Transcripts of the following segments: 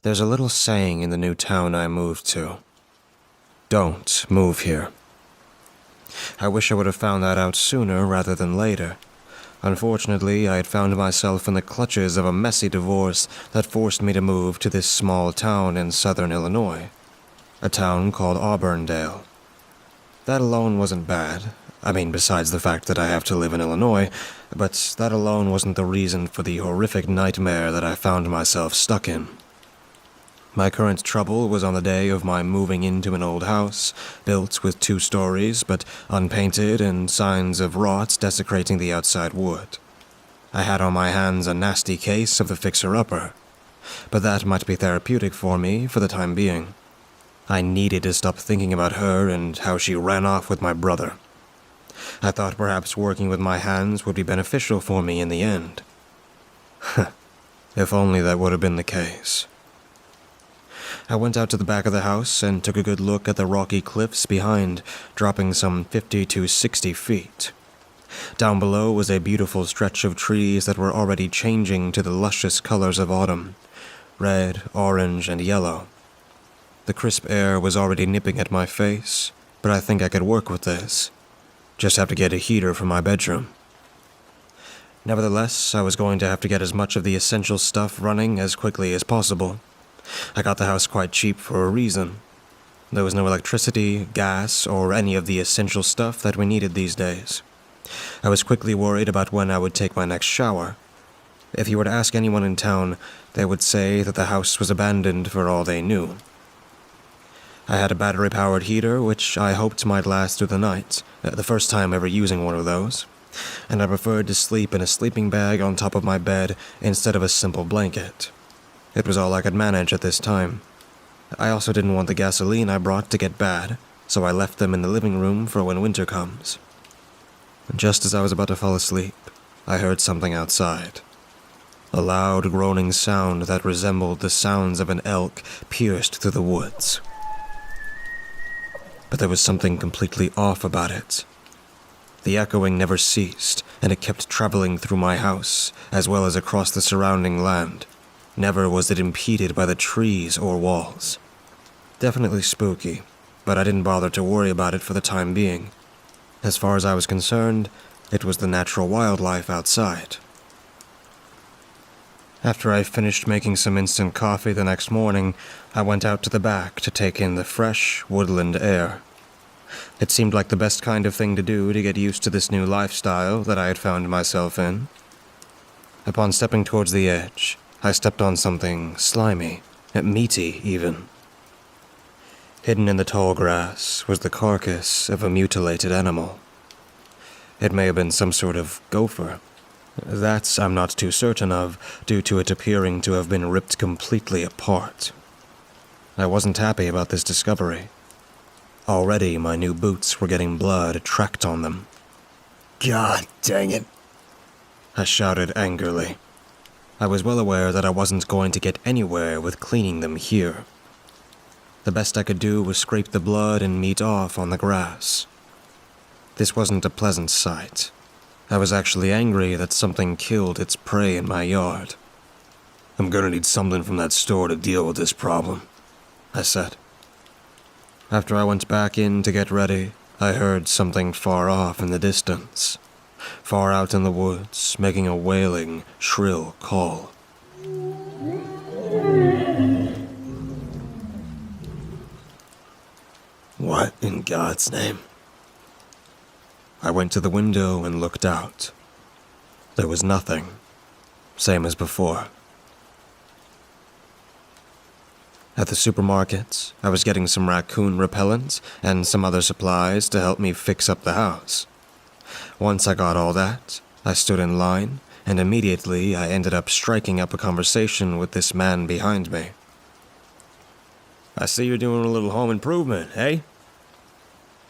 There's a little saying in the new town I moved to. Don't move here. I wish I would have found that out sooner rather than later. Unfortunately, I had found myself in the clutches of a messy divorce that forced me to move to this small town in southern Illinois. A town called Auburndale. That alone wasn't bad. I mean, besides the fact that I have to live in Illinois, but that alone wasn't the reason for the horrific nightmare that I found myself stuck in. My current trouble was on the day of my moving into an old house, built with 2 stories, but unpainted and signs of rot desecrating the outside wood. I had on my hands a nasty case of the fixer-upper, but that might be therapeutic for me for the time being. I needed to stop thinking about her and how she ran off with my brother. I thought perhaps working with my hands would be beneficial for me in the end. If only that would have been the case. I went out to the back of the house and took a good look at the rocky cliffs behind, dropping some 50 to 60 feet. Down below was a beautiful stretch of trees that were already changing to the luscious colors of autumn, red, orange, and yellow. The crisp air was already nipping at my face, but I think I could work with this. Just have to get a heater for my bedroom. Nevertheless, I was going to have to get as much of the essential stuff running as quickly as possible. I got the house quite cheap for a reason. There was no electricity, gas, or any of the essential stuff that we needed these days. I was quickly worried about when I would take my next shower. If you were to ask anyone in town, they would say that the house was abandoned for all they knew. I had a battery-powered heater, which I hoped might last through the night, the first time ever using one of those, and I preferred to sleep in a sleeping bag on top of my bed instead of a simple blanket. It was all I could manage at this time. I also didn't want the gasoline I brought to get bad, so I left them in the living room for when winter comes. Just as I was about to fall asleep, I heard something outside. A loud groaning sound that resembled the sounds of an elk pierced through the woods. But there was something completely off about it. The echoing never ceased, and it kept traveling through my house, as well as across the surrounding land. Never was it impeded by the trees or walls. Definitely spooky, but I didn't bother to worry about it for the time being. As far as I was concerned, it was the natural wildlife outside. After I finished making some instant coffee the next morning, I went out to the back to take in the fresh, woodland air. It seemed like the best kind of thing to do to get used to this new lifestyle that I had found myself in. Upon stepping towards the edge, I stepped on something slimy, meaty even. Hidden in the tall grass was the carcass of a mutilated animal. It may have been some sort of gopher. That I'm not too certain of, due to it appearing to have been ripped completely apart. I wasn't happy about this discovery. Already my new boots were getting blood tracked on them. God dang it. I shouted angrily. I was well aware that I wasn't going to get anywhere with cleaning them here. The best I could do was scrape the blood and meat off on the grass. This wasn't a pleasant sight. I was actually angry that something killed its prey in my yard. I'm gonna need something from that store to deal with this problem, I said. After I went back in to get ready, I heard something far off in the distance. Far out in the woods, making a wailing, shrill call. What in God's name? I went to the window and looked out. There was nothing. Same as before. At the supermarket, I was getting some raccoon repellent and some other supplies to help me fix up the house. Once I got all that, I stood in line, and immediately I ended up striking up a conversation with this man behind me. I see you're doing a little home improvement, eh?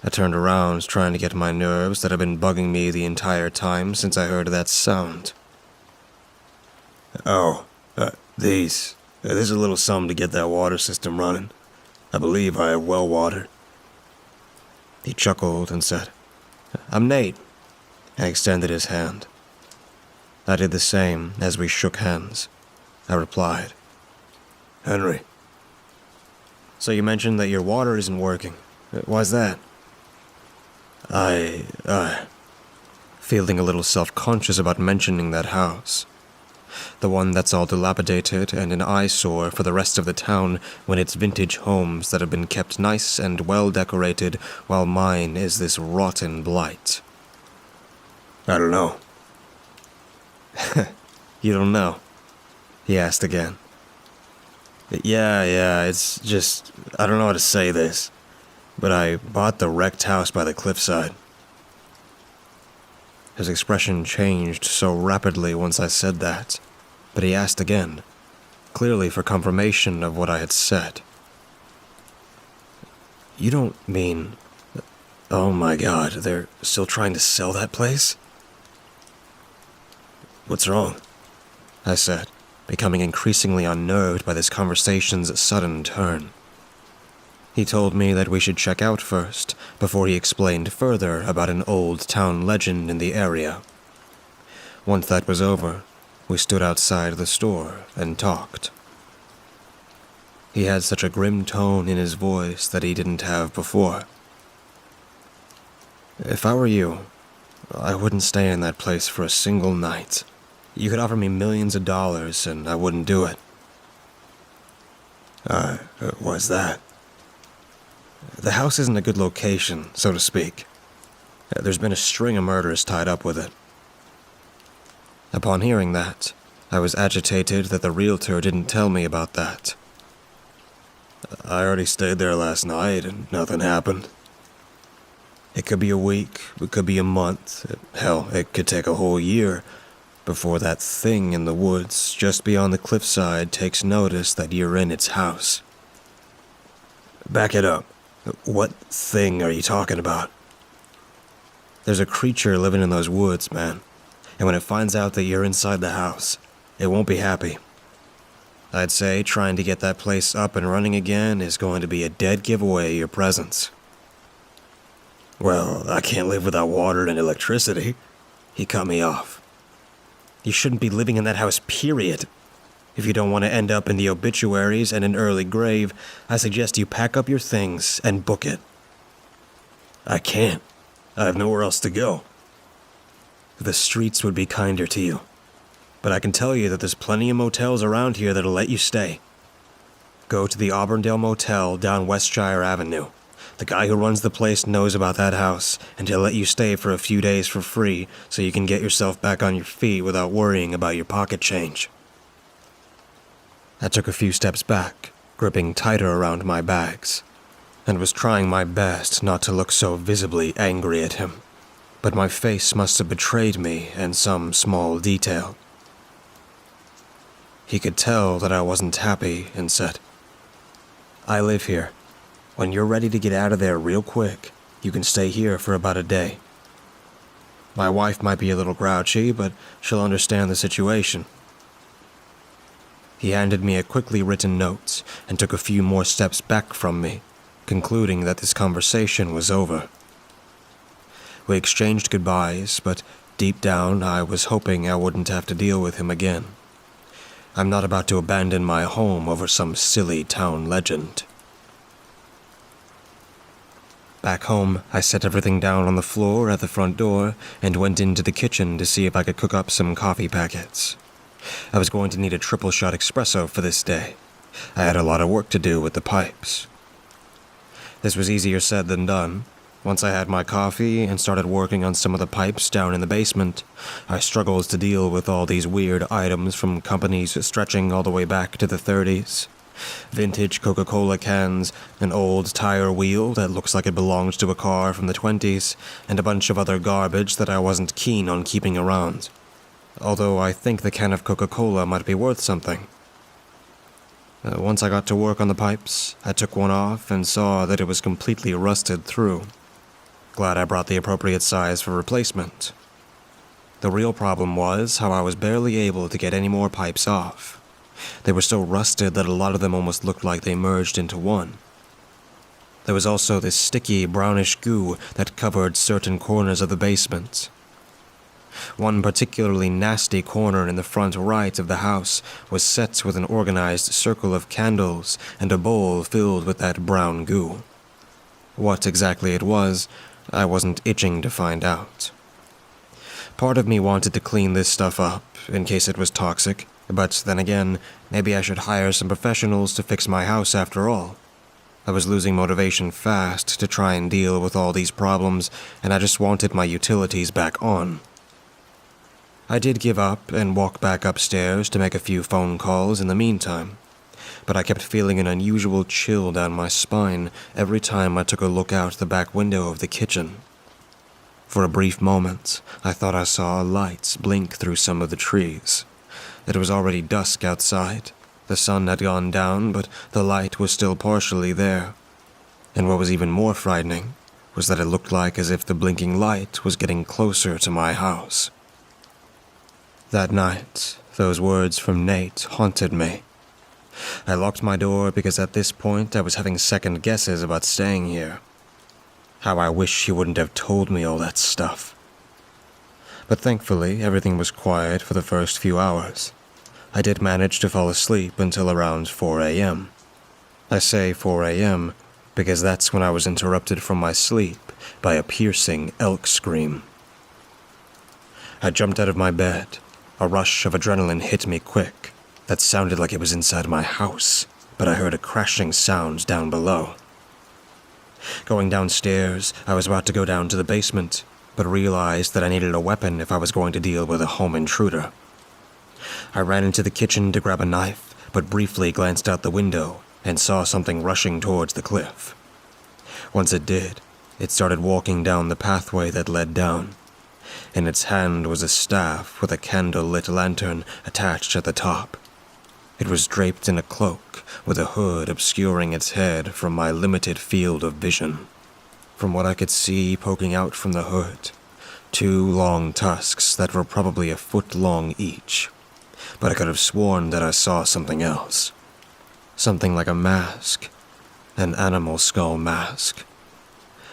I turned around, trying to get my nerves that had been bugging me the entire time since I heard that sound. There's a little something to get that water system running. I believe I have well water. He chuckled and said, "I'm Nate," and extended his hand. I did the same as we shook hands. I replied, Henry. So you mentioned that your water isn't working. Why's that? Feeling a little self-conscious about mentioning that house. The one that's all dilapidated and an eyesore for the rest of the town when it's vintage homes that have been kept nice and well decorated while mine is this rotten blight. I don't know. You don't know? He asked again. Yeah, it's just, I don't know how to say this, but I bought the wrecked house by the cliffside. His expression changed so rapidly once I said that, but he asked again, clearly for confirmation of what I had said. You don't mean... Oh my God, they're still trying to sell that place? What's wrong? I said, becoming increasingly unnerved by this conversation's sudden turn. He told me that we should check out first, before he explained further about an old town legend in the area. Once that was over, we stood outside the store and talked. He had such a grim tone in his voice that he didn't have before. If I were you, I wouldn't stay in that place for a single night. You could offer me millions of dollars and I wouldn't do it. Why's that? The house isn't a good location, so to speak. There's been a string of murders tied up with it. Upon hearing that, I was agitated that the realtor didn't tell me about that. I already stayed there last night and nothing happened. It could be a week, it could be a month, hell, it could take a whole year before that thing in the woods just beyond the cliffside takes notice that you're in its house. Back it up. What thing are you talking about? There's a creature living in those woods, man. And when it finds out that you're inside the house, it won't be happy. I'd say trying to get that place up and running again is going to be a dead giveaway of your presence. Well, I can't live without water and electricity. He cut me off. You shouldn't be living in that house, period. If you don't want to end up in the obituaries and an early grave, I suggest you pack up your things and book it. I can't. I have nowhere else to go. The streets would be kinder to you. But I can tell you that there's plenty of motels around here that'll let you stay. Go to the Auburndale Motel down Westshire Avenue. The guy who runs the place knows about that house, and he'll let you stay for a few days for free so you can get yourself back on your feet without worrying about your pocket change. I took a few steps back, gripping tighter around my bags, and was trying my best not to look so visibly angry at him. But my face must have betrayed me in some small detail. He could tell that I wasn't happy and said, I live here. When you're ready to get out of there real quick, you can stay here for about a day. My wife might be a little grouchy, but she'll understand the situation. He handed me a quickly written note and took a few more steps back from me, concluding that this conversation was over. We exchanged goodbyes, but deep down I was hoping I wouldn't have to deal with him again. I'm not about to abandon my home over some silly town legend. Back home, I set everything down on the floor at the front door and went into the kitchen to see if I could cook up some coffee packets. I was going to need a triple-shot espresso for this day. I had a lot of work to do with the pipes. This was easier said than done. Once I had my coffee and started working on some of the pipes down in the basement, I struggled to deal with all these weird items from companies stretching all the way back to the 30s. Vintage Coca-Cola cans, an old tire wheel that looks like it belonged to a car from the 20s, and a bunch of other garbage that I wasn't keen on keeping around. Although I think the can of Coca-Cola might be worth something. Once I got to work on the pipes, I took one off and saw that it was completely rusted through. Glad I brought the appropriate size for replacement. The real problem was how I was barely able to get any more pipes off. They were so rusted that a lot of them almost looked like they merged into one. There was also this sticky brownish goo that covered certain corners of the basement. One particularly nasty corner in the front right of the house was set with an organized circle of candles and a bowl filled with that brown goo. What exactly it was, I wasn't itching to find out. Part of me wanted to clean this stuff up, in case it was toxic, but then again, maybe I should hire some professionals to fix my house after all. I was losing motivation fast to try and deal with all these problems, and I just wanted my utilities back on. I did give up and walk back upstairs to make a few phone calls in the meantime, but I kept feeling an unusual chill down my spine every time I took a look out the back window of the kitchen. For a brief moment, I thought I saw lights blink through some of the trees. It was already dusk outside. The sun had gone down, but the light was still partially there. And what was even more frightening was that it looked like as if the blinking light was getting closer to my house. That night, those words from Nate haunted me. I locked my door because at this point I was having second guesses about staying here. How I wish he wouldn't have told me all that stuff. But thankfully, everything was quiet for the first few hours. I did manage to fall asleep until around 4 a.m. I say 4 a.m. because that's when I was interrupted from my sleep by a piercing elk scream. I jumped out of my bed. A rush of adrenaline hit me quick. That sounded like it was inside my house, but I heard a crashing sound down below. Going downstairs, I was about to go down to the basement, but realized that I needed a weapon if I was going to deal with a home intruder. I ran into the kitchen to grab a knife, but briefly glanced out the window and saw something rushing towards the cliff. Once it did, it started walking down the pathway that led down. In its hand was a staff with a candle-lit lantern attached at the top. It was draped in a cloak, with a hood obscuring its head from my limited field of vision. From what I could see poking out from the hood, 2 long tusks that were probably a foot long each. But I could have sworn that I saw something else. Something like a mask. An animal skull mask.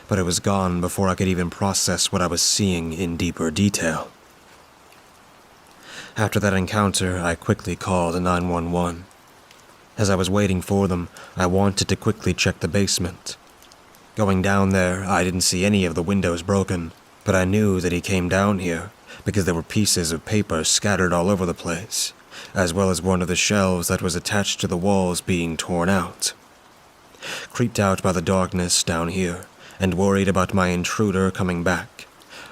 But it was gone before I could even process what I was seeing in deeper detail. After that encounter, I quickly called 911. As I was waiting for them, I wanted to quickly check the basement. Going down there, I didn't see any of the windows broken, but I knew that he came down here because there were pieces of paper scattered all over the place, as well as one of the shelves that was attached to the walls being torn out. Creeped out by the darkness down here, and worried about my intruder coming back,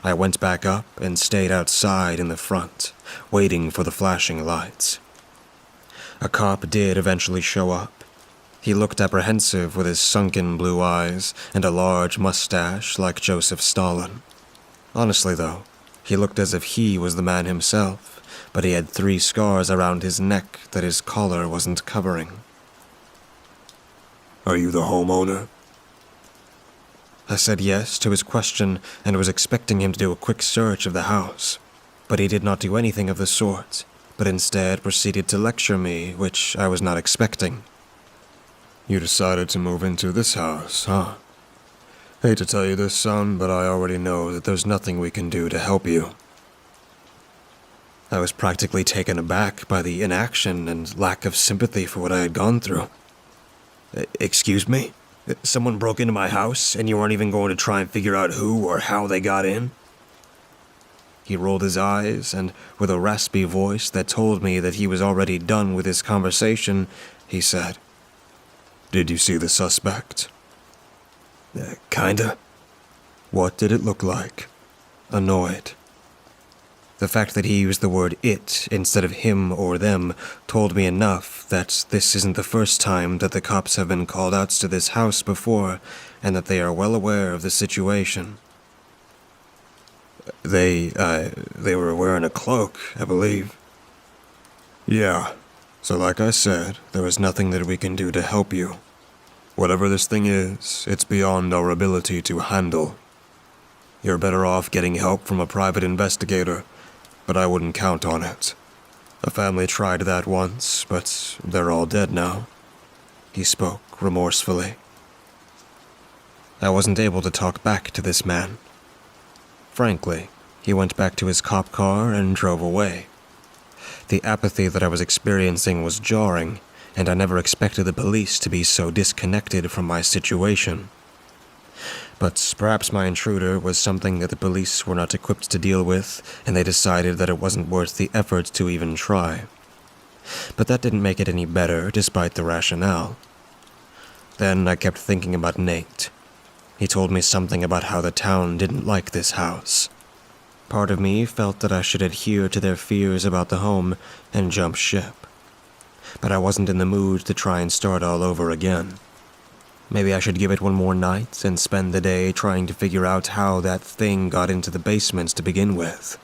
I went back up and stayed outside in the front, waiting for the flashing lights. A cop did eventually show up. He looked apprehensive with his sunken blue eyes and a large mustache like Joseph Stalin. Honestly, though, he looked as if he was the man himself, but he had 3 scars around his neck that his collar wasn't covering. Are you the homeowner? I said yes to his question and was expecting him to do a quick search of the house, but he did not do anything of the sort, but instead proceeded to lecture me, which I was not expecting. You decided to move into this house, huh? Hate to tell you this, son, but I already know that there's nothing we can do to help you. I was practically taken aback by the inaction and lack of sympathy for what I had gone through. Excuse me? Someone broke into my house, and you weren't even going to try and figure out who or how they got in? He rolled his eyes, and with a raspy voice that told me that he was already done with his conversation, he said, Did you see the suspect? Kinda. What did it look like? Annoyed. The fact that he used the word it instead of him or them told me enough that this isn't the first time that the cops have been called out to this house before, and that they are well aware of the situation. They were wearing a cloak, I believe. Yeah. So like I said, there is nothing that we can do to help you. Whatever this thing is, it's beyond our ability to handle. You're better off getting help from a private investigator, but I wouldn't count on it. A family tried that once, but they're all dead now. He spoke remorsefully. I wasn't able to talk back to this man. Frankly, He went back to his cop car and drove away. The apathy that I was experiencing was jarring, and I never expected the police to be so disconnected from my situation. But perhaps my intruder was something that the police were not equipped to deal with, and they decided that it wasn't worth the effort to even try. But that didn't make it any better, despite the rationale. Then I kept thinking about Nate. He told me something about how the town didn't like this house. Part of me felt that I should adhere to their fears about the home and jump ship. But I wasn't in the mood to try and start all over again. Maybe I should give it one more night and spend the day trying to figure out how that thing got into the basement to begin with.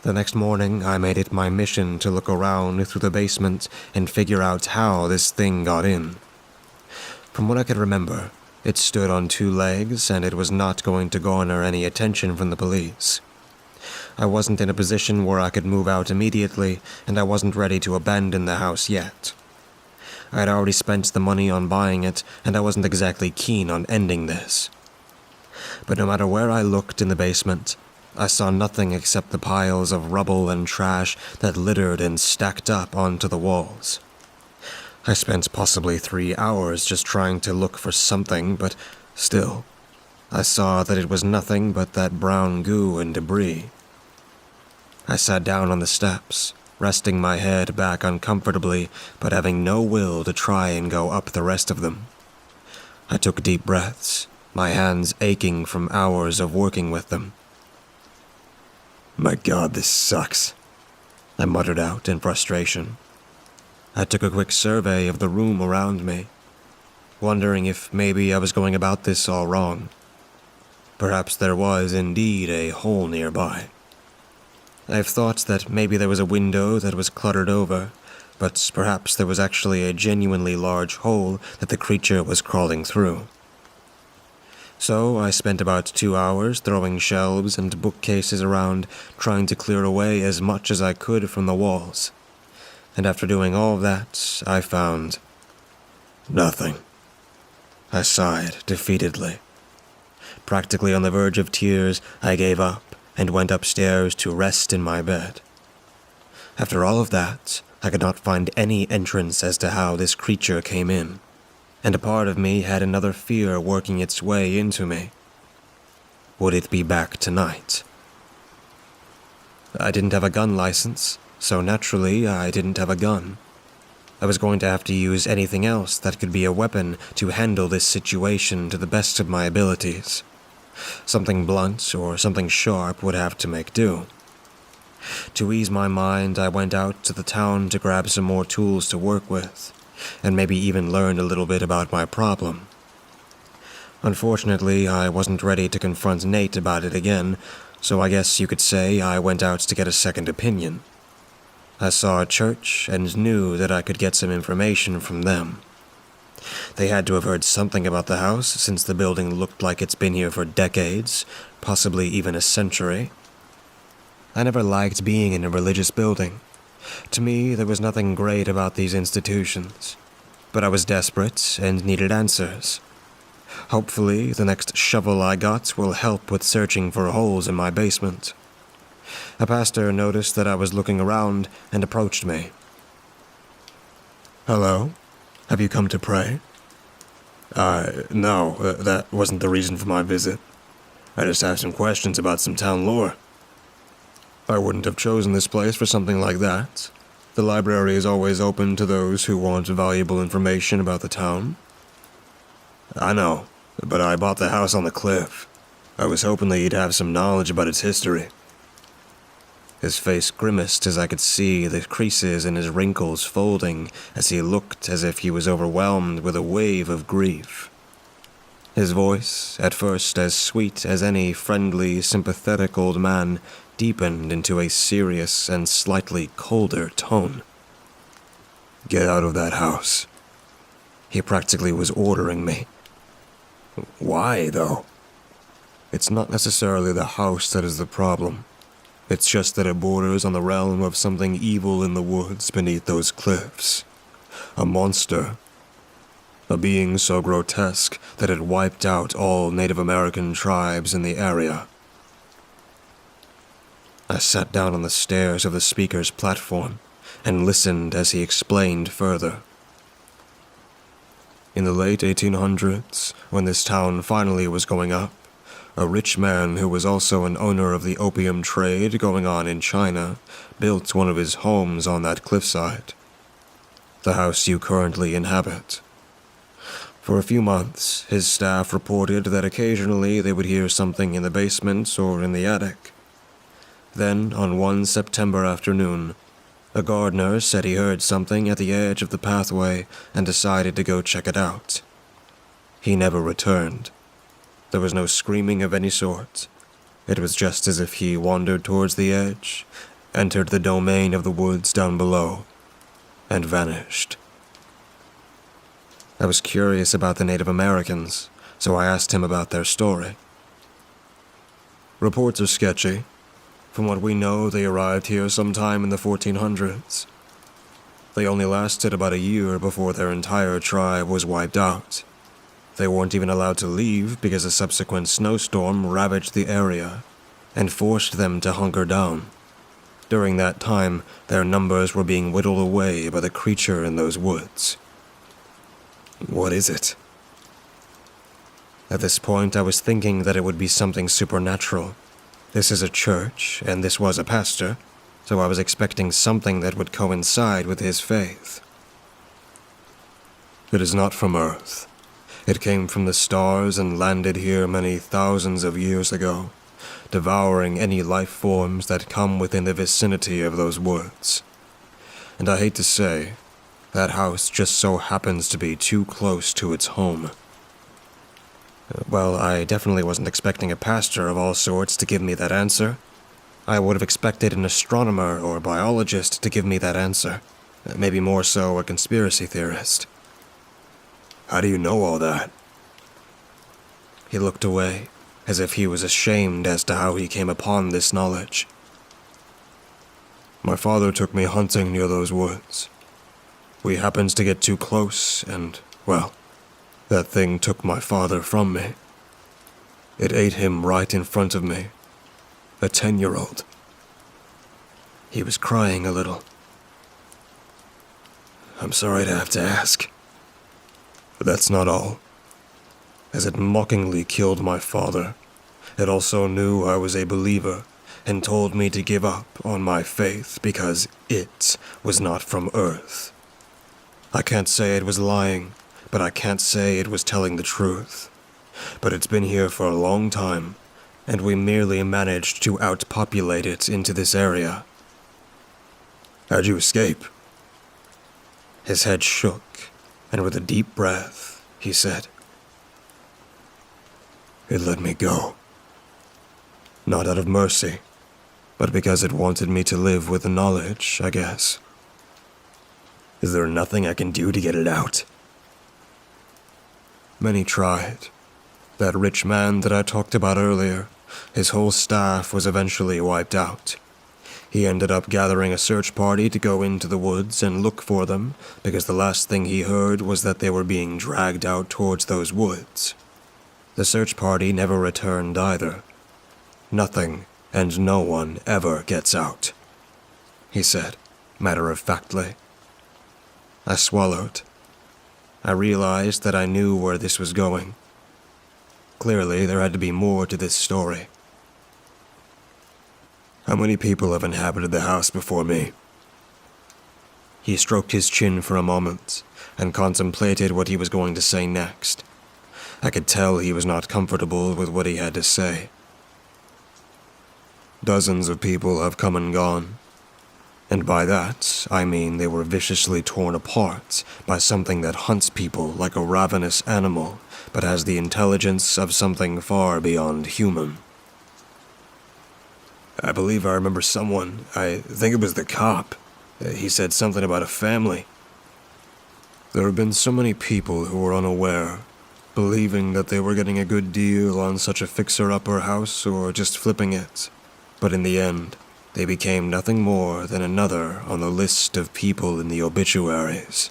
The next morning, I made it my mission to look around through the basement and figure out how this thing got in. From what I could remember, it stood on 2 legs and it was not going to garner any attention from the police. I wasn't in a position where I could move out immediately, and I wasn't ready to abandon the house yet. I had already spent the money on buying it, and I wasn't exactly keen on ending this. But no matter where I looked in the basement, I saw nothing except the piles of rubble and trash that littered and stacked up onto the walls. I spent possibly 3 hours just trying to look for something, but still, I saw that it was nothing but that brown goo and debris. I sat down on the steps, resting my head back uncomfortably, but having no will to try and go up the rest of them. I took deep breaths, my hands aching from hours of working with them. My God, this sucks, I muttered out in frustration. I took a quick survey of the room around me, wondering if maybe I was going about this all wrong. Perhaps there was indeed a hole nearby. I've thought that maybe there was a window that was cluttered over, but perhaps there was actually a genuinely large hole that the creature was crawling through. So I spent about 2 hours throwing shelves and bookcases around, trying to clear away as much as I could from the walls. And after doing all that, I found nothing. I sighed defeatedly. Practically on the verge of tears, I gave up and went upstairs to rest in my bed. After all of that, I could not find any entrance as to how this creature came in, and a part of me had another fear working its way into me. Would it be back tonight? I didn't have a gun license, so naturally I didn't have a gun. I was going to have to use anything else that could be a weapon to handle this situation to the best of my abilities. Something blunt or something sharp would have to make do. To ease my mind, I went out to the town to grab some more tools to work with, and maybe even learn a little bit about my problem. Unfortunately, I wasn't ready to confront Nate about it again, so I guess you could say I went out to get a second opinion. I saw a church and knew that I could get some information from them. They had to have heard something about the house since the building looked like it's been here for decades, possibly even a century. I never liked being in a religious building. To me, there was nothing great about these institutions. But I was desperate and needed answers. Hopefully, the next shovel I got will help with searching for holes in my basement. A pastor noticed that I was looking around and approached me. Hello? Have you come to pray? No, that wasn't the reason for my visit. I just have some questions about some town lore. I wouldn't have chosen this place for something like that. The library is always open to those who want valuable information about the town. I know, but I bought the house on the cliff. I was hoping that you'd have some knowledge about its history. His face grimaced as I could see the creases in his wrinkles folding as he looked as if he was overwhelmed with a wave of grief. His voice, at first as sweet as any friendly, sympathetic old man, deepened into a serious and slightly colder tone. Get out of that house. He practically was ordering me. Why, though? It's not necessarily the house that is the problem. It's just that it borders on the realm of something evil in the woods beneath those cliffs. A monster. A being so grotesque that it wiped out all Native American tribes in the area. I sat down on the stairs of the speaker's platform and listened as he explained further. In the late 1800s, when this town finally was going up, a rich man who was also an owner of the opium trade going on in China built one of his homes on that cliffside, the house you currently inhabit. For a few months, his staff reported that occasionally they would hear something in the basement or in the attic. Then, on one September afternoon, a gardener said he heard something at the edge of the pathway and decided to go check it out. He never returned. There was no screaming of any sort. It was just as if he wandered towards the edge, entered the domain of the woods down below, and vanished. I was curious about the Native Americans, so I asked him about their story. Reports are sketchy. From what we know, they arrived here sometime in the 1400s. They only lasted about a year before their entire tribe was wiped out. They weren't even allowed to leave because a subsequent snowstorm ravaged the area and forced them to hunker down. During that time, their numbers were being whittled away by the creature in those woods. What is it? At this point, I was thinking that it would be something supernatural. This is a church, and this was a pastor, so I was expecting something that would coincide with his faith. It is not from Earth. It came from the stars and landed here many thousands of years ago, devouring any life forms that come within the vicinity of those woods. And I hate to say, that house just so happens to be too close to its home. Well, I definitely wasn't expecting a pastor of all sorts to give me that answer. I would have expected an astronomer or biologist to give me that answer. Maybe more so a conspiracy theorist. How do you know all that? He looked away, as if he was ashamed as to how he came upon this knowledge. My father took me hunting near those woods. We happened to get too close, and, well, that thing took my father from me. It ate him right in front of me. A 10-year-old. He was crying a little. I'm sorry to have to ask. But that's not all. As it mockingly killed my father, it also knew I was a believer and told me to give up on my faith because it was not from Earth. I can't say it was lying, but I can't say it was telling the truth. But it's been here for a long time, and we merely managed to outpopulate it into this area. How'd you escape? His head shook, and with a deep breath, he said, It let me go. Not out of mercy, but because it wanted me to live with the knowledge, I guess. Is there nothing I can do to get it out? Many tried. That rich man that I talked about earlier, his whole staff was eventually wiped out. He ended up gathering a search party to go into the woods and look for them, because the last thing he heard was that they were being dragged out towards those woods. The search party never returned either. Nothing and no one ever gets out, he said, matter-of-factly. I swallowed. I realized that I knew where this was going. Clearly, there had to be more to this story. How many people have inhabited the house before me? He stroked his chin for a moment and contemplated what he was going to say next. I could tell he was not comfortable with what he had to say. Dozens of people have come and gone. And by that, I mean they were viciously torn apart by something that hunts people like a ravenous animal, but has the intelligence of something far beyond human. I believe I remember someone. I think it was the cop. He said something about a family. There have been so many people who were unaware, believing that they were getting a good deal on such a fixer-upper house or just flipping it. But in the end, they became nothing more than another on the list of people in the obituaries.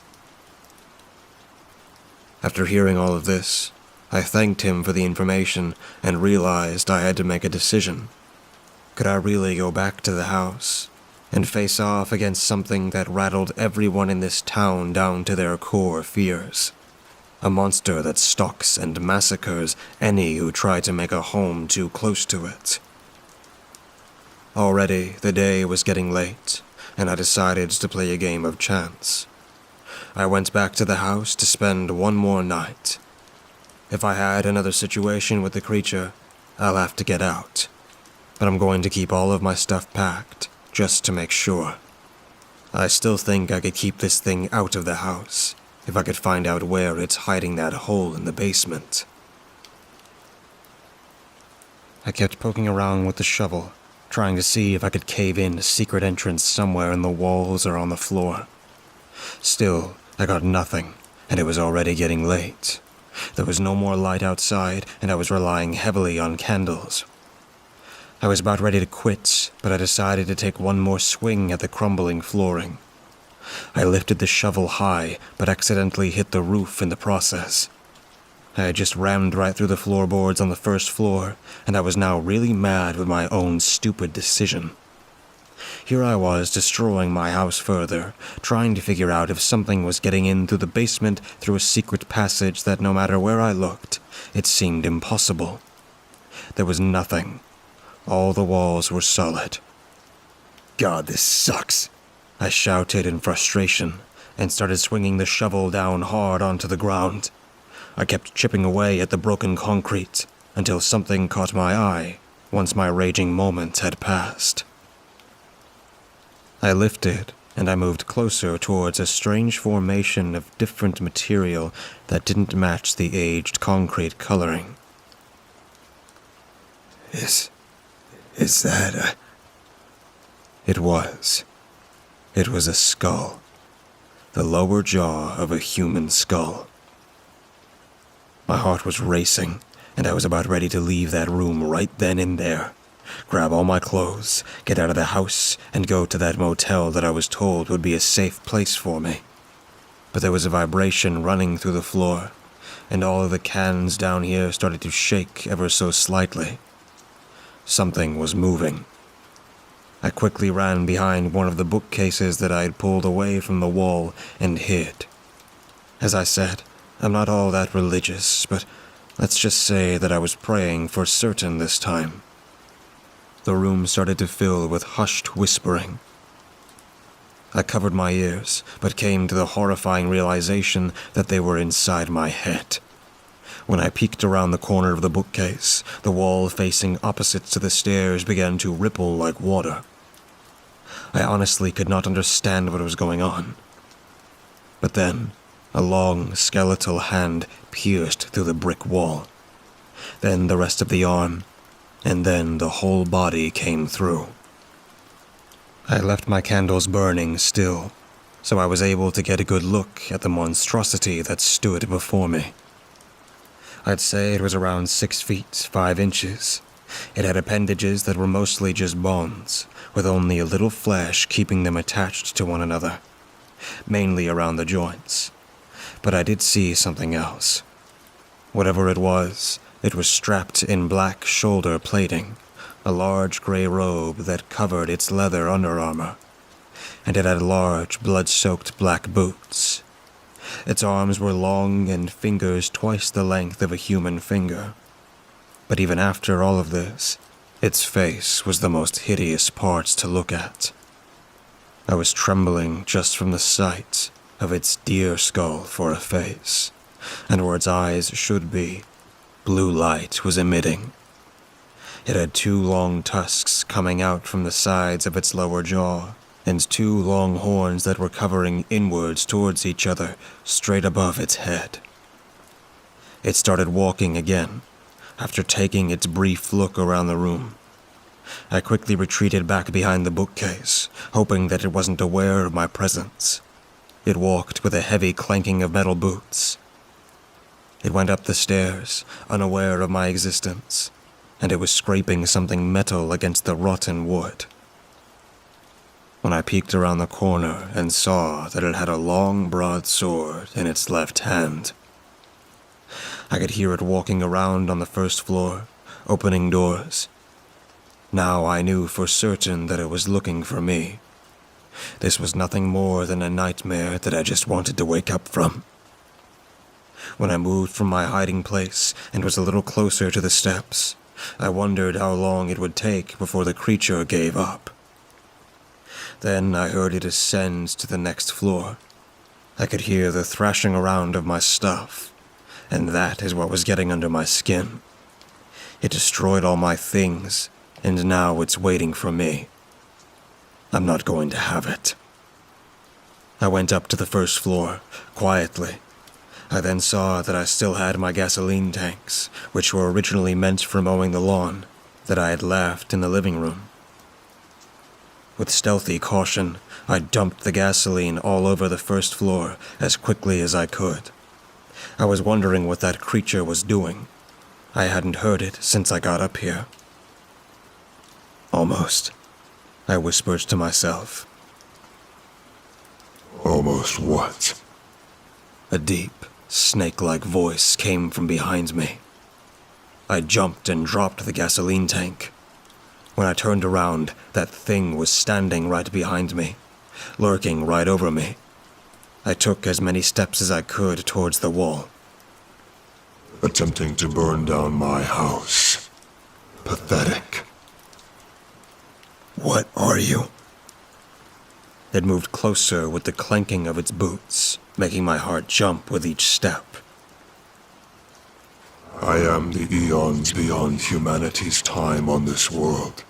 After hearing all of this, I thanked him for the information and realized I had to make a decision. Could I really go back to the house and face off against something that rattled everyone in this town down to their core fears? A monster that stalks and massacres any who try to make a home too close to it. Already, the day was getting late, and I decided to play a game of chance. I went back to the house to spend one more night. If I had another situation with the creature, I'll have to get out. But I'm going to keep all of my stuff packed, just to make sure. I still think I could keep this thing out of the house, if I could find out where it's hiding that hole in the basement. I kept poking around with the shovel, trying to see if I could cave in a secret entrance somewhere in the walls or on the floor. Still, I got nothing, and it was already getting late. There was no more light outside, and I was relying heavily on candles. I was about ready to quit, but I decided to take one more swing at the crumbling flooring. I lifted the shovel high, but accidentally hit the roof in the process. I had just rammed right through the floorboards on the first floor, and I was now really mad with my own stupid decision. Here I was destroying my house further, trying to figure out if something was getting in through the basement through a secret passage that no matter where I looked, it seemed impossible. There was nothing. All the walls were solid. God, this sucks, I shouted in frustration, and started swinging the shovel down hard onto the ground. I kept chipping away at the broken concrete until something caught my eye once my raging moment had passed. I lifted, and I moved closer towards a strange formation of different material that didn't match the aged concrete coloring. Is that a... It was. It was a skull. The lower jaw of a human skull. My heart was racing, and I was about ready to leave that room right then and there. Grab all my clothes, get out of the house, and go to that motel that I was told would be a safe place for me. But there was a vibration running through the floor, and all of the cans down here started to shake ever so slightly. Something was moving. I quickly ran behind one of the bookcases that I had pulled away from the wall and hid. As I said, I'm not all that religious, but let's just say that I was praying for certain this time. The room started to fill with hushed whispering. I covered my ears, but came to the horrifying realization that they were inside my head. When I peeked around the corner of the bookcase, the wall facing opposite to the stairs began to ripple like water. I honestly could not understand what was going on. But then, a long, skeletal hand pierced through the brick wall. Then the rest of the arm, and then the whole body came through. I left my candles burning still, so I was able to get a good look at the monstrosity that stood before me. I'd say it was around 6 feet, 5 inches. It had appendages that were mostly just bones, with only a little flesh keeping them attached to one another, mainly around the joints. But I did see something else. Whatever it was strapped in black shoulder plating, a large gray robe that covered its leather underarmor, and it had large, blood-soaked black boots. Its arms were long and fingers twice the length of a human finger. But even after all of this, its face was the most hideous part to look at. I was trembling just from the sight of its deer skull for a face, and where its eyes should be, blue light was emitting. It had 2 long tusks coming out from the sides of its lower jaw, and 2 long horns that were covering inwards towards each other, straight above its head. It started walking again, after taking its brief look around the room. I quickly retreated back behind the bookcase, hoping that it wasn't aware of my presence. It walked with a heavy clanking of metal boots. It went up the stairs, unaware of my existence, and it was scraping something metal against the rotten wood. When I peeked around the corner and saw that it had a long, broad sword in its left hand. I could hear it walking around on the first floor, opening doors. Now I knew for certain that it was looking for me. This was nothing more than a nightmare that I just wanted to wake up from. When I moved from my hiding place and was a little closer to the steps, I wondered how long it would take before the creature gave up. Then I heard it ascend to the next floor. I could hear the thrashing around of my stuff, and that is what was getting under my skin. It destroyed all my things, and now it's waiting for me. I'm not going to have it. I went up to the first floor, quietly. I then saw that I still had my gasoline tanks, which were originally meant for mowing the lawn, that I had left in the living room. With stealthy caution, I dumped the gasoline all over the first floor as quickly as I could. I was wondering what that creature was doing. I hadn't heard it since I got up here. Almost, I whispered to myself. Almost what? A deep, snake-like voice came from behind me. I jumped and dropped the gasoline tank. When I turned around, that thing was standing right behind me, lurking right over me. I took as many steps as I could towards the wall. Attempting to burn down my house. Pathetic. What are you? It moved closer with the clanking of its boots, making my heart jump with each step. I am the eons beyond humanity's time on this world.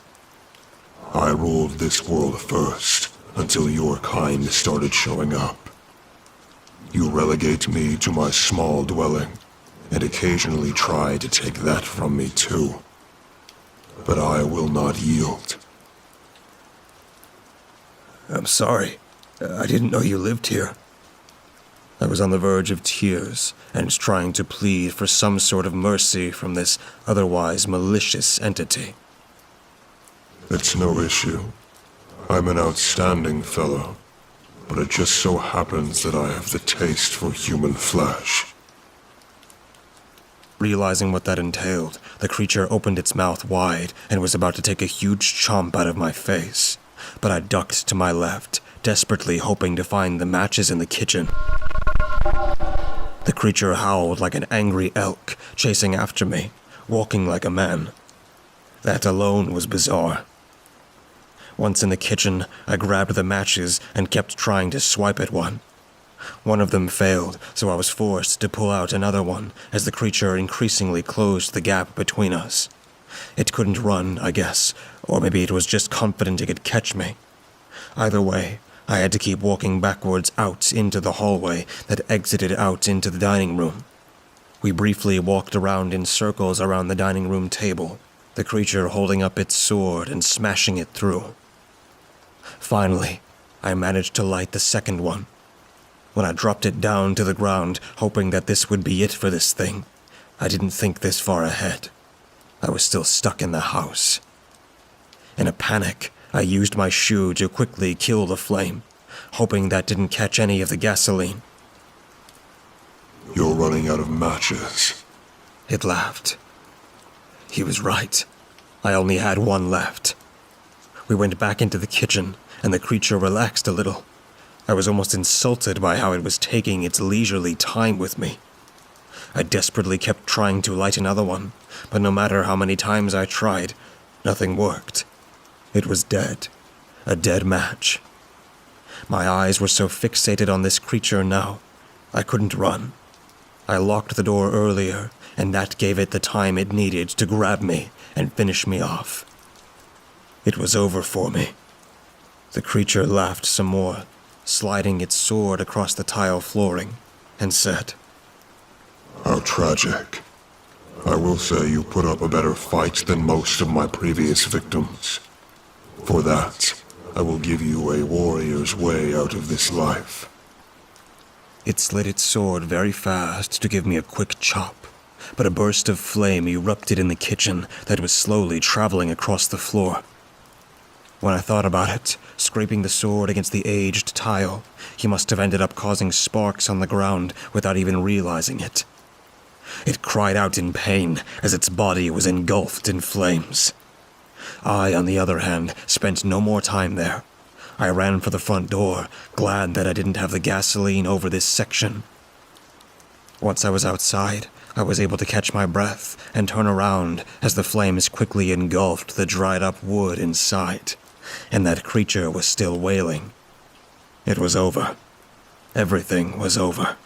I ruled this world first, until your kind started showing up. You relegate me to my small dwelling, and occasionally try to take that from me too. But I will not yield. I'm sorry. I didn't know you lived here. I was on the verge of tears and trying to plead for some sort of mercy from this otherwise malicious entity. It's no issue. I'm an outstanding fellow, but it just so happens that I have the taste for human flesh. Realizing what that entailed, the creature opened its mouth wide and was about to take a huge chomp out of my face. But I ducked to my left, desperately hoping to find the matches in the kitchen. The creature howled like an angry elk, chasing after me, walking like a man. That alone was bizarre. Once in the kitchen, I grabbed the matches and kept trying to swipe at one. One of them failed, so I was forced to pull out another one as the creature increasingly closed the gap between us. It couldn't run, I guess, or maybe it was just confident it could catch me. Either way, I had to keep walking backwards out into the hallway that exited out into the dining room. We briefly walked around in circles around the dining room table, the creature holding up its sword and smashing it through. Finally, I managed to light the second one. When I dropped it down to the ground, hoping that this would be it for this thing, I didn't think this far ahead. I was still stuck in the house. In a panic, I used my shoe to quickly kill the flame, hoping that didn't catch any of the gasoline. You're running out of matches. It laughed. He was right. I only had one left. We went back into the kitchen, and the creature relaxed a little. I was almost insulted by how it was taking its leisurely time with me. I desperately kept trying to light another one, but no matter how many times I tried, nothing worked. It was dead. A dead match. My eyes were so fixated on this creature now, I couldn't run. I locked the door earlier, and that gave it the time it needed to grab me and finish me off. It was over for me. The creature laughed some more, sliding its sword across the tile flooring, and said, How tragic. I will say you put up a better fight than most of my previous victims. For that, I will give you a warrior's way out of this life. It slid its sword very fast to give me a quick chop, but a burst of flame erupted in the kitchen that was slowly traveling across the floor. When I thought about it, scraping the sword against the aged tile, he must have ended up causing sparks on the ground without even realizing it. It cried out in pain as its body was engulfed in flames. I, on the other hand, spent no more time there. I ran for the front door, glad that I didn't have the gasoline over this section. Once I was outside, I was able to catch my breath and turn around as the flames quickly engulfed the dried-up wood inside, and that creature was still wailing. It was over. Everything was over.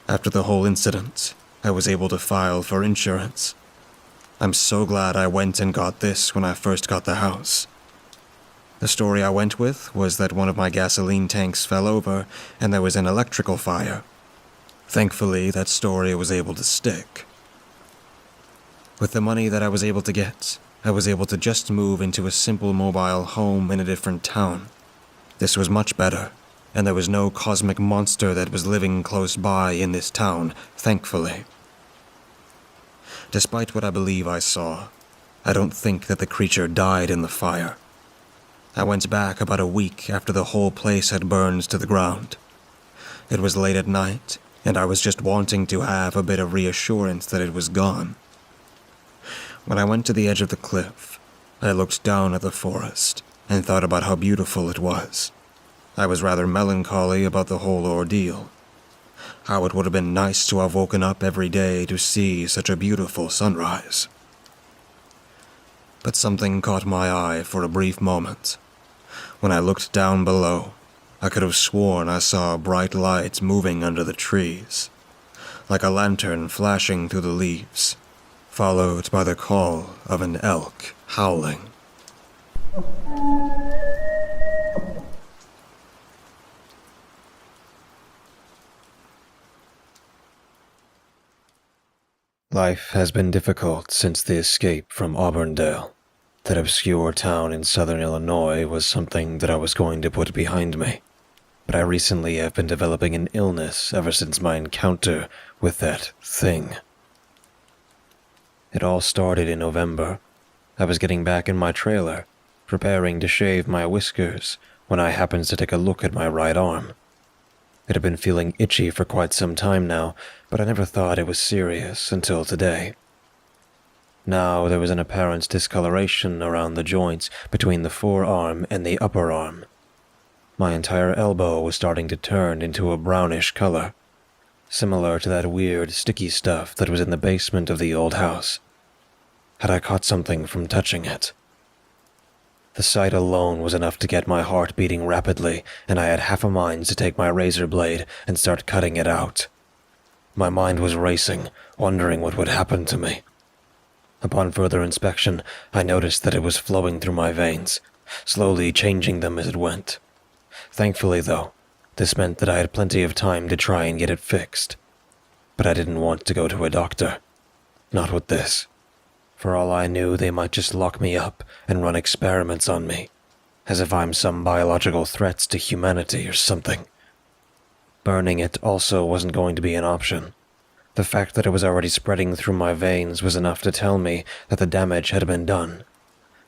After the whole incident, I was able to file for insurance. I'm so glad I went and got this when I first got the house. The story I went with was that one of my gasoline tanks fell over and there was an electrical fire. Thankfully, that story was able to stick. With the money that I was able to get, I was able to just move into a simple mobile home in a different town. This was much better, and there was no cosmic monster that was living close by in this town, thankfully. Despite what I believe I saw, I don't think that the creature died in the fire. I went back about a week after the whole place had burned to the ground. It was late at night, and I was just wanting to have a bit of reassurance that it was gone. When I went to the edge of the cliff, I looked down at the forest and thought about how beautiful it was. I was rather melancholy about the whole ordeal. How it would have been nice to have woken up every day to see such a beautiful sunrise. But something caught my eye for a brief moment. When I looked down below, I could have sworn I saw a bright light moving under the trees, like a lantern flashing through the leaves, followed by the call of an elk howling. Life has been difficult since the escape from Auburndale. That obscure town in southern Illinois was something that I was going to put behind me. But I recently have been developing an illness ever since my encounter with that thing. It all started in November. I was getting back in my trailer, preparing to shave my whiskers, when I happened to take a look at my right arm. It had been feeling itchy for quite some time now, but I never thought it was serious until today. Now there was an apparent discoloration around the joints between the forearm and the upper arm. My entire elbow was starting to turn into a brownish color, similar to that weird sticky stuff that was in the basement of the old house. Had I caught something from touching it? The sight alone was enough to get my heart beating rapidly, and I had half a mind to take my razor blade and start cutting it out. My mind was racing, wondering what would happen to me. Upon further inspection, I noticed that it was flowing through my veins, slowly changing them as it went. Thankfully, though, this meant that I had plenty of time to try and get it fixed. But I didn't want to go to a doctor. Not with this. For all I knew, they might just lock me up and run experiments on me, as if I'm some biological threat to humanity or something. Burning it also wasn't going to be an option. The fact that it was already spreading through my veins was enough to tell me that the damage had been done.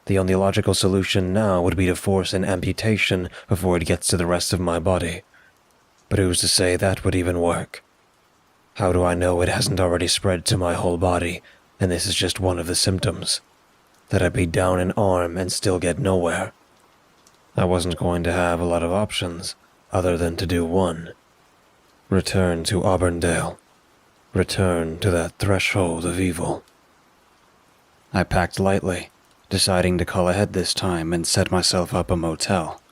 The only logical solution now would be to force an amputation before it gets to the rest of my body. But who's to say that would even work? How do I know it hasn't already spread to my whole body, and this is just one of the symptoms? That I'd be down an arm and still get nowhere. I wasn't going to have a lot of options, other than to do one. Return to Auburndale. Return to that threshold of evil. I packed lightly, deciding to call ahead this time and set myself up a motel.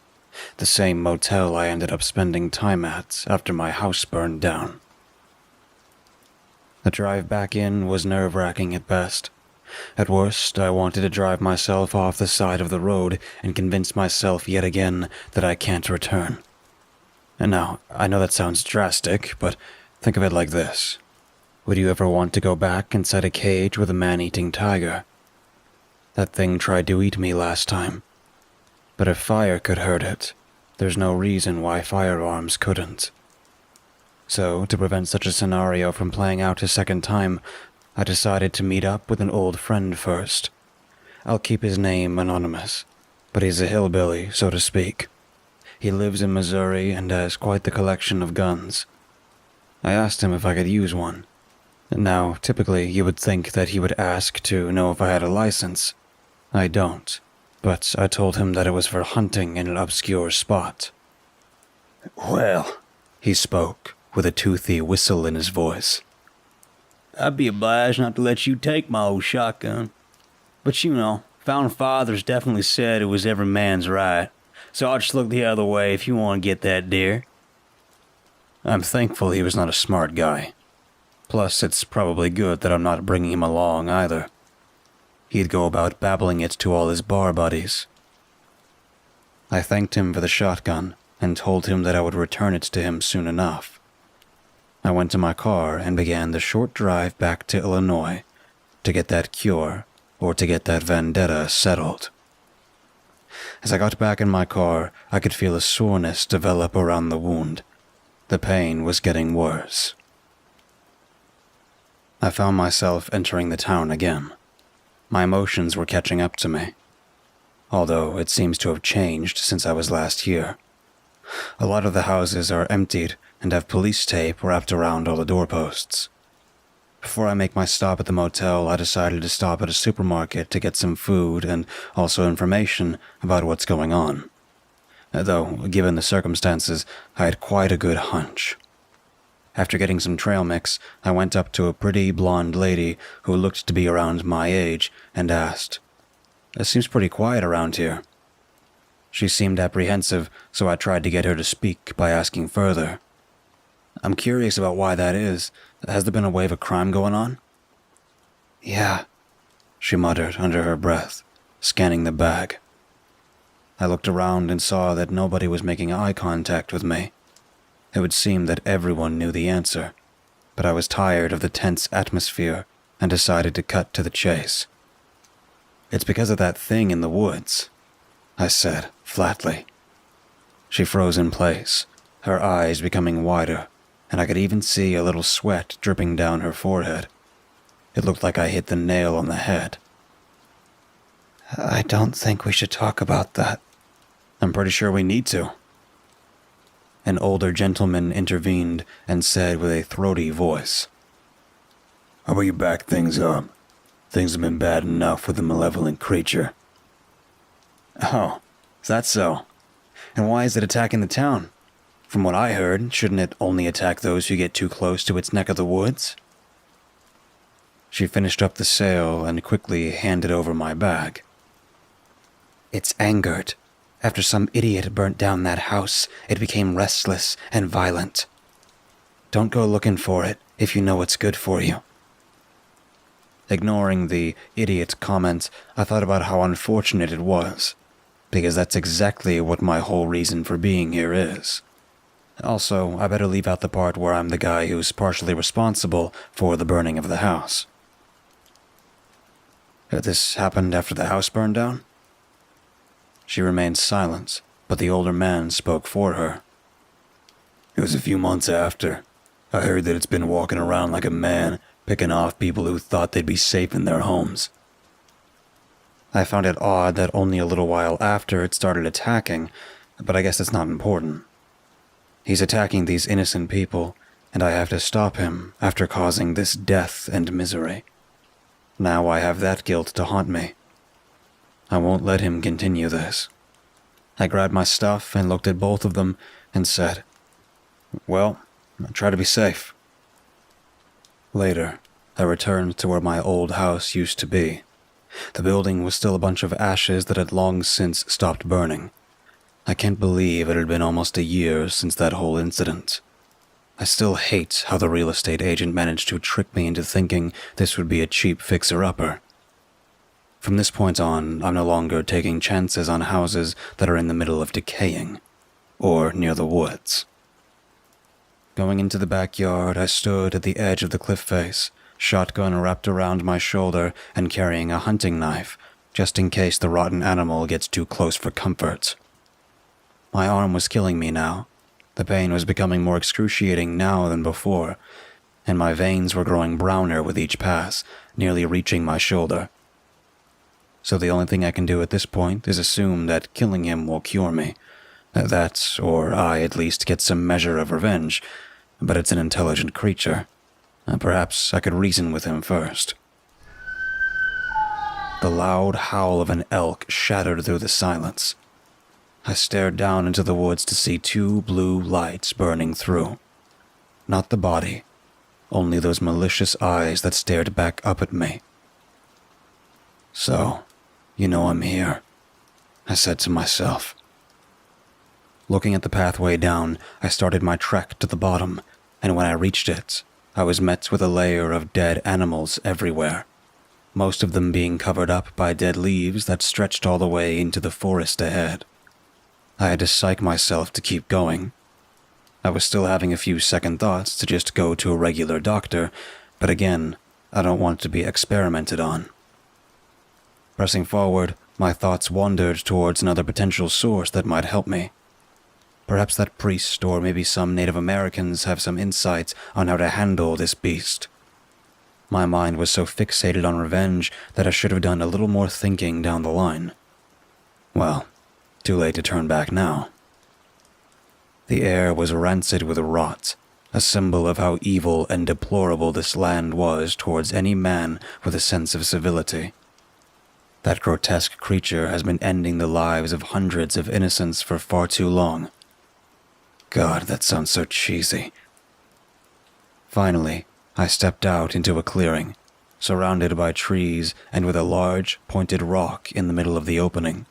The same motel I ended up spending time at after my house burned down. The drive back in was nerve-wracking at best. At worst, I wanted to drive myself off the side of the road and convince myself yet again that I can't return. And now, I know that sounds drastic, but think of it like this. Would you ever want to go back inside a cage with a man-eating tiger? That thing tried to eat me last time. But if fire could hurt it, there's no reason why firearms couldn't. So, to prevent such a scenario from playing out a second time, I decided to meet up with an old friend first. I'll keep his name anonymous, but he's a hillbilly, so to speak. He lives in Missouri and has quite the collection of guns. I asked him if I could use one. Now, typically, you would think that he would ask to know if I had a license. I don't, but I told him that it was for hunting in an obscure spot. Well, he spoke, with a toothy whistle in his voice. I'd be obliged not to let you take my old shotgun. But Founding Fathers definitely said it was every man's right, so I'll just look the other way if you want to get that deer. I'm thankful he was not a smart guy. Plus, it's probably good that I'm not bringing him along either. He'd go about babbling it to all his bar buddies. I thanked him for the shotgun and told him that I would return it to him soon enough. I went to my car and began the short drive back to Illinois to get that cure or to get that vendetta settled. As I got back in my car, I could feel a soreness develop around the wound. The pain was getting worse. I found myself entering the town again. My emotions were catching up to me, although it seems to have changed since I was last here. A lot of the houses are emptied and have police tape wrapped around all the doorposts. Before I make my stop at the motel, I decided to stop at a supermarket to get some food and also information about what's going on. Though, given the circumstances, I had quite a good hunch. After getting some trail mix, I went up to a pretty blonde lady who looked to be around my age and asked, "It seems pretty quiet around here." She seemed apprehensive, so I tried to get her to speak by asking further. "I'm curious about why that is. Has there been a wave of crime going on?" "Yeah," she muttered under her breath, scanning the bag. I looked around and saw that nobody was making eye contact with me. It would seem that everyone knew the answer, but I was tired of the tense atmosphere and decided to cut to the chase. "It's because of that thing in the woods," I said flatly. She froze in place, her eyes becoming wider, and I could even see a little sweat dripping down her forehead. It looked like I hit the nail on the head. "I don't think we should talk about that." "I'm pretty sure we need to." An older gentleman intervened and said with a throaty voice, "How about you back things up? Things have been bad enough with the malevolent creature." "Oh, is that so? And why is it attacking the town? From what I heard, shouldn't it only attack those who get too close to its neck of the woods?" She finished up the sale and quickly handed over my bag. "It's angered. After some idiot burnt down that house, it became restless and violent. Don't go looking for it if you know it's good for you." Ignoring the idiot comment, I thought about how unfortunate it was, because that's exactly what my whole reason for being here is. Also, I better leave out the part where I'm the guy who's partially responsible for the burning of the house. "This happened after the house burned down?" She remained silent, but the older man spoke for her. "It was a few months after. I heard that it's been walking around like a man, picking off people who thought they'd be safe in their homes." I found it odd that only a little while after it started attacking, but I guess it's not important. He's attacking these innocent people, and I have to stop him after causing this death and misery. Now I have that guilt to haunt me. I won't let him continue this. I grabbed my stuff and looked at both of them and said, "Well, I'll try to be safe." Later, I returned to where my old house used to be. The building was still a bunch of ashes that had long since stopped burning. I can't believe it had been almost a year since that whole incident. I still hate how the real estate agent managed to trick me into thinking this would be a cheap fixer-upper. From this point on, I'm no longer taking chances on houses that are in the middle of decaying, or near the woods. Going into the backyard, I stood at the edge of the cliff face, shotgun wrapped around my shoulder and carrying a hunting knife, just in case the rotten animal gets too close for comfort. My arm was killing me now. The pain was becoming more excruciating now than before, and my veins were growing browner with each pass, nearly reaching my shoulder. So the only thing I can do at this point is assume that killing him will cure me. That, or I at least get some measure of revenge, but it's an intelligent creature. Perhaps I could reason with him first. The loud howl of an elk shattered through the silence. I stared down into the woods to see two blue lights burning through. Not the body, only those malicious eyes that stared back up at me. So, you know I'm here, I said to myself. Looking at the pathway down, I started my trek to the bottom, and when I reached it, I was met with a layer of dead animals everywhere, most of them being covered up by dead leaves that stretched all the way into the forest ahead. I had to psych myself to keep going. I was still having a few second thoughts to just go to a regular doctor, but again, I don't want to be experimented on. Pressing forward, my thoughts wandered towards another potential source that might help me. Perhaps that priest or maybe some Native Americans have some insight on how to handle this beast. My mind was so fixated on revenge that I should have done a little more thinking down the line. Well, too late to turn back now. The air was rancid with rot, a symbol of how evil and deplorable this land was towards any man with a sense of civility. That grotesque creature has been ending the lives of hundreds of innocents for far too long. God, that sounds so cheesy. Finally, I stepped out into a clearing, surrounded by trees and with a large, pointed rock in the middle of the opening.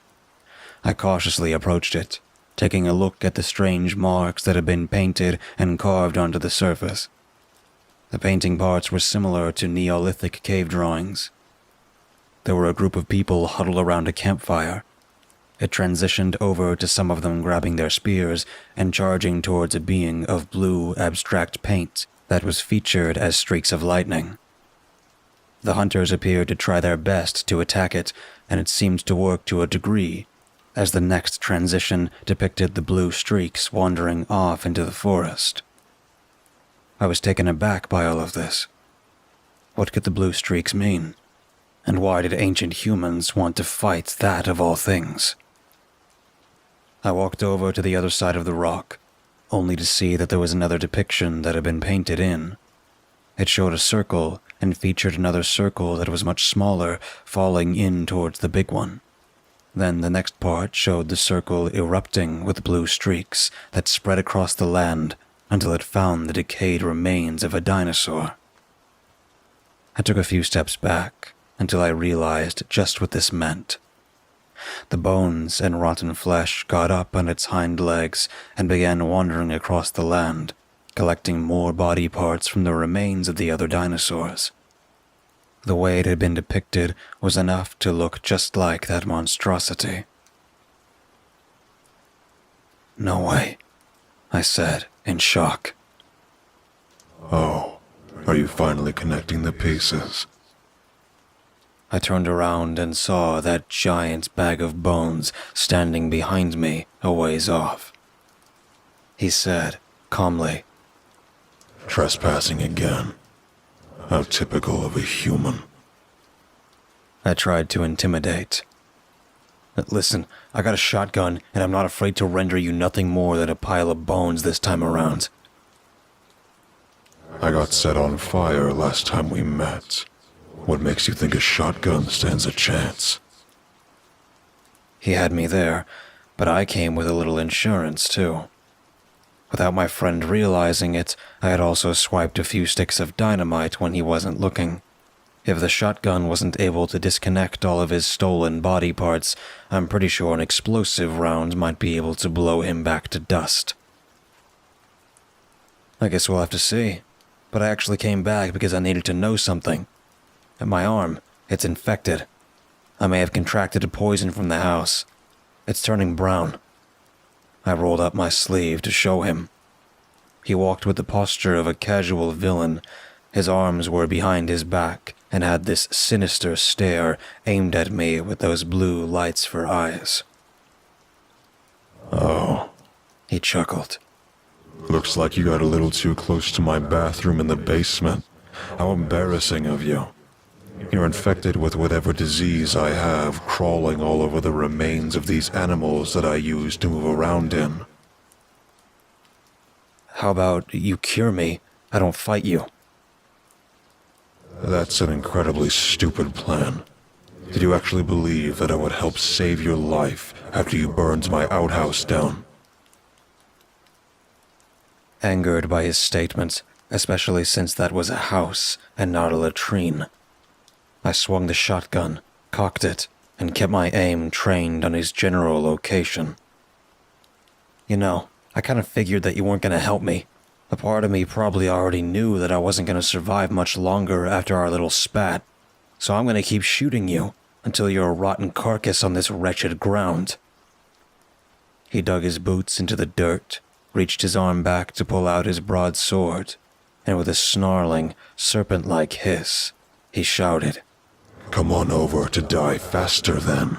I cautiously approached it, taking a look at the strange marks that had been painted and carved onto the surface. The painting parts were similar to Neolithic cave drawings. There were a group of people huddled around a campfire. It transitioned over to some of them grabbing their spears and charging towards a being of blue, abstract paint that was featured as streaks of lightning. The hunters appeared to try their best to attack it, and it seemed to work to a degree, as the next transition depicted the blue streaks wandering off into the forest. I was taken aback by all of this. What could the blue streaks mean? And why did ancient humans want to fight that of all things? I walked over to the other side of the rock, only to see that there was another depiction that had been painted in. It showed a circle and featured another circle that was much smaller, falling in towards the big one. Then the next part showed the circle erupting with blue streaks that spread across the land until it found the decayed remains of a dinosaur. I took a few steps back until I realized just what this meant. The bones and rotten flesh got up on its hind legs and began wandering across the land, collecting more body parts from the remains of the other dinosaurs. The way it had been depicted was enough to look just like that monstrosity. "No way," I said in shock. Oh, are you finally connecting the pieces? I turned around and saw that giant bag of bones standing behind me a ways off. He said, calmly, Trespassing again. How typical of a human. I tried to intimidate. "Listen, I got a shotgun, and I'm not afraid to render you nothing more than a pile of bones this time around." I got set on fire last time we met. What makes you think a shotgun stands a chance? He had me there, but I came with a little insurance, too. Without my friend realizing it, I had also swiped a few sticks of dynamite when he wasn't looking. If the shotgun wasn't able to disconnect all of his stolen body parts, I'm pretty sure an explosive round might be able to blow him back to dust. I guess we'll have to see. But I actually came back because I needed to know something. At my arm, it's infected. I may have contracted a poison from the house. It's turning brown. I rolled up my sleeve to show him. He walked with the posture of a casual villain. His arms were behind his back and had this sinister stare aimed at me with those blue lights for eyes. Oh, He chuckled. looks like you got a little too close to my bathroom in the basement. How embarrassing of you. You're infected with whatever disease I have crawling all over the remains of these animals that I use to move around in. How about you cure me? I don't fight you. That's an incredibly stupid plan. Did you actually believe that I would help save your life after you burned my outhouse down? Angered by his statement, especially since that was a house and not a latrine, I swung the shotgun, cocked it, and kept my aim trained on his general location. You know, I kind of figured that you weren't going to help me. A part of me probably already knew that I wasn't going to survive much longer after our little spat, so I'm going to keep shooting you until you're a rotten carcass on this wretched ground. He dug his boots into the dirt, reached his arm back to pull out his broadsword, and with a snarling, serpent-like hiss, he shouted, Come on over to die faster then.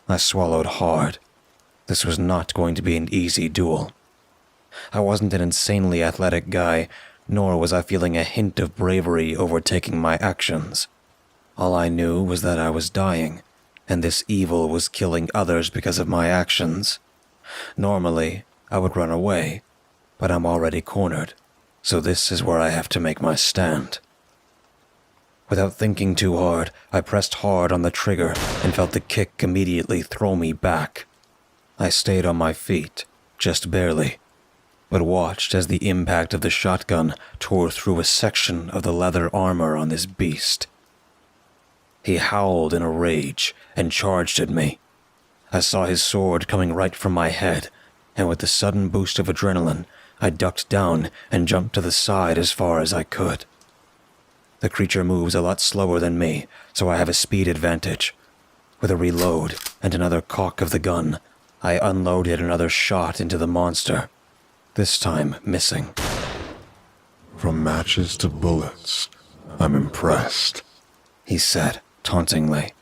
I swallowed hard. This was not going to be an easy duel. I wasn't an insanely athletic guy, nor was I feeling a hint of bravery overtaking my actions. All I knew was that I was dying, and this evil was killing others because of my actions. Normally, I would run away, but I'm already cornered, so this is where I have to make my stand. Without thinking too hard, I pressed hard on the trigger and felt the kick immediately throw me back. I stayed on my feet, just barely, but watched as the impact of the shotgun tore through a section of the leather armor on this beast. He howled in a rage and charged at me. I saw his sword coming right from my head, and with the sudden boost of adrenaline, I ducked down and jumped to the side as far as I could. The creature moves a lot slower than me, so I have a speed advantage. With a reload and another cock of the gun, I unloaded another shot into the monster, this time missing. From matches to bullets, I'm impressed, he said, tauntingly.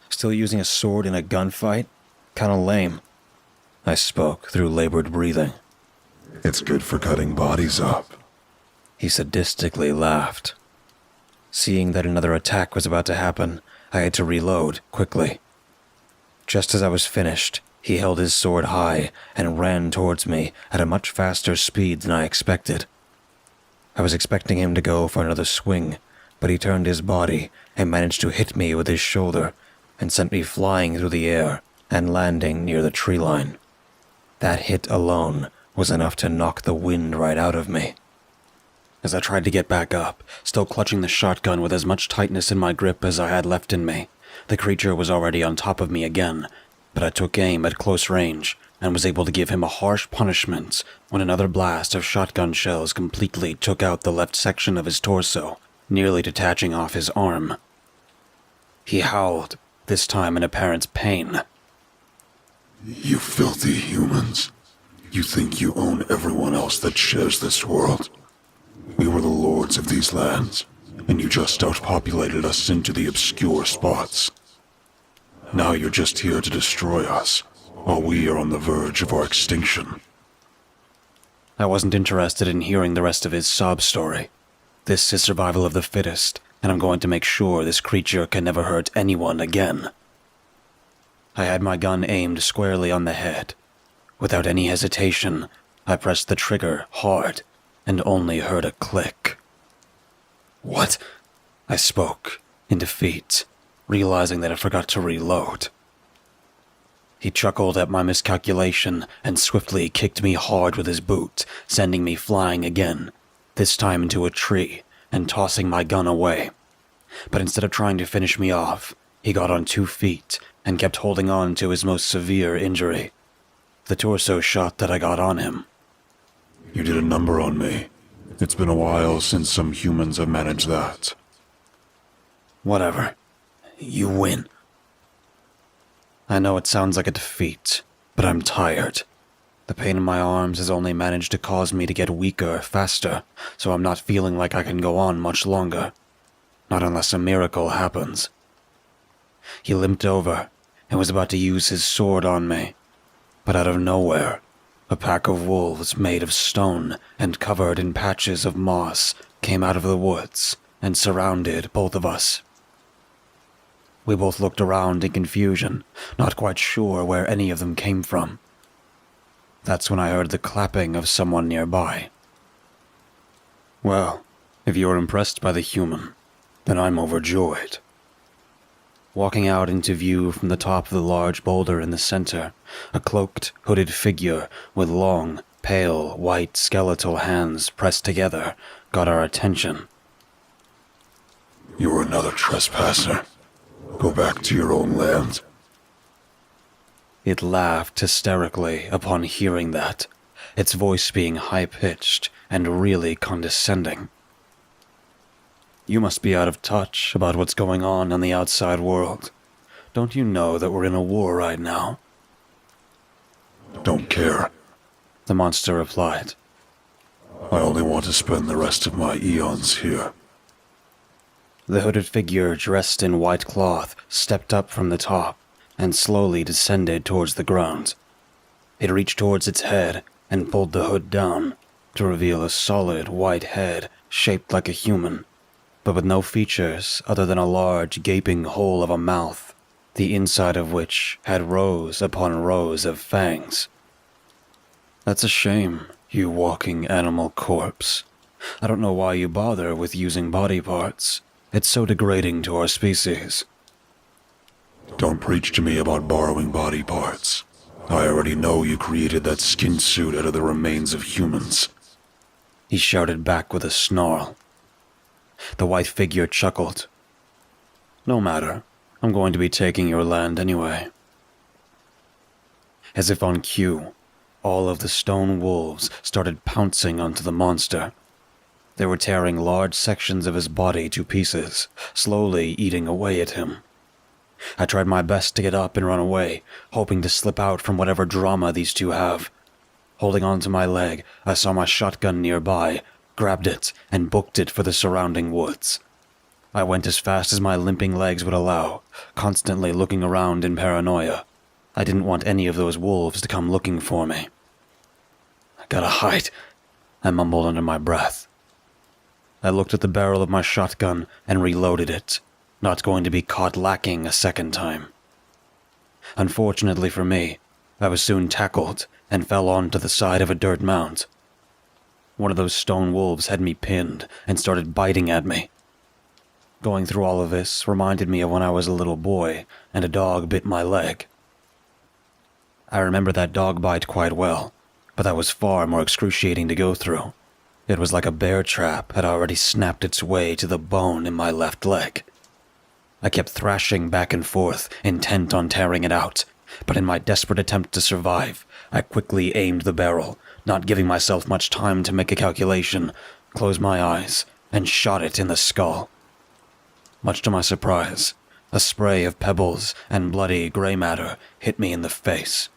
Still using a sword in a gunfight? Kinda lame. I spoke through labored breathing. It's good for cutting bodies up. He sadistically laughed. Seeing that another attack was about to happen, I had to reload quickly. Just as I was finished, he held his sword high and ran towards me at a much faster speed than I expected. I was expecting him to go for another swing, but he turned his body and managed to hit me with his shoulder and sent me flying through the air and landing near the tree line. That hit alone was enough to knock the wind right out of me. As I tried to get back up, still clutching the shotgun with as much tightness in my grip as I had left in me, the creature was already on top of me again, but I took aim at close range and was able to give him a harsh punishment when another blast of shotgun shells completely took out the left section of his torso, nearly detaching off his arm. He howled, this time in apparent pain. You filthy humans. You think you own everyone else that shares this world. We were the lords of these lands, and you just outpopulated us into the obscure spots. Now you're just here to destroy us, while we are on the verge of our extinction. I wasn't interested in hearing the rest of his sob story. This is survival of the fittest, and I'm going to make sure this creature can never hurt anyone again. I had my gun aimed squarely on the head. Without any hesitation, I pressed the trigger hard and only heard a click. What? I spoke, in defeat, realizing that I forgot to reload. He chuckled at my miscalculation and swiftly kicked me hard with his boot, sending me flying again, this time into a tree and tossing my gun away. But instead of trying to finish me off, he got on 2 feet and kept holding on to his most severe injury, the torso shot that I got on him. You did a number on me. It's been a while since some humans have managed that. Whatever. You win. I know it sounds like a defeat, but I'm tired. The pain in my arms has only managed to cause me to get weaker faster, so I'm not feeling like I can go on much longer. Not unless a miracle happens. He limped over and was about to use his sword on me, but out of nowhere, a pack of wolves made of stone and covered in patches of moss came out of the woods and surrounded both of us. We both looked around in confusion, not quite sure where any of them came from. That's when I heard the clapping of someone nearby. Well, if you're impressed by the human, then I'm overjoyed, Walking out into view from the top of the large boulder in the center, a cloaked, hooded figure with long, pale, white skeletal hands pressed together got our attention. "You are another trespasser. Go back to your own land." It laughed hysterically upon hearing that, its voice being high-pitched and really condescending. "You must be out of touch about what's going on in the outside world. Don't you know that we're in a war right now?" "Don't care. The monster replied. I only want to spend the rest of my eons here." The hooded figure dressed in white cloth stepped up from the top and slowly descended towards the ground. It reached towards its head and pulled the hood down to reveal a solid white head shaped like a human, but with no features other than a large gaping hole of a mouth, the inside of which had rows upon rows of fangs. "That's a shame, you walking animal corpse. I don't know why you bother with using body parts. It's so degrading to our species." "Don't preach to me about borrowing body parts. I already know you created that skin suit out of the remains of humans." He shouted back with a snarl. The white figure chuckled. "No matter. I'm going to be taking your land anyway." As if on cue, all of the stone wolves started pouncing onto the monster. They were tearing large sections of his body to pieces, slowly eating away at him. I tried my best to get up and run away, hoping to slip out from whatever drama these two have. Holding onto my leg, I saw my shotgun nearby, grabbed it, and booked it for the surrounding woods. I went as fast as my limping legs would allow, constantly looking around in paranoia. I didn't want any of those wolves to come looking for me. "I gotta hide," I mumbled under my breath. I looked at the barrel of my shotgun and reloaded it, not going to be caught lacking a second time. Unfortunately for me, I was soon tackled and fell onto the side of a dirt mound. One of those stone wolves had me pinned and started biting at me. Going through all of this reminded me of when I was a little boy and a dog bit my leg. I remember that dog bite quite well, but that was far more excruciating to go through. It was like a bear trap had already snapped its way to the bone in my left leg. I kept thrashing back and forth, intent on tearing it out, but in my desperate attempt to survive, I quickly aimed the barrel, not giving myself much time to make a calculation, closed my eyes, and shot it in the skull. Much to my surprise, a spray of pebbles and bloody gray matter hit me in the face.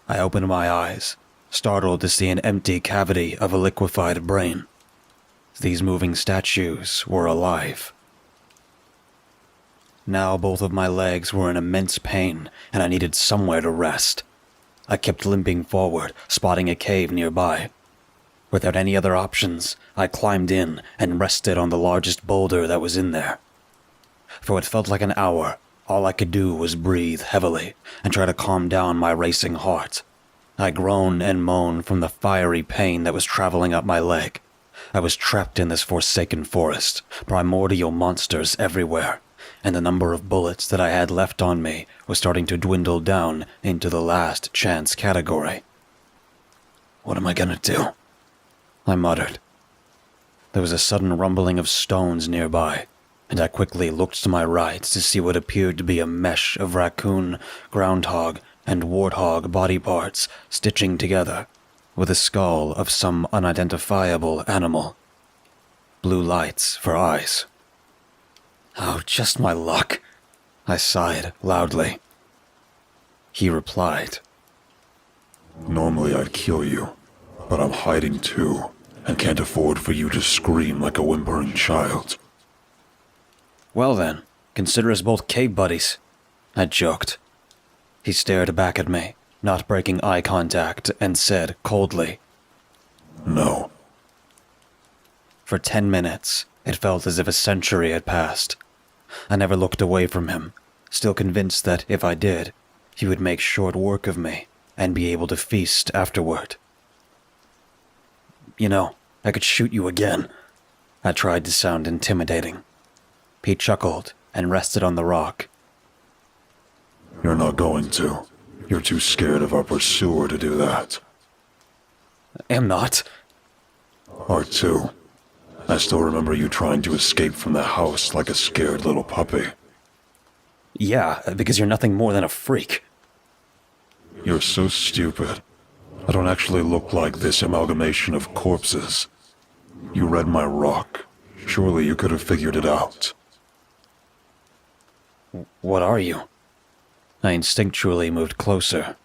I opened my eyes, startled to see an empty cavity of a liquefied brain. These moving statues were alive. Now both of my legs were in immense pain, and I needed somewhere to rest. I kept limping forward, spotting a cave nearby. Without any other options, I climbed in and rested on the largest boulder that was in there. For what felt like an hour, all I could do was breathe heavily and try to calm down my racing heart. I groaned and moaned from the fiery pain that was traveling up my leg. I was trapped in this forsaken forest, primordial monsters everywhere, and the number of bullets that I had left on me was starting to dwindle down into the last chance category. "What am I gonna do?" I muttered. There was a sudden rumbling of stones nearby, and I quickly looked to my right to see what appeared to be a mesh of raccoon, groundhog, and warthog body parts stitching together, with a skull of some unidentifiable animal. Blue lights for eyes. "Oh, just my luck," I sighed loudly. He replied, "Normally I'd kill you, but I'm hiding too, and can't afford for you to scream like a whimpering child." "Well then, consider us both cave buddies," I joked. He stared back at me, not breaking eye contact, and said coldly, "No." For 10 minutes, it felt as if a century had passed. I never looked away from him, still convinced that if I did, he would make short work of me and be able to feast afterward. "You know, I could shoot you again." I tried to sound intimidating. He chuckled and rested on the rock. You're not going to. You're too scared of our pursuer to do that. Am not. R2, I still remember you trying to escape from the house like a scared little puppy. Yeah, because you're nothing more than a freak. You're so stupid. I don't actually look like this amalgamation of corpses. You read my rock. Surely you could have figured it out. What are you? I instinctually moved closer.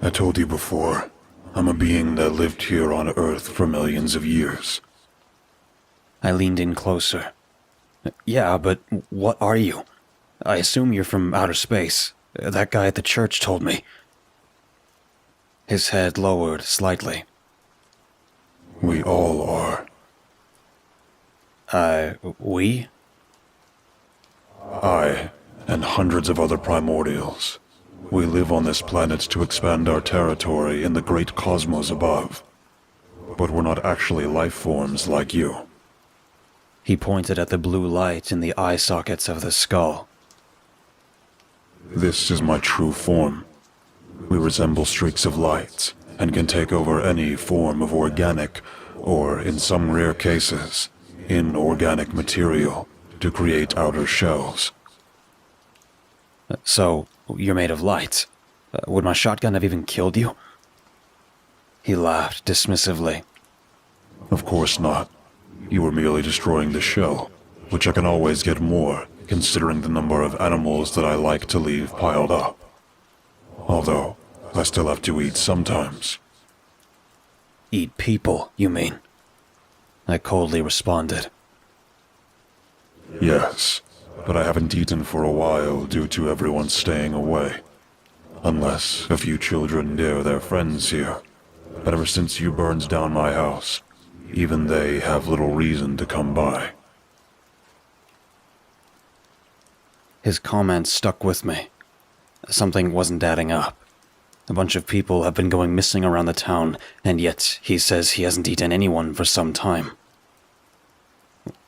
I told you before, I'm a being that lived here on Earth for millions of years. I leaned in closer. Yeah, but what are you? I assume you're from outer space. That guy at the church told me. His head lowered slightly. We all are. We? I, and hundreds of other primordials. We live on this planet to expand our territory in the great cosmos above. But we're not actually life forms like you. He pointed at the blue light in the eye sockets of the skull. This is my true form. We resemble streaks of light, and can take over any form of organic, or in some rare cases, inorganic material, to create outer shells. So, you're made of light. Would my shotgun have even killed you? He laughed dismissively. Of course not. You were merely destroying the shell, which I can always get more, considering the number of animals that I like to leave piled up. Although, I still have to eat sometimes. Eat people, you mean? I coldly responded. Yes, but I haven't eaten for a while due to everyone staying away. Unless a few children dare their friends here. But ever since you burned down my house, even they have little reason to come by. His comments stuck with me. Something wasn't adding up. A bunch of people have been going missing around the town, and yet he says he hasn't eaten anyone for some time.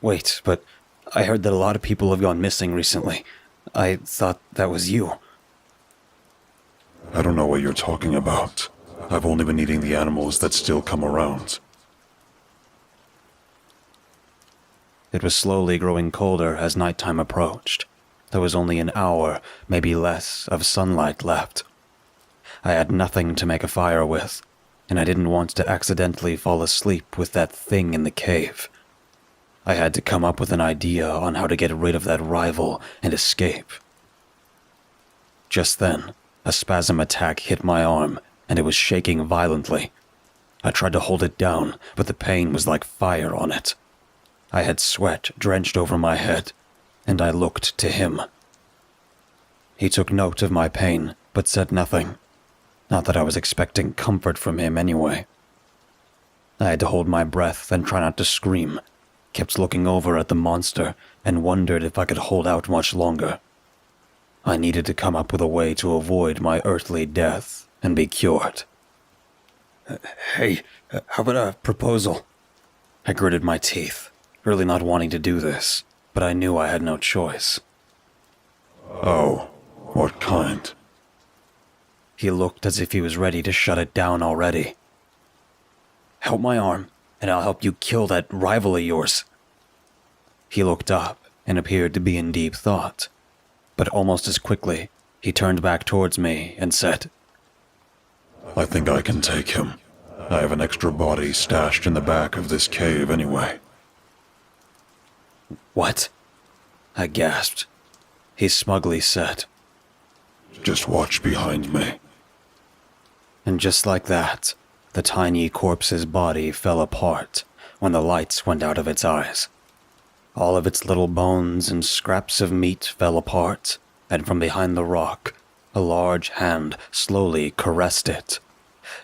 Wait, but I heard that a lot of people have gone missing recently. I thought that was you. I don't know what you're talking about. I've only been eating the animals that still come around. It was slowly growing colder as nighttime approached. There was only an hour, maybe less, of sunlight left. I had nothing to make a fire with, and I didn't want to accidentally fall asleep with that thing in the cave. I had to come up with an idea on how to get rid of that rival and escape. Just then, a spasm attack hit my arm, and it was shaking violently. I tried to hold it down, but the pain was like fire on it. I had sweat drenched over my head, and I looked to him. He took note of my pain, but said nothing. Not that I was expecting comfort from him anyway. I had to hold my breath and try not to scream, kept looking over at the monster, and wondered if I could hold out much longer. I needed to come up with a way to avoid my earthly death and be cured. Hey, how about a proposal? I gritted my teeth, really not wanting to do this, but I knew I had no choice. Oh, what kind? He looked as if he was ready to shut it down already. Help my arm, and I'll help you kill that rival of yours. He looked up and appeared to be in deep thought, but almost as quickly, he turned back towards me and said, I think I can take him. I have an extra body stashed in the back of this cave anyway. What? I gasped. He smugly said, Just watch behind me. and just like that, the tiny corpse's body fell apart when the lights went out of its eyes. All of its little bones and scraps of meat fell apart, and from behind the rock, a large hand slowly caressed it.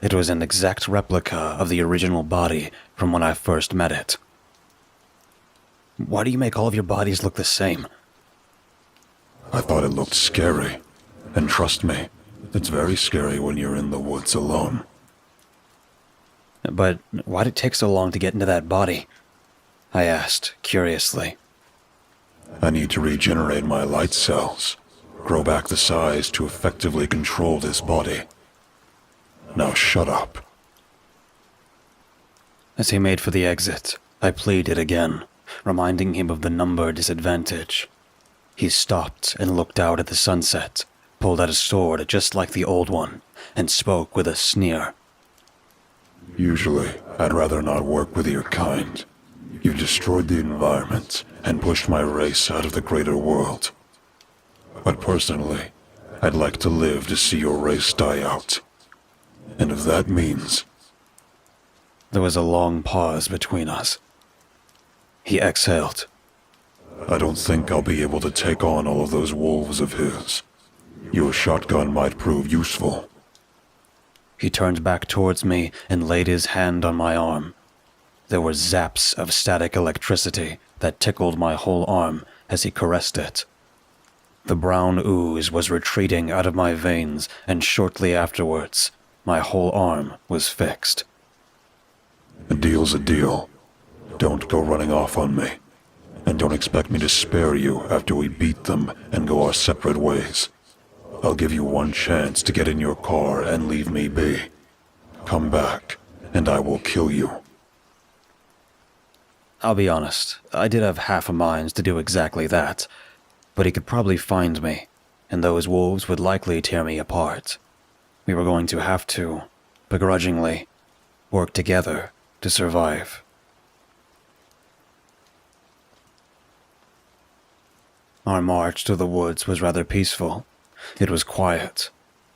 It was an exact replica of the original body from when I first met it. Why do you make all of your bodies look the same? I thought it looked scary. And trust me, it's very scary when you're in the woods alone. But why'd it take so long to get into that body? I asked, curiously. I need to regenerate my light cells, grow back the size to effectively control this body. Now shut up. As he made for the exit, I pleaded again, reminding him of the number disadvantage. He stopped and looked out at the sunset, pulled out a sword just like the old one, and spoke with a sneer. Usually, I'd rather not work with your kind. You've destroyed the environment and pushed my race out of the greater world. But personally, I'd like to live to see your race die out. And if that means... There was a long pause between us. He exhaled. I don't think I'll be able to take on all of those wolves of his. Your shotgun might prove useful. He turned back towards me and laid his hand on my arm. There were zaps of static electricity that tickled my whole arm as he caressed it. The brown ooze was retreating out of my veins, and shortly afterwards, my whole arm was fixed. A deal's a deal. Don't go running off on me. And don't expect me to spare you after we beat them and go our separate ways. I'll give you one chance to get in your car and leave me be. Come back, and I will kill you. I'll be honest, I did have half a mind to do exactly that, but he could probably find me, and those wolves would likely tear me apart. We were going to have to, begrudgingly, work together to survive. Our march to the woods was rather peaceful. It was quiet.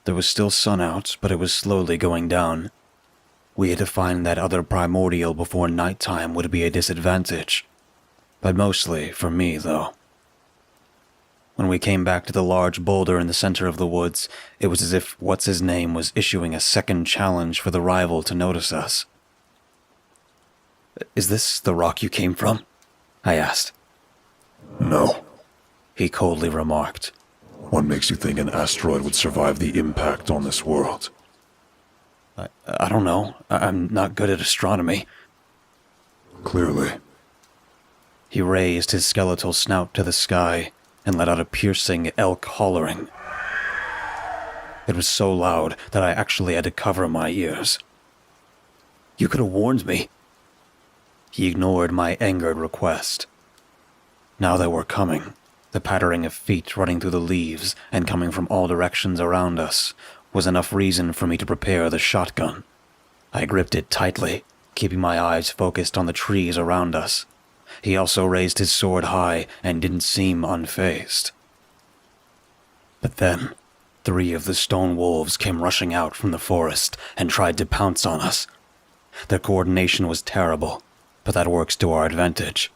There was still sun out, but it was slowly going down. We had to find that other primordial before nighttime would be a disadvantage. But mostly for me, though. When we came back to the large boulder in the center of the woods, it was as if What's-His-Name was issuing a second challenge for the rival to notice us. "Is this the rock you came from?" I asked. No. He coldly remarked. What makes you think an asteroid would survive the impact on this world? I don't know. I'm not good at astronomy. Clearly. He raised his skeletal snout to the sky and let out a piercing elk hollering. It was so loud that I actually had to cover my ears. "You could have warned me." He ignored my angered request. Now they were coming. The pattering of feet running through the leaves and coming from all directions around us was enough reason for me to prepare the shotgun. I gripped it tightly, keeping my eyes focused on the trees around us. He also raised his sword high and didn't seem unfazed. But then, 3 of the stone wolves came rushing out from the forest and tried to pounce on us. Their coordination was terrible, but that works to our advantage.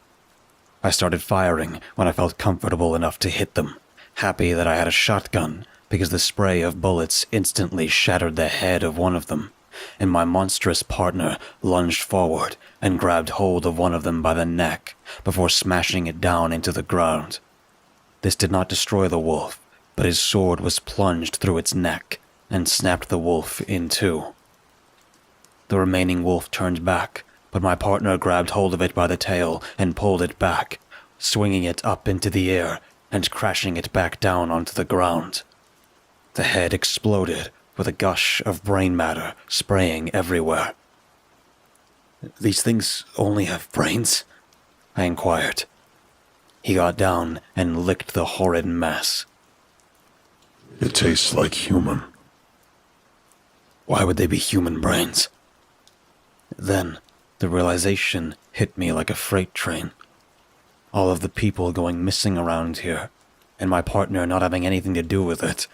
I started firing when I felt comfortable enough to hit them, happy that I had a shotgun because the spray of bullets instantly shattered the head of one of them, and my monstrous partner lunged forward and grabbed hold of one of them by the neck before smashing it down into the ground. This did not destroy the wolf, but his sword was plunged through its neck and snapped the wolf in two. The remaining wolf turned back, but my partner grabbed hold of it by the tail and pulled it back, swinging it up into the air and crashing it back down onto the ground. The head exploded with a gush of brain matter spraying everywhere. "These things only have brains?" I inquired. He got down and licked the horrid mess. It tastes like human. Why would they be human brains? Then, the realization hit me like a freight train. All of the people going missing around here, and my partner not having anything to do with it.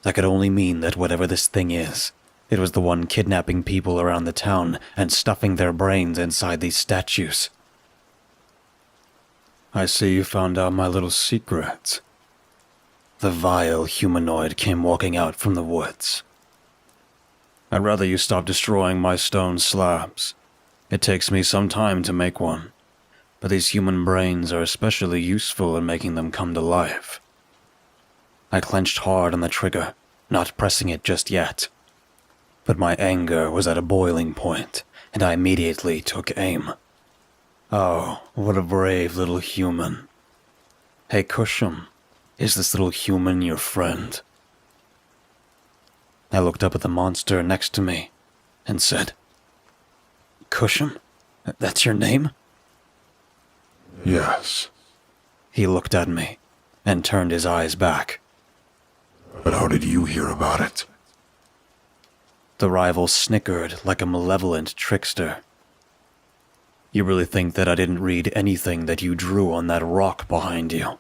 That could only mean that whatever this thing is, it was the one kidnapping people around the town and stuffing their brains inside these statues. "I see you found out my little secret." The vile humanoid came walking out from the woods. "I'd rather you stop destroying my stone slabs. It takes me some time to make one, but these human brains are especially useful in making them come to life." I clenched hard on the trigger, not pressing it just yet. But my anger was at a boiling point, and I immediately took aim. Oh, what a brave little human. Hey, Cusham, is this little human your friend? I looked up at the monster next to me and said, Cusham? That's your name? Yes, He looked at me and turned his eyes back. but how did you hear about it? The rival snickered like a malevolent trickster. You really think that I didn't read anything that you drew on that rock behind you?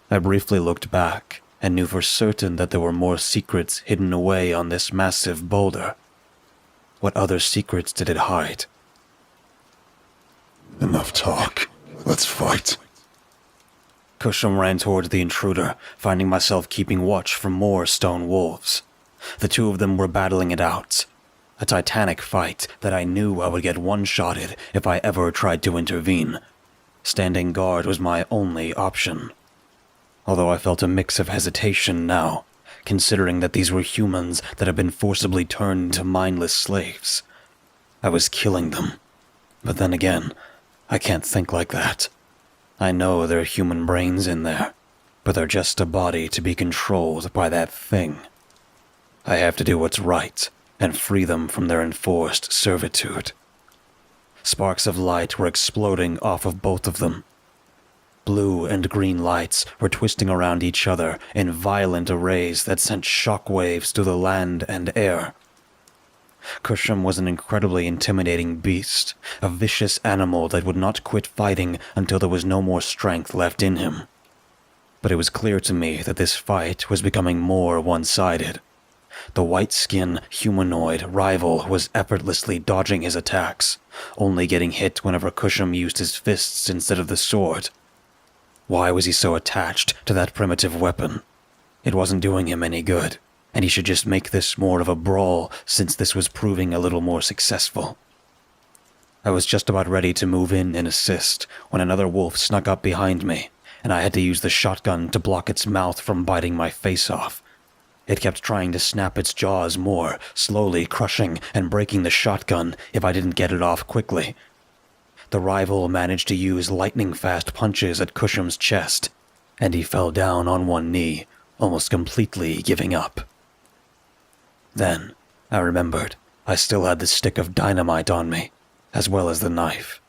I briefly looked back and knew for certain that there were more secrets hidden away on this massive boulder. What other secrets did it hide? Enough talk. Let's fight. Cusham ran towards the intruder, finding myself keeping watch for more stone wolves. The two of them were battling it out. A titanic fight that I knew I would get one-shotted if I ever tried to intervene. Standing guard was my only option. Although I felt a mix of hesitation now, considering that these were humans that had been forcibly turned into mindless slaves. I was killing them. But then again, I can't think like that. I know there are human brains in there, but they're just a body to be controlled by that thing. I have to do what's right and free them from their enforced servitude. Sparks of light were exploding off of both of them. Blue and green lights were twisting around each other in violent arrays that sent shockwaves through the land and air. Cusham was an incredibly intimidating beast, a vicious animal that would not quit fighting until there was no more strength left in him. But it was clear to me that this fight was becoming more one-sided. The white-skin humanoid rival was effortlessly dodging his attacks, only getting hit whenever Cusham used his fists instead of the sword. Why was he so attached to that primitive weapon? It wasn't doing him any good, and he should just make this more of a brawl since this was proving a little more successful. I was just about ready to move in and assist when another wolf snuck up behind me, and I had to use the shotgun to block its mouth from biting my face off. It kept trying to snap its jaws more, slowly crushing and breaking the shotgun if I didn't get it off quickly. The rival managed to use lightning-fast punches at Cusham's chest, and he fell down on one knee, almost completely giving up. Then, I remembered I still had the stick of dynamite on me, as well as the knife.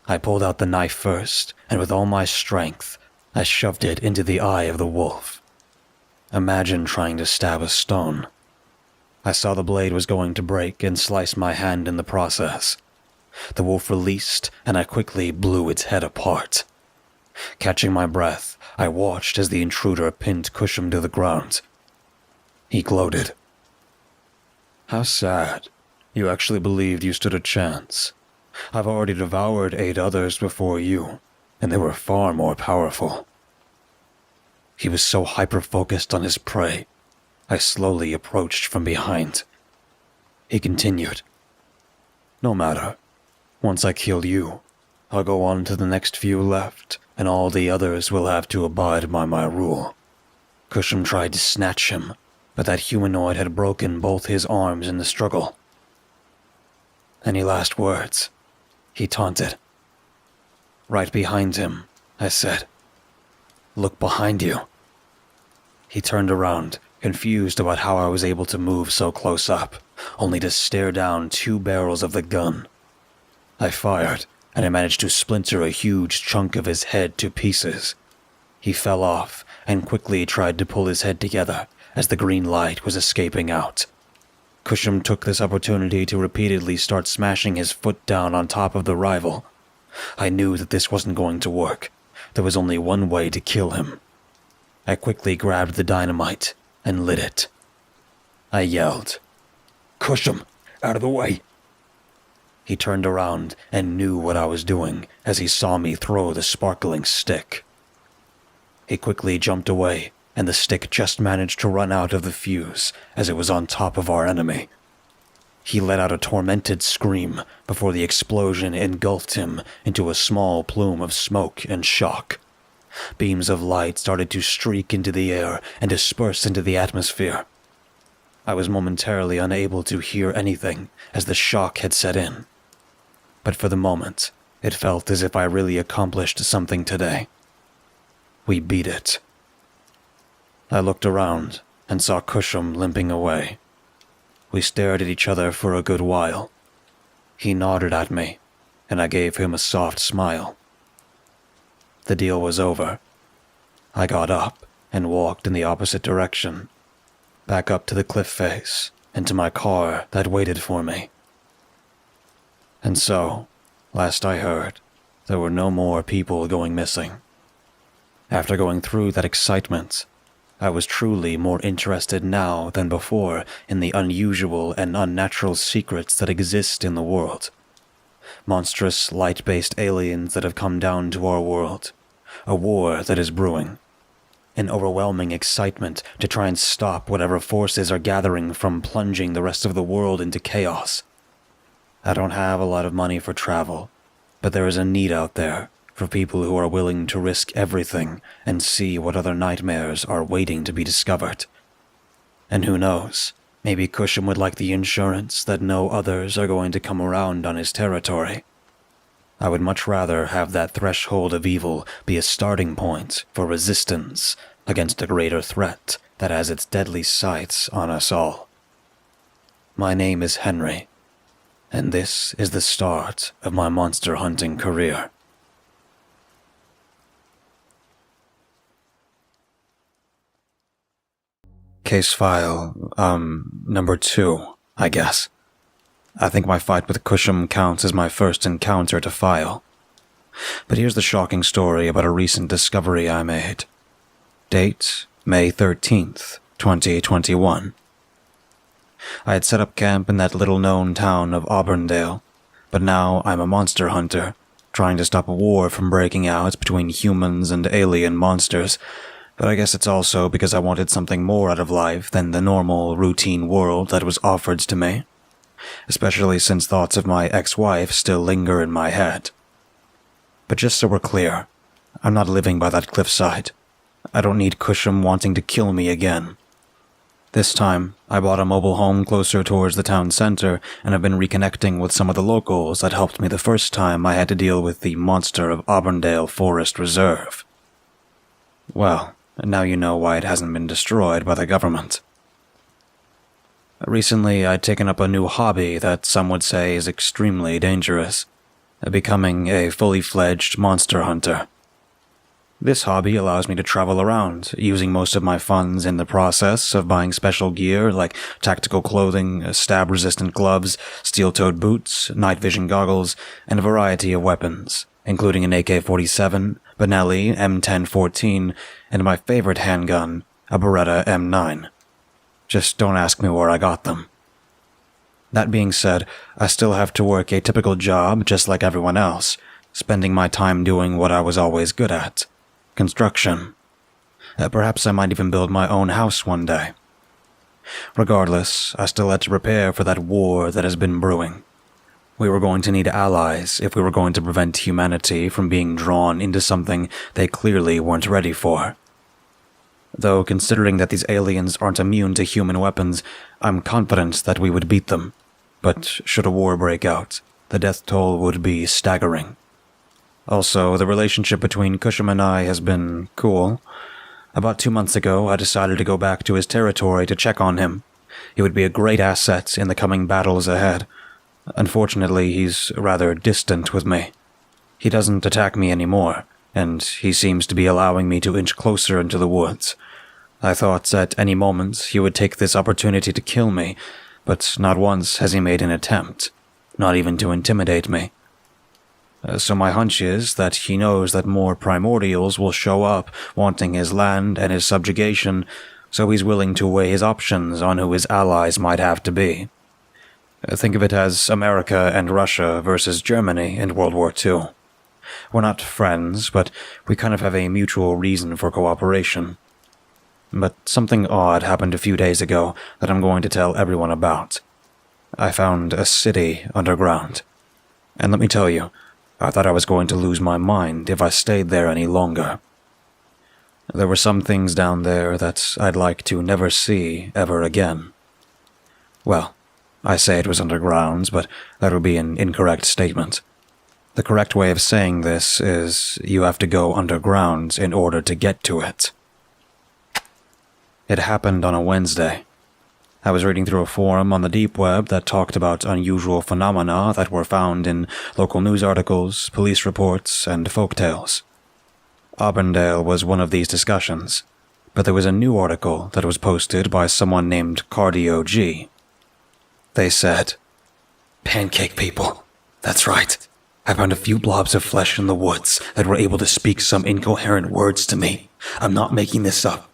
I pulled out the knife first, and with all my strength, I shoved it into the eye of the wolf. Imagine trying to stab a stone. I saw the blade was going to break and slice my hand in the process. The wolf released, and I quickly blew its head apart. Catching my breath, I watched as the intruder pinned Cusham to the ground. He gloated. How sad. You actually believed you stood a chance. I've already devoured 8 others before you, and they were far more powerful. He was so hyper-focused on his prey, I slowly approached from behind. He continued. No matter. Once I kill you, I'll go on to the next few left, and all the others will have to abide by my rule. Cusham tried to snatch him, but that humanoid had broken both his arms in the struggle. Any last words? He taunted. Right behind him, I said. Look behind you. He turned around, confused about how I was able to move so close up, only to stare down 2 barrels of the gun. I fired, and I managed to splinter a huge chunk of his head to pieces. He fell off, and quickly tried to pull his head together as the green light was escaping out. Cusham took this opportunity to repeatedly start smashing his foot down on top of the rival. I knew that this wasn't going to work. There was only one way to kill him. I quickly grabbed the dynamite and lit it. I yelled, Cusham, out of the way! He turned around and knew what I was doing as he saw me throw the sparkling stick. He quickly jumped away, and the stick just managed to run out of the fuse as it was on top of our enemy. He let out a tormented scream before the explosion engulfed him into a small plume of smoke and shock. Beams of light started to streak into the air and disperse into the atmosphere. I was momentarily unable to hear anything as the shock had set in. But for the moment, it felt as if I really accomplished something today. we beat it. I looked around and saw Cusham limping away. We stared at each other for a good while. He nodded at me, and I gave him a soft smile. The deal was over. I got up and walked in the opposite direction, back up to the cliff face and to my car that waited for me. And so, last I heard, there were no more people going missing. After going through that excitement, I was truly more interested now than before in the unusual and unnatural secrets that exist in the world. Monstrous, light-based aliens that have come down to our world. A war that is brewing. An overwhelming excitement to try and stop whatever forces are gathering from plunging the rest of the world into chaos. I don't have a lot of money for travel, but there is a need out there for people who are willing to risk everything and see what other nightmares are waiting to be discovered. And who knows, maybe Cusham would like the insurance that no others are going to come around on his territory. I would much rather have that threshold of evil be a starting point for resistance against a greater threat that has its deadly sights on us all. My name is Henry, and this is the start of my monster hunting career. Case file, number 2, I guess. I think my fight with Cusham counts as my first encounter to file. But here's the shocking story about a recent discovery I made. Date, May 13th, 2021. I had set up camp in that little-known town of Auburndale, but now I'm a monster hunter, trying to stop a war from breaking out between humans and alien monsters. But I guess it's also because I wanted something more out of life than the normal, routine world that was offered to me. Especially since thoughts of my ex-wife still linger in my head. But just so we're clear, I'm not living by that cliffside. I don't need Cusham wanting to kill me again. This time, I bought a mobile home closer towards the town center and have been reconnecting with some of the locals that helped me the first time I had to deal with the monster of Auburndale Forest Reserve. Well, now you know why it hasn't been destroyed by the government. Recently, I'd taken up a new hobby that some would say is extremely dangerous, becoming a fully fledged monster hunter. This hobby allows me to travel around, using most of my funds in the process of buying special gear like tactical clothing, stab-resistant gloves, steel-toed boots, night vision goggles, and a variety of weapons, including an AK-47, Benelli M1014, and my favorite handgun, a Beretta M9. Just don't ask me where I got them. That being said, I still have to work a typical job just like everyone else, spending my time doing what I was always good at. Construction. Perhaps I might even build my own house one day. Regardless, I still had to prepare for that war that has been brewing. We were going to need allies if we were going to prevent humanity from being drawn into something they clearly weren't ready for. Though considering that these aliens aren't immune to human weapons, I'm confident that we would beat them. But should a war break out, the death toll would be staggering. Also, the relationship between Cusham and I has been cool. About 2 months ago, I decided to go back to his territory to check on him. He would be a great asset in the coming battles ahead. Unfortunately, he's rather distant with me. He doesn't attack me anymore, and he seems to be allowing me to inch closer into the woods. I thought at any moment he would take this opportunity to kill me, but not once has he made an attempt, not even to intimidate me. So my hunch is that he knows that more primordials will show up wanting his land and his subjugation, so he's willing to weigh his options on who his allies might have to be. Think of it as America and Russia versus Germany in World War II. We're not friends, but we kind of have a mutual reason for cooperation. But something odd happened a few days ago that I'm going to tell everyone about. I found a city underground. And let me tell you, I thought I was going to lose my mind if I stayed there any longer. There were some things down there that I'd like to never see ever again. Well, I say it was underground, but that would be an incorrect statement. The correct way of saying this is you have to go underground in order to get to it. It happened on a Wednesday. I was reading through a forum on the deep web that talked about unusual phenomena that were found in local news articles, police reports, and folktales. Auburndale was one of these discussions, but there was a new article that was posted by someone named Cardio G. They said, "Pancake people. That's right. I found a few blobs of flesh in the woods that were able to speak some incoherent words to me. I'm not making this up."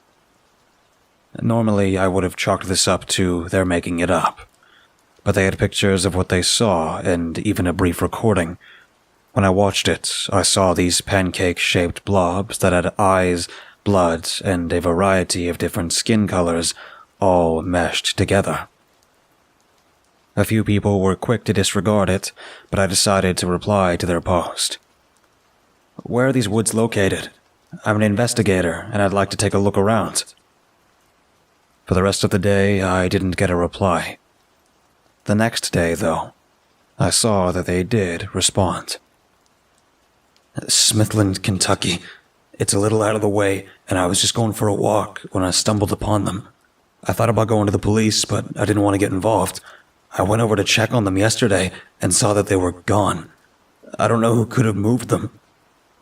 Normally, I would have chalked this up to they're making it up, but they had pictures of what they saw and even a brief recording. When I watched it, I saw these pancake-shaped blobs that had eyes, blood, and a variety of different skin colors, all meshed together. A few people were quick to disregard it, but I decided to reply to their post. "Where are these woods located? I'm an investigator, and I'd like to take a look around." For the rest of the day, I didn't get a reply. The next day, though, I saw that they did respond. "Smithland, Kentucky. It's a little out of the way, and I was just going for a walk when I stumbled upon them. I thought about going to the police, but I didn't want to get involved. I went over to check on them yesterday and saw that they were gone. I don't know who could have moved them.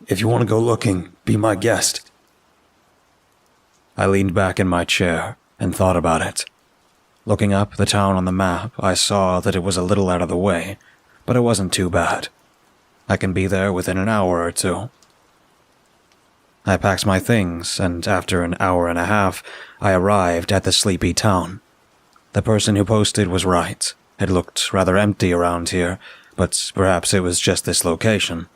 If you want to go looking, be my guest." I leaned back in my chair and thought about it. Looking up the town on the map, I saw that it was a little out of the way, but it wasn't too bad. I can be there within an hour or two. I packed my things, and after an hour and a half, I arrived at the sleepy town. The person who posted was right. It looked rather empty around here, but perhaps it was just this location.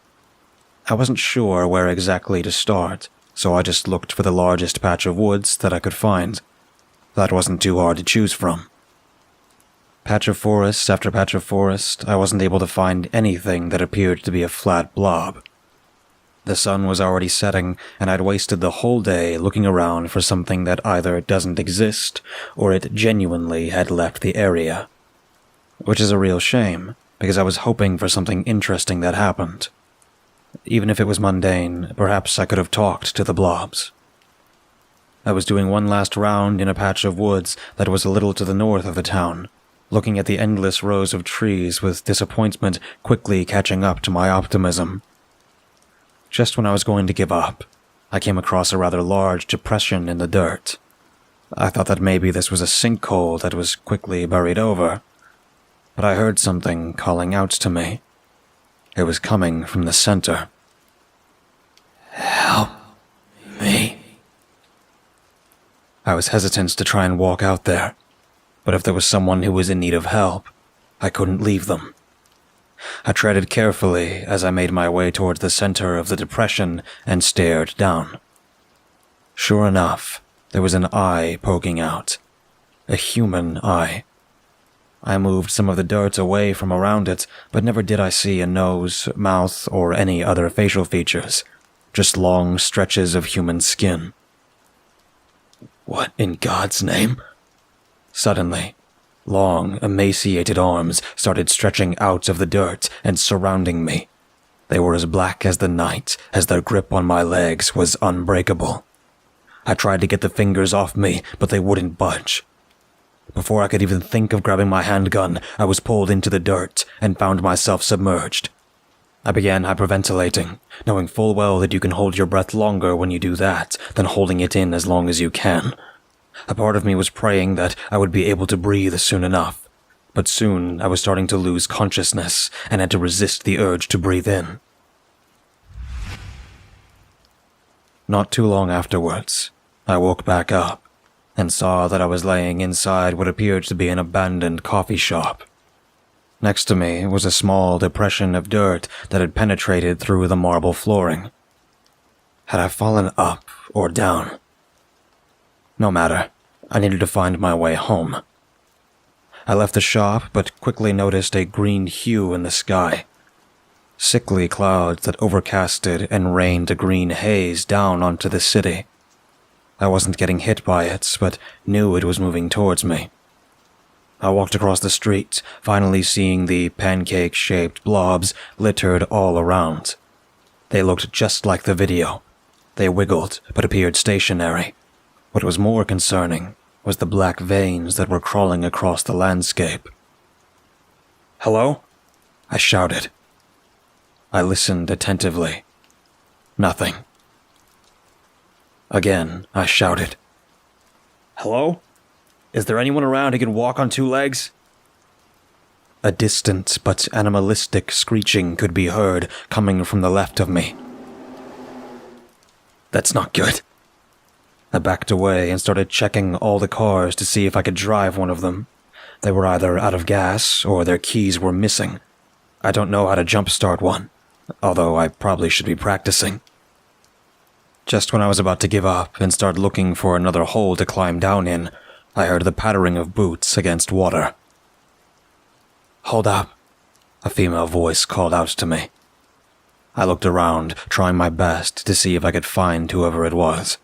I wasn't sure where exactly to start, so I just looked for the largest patch of woods that I could find. That wasn't too hard to choose from. Patch of forest after patch of forest, I wasn't able to find anything that appeared to be a flat blob. The sun was already setting, and I'd wasted the whole day looking around for something that either doesn't exist, or it genuinely had left the area. Which is a real shame, because I was hoping for something interesting that happened. Even if it was mundane, perhaps I could have talked to the blobs. I was doing one last round in a patch of woods that was a little to the north of the town, looking at the endless rows of trees with disappointment quickly catching up to my optimism. Just when I was going to give up, I came across a rather large depression in the dirt. I thought that maybe this was a sinkhole that was quickly buried over, but I heard something calling out to me. It was coming from the center. "Help me." I was hesitant to try and walk out there, but if there was someone who was in need of help, I couldn't leave them. I treaded carefully as I made my way towards the center of the depression and stared down. Sure enough, there was an eye poking out. A human eye. I moved some of the dirt away from around it, but never did I see a nose, mouth, or any other facial features. Just long stretches of human skin. What in God's name? Suddenly, long, emaciated arms started stretching out of the dirt and surrounding me. They were as black as the night, as their grip on my legs was unbreakable. I tried to get the fingers off me, but they wouldn't budge. Before I could even think of grabbing my handgun, I was pulled into the dirt and found myself submerged. I began hyperventilating, knowing full well that you can hold your breath longer when you do that than holding it in as long as you can. A part of me was praying that I would be able to breathe soon enough, but soon I was starting to lose consciousness and had to resist the urge to breathe in. Not too long afterwards, I woke back up and saw that I was laying inside what appeared to be an abandoned coffee shop. Next to me was a small depression of dirt that had penetrated through the marble flooring. Had I fallen up or down? No matter, I needed to find my way home. I left the shop, but quickly noticed a green hue in the sky. Sickly clouds that overcasted and rained a green haze down onto the city. I wasn't getting hit by it, but knew it was moving towards me. I walked across the street, finally seeing the pancake-shaped blobs littered all around. They looked just like the video. They wiggled, but appeared stationary. What was more concerning was the black veins that were crawling across the landscape. "Hello?" I shouted. I listened attentively. Nothing. Again, I shouted. "Hello? Is there anyone around who can walk on two legs?" A distant but animalistic screeching could be heard coming from the left of me. That's not good. I backed away and started checking all the cars to see if I could drive one of them. They were either out of gas or their keys were missing. I don't know how to jumpstart one, although I probably should be practicing. Just when I was about to give up and start looking for another hole to climb down in, I heard the pattering of boots against water. "Hold up," a female voice called out to me. I looked around, trying my best to see if I could find whoever it was.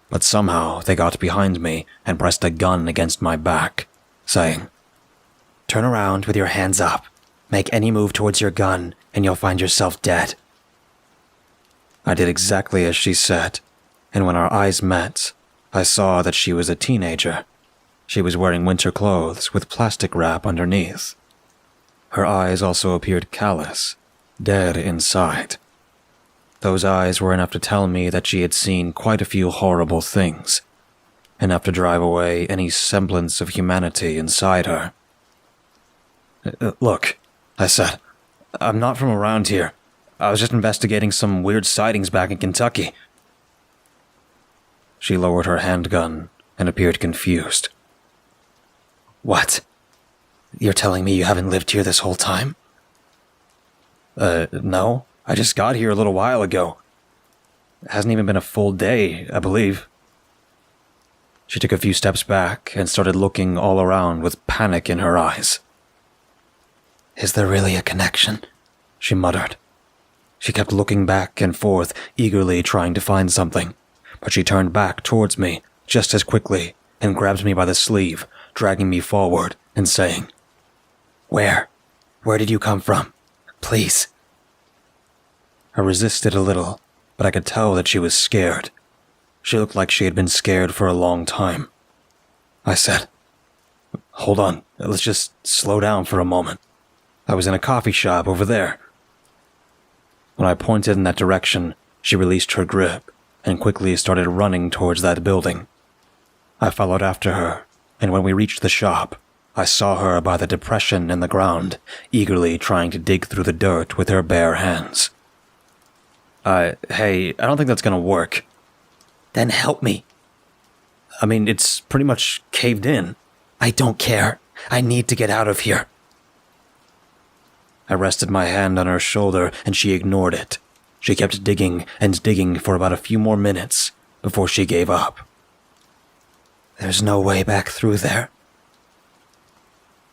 But somehow they got behind me and pressed a gun against my back, saying, "Turn around with your hands up. Make any move towards your gun, and you'll find yourself dead." I did exactly as she said, and when our eyes met, I saw that she was a teenager. She was wearing winter clothes with plastic wrap underneath. Her eyes also appeared callous, dead inside. Those eyes were enough to tell me that she had seen quite a few horrible things, enough to drive away any semblance of humanity inside her. "Look," I said, "I'm not from around here. I was just investigating some weird sightings back in Kentucky." She lowered her handgun and appeared confused. "What? You're telling me you haven't lived here this whole time?" No. I just got here a little while ago. It hasn't even been a full day, I believe." She took a few steps back and started looking all around with panic in her eyes. "Is there really a connection?" she muttered. She kept looking back and forth, eagerly trying to find something, but she turned back towards me just as quickly and grabbed me by the sleeve, dragging me forward and saying, Where did you come from? Please." I resisted a little, but I could tell that she was scared. She looked like she had been scared for a long time. I said, "Hold on, let's just slow down for a moment. I was in a coffee shop over there." When I pointed in that direction, she released her grip and quickly started running towards that building. I followed after her, and when we reached the shop, I saw her by the depression in the ground, eagerly trying to dig through the dirt with her bare hands. Hey, I don't think that's gonna work." "Then help me." "I mean, it's pretty much caved in." "I don't care. I need to get out of here." I rested my hand on her shoulder and she ignored it. She kept digging and digging for about a few more minutes before she gave up. "There's no way back through there."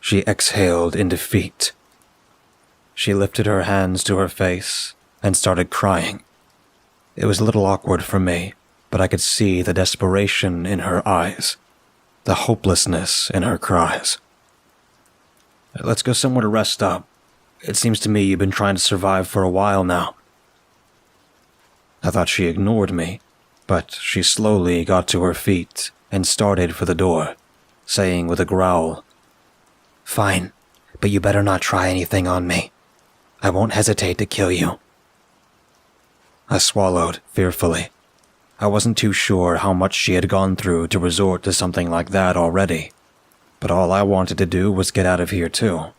She exhaled in defeat. She lifted her hands to her face and started crying. It was a little awkward for me, but I could see the desperation in her eyes, the hopelessness in her cries. "Let's go somewhere to rest up. It seems to me you've been trying to survive for a while now." I thought she ignored me, but she slowly got to her feet and started for the door, saying with a growl, "Fine, but you better not try anything on me. I won't hesitate to kill you." I swallowed fearfully. I wasn't too sure how much she had gone through to resort to something like that already, but all I wanted to do was get out of here too.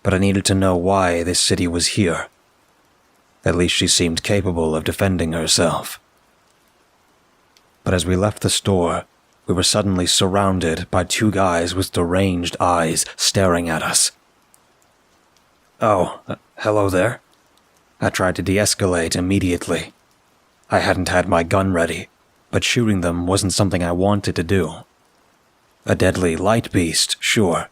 But I needed to know why this city was here. At least she seemed capable of defending herself. But as we left the store, we were suddenly surrounded by two guys with deranged eyes staring at us. "Oh, hello there." I tried to de-escalate immediately. I hadn't had my gun ready, but shooting them wasn't something I wanted to do. A deadly light beast, sure.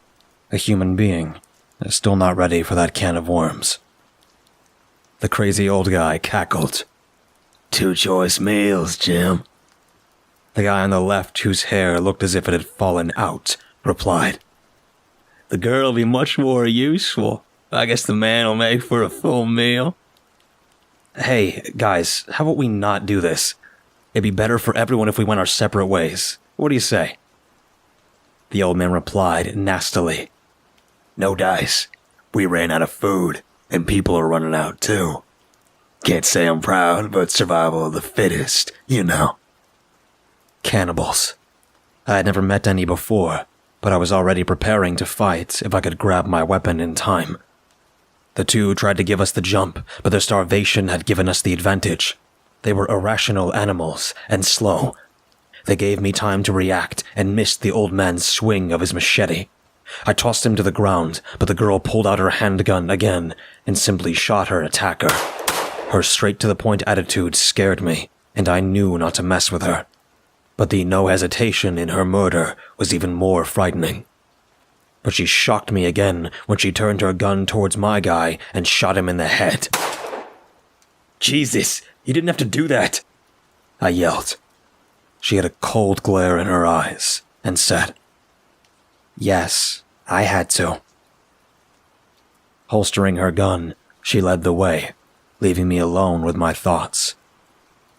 A human being, still not ready for that can of worms. The crazy old guy cackled. "Two choice meals, Jim." The guy on the left, whose hair looked as if it had fallen out, replied, The girl will be much more useful. I guess the man will make for a full meal. Hey, guys, how about we not do this? It'd be better for everyone if we went our separate ways. What do you say? The old man replied nastily. No dice. We ran out of food, and people are running out too. Can't say I'm proud, but survival of the fittest, you know. Cannibals. I had never met any before, but I was already preparing to fight if I could grab my weapon in time. The two tried to give us the jump, but their starvation had given us the advantage. They were irrational animals and slow. They gave me time to react and missed the old man's swing of his machete. I tossed him to the ground, but the girl pulled out her handgun again and simply shot her attacker. Her straight-to-the-point attitude scared me, and I knew not to mess with her. But the no hesitation in her murder was even more frightening. But she shocked me again when she turned her gun towards my guy and shot him in the head. Jesus, you didn't have to do that, I yelled. She had a cold glare in her eyes and said, "Yes, I had to." Holstering her gun, she led the way, leaving me alone with my thoughts.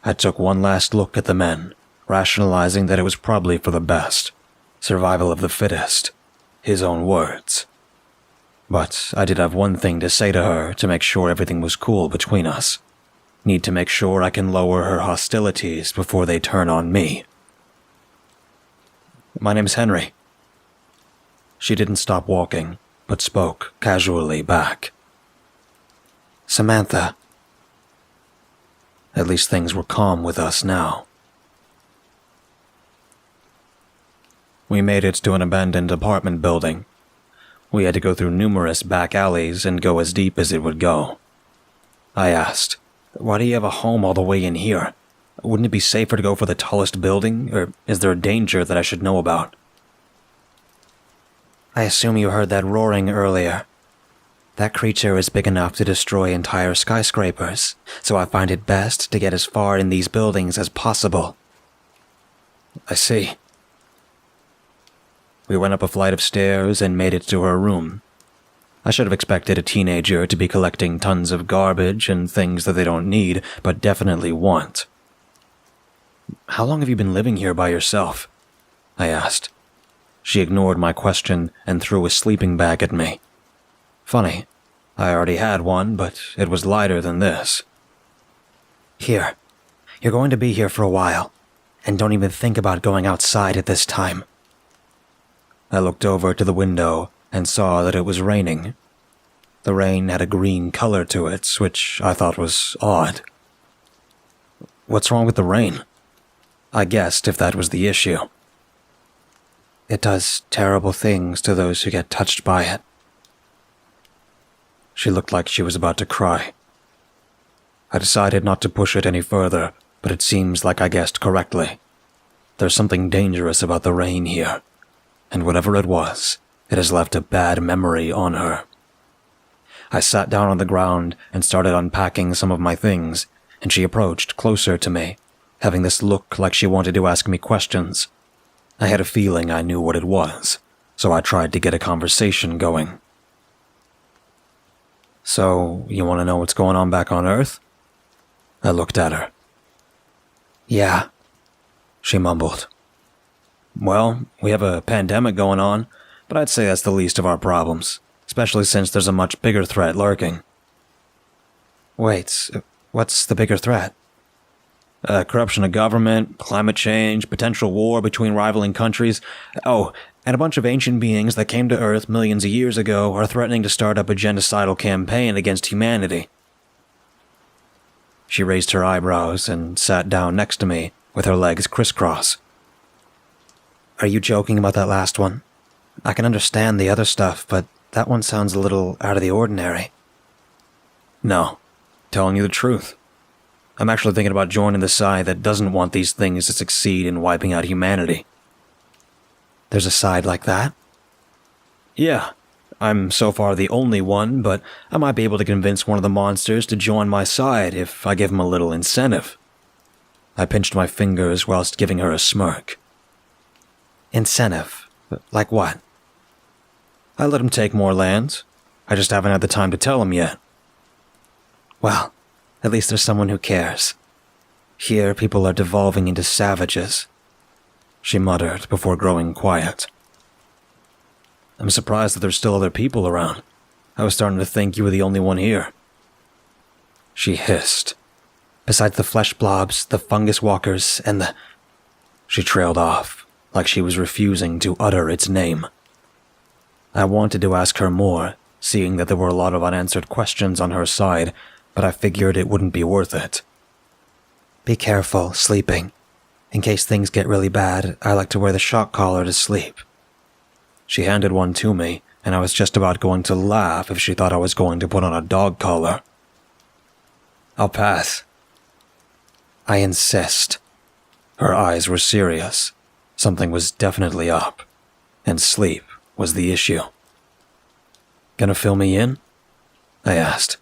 I took one last look at the men, rationalizing that it was probably for the best. Survival of the fittest. His own words. But I did have one thing to say to her to make sure everything was cool between us. Need to make sure I can lower her hostilities before they turn on me. "My name's Henry." She didn't stop walking, but spoke casually back. "Samantha." At least things were calm with us now. We made it to an abandoned apartment building. We had to go through numerous back alleys and go as deep as it would go. I asked, "Why do you have a home all the way in here? Wouldn't it be safer to go for the tallest building, or is there a danger that I should know about?" "I assume you heard that roaring earlier. That creature is big enough to destroy entire skyscrapers, so I find it best to get as far in these buildings as possible." "I see." We went up a flight of stairs and made it to her room. I should have expected a teenager to be collecting tons of garbage and things that they don't need, but definitely want. "How long have you been living here by yourself?" I asked. She ignored my question and threw a sleeping bag at me. Funny, I already had one, but it was lighter than this. "Here, you're going to be here for a while, and don't even think about going outside at this time." I looked over to the window and saw that it was raining. The rain had a green color to it, which I thought was odd. "What's wrong with the rain?" I guessed if that was the issue. "It does terrible things to those who get touched by it." She looked like she was about to cry. I decided not to push it any further, but it seems like I guessed correctly. There's something dangerous about the rain here, and whatever it was, it has left a bad memory on her. I sat down on the ground and started unpacking some of my things, and she approached closer to me, having this look like she wanted to ask me questions. I had a feeling I knew what it was, so I tried to get a conversation going. "So, you want to know what's going on back on Earth?" I looked at her. "Yeah," she mumbled. "Well, we have a pandemic going on, but I'd say that's the least of our problems, especially since there's a much bigger threat lurking." "Wait, what's the bigger threat?" Corruption of government, climate change, potential war between rivaling countries. Oh, and a bunch of ancient beings that came to Earth millions of years ago are threatening to start up a genocidal campaign against humanity." She raised her eyebrows and sat down next to me with her legs crisscross. "Are you joking about that last one? I can understand the other stuff, but that one sounds a little out of the ordinary." "No, telling you the truth. I'm actually thinking about joining the side that doesn't want these things to succeed in wiping out humanity." "There's a side like that?" "Yeah. I'm so far the only one, but I might be able to convince one of the monsters to join my side if I give him a little incentive." I pinched my fingers whilst giving her a smirk. "Incentive? Like what?" I let him take more land. I just haven't had the time to tell him yet. Well, at least there's someone who cares. Here, people are devolving into savages, she muttered before growing quiet. I'm surprised that there's still other people around. I was starting to think you were the only one here. She hissed. Besides the flesh blobs, the fungus walkers, and the... She trailed off, like she was refusing to utter its name. I wanted to ask her more, seeing that there were a lot of unanswered questions on her side, but I figured it wouldn't be worth it. Be careful, sleeping. In case things get really bad, I like to wear the shock collar to sleep. She handed one to me, and I was just about going to laugh if she thought I was going to put on a dog collar. I'll pass. I insist. Her eyes were serious. Something was definitely up, and sleep was the issue. Gonna fill me in? I asked.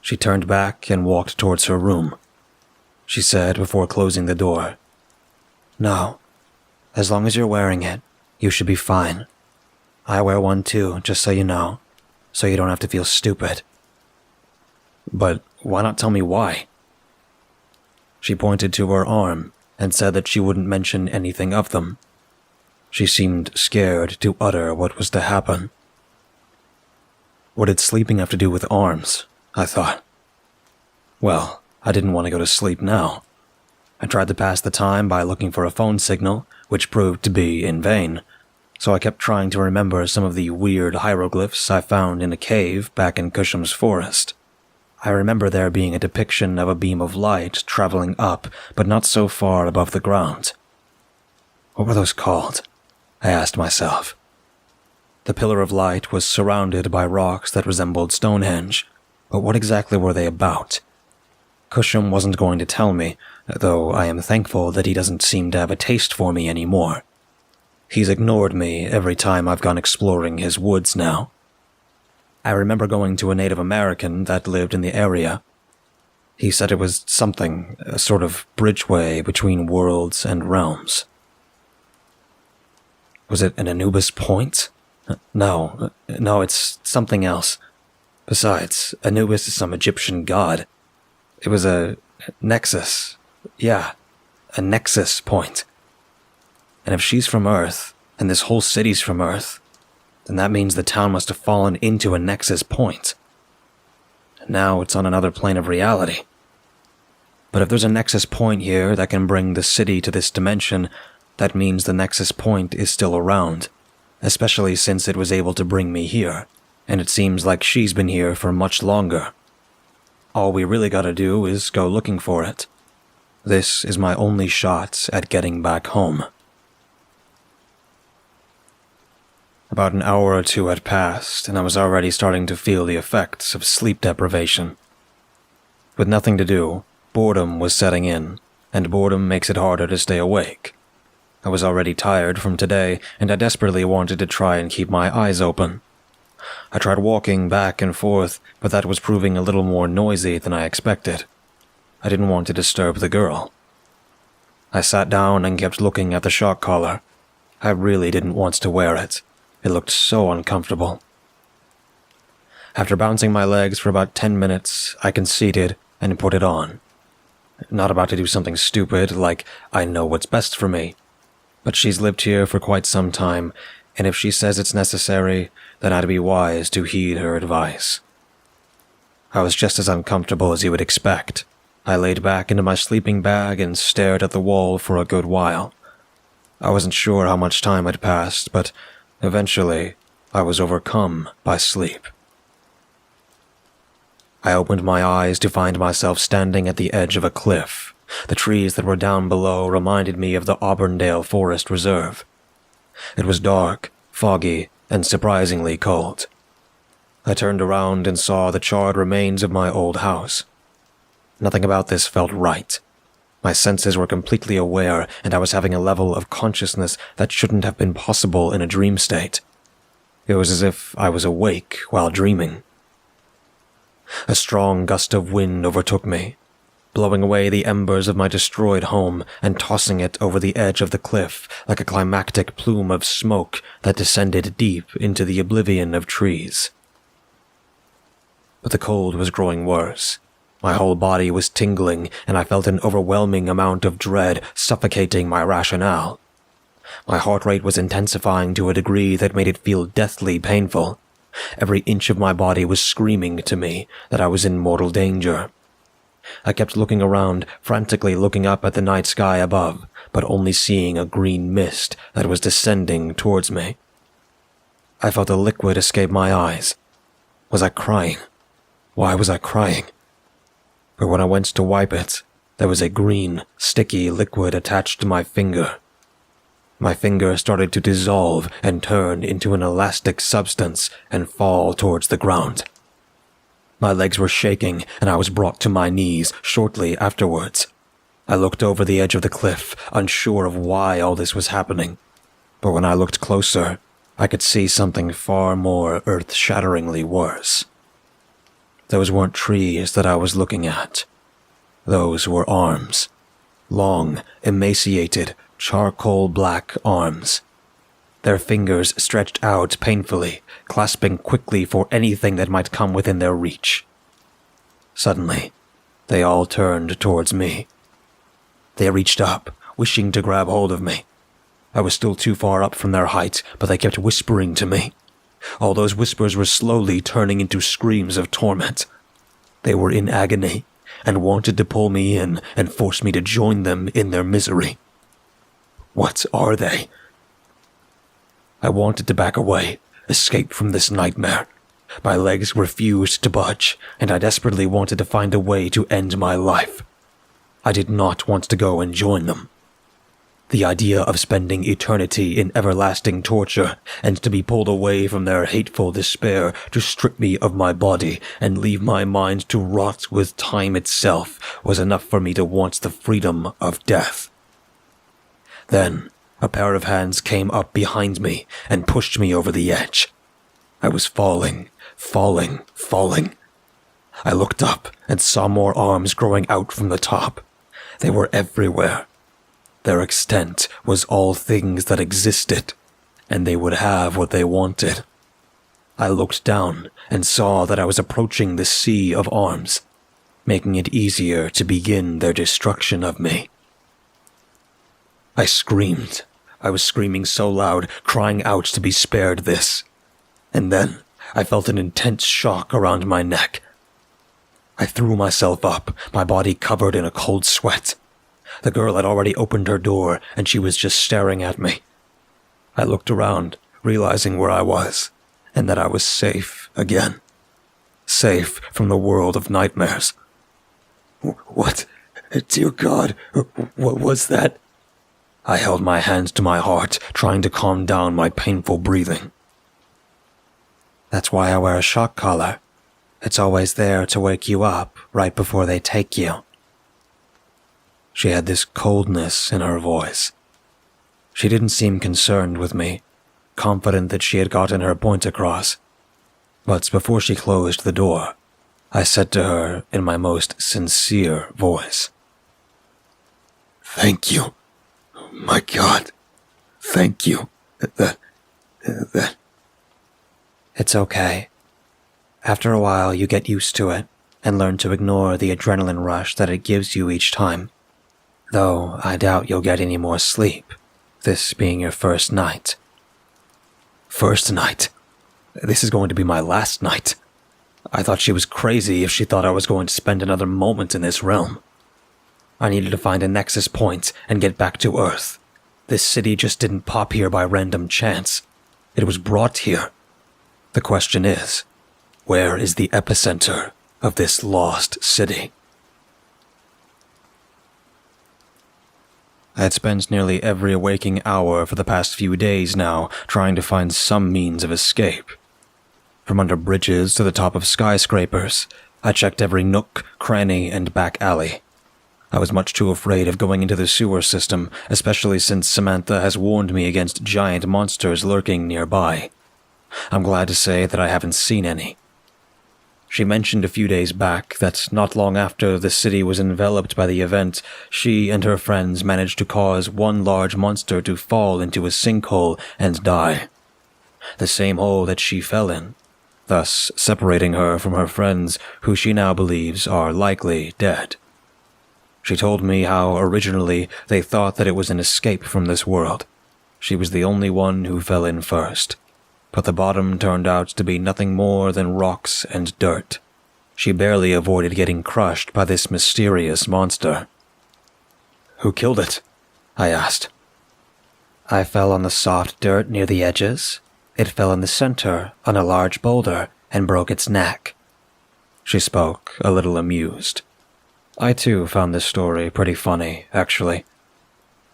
She turned back and walked towards her room. She said before closing the door, No. As long as you're wearing it, you should be fine. I wear one too, just so you know, so you don't have to feel stupid. But why not tell me why? She pointed to her arm and said that she wouldn't mention anything of them. She seemed scared to utter what was to happen. What did sleeping have to do with arms? I thought. Well, I didn't want to go to sleep now. I tried to pass the time by looking for a phone signal, which proved to be in vain, so I kept trying to remember some of the weird hieroglyphs I found in a cave back in Cusham's forest. I remember there being a depiction of a beam of light traveling up, but not so far above the ground. What were those called? I asked myself. The pillar of light was surrounded by rocks that resembled Stonehenge, but what exactly were they about? Cusham wasn't going to tell me, though I am thankful that he doesn't seem to have a taste for me anymore. He's ignored me every time I've gone exploring his woods now. I remember going to a Native American that lived in the area. He said it was something, a sort of bridgeway between worlds and realms. Was it an Anubis point? No, it's something else. Besides, Anubis is some Egyptian god. It was a nexus. Yeah, a nexus point. And if she's from Earth, and this whole city's from Earth, then that means the town must have fallen into a nexus point. Now it's on another plane of reality. But if there's a nexus point here that can bring the city to this dimension, that means the nexus point is still around, especially since it was able to bring me here, and it seems like she's been here for much longer. All we really gotta do is go looking for it. This is my only shot at getting back home. About an hour or two had passed, and I was already starting to feel the effects of sleep deprivation. With nothing to do, boredom was setting in, and boredom makes it harder to stay awake. I was already tired from today, and I desperately wanted to try and keep my eyes open. I tried walking back and forth, but that was proving a little more noisy than I expected. I didn't want to disturb the girl. I sat down and kept looking at the shock collar. I really didn't want to wear it. It looked so uncomfortable. After bouncing my legs for about 10 minutes, I conceded and put it on. Not about to do something stupid like I know what's best for me. But she's lived here for quite some time, and if she says it's necessary, then I'd be wise to heed her advice. I was just as uncomfortable as you would expect. I laid back into my sleeping bag and stared at the wall for a good while. I wasn't sure how much time had passed, but eventually I was overcome by sleep. I opened my eyes to find myself standing at the edge of a cliff. The trees that were down below reminded me of the Auburndale Forest Reserve. It was dark, foggy, and surprisingly cold. I turned around and saw the charred remains of my old house. Nothing about this felt right. My senses were completely aware, and I was having a level of consciousness that shouldn't have been possible in a dream state. It was as if I was awake while dreaming. A strong gust of wind overtook me. blowing away the embers of my destroyed home and tossing it over the edge of the cliff like a climactic plume of smoke that descended deep into the oblivion of trees. But the cold was growing worse. My whole body was tingling, and I felt an overwhelming amount of dread suffocating my rationale. My heart rate was intensifying to a degree that made it feel deathly painful. Every inch of my body was screaming to me that I was in mortal danger. I kept looking around, frantically looking up at the night sky above, but only seeing a green mist that was descending towards me. I felt a liquid escape my eyes. Was I crying? Why was I crying? But when I went to wipe it, there was a green, sticky liquid attached to my finger. My finger started to dissolve and turn into an elastic substance and fall towards the ground. My legs were shaking, and I was brought to my knees shortly afterwards. I looked over the edge of the cliff, unsure of why all this was happening. But when I looked closer, I could see something far more earth-shatteringly worse. Those weren't trees that I was looking at. Those were arms. Long, emaciated, charcoal-black arms. Their fingers stretched out painfully, clasping quickly for anything that might come within their reach. Suddenly, they all turned towards me. They reached up, wishing to grab hold of me. I was still too far up from their height, but they kept whispering to me. All those whispers were slowly turning into screams of torment. They were in agony, and wanted to pull me in and force me to join them in their misery. What are they? I wanted to back away, escape from this nightmare. My legs refused to budge, and I desperately wanted to find a way to end my life. I did not want to go and join them. The idea of spending eternity in everlasting torture and to be pulled away from their hateful despair to strip me of my body and leave my mind to rot with time itself was enough for me to want the freedom of death. Then, a pair of hands came up behind me and pushed me over the edge. I was falling. I looked up and saw more arms growing out from the top. They were everywhere. Their extent was all things that existed, and they would have what they wanted. I looked down and saw that I was approaching the sea of arms, making it easier to begin their destruction of me. I screamed. I was screaming so loud, crying out to be spared this. And then I felt an intense shock around my neck. I threw myself up, my body covered in a cold sweat. The girl had already opened her door, and she was just staring at me. I looked around, realizing where I was, and that I was safe again. Safe from the world of nightmares. What? Dear God, what was that? I held my hands to my heart, trying to calm down my painful breathing. That's why I wear a shock collar. It's always there to wake you up right before they take you. She had this coldness in her voice. She didn't seem concerned with me, confident that she had gotten her point across. But before she closed the door, I said to her in my most sincere voice, "Thank you. My God. Thank you. That... It's okay. After a while, you get used to it and learn to ignore the adrenaline rush that it gives you each time. Though I doubt you'll get any more sleep, this being your first night." First night? This is going to be my last night. I thought she was crazy if she thought I was going to spend another moment in this realm. I needed to find a nexus point and get back to Earth. This city just didn't pop here by random chance. It was brought here. The question is, where is the epicenter of this lost city? I had spent nearly every waking hour for the past few days now trying to find some means of escape. From under bridges to the top of skyscrapers, I checked every nook, cranny, and back alley. I was much too afraid of going into the sewer system, especially since Samantha has warned me against giant monsters lurking nearby. I'm glad to say that I haven't seen any. She mentioned a few days back that not long after the city was enveloped by the event, she and her friends managed to cause one large monster to fall into a sinkhole and die. The same hole that she fell in, thus separating her from her friends who she now believes are likely dead. She told me how originally they thought that it was an escape from this world. She was the only one who fell in first, but the bottom turned out to be nothing more than rocks and dirt. She barely avoided getting crushed by this mysterious monster. "Who killed it?" I asked. "I fell on the soft dirt near the edges. It fell in the center on a large boulder and broke its neck." She spoke, a little amused. I too found this story pretty funny, actually.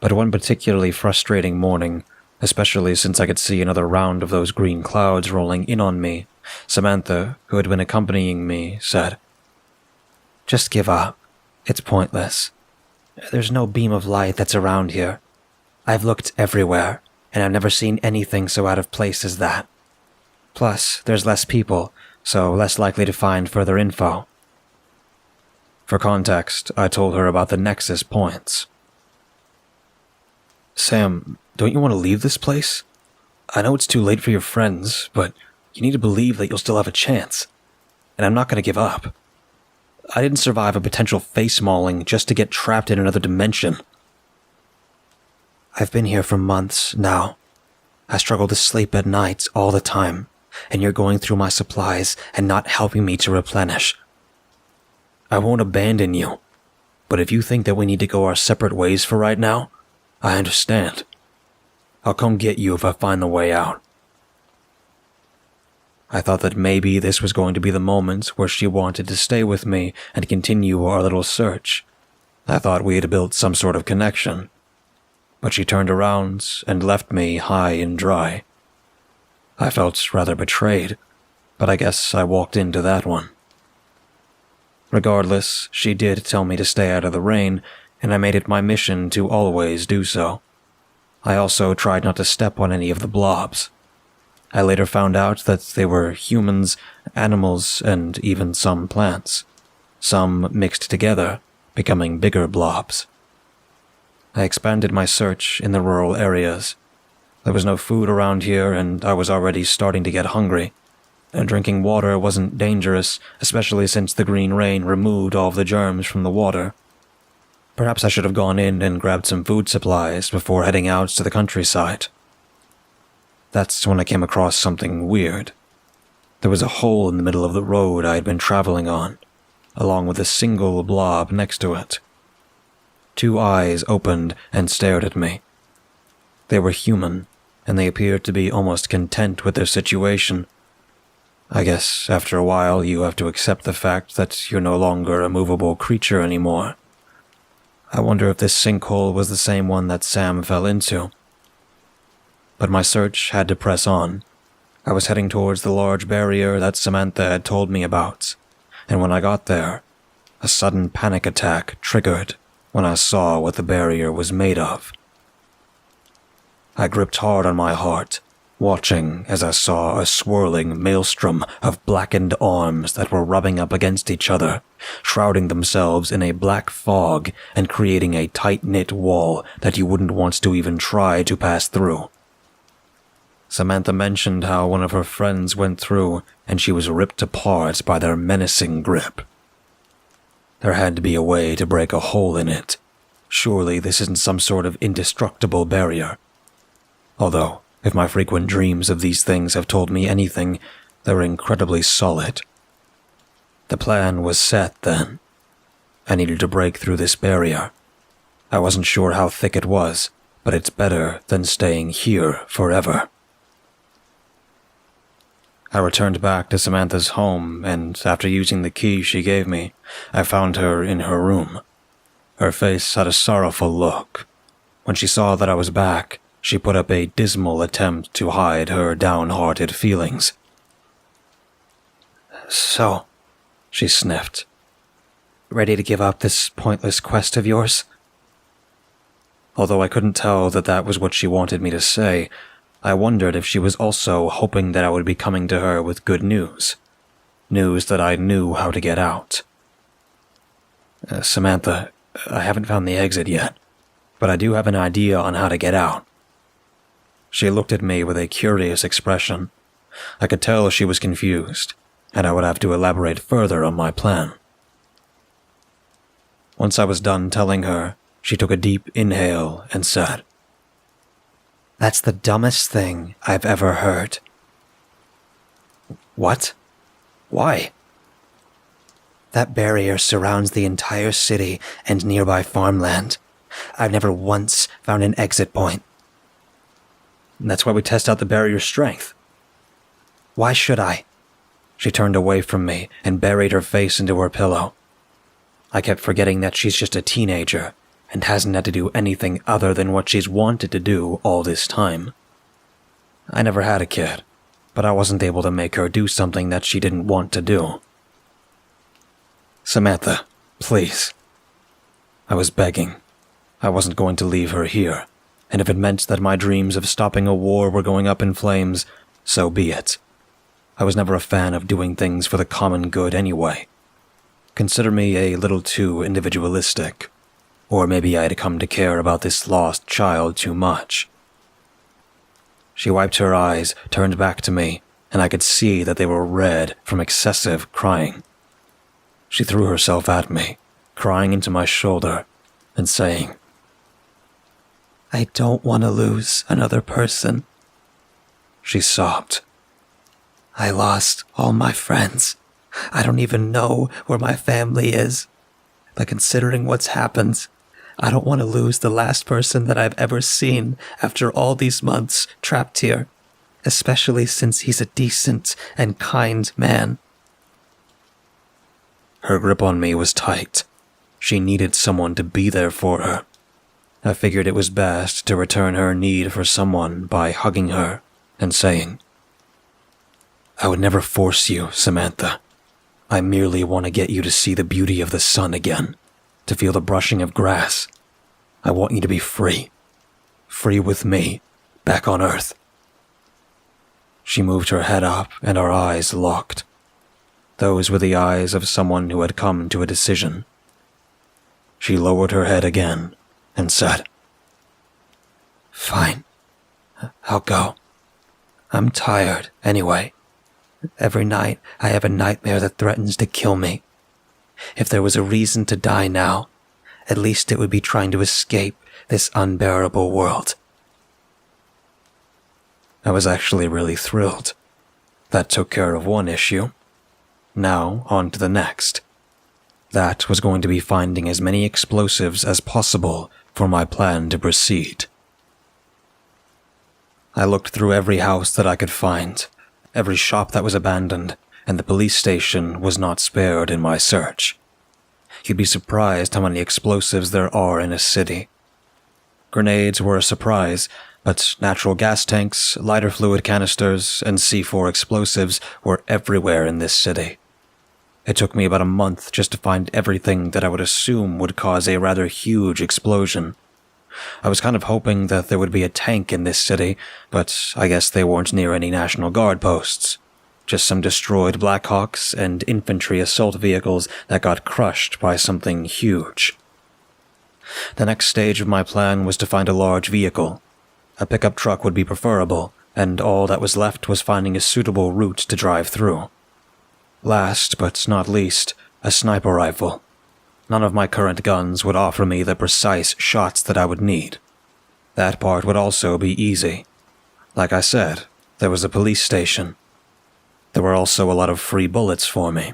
But one particularly frustrating morning, especially since I could see another round of those green clouds rolling in on me, Samantha, who had been accompanying me, said, "Just give up. It's pointless. There's no beam of light that's around here. I've looked everywhere, and I've never seen anything so out of place as that. Plus, there's less people, so less likely to find further info." For context, I told her about the Nexus points. "Sam, don't you want to leave this place? I know it's too late for your friends, but you need to believe that you'll still have a chance. And I'm not going to give up. I didn't survive a potential face mauling just to get trapped in another dimension. I've been here for months now. I struggle to sleep at night all the time, and you're going through my supplies and not helping me to replenish. I won't abandon you, but if you think that we need to go our separate ways for right now, I understand. I'll come get you if I find the way out." I thought that maybe this was going to be the moment where she wanted to stay with me and continue our little search. I thought we had built some sort of connection. But she turned around and left me high and dry. I felt rather betrayed, but I guess I walked into that one. Regardless, she did tell me to stay out of the rain, and I made it my mission to always do so. I also tried not to step on any of the blobs. I later found out that they were humans, animals, and even some plants. Some mixed together, becoming bigger blobs. I expanded my search in the rural areas. There was no food around here, and I was already starting to get hungry. And drinking water wasn't dangerous, especially since the green rain removed all of the germs from the water. Perhaps I should have gone in and grabbed some food supplies before heading out to the countryside. That's when I came across something weird. There was a hole in the middle of the road I had been traveling on, along with a single blob next to it. 2 eyes opened and stared at me. They were human, and they appeared to be almost content with their situation. I guess after a while you have to accept the fact that you're no longer a movable creature anymore. I wonder if this sinkhole was the same one that Sam fell into. But my search had to press on. I was heading towards the large barrier that Samantha had told me about, and when I got there, a sudden panic attack triggered when I saw what the barrier was made of. I gripped hard on my heart, watching as I saw a swirling maelstrom of blackened arms that were rubbing up against each other, shrouding themselves in a black fog and creating a tight-knit wall that you wouldn't want to even try to pass through. Samantha mentioned how one of her friends went through and she was ripped apart by their menacing grip. There had to be a way to break a hole in it. Surely this isn't some sort of indestructible barrier. Although, if my frequent dreams of these things have told me anything, they were incredibly solid. The plan was set then. I needed to break through this barrier. I wasn't sure how thick it was, but it's better than staying here forever. I returned back to Samantha's home, and after using the key she gave me, I found her in her room. Her face had a sorrowful look. When she saw that I was back, she put up a dismal attempt to hide her downhearted feelings. "So," she sniffed, "ready to give up this pointless quest of yours?" Although I couldn't tell that that was what she wanted me to say, I wondered if she was also hoping that I would be coming to her with good news. news that I knew how to get out. Samantha, I haven't found the exit yet, but I do have an idea on how to get out. She looked at me with a curious expression. I could tell she was confused, and I would have to elaborate further on my plan. Once I was done telling her, she took a deep inhale and said, "That's the dumbest thing I've ever heard." What? Why? That barrier surrounds the entire city and nearby farmland. I've never once found an exit point. And that's why we test out the barrier's strength. Why should I? She turned away from me and buried her face into her pillow. I kept forgetting that she's just a teenager and hasn't had to do anything other than what she's wanted to do all this time. I never had a kid, but I wasn't able to make her do something that she didn't want to do. Samantha, please. I was begging. I wasn't going to leave her here, and if it meant that my dreams of stopping a war were going up in flames, so be it. I was never a fan of doing things for the common good anyway. Consider me a little too individualistic, or maybe I had come to care about this lost child too much. She wiped her eyes, turned back to me, and I could see that they were red from excessive crying. She threw herself at me, crying into my shoulder, and saying, "I don't want to lose another person." She sobbed. "I lost all my friends. I don't even know where my family is. But considering what's happened, I don't want to lose the last person that I've ever seen after all these months trapped here, especially since he's a decent and kind man." Her grip on me was tight. She needed someone to be there for her. I figured it was best to return her need for someone by hugging her and saying, "I would never force you, Samantha. I merely want to get you to see the beauty of the sun again, to feel the brushing of grass. I want you to be free. Free with me, back on Earth." She moved her head up and our eyes locked. Those were the eyes of someone who had come to a decision. She lowered her head again and said, "Fine. I'll go. I'm tired anyway. Every night I have a nightmare that threatens to kill me. If there was a reason to die now, at least it would be trying to escape this unbearable world." I was actually really thrilled. That took care of one issue. Now, on to the next. That was going to be finding as many explosives as possible for my plan to proceed. I looked through every house that I could find, every shop that was abandoned, and the police station was not spared in my search. You'd be surprised how many explosives there are in a city. Grenades were a surprise, but natural gas tanks, lighter fluid canisters, and C4 explosives were everywhere in this city. It took me about a month just to find everything that I would assume would cause a rather huge explosion. I was kind of hoping that there would be a tank in this city, but I guess they weren't near any National Guard posts. Just some destroyed Blackhawks and infantry assault vehicles that got crushed by something huge. The next stage of my plan was to find a large vehicle. A pickup truck would be preferable, and all that was left was finding a suitable route to drive through. Last, but not least, a sniper rifle. None of my current guns would offer me the precise shots that I would need. That part would also be easy. Like I said, there was a police station. There were also a lot of free bullets for me.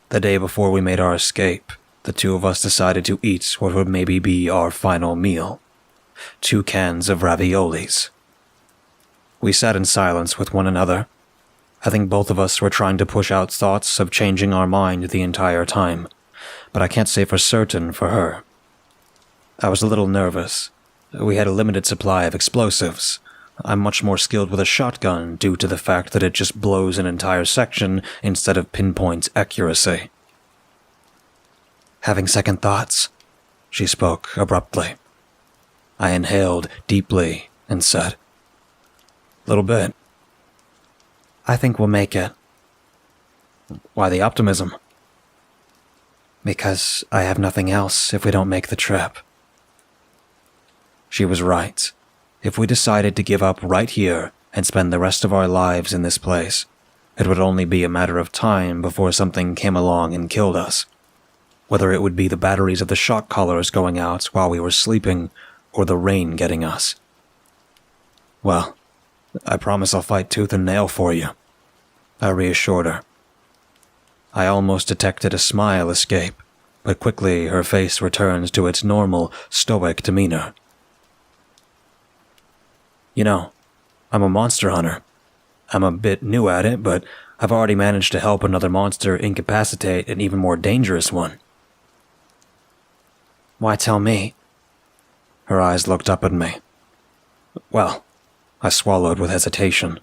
The day before we made our escape, the two of us decided to eat what would maybe be our final meal. 2 cans of raviolis. We sat in silence with one another. I think both of us were trying to push out thoughts of changing our mind the entire time, but I can't say for certain for her. I was a little nervous. We had a limited supply of explosives. I'm much more skilled with a shotgun due to the fact that it just blows an entire section instead of pinpoint accuracy. "Having second thoughts?" She spoke abruptly. I inhaled deeply and said, "Little bit." "I think we'll make it." Why the optimism? Because I have nothing else if we don't make the trip. She was right. If we decided to give up right here and spend the rest of our lives in this place, it would only be a matter of time before something came along and killed us. Whether it would be the batteries of the shock collars going out while we were sleeping, or the rain getting us. Well, I promise I'll fight tooth and nail for you, I reassured her. I almost detected a smile escape, but quickly her face returned to its normal, stoic demeanor. You know, I'm a monster hunter. I'm a bit new at it, but I've already managed to help another monster incapacitate an even more dangerous one. Why tell me? Her eyes looked up at me. Well, I swallowed with hesitation.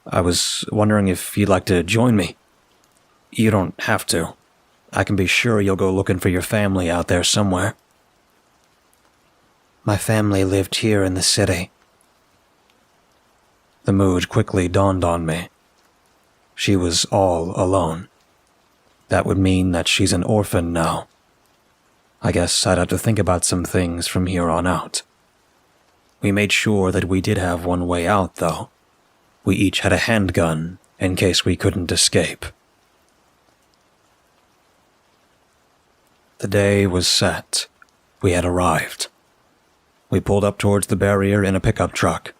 I was wondering if you'd like to join me. You don't have to. I can be sure you'll go looking for your family out there somewhere. My family lived here in the city. The mood quickly dawned on me. She was all alone. That would mean that she's an orphan now. I guess I'd have to think about some things from here on out. We made sure that we did have one way out, though. We each had a handgun in case we couldn't escape. The day was set. We had arrived. We pulled up towards the barrier in a pickup truck.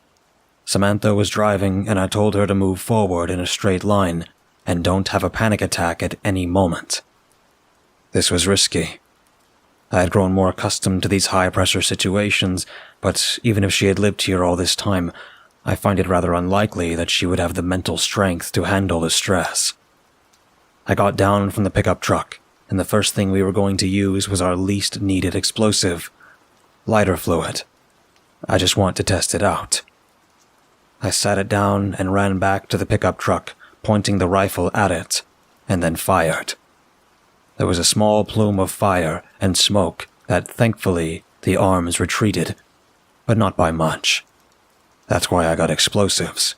Samantha was driving, and I told her to move forward in a straight line and don't have a panic attack at any moment. This was risky. I had grown more accustomed to these high-pressure situations, but even if she had lived here all this time, I find it rather unlikely that she would have the mental strength to handle the stress. I got down from the pickup truck, and the first thing we were going to use was our least needed explosive, lighter fluid. I just want to test it out. I sat it down and ran back to the pickup truck, pointing the rifle at it, and then fired. There was a small plume of fire and smoke that, thankfully, the arms retreated, but not by much. That's why I got explosives.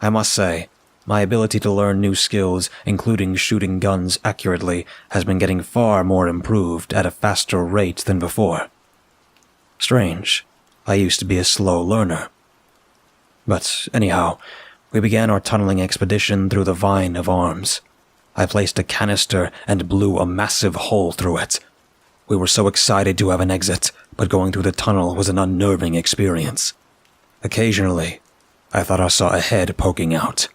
I must say, my ability to learn new skills, including shooting guns accurately, has been getting far more improved at a faster rate than before. Strange, I used to be a slow learner. But anyhow, we began our tunneling expedition through the vine of arms. I placed a canister and blew a massive hole through it. We were so excited to have an exit, but going through the tunnel was an unnerving experience. Occasionally, I thought I saw a head poking out.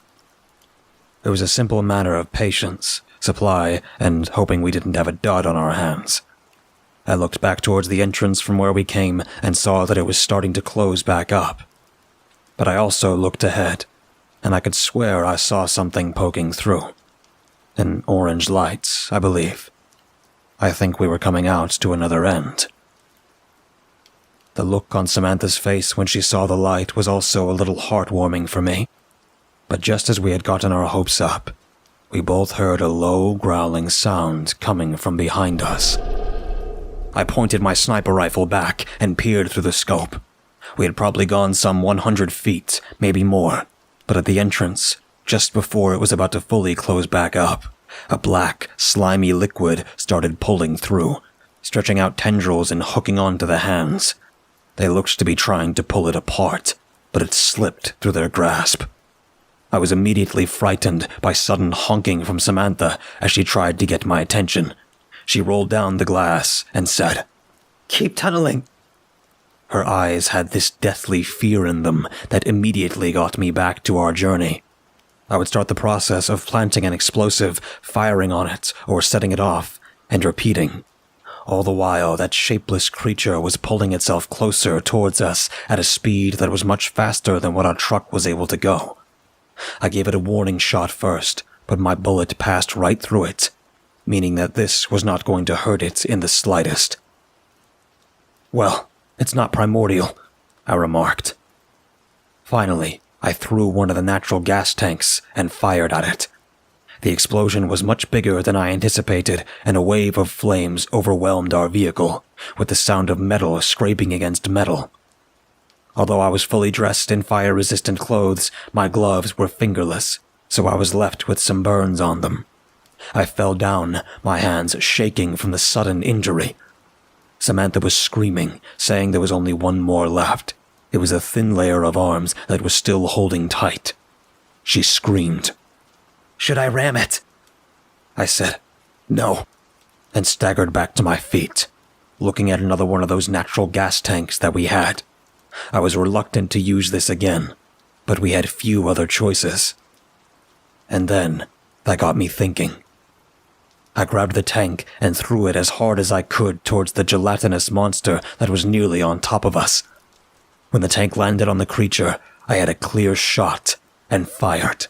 It was a simple matter of patience, supply, and hoping we didn't have a dud on our hands. I looked back towards the entrance from where we came and saw that it was starting to close back up. But I also looked ahead, and I could swear I saw something poking through. An orange light, I believe. I think we were coming out to another end. The look on Samantha's face when she saw the light was also a little heartwarming for me. But just as we had gotten our hopes up, we both heard a low, growling sound coming from behind us. I pointed my sniper rifle back and peered through the scope. We had probably gone some 100 feet, maybe more, but at the entrance, just before it was about to fully close back up, a black, slimy liquid started pulling through, stretching out tendrils and hooking onto the hands. They looked to be trying to pull it apart, but it slipped through their grasp. I was immediately frightened by sudden honking from Samantha as she tried to get my attention. She rolled down the glass and said, "Keep tunneling." Her eyes had this deathly fear in them that immediately got me back to our journey. I would start the process of planting an explosive, firing on it, or setting it off, and repeating. All the while, that shapeless creature was pulling itself closer towards us at a speed that was much faster than what our truck was able to go. I gave it a warning shot first, but my bullet passed right through it, meaning that this was not going to hurt it in the slightest. "Well, it's not primordial," I remarked. Finally, I threw one of the natural gas tanks and fired at it. The explosion was much bigger than I anticipated, and a wave of flames overwhelmed our vehicle, with the sound of metal scraping against metal. Although I was fully dressed in fire-resistant clothes, my gloves were fingerless, so I was left with some burns on them. I fell down, my hands shaking from the sudden injury. Samantha was screaming, saying there was only one more left. It was a thin layer of arms that was still holding tight. She screamed. "Should I ram it?" I said, "No," and staggered back to my feet, looking at another one of those natural gas tanks that we had. I was reluctant to use this again, but we had few other choices. And then, that got me thinking. I grabbed the tank and threw it as hard as I could towards the gelatinous monster that was nearly on top of us. When the tank landed on the creature, I had a clear shot and fired.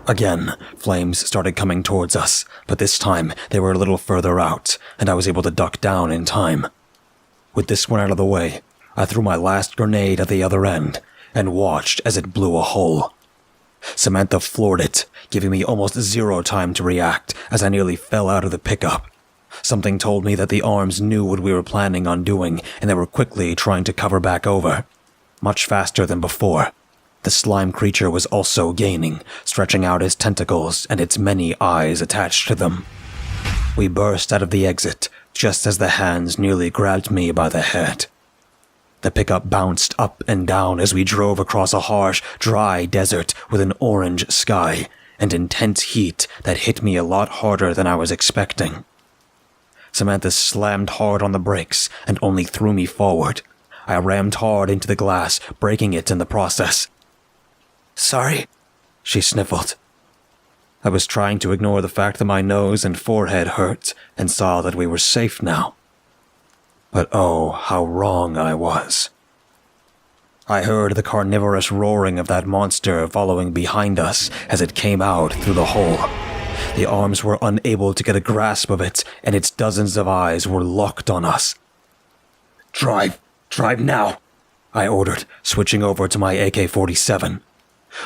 Again, flames started coming towards us, but this time they were a little further out, and I was able to duck down in time. With this one out of the way, I threw my last grenade at the other end and watched as it blew a hole. Samantha floored it, giving me almost zero time to react as I nearly fell out of the pickup. Something told me that the arms knew what we were planning on doing, and they were quickly trying to cover back over. Much faster than before. The slime creature was also gaining, stretching out its tentacles and its many eyes attached to them. We burst out of the exit, just as the hands nearly grabbed me by the head. The pickup bounced up and down as we drove across a harsh, dry desert with an orange sky and intense heat that hit me a lot harder than I was expecting. Samantha slammed hard on the brakes and only threw me forward. I rammed hard into the glass, breaking it in the process. "Sorry," she sniffled. I was trying to ignore the fact that my nose and forehead hurt and saw that we were safe now. But oh, how wrong I was. I heard the carnivorous roaring of that monster following behind us as it came out through the hole. The arms were unable to get a grasp of it, and its dozens of eyes were locked on us. Drive now," I ordered, switching over to my AK-47.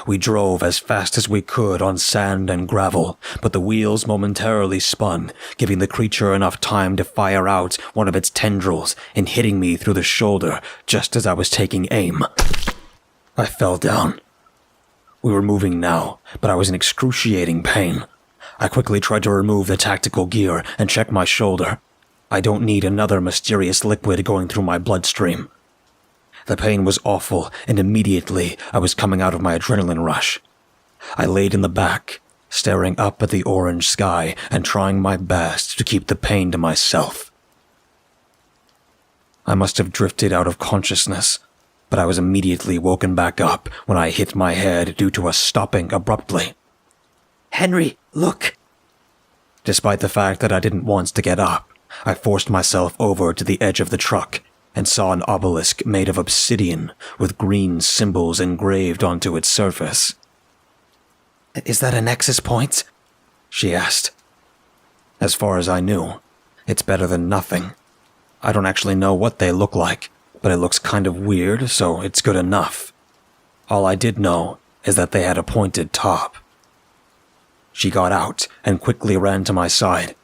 We drove as fast as we could on sand and gravel, but the wheels momentarily spun, giving the creature enough time to fire out one of its tendrils and hitting me through the shoulder just as I was taking aim. I fell down. We were moving now, but I was in excruciating pain. I quickly tried to remove the tactical gear and check my shoulder. I don't need another mysterious liquid going through my bloodstream. The pain was awful, and immediately I was coming out of my adrenaline rush. I laid in the back, staring up at the orange sky and trying my best to keep the pain to myself. I must have drifted out of consciousness, but I was immediately woken back up when I hit my head due to us stopping abruptly. "Henry, look!" Despite the fact that I didn't want to get up, I forced myself over to the edge of the truck and saw an obelisk made of obsidian with green symbols engraved onto its surface. "Is that a nexus point?" she asked. As far as I knew, it's better than nothing. I don't actually know what they look like, but it looks kind of weird, so it's good enough. All I did know is that they had a pointed top. She got out and quickly ran to my side.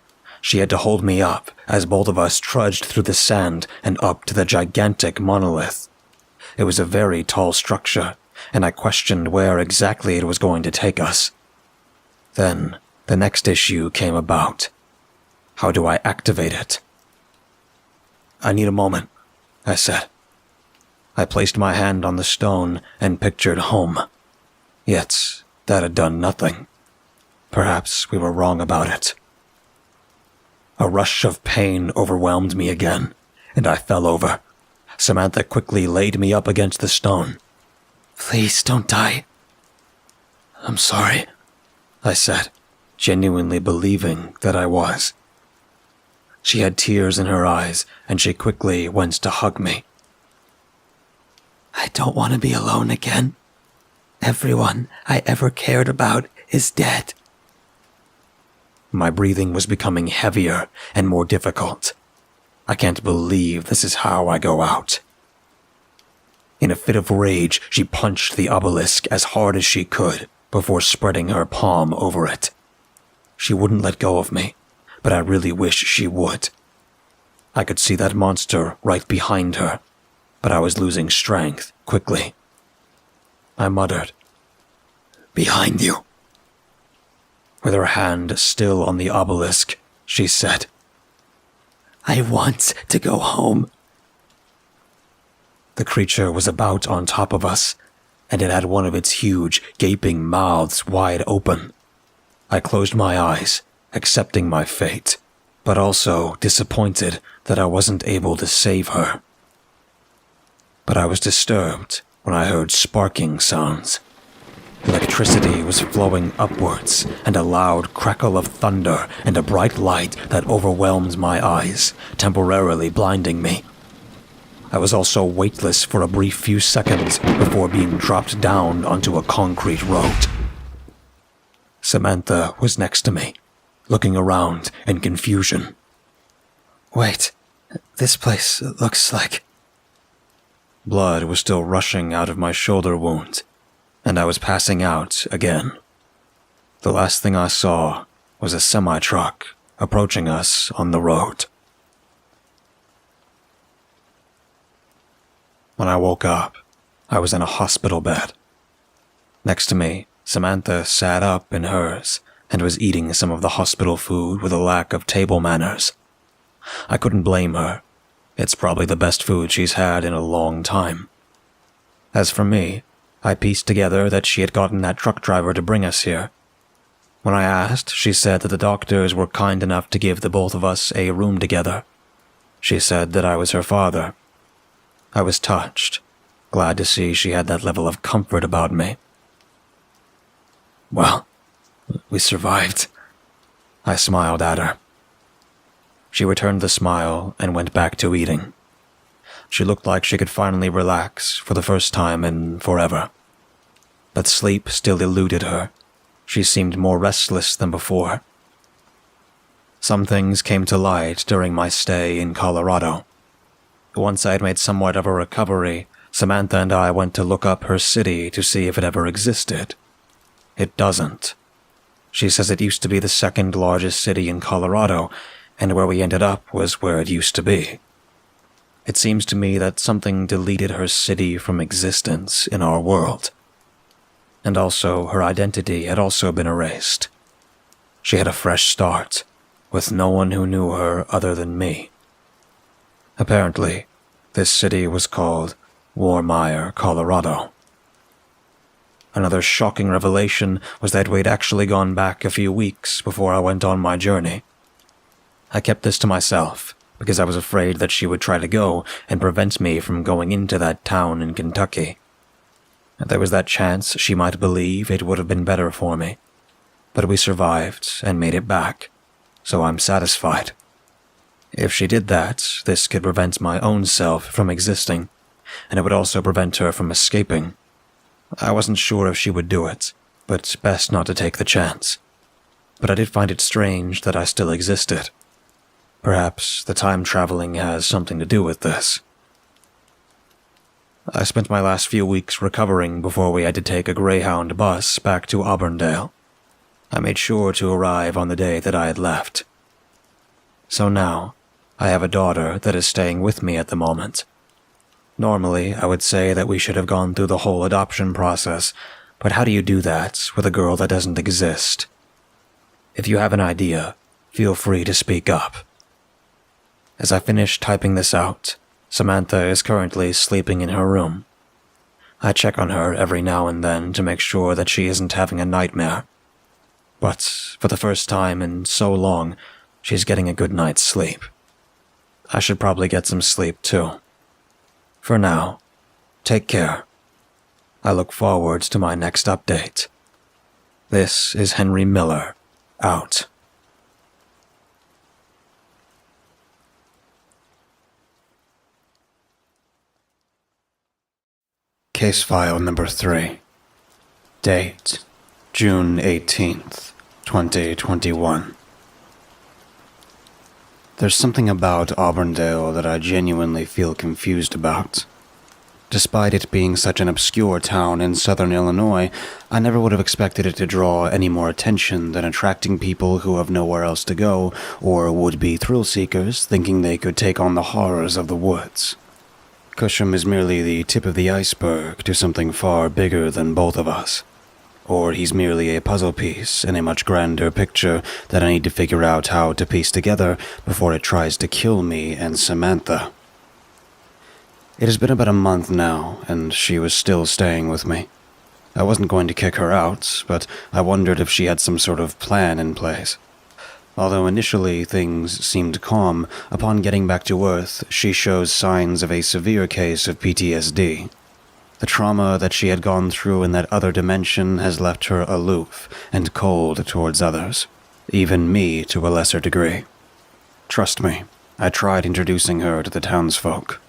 She had to hold me up as both of us trudged through the sand and up to the gigantic monolith. It was a very tall structure, and I questioned where exactly it was going to take us. Then, the next issue came about. How do I activate it? "I need a moment," I said. I placed my hand on the stone and pictured home. Yet, that had done nothing. Perhaps we were wrong about it. A rush of pain overwhelmed me again, and I fell over. Samantha quickly laid me up against the stone. "Please don't die." "I'm sorry," I said, genuinely believing that I was. She had tears in her eyes, and she quickly went to hug me. "I don't want to be alone again. Everyone I ever cared about is dead." My breathing was becoming heavier and more difficult. I can't believe this is how I go out. In a fit of rage, she punched the obelisk as hard as she could before spreading her palm over it. She wouldn't let go of me, but I really wish she would. I could see that monster right behind her, but I was losing strength quickly. I muttered, Behind you. With her hand still on the obelisk, she said, I want to go home. The creature was about on top of us, and it had one of its huge, gaping mouths wide open. I closed my eyes, accepting my fate, but also disappointed that I wasn't able to save her. But I was disturbed when I heard sparking sounds. Electricity was flowing upwards, and a loud crackle of thunder and a bright light that overwhelmed my eyes, temporarily blinding me. I was also weightless for a brief few seconds before being dropped down onto a concrete road. Samantha was next to me, looking around in confusion. Wait, this place looks like... Blood was still rushing out of my shoulder wound, and I was passing out again. The last thing I saw was a semi-truck approaching us on the road. When I woke up, I was in a hospital bed. Next to me, Samantha sat up in hers and was eating some of the hospital food with a lack of table manners. I couldn't blame her. It's probably the best food she's had in a long time. As for me, I pieced together that she had gotten that truck driver to bring us here. When I asked, she said that the doctors were kind enough to give the both of us a room together. She said that I was her father. I was touched, glad to see she had that level of comfort about me. Well, we survived. I smiled at her. She returned the smile and went back to eating. She looked like she could finally relax for the first time in forever. But sleep still eluded her. She seemed more restless than before. Some things came to light during my stay in Colorado. Once I had made somewhat of a recovery, Samantha and I went to look up her city to see if it ever existed. It doesn't. She says it used to be the second largest city in Colorado, and where we ended up was where it used to be. It seems to me that something deleted her city from existence in our world. And also, her identity had also been erased. She had a fresh start, with no one who knew her other than me. Apparently, this city was called Warmire, Colorado. Another shocking revelation was that we'd actually gone back a few weeks before I went on my journey. I kept this to myself, because I was afraid that she would try to go and prevent me from going into that town in Kentucky. There was that chance she might believe it would have been better for me. But we survived and made it back, so I'm satisfied. If she did that, this could prevent my own self from existing, and it would also prevent her from escaping. I wasn't sure if she would do it, but best not to take the chance. But I did find it strange that I still existed. Perhaps the time traveling has something to do with this. I spent my last few weeks recovering before we had to take a Greyhound bus back to Auburndale. I made sure to arrive on the day that I had left. So now, I have a daughter that is staying with me at the moment. Normally, I would say that we should have gone through the whole adoption process, but how do you do that with a girl that doesn't exist? If you have an idea, feel free to speak up. As I finish typing this out, Samantha is currently sleeping in her room. I check on her every now and then to make sure that she isn't having a nightmare. But for the first time in so long, she's getting a good night's sleep. I should probably get some sleep too. For now, take care. I look forward to my next update. This is Henry Miller, out. Case file number 3. Date, June 18th, 2021. There's something about Auburndale that I genuinely feel confused about. Despite it being such an obscure town in southern Illinois, I never would have expected it to draw any more attention than attracting people who have nowhere else to go, or would-be thrill-seekers thinking they could take on the horrors of the woods. Cusham is merely the tip of the iceberg to something far bigger than both of us. or he's merely a puzzle piece in a much grander picture that I need to figure out how to piece together before it tries to kill me and Samantha. It has been about a month now, and she was still staying with me. I wasn't going to kick her out, but I wondered if she had some sort of plan in place. Although initially things seemed calm, upon getting back to Earth, she shows signs of a severe case of PTSD. The trauma that she had gone through in that other dimension has left her aloof and cold towards others, even me to a lesser degree. Trust me, I tried introducing her to the townsfolk.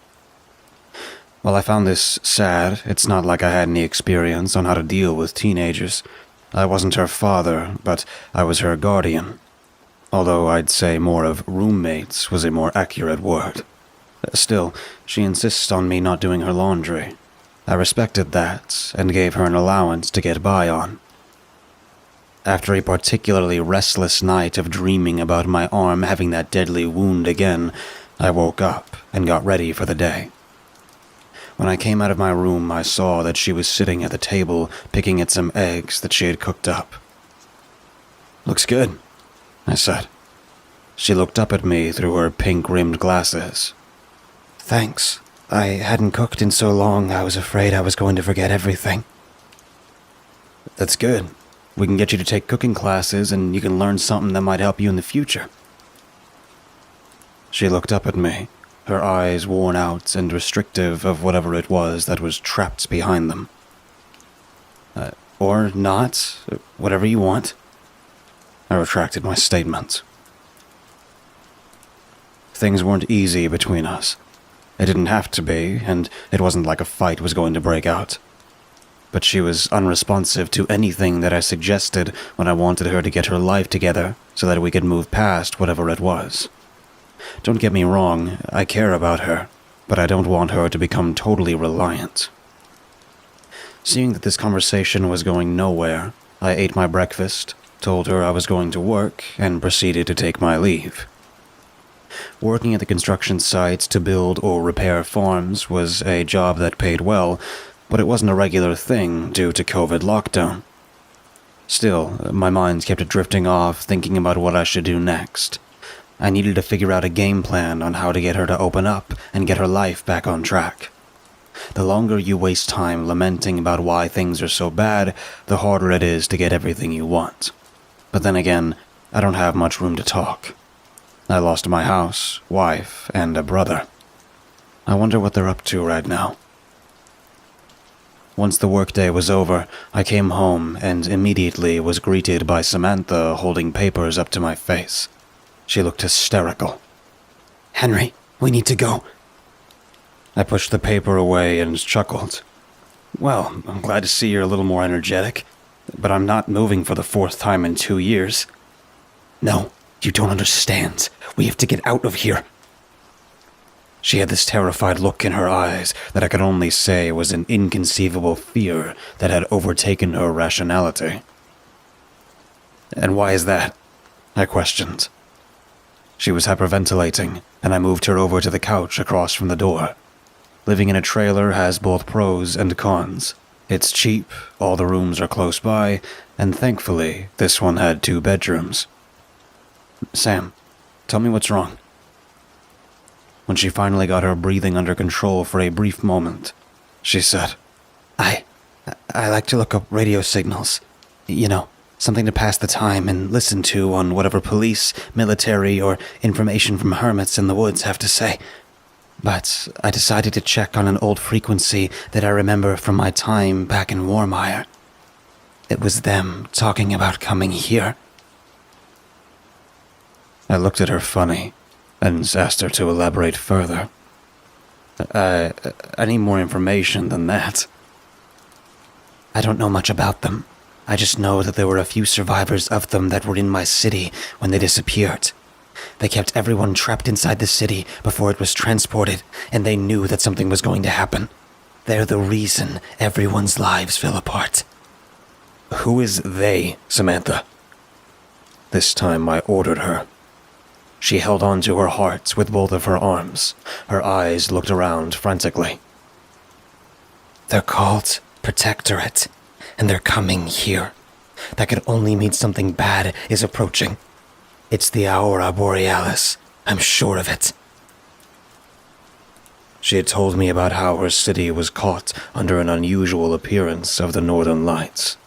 While I found this sad, it's not like I had any experience on how to deal with teenagers. I wasn't her father, but I was her guardian. Although I'd say more of roommates was a more accurate word. Still, she insists on me not doing her laundry. I respected that, and gave her an allowance to get by on. After a particularly restless night of dreaming about my arm having that deadly wound again, I woke up and got ready for the day. When I came out of my room, I saw that she was sitting at the table picking at some eggs that she had cooked up. "Looks good," I said. She looked up at me through her pink-rimmed glasses. "Thanks. I hadn't cooked in so long I was afraid I was going to forget everything." "That's good. We can get you to take cooking classes and you can learn something that might help you in the future." She looked up at me, her eyes worn out and restrictive of whatever it was that was trapped behind them. Or not, whatever you want." I retracted my statement. Things weren't easy between us. It didn't have to be, and it wasn't like a fight was going to break out. But she was unresponsive to anything that I suggested when I wanted her to get her life together so that we could move past whatever it was. Don't get me wrong, I care about her, but I don't want her to become totally reliant. Seeing that this conversation was going nowhere, I ate my breakfast, told her I was going to work, and proceeded to take my leave. Working at the construction site to build or repair farms was a job that paid well, but it wasn't a regular thing due to COVID lockdown. Still, my mind kept drifting off thinking about what I should do next. I needed to figure out a game plan on how to get her to open up and get her life back on track. The longer you waste time lamenting about why things are so bad, the harder it is to get everything you want. But then again, I don't have much room to talk. I lost my house, wife, and a brother. I wonder what they're up to right now. Once the workday was over, I came home and immediately was greeted by Samantha holding papers up to my face. She looked hysterical. "Henry, we need to go." I pushed the paper away and chuckled. "Well, I'm glad to see you're a little more energetic, but I'm not moving for the 4th time in 2 years." "No, you don't understand. We have to get out of here." She had this terrified look in her eyes that I could only say was an inconceivable fear that had overtaken her rationality. "And why is that?" I questioned. She was hyperventilating, and I moved her over to the couch across from the door. Living in a trailer has both pros and cons. It's cheap, all the rooms are close by, and thankfully, this one had 2 bedrooms. "Sam, tell me what's wrong." When she finally got her breathing under control for a brief moment, she said, I like to look up radio signals. You know, something to pass the time and listen to on whatever police, military, or information from hermits in the woods have to say. But I decided to check on an old frequency that I remember from my time back in Warmire. It was them talking about coming here. I looked at her funny and asked her to elaborate further. I need more information than that." "I don't know much about them. I just know that there were a few survivors of them that were in my city when they disappeared. They kept everyone trapped inside the city before it was transported, and they knew that something was going to happen. They're the reason everyone's lives fell apart." "Who is they, Samantha?" This time I ordered her. She held on to her heart with both of her arms. Her eyes looked around frantically. "They're called Protectorate. and they're coming here. That could only mean something bad is approaching. It's the Aurora Borealis. I'm sure of it. She had told me about how her city was caught under an unusual appearance of the Northern Lights.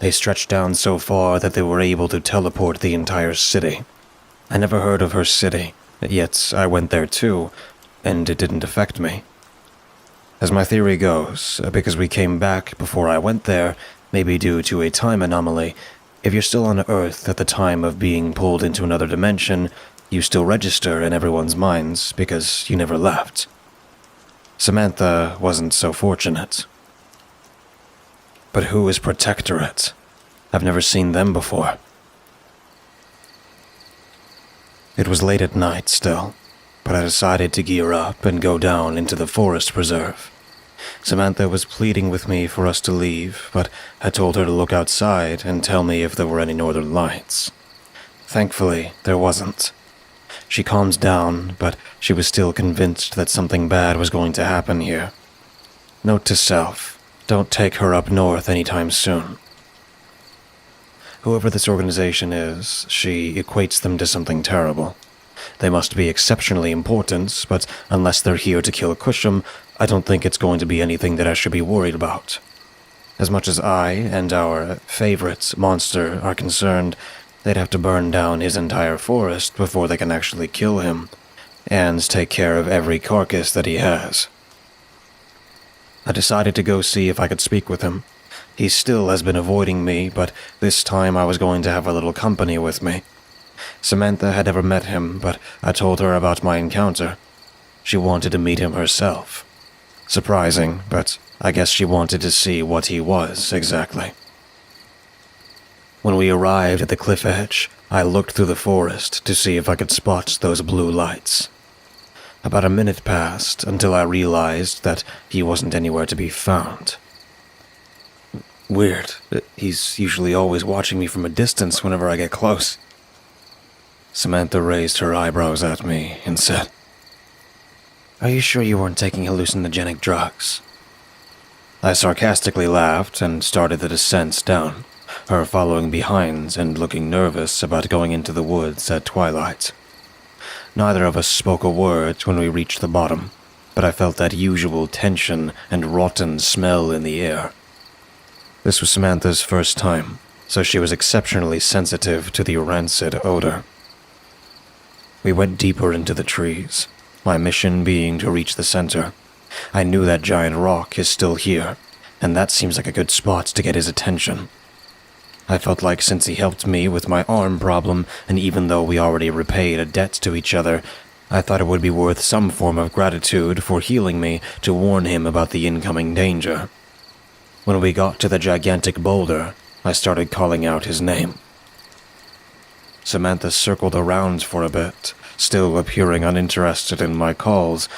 They stretched down so far that they were able to teleport the entire city. I never heard of her city, yet I went there too, and it didn't affect me. As my theory goes, because we came back before I went there, maybe due to a time anomaly, if you're still on Earth at the time of being pulled into another dimension, you still register in everyone's minds because you never left. Samantha wasn't so fortunate. But who is Protectorate? I've never seen them before. It was late at night still, but I decided to gear up and go down into the forest preserve. Samantha was pleading with me for us to leave, but I told her to look outside and tell me if there were any northern lights. Thankfully, there wasn't. She calmed down, but she was still convinced that something bad was going to happen here. Note to self, don't take her up north anytime soon. Whoever this organization is, she equates them to something terrible. They must be exceptionally important, but unless they're here to kill Cusham, I don't think it's going to be anything that I should be worried about. As much as I and our favorite monster are concerned, they'd have to burn down his entire forest before they can actually kill him, and take care of every carcass that he has. I decided to go see if I could speak with him. He still has been avoiding me, but this time I was going to have a little company with me. Samantha had never met him, but I told her about my encounter. She wanted to meet him herself. Surprising, but I guess she wanted to see what he was exactly. When we arrived at the cliff edge, I looked through the forest to see if I could spot those blue lights. About a minute passed until I realized that he wasn't anywhere to be found. Weird. He's usually always watching me from a distance whenever I get close. Samantha raised her eyebrows at me and said, "Are you sure you weren't taking hallucinogenic drugs?" I sarcastically laughed and started the descent down, her following behind and looking nervous about going into the woods at twilight. Neither of us spoke a word when we reached the bottom, but I felt that usual tension and rotten smell in the air. This was Samantha's first time, so she was exceptionally sensitive to the rancid odor. We went deeper into the trees, my mission being to reach the center. I knew that giant rock is still here, and that seems like a good spot to get his attention. I felt like since he helped me with my arm problem, and even though we already repaid a debt to each other, I thought it would be worth some form of gratitude for healing me to warn him about the incoming danger. When we got to the gigantic boulder, I started calling out his name. Samantha circled around for a bit, still appearing uninterested in my calls,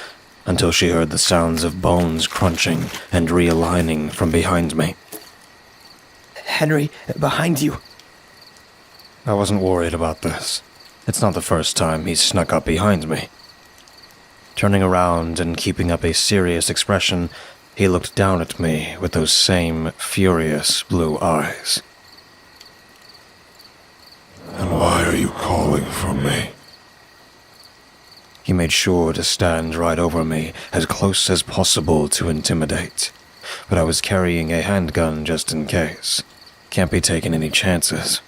until she heard the sounds of bones crunching and realigning from behind me. "Henry, behind you." I wasn't worried about this. It's not the first time he's snuck up behind me. Turning around and keeping up a serious expression, he looked down at me with those same furious blue eyes. And why are you calling for me? He made sure to stand right over me, as close as possible to intimidate, but I was carrying a handgun just in case. Can't be taking any chances.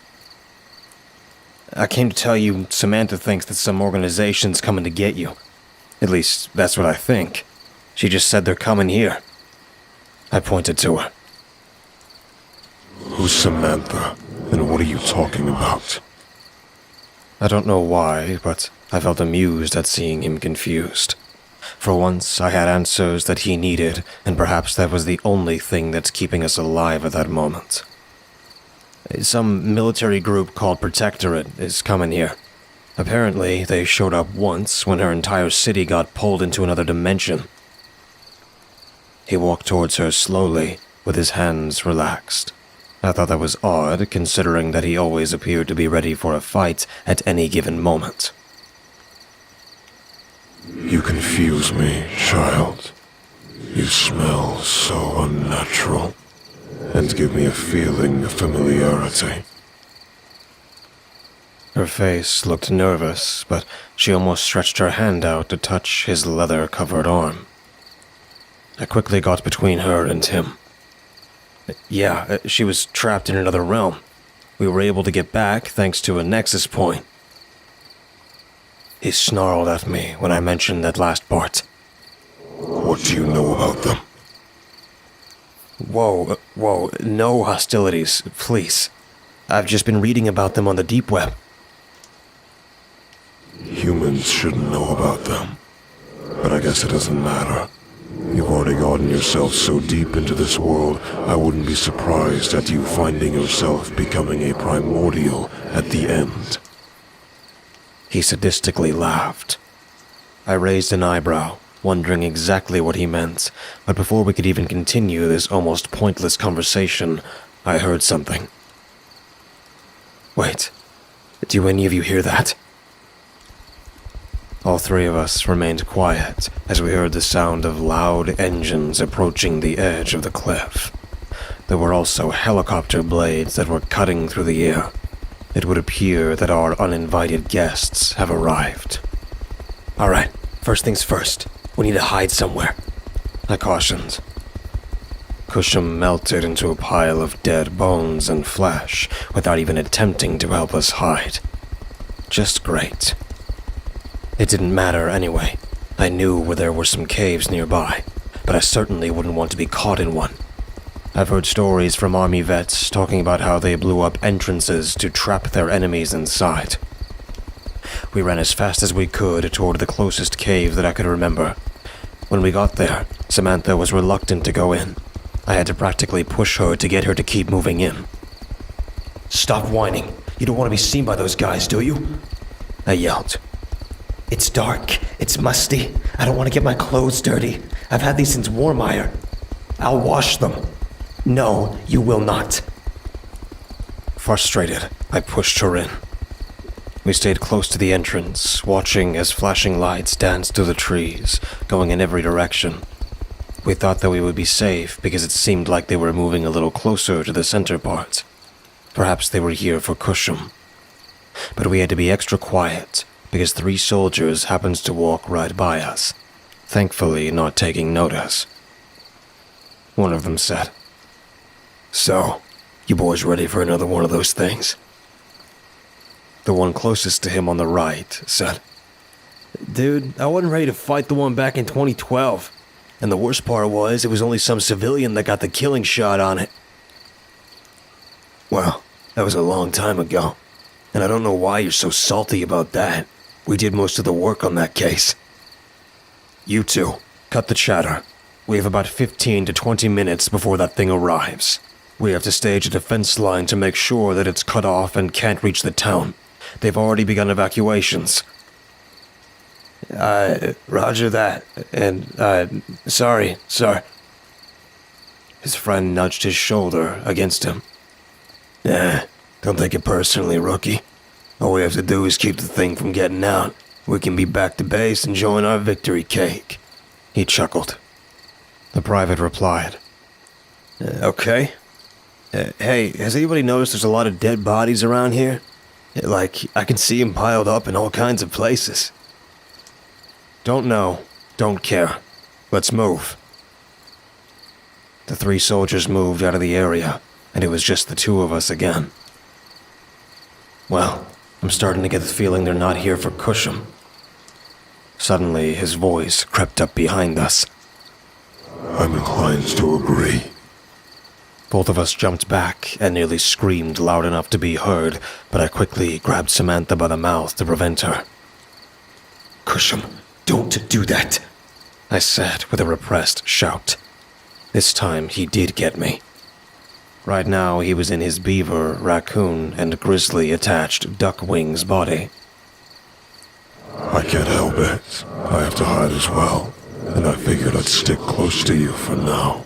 "I came to tell you Samantha thinks that some organization's coming to get you. At least, that's what I think. She just said they're coming here." I pointed to her. Who's Samantha, and what are you talking about? I don't know why, but I felt amused at seeing him confused. For once, I had answers that he needed, and perhaps that was the only thing that's keeping us alive at that moment. "Some military group called Protectorate is coming here. Apparently, they showed up once when her entire city got pulled into another dimension." He walked towards her slowly, with his hands relaxed. I thought that was odd, considering that he always appeared to be ready for a fight at any given moment. You confuse me, child. You smell so unnatural. and give me a feeling of familiarity. Her face looked nervous, but she almost stretched her hand out to touch his leather-covered arm. I quickly got between her and him. Yeah, she was trapped in another realm. We were able to get back thanks to a nexus point. He snarled at me when I mentioned that last part. What do you know about them? Whoa, no hostilities, please. I've just been reading about them on the deep web. Humans shouldn't know about them. But I guess it doesn't matter. You've already gotten yourself so deep into this world, I wouldn't be surprised at you finding yourself becoming a primordial at the end. He sadistically laughed. I raised an eyebrow, wondering exactly what he meant, but before we could even continue this almost pointless conversation, I heard something. Wait, do any of you hear that? All three of us remained quiet as we heard the sound of loud engines approaching the edge of the cliff. There were also helicopter blades that were cutting through the air. It would appear that our uninvited guests have arrived. All right, first things first. We need to hide somewhere, I cautioned. Cusham melted into a pile of dead bones and flesh without even attempting to help us hide. Just great. It didn't matter anyway. I knew where there were some caves nearby, but I certainly wouldn't want to be caught in one. I've heard stories from army vets talking about how they blew up entrances to trap their enemies inside. We ran as fast as we could toward the closest cave that I could remember. When we got there, Samantha was reluctant to go in. I had to practically push her to get her to keep moving in. Stop whining. You don't want to be seen by those guys, do you? I yelled. It's dark. It's musty. I don't want to get my clothes dirty. I've had these since Warmire. I'll wash them. No, you will not. Frustrated, I pushed her in. We stayed close to the entrance, watching as flashing lights danced through the trees, going in every direction. We thought that we would be safe because it seemed like they were moving a little closer to the center part. Perhaps they were here for Cusham. But we had to be extra quiet because 3 soldiers happened to walk right by us, thankfully not taking notice. One of them said, "So, you boys ready for another one of those things?" The one closest to him on the right said, "Dude, I wasn't ready to fight the one back in 2012. And the worst part was, it was only some civilian that got the killing shot on it." Well, that was a long time ago. And I don't know why you're so salty about that. We did most of the work on that case. You two, cut the chatter. We have about 15 to 20 minutes before that thing arrives. We have to stage a defense line to make sure that it's cut off and can't reach the town. They've already begun evacuations. Roger that. And, sorry. His friend nudged his shoulder against him. Don't take it personally, rookie. All we have to do is keep the thing from getting out. We can be back to base enjoying our victory cake. He chuckled. The private replied, Okay. Hey, has anybody noticed there's a lot of dead bodies around here? Like, I can see them piled up in all kinds of places. Don't know. Don't care. Let's move. The 3 soldiers moved out of the area, and it was just the 2 of us again. Well, I'm starting to get the feeling they're not here for Cusham. Suddenly, his voice crept up behind us. I'm inclined to agree. Both of us jumped back and nearly screamed loud enough to be heard, but I quickly grabbed Samantha by the mouth to prevent her. Cusham, don't do that, I said with a repressed shout. This time he did get me. Right now he was in his beaver, raccoon, and grizzly-attached duck wings body. I can't help it. I have to hide as well, and I figured I'd stick close to you for now.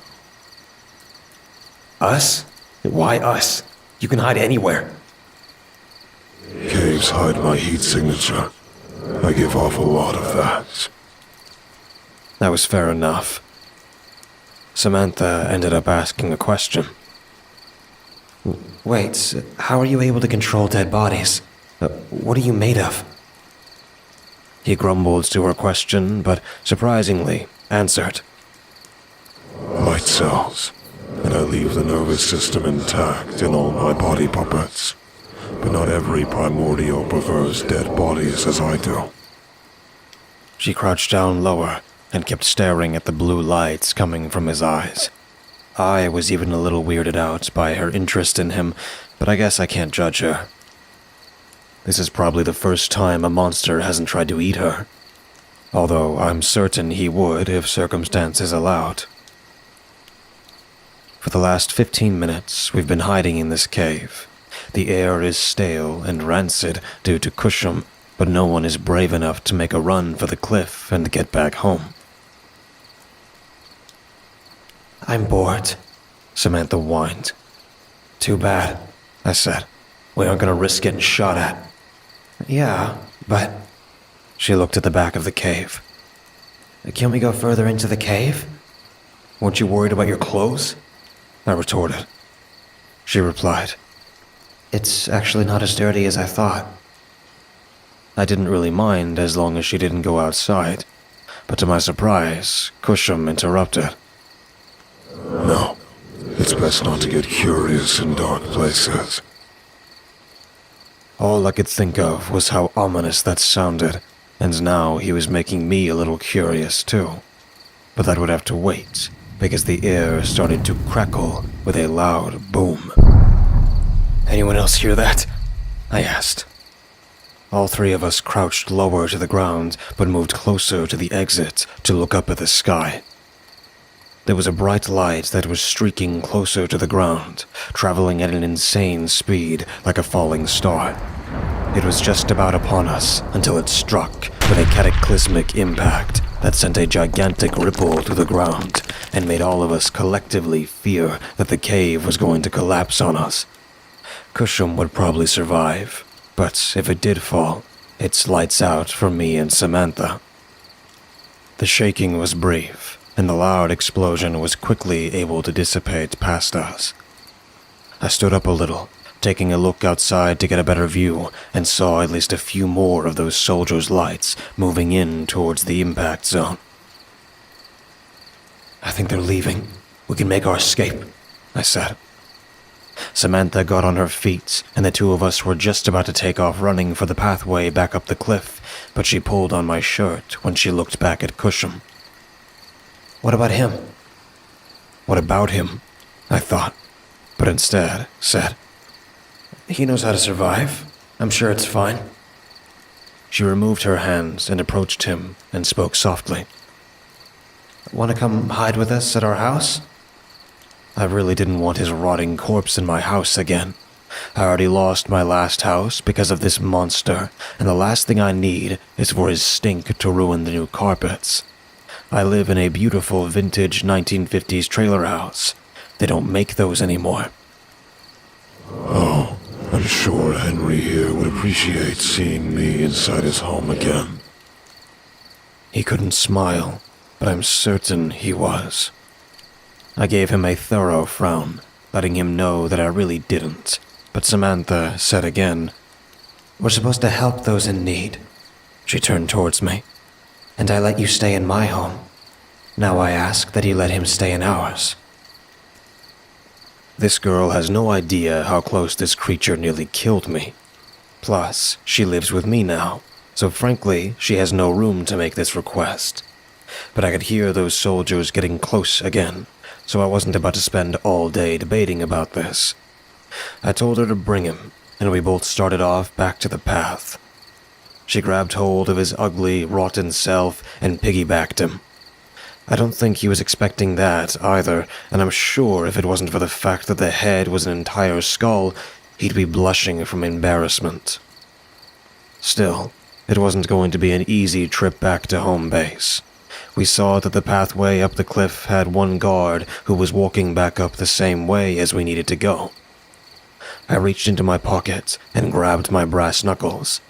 Us? Why us? You can hide anywhere. Caves hide my heat signature. I give off a lot of that. That was fair enough. Samantha ended up asking a question. Wait, how are you able to control dead bodies? What are you made of? He grumbled to her question, but surprisingly answered. Light cells, and I leave the nervous system intact in all my body puppets. But not every primordial prefers dead bodies as I do. She crouched down lower and kept staring at the blue lights coming from his eyes. I was even a little weirded out by her interest in him, but I guess I can't judge her. This is probably the first time a monster hasn't tried to eat her, although I'm certain he would if circumstances allowed. For the last 15 minutes, we've been hiding in this cave. The air is stale and rancid due to Cusham, but no one is brave enough to make a run for the cliff and get back home. I'm bored, Samantha whined. Too bad, I said. We aren't going to risk getting shot at. Yeah, but... She looked at the back of the cave. Can't we go further into the cave? Weren't you worried about your clothes? I retorted. She replied, It's actually not as dirty as I thought. I didn't really mind as long as she didn't go outside, but to my surprise, Cusham interrupted. No, it's best not to get curious in dark places. All I could think of was how ominous that sounded, and now he was making me a little curious too. But that would have to wait, because the air started to crackle with a loud boom. Anyone else hear that? I asked. All three of us crouched lower to the ground, but moved closer to the exit to look up at the sky. There was a bright light that was streaking closer to the ground, traveling at an insane speed like a falling star. It was just about upon us until it struck with a cataclysmic impact that sent a gigantic ripple through the ground and made all of us collectively fear that the cave was going to collapse on us. Cusham would probably survive, but if it did fall, it's lights out for me and Samantha. The shaking was brief, and the loud explosion was quickly able to dissipate past us. I stood up a little, taking a look outside to get a better view, and saw at least a few more of those soldiers' lights moving in towards the impact zone. I think they're leaving. We can make our escape, I said. Samantha got on her feet, and the two of us were just about to take off running for the pathway back up the cliff, but she pulled on my shirt when she looked back at Cusham. What about him? What about him? I thought, but instead said, He knows how to survive. I'm sure it's fine. She removed her hands and approached him and spoke softly. Want to come hide with us at our house? I really didn't want his rotting corpse in my house again. I already lost my last house because of this monster, and the last thing I need is for his stink to ruin the new carpets. I live in a beautiful vintage 1950s trailer house. They don't make those anymore. Oh, I'm sure Henry here would appreciate seeing me inside his home again. He couldn't smile, but I'm certain he was. I gave him a thorough frown, letting him know that I really didn't. But Samantha said again, We're supposed to help those in need. She turned towards me. And I let you stay in my home. Now I ask that you let him stay in ours. This girl has no idea how close this creature nearly killed me. Plus, she lives with me now, so frankly, she has no room to make this request. But I could hear those soldiers getting close again, so I wasn't about to spend all day debating about this. I told her to bring him, and we both started off back to the path. She grabbed hold of his ugly, rotten self and piggybacked him. I don't think he was expecting that either, and I'm sure if it wasn't for the fact that the head was an entire skull, he'd be blushing from embarrassment. Still, it wasn't going to be an easy trip back to home base. We saw that the pathway up the cliff had one guard who was walking back up the same way as we needed to go. I reached into my pocket and grabbed my brass knuckles.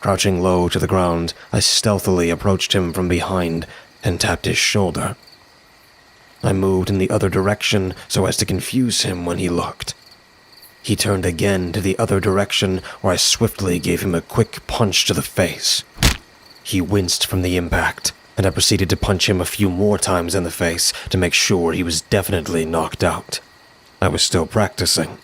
Crouching low to the ground, I stealthily approached him from behind and tapped his shoulder. I moved in the other direction so as to confuse him when he looked. He turned again to the other direction, where I swiftly gave him a quick punch to the face. He winced from the impact, and I proceeded to punch him a few more times in the face to make sure he was definitely knocked out. I was still practicing.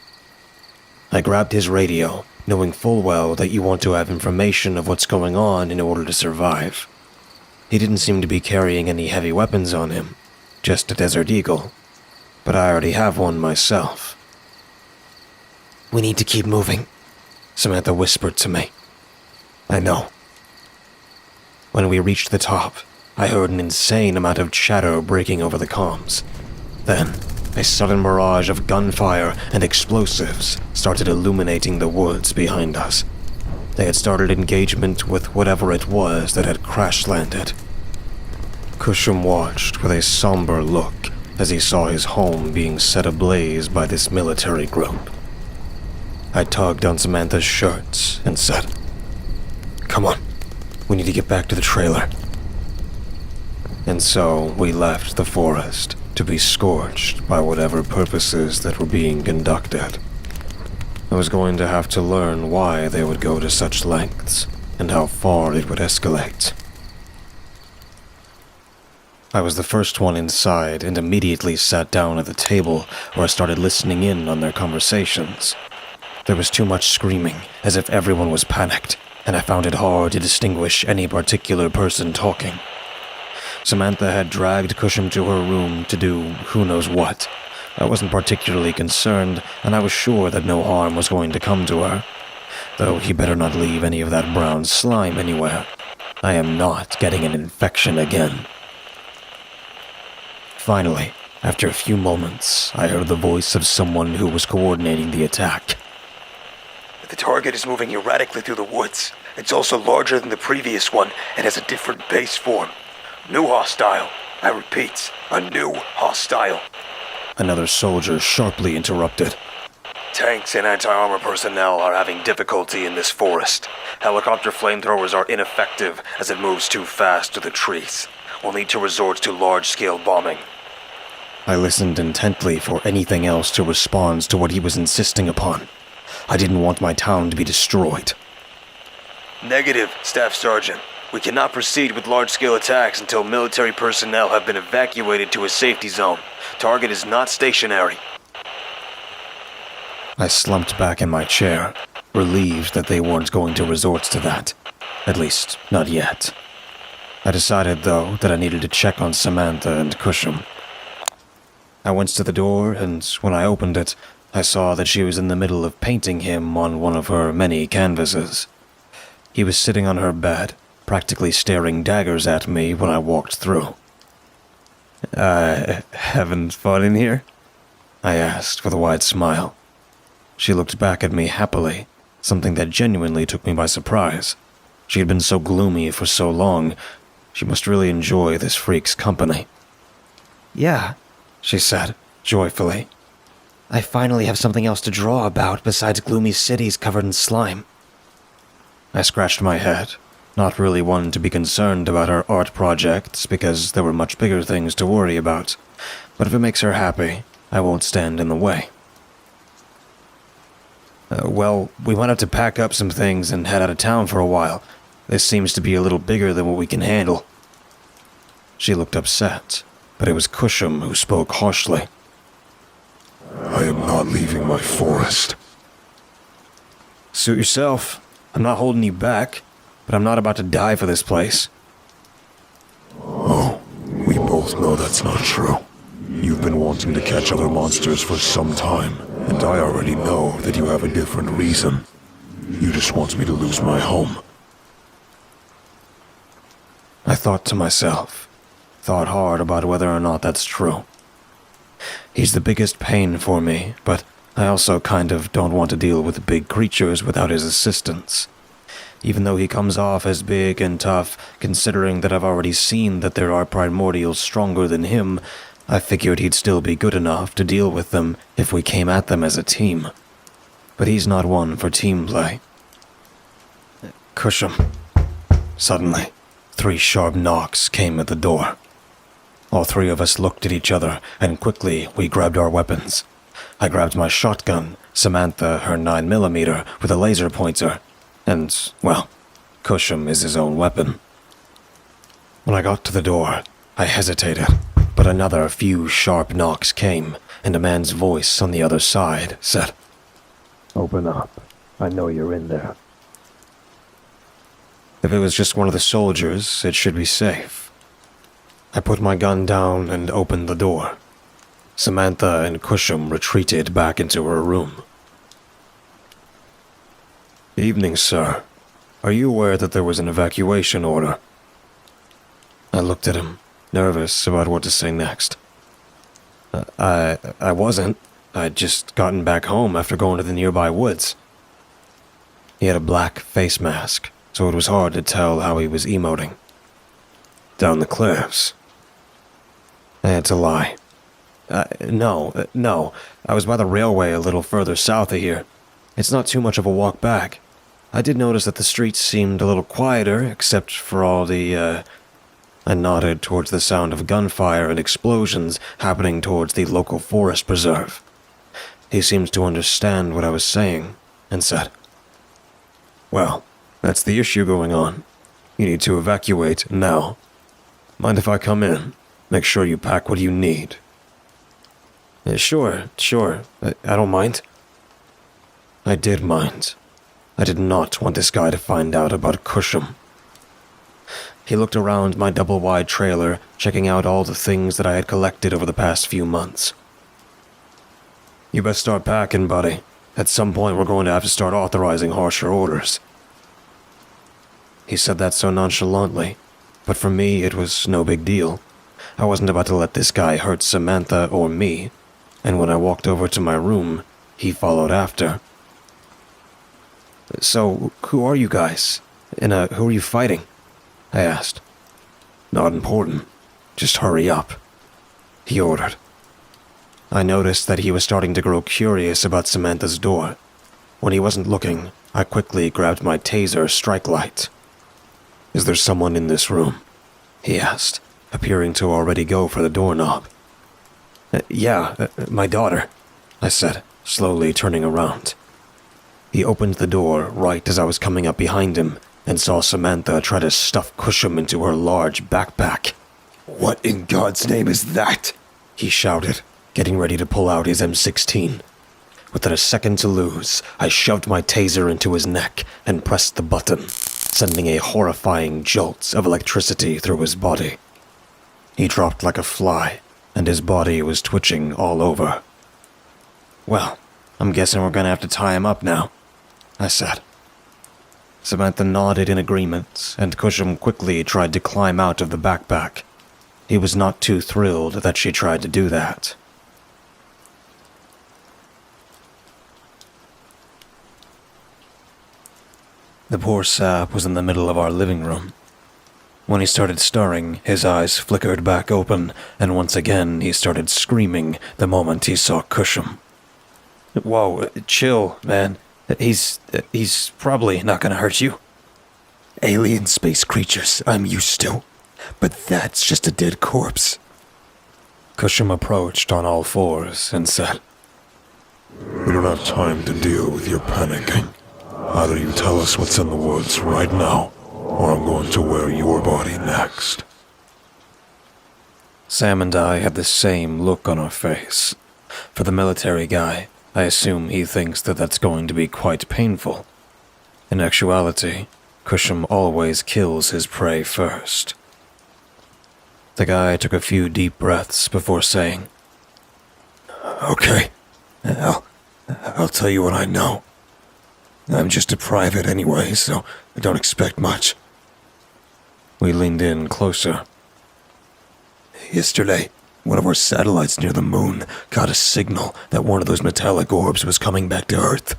I grabbed his radio, knowing full well that you want to have information of what's going on in order to survive. He didn't seem to be carrying any heavy weapons on him, just a Desert Eagle, but I already have one myself. "We need to keep moving," Samantha whispered to me. "I know." When we reached the top, I heard an insane amount of chatter breaking over the comms. Then, a sudden barrage of gunfire and explosives started illuminating the woods behind us. They had started engagement with whatever it was that had crash-landed. Cusham watched with a somber look as he saw his home being set ablaze by this military group. I tugged on Samantha's shirts and said, "Come on, we need to get back to the trailer." And so we left the forest to be scorched by whatever purposes that were being conducted. I was going to have to learn why they would go to such lengths and how far it would escalate. I was the first one inside and immediately sat down at the table where I started listening in on their conversations. There was too much screaming, as if everyone was panicked, and I found it hard to distinguish any particular person talking. Samantha had dragged Cusham to her room to do who knows what. I wasn't particularly concerned, and I was sure that no harm was going to come to her. Though he better not leave any of that brown slime anywhere. I am not getting an infection again. Finally, after a few moments, I heard the voice of someone who was coordinating the attack. The target is moving erratically through the woods. It's also larger than the previous one and has a different base form. New hostile. I repeat, a new hostile. Another soldier sharply interrupted. Tanks and anti-armor personnel are having difficulty in this forest. Helicopter flamethrowers are ineffective as it moves too fast through the trees. We'll need to resort to large-scale bombing. I listened intently for anything else to respond to what he was insisting upon. I didn't want my town to be destroyed. Negative, Staff Sergeant. We cannot proceed with large-scale attacks until military personnel have been evacuated to a safety zone. Target is not stationary. I slumped back in my chair, relieved that they weren't going to resort to that. At least, not yet. I decided, though, that I needed to check on Samantha and Cusham. I went to the door, and when I opened it, I saw that she was in the middle of painting him on one of her many canvases. He was sitting on her bed, practically staring daggers at me when I walked through. Having fun in here?" I asked with a wide smile. She looked back at me happily, something that genuinely took me by surprise. She had been so gloomy for so long. She must really enjoy this freak's company. "Yeah," she said, joyfully. "I finally have something else to draw about besides gloomy cities covered in slime." I scratched my head, not really one to be concerned about her art projects because there were much bigger things to worry about. But if it makes her happy, I won't stand in the way. Well, we might have to pack up some things and head out of town for a while. This seems to be a little bigger than what we can handle." She looked upset, but it was Cusham who spoke harshly. I am not leaving my forest. "Suit yourself. I'm not holding you back, but I'm not about to die for this place." Oh, we both know that's not true. You've been wanting to catch other monsters for some time, and I already know that you have a different reason. You just want me to lose my home. I thought to myself, thought hard about whether or not that's true. He's the biggest pain for me, but I also kind of don't want to deal with big creatures without his assistance. Even though he comes off as big and tough, considering that I've already seen that there are primordials stronger than him, I figured he'd still be good enough to deal with them if we came at them as a team. But he's not one for team play. Cusham. Suddenly, 3 sharp knocks came at the door. All 3 of us looked at each other, and quickly we grabbed our weapons. I grabbed my shotgun, Samantha her 9mm with a laser pointer, and, well, Cusham is his own weapon. When I got to the door, I hesitated, but another few sharp knocks came, and a man's voice on the other side said, "Open up. I know you're in there." If it was just one of the soldiers, it should be safe. I put my gun down and opened the door. Samantha and Cusham retreated back into her room. "Evening, sir. Are you aware that there was an evacuation order?" I looked at him, nervous about what to say next. I wasn't. I'd just gotten back home after going to the nearby woods." He had a black face mask, so it was hard to tell how he was emoting. "Down the cliffs." I had to lie. No. I was by the railway a little further south of here. It's not too much of a walk back. I did notice that the streets seemed a little quieter, except for all the, I nodded towards the sound of gunfire and explosions happening towards the local forest preserve. He seemed to understand what I was saying, and said, "Well, that's the issue going on. You need to evacuate now. Mind if I come in? Make sure you pack what you need." Sure. I don't mind." I did mind. I did not want this guy to find out about Cusham. He looked around my double-wide trailer, checking out all the things that I had collected over the past few months. "You best start packing, buddy. At some point we're going to have to start authorizing harsher orders." He said that so nonchalantly, but for me it was no big deal. I wasn't about to let this guy hurt Samantha or me, and when I walked over to my room, he followed after. "So, who are you guys? And who are you fighting?" I asked. "Not important. Just hurry up," he ordered. I noticed that he was starting to grow curious about Samantha's door. When he wasn't looking, I quickly grabbed my taser strike light. "Is there someone in this room?" he asked, appearing to already go for the doorknob. Yeah, my daughter," I said, slowly turning around. He opened the door right as I was coming up behind him and saw Samantha try to stuff Cusham into her large backpack. "What in God's name is that?" he shouted, getting ready to pull out his M16. Without a second to lose, I shoved my taser into his neck and pressed the button, sending a horrifying jolt of electricity through his body. He dropped like a fly, and his body was twitching all over. "Well, I'm guessing we're gonna have to tie him up now," I said. Samantha nodded in agreement, and Cusham quickly tried to climb out of the backpack. He was not too thrilled that she tried to do that. The poor sap was in the middle of our living room. When he started stirring, his eyes flickered back open, and once again he started screaming the moment he saw Cusham. "Whoa, chill, man. He's probably not gonna hurt you." "Alien space creatures I'm used to, but that's just a dead corpse." Cusham approached on all fours and said, We don't have time to deal with your panicking. Either you tell us what's in the woods right now, or I'm going to wear your body next. Sam and I had the same look on our face. For the military guy, I assume he thinks that that's going to be quite painful. In actuality, Cusham always kills his prey first. The guy took a few deep breaths before saying, "Okay, I'll tell you what I know. I'm just a private anyway, so I don't expect much." We leaned in closer. "Yesterday, one of our satellites near the moon got a signal that one of those metallic orbs was coming back to Earth."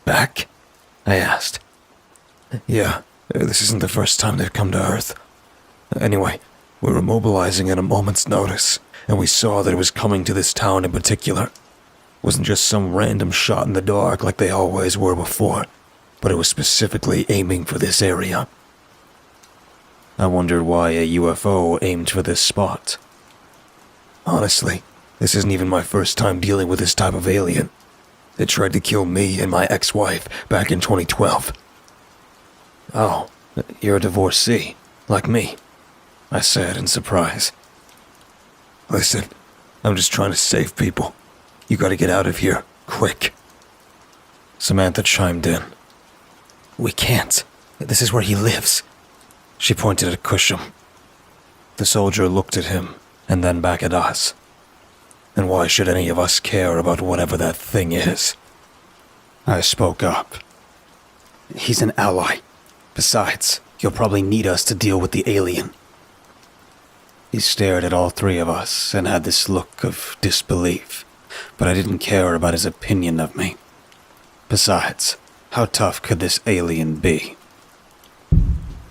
"Back?" I asked. "Yeah, this isn't the first time they've come to Earth. Anyway, we were mobilizing at a moment's notice, and we saw that it was coming to this town in particular. It wasn't just some random shot in the dark like they always were before, but it was specifically aiming for this area." I wondered why a UFO aimed for this spot. "Honestly, this isn't even my first time dealing with this type of alien," They tried to kill me and my ex-wife back in 2012. Oh, you're a divorcee, like me, I said in surprise. Listen, I'm just trying to save people. You gotta get out of here, quick. Samantha chimed in. We can't. This is where he lives. She pointed at Cusham. The soldier looked at him, and then back at us. And why should any of us care about whatever that thing is? I spoke up. He's an ally. Besides, you'll probably need us to deal with the alien. He stared at all three of us and had this look of disbelief, but I didn't care about his opinion of me. Besides, how tough could this alien be?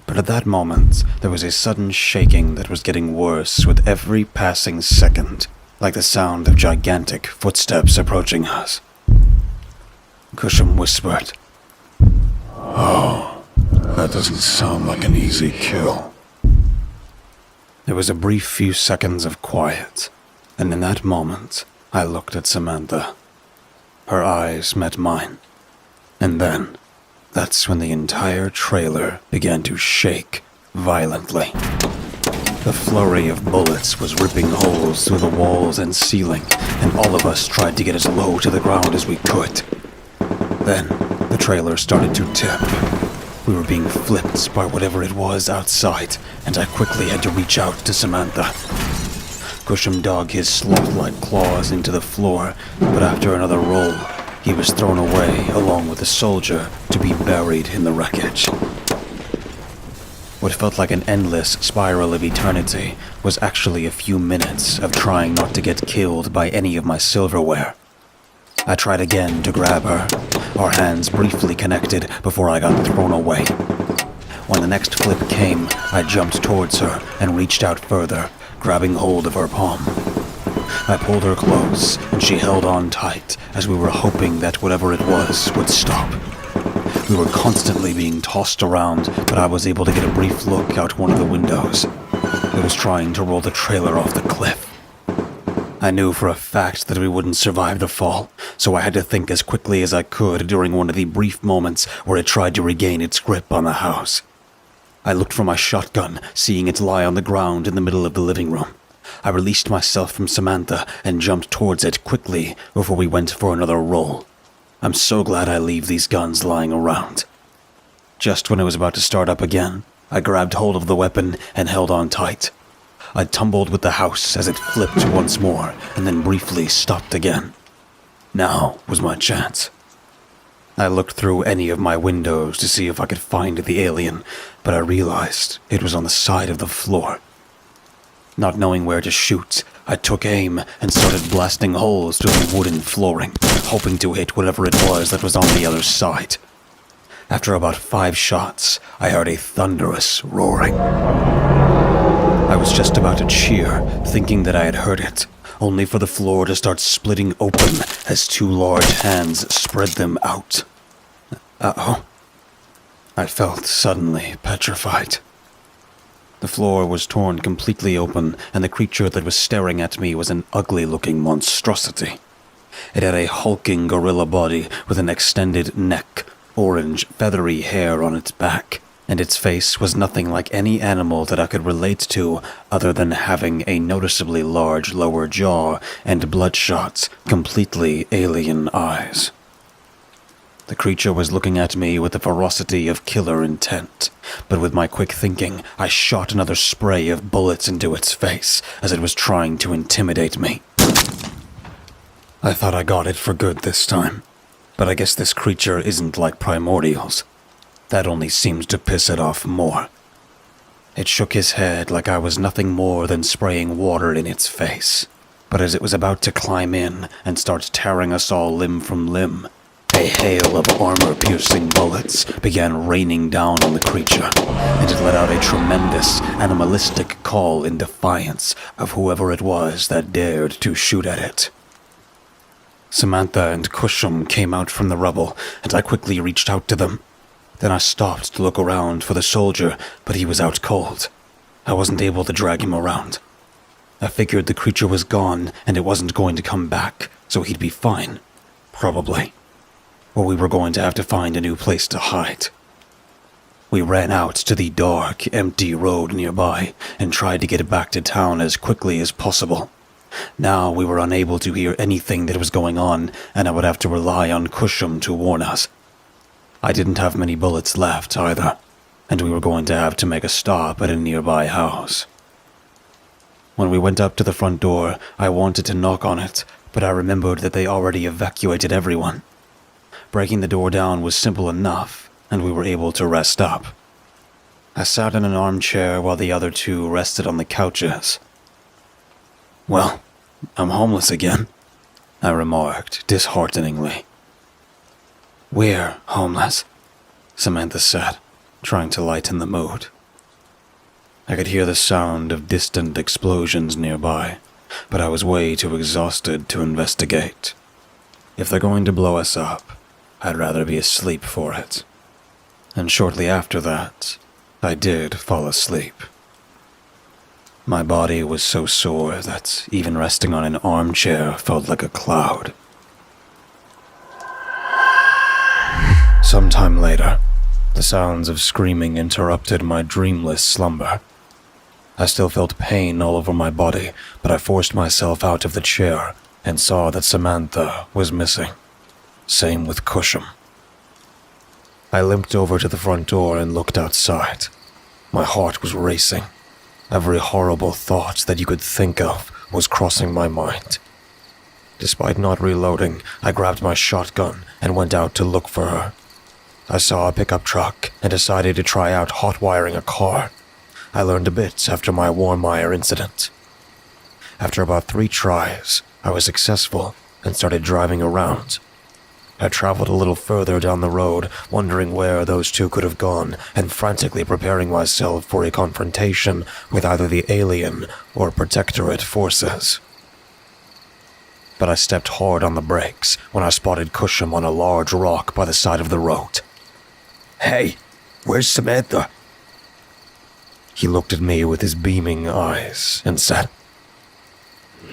But at that moment, there was a sudden shaking that was getting worse with every passing second, like the sound of gigantic footsteps approaching us. Cusham whispered, Oh, that doesn't sound like an easy kill. There was a brief few seconds of quiet, and in that moment, I looked at Samantha. Her eyes met mine. And then, that's when the entire trailer began to shake violently. The flurry of bullets was ripping holes through the walls and ceiling, and all of us tried to get as low to the ground as we could. Then, the trailer started to tip. We were being flipped by whatever it was outside, and I quickly had to reach out to Samantha. Cusham dug his sloth-like claws into the floor, but after another roll, he was thrown away along with the soldier to be buried in the wreckage. What felt like an endless spiral of eternity was actually a few minutes of trying not to get killed by any of my silverware. I tried again to grab her. Our hands briefly connected before I got thrown away. When the next flip came, I jumped towards her and reached out further, grabbing hold of her palm. I pulled her close, and she held on tight as we were hoping that whatever it was would stop. We were constantly being tossed around, but I was able to get a brief look out one of the windows. It was trying to roll the trailer off the cliff. I knew for a fact that we wouldn't survive the fall, so I had to think as quickly as I could during one of the brief moments where it tried to regain its grip on the house. I looked for my shotgun, seeing it lie on the ground in the middle of the living room. I released myself from Samantha and jumped towards it quickly before we went for another roll. I'm so glad I leave these guns lying around. Just when it was about to start up again, I grabbed hold of the weapon and held on tight. I tumbled with the house as it flipped once more and then briefly stopped again. Now was my chance. I looked through any of my windows to see if I could find the alien, but I realized it was on the side of the floor. Not knowing where to shoot, I took aim and started blasting holes through the wooden flooring, hoping to hit whatever it was that was on the other side. After about 5 shots, I heard a thunderous roaring. I was just about to cheer, thinking that I had heard it, only for the floor to start splitting open as 2 large hands spread them out. Uh-oh. I felt suddenly petrified. The floor was torn completely open, and the creature that was staring at me was an ugly-looking monstrosity. It had a hulking gorilla body with an extended neck, orange, feathery hair on its back, and its face was nothing like any animal that I could relate to other than having a noticeably large lower jaw and bloodshot, completely alien eyes. The creature was looking at me with the ferocity of killer intent, but with my quick thinking, I shot another spray of bullets into its face as it was trying to intimidate me. I thought I got it for good this time, but I guess this creature isn't like primordials. That only seemed to piss it off more. It shook his head like I was nothing more than spraying water in its face, but as it was about to climb in and start tearing us all limb from limb, a hail of armor-piercing bullets began raining down on the creature, and it let out a tremendous, animalistic call in defiance of whoever it was that dared to shoot at it. Samantha and Cusham came out from the rubble, and I quickly reached out to them. Then I stopped to look around for the soldier, but he was out cold. I wasn't able to drag him around. I figured the creature was gone, and it wasn't going to come back, so he'd be fine. Probably. or we were going to have to find a new place to hide. We ran out to the dark, empty road nearby and tried to get back to town as quickly as possible. Now we were unable to hear anything that was going on, and I would have to rely on Cusham to warn us. I didn't have many bullets left either, and we were going to have to make a stop at a nearby house. When we went up to the front door, I wanted to knock on it, but I remembered that they already evacuated everyone. Breaking the door down was simple enough, and we were able to rest up. I sat in an armchair while the other two rested on the couches. "Well, I'm homeless again," I remarked dishearteningly. "We're homeless," Samantha said, trying to lighten the mood. I could hear the sound of distant explosions nearby, but I was way too exhausted to investigate. If they're going to blow us up, I'd rather be asleep for it. And shortly after that, I did fall asleep. My body was so sore that even resting on an armchair felt like a cloud. Sometime later, the sounds of screaming interrupted my dreamless slumber. I still felt pain all over my body, but I forced myself out of the chair and saw that Samantha was missing. Same with Cusham. I limped over to the front door and looked outside. My heart was racing. Every horrible thought that you could think of was crossing my mind. Despite not reloading, I grabbed my shotgun and went out to look for her. I saw a pickup truck and decided to try out hot wiring a car. I learned a bit after my Warmire incident. After about 3 tries, I was successful and started driving around. I traveled a little further down the road, wondering where those two could have gone, and frantically preparing myself for a confrontation with either the alien or Protectorate forces. But I stepped hard on the brakes when I spotted Cusham on a large rock by the side of the road. "Hey, where's Samantha?" He looked at me with his beaming eyes and said,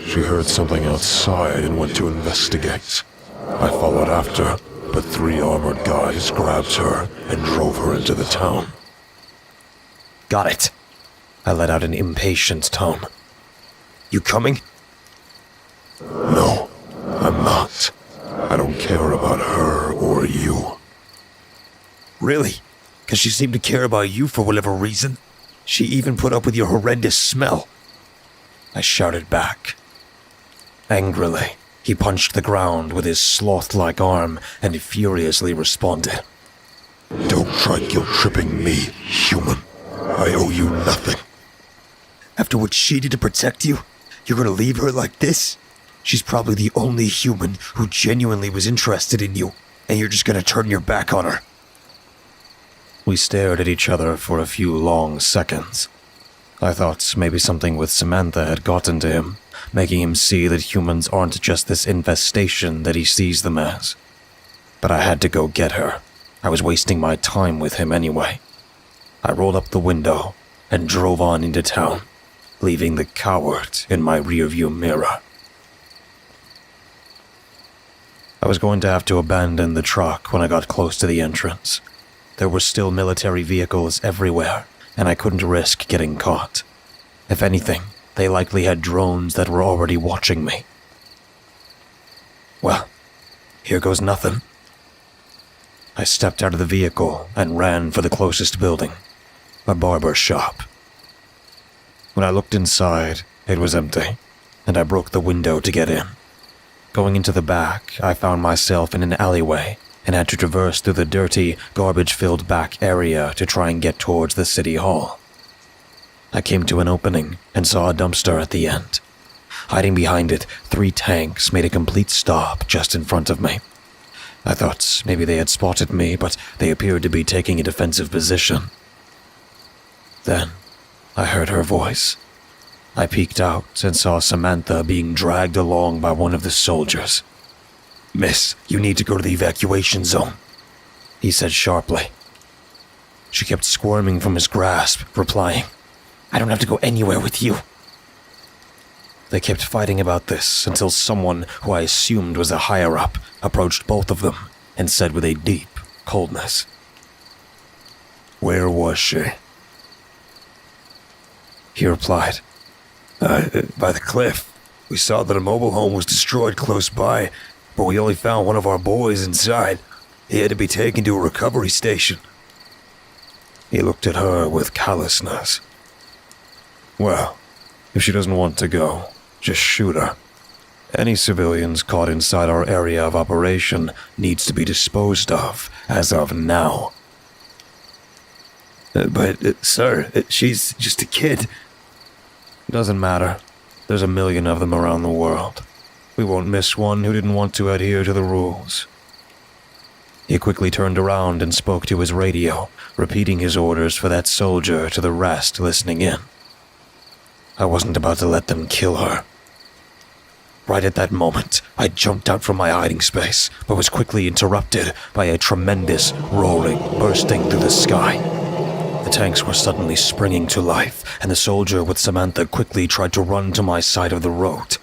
She heard something outside and went to investigate. I followed after, but 3 armored guys grabbed her and drove her into the town. "Got it." I let out an impatient tone. "You coming?" No, I'm not. I don't care about her or you. "Really? 'Cause she seemed to care about you for whatever reason. She even put up with your horrendous smell." I shouted back. Angrily, he punched the ground with his sloth-like arm and furiously responded. Don't try guilt-tripping me, human. I owe you nothing. "After what she did to protect you, you're gonna leave her like this? She's probably the only human who genuinely was interested in you, and you're just gonna turn your back on her." We stared at each other for a few long seconds. I thought maybe something with Samantha had gotten to him, making him see that humans aren't just this infestation that he sees them as. But I had to go get her. I was wasting my time with him anyway. I rolled up the window and drove on into town, leaving the coward in my rearview mirror. I was going to have to abandon the truck when I got close to the entrance. There were still military vehicles everywhere, and I couldn't risk getting caught. If anything, they likely had drones that were already watching me. Well, here goes nothing. I stepped out of the vehicle and ran for the closest building, a barber shop. When I looked inside, it was empty, and I broke the window to get in. Going into the back, I found myself in an alleyway and had to traverse through the dirty, garbage-filled back area to try and get towards the city hall. I came to an opening and saw a dumpster at the end. Hiding behind it, 3 tanks made a complete stop just in front of me. I thought maybe they had spotted me, but they appeared to be taking a defensive position. Then, I heard her voice. I peeked out and saw Samantha being dragged along by one of the soldiers. "Miss, you need to go to the evacuation zone," he said sharply. She kept squirming from his grasp, replying, "I don't have to go anywhere with you." They kept fighting about this until someone who I assumed was a higher-up approached both of them and said with a deep coldness, Where was she? he replied, By the cliff. We saw that a mobile home was destroyed close by, but we only found one of our boys inside. He had to be taken to a recovery station. He looked at her with callousness. Well, if she doesn't want to go, just shoot her. Any civilians caught inside our area of operation needs to be disposed of as of now. Sir, she's just a kid. Doesn't matter. There's a million of them around the world. We won't miss one who didn't want to adhere to the rules. He quickly turned around and spoke to his radio, repeating his orders for that soldier to the rest listening in. I wasn't about to let them kill her. Right at that moment, I jumped out from my hiding space, but was quickly interrupted by a tremendous roaring bursting through the sky. The tanks were suddenly springing to life, and the soldier with Samantha quickly tried to run to my side of the road.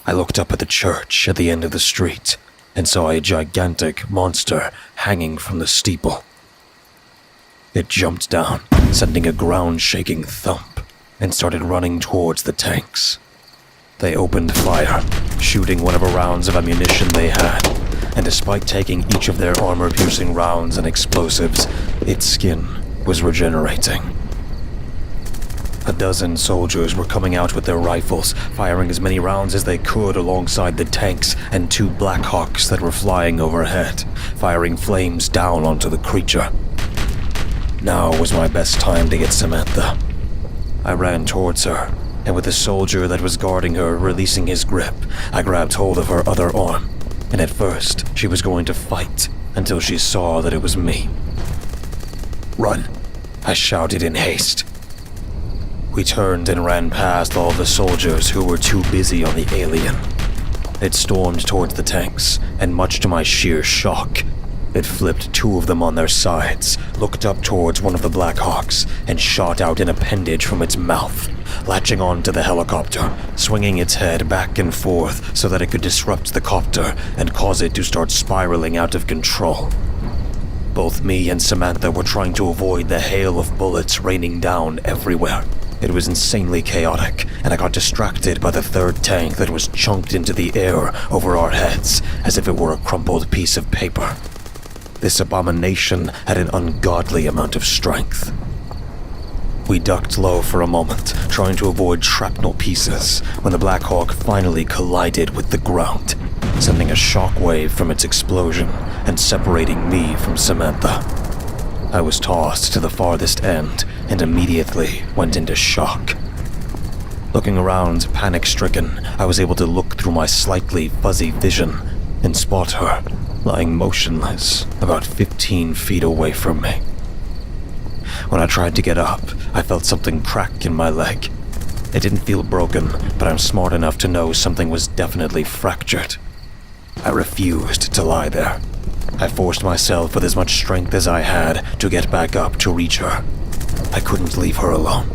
I looked up at the church at the end of the street and saw a gigantic monster hanging from the steeple. It jumped down, sending a ground-shaking thump, and started running towards the tanks. They opened fire, shooting whatever rounds of ammunition they had, and despite taking each of their armor-piercing rounds and explosives, its skin was regenerating. A dozen soldiers were coming out with their rifles, firing as many rounds as they could alongside the tanks and 2 Black Hawks that were flying overhead, firing flames down onto the creature. Now was my best time to get Samantha. I ran towards her, and with the soldier that was guarding her releasing his grip, I grabbed hold of her other arm, and at first she was going to fight until she saw that it was me. "Run!" I shouted in haste. We turned and ran past all the soldiers who were too busy on the alien. It stormed towards the tanks, and much to my sheer shock, it flipped 2 of them on their sides, looked up towards one of the Black Hawks, and shot out an appendage from its mouth, latching onto the helicopter, swinging its head back and forth so that it could disrupt the copter and cause it to start spiraling out of control. Both me and Samantha were trying to avoid the hail of bullets raining down everywhere. It was insanely chaotic, and I got distracted by the 3rd tank that was chunked into the air over our heads as if it were a crumpled piece of paper. This abomination had an ungodly amount of strength. We ducked low for a moment, trying to avoid shrapnel pieces, when the Black Hawk finally collided with the ground, sending a shockwave from its explosion and separating me from Samantha. I was tossed to the farthest end and immediately went into shock. Looking around, panic-stricken, I was able to look through my slightly fuzzy vision and spot her, lying motionless about 15 feet away from me. When I tried to get up, I felt something crack in my leg. It didn't feel broken, but I'm smart enough to know something was definitely fractured. I refused to lie there. I forced myself with as much strength as I had to get back up to reach her. I couldn't leave her alone.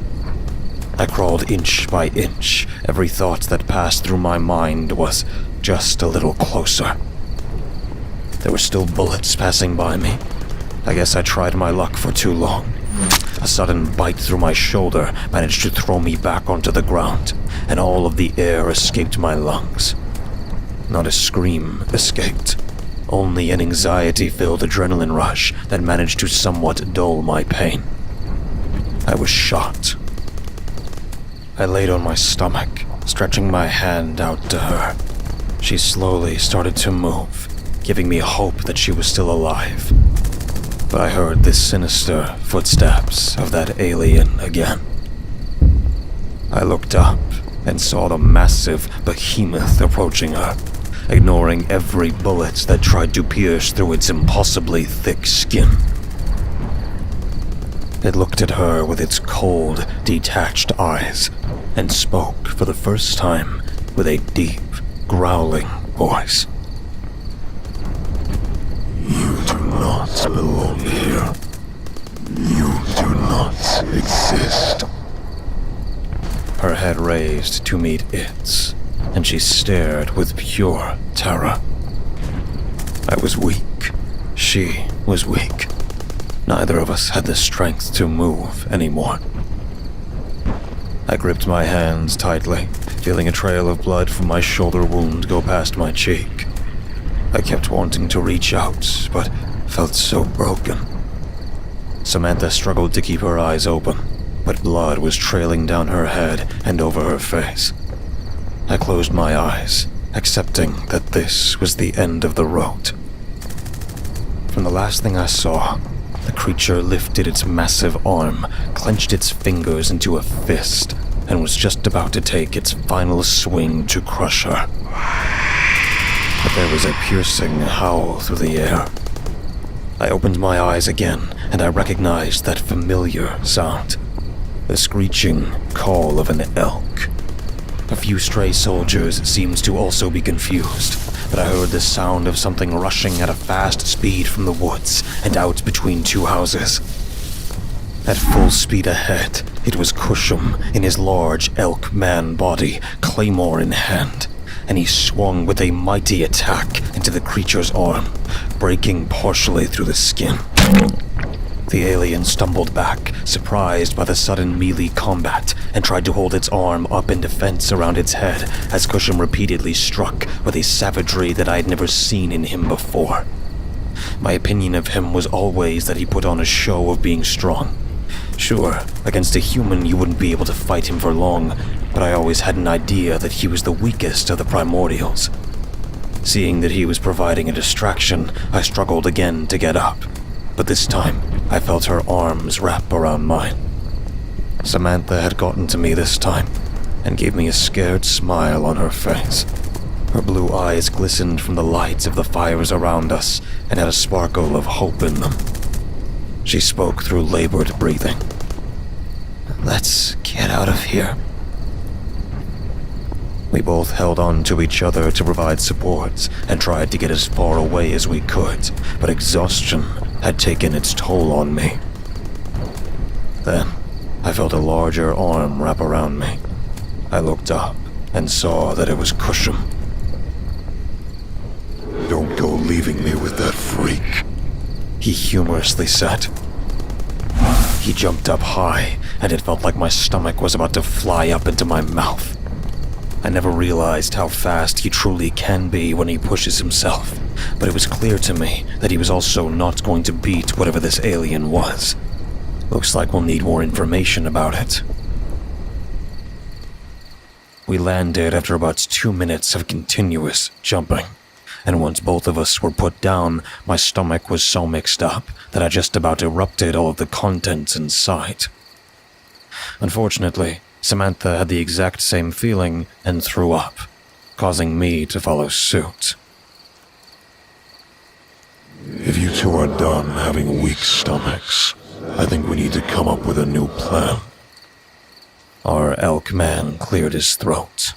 I crawled inch by inch. Every thought that passed through my mind was just a little closer. There were still bullets passing by me. I guess I tried my luck for too long. A sudden bite through my shoulder managed to throw me back onto the ground, and all of the air escaped my lungs. Not a scream escaped. Only an anxiety-filled adrenaline rush that managed to somewhat dull my pain. I was shot. I laid on my stomach, stretching my hand out to her. She slowly started to move, giving me hope that she was still alive. But I heard the sinister footsteps of that alien again. I looked up and saw the massive behemoth approaching her, ignoring every bullet that tried to pierce through its impossibly thick skin. It looked at her with its cold, detached eyes, and spoke for the first time with a deep, growling voice. You do not belong here. You do not exist. Her head raised to meet its, and she stared with pure terror. I was weak. She was weak. Neither of us had the strength to move anymore. I gripped my hands tightly, feeling a trail of blood from my shoulder wound go past my cheek. I kept wanting to reach out, but felt so broken. Samantha struggled to keep her eyes open, but blood was trailing down her head and over her face. I closed my eyes, accepting that this was the end of the road. From the last thing I saw, the creature lifted its massive arm, clenched its fingers into a fist, and was just about to take its final swing to crush her. But there was a piercing howl through the air. I opened my eyes again, and I recognized that familiar sound. The screeching call of an elk. A few stray soldiers seemed to also be confused, but I heard the sound of something rushing at a fast speed from the woods and out between two houses. At full speed ahead, it was Cusham in his large elk man body, claymore in hand, and he swung with a mighty attack into the creature's arm, breaking partially through the skin. The alien stumbled back, surprised by the sudden melee combat, and tried to hold its arm up in defense around its head as Cusham repeatedly struck with a savagery that I had never seen in him before. My opinion of him was always that he put on a show of being strong. Sure, against a human you wouldn't be able to fight him for long, but I always had an idea that he was the weakest of the primordials. Seeing that he was providing a distraction, I struggled again to get up, but this time I felt her arms wrap around mine. Samantha had gotten to me this time, and gave me a scared smile on her face. Her blue eyes glistened from the lights of the fires around us and had a sparkle of hope in them. She spoke through labored breathing. "Let's get out of here." We both held on to each other to provide support and tried to get as far away as we could, but exhaustion had taken its toll on me. Then, I felt a larger arm wrap around me. I looked up and saw that it was Cusham. Don't go leaving me with that freak, He humorously said. He jumped up high, and it felt like my stomach was about to fly up into my mouth. I never realized how fast he truly can be when he pushes himself, but it was clear to me that he was also not going to beat whatever this alien was. Looks like we'll need more information about it. We landed after about 2 minutes of continuous jumping, and once both of us were put down, my stomach was so mixed up that I just about erupted all of the contents inside. Unfortunately, Samantha had the exact same feeling and threw up, causing me to follow suit. if you two are done having weak stomachs, I think we need to come up with a new plan. Our elk man cleared his throat.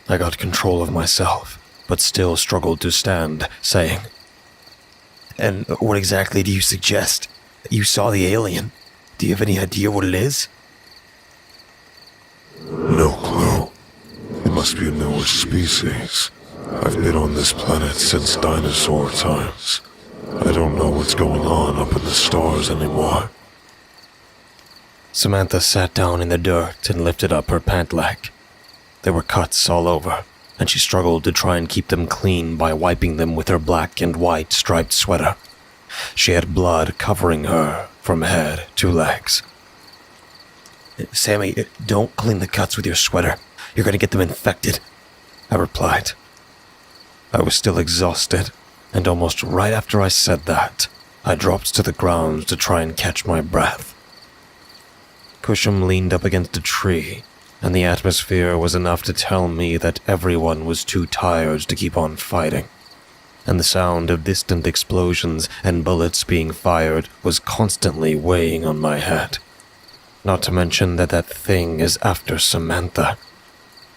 I got control of myself, but still struggled to stand, saying, "And what exactly do you suggest? You saw the alien. Do you have any idea what it is?" No clue. It must be a newer species. I've been on this planet since dinosaur times. I don't know what's going on up in the stars anymore. Samantha sat down in the dirt and lifted up her pant leg. There were cuts all over, and she struggled to try and keep them clean by wiping them with her black and white striped sweater. She had blood covering her from head to legs. "Sammy, don't clean the cuts with your sweater. You're going to get them infected," I replied. I was still exhausted, and almost right after I said that, I dropped to the ground to try and catch my breath. Cusham leaned up against a tree, and the atmosphere was enough to tell me that everyone was too tired to keep on fighting, and the sound of distant explosions and bullets being fired was constantly weighing on my head. Not to mention that thing is after Samantha.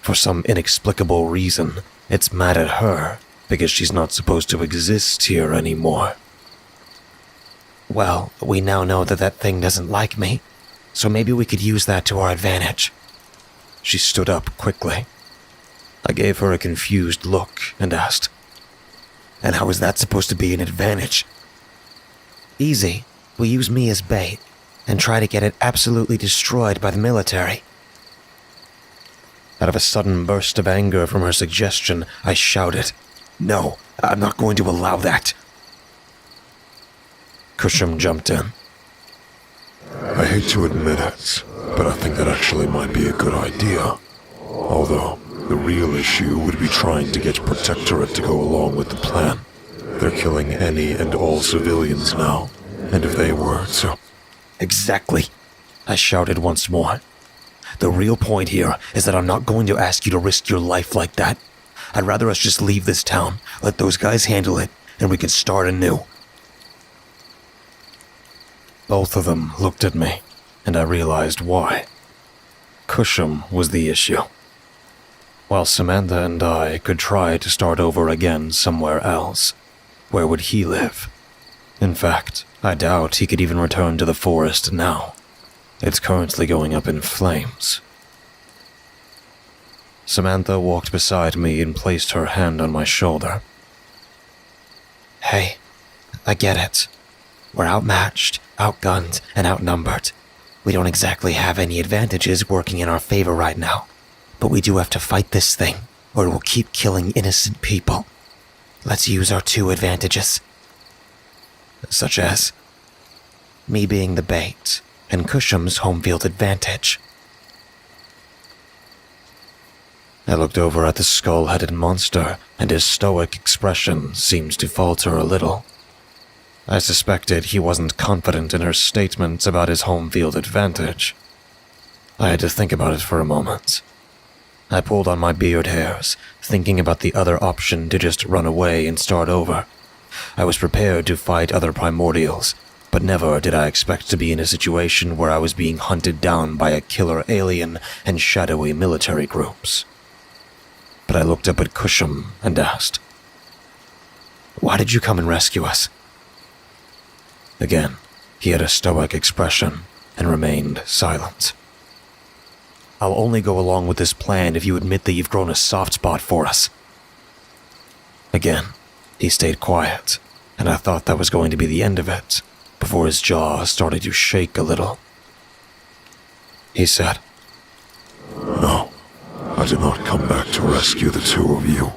For some inexplicable reason, it's mad at her because she's not supposed to exist here anymore. "Well, we now know that thing doesn't like me, so maybe we could use that to our advantage." She stood up quickly. I gave her a confused look and asked, And how is that supposed to be an advantage? Easy. We use me as bait and try to get it absolutely destroyed by the military. Out of a sudden burst of anger from her suggestion, I shouted, "No, I'm not going to allow that." Cusham jumped in. I hate to admit it, but I think that actually might be a good idea. Although, the real issue would be trying to get Protectorate to go along with the plan. They're killing any and all civilians now, and if they were to... Exactly, I shouted once more. The real point here is that I'm not going to ask you to risk your life like that. I'd rather us just leave this town, let those guys handle it, and we can start anew. Both of them looked at me, and I realized why. Cusham was the issue. While Samantha and I could try to start over again somewhere else, where would he live? In fact, I doubt he could even return to the forest now. It's currently going up in flames. Samantha walked beside me and placed her hand on my shoulder. Hey, I get it. We're outmatched, outgunned, and outnumbered. We don't exactly have any advantages working in our favor right now, but we do have to fight this thing, or it will keep killing innocent people. Let's use our two advantages. Such as? Me being the bait, and Cusham's home field advantage. I looked over at the skull-headed monster, and his stoic expression seemed to falter a little. I suspected he wasn't confident in her statements about his home field advantage. I had to think about it for a moment. I pulled on my beard hairs, thinking about the other option to just run away and start over. I was prepared to fight other primordials, but never did I expect to be in a situation where I was being hunted down by a killer alien and shadowy military groups. But I looked up at Cusham and asked, "Why did you come and rescue us?" Again, he had a stoic expression and remained silent. "I'll only go along with this plan if you admit that you've grown a soft spot for us." Again, he stayed quiet, and I thought that was going to be the end of it, before his jaw started to shake a little. He said, No, I did not come back to rescue the two of you.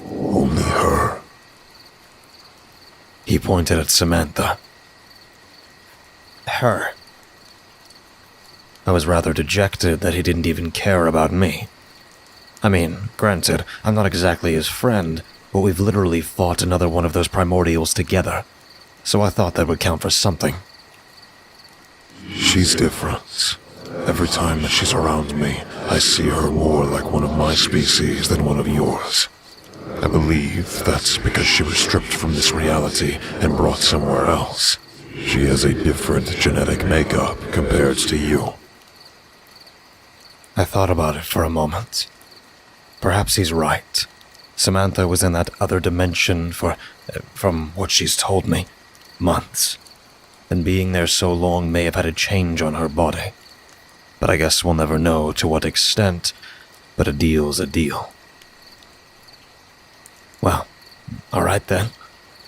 Only her. He pointed at Samantha. Her. I was rather dejected that he didn't even care about me. I mean, granted, I'm not exactly his friend, but we've literally fought another one of those primordials together, so I thought that would count for something. She's different. Every time that she's around me, I see her more like one of my species than one of yours. I believe that's because she was stripped from this reality and brought somewhere else. She has a different genetic makeup compared to you. I thought about it for a moment. Perhaps he's right. Samantha was in that other dimension for, from what she's told me, months. And being there so long may have had a change on her body. But I guess we'll never know to what extent, but a deal's a deal. Well, alright then.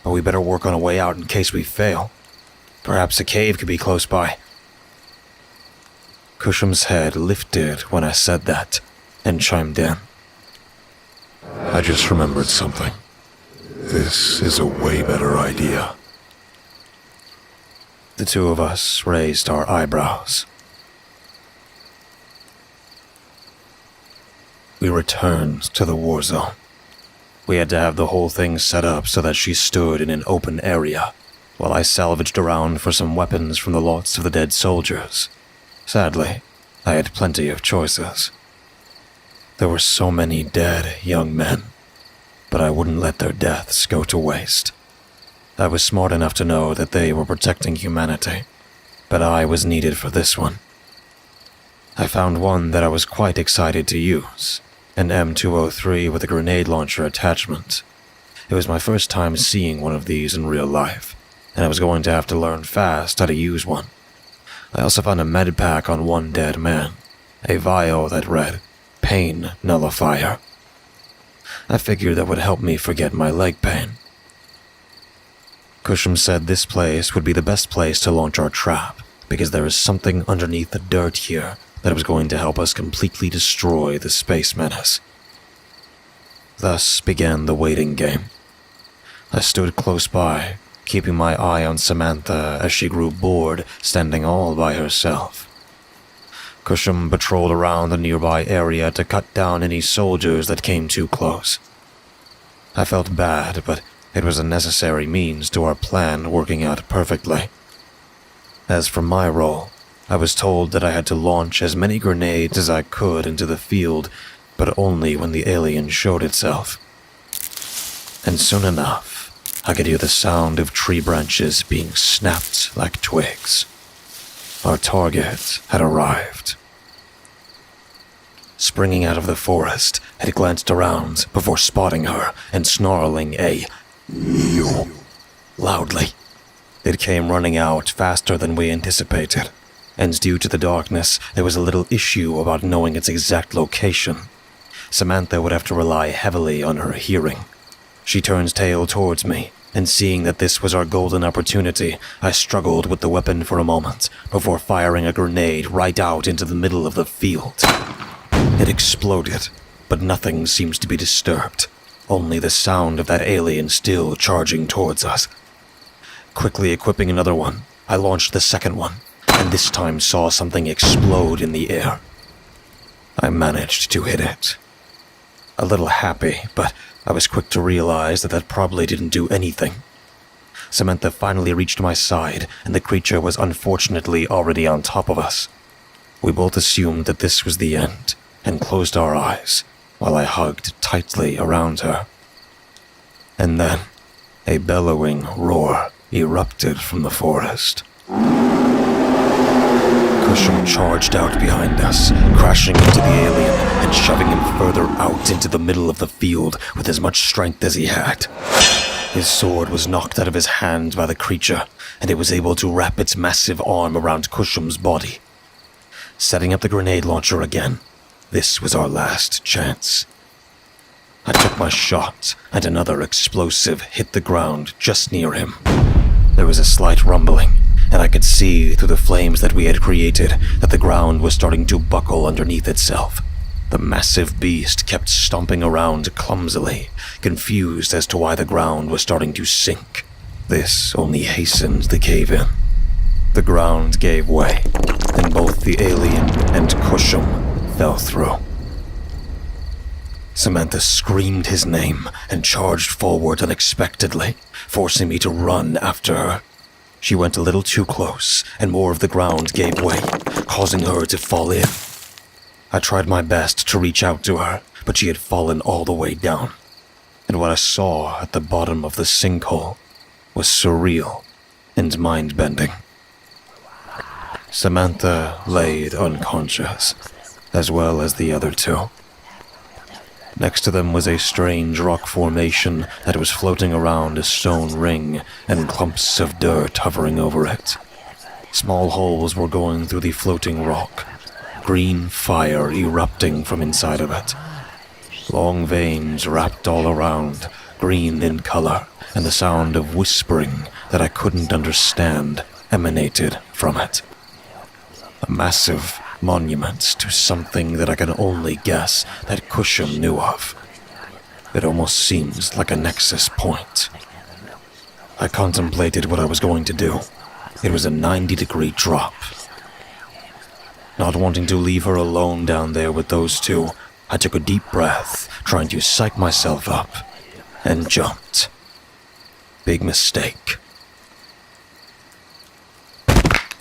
But we better work on a way out in case we fail. Perhaps a cave could be close by. Cusham's head lifted when I said that, and chimed in. I just remembered something. This is a way better idea. The two of us raised our eyebrows. We returned to the war zone. We had to have the whole thing set up so that she stood in an open area, while I salvaged around for some weapons from the lots of the dead soldiers. Sadly, I had plenty of choices. There were so many dead young men, but I wouldn't let their deaths go to waste. I was smart enough to know that they were protecting humanity, but I was needed for this one. I found one that I was quite excited to use, an M203 with a grenade launcher attachment. It was my first time seeing one of these in real life, and I was going to have to learn fast how to use one. I also found a med pack on one dead man, a vial that read, Pain Nullifier. I figured that would help me forget my leg pain. Cusham said this place would be the best place to launch our trap, because there is something underneath the dirt here that was going to help us completely destroy the space menace. Thus began the waiting game. I stood close by, keeping my eye on Samantha as she grew bored standing all by herself. Cusham patrolled around the nearby area to cut down any soldiers that came too close. I felt bad, but it was a necessary means to our plan working out perfectly. As for my role, I was told that I had to launch as many grenades as I could into the field, but only when the alien showed itself. And soon enough, I could hear the sound of tree branches being snapped like twigs. Our target had arrived. Springing out of the forest, it glanced around before spotting her and snarling a "No" loudly. It came running out faster than we anticipated, and due to the darkness, there was a little issue about knowing its exact location. Samantha would have to rely heavily on her hearing. She turned tail towards me, and seeing that this was our golden opportunity, I struggled with the weapon for a moment before firing a grenade right out into the middle of the field. It exploded, but nothing seems to be disturbed, only the sound of that alien still charging towards us. Quickly equipping another one, I launched the second one, and this time saw something explode in the air. I managed to hit it. A little happy, but I was quick to realize that probably didn't do anything. Samantha finally reached my side, and the creature was unfortunately already on top of us. We both assumed that this was the end, and closed our eyes, while I hugged tightly around her. And then, a bellowing roar erupted from the forest. Cusham charged out behind us, crashing into the alien and shoving him further out into the middle of the field with as much strength as he had. His sword was knocked out of his hand by the creature, and it was able to wrap its massive arm around Cusham's body. Setting up the grenade launcher again, this was our last chance. I took my shot, and another explosive hit the ground just near him. There was a slight rumbling, and I could see through the flames that we had created that the ground was starting to buckle underneath itself. The massive beast kept stomping around clumsily, confused as to why the ground was starting to sink. This only hastened the cave-in. The ground gave way, and both the alien and Cusham fell through. Samantha screamed his name and charged forward unexpectedly, forcing me to run after her. She went a little too close, and more of the ground gave way, causing her to fall in. I tried my best to reach out to her, but she had fallen all the way down. And what I saw at the bottom of the sinkhole was surreal and mind-bending. Samantha laid unconscious, as well as the other two. Next to them was a strange rock formation that was floating around a stone ring and clumps of dirt hovering over it. Small holes were going through the floating rock, green fire erupting from inside of it. Long veins wrapped all around, green in color, and the sound of whispering that I couldn't understand emanated from it. A massive monument to something that I can only guess that Cusham knew of. It almost seems like a nexus point. I contemplated what I was going to do. It was a 90-degree drop. Not wanting to leave her alone down there with those two, I took a deep breath, trying to psych myself up, and jumped. Big mistake.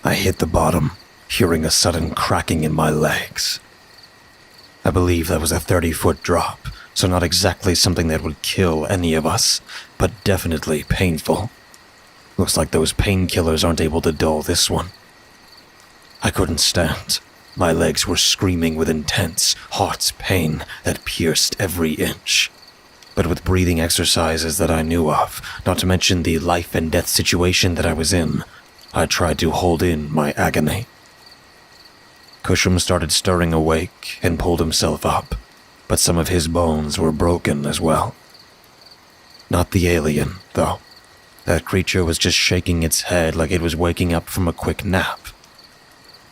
I hit the bottom, hearing a sudden cracking in my legs. I believe that was a 30-foot drop, so not exactly something that would kill any of us, but definitely painful. Looks like those painkillers aren't able to dull this one. I couldn't stand. My legs were screaming with intense, hot pain that pierced every inch. But with breathing exercises that I knew of, not to mention the life and death situation that I was in, I tried to hold in my agony. Cusham started stirring awake and pulled himself up, but some of his bones were broken as well. Not the alien, though. That creature was just shaking its head like it was waking up from a quick nap.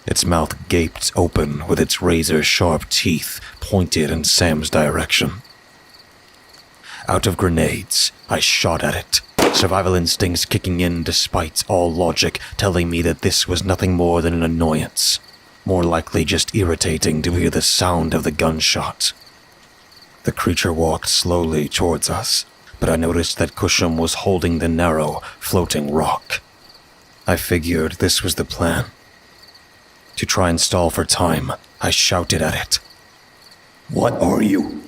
Its mouth gaped open with its razor-sharp teeth pointed in Sam's direction. Out of grenades, I shot at it, survival instincts kicking in despite all logic telling me that this was nothing more than an annoyance, more likely just irritating to hear the sound of the gunshot. The creature walked slowly towards us, but I noticed that Cusham was holding the narrow, floating rock. I figured this was the plan. To try and stall for time, I shouted at it. "What are you?"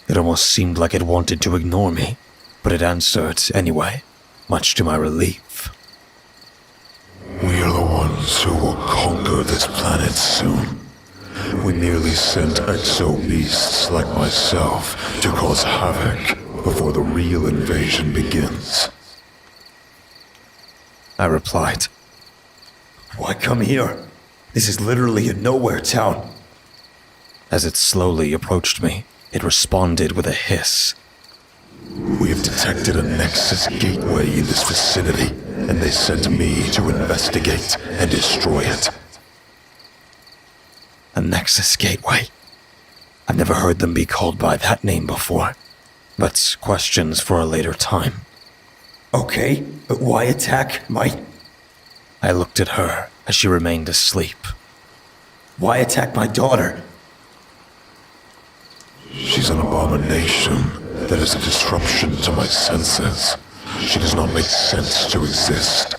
It almost seemed like it wanted to ignore me, but it answered anyway, much to my relief. We are the ones who will conquer this planet soon. We merely sent exo-beasts like myself to cause havoc before the real invasion begins. I replied. "Why come here? This is literally a nowhere town." As it slowly approached me, it responded with a hiss. We have detected a Nexus gateway in this vicinity, and they sent me to investigate and destroy it. A Nexus gateway? I've never heard them be called by that name before, but questions for a later time. "Okay, but why attack my..." I looked at her as she remained asleep. "Why attack my daughter?" She's an abomination that is a disruption to my senses. She does not make sense to exist.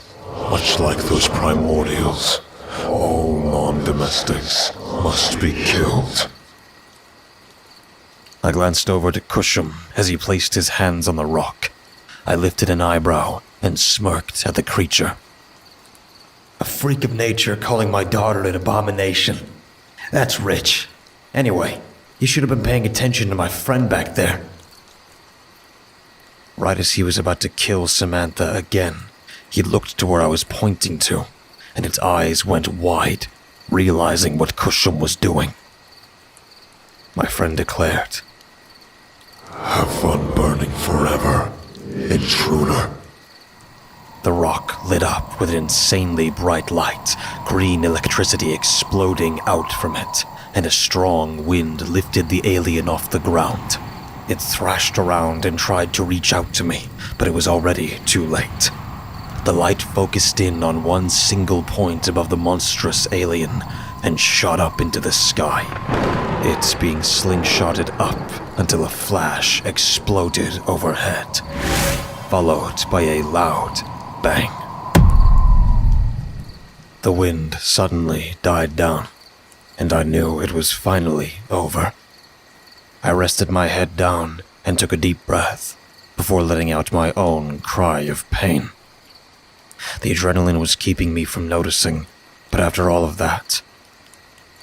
Much like those primordials, all non-domestics must be killed. I glanced over to Cusham as he placed his hands on the rock. I lifted an eyebrow and smirked at the creature. "A freak of nature calling my daughter an abomination. That's rich. Anyway, you should have been paying attention to my friend back there." Right as he was about to kill Samantha again, he looked to where I was pointing to, and its eyes went wide, realizing what Cusham was doing. My friend declared, Have fun burning forever, intruder. The rock lit up with an insanely bright light, green electricity exploding out from it, and a strong wind lifted the alien off the ground. It thrashed around and tried to reach out to me, but it was already too late. The light focused in on one single point above the monstrous alien and shot up into the sky. It being slingshotted up until a flash exploded overhead, followed by a loud bang. The wind suddenly died down, and I knew it was finally over. I rested my head down and took a deep breath before letting out my own cry of pain. The adrenaline was keeping me from noticing, but after all of that,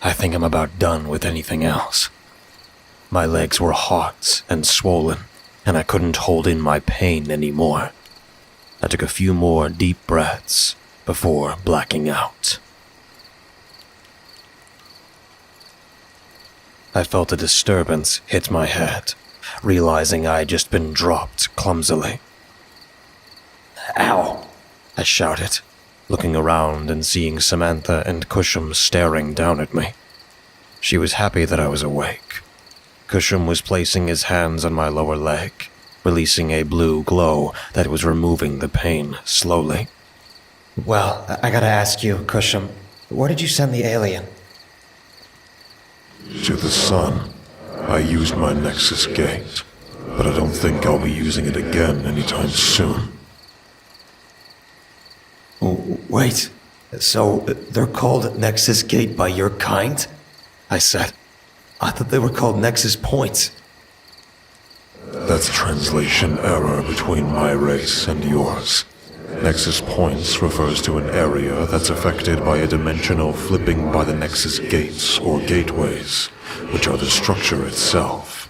I think I'm about done with anything else. My legs were hot and swollen, and I couldn't hold in my pain anymore. I took a few more deep breaths before blacking out. I felt a disturbance hit my head, realizing I had just been dropped clumsily. "Ow!" I shouted, looking around and seeing Samantha and Cusham staring down at me. She was happy that I was awake. Cusham was placing his hands on my lower leg, releasing a blue glow that was removing the pain slowly. "Well, I gotta ask you, Cusham, where did you send the alien?" To the sun. I used my Nexus gate, but I don't think I'll be using it again anytime soon. "Wait, so they're called Nexus Gate by your kind?" I said. "I thought they were called Nexus Points." That's translation error between my race and yours. Nexus Points refers to an area that's affected by a dimensional flipping by the Nexus Gates or gateways, which are the structure itself.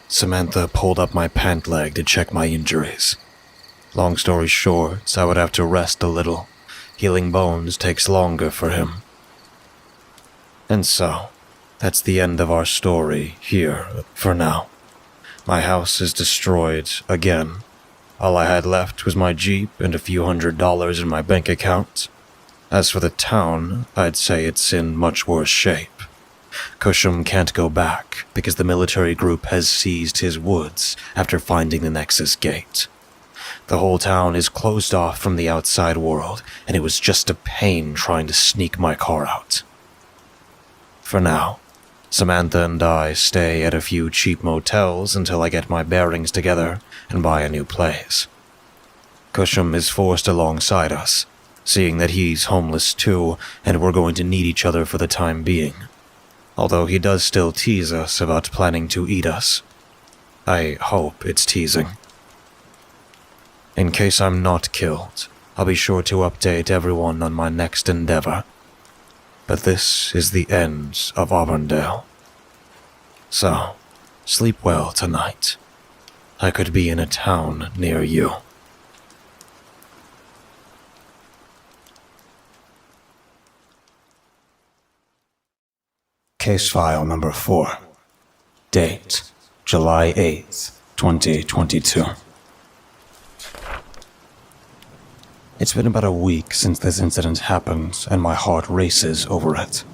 Samantha pulled up my pant leg to check my injuries. Long story short, I would have to rest a little. Healing bones takes longer for him. And so, That's the end of our story here, for now. My house is destroyed again. All I had left was my Jeep and a few $100s in my bank account. As for the town, I'd say it's in much worse shape. Cusham can't go back because the military group has seized his woods after finding the Nexus Gate. The whole town is closed off from the outside world, and it was just a pain trying to sneak my car out. For now, Samantha and I stay at a few cheap motels until I get my bearings together and buy a new place. Cusham is forced alongside us, seeing that he's homeless too, and we're going to need each other for the time being. Although he does still tease us about planning to eat us. I hope it's teasing. In case I'm not killed, I'll be sure to update everyone on my next endeavor. But this is the end of Auburndale. So, sleep well tonight. I could be in a town near you. Case file number 4. Date, July 8th, 2022. It's been about a week since this incident happened, and my heart races over it.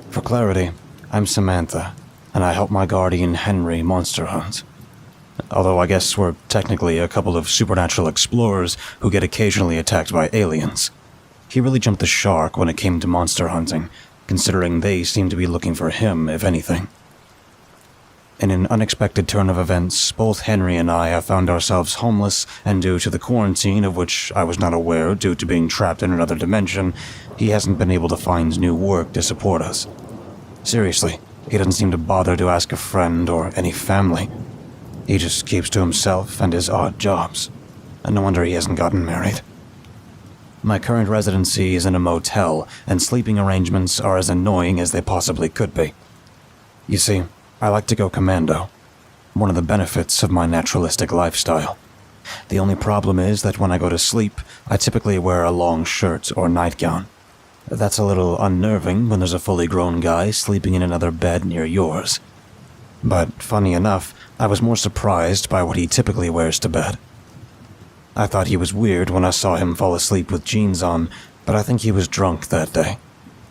For clarity, I'm Samantha, and I help my guardian Henry monster hunt. Although I guess we're technically a couple of supernatural explorers who get occasionally attacked by aliens. He really jumped the shark when it came to monster hunting, considering they seem to be looking for him, if anything. In an unexpected turn of events, both Henry and I have found ourselves homeless, and due to the quarantine, of which I was not aware due to being trapped in another dimension, he hasn't been able to find new work to support us. Seriously, he doesn't seem to bother to ask a friend or any family. He just keeps to himself and his odd jobs. And no wonder he hasn't gotten married. My current residency is in a motel, and sleeping arrangements are as annoying as they possibly could be. You see, I like to go commando. One of the benefits of my naturalistic lifestyle. The only problem is that when I go to sleep, I typically wear a long shirt or nightgown. That's a little unnerving when there's a fully grown guy sleeping in another bed near yours. But funny enough, I was more surprised by what he typically wears to bed. I thought he was weird when I saw him fall asleep with jeans on, but I think he was drunk that day.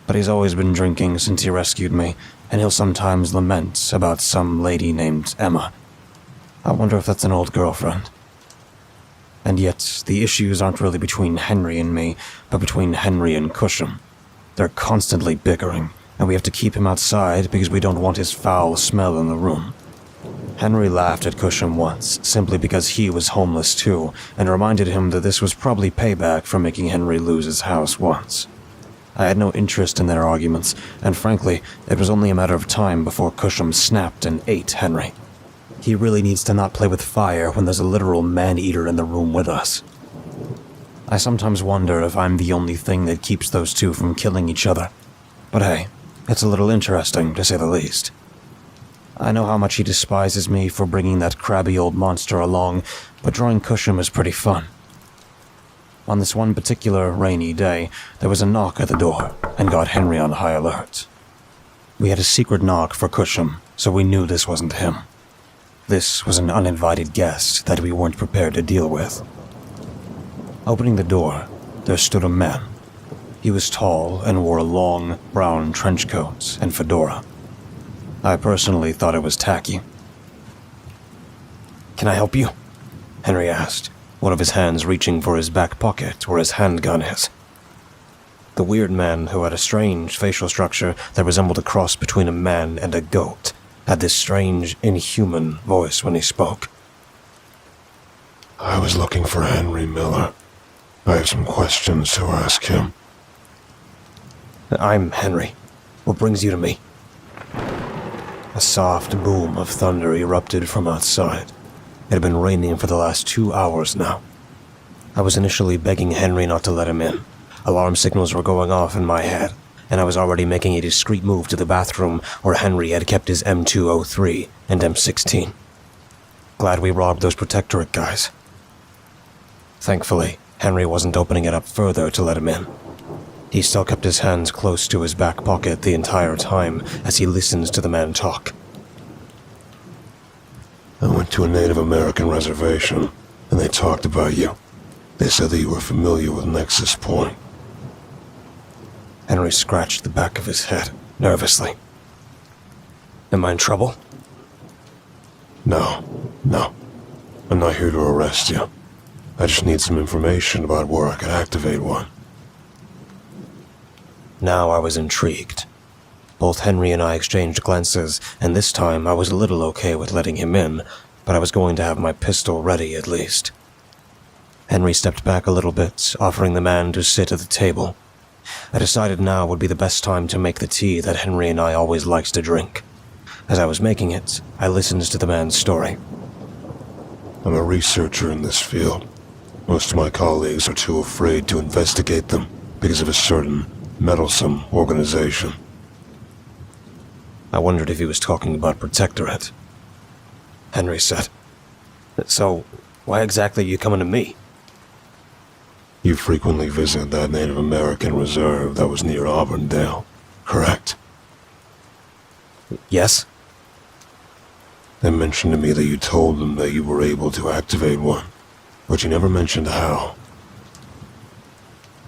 But he's always been drinking since he rescued me, and he'll sometimes lament about some lady named Emma. I wonder if that's an old girlfriend. And yet, the issues aren't really between Henry and me, but between Henry and Cusham. They're constantly bickering, and we have to keep him outside because we don't want his foul smell in the room. Henry laughed at Cusham once, simply because he was homeless too, and reminded him that this was probably payback for making Henry lose his house once. I had no interest in their arguments, and frankly, it was only a matter of time before Cusham snapped and ate Henry. He really needs to not play with fire when there's a literal man-eater in the room with us. I sometimes wonder if I'm the only thing that keeps those two from killing each other. But hey, it's a little interesting, to say the least. I know how much he despises me for bringing that crabby old monster along, but drawing Cusham is pretty fun. On this one particular rainy day, there was a knock at the door, and got Henry on high alert. We had a secret knock for Cusham, so we knew this wasn't him. This was an uninvited guest that we weren't prepared to deal with. Opening the door, there stood a man. He was tall and wore a long, brown trench coat and fedora. I personally thought it was tacky. "Can I help you?" Henry asked, one of his hands reaching for his back pocket where his handgun is. The weird man, who had a strange facial structure that resembled a cross between a man and a goat, had this strange, inhuman voice when he spoke. I was looking for Henry Miller. I have some questions to ask him. "I'm Henry. What brings you to me?" A soft boom of thunder erupted from outside. It had been raining for the last 2 hours now. I was initially begging Henry not to let him in. Alarm signals were going off in my head, and I was already making a discreet move to the bathroom where Henry had kept his M203 and M16. Glad we robbed those Protectorate guys. Thankfully, Henry wasn't opening it up further to let him in. He still kept his hands close to his back pocket the entire time as he listened to the man talk. I went to a Native American reservation, and they talked about you. They said that you were familiar with Nexus Point. Henry scratched the back of his head, nervously. Am I in trouble? No. I'm not here to arrest you. I just need some information about where I could activate one. Now I was intrigued. Both Henry and I exchanged glances, and this time I was a little okay with letting him in, but I was going to have my pistol ready at least. Henry stepped back a little bit, offering the man to sit at the table. I decided now would be the best time to make the tea that Henry and I always liked to drink. As I was making it, I listened to the man's story. I'm a researcher in this field. Most of my colleagues are too afraid to investigate them because of a certain meddlesome organization. I wondered if he was talking about Protectorate. Henry said, "So, why exactly are you coming to me?" You frequently visit that Native American reserve that was near Auburndale, correct? Yes? They mentioned to me that you told them that you were able to activate one, but you never mentioned how.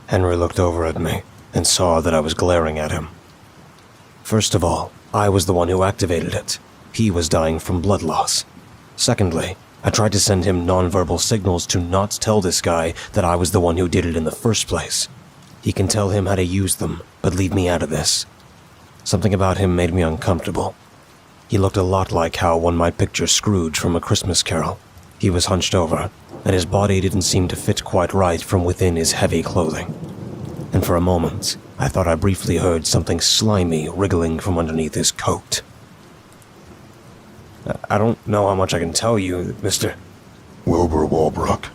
Henry looked over at me and saw that I was glaring at him. First of all, I was the one who activated it. He was dying from blood loss. Secondly, I tried to send him nonverbal signals to not tell this guy that I was the one who did it in the first place. He can tell him how to use them, but leave me out of this. Something about him made me uncomfortable. He looked a lot like how one might picture Scrooge from A Christmas Carol. He was hunched over, and his body didn't seem to fit quite right from within his heavy clothing. And for a moment, I thought I briefly heard something slimy wriggling from underneath his coat. I don't know how much I can tell you, Mr. Wilbur Walbrook.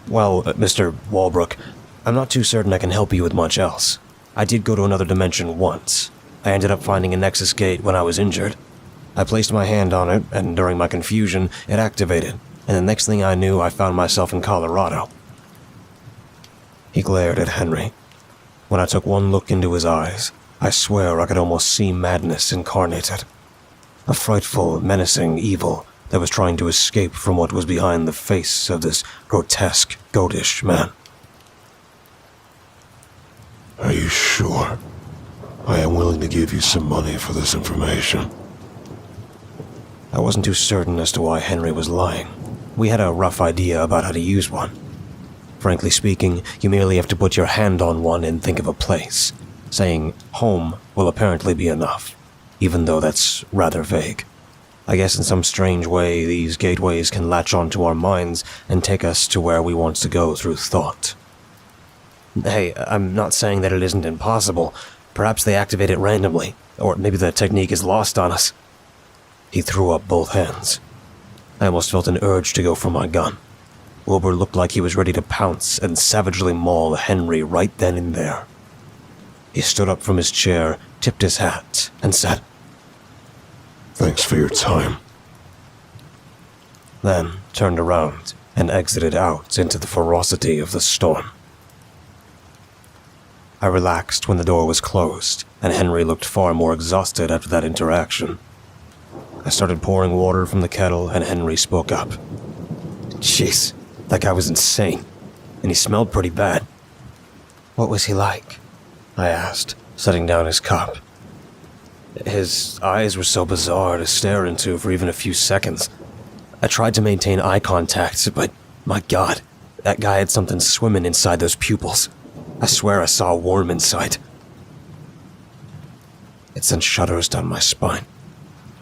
Well, Mr. Walbrook, I'm not too certain I can help you with much else. I did go to another dimension once. I ended up finding a Nexus gate when I was injured. I placed my hand on it, and during my confusion, it activated, and the next thing I knew, I found myself in Colorado. He glared at Henry. When I took one look into his eyes, I swear I could almost see madness incarnated. A frightful, menacing evil that was trying to escape from what was behind the face of this grotesque, goatish man. Are you sure? I am willing to give you some money for this information. I wasn't too certain as to why Henry was lying. We had a rough idea about how to use one. Frankly speaking, you merely have to put your hand on one and think of a place. Saying home will apparently be enough, even though that's rather vague. I guess in some strange way, these gateways can latch onto our minds and take us to where we want to go through thought. Hey, I'm not saying that it isn't impossible. Perhaps they activate it randomly, or maybe the technique is lost on us. He threw up both hands. I almost felt an urge to go for my gun. Wilbur looked like he was ready to pounce and savagely maul Henry right then and there. He stood up from his chair, tipped his hat, and said, Thanks for your time. Then turned around and exited out into the ferocity of the storm. I relaxed when the door was closed, and Henry looked far more exhausted after that interaction. I started pouring water from the kettle, and Henry spoke up. Jeez, that guy was insane, and he smelled pretty bad. What was he like? I asked, setting down his cup. His eyes were so bizarre to stare into for even a few seconds. I tried to maintain eye contact, but my God, that guy had something swimming inside those pupils. I swear I saw a worm inside. It sent shudders down my spine.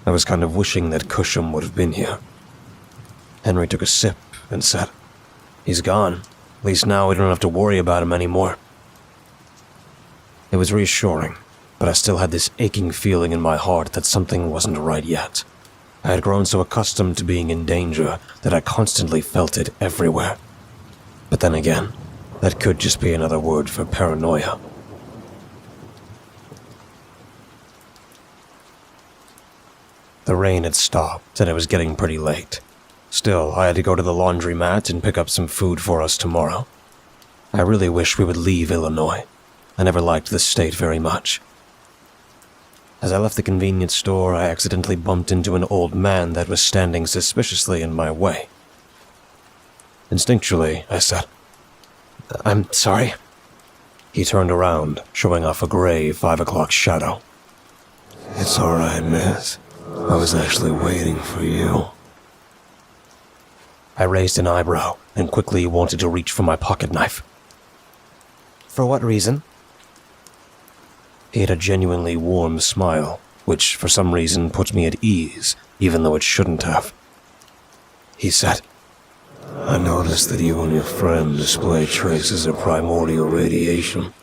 I was kind of wishing that Cusham would have been here. Henry took a sip and said, He's gone. At least now we don't have to worry about him anymore. It was reassuring, but I still had this aching feeling in my heart that something wasn't right yet. I had grown so accustomed to being in danger that I constantly felt it everywhere. But then again, that could just be another word for paranoia. The rain had stopped, and it was getting pretty late. Still, I had to go to the laundromat and pick up some food for us tomorrow. I really wish we would leave Illinois. I never liked this state very much. As I left the convenience store, I accidentally bumped into an old man that was standing suspiciously in my way. Instinctually, I said, "I'm sorry." He turned around, showing off a gray 5 o'clock shadow. It's alright, miss. I was actually waiting for you. I raised an eyebrow and quickly wanted to reach for my pocket knife. "For what reason?" He had a genuinely warm smile, which for some reason put me at ease, even though it shouldn't have. He said, I noticed that you and your friend display traces of primordial radiation.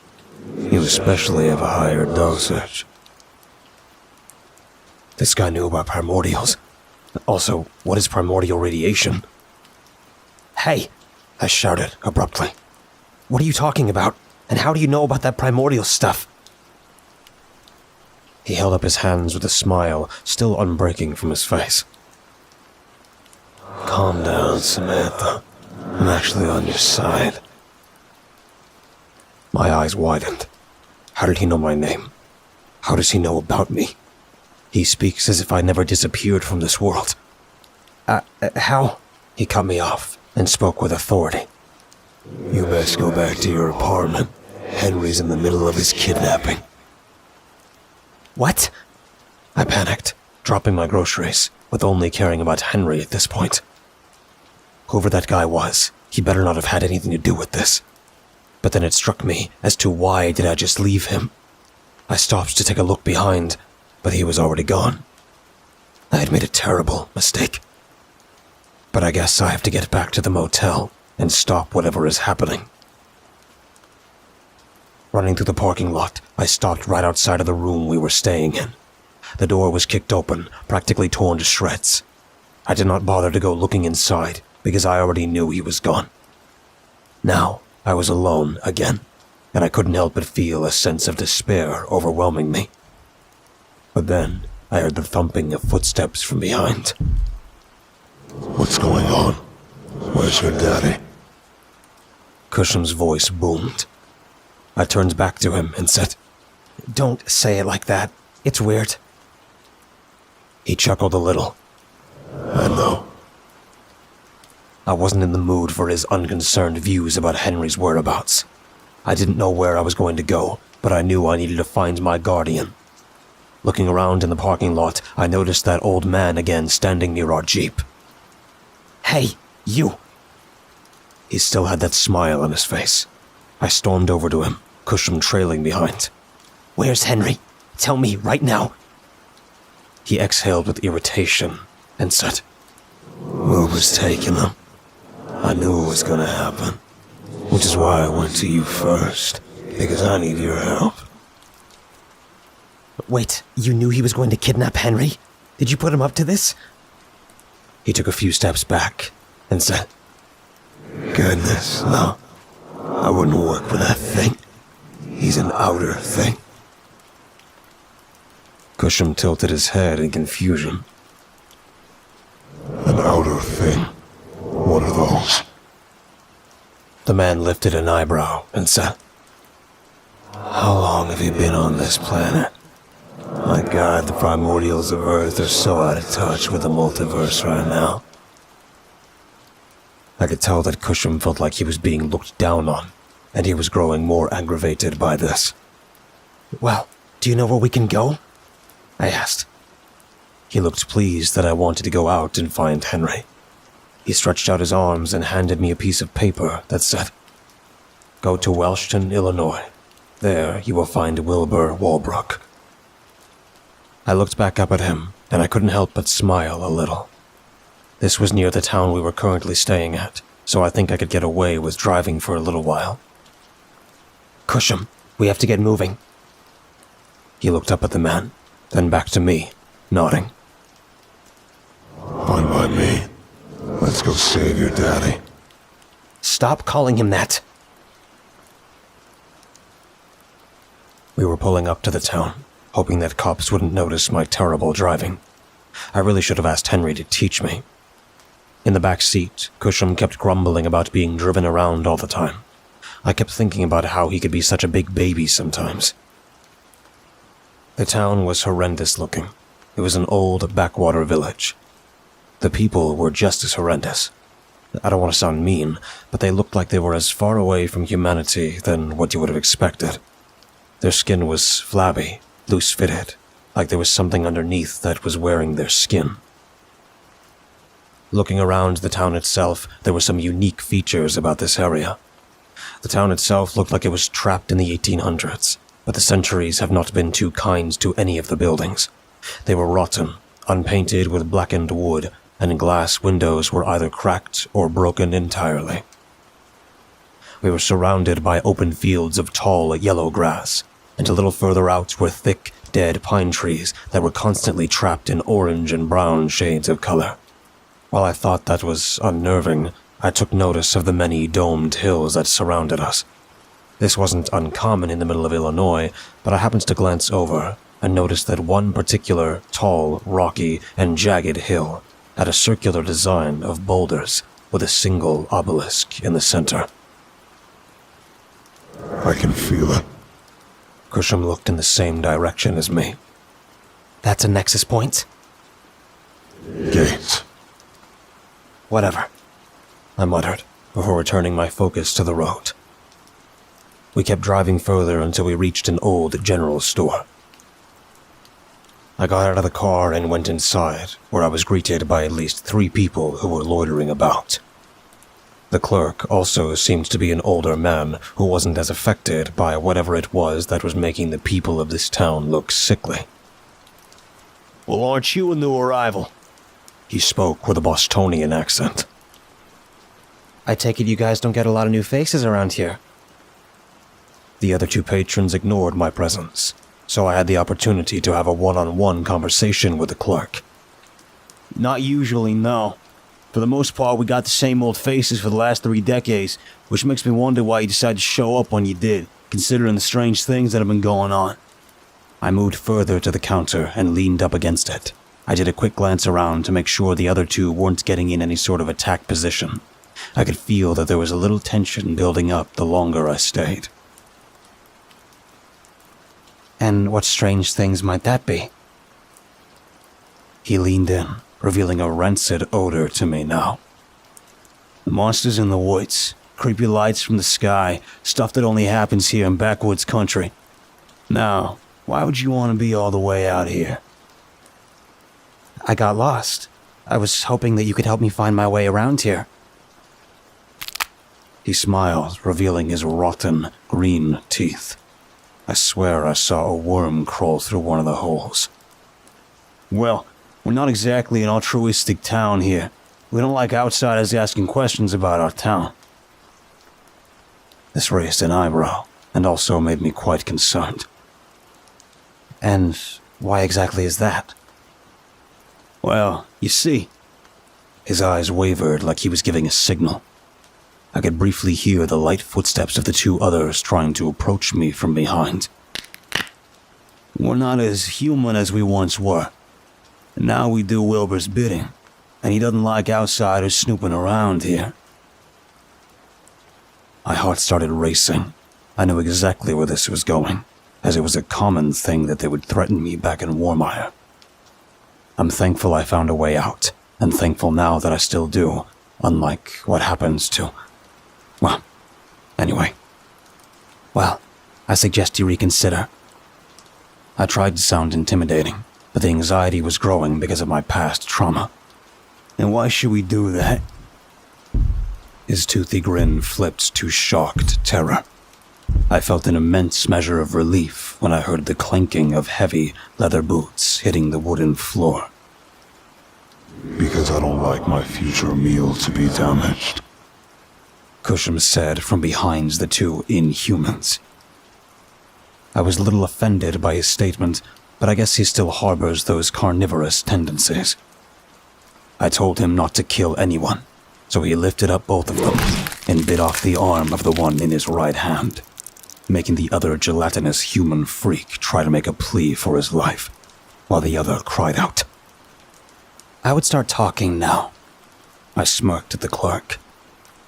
You especially have a higher dosage. This guy knew about primordials. Also, what is primordial radiation? "Hey!" I shouted abruptly. "What are you talking about? And how do you know about that primordial stuff?" He held up his hands with a smile still unbreaking from his face. Calm down, Samantha. I'm actually on your side. My eyes widened. How did he know my name? How does he know about me? He speaks as if I never disappeared from this world. How? He cut me off and spoke with authority. You best go back to your apartment. Henry's in the middle of his kidnapping. What? I panicked, dropping my groceries, with only caring about Henry at this point. Whoever that guy was, he better not have had anything to do with this. But then it struck me as to why did I just leave him. I stopped to take a look behind, but he was already gone. I had made a terrible mistake. But I guess I have to get back to the motel and stop whatever is happening. Running through the parking lot, I stopped right outside of the room we were staying in. The door was kicked open, practically torn to shreds. I did not bother to go looking inside, because I already knew he was gone. Now, I was alone again, and I couldn't help but feel a sense of despair overwhelming me. But then, I heard the thumping of footsteps from behind. What's going on? Where's your daddy? Cusham's voice boomed. I turned back to him and said, "Don't say it like that. It's weird." He chuckled a little. I know. I wasn't in the mood for his unconcerned views about Henry's whereabouts. I didn't know where I was going to go, but I knew I needed to find my guardian. Looking around in the parking lot, I noticed that old man again standing near our Jeep. "Hey, you!" He still had that smile on his face. I stormed over to him, Cusham trailing behind. "Where's Henry? Tell me right now." He exhaled with irritation and said, Wilbur's taking him. I knew it was gonna happen, which is why I went to you first, because I need your help. "Wait, you knew he was going to kidnap Henry? Did you put him up to this?" He took a few steps back and said, Goodness, no. I wouldn't work for that thing. He's an outer thing. Cusham tilted his head in confusion. An outer thing? What are those? The man lifted an eyebrow and said, How long have you been on this planet? My God, the primordials of Earth are so out of touch with the multiverse right now. I could tell that Cusham felt like he was being looked down on, and he was growing more aggravated by this. "Well, do you know where we can go?" I asked. He looked pleased that I wanted to go out and find Henry. He stretched out his arms and handed me a piece of paper that said, "Go to Welshton, Illinois. There you will find Wilbur Walbrook." I looked back up at him, and I couldn't help but smile a little. This was near the town we were currently staying at, so I think I could get away with driving for a little while. "Cusham, we have to get moving." He looked up at the man, then back to me, nodding. Fine by me. Let's go save your daddy. "Stop calling him that." We were pulling up to the town, hoping that cops wouldn't notice my terrible driving. I really should have asked Henry to teach me. In the back seat, Cusham kept grumbling about being driven around all the time. I kept thinking about how he could be such a big baby sometimes. The town was horrendous looking. It was an old backwater village. The people were just as horrendous. I don't want to sound mean, but they looked like they were as far away from humanity than what you would have expected. Their skin was flabby, loose-fitted, like there was something underneath that was wearing their skin. Looking around the town itself, there were some unique features about this area. The town itself looked like it was trapped in the 1800s, but the centuries have not been too kind to any of the buildings. They were rotten, unpainted with blackened wood, and glass windows were either cracked or broken entirely. We were surrounded by open fields of tall yellow grass, and a little further out were thick, dead pine trees that were constantly trapped in orange and brown shades of color. While I thought that was unnerving, I took notice of the many domed hills that surrounded us. This wasn't uncommon in the middle of Illinois, but I happened to glance over and noticed that one particular tall, rocky, and jagged hill had a circular design of boulders with a single obelisk in the center. I can feel it. Cusham looked in the same direction as me. That's a nexus point? Gates. Whatever, I muttered, before returning my focus to the road. We kept driving further until we reached an old general store. I got out of the car and went inside, where I was greeted by at least 3 people who were loitering about. The clerk also seemed to be an older man who wasn't as affected by whatever it was that was making the people of this town look sickly. Well, aren't you a new arrival? He spoke with a Bostonian accent. I take it you guys don't get a lot of new faces around here. The other 2 patrons ignored my presence, so I had the opportunity to have a one-on-one conversation with the clerk. Not usually, no. For the most part, we got the same old faces for the last 3 decades, which makes me wonder why you decided to show up when you did, considering the strange things that have been going on. I moved further to the counter and leaned up against it. I did a quick glance around to make sure the other 2 weren't getting in any sort of attack position. I could feel that there was a little tension building up the longer I stayed. And what strange things might that be? He leaned in, revealing a rancid odor to me now. Monsters in the woods, creepy lights from the sky, stuff that only happens here in backwoods country. Now, why would you want to be all the way out here? I got lost. I was hoping that you could help me find my way around here. He smiled, revealing his rotten, green teeth. I swear I saw a worm crawl through one of the holes. Well, we're not exactly an altruistic town here. We don't like outsiders asking questions about our town. This raised an eyebrow, and also made me quite concerned. And why exactly is that? Well, you see. His eyes wavered like he was giving a signal. I could briefly hear the light footsteps of the 2 others trying to approach me from behind. We're not as human as we once were. Now we do Wilbur's bidding, and he doesn't like outsiders snooping around here. My heart started racing. I knew exactly where this was going, as it was a common thing that they would threaten me back in Warmire. I'm thankful I found a way out, and thankful now that I still do, unlike what happens to... Well, anyway. Well, I suggest you reconsider. I tried to sound intimidating, but the anxiety was growing because of my past trauma. And why should we do that? His toothy grin flipped to shocked terror. I felt an immense measure of relief when I heard the clanking of heavy leather boots hitting the wooden floor. Because I don't like my future meal to be damaged. Cusham said from behind the 2 inhumans. I was a little offended by his statement, but I guess he still harbors those carnivorous tendencies. I told him not to kill anyone, so he lifted up both of them and bit off the arm of the one in his right hand, making the other gelatinous human freak try to make a plea for his life, while the other cried out. I would start talking now. I smirked at the clerk.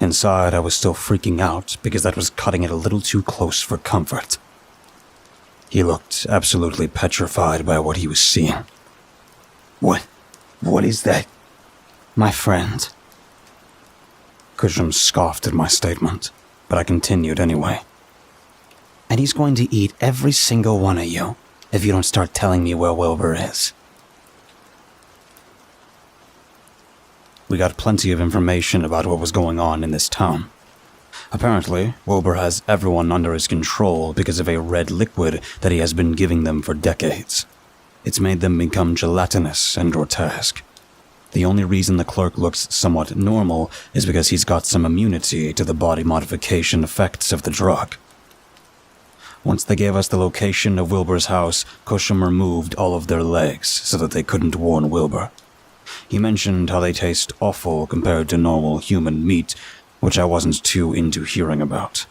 Inside, I was still freaking out because that was cutting it a little too close for comfort. He looked absolutely petrified by what he was seeing. What is that? My friend. Cusham scoffed at my statement, but I continued anyway. And he's going to eat every single one of you if you don't start telling me where Wilbur is. We got plenty of information about what was going on in this town. Apparently, Wilbur has everyone under his control because of a red liquid that he has been giving them for decades. It's made them become gelatinous and grotesque. The only reason the clerk looks somewhat normal is because he's got some immunity to the body modification effects of the drug. Once they gave us the location of Wilbur's house, Cusham removed all of their legs so that they couldn't warn Wilbur. He mentioned how they taste awful compared to normal human meat, which I wasn't too into hearing about.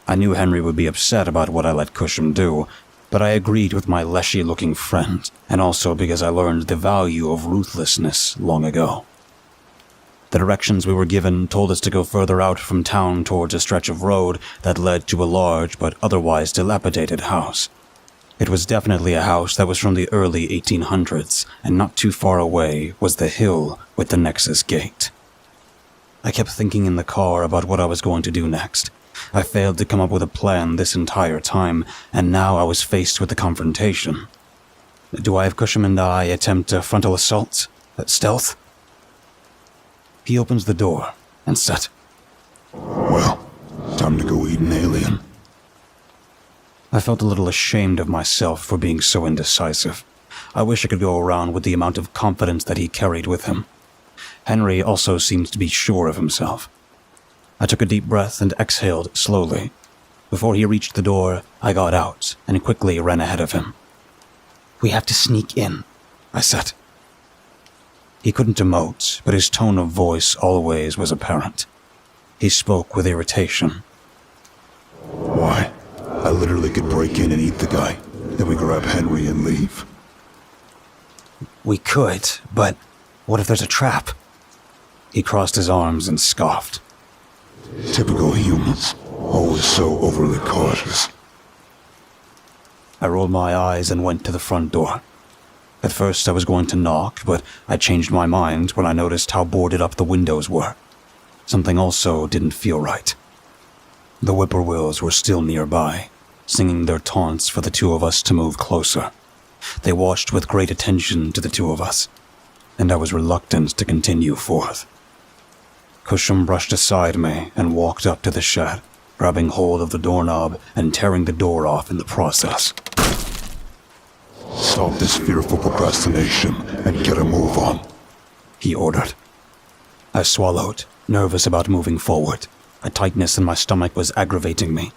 I knew Henry would be upset about what I let Cusham do, but I agreed with my leshy-looking friend, and also because I learned the value of ruthlessness long ago. The directions we were given told us to go further out from town towards a stretch of road that led to a large but otherwise dilapidated house. It was definitely a house that was from the early 1800s, and not too far away was the hill with the Nexus Gate. I kept thinking in the car about what I was going to do next. I failed to come up with a plan this entire time, and now I was faced with the confrontation. Do I have Cusham and I attempt a frontal assault? Stealth? He opens the door and said, Well, time to go eat an alien. I felt a little ashamed of myself for being so indecisive. I wish I could go around with the amount of confidence that he carried with him. Henry also seemed to be sure of himself. I took a deep breath and exhaled slowly. Before he reached the door, I got out and quickly ran ahead of him. "We have to sneak in," I said. He couldn't emote, but his tone of voice always was apparent. He spoke with irritation. Why? I literally could break in and eat the guy. Then we grab Henry and leave. "We could, but what if there's a trap?" He crossed his arms and scoffed. Typical humans. Always so overly cautious. I rolled my eyes and went to the front door. At first I was going to knock, but I changed my mind when I noticed how boarded up the windows were. Something also didn't feel right. The whippoorwills were still nearby, singing their taunts for the two of us to move closer. They watched with great attention to the two of us, and I was reluctant to continue forth. Cusham brushed aside me and walked up to the shed, grabbing hold of the doorknob and tearing the door off in the process. Stop this fearful procrastination and get a move on, he ordered. I swallowed, nervous about moving forward. A tightness in my stomach was aggravating me,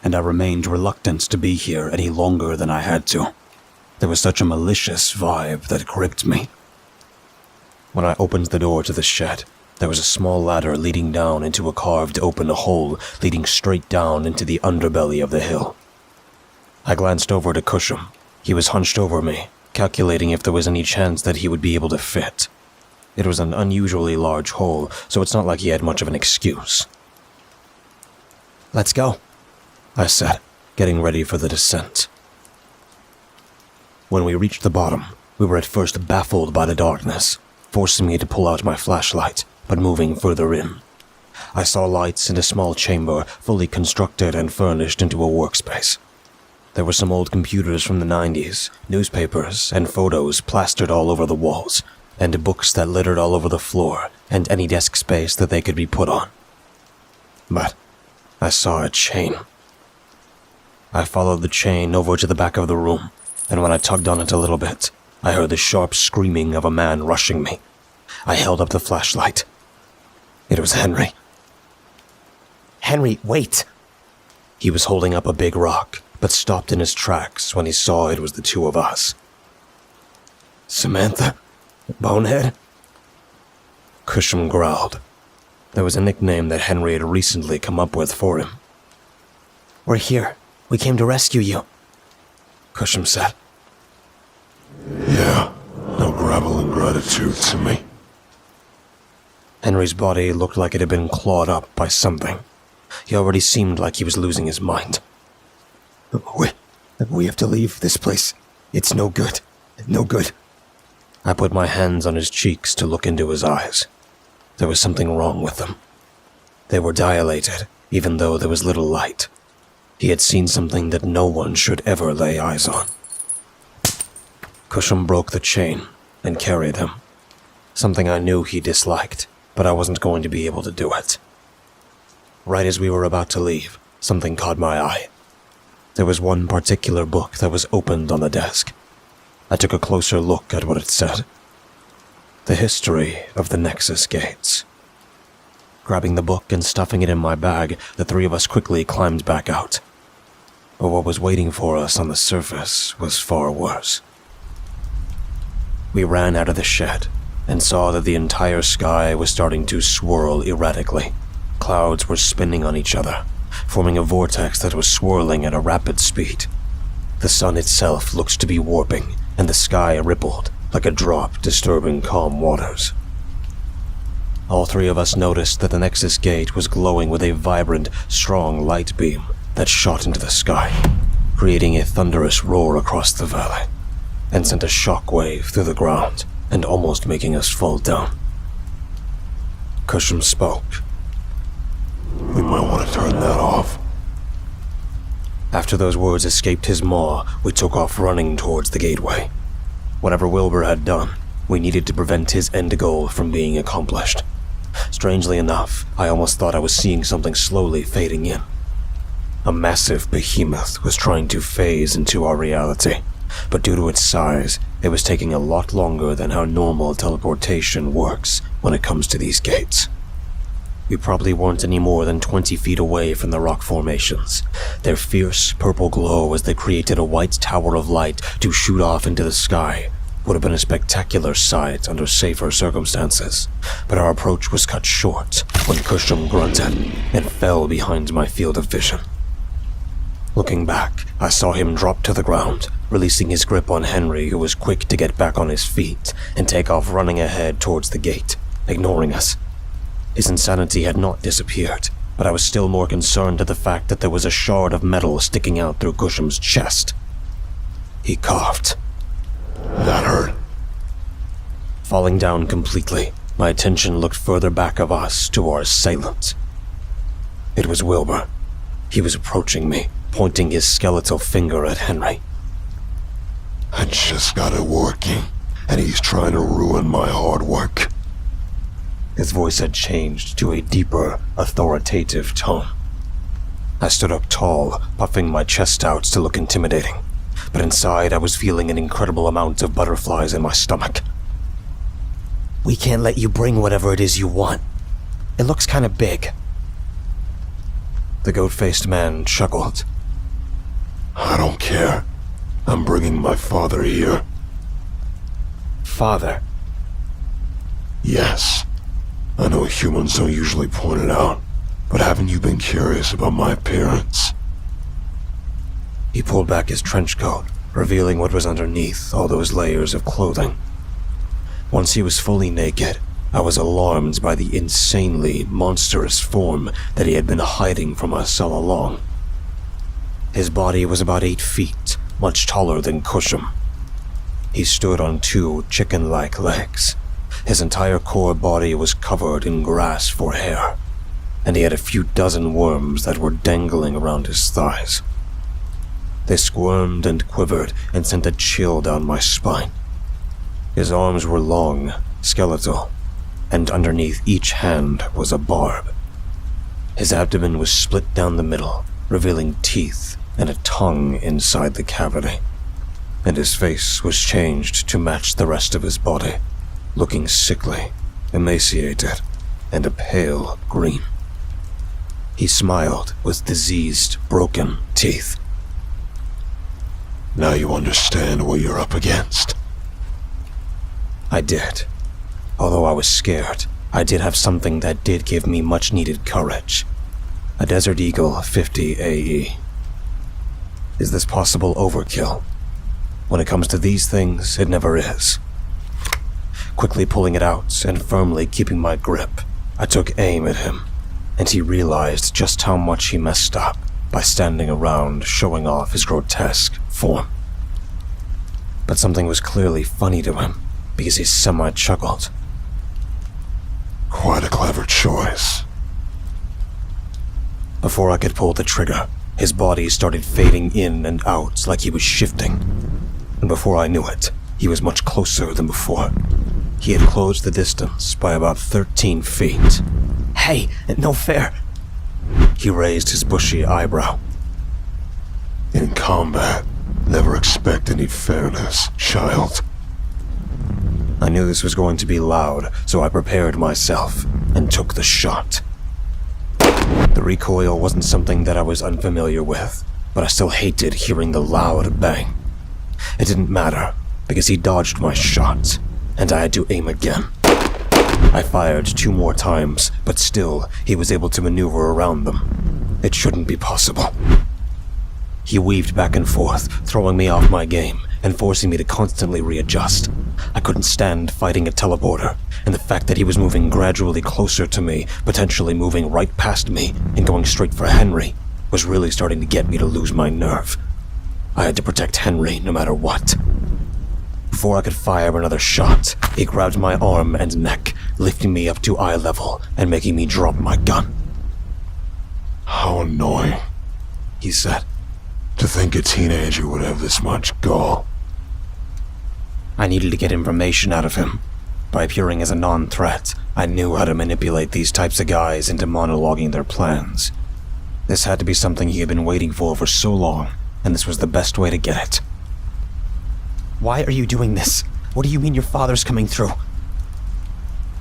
and I remained reluctant to be here any longer than I had to. There was such a malicious vibe that gripped me. When I opened the door to the shed, there was a small ladder leading down into a carved open hole leading straight down into the underbelly of the hill. I glanced over to Cusham. He was hunched over me, calculating if there was any chance that he would be able to fit. It was an unusually large hole, so it's not like he had much of an excuse. "Let's go," I said, getting ready for the descent. When we reached the bottom, we were at first baffled by the darkness, forcing me to pull out my flashlight, but moving further in. I saw lights in a small chamber, fully constructed and furnished into a workspace. There were some old computers from the 90s, newspapers, and photos plastered all over the walls, and books that littered all over the floor, and any desk space that they could be put on. But I saw a chain. I followed the chain over to the back of the room, and when I tugged on it a little bit, I heard the sharp screaming of a man rushing me. I held up the flashlight. It was Henry. "Henry, wait!" He was holding up a big rock, but stopped in his tracks when he saw it was the two of us. "Samantha? Bonehead?" Cusham growled. There was a nickname that Henry had recently come up with for him. "We're here. We came to rescue you," Cusham said. Yeah, no gravel and gratitude to me. Henry's body looked like it had been clawed up by something. He already seemed like he was losing his mind. We have to leave this place. It's no good. No good. I put my hands on his cheeks to look into his eyes. There was something wrong with them. They were dilated, even though there was little light. He had seen something that no one should ever lay eyes on. Cusham broke the chain and carried him. Something I knew he disliked, but I wasn't going to be able to do it. Right as we were about to leave, something caught my eye. There was one particular book that was opened on the desk. I took a closer look at what it said. The History of the Nexus Gates. Grabbing the book and stuffing it in my bag, the three of us quickly climbed back out. But what was waiting for us on the surface was far worse. We ran out of the shed and saw that the entire sky was starting to swirl erratically. Clouds were spinning on each other, forming a vortex that was swirling at a rapid speed. The sun itself looked to be warping, and the sky rippled like a drop disturbing calm waters. All three of us noticed that the Nexus Gate was glowing with a vibrant, strong light beam that shot into the sky, creating a thunderous roar across the valley, and sent a shock wave through the ground and almost making us fall down. Cusham spoke. We might want to turn that off. After those words escaped his maw, we took off running towards the gateway. Whatever Wilbur had done, we needed to prevent his end goal from being accomplished. Strangely enough, I almost thought I was seeing something slowly fading in. A massive behemoth was trying to phase into our reality, but due to its size, it was taking a lot longer than how normal teleportation works when it comes to these gates. We probably weren't any more than 20 feet away from the rock formations, their fierce purple glow as they created a white tower of light to shoot off into the sky. Would have been a spectacular sight under safer circumstances, but our approach was cut short when Cusham grunted and fell behind my field of vision. Looking back, I saw him drop to the ground, releasing his grip on Henry, who was quick to get back on his feet and take off running ahead towards the gate, ignoring us. His insanity had not disappeared, but I was still more concerned at the fact that there was a shard of metal sticking out through Cusham's chest. He coughed. That hurt. Falling down completely, my attention looked further back of us to our assailant. It was Wilbur. He was approaching me, pointing his skeletal finger at Henry. I just got it working, and he's trying to ruin my hard work. His voice had changed to a deeper, authoritative tone. I stood up tall, puffing my chest out to look intimidating, but inside I was feeling an incredible amount of butterflies in my stomach. We can't let you bring whatever it is you want. It looks kind of big. The goat-faced man chuckled. I don't care. I'm bringing my father here. Father? Yes. I know humans don't usually point it out, but haven't you been curious about my appearance? He pulled back his trench coat, revealing what was underneath all those layers of clothing. Once he was fully naked, I was alarmed by the insanely monstrous form that he had been hiding from us all along. His body was about 8 feet, much taller than Cusham. He stood on 2 chicken-like legs. His entire core body was covered in grass for hair, and he had a few dozen worms that were dangling around his thighs. They squirmed and quivered and sent a chill down my spine. His arms were long, skeletal, and underneath each hand was a barb. His abdomen was split down the middle, revealing teeth and a tongue inside the cavity, and his face was changed to match the rest of his body, looking sickly, emaciated, and a pale green. He smiled with diseased, broken teeth. Now you understand what you're up against. I did. Although I was scared, I did have something that did give me much-needed courage. A Desert Eagle 50 AE. Is this possible overkill? When it comes to these things, it never is. Quickly pulling it out and firmly keeping my grip, I took aim at him, and he realized just how much he messed up by standing around showing off his grotesque form. But something was clearly funny to him, because he semi-chuckled. Quite a clever choice. Before I could pull the trigger, his body started fading in and out like he was shifting. And before I knew it, he was much closer than before. He had closed the distance by about 13 feet. Hey, no fair. He raised his bushy eyebrow. In combat, never expect any fairness, child. I knew this was going to be loud, so I prepared myself and took the shot. The recoil wasn't something that I was unfamiliar with, but I still hated hearing the loud bang. It didn't matter, because he dodged my shot, and I had to aim again. I fired 2 more times, but still, he was able to maneuver around them. It shouldn't be possible. He weaved back and forth, throwing me off my game and forcing me to constantly readjust. I couldn't stand fighting a teleporter, and the fact that he was moving gradually closer to me, potentially moving right past me and going straight for Henry, was really starting to get me to lose my nerve. I had to protect Henry no matter what. Before I could fire another shot, he grabbed my arm and neck, lifting me up to eye level and making me drop my gun. How annoying, He said. to think a teenager would have this much gall. I needed to get information out of him. By appearing as a non-threat, I knew how to manipulate these types of guys into monologuing their plans. This had to be something he had been waiting for so long, and this was the best way to get it. Why are you doing this? What do you mean your father's coming through?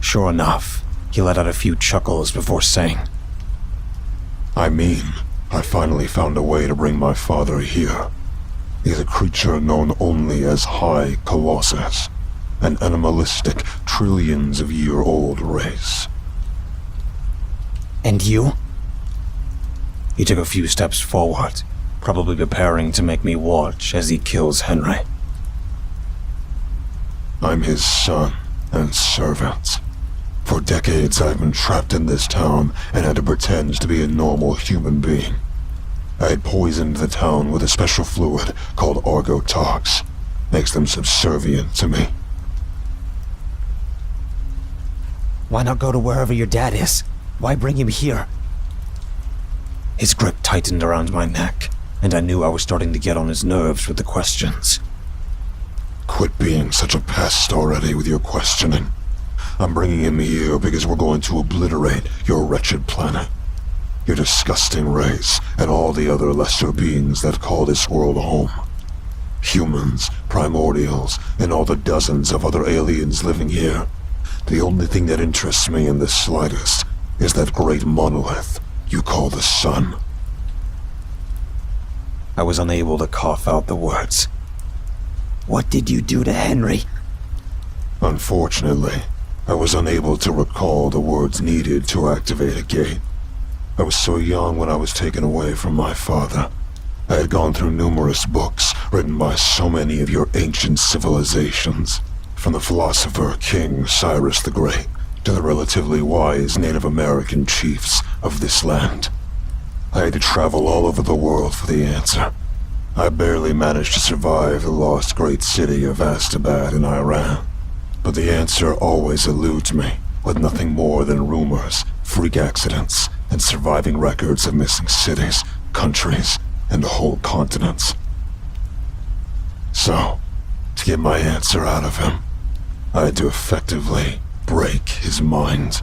Sure enough, he let out a few chuckles before saying, I mean, I finally found a way to bring my father here. He's a creature known only as High Colossus, an animalistic, trillions-of-year-old race. And you? He took a few steps forward, probably preparing to make me watch as he kills Henry. I'm his son and servant. For decades I've been trapped in this town and had to pretend to be a normal human being. I had poisoned the town with a special fluid called Argotox. Makes them subservient to me. Why not go to wherever your dad is? Why bring him here? His grip tightened around my neck, and I knew I was starting to get on his nerves with the questions. Quit being such a pest already with your questioning. I'm bringing him here because we're going to obliterate your wretched planet. Your disgusting race, and all the other lesser beings that call this world home. Humans, primordials, and all the dozens of other aliens living here. The only thing that interests me in the slightest is that great monolith you call the sun. I was unable to cough out the words. What did you do to Henry? Unfortunately, I was unable to recall the words needed to activate a gate. I was so young when I was taken away from my father. I had gone through numerous books written by so many of your ancient civilizations, from the philosopher King Cyrus the Great to the relatively wise Native American chiefs of this land. I had to travel all over the world for the answer. I barely managed to survive the lost great city of Astabad in Iran, but the answer always eludes me, with nothing more than rumors, freak accidents, and surviving records of missing cities, countries, and whole continents. So, to get my answer out of him, I had to effectively break his mind.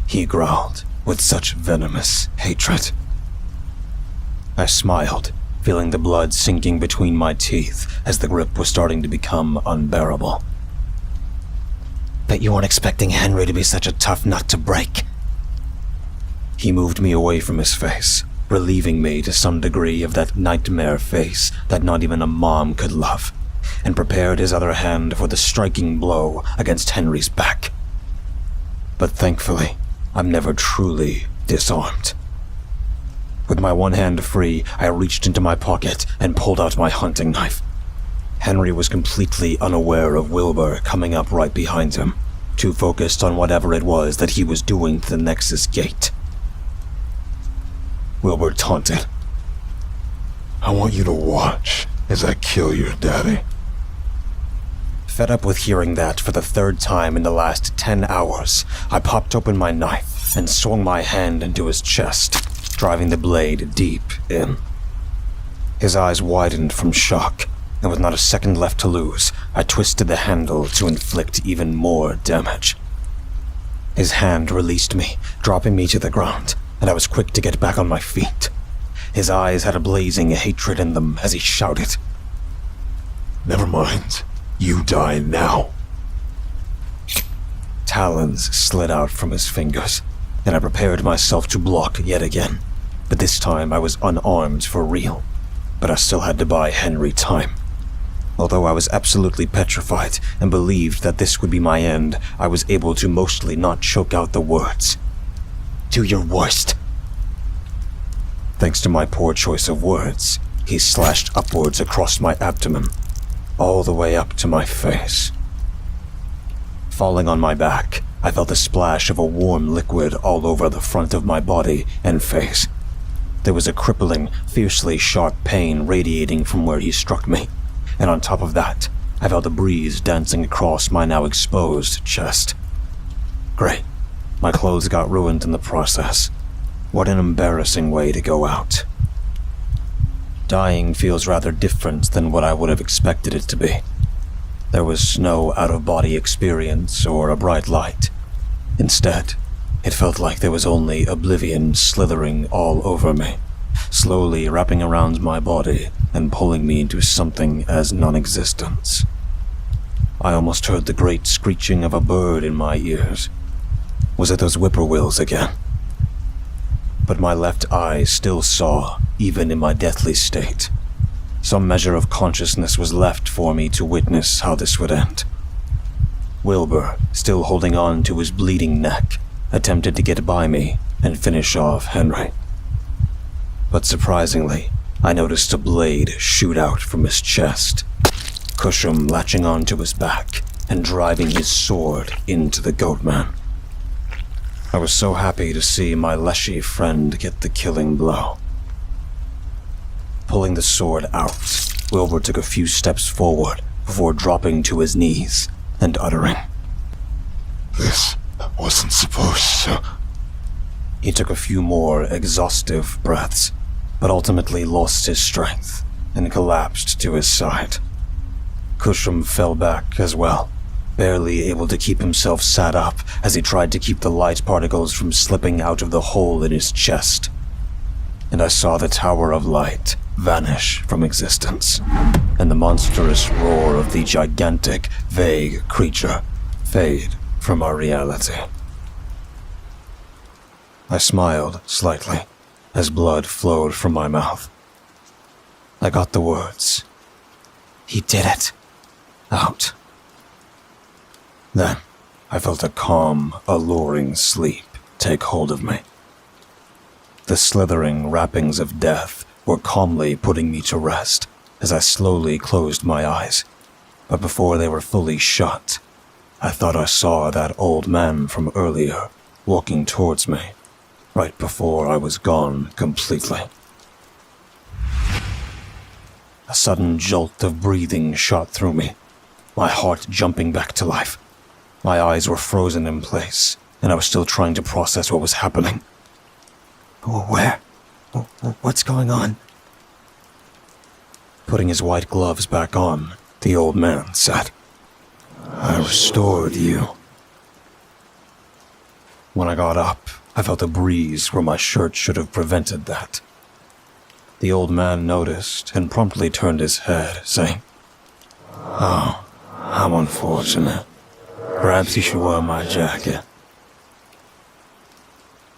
He growled with such venomous hatred. I smiled, feeling the blood sinking between my teeth as the grip was starting to become unbearable. Bet you weren't expecting Henry to be such a tough nut to break. He moved me away from his face, relieving me to some degree of that nightmare face that not even a mom could love, and prepared his other hand for the striking blow against Henry's back. But thankfully, I'm never truly disarmed. With my one hand free, I reached into my pocket and pulled out my hunting knife. Henry was completely unaware of Wilbur coming up right behind him, too focused on whatever it was that he was doing to the Nexus gate. Wilbur taunted. I want you to watch as I kill your daddy. Fed up with hearing that for the third time in the last 10 hours, I popped open my knife and swung my hand into his chest, driving the blade deep in. His eyes widened from shock, and with not a second left to lose, I twisted the handle to inflict even more damage. His hand released me, dropping me to the ground, and I was quick to get back on my feet. His eyes had a blazing hatred in them as he shouted, Never mind. You die now. Talons slid out from his fingers, and I prepared myself to block yet again. But this time I was unarmed for real. But I still had to buy Henry time. Although I was absolutely petrified and believed that this would be my end, I was able to mostly not choke out the words. Do your worst. Thanks to my poor choice of words, he slashed upwards across my abdomen, all the way up to my face. Falling on my back, I felt a splash of a warm liquid all over the front of my body and face. There was a crippling, fiercely sharp pain radiating from where he struck me, and on top of that, I felt a breeze dancing across my now exposed chest. Great. My clothes got ruined in the process. What an embarrassing way to go out. Dying feels rather different than what I would have expected it to be. There was no out-of-body experience or a bright light. Instead, it felt like there was only oblivion slithering all over me, slowly wrapping around my body and pulling me into something as non-existent. I almost heard the great screeching of a bird in my ears. Was it those whippoorwills again? But my left eye still saw, even in my deathly state. Some measure of consciousness was left for me to witness how this would end. Wilbur, still holding on to his bleeding neck, attempted to get by me and finish off Henry. But surprisingly, I noticed a blade shoot out from his chest, Cusham latching onto his back and driving his sword into the goatman. I was so happy to see my leshy friend get the killing blow. Pulling the sword out, Wilbur took a few steps forward before dropping to his knees and uttering, This wasn't supposed to. He took a few more exhaustive breaths, but ultimately lost his strength and collapsed to his side. Cusham fell back as well, barely able to keep himself sat up as he tried to keep the light particles from slipping out of the hole in his chest. And I saw the Tower of Light vanish from existence, and the monstrous roar of the gigantic, vague creature fade from our reality. I smiled slightly as blood flowed from my mouth. I got the words, "He did it," out. Then, I felt a calm, alluring sleep take hold of me. The slithering wrappings of death were calmly putting me to rest as I slowly closed my eyes. But before they were fully shut, I thought I saw that old man from earlier walking towards me, right before I was gone completely. A sudden jolt of breathing shot through me, my heart jumping back to life. My eyes were frozen in place, and I was still trying to process what was happening. Where? What's going on? Putting his white gloves back on, the old man said, "I restored you." When I got up, I felt a breeze where my shirt should have prevented that. The old man noticed and promptly turned his head, saying, "Oh, how unfortunate. Perhaps you should wear my jacket."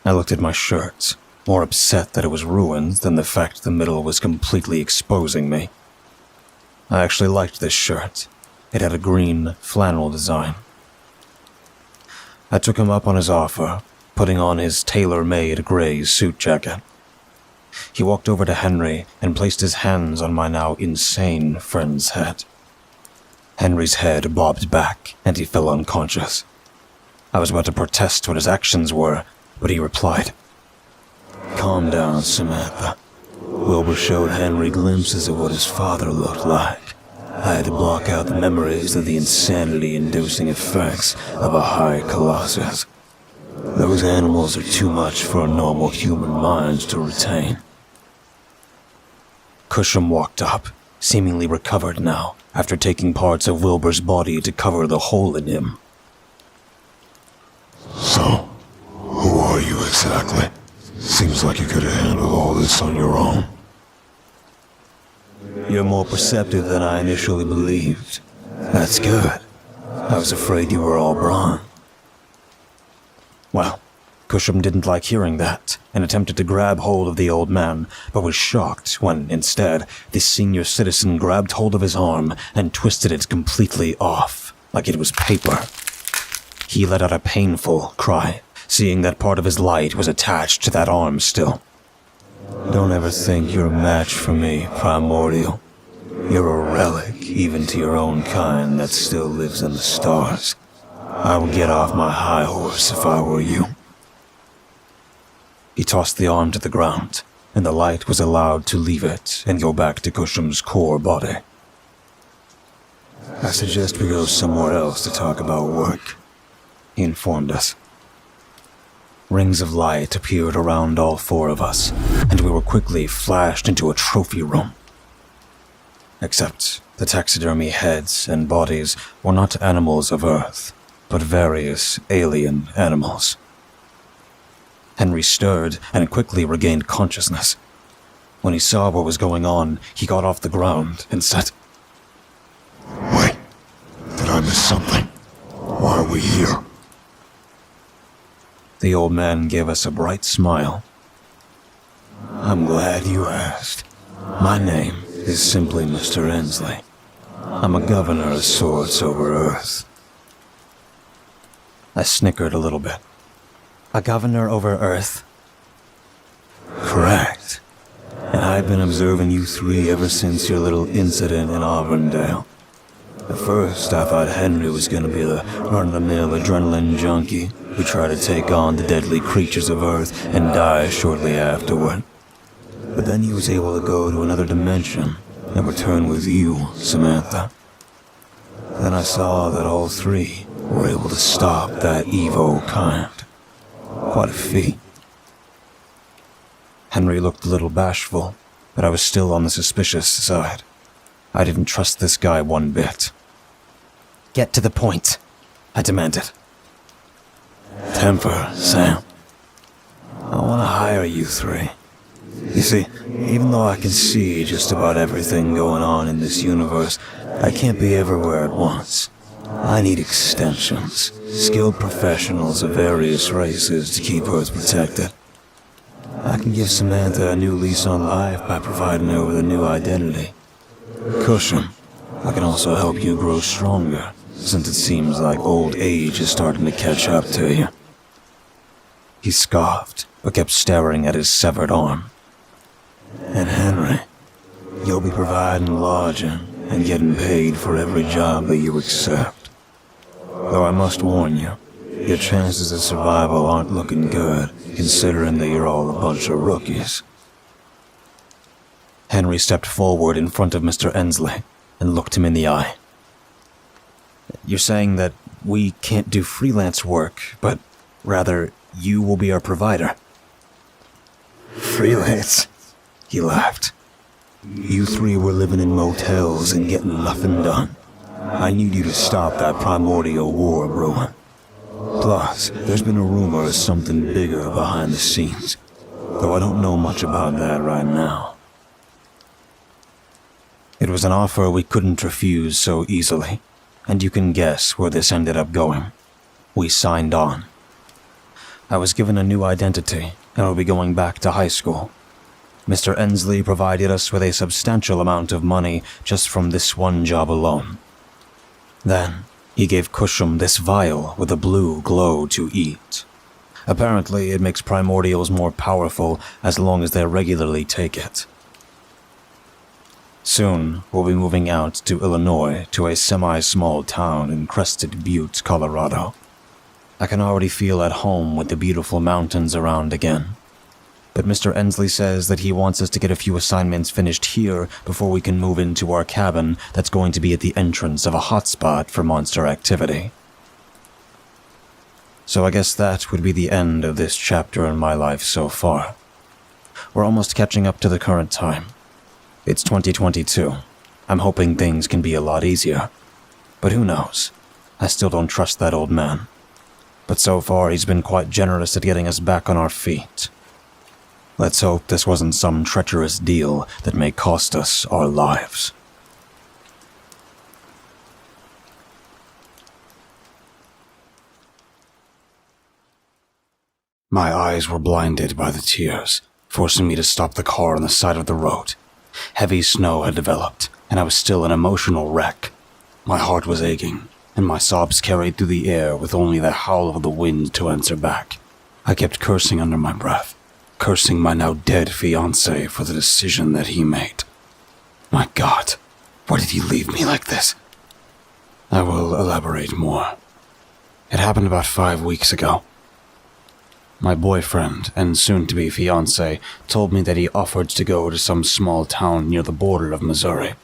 I looked at my shirt, more upset that it was ruined than the fact the middle was completely exposing me. I actually liked this shirt. It had a green flannel design. I took him up on his offer, putting on his tailor-made gray suit jacket. He walked over to Henry and placed his hands on my now insane friend's head. Henry's head bobbed back and he fell unconscious. I was about to protest what his actions were, but he replied. Calm down, Samantha. Wilbur showed Henry glimpses of what his father looked like. I had to block out the memories of the insanity-inducing effects of a high colossus. Those animals are too much for a normal human mind to retain. Cusham walked up, seemingly recovered now, after taking parts of Wilbur's body to cover the hole in him. So, who are you exactly? Seems like you could have handled all this on your own. You're more perceptive than I initially believed. That's good. I was afraid you were all brawn. Well, Cusham didn't like hearing that, and attempted to grab hold of the old man, but was shocked when, instead, the senior citizen grabbed hold of his arm and twisted it completely off, like it was paper. He let out a painful cry, seeing that part of his light was attached to that arm still. Don't ever think you're a match for me, Primordial. You're a relic, even to your own kind, that still lives in the stars. I would get off my high horse if I were you. He tossed the arm to the ground, and the light was allowed to leave it and go back to Cusham's core body. I suggest we go somewhere else to talk about work, he informed us. Rings of light appeared around all four of us, and we were quickly flashed into a trophy room. Except the taxidermy heads and bodies were not animals of Earth, but various alien animals. Henry stirred and quickly regained consciousness. When he saw what was going on, he got off the ground and said, Wait, did I miss something? Why are we here? The old man gave us a bright smile. I'm glad you asked. My name is simply Mr. Ensley. I'm a governor of sorts over Earth. I snickered a little bit. A governor over Earth? Correct. And I've been observing you three ever since your little incident in Auburndale. At first, I thought Henry was going to be the run-of-the-mill adrenaline junkie who tried to take on the deadly creatures of Earth and die shortly afterward. But then he was able to go to another dimension and return with you, Samantha. Then I saw that all three were able to stop that Evo kind. Quite a feat. Henry looked a little bashful, but I was still on the suspicious side. I didn't trust this guy one bit. Get to the point, I demanded. Temper, Sam. I want to hire you three. You see, even though I can see just about everything going on in this universe, I can't be everywhere at once. I need extensions, skilled professionals of various races to keep Earth protected. I can give Samantha a new lease on life by providing her with a new identity. Cusham, I can also help you grow stronger, since it seems like old age is starting to catch up to you. He scoffed, but kept staring at his severed arm. And Henry, you'll be providing lodging and getting paid for every job that you accept. Though I must warn you, your chances of survival aren't looking good, considering that you're all a bunch of rookies. Henry stepped forward in front of Mr. Ensley and looked him in the eye. You're saying that we can't do freelance work, but rather you will be our provider. Freelance? He laughed. You three were living in motels and getting nothing done. I need you to stop that primordial war brewing. Plus, there's been a rumor of something bigger behind the scenes, though I don't know much about that right now. It was an offer we couldn't refuse so easily, and you can guess where this ended up going. We signed on. I was given a new identity and will be going back to high school. Mr. Ensley provided us with a substantial amount of money just from this one job alone. Then, he gave Cusham this vial with a blue glow to eat. Apparently, it makes primordials more powerful as long as they regularly take it. Soon, we'll be moving out to Illinois to a semi-small town in Crested Butte, Colorado. I can already feel at home with the beautiful mountains around again. But Mr. Ensley says that he wants us to get a few assignments finished here before we can move into our cabin that's going to be at the entrance of a hotspot for monster activity. So I guess that would be the end of this chapter in my life so far. We're almost catching up to the current time. It's 2022. I'm hoping things can be a lot easier. But who knows? I still don't trust that old man. But so far he's been quite generous at getting us back on our feet. Let's hope this wasn't some treacherous deal that may cost us our lives. My eyes were blinded by the tears, forcing me to stop the car on the side of the road. Heavy snow had developed, and I was still an emotional wreck. My heart was aching, and my sobs carried through the air with only the howl of the wind to answer back. I kept cursing under my breath, cursing my now dead fiancé for the decision that he made. My God, why did he leave me like this? I will elaborate more. It happened about 5 weeks ago. My boyfriend and soon-to-be fiancé told me that he offered to go to some small town near the border of Missouri.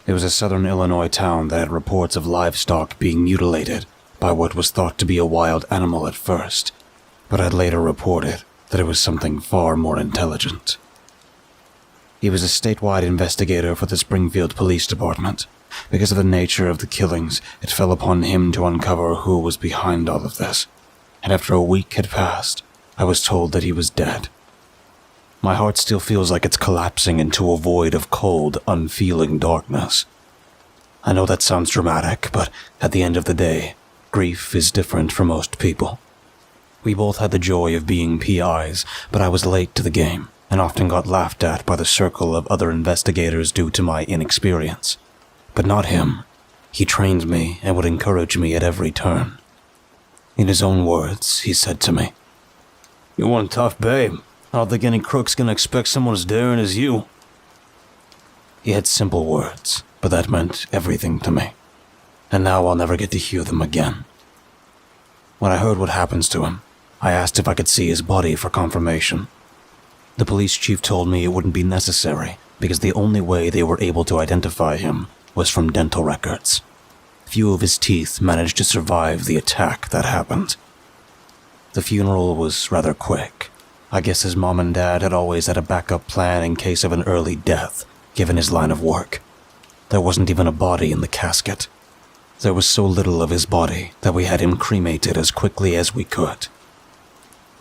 It was a southern Illinois town that had reports of livestock being mutilated by what was thought to be a wild animal at first, but had later reported that it was something far more intelligent. He was a statewide investigator for the Springfield Police Department. Because of the nature of the killings, it fell upon him to uncover who was behind all of this. And after a week had passed, I was told that he was dead. My heart still feels like it's collapsing into a void of cold, unfeeling darkness. I know that sounds dramatic, but at the end of the day, grief is different for most people. We both had the joy of being PIs, but I was late to the game, and often got laughed at by the circle of other investigators due to my inexperience. But not him. He trained me and would encourage me at every turn. In his own words, he said to me, "You're one tough babe. I don't think any crook's gonna expect someone as daring as you." He had simple words, but that meant everything to me. And now I'll never get to hear them again. When I heard what happens to him, I asked if I could see his body for confirmation. The police chief told me it wouldn't be necessary because the only way they were able to identify him was from dental records. Few of his teeth managed to survive the attack that happened. The funeral was rather quick. I guess his mom and dad had always had a backup plan in case of an early death, given his line of work. There wasn't even a body in the casket. There was so little of his body that we had him cremated as quickly as we could.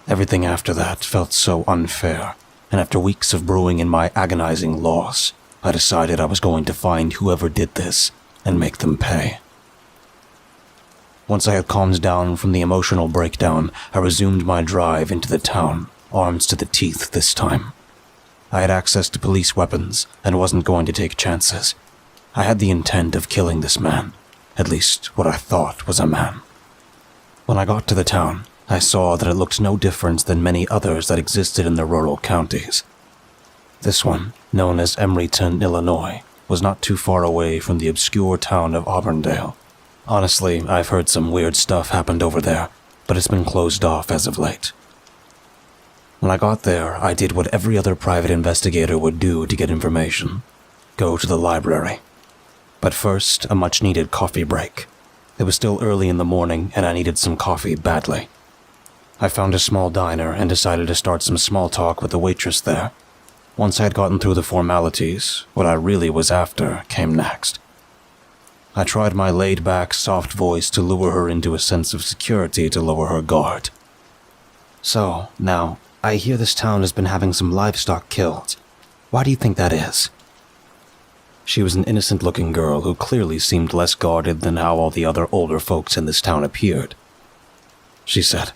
Everything after that felt so unfair, and after weeks of brewing in my agonizing loss, I decided I was going to find whoever did this and make them pay. Once I had calmed down from the emotional breakdown, I resumed my drive into the town, arms to the teeth this time. I had access to police weapons and wasn't going to take chances. I had the intent of killing this man, at least what I thought was a man. When I got to the town, I saw that it looked no different than many others that existed in the rural counties. This one, known as Emeryton, Illinois, was not too far away from the obscure town of Auburndale. Honestly, I've heard some weird stuff happened over there, but it's been closed off as of late. When I got there, I did what every other private investigator would do to get information. Go to the library. But first, a much-needed coffee break. It was still early in the morning, and I needed some coffee badly. I found a small diner and decided to start some small talk with the waitress there. Once I had gotten through the formalities, what I really was after came next. I tried my laid-back, soft voice to lure her into a sense of security to lower her guard. "So, now, I hear this town has been having some livestock killed. Why do you think that is?" She was an innocent-looking girl who clearly seemed less guarded than how all the other older folks in this town appeared. She said,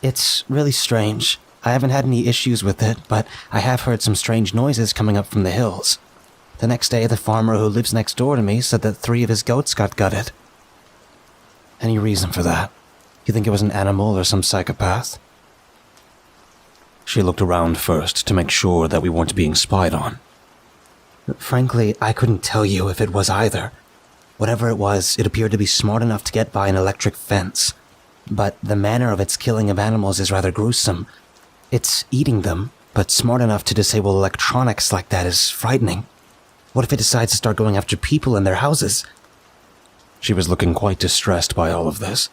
"It's really strange. I haven't had any issues with it, but I have heard some strange noises coming up from the hills. The next day, the farmer who lives next door to me said that 3 of his goats got gutted." "Any reason for that? You think it was an animal or some psychopath?" She looked around first to make sure that we weren't being spied on. "Frankly, I couldn't tell you if it was either. Whatever it was, it appeared to be smart enough to get by an electric fence. but the manner of its killing of animals is rather gruesome. It's eating them, but smart enough to disable electronics like that is frightening. What if it decides to start going after people in their houses? She was looking quite distressed by all of this.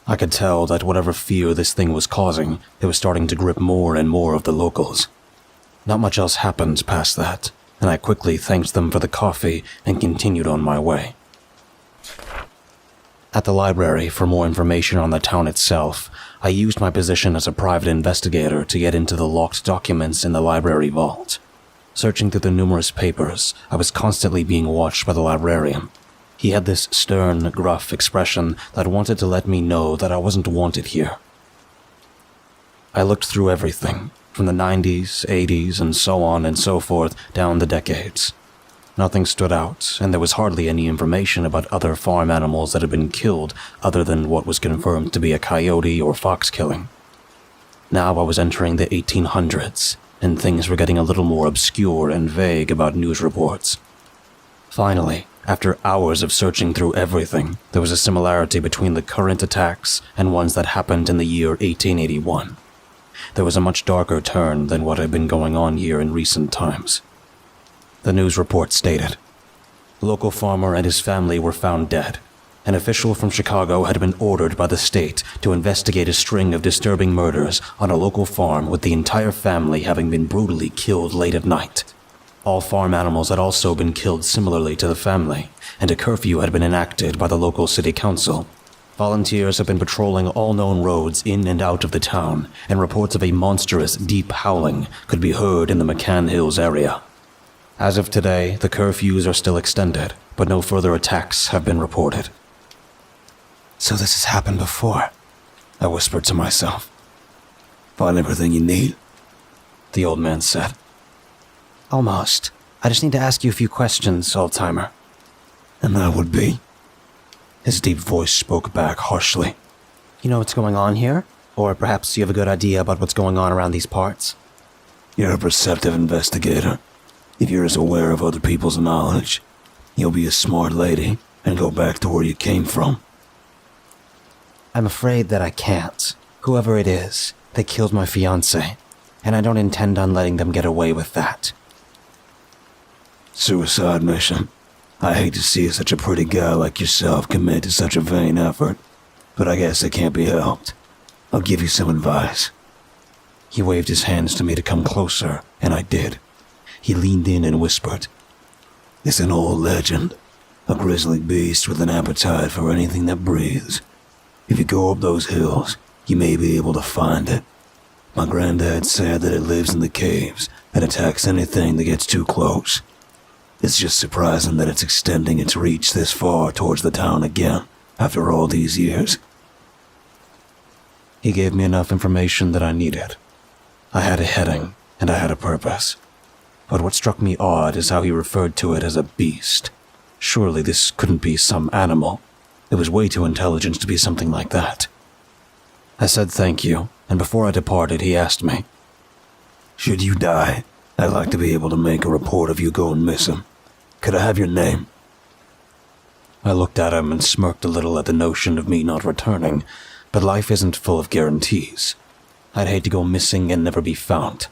I could tell that whatever fear this thing was causing, it was starting to grip more and more of the locals. Not much else happened past that, and I quickly thanked them for the coffee and continued on my way. At the library, for more information on the town itself, I used my position as a private investigator to get into the locked documents in the library vault. Searching through the numerous papers, I was constantly being watched by the librarian. He had this stern, gruff expression that wanted to let me know that I wasn't wanted here. I looked through everything, from the 90s, 80s, and so on and so forth down the decades. Nothing stood out, and there was hardly any information about other farm animals that had been killed other than what was confirmed to be a coyote or fox killing. Now I was entering the 1800s, and things were getting a little more obscure and vague about news reports. Finally, after hours of searching through everything, there was a similarity between the current attacks and ones that happened in the year 1881. There was a much darker turn than what had been going on here in recent times. The news report stated, local farmer and his family were found dead. An official from Chicago had been ordered by the state to investigate a string of disturbing murders on a local farm with the entire family having been brutally killed late at night. All farm animals had also been killed similarly to the family, and a curfew had been enacted by the local city council. Volunteers have been patrolling all known roads in and out of the town, and reports of a monstrous, deep howling could be heard in the McCann Hills area. As of today, the curfews are still extended, but no further attacks have been reported. So this has happened before, I whispered to myself. Find everything you need? The old man said. Almost. I just need to ask you a few questions, old-timer. And that would be? His deep voice spoke back harshly. You know what's going on here? Or perhaps you have a good idea about what's going on around these parts? You're a perceptive investigator. If you're as aware of other people's knowledge, you'll be a smart lady and go back to where you came from. I'm afraid that I can't. Whoever it is, they killed my fiancé, and I don't intend on letting them get away with that. Suicide mission. I hate to see such a pretty guy like yourself commit to such a vain effort, but I guess it can't be helped. I'll give you some advice. He waved his hands to me to come closer, and I did. He leaned in and whispered, It's an old legend. A grisly beast with an appetite for anything that breathes. If you go up those hills, you may be able to find it. My granddad said that it lives in the caves and attacks anything that gets too close. It's just surprising that it's extending its reach this far towards the town again, after all these years. He gave me enough information that I needed. I had a heading, and I had a purpose. But what struck me odd is how he referred to it as a beast. Surely this couldn't be some animal. It was way too intelligent to be something like that. I said thank you, and before I departed, he asked me, Should you die, I'd like to be able to make a report of you going missing. Could I have your name? I looked at him and smirked a little at the notion of me not returning, but life isn't full of guarantees. I'd hate to go missing and never be found.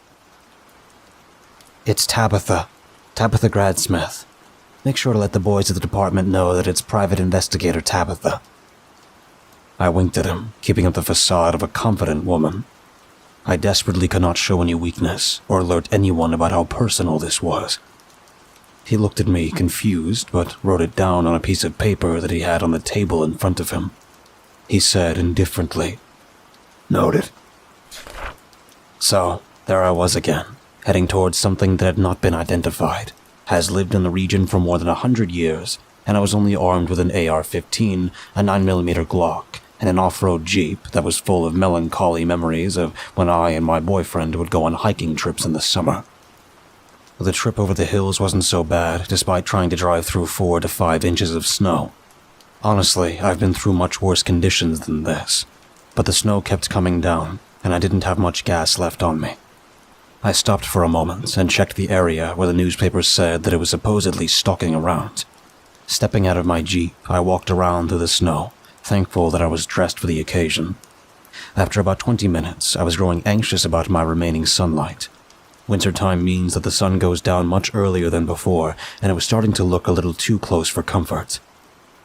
It's Tabitha Gradsmith. Make sure to let the boys at the department know that it's Private Investigator Tabitha. I winked at him, keeping up the facade of a confident woman. I desperately could not show any weakness or alert anyone about how personal this was. He looked at me, confused, but wrote it down on a piece of paper that he had on the table in front of him. He said indifferently, Noted. So, there I was again, heading towards something that had not been identified, has lived in the region for more than 100 years, and I was only armed with an AR-15, a 9mm Glock, and an off-road Jeep that was full of melancholy memories of when I and my boyfriend would go on hiking trips in the summer. The trip over the hills wasn't so bad, despite trying to drive through 4 to 5 inches of snow. Honestly, I've been through much worse conditions than this, but the snow kept coming down, and I didn't have much gas left on me. I stopped for a moment and checked the area where the newspapers said that it was supposedly stalking around. Stepping out of my Jeep, I walked around through the snow, thankful that I was dressed for the occasion. After about 20 minutes, I was growing anxious about my remaining sunlight. Wintertime means that the sun goes down much earlier than before, and it was starting to look a little too close for comfort.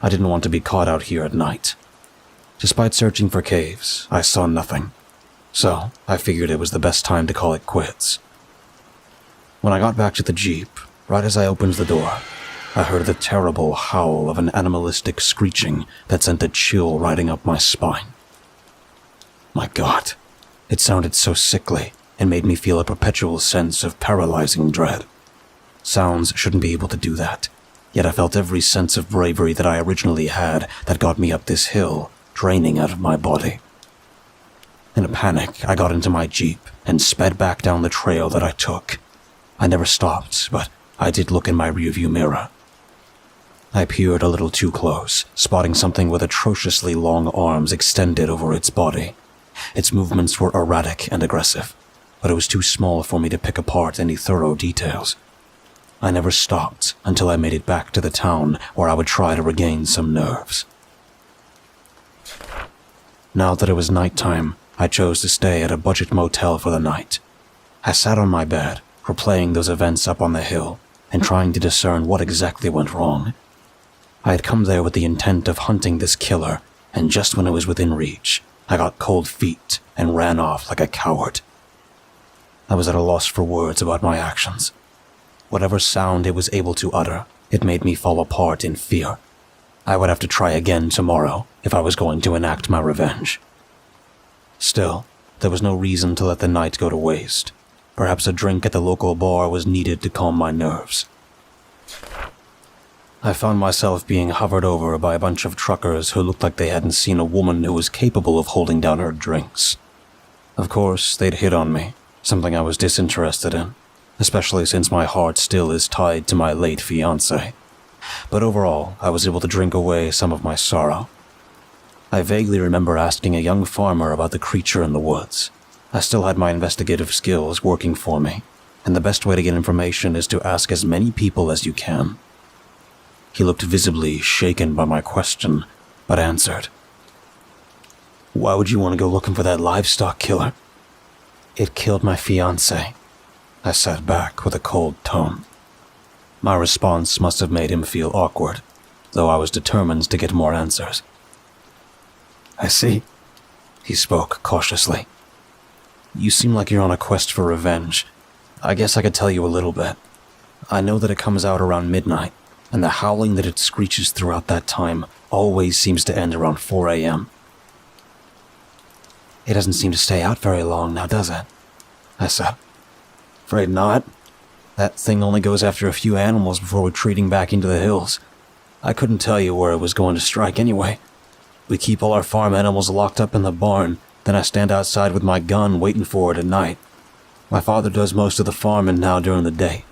I didn't want to be caught out here at night. Despite searching for caves, I saw nothing, so I figured it was the best time to call it quits. When I got back to the Jeep, right as I opened the door, I heard the terrible howl of an animalistic screeching that sent a chill riding up my spine. My God, it sounded so sickly and made me feel a perpetual sense of paralyzing dread. Sounds shouldn't be able to do that, yet I felt every sense of bravery that I originally had that got me up this hill, draining out of my body. In a panic, I got into my Jeep and sped back down the trail that I took. I never stopped, but I did look in my rearview mirror. I peered a little too close, spotting something with atrociously long arms extended over its body. Its movements were erratic and aggressive, but it was too small for me to pick apart any thorough details. I never stopped until I made it back to the town where I would try to regain some nerves. Now that it was nighttime, I chose to stay at a budget motel for the night. I sat on my bed, replaying those events up on the hill, and trying to discern what exactly went wrong. I had come there with the intent of hunting this killer, and just when it was within reach, I got cold feet and ran off like a coward. I was at a loss for words about my actions. Whatever sound it was able to utter, it made me fall apart in fear. I would have to try again tomorrow if I was going to enact my revenge. Still, there was no reason to let the night go to waste. Perhaps a drink at the local bar was needed to calm my nerves. I found myself being hovered over by a bunch of truckers who looked like they hadn't seen a woman who was capable of holding down her drinks. Of course, they'd hit on me, something I was disinterested in, especially since my heart still is tied to my late fiancé. But overall, I was able to drink away some of my sorrow. I vaguely remember asking a young farmer about the creature in the woods. I still had my investigative skills working for me, and the best way to get information is to ask as many people as you can. He looked visibly shaken by my question, but answered. "Why would you want to go looking for that livestock killer?" "It killed my fiancé," I said back with a cold tone. My response must have made him feel awkward, though I was determined to get more answers. "I see," he spoke cautiously. "You seem like you're on a quest for revenge. I guess I could tell you a little bit. I know that it comes out around midnight, and the howling that it screeches throughout that time always seems to end around 4 a.m. "It doesn't seem to stay out very long now, does it?" I said. "Afraid not. That thing only goes after a few animals before retreating back into the hills. I couldn't tell you where it was going to strike anyway. We keep all our farm animals locked up in the barn, then I stand outside with my gun waiting for it at night. My father does most of the farming now during the day."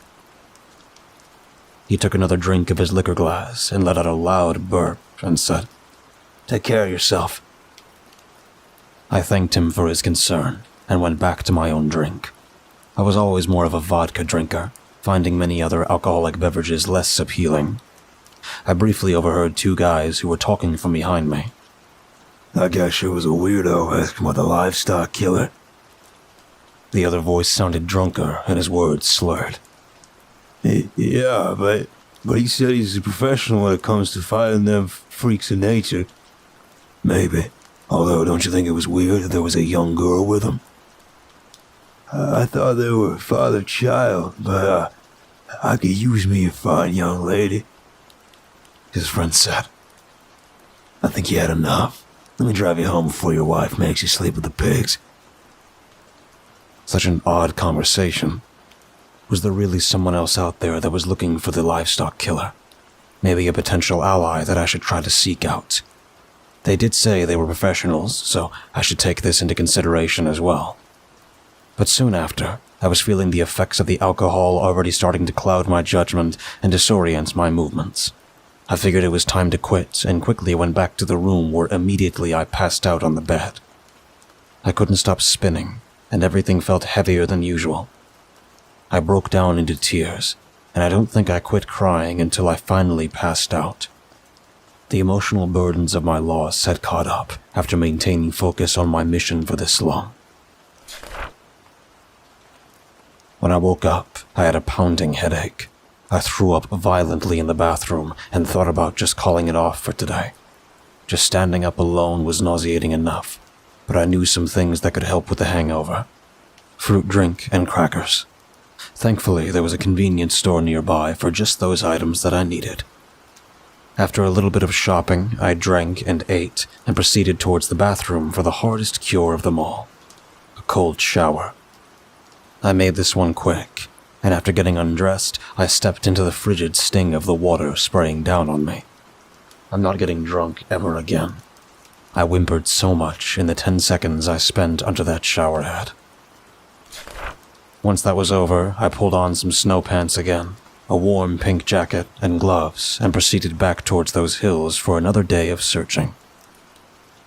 He took another drink of his liquor glass and let out a loud burp and said, "Take care of yourself." I thanked him for his concern and went back to my own drink. I was always more of a vodka drinker, finding many other alcoholic beverages less appealing. I briefly overheard two guys who were talking from behind me. "That guy sure was a weirdo asking about the livestock killer." The other voice sounded drunker and his words slurred. "Yeah, but he said he's a professional when it comes to fighting them freaks of nature." "Maybe. Although, don't you think it was weird that there was a young girl with him?" "I thought they were father-child, but I could use me a fine young lady," his friend said. "I think you had enough. Let me drive you home before your wife makes you sleep with the pigs." Such an odd conversation. Was there really someone else out there that was looking for the livestock killer? Maybe a potential ally that I should try to seek out. They did say they were professionals, so I should take this into consideration as well. But soon after, I was feeling the effects of the alcohol already starting to cloud my judgment and disorient my movements. I figured it was time to quit and quickly went back to the room where immediately I passed out on the bed. I couldn't stop spinning, and everything felt heavier than usual. I broke down into tears, and I don't think I quit crying until I finally passed out. The emotional burdens of my loss had caught up after maintaining focus on my mission for this long. When I woke up, I had a pounding headache. I threw up violently in the bathroom and thought about just calling it off for today. Just standing up alone was nauseating enough, but I knew some things that could help with the hangover. Fruit drink and crackers. Thankfully, there was a convenience store nearby for just those items that I needed. After a little bit of shopping, I drank and ate and proceeded towards the bathroom for the hardest cure of them all. A cold shower. I made this one quick, and after getting undressed, I stepped into the frigid sting of the water spraying down on me. I'm not getting drunk ever again. I whimpered so much in the 10 seconds I spent under that shower head. Once that was over, I pulled on some snow pants again, a warm pink jacket and gloves, and proceeded back towards those hills for another day of searching.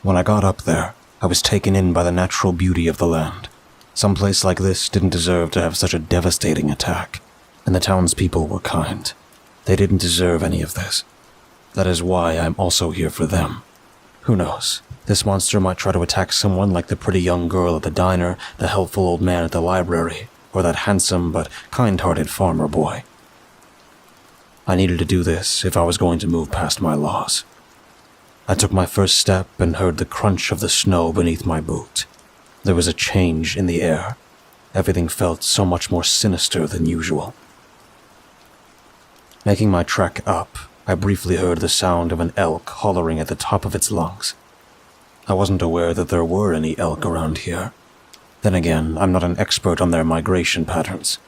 When I got up there, I was taken in by the natural beauty of the land. Some place like this didn't deserve to have such a devastating attack, and the townspeople were kind. They didn't deserve any of this. That is why I'm also here for them. Who knows? This monster might try to attack someone like the pretty young girl at the diner, the helpful old man at the library, or that handsome but kind-hearted farmer boy. I needed to do this if I was going to move past my loss. I took my first step and heard the crunch of the snow beneath my boot. There was a change in the air. Everything felt so much more sinister than usual. Making my trek up, I briefly heard the sound of an elk hollering at the top of its lungs. I wasn't aware that there were any elk around here. Then again, I'm not an expert on their migration patterns.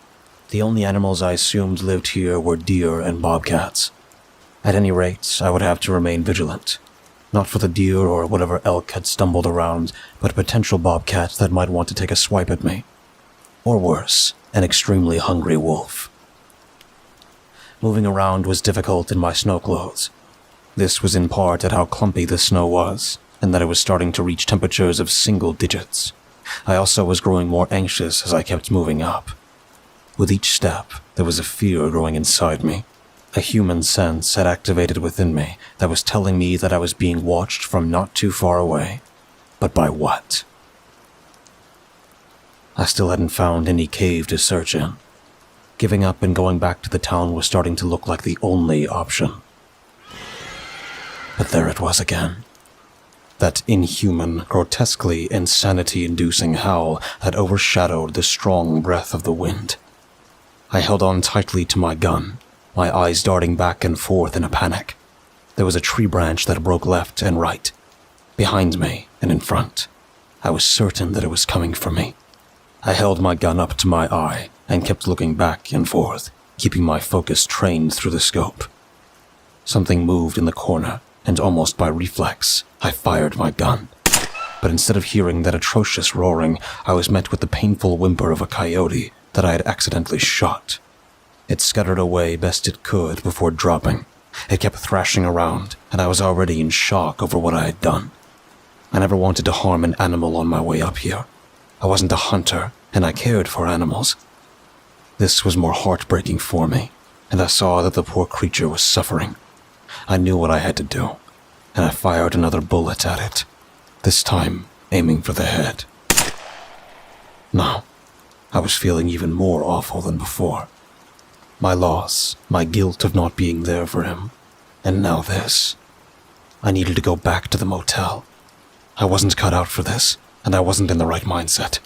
The only animals I assumed lived here were deer and bobcats. At any rate, I would have to remain vigilant. Not for the deer or whatever elk had stumbled around, but a potential bobcat that might want to take a swipe at me. Or worse, an extremely hungry wolf. Moving around was difficult in my snow clothes. This was in part at how clumpy the snow was, and that it was starting to reach temperatures of single digits. I also was growing more anxious as I kept moving up. With each step, there was a fear growing inside me. A human sense had activated within me that was telling me that I was being watched from not too far away. But by what? I still hadn't found any cave to search in. Giving up and going back to the town was starting to look like the only option. But there it was again. That inhuman, grotesquely insanity-inducing howl that overshadowed the strong breath of the wind. I held on tightly to my gun, my eyes darting back and forth in a panic. There was a tree branch that broke left and right, behind me and in front. I was certain that it was coming for me. I held my gun up to my eye and kept looking back and forth, keeping my focus trained through the scope. Something moved in the corner, and almost by reflex, I fired my gun. But instead of hearing that atrocious roaring, I was met with the painful whimper of a coyote that I had accidentally shot. It scuttered away best it could before dropping. It kept thrashing around, and I was already in shock over what I had done. I never wanted to harm an animal on my way up here. I wasn't a hunter, and I cared for animals. This was more heartbreaking for me, and I saw that the poor creature was suffering. I knew what I had to do, and I fired another bullet at it, this time aiming for the head. No, I was feeling even more awful than before. My loss, my guilt of not being there for him, and now this. I needed to go back to the motel. I wasn't cut out for this, and I wasn't in the right mindset.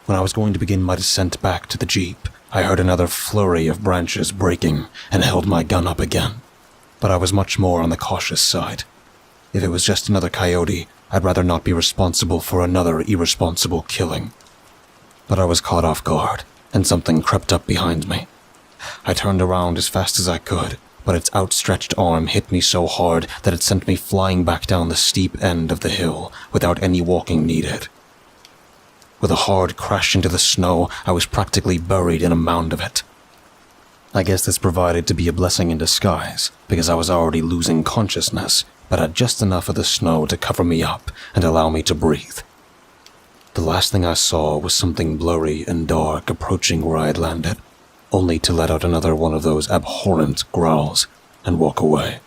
When I was going to begin my descent back to the jeep, I heard another flurry of branches breaking and held my gun up again. But I was much more on the cautious side. If it was just another coyote, I'd rather not be responsible for another irresponsible killing. But I was caught off guard, and something crept up behind me. I turned around as fast as I could, but its outstretched arm hit me so hard that it sent me flying back down the steep end of the hill without any walking needed. With a hard crash into the snow, I was practically buried in a mound of it. I guess this provided to be a blessing in disguise, because I was already losing consciousness, but had just enough of the snow to cover me up and allow me to breathe. The last thing I saw was something blurry and dark approaching where I had landed, only to let out another one of those abhorrent growls and walk away.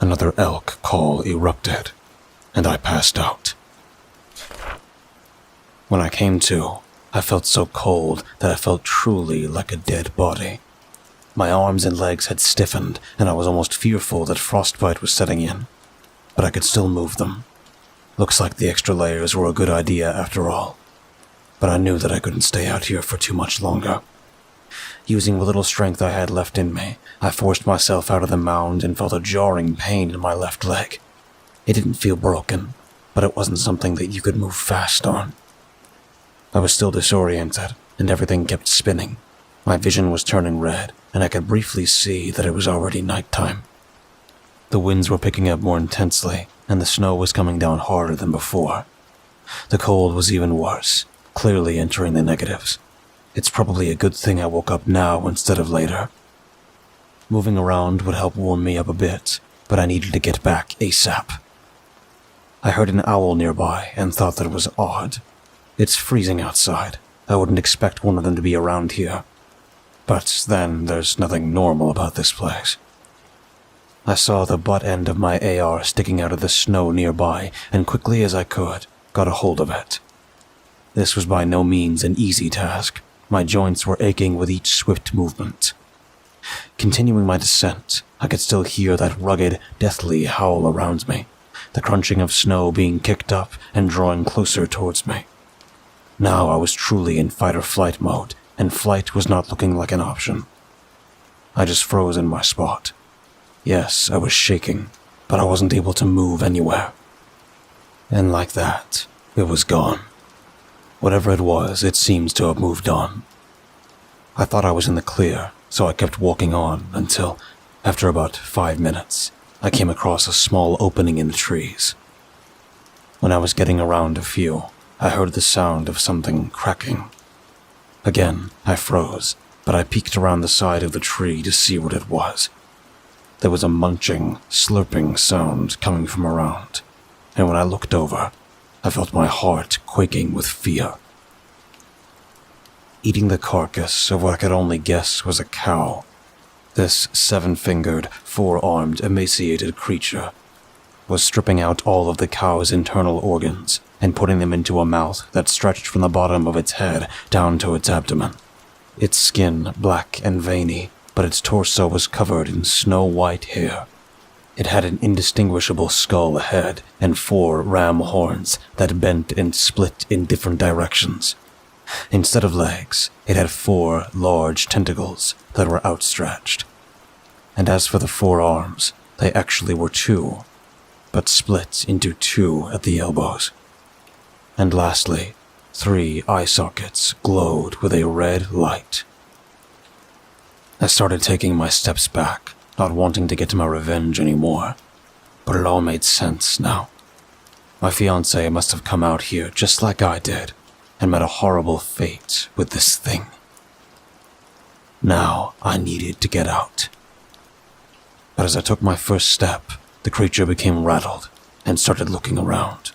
Another elk call erupted, and I passed out. When I came to, I felt so cold that I felt truly like a dead body. My arms and legs had stiffened, and I was almost fearful that frostbite was setting in, but I could still move them. Looks like the extra layers were a good idea after all, but I knew that I couldn't stay out here for too much longer. Using what little strength I had left in me, I forced myself out of the mound and felt a jarring pain in my left leg. It didn't feel broken, but it wasn't something that you could move fast on. I was still disoriented, and everything kept spinning. My vision was turning red, and I could briefly see that it was already nighttime. The winds were picking up more intensely, and the snow was coming down harder than before. The cold was even worse, clearly entering the negatives. It's probably a good thing I woke up now instead of later. Moving around would help warm me up a bit, but I needed to get back ASAP. I heard an owl nearby and thought that it was odd. It's freezing outside. I wouldn't expect one of them to be around here. But then there's nothing normal about this place. I saw the butt end of my AR sticking out of the snow nearby, and quickly as I could, got a hold of it. This was by no means an easy task. My joints were aching with each swift movement. Continuing my descent, I could still hear that rugged, deathly howl around me, the crunching of snow being kicked up and drawing closer towards me. Now I was truly in fight-or-flight mode, and flight was not looking like an option. I just froze in my spot. Yes, I was shaking, but I wasn't able to move anywhere. And like that, it was gone. Whatever it was, it seems to have moved on. I thought I was in the clear, so I kept walking on until, after about 5 minutes, I came across a small opening in the trees. When I was getting around a few, I heard the sound of something cracking. Again, I froze, but I peeked around the side of the tree to see what it was. There was a munching, slurping sound coming from around, and when I looked over, I felt my heart quaking with fear. Eating the carcass of what I could only guess was a cow, this 7-fingered, 4-armed, emaciated creature was stripping out all of the cow's internal organs and putting them into a mouth that stretched from the bottom of its head down to its abdomen. Its skin black and veiny, but its torso was covered in snow-white hair. It had an indistinguishable skull head and 4 ram horns that bent and split in different directions. Instead of legs, it had 4 large tentacles that were outstretched. And as for the 4 arms, they actually were 2, but split into 2 at the elbows. And lastly, 3 eye sockets glowed with a red light. I started taking my steps back, not wanting to get to my revenge anymore, but it all made sense now. My fiancé must have come out here just like I did, and met a horrible fate with this thing. Now I needed to get out. But as I took my first step, the creature became rattled and started looking around.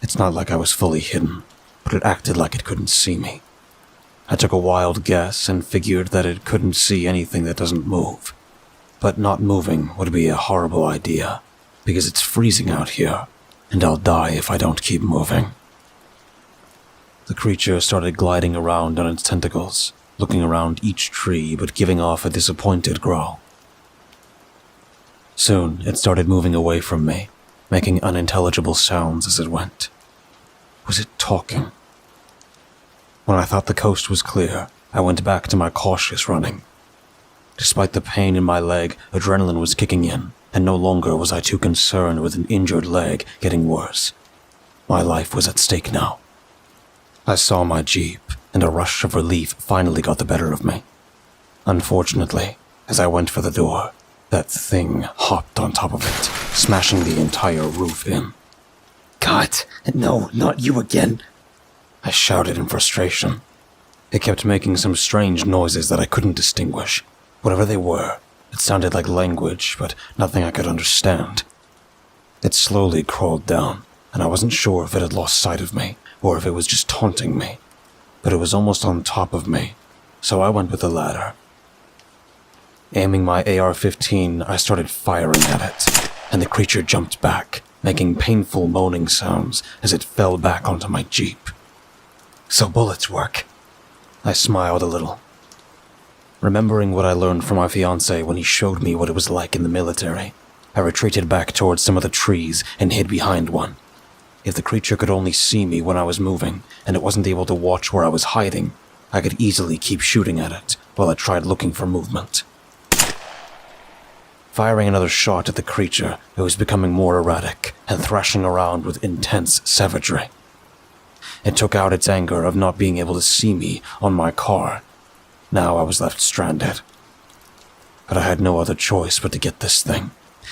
It's not like I was fully hidden, but it acted like it couldn't see me. I took a wild guess and figured that it couldn't see anything that doesn't move. But not moving would be a horrible idea, because it's freezing out here, and I'll die if I don't keep moving. The creature started gliding around on its tentacles, looking around each tree but giving off a disappointed growl. Soon, it started moving away from me, making unintelligible sounds as it went. Was it talking? When I thought the coast was clear, I went back to my cautious running. Despite the pain in my leg, adrenaline was kicking in, and no longer was I too concerned with an injured leg getting worse. My life was at stake now. I saw my jeep, and a rush of relief finally got the better of me. Unfortunately, as I went for the door, that thing hopped on top of it, smashing the entire roof in. God, no, not you again. I shouted in frustration. It kept making some strange noises that I couldn't distinguish. Whatever they were, it sounded like language, but nothing I could understand. It slowly crawled down, and I wasn't sure if it had lost sight of me, or if it was just taunting me. But it was almost on top of me, so I went with the latter. Aiming my AR-15, I started firing at it. and the creature jumped back, making painful moaning sounds as it fell back onto my jeep. So bullets work. I smiled a little. Remembering what I learned from my fiancé when he showed me what it was like in the military, I retreated back towards some of the trees and hid behind one. If the creature could only see me when I was moving, and it wasn't able to watch where I was hiding, I could easily keep shooting at it while I tried looking for movement. Firing another shot at the creature, it was becoming more erratic and thrashing around with intense savagery. It took out its anger of not being able to see me on my car. Now I was left stranded. But I had no other choice but to get this thing.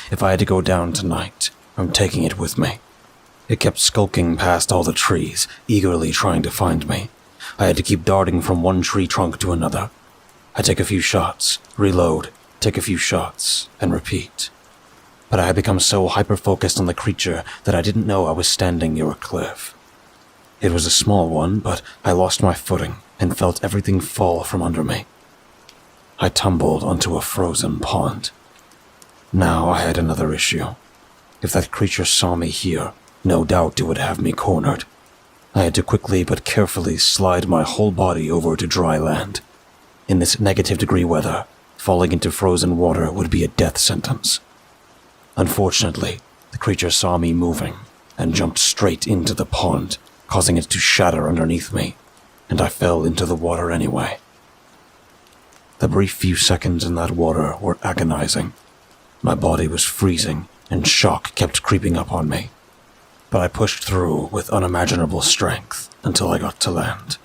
If I had to go down tonight, I'm taking it with me. It kept skulking past all the trees, eagerly trying to find me. I had to keep darting from one tree trunk to another. I take a few shots, reload, take a few shots, and repeat. But I had become so hyper-focused on the creature that I didn't know I was standing near a cliff. It was a small one, but I lost my footing and felt everything fall from under me. I tumbled onto a frozen pond. Now I had another issue. If that creature saw me here, no doubt it would have me cornered. I had to quickly but carefully slide my whole body over to dry land. In this negative-degree weather, falling into frozen water would be a death sentence. Unfortunately, the creature saw me moving and jumped straight into the pond, causing it to shatter underneath me, and I fell into the water anyway. The brief few seconds in that water were agonizing. My body was freezing, and shock kept creeping up on me. But I pushed through with unimaginable strength until I got to land.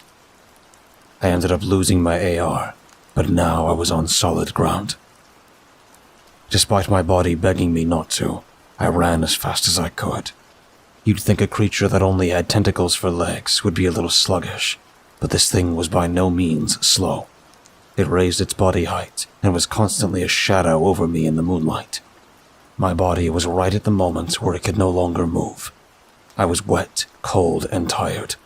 I ended up losing my AR, but now I was on solid ground. Despite my body begging me not to, I ran as fast as I could. You'd think a creature that only had tentacles for legs would be a little sluggish, but this thing was by no means slow. It raised its body height and was constantly a shadow over me in the moonlight. My body was right at the moment where it could no longer move. I was wet, cold, and tired.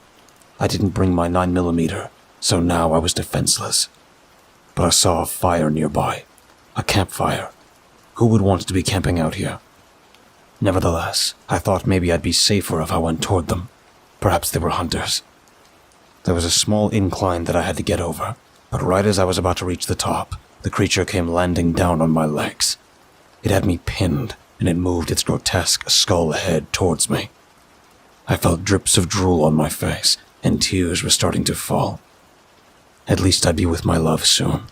I didn't bring my 9mm, so now I was defenseless. But I saw a fire nearby, a campfire. Who would want to be camping out here? Nevertheless, I thought maybe I'd be safer if I went toward them. Perhaps they were hunters. There was a small incline that I had to get over, but right as I was about to reach the top, the creature came landing down on my legs. It had me pinned, and it moved its grotesque skull head towards me. I felt drips of drool on my face, and tears were starting to fall. At least I'd be with my love soon.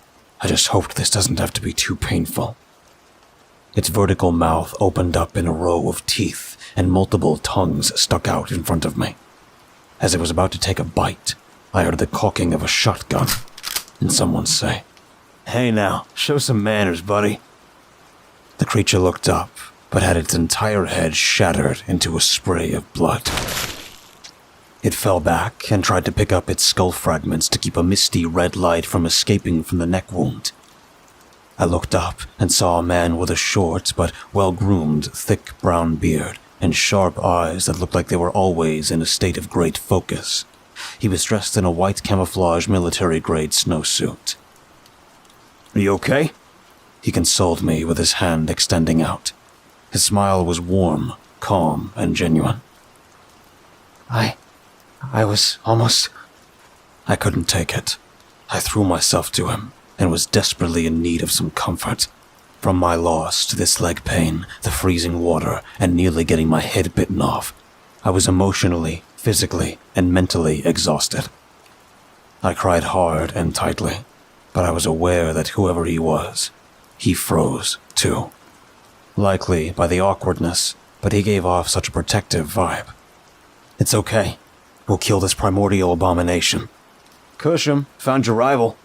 I just hoped this doesn't have to be too painful. Its vertical mouth opened up in a row of teeth, and multiple tongues stuck out in front of me. As it was about to take a bite, I heard the caulking of a shotgun, and someone say, Hey now, show some manners, buddy. The creature looked up, but had its entire head shattered into a spray of blood. It fell back and tried to pick up its skull fragments to keep a misty red light from escaping from the neck wound. I looked up and saw a man with a short but well-groomed, thick brown beard and sharp eyes that looked like they were always in a state of great focus. He was dressed in a white camouflage military-grade snowsuit. Are you okay? He consoled me with his hand extending out. His smile was warm, calm, and genuine. I was almost... I couldn't take it. I threw myself to him and was desperately in need of some comfort. From my loss to this leg pain, the freezing water, and nearly getting my head bitten off, I was emotionally, physically, and mentally exhausted. I cried hard and tightly, but I was aware that whoever he was, he froze too. Likely by the awkwardness, but he gave off such a protective vibe. It's okay. We'll kill this primordial abomination. Cusham, found your rival.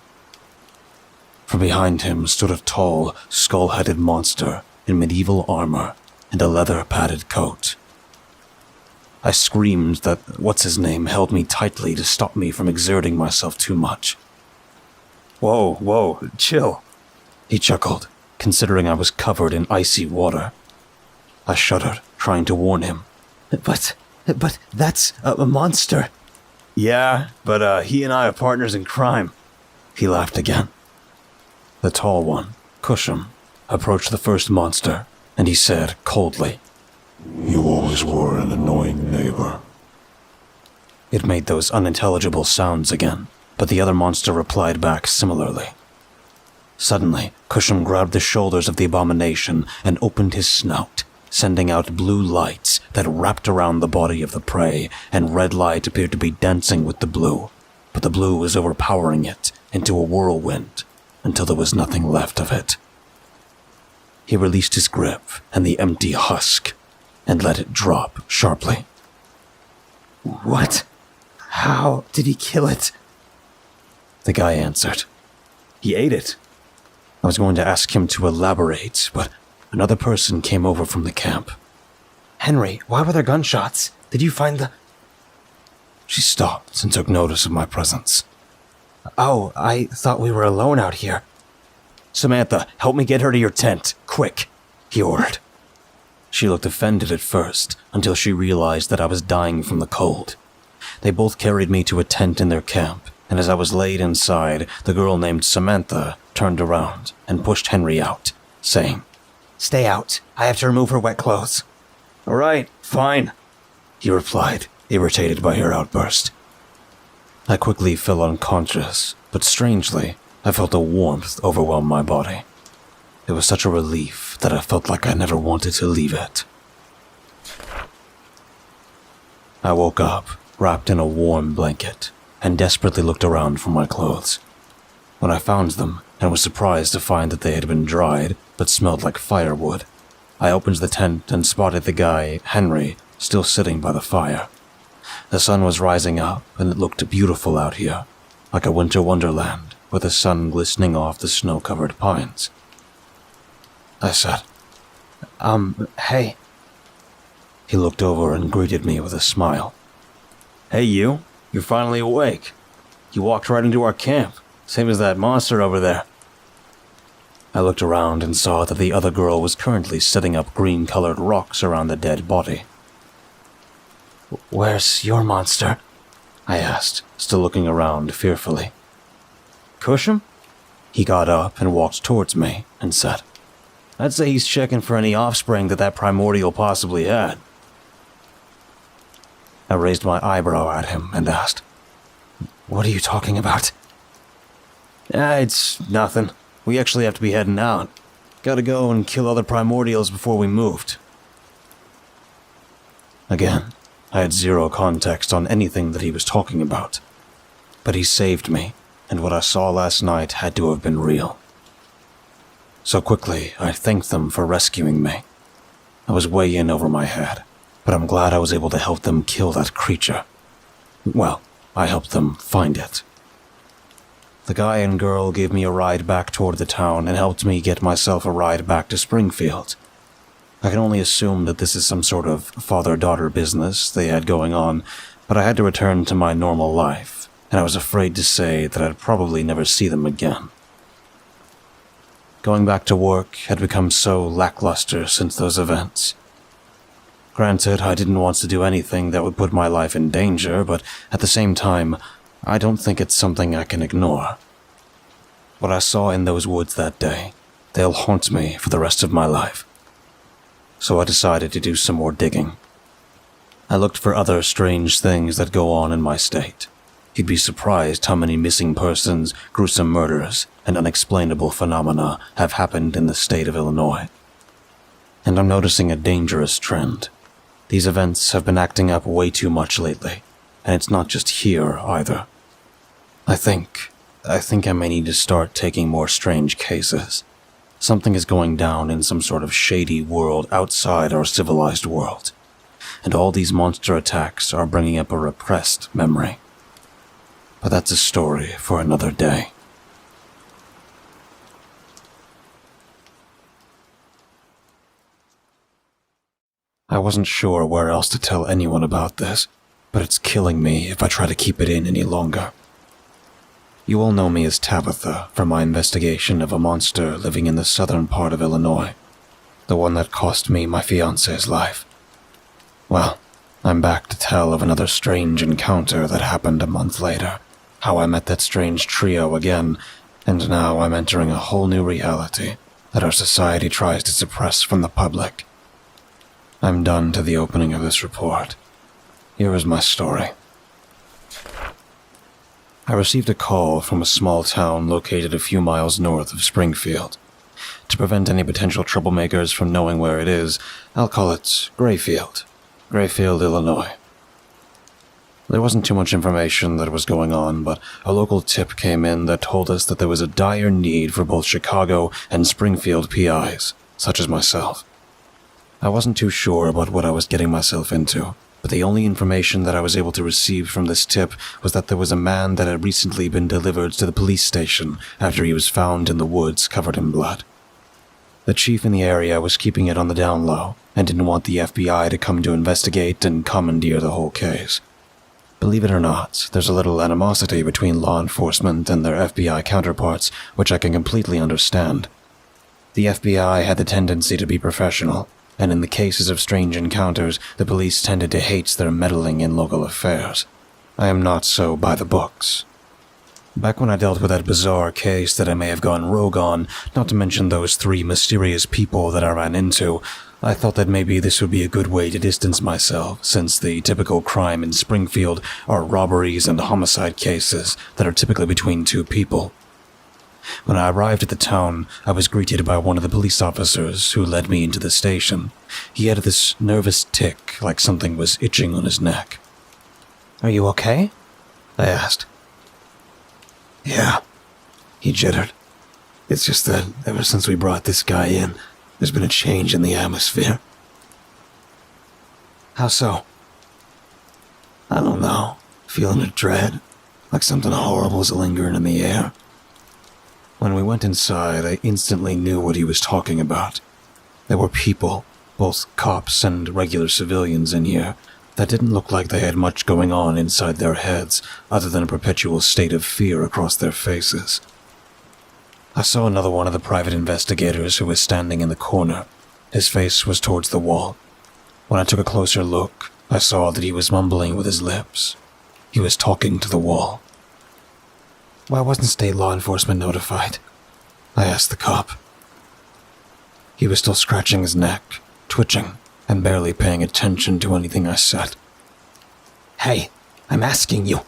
From behind him stood a tall, skull-headed monster in medieval armor and a leather-padded coat. I screamed that what's-his-name held me tightly to stop me from exerting myself too much. Whoa, chill. He chuckled, considering I was covered in icy water. I shuddered, trying to warn him. But that's a monster. Yeah, but he and I are partners in crime. He laughed again. The tall one, Cusham, approached the first monster and he said coldly, You always were an annoying neighbor. It made those unintelligible sounds again, but the other monster replied back similarly. Suddenly, Cusham grabbed the shoulders of the Abomination and opened his snout, sending out blue lights that wrapped around the body of the prey, and red light appeared to be dancing with the blue, but the blue was overpowering it into a whirlwind until there was nothing left of it. He released his grip and the empty husk and let it drop sharply. What? How did he kill it? The guy answered. He ate it. I was going to ask him to elaborate, but another person came over from the camp. Henry, why were there gunshots? Did you find the... She stopped and took notice of my presence. Oh, I thought we were alone out here. Samantha, help me get her to your tent, quick, he ordered. She looked offended at first, until she realized that I was dying from the cold. They both carried me to a tent in their camp, and as I was laid inside, the girl named Samantha turned around and pushed Henry out, saying, Stay out. I have to remove her wet clothes. All right, fine, he replied, irritated by her outburst. I quickly fell unconscious, but strangely, I felt a warmth overwhelm my body. It was such a relief that I felt like I never wanted to leave it. I woke up, wrapped in a warm blanket, and desperately looked around for my clothes. When I found them, and was surprised to find that they had been dried, but smelled like firewood, I opened the tent and spotted the guy, Henry, still sitting by the fire. The sun was rising up, and it looked beautiful out here, like a winter wonderland, with the sun glistening off the snow-covered pines. I said, Hey. He looked over and greeted me with a smile. Hey, you. You're finally awake. You walked right into our camp, same as that monster over there. I looked around and saw that the other girl was currently setting up green-colored rocks around the dead body. Where's your monster? I asked, still looking around fearfully. Cusham? He got up and walked towards me and said, I'd say he's checking for any offspring that primordial possibly had. I raised my eyebrow at him and asked, What are you talking about? It's nothing. We actually have to be heading out. Gotta go and kill other primordials before we moved. Again, I had zero context on anything that he was talking about. But he saved me, and what I saw last night had to have been real. So quickly, I thanked them for rescuing me. I was way in over my head, but I'm glad I was able to help them kill that creature. Well, I helped them find it. The guy and girl gave me a ride back toward the town and helped me get myself a ride back to Springfield. I can only assume that this is some sort of father-daughter business they had going on, but I had to return to my normal life, and I was afraid to say that I'd probably never see them again. Going back to work had become so lackluster since those events. Granted, I didn't want to do anything that would put my life in danger, but at the same time, I don't think it's something I can ignore. What I saw in those woods that day, they'll haunt me for the rest of my life. So I decided to do some more digging. I looked for other strange things that go on in my state. You'd be surprised how many missing persons, gruesome murders, and unexplainable phenomena have happened in the state of Illinois. And I'm noticing a dangerous trend. These events have been acting up way too much lately, and it's not just here either. I think I may need to start taking more strange cases. Something is going down in some sort of shady world outside our civilized world, and all these monster attacks are bringing up a repressed memory. But that's a story for another day. I wasn't sure where else to tell anyone about this, but it's killing me if I try to keep it in any longer. You all know me as Tabitha from my investigation of a monster living in the southern part of Illinois, the one that cost me my fiancé's life. Well, I'm back to tell of another strange encounter that happened a month later, how I met that strange trio again, and now I'm entering a whole new reality, that our society tries to suppress from the public. I'm done to the opening of this report. Here is my story. I received a call from a small town located a few miles north of Springfield. To prevent any potential troublemakers from knowing where it is, I'll call it Grayfield, Illinois. There wasn't too much information that was going on, but a local tip came in that told us that there was a dire need for both Chicago and Springfield PIs, such as myself. I wasn't too sure about what I was getting myself into, but the only information that I was able to receive from this tip was that there was a man that had recently been delivered to the police station after he was found in the woods covered in blood. The chief in the area was keeping it on the down low and didn't want the FBI to come to investigate and commandeer the whole case. Believe it or not, there's a little animosity between law enforcement and their FBI counterparts, which I can completely understand. The FBI had the tendency to be professional, and in the cases of strange encounters, the police tended to hate their meddling in local affairs. I am not so by the books. Back when I dealt with that bizarre case that I may have gone rogue on, not to mention those 3 mysterious people that I ran into, I thought that maybe this would be a good way to distance myself, since the typical crime in Springfield are robberies and homicide cases that are typically between 2 people. When I arrived at the town, I was greeted by one of the police officers who led me into the station. He had this nervous tick, like something was itching on his neck. "Are you okay?" I asked. "Yeah," he jittered. "It's just that ever since we brought this guy in, there's been a change in the atmosphere." "How so?" "I don't know. Feeling a dread, like something horrible is lingering in the air." When we went inside, I instantly knew what he was talking about. There were people, both cops and regular civilians in here, that didn't look like they had much going on inside their heads other than a perpetual state of fear across their faces. I saw another one of the private investigators who was standing in the corner. His face was towards the wall. When I took a closer look, I saw that he was mumbling with his lips. He was talking to the wall. "Why wasn't state law enforcement notified?" I asked the cop. He was still scratching his neck, twitching, and barely paying attention to anything I said. "Hey, I'm asking you,"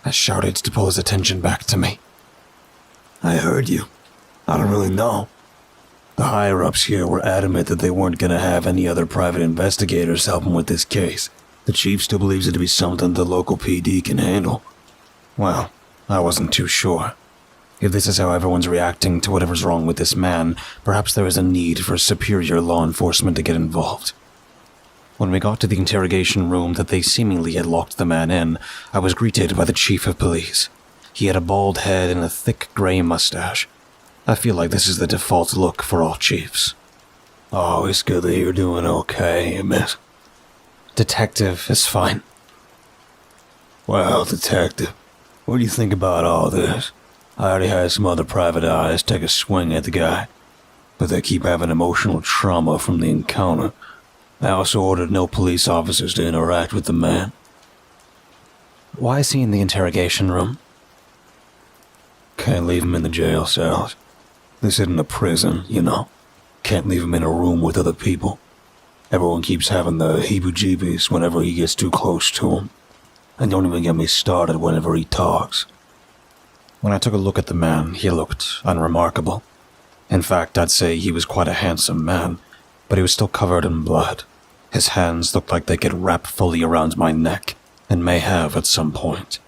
I shouted to pull his attention back to me. "I heard you. I don't really know. The higher-ups here were adamant that they weren't going to have any other private investigators helping with this case. The chief still believes it to be something the local PD can handle." Well, I wasn't too sure. If this is how everyone's reacting to whatever's wrong with this man, perhaps there is a need for superior law enforcement to get involved. When we got to the interrogation room that they seemingly had locked the man in, I was greeted by the chief of police. He had a bald head and a thick gray mustache. I feel like this is the default look for all chiefs. "Oh, it's good that you're doing okay, miss." "Detective is fine." "Well, detective, what do you think about all this? I already had some other private eyes take a swing at the guy, but they keep having emotional trauma from the encounter. I also ordered no police officers to interact with the man." "Why is he in the interrogation room?" "Can't leave him in the jail cells. This isn't a prison, you know. Can't leave him in a room with other people. Everyone keeps having the heebie-jeebies whenever he gets too close to him. And don't even get me started whenever he talks." When I took a look at the man, he looked unremarkable. In fact, I'd say he was quite a handsome man, but he was still covered in blood. His hands looked like they could wrap fully around my neck, and may have at some point.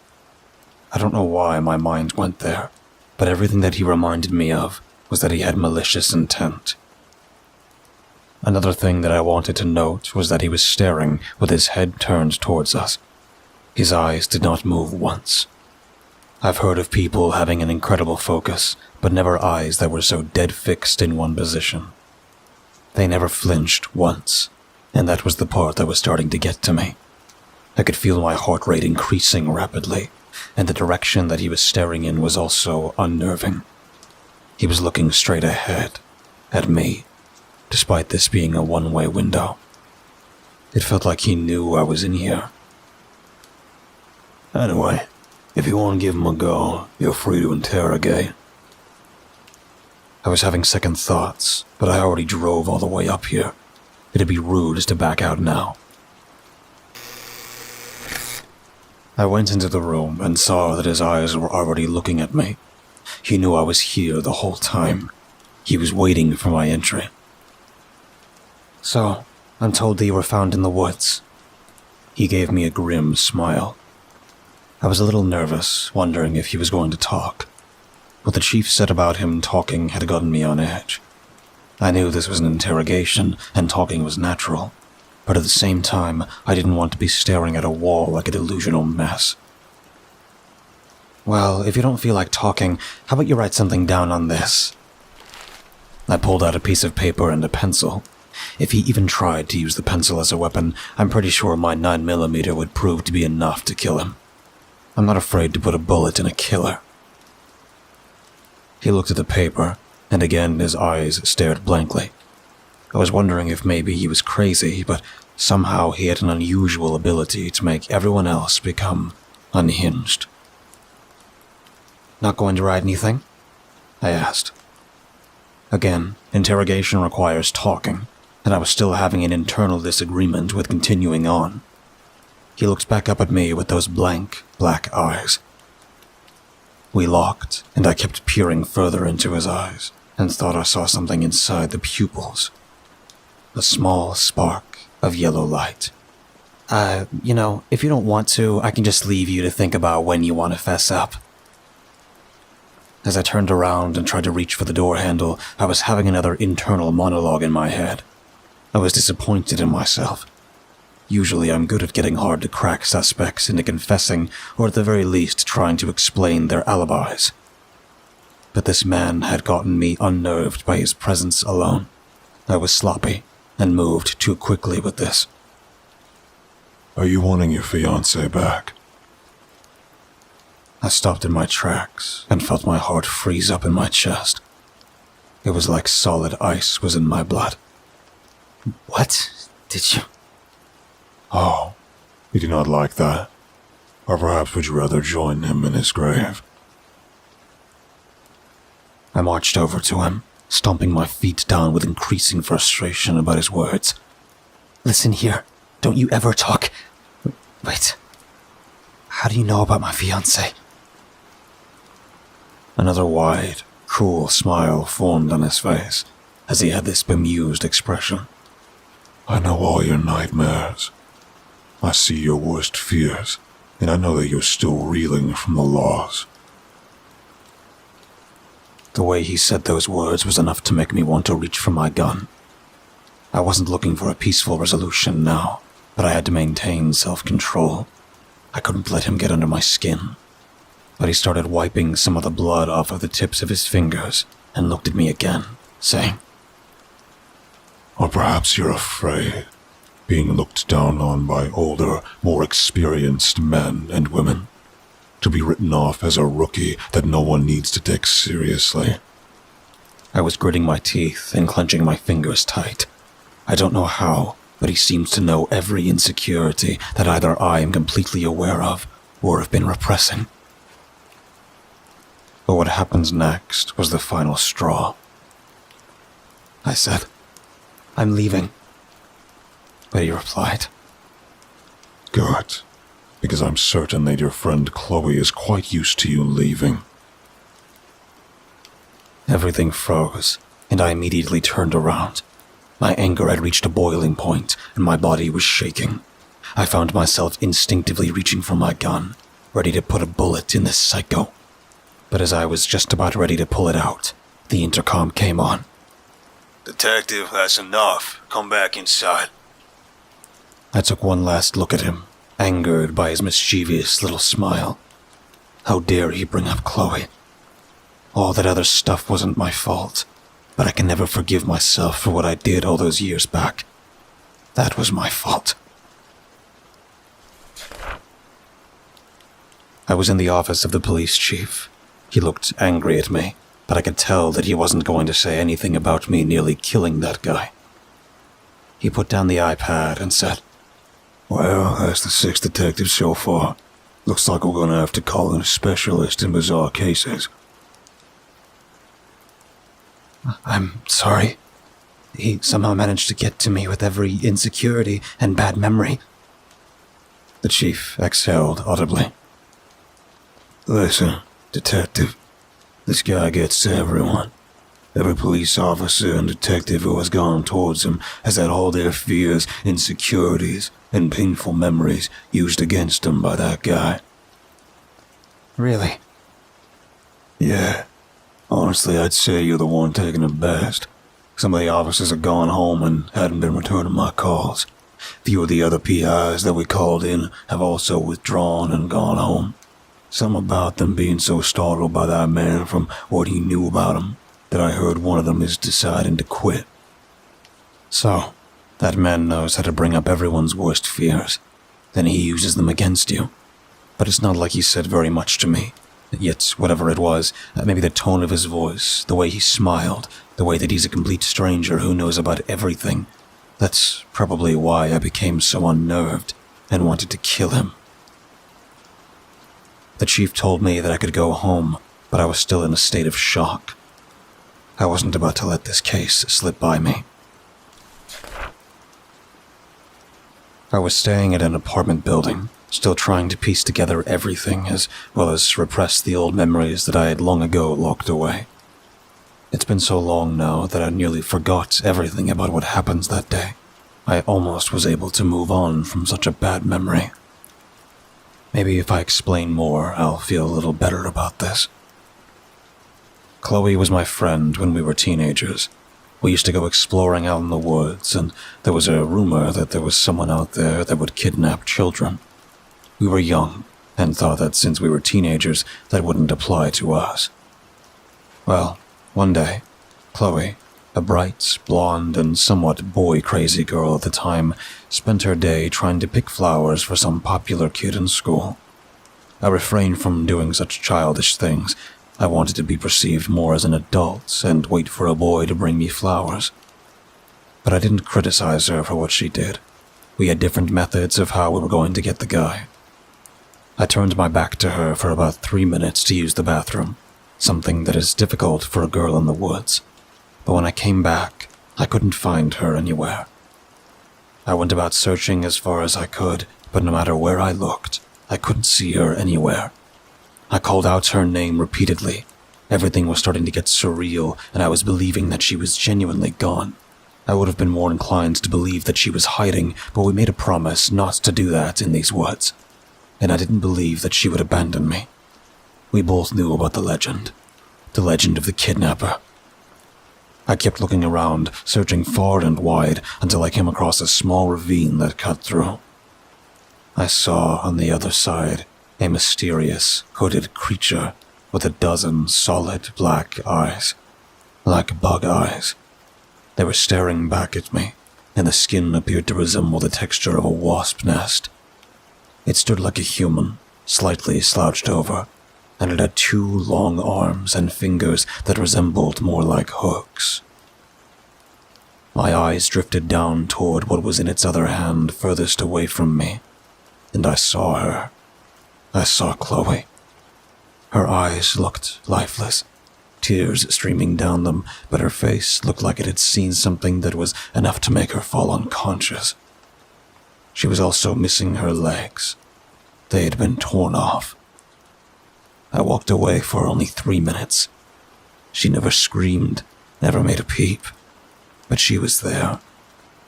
I don't know why my mind went there, but everything that he reminded me of was that he had malicious intent. Another thing that I wanted to note was that he was staring with his head turned towards us. His eyes did not move once. I've heard of people having an incredible focus, but never eyes that were so dead fixed in one position. They never flinched once, and that was the part that was starting to get to me. I could feel my heart rate increasing rapidly, and the direction that he was staring in was also unnerving. He was looking straight ahead, at me, despite this being a one-way window. It felt like he knew I was in here. "Anyway, if you want to give him a go, you're free to interrogate." I was having second thoughts, but I already drove all the way up here. It'd be rude to back out now. I went into the room and saw that his eyes were already looking at me. He knew I was here the whole time. He was waiting for my entry. "So, I'm told that you were found in the woods." He gave me a grim smile. I was a little nervous, wondering if he was going to talk. What the chief said about him talking had gotten me on edge. I knew this was an interrogation, and talking was natural, but at the same time, I didn't want to be staring at a wall like a delusional mess. "Well, if you don't feel like talking, how about you write something down on this?" I pulled out a piece of paper and a pencil. If he even tried to use the pencil as a weapon, I'm pretty sure my 9mm would prove to be enough to kill him. I'm not afraid to put a bullet in a killer. He looked at the paper, and again his eyes stared blankly. I was wondering if maybe he was crazy, but somehow he had an unusual ability to make everyone else become unhinged. "Not going to write anything?" I asked. Again, interrogation requires talking, and I was still having an internal disagreement with continuing on. He looked back up at me with those blank, black eyes. We locked, and I kept peering further into his eyes, and thought I saw something inside the pupils. A small spark of yellow light. If you don't want to, I can just leave you to think about when you want to fess up." As I turned around and tried to reach for the door handle, I was having another internal monologue in my head. I was disappointed in myself. Usually I'm good at getting hard to crack suspects into confessing, or at the very least trying to explain their alibis. But this man had gotten me unnerved by his presence alone. I was sloppy, and moved too quickly with this. Are you wanting your fiancé back? I stopped in my tracks and felt my heart freeze up in my chest. It was like solid ice was in my blood. "What? Did you?" Oh, you do not like that? Or perhaps would you rather join him in his grave? I marched over to him, stomping my feet down with increasing frustration about his words. "Listen here, don't you ever talk... Wait, how do you know about my fiancé?" Another wide, cruel smile formed on his face as he had this bemused expression. I know all your nightmares. I see your worst fears, and I know that you're still reeling from the loss. The way he said those words was enough to make me want to reach for my gun. I wasn't looking for a peaceful resolution now, but I had to maintain self-control. I couldn't let him get under my skin. But he started wiping some of the blood off of the tips of his fingers and looked at me again, saying, Or perhaps you're afraid, being looked down on by older, more experienced men and women, to be written off as a rookie that no one needs to take seriously. I was gritting my teeth and clenching my fingers tight. I don't know how, but he seems to know every insecurity that either I am completely aware of or have been repressing. But what happens next was the final straw. I said, "I'm leaving." But he replied, Good, because I'm certain that your friend Chloe is quite used to you leaving. Everything froze, and I immediately turned around. My anger had reached a boiling point, and my body was shaking. I found myself instinctively reaching for my gun, ready to put a bullet in this psycho. But as I was just about ready to pull it out, the intercom came on. "Detective, that's enough. Come back inside." I took one last look at him, angered by his mischievous little smile. How dare he bring up Chloe? All that other stuff wasn't my fault, but I can never forgive myself for what I did all those years back. That was my fault. I was in the office of the police chief. He looked angry at me, but I could tell that he wasn't going to say anything about me nearly killing that guy. He put down the iPad and said, "Well, that's the 6th detective so far. Looks like we're gonna have to call in a specialist in bizarre cases." I'm sorry. He somehow managed to get to me with every insecurity and bad memory. The chief exhaled audibly. Listen, detective, this guy gets to everyone. Every police officer and detective who has gone towards him has had all their fears, insecurities, and painful memories used against them by that guy. Really? Yeah. Honestly, I'd say you're the one taking it best. Some of the officers have gone home and hadn't been returning my calls. Few of the other PIs that we called in have also withdrawn and gone home. Some about them being so startled by that man from what he knew about him that I heard one of them is deciding to quit. So, that man knows how to bring up everyone's worst fears. Then he uses them against you. But it's not like he said very much to me. Yet, whatever it was, maybe the tone of his voice, the way he smiled, the way that he's a complete stranger who knows about everything, that's probably why I became so unnerved and wanted to kill him. The chief told me that I could go home, but I was still in a state of shock. I wasn't about to let this case slip by me. I was staying at an apartment building, still trying to piece together everything as well as repress the old memories that I had long ago locked away. It's been so long now that I nearly forgot everything about what happened that day. I almost was able to move on from such a bad memory. Maybe if I explain more, I'll feel a little better about this. Chloe was my friend when we were teenagers. We used to go exploring out in the woods, and there was a rumor that there was someone out there that would kidnap children. We were young, and thought that since we were teenagers, that wouldn't apply to us. Well, one day, Chloe, a bright, blonde, and somewhat boy-crazy girl at the time, spent her day trying to pick flowers for some popular kid in school. I refrained from doing such childish things. I wanted to be perceived more as an adult and wait for a boy to bring me flowers. But I didn't criticize her for what she did. We had different methods of how we were going to get the guy. I turned my back to her for about 3 minutes to use the bathroom, something that is difficult for a girl in the woods. But when I came back, I couldn't find her anywhere. I went about searching as far as I could, but no matter where I looked, I couldn't see her anywhere. I called out her name repeatedly. Everything was starting to get surreal, and I was believing that she was genuinely gone. I would have been more inclined to believe that she was hiding, but we made a promise not to do that in these woods. And I didn't believe that she would abandon me. We both knew about the legend of the kidnapper. I kept looking around, searching far and wide, until I came across a small ravine that cut through. I saw on the other side a mysterious, hooded creature with 12 solid black eyes, like bug eyes. They were staring back at me, and the skin appeared to resemble the texture of a wasp nest. It stood like a human, slightly slouched over, and it had 2 long arms and fingers that resembled more like hooks. My eyes drifted down toward what was in its other hand furthest away from me, and I saw her. I saw Chloe. Her eyes looked lifeless, tears streaming down them, but her face looked like it had seen something that was enough to make her fall unconscious. She was also missing her legs. They had been torn off. I walked away for only 3 minutes. She never screamed, never made a peep, but she was there,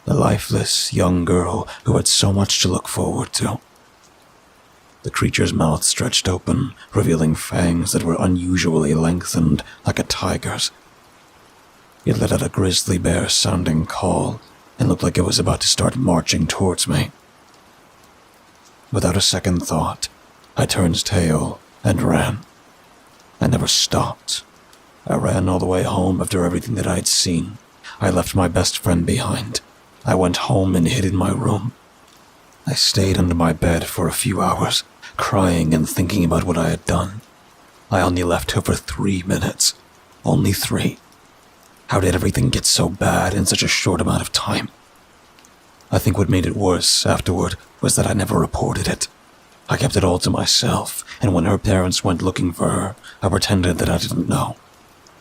the lifeless young girl who had so much to look forward to. The creature's mouth stretched open, revealing fangs that were unusually lengthened, like a tiger's. It let out a grizzly bear-sounding call, and looked like it was about to start marching towards me. Without a second thought, I turned tail and ran. I never stopped. I ran all the way home after everything that I had seen. I left my best friend behind. I went home and hid in my room. I stayed under my bed for a few hours, crying and thinking about what I had done. I only left her for 3 minutes. Only 3. How did everything get so bad in such a short amount of time? I think what made it worse afterward was that I never reported it. I kept it all to myself, and when her parents went looking for her, I pretended that I didn't know.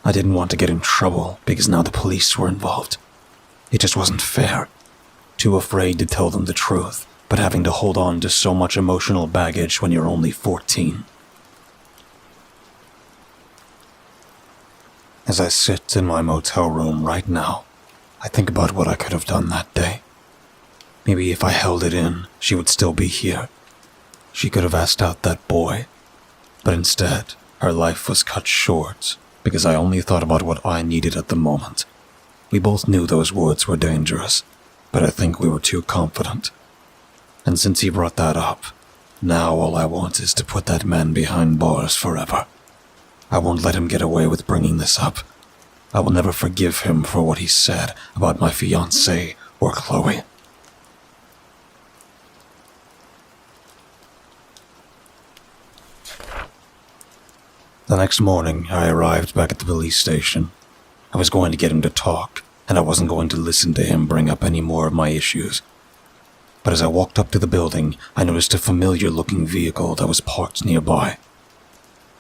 I didn't want to get in trouble because now the police were involved. It just wasn't fair. Too afraid to tell them the truth, but having to hold on to so much emotional baggage when you're only 14. As I sit in my motel room right now, I think about what I could have done that day. Maybe if I held it in, she would still be here. She could have asked out that boy, but instead, her life was cut short because I only thought about what I needed at the moment. We both knew those woods were dangerous, but I think we were too confident. And since he brought that up, now all I want is to put that man behind bars forever. I won't let him get away with bringing this up. I will never forgive him for what he said about my fiancé or Chloe. The next morning, I arrived back at the police station. I was going to get him to talk, and I wasn't going to listen to him bring up any more of my issues. But as I walked up to the building, I noticed a familiar-looking vehicle that was parked nearby.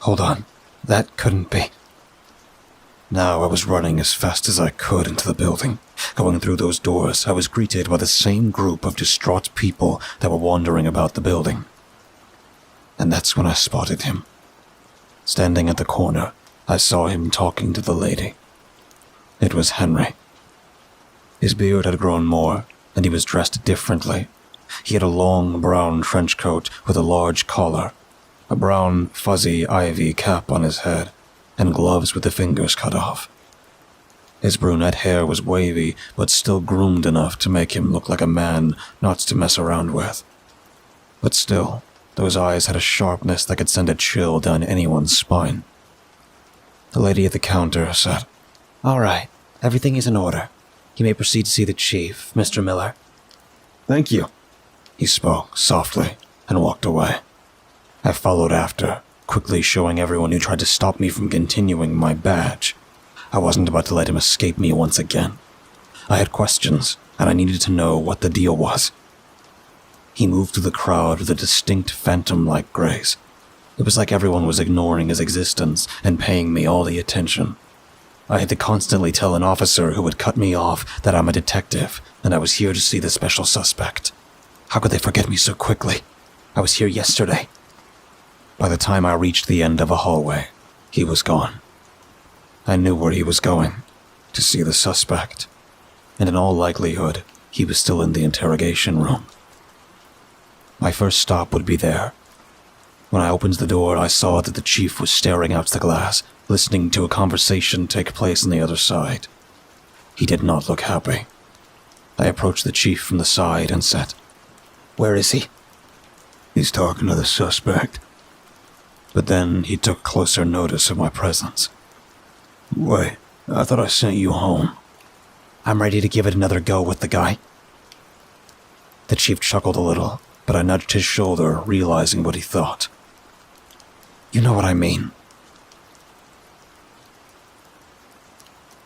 Hold on, that couldn't be. Now I was running as fast as I could into the building. Going through those doors, I was greeted by the same group of distraught people that were wandering about the building. And that's when I spotted him. Standing at the corner, I saw him talking to the lady. It was Henry. His beard had grown more, and he was dressed differently. He had a long brown trench coat with a large collar, a brown fuzzy ivy cap on his head, and gloves with the fingers cut off. His brunette hair was wavy, but still groomed enough to make him look like a man not to mess around with. But still, those eyes had a sharpness that could send a chill down anyone's spine. The lady at the counter said, "All right, everything is in order. You may proceed to see the chief, Mr. Miller." "Thank you," he spoke softly and walked away. I followed after, quickly showing everyone who tried to stop me from continuing my badge. I wasn't about to let him escape me once again. I had questions, and I needed to know what the deal was. He moved through the crowd with a distinct phantom-like grace. It was like everyone was ignoring his existence and paying me all the attention. I had to constantly tell an officer who would cut me off that I'm a detective and I was here to see the special suspect. How could they forget me so quickly? I was here yesterday. By the time I reached the end of a hallway, he was gone. I knew where he was going, to see the suspect, and in all likelihood, he was still in the interrogation room. My first stop would be there. When I opened the door, I saw that the chief was staring out the glass, listening to a conversation take place on the other side. He did not look happy. I approached the chief from the side and said, "Where is he?" He's talking to the suspect. But then he took closer notice of my presence. Wait, I thought I sent you home. "I'm ready to give it another go with the guy." The chief chuckled a little, but I nudged his shoulder, realizing what he thought. "You know what I mean."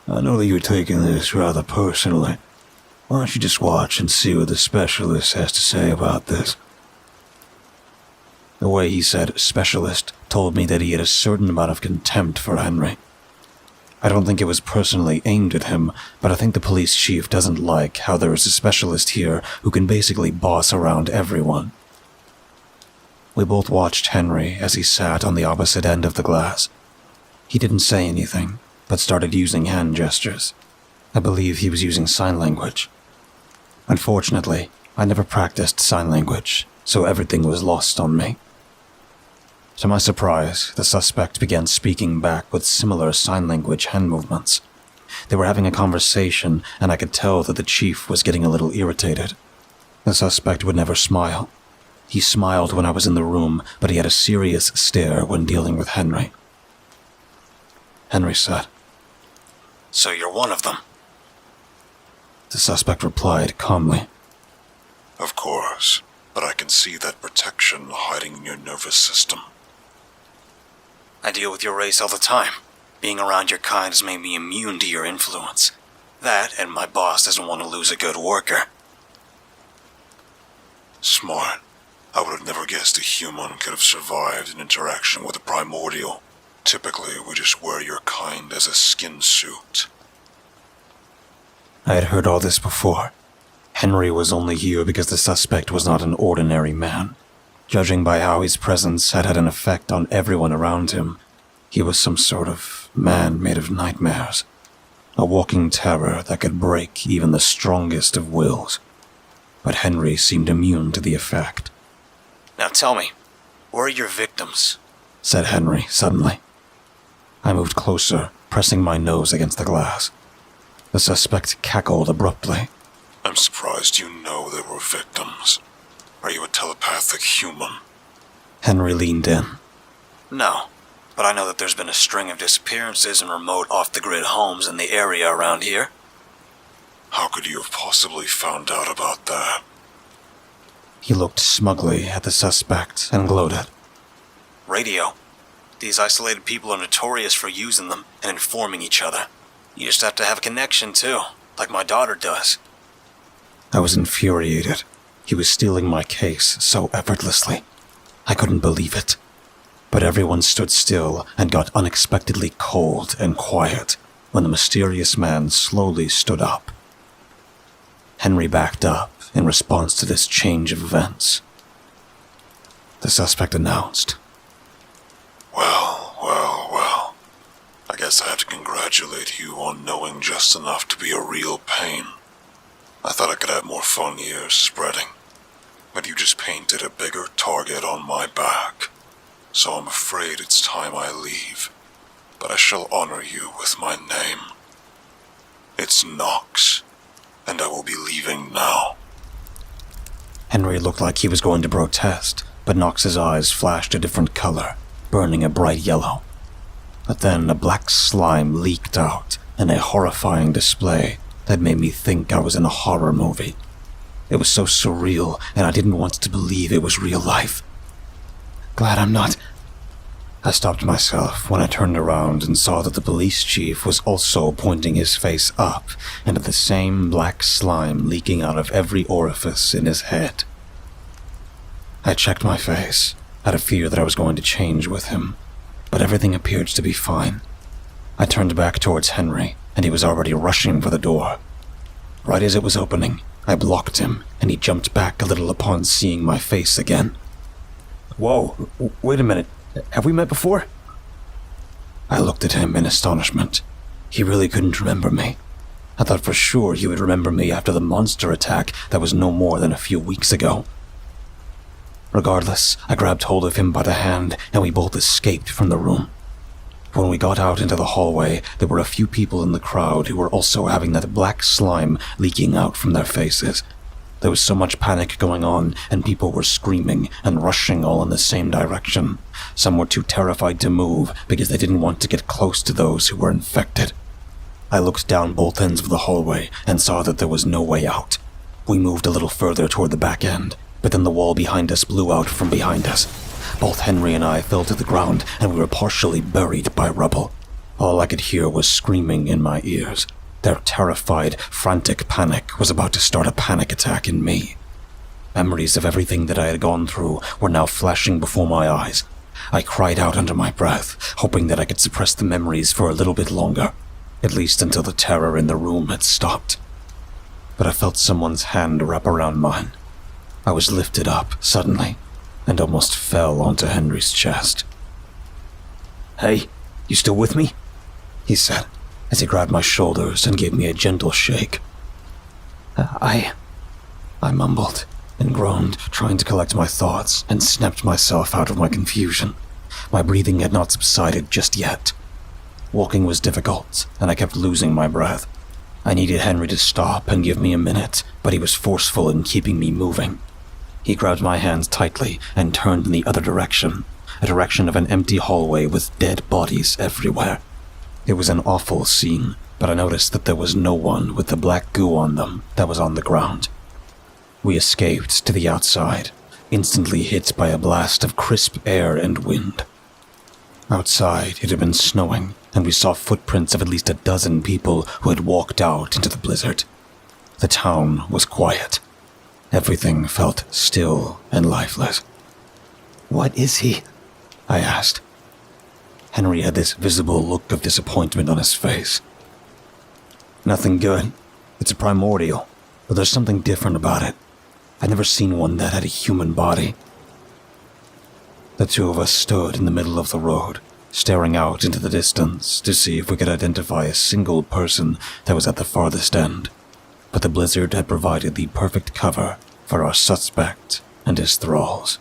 I know that you're taking this rather personally. Why don't you just watch and see what the specialist has to say about this? The way he said specialist told me that he had a certain amount of contempt for Henry. I don't think it was personally aimed at him, but I think the police chief doesn't like how there is a specialist here who can basically boss around everyone. We both watched Henry as he sat on the opposite end of the glass. He didn't say anything, but started using hand gestures. I believe he was using sign language. Unfortunately, I never practiced sign language, so everything was lost on me. To my surprise, the suspect began speaking back with similar sign language hand movements. They were having a conversation, and I could tell that the chief was getting a little irritated. The suspect would never smile. He smiled when I was in the room, but he had a serious stare when dealing with Henry. Henry said, "So you're one of them?" The suspect replied calmly, Of course, but I can see that protection hiding in your nervous system. "I deal with your race all the time. Being around your kind has made me immune to your influence. That, and my boss doesn't want to lose a good worker." Smart. I would have never guessed a human could have survived an interaction with a primordial. Typically, we just wear your kind as a skin suit. I had heard all this before. Henry was only here because the suspect was not an ordinary man. Judging by how his presence had had an effect on everyone around him, he was some sort of man made of nightmares. A walking terror that could break even the strongest of wills. But Henry seemed immune to the effect. Now tell me, where are your victims? Said Henry suddenly. I moved closer, pressing my nose against the glass. The suspect cackled abruptly. I'm surprised you know they were victims. Are you a telepathic human? Henry leaned in. No, but I know that there's been a string of disappearances in remote off-the-grid homes in the area around here. How could you have possibly found out about that? He looked smugly at the suspect and gloated. Radio. These isolated people are notorious for using them and informing each other. You just have to have a connection, too, like my daughter does. I was infuriated. He was stealing my case so effortlessly. I couldn't believe it. But everyone stood still and got unexpectedly cold and quiet when the mysterious man slowly stood up. Henry backed up in response to this change of events. The suspect announced. Well. I guess I have to congratulate you on knowing just enough to be a real pain. I thought I could have more fun here spreading, but you just painted a bigger target on my back. So I'm afraid it's time I leave, but I shall honor you with my name. It's Knox, and I will be leaving now. Henry looked like he was going to protest, but Knox's eyes flashed a different color, burning a bright yellow. But then a black slime leaked out in a horrifying display that made me think I was in a horror movie. It was so surreal, and I didn't want to believe it was real life. Glad I'm not... I stopped myself when I turned around and saw that the police chief was also pointing his face up into the same black slime leaking out of every orifice in his head. I checked my face, out of fear that I was going to change with him, but everything appeared to be fine. I turned back towards Henry, and he was already rushing for the door. Right as it was opening, I blocked him, and he jumped back a little upon seeing my face again. Whoa, wait a minute. Have we met before? I looked at him in astonishment. He really couldn't remember me. I thought for sure he would remember me after the monster attack that was no more than a few weeks ago. Regardless, I grabbed hold of him by the hand, and we both escaped from the room. When we got out into the hallway, there were a few people in the crowd who were also having that black slime leaking out from their faces. There was so much panic going on, and people were screaming and rushing all in the same direction. Some were too terrified to move because they didn't want to get close to those who were infected. I looked down both ends of the hallway and saw that there was no way out. We moved a little further toward the back end, but then the wall behind us blew out from behind us. Both Henry and I fell to the ground, and we were partially buried by rubble. All I could hear was screaming in my ears. Their terrified, frantic panic was about to start a panic attack in me. Memories of everything that I had gone through were now flashing before my eyes. I cried out under my breath, hoping that I could suppress the memories for a little bit longer, at least until the terror in the room had stopped. But I felt someone's hand wrap around mine. I was lifted up suddenly and almost fell onto Henry's chest. "Hey, you still with me?" he said, as he grabbed my shoulders and gave me a gentle shake. I mumbled and groaned, trying to collect my thoughts, and snapped myself out of my confusion. My breathing had not subsided just yet. Walking was difficult, and I kept losing my breath. I needed Henry to stop and give me a minute, but he was forceful in keeping me moving. He grabbed my hands tightly and turned in the other direction, a direction of an empty hallway with dead bodies everywhere. It was an awful scene, but I noticed that there was no one with the black goo on them that was on the ground. We escaped to the outside, instantly hit by a blast of crisp air and wind. Outside, it had been snowing, and we saw footprints of at least a dozen people who had walked out into the blizzard. The town was quiet. Everything felt still and lifeless. "What is he?" I asked. Henry had this visible look of disappointment on his face. Nothing good. It's a primordial, but there's something different about it. I'd never seen one that had a human body. The two of us stood in the middle of the road, staring out into the distance to see if we could identify a single person that was at the farthest end. But the blizzard had provided the perfect cover for our suspect and his thralls.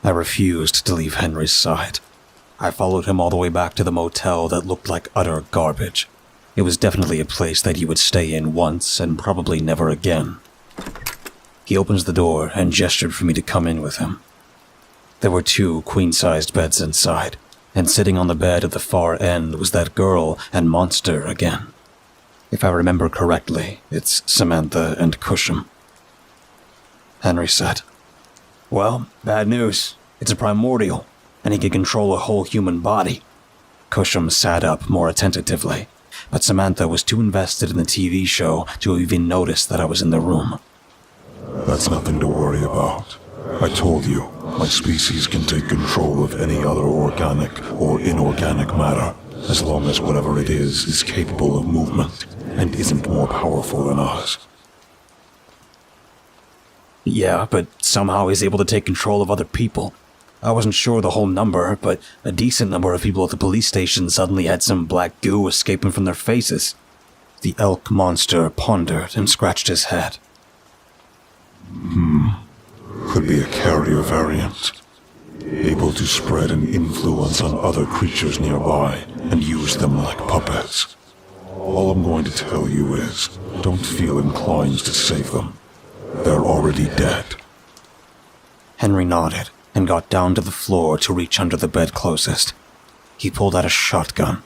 I refused to leave Henry's side. I followed him all the way back to the motel that looked like utter garbage. It was definitely a place that he would stay in once and probably never again. He opens the door and gestured for me to come in with him. There were 2 queen-sized beds inside, and sitting on the bed at the far end was that girl and monster again. If I remember correctly, it's Samantha and Cusham. Henry said, "Well, bad news. It's a primordial, and he can control a whole human body." Cusham sat up more attentively, but Samantha was too invested in the TV show to even notice that I was in the room. That's nothing to worry about. I told you, my species can take control of any other organic or inorganic matter, as long as whatever it is capable of movement and isn't more powerful than us. Yeah, but somehow he's able to take control of other people. I wasn't sure the whole number, but a decent number of people at the police station suddenly had some black goo escaping from their faces. The elk monster pondered and scratched his head. Could be a carrier variant, able to spread an influence on other creatures nearby and use them like puppets. All I'm going to tell you is, don't feel inclined to save them. They're already dead. Henry nodded and got down to the floor to reach under the bed closest. He pulled out a shotgun,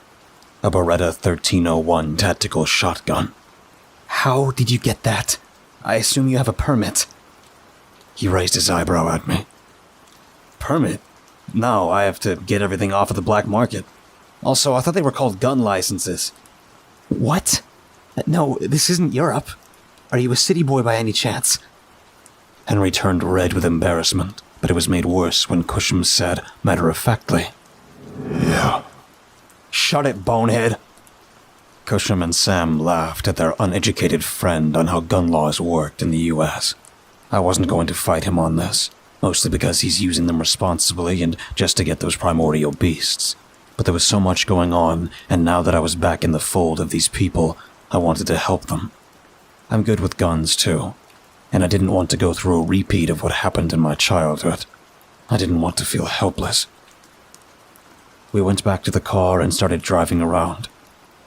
a Beretta 1301 tactical shotgun. "How did you get that? I assume you have a permit." He raised his eyebrow at me. "Permit? No, I have to get everything off of the black market. Also, I thought they were called gun licenses." "What? No, this isn't Europe. Are you a city boy by any chance?" Henry turned red with embarrassment, but it was made worse when Cusham said, matter-of-factly, Yeah. "Shut it, bonehead." Cusham and Sam laughed at their uneducated friend on how gun laws worked in the U.S. I wasn't going to fight him on this, mostly because he's using them responsibly and just to get those primordial beasts. But there was so much going on, and now that I was back in the fold of these people, I wanted to help them. I'm good with guns, too, and I didn't want to go through a repeat of what happened in my childhood. I didn't want to feel helpless. We went back to the car and started driving around,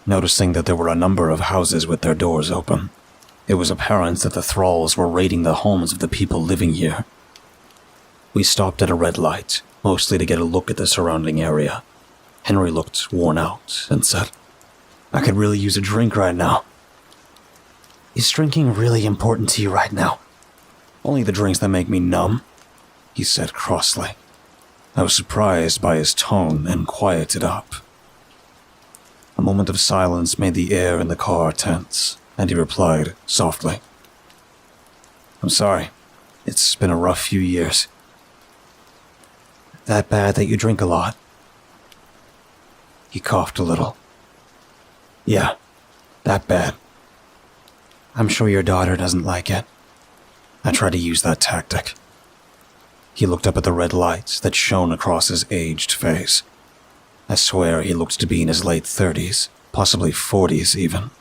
noticing that there were a number of houses with their doors open. It was apparent that the thralls were raiding the homes of the people living here. We stopped at a red light, mostly to get a look at the surrounding area. Henry looked worn out and said, "I could really use a drink right now." "Is drinking really important to you right now?" "Only the drinks that make me numb," he said crossly. I was surprised by his tone and quieted up. A moment of silence made the air in the car tense, and he replied softly, "I'm sorry. It's been a rough few years." "That bad that you drink a lot?" He coughed a little. "Yeah, that bad. I'm sure your daughter doesn't like it." I tried to use that tactic. He looked up at the red lights that shone across his aged face. I swear he looked to be in his late 30s, possibly 40s even.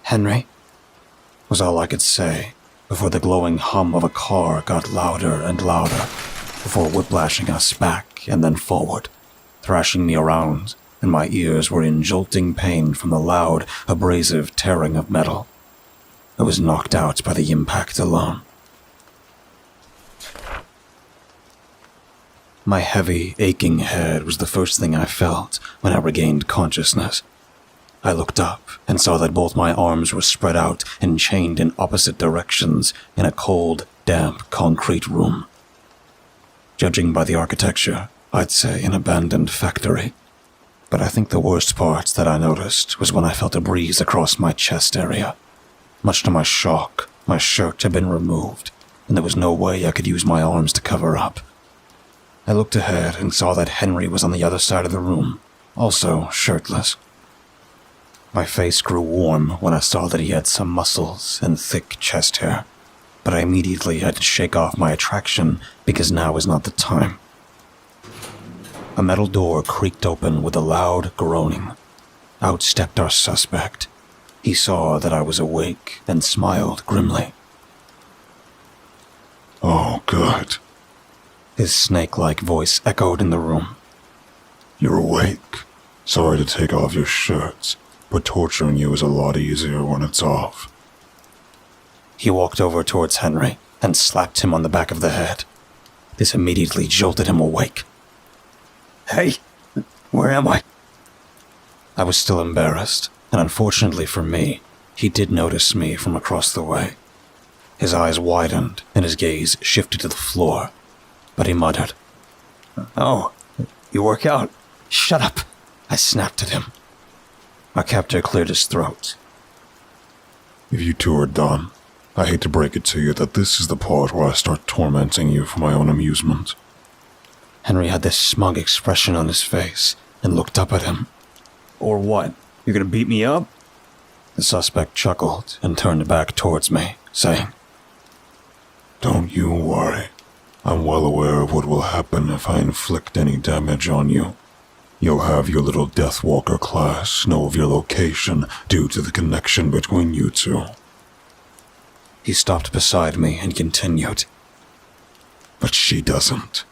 "Henry," was all I could say before the glowing hum of a car got louder and louder, before whiplashing us back and then forward, thrashing me around, and my ears were in jolting pain from the loud, abrasive tearing of metal. I was knocked out by the impact alone. My heavy, aching head was the first thing I felt when I regained consciousness. I looked up and saw that both my arms were spread out and chained in opposite directions in a cold, damp concrete room. Judging by the architecture, I'd say an abandoned factory. But I think the worst part that I noticed was when I felt a breeze across my chest area. Much to my shock, my shirt had been removed, and there was no way I could use my arms to cover up. I looked ahead and saw that Henry was on the other side of the room, also shirtless. My face grew warm when I saw that he had some muscles and thick chest hair, but I immediately had to shake off my attraction because now was not the time. A metal door creaked open with a loud groaning. Out stepped our suspect. He saw that I was awake and smiled grimly. Oh, good. His snake-like voice echoed in the room. You're awake. Sorry to take off your shirts, but torturing you is a lot easier when it's off. He walked over towards Henry and slapped him on the back of the head. This immediately jolted him awake. Hey, where am I? I was still embarrassed, and unfortunately for me, he did notice me from across the way. His eyes widened and his gaze shifted to the floor, but he muttered, "Oh, you work out? Shut up!" I snapped at him. My captor cleared his throat. If you two are done, I hate to break it to you that this is the part where I start tormenting you for my own amusement. Henry had this smug expression on his face and looked up at him. "Or what? You're gonna beat me up?" The suspect chuckled and turned back towards me, saying, Don't you worry. I'm well aware of what will happen if I inflict any damage on you. You'll have your little Deathwalker class know of your location due to the connection between you two. He stopped beside me and continued. But she doesn't.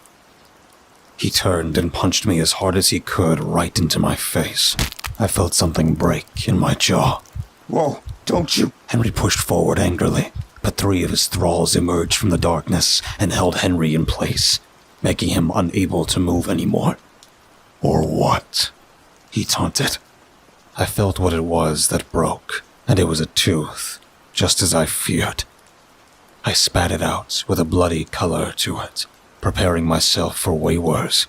He turned and punched me as hard as he could right into my face. I felt something break in my jaw. "Whoa, don't you!" Henry pushed forward angrily, but 3 of his thralls emerged from the darkness and held Henry in place, making him unable to move anymore. Or what? He taunted. I felt what it was that broke, and it was a tooth, just as I feared. I spat it out with a bloody color to it, preparing myself for way worse.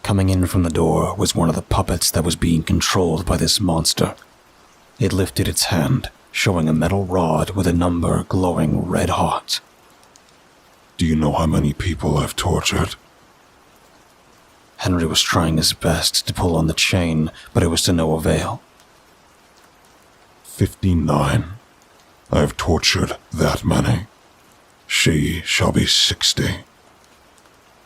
Coming in from the door was one of the puppets that was being controlled by this monster. It lifted its hand, showing a metal rod with a number glowing red hot. Do you know how many people I've tortured? Henry was trying his best to pull on the chain, but it was to no avail. 59. I've tortured that many. She shall be 60.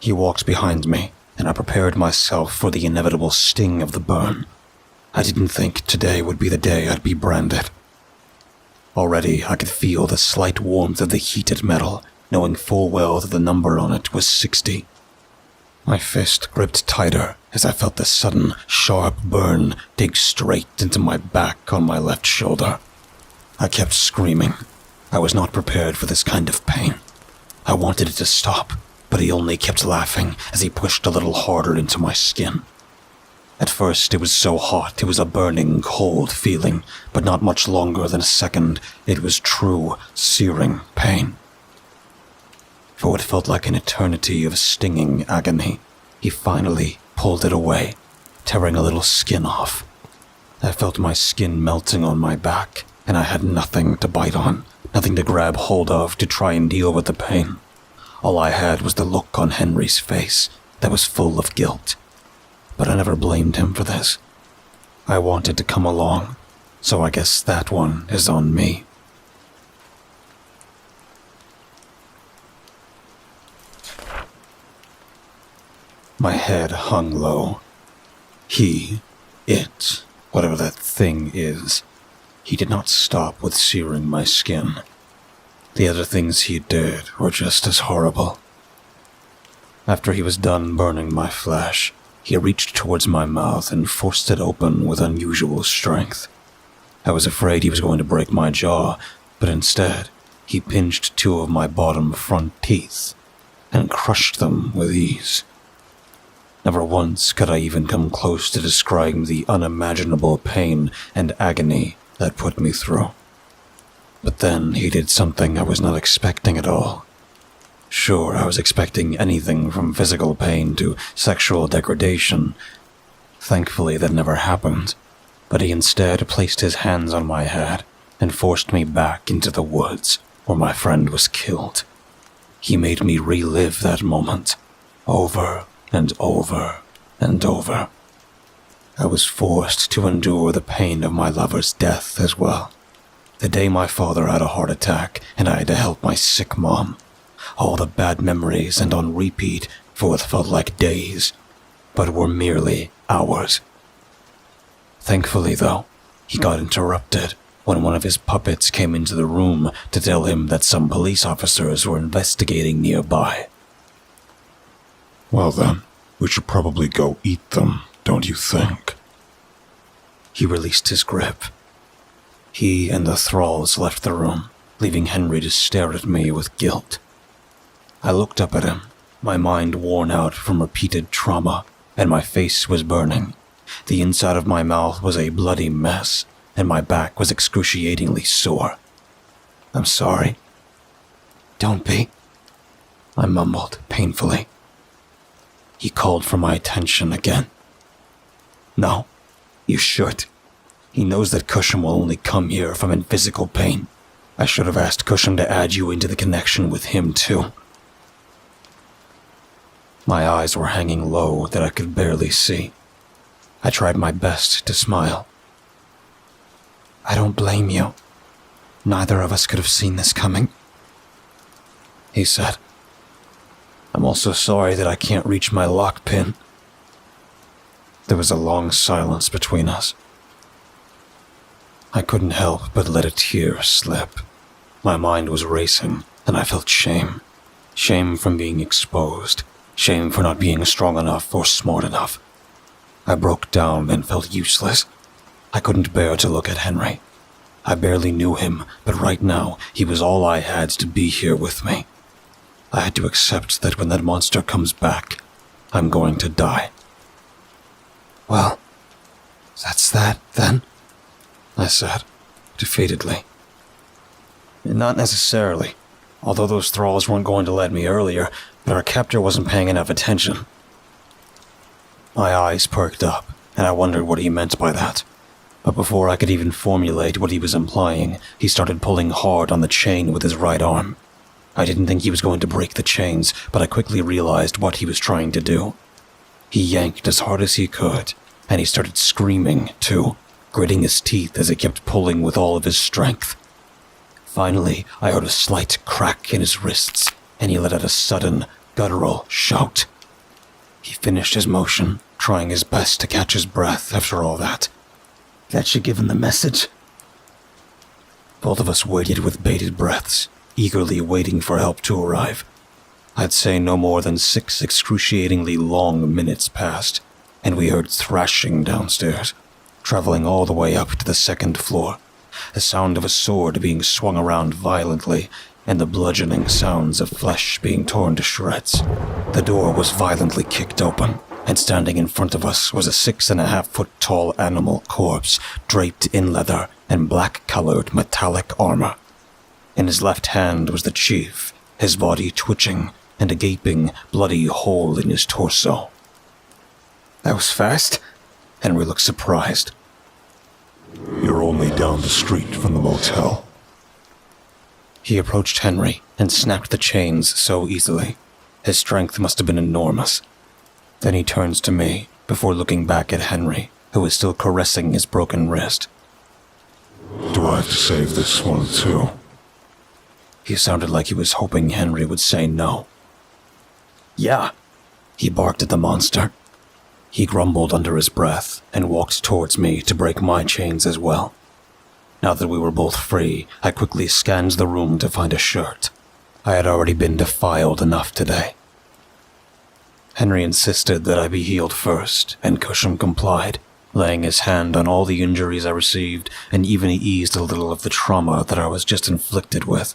He walked behind me, and I prepared myself for the inevitable sting of the burn. I didn't think today would be the day I'd be branded. Already I could feel the slight warmth of the heated metal, knowing full well that the number on it was 60. My fist gripped tighter as I felt the sudden, sharp burn dig straight into my back on my left shoulder. I kept screaming. I was not prepared for this kind of pain. I wanted it to stop, but he only kept laughing as he pushed a little harder into my skin. At first it was so hot it was a burning, cold feeling, but not much longer than a second, it was true, searing pain. For what felt like an eternity of stinging agony, he finally pulled it away, tearing a little skin off. I felt my skin melting on my back, and I had nothing to bite on, nothing to grab hold of to try and deal with the pain. All I had was the look on Henry's face that was full of guilt. But I never blamed him for this. I wanted to come along, so I guess that one is on me. My head hung low. It, whatever that thing is, he did not stop with searing my skin. The other things he did were just as horrible. After he was done burning my flesh, he reached towards my mouth and forced it open with unusual strength. I was afraid he was going to break my jaw, but instead, he pinched 2 of my bottom front teeth and crushed them with ease. Never once could I even come close to describing the unimaginable pain and agony that put me through. But then he did something I was not expecting at all. Sure, I was expecting anything from physical pain to sexual degradation. Thankfully, that never happened, but he instead placed his hands on my head and forced me back into the woods, where my friend was killed. He made me relive that moment, over and over and over. I was forced to endure the pain of my lover's death as well. The day my father had a heart attack and I had to help my sick mom. All the bad memories and on repeat for what felt like days, but were merely hours. Thankfully, though, he got interrupted when one of his puppets came into the room to tell him that some police officers were investigating nearby. Well then, we should probably go eat them, don't you think? He released his grip. He and the thralls left the room, leaving Henry to stare at me with guilt. I looked up at him, my mind worn out from repeated trauma, and my face was burning. The inside of my mouth was a bloody mess, and my back was excruciatingly sore. "I'm sorry." "Don't be," I mumbled painfully. He called for my attention again. "No, you should. He knows that Cusham will only come here if I'm in physical pain. I should have asked Cusham to add you into the connection with him, too." My eyes were hanging low that I could barely see. I tried my best to smile. "I don't blame you. Neither of us could have seen this coming," he said. "I'm also sorry that I can't reach my lock pin." There was a long silence between us. I couldn't help but let a tear slip. My mind was racing, and I felt shame. Shame from being exposed. Shame for not being strong enough or smart enough. I broke down and felt useless. I couldn't bear to look at Henry. I barely knew him, but right now he was all I had to be here with me. I had to accept that when that monster comes back, I'm going to die. "Well, that's that, then," I said, defeatedly. "Not necessarily, although those thralls weren't going to let me earlier, but our captor wasn't paying enough attention." My eyes perked up, and I wondered what he meant by that. But before I could even formulate what he was implying, he started pulling hard on the chain with his right arm. I didn't think he was going to break the chains, but I quickly realized what he was trying to do. He yanked as hard as he could, and he started screaming, too, gritting his teeth as he kept pulling with all of his strength. Finally, I heard a slight crack in his wrists, and he let out a sudden, guttural shout. He finished his motion, trying his best to catch his breath after all that. That should give him the message. Both of us waited with bated breaths, eagerly waiting for help to arrive. I'd say no more than 6 excruciatingly long minutes passed, and we heard thrashing downstairs, traveling all the way up to the 2nd floor, the sound of a sword being swung around violently, and the bludgeoning sounds of flesh being torn to shreds. The door was violently kicked open, and standing in front of us was a 6.5-foot-tall animal corpse draped in leather and black-colored metallic armor. In his left hand was the chief, his body twitching and a gaping, bloody hole in his torso. "That was fast?" Henry looked surprised. You're only down the street from the motel. He approached Henry and snapped the chains so easily. His strength must have been enormous. Then he turns to me before looking back at Henry, who was still caressing his broken wrist. Do I have to save this one too? He sounded like he was hoping Henry would say no. "Yeah," he barked at the monster. He grumbled under his breath and walked towards me to break my chains as well. Now that we were both free, I quickly scanned the room to find a shirt. I had already been defiled enough today. Henry insisted that I be healed first, and Cusham complied, laying his hand on all the injuries I received and even eased a little of the trauma that I was just inflicted with.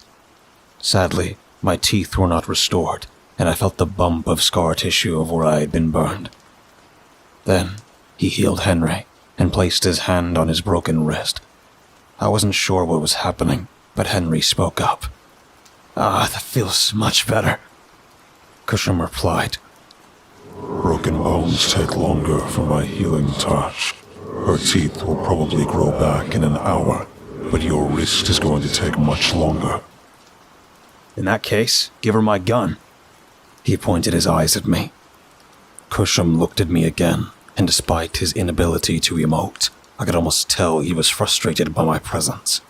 Sadly, my teeth were not restored, and I felt the bump of scar tissue of where I had been burned. Then, he healed Henry and placed his hand on his broken wrist. I wasn't sure what was happening, but Henry spoke up. "That feels much better," Cusham replied. Broken bones take longer for my healing touch. Her teeth will probably grow back in an hour, but your wrist is going to take much longer. In that case, give her my gun. He pointed his eyes at me. Cusham looked at me again, and despite his inability to emote, I could almost tell he was frustrated by my presence.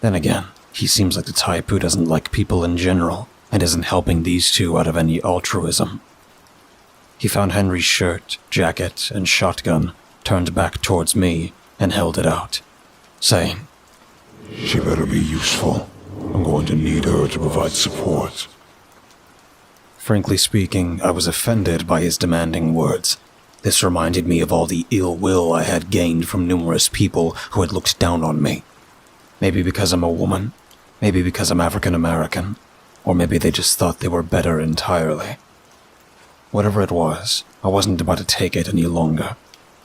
Then again, he seems like the type who doesn't like people in general, and isn't helping these two out of any altruism. He found Henry's shirt, jacket, and shotgun, turned back towards me, and held it out, saying, She better be useful. I'm going to need her to provide support. Frankly speaking, I was offended by his demanding words. This reminded me of all the ill will I had gained from numerous people who had looked down on me. Maybe because I'm a woman, maybe because I'm African American, or maybe they just thought they were better entirely. Whatever it was, I wasn't about to take it any longer,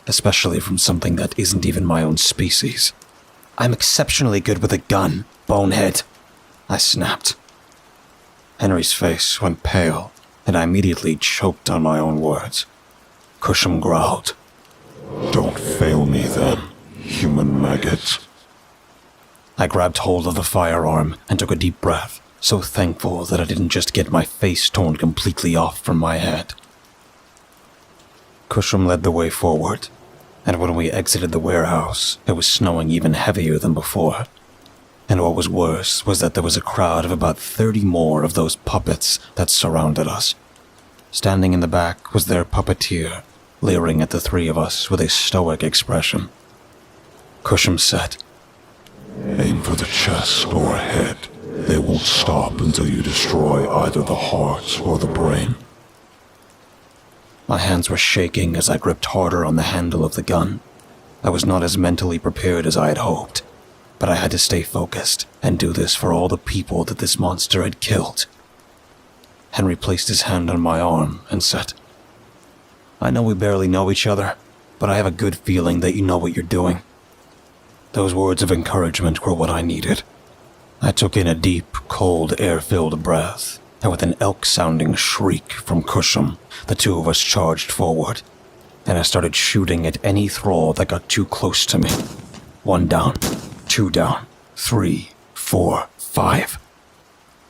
especially from something that isn't even my own species. I'm exceptionally good with a gun, bonehead, I snapped. Henry's face went pale, and I immediately choked on my own words. Cusham growled, Don't fail me then, human maggot. I grabbed hold of the firearm and took a deep breath, so thankful that I didn't just get my face torn completely off from my head. Cusham led the way forward, and when we exited the warehouse, it was snowing even heavier than before. And what was worse was that there was a crowd of about 30 more of those puppets that surrounded us. Standing in the back was their puppeteer, leering at the three of us with a stoic expression. Cusham said, Aim for the chest or head. They won't stop until you destroy either the heart or the brain. My hands were shaking as I gripped harder on the handle of the gun. I was not as mentally prepared as I had hoped, but I had to stay focused and do this for all the people that this monster had killed. Henry placed his hand on my arm and said, I know we barely know each other, but I have a good feeling that you know what you're doing. Those words of encouragement were what I needed. I took in a deep, cold, air-filled breath, and with an elk-sounding shriek from Cusham, the two of us charged forward, and I started shooting at any thrall that got too close to me. 1 down, 2 down, 3, 4, 5.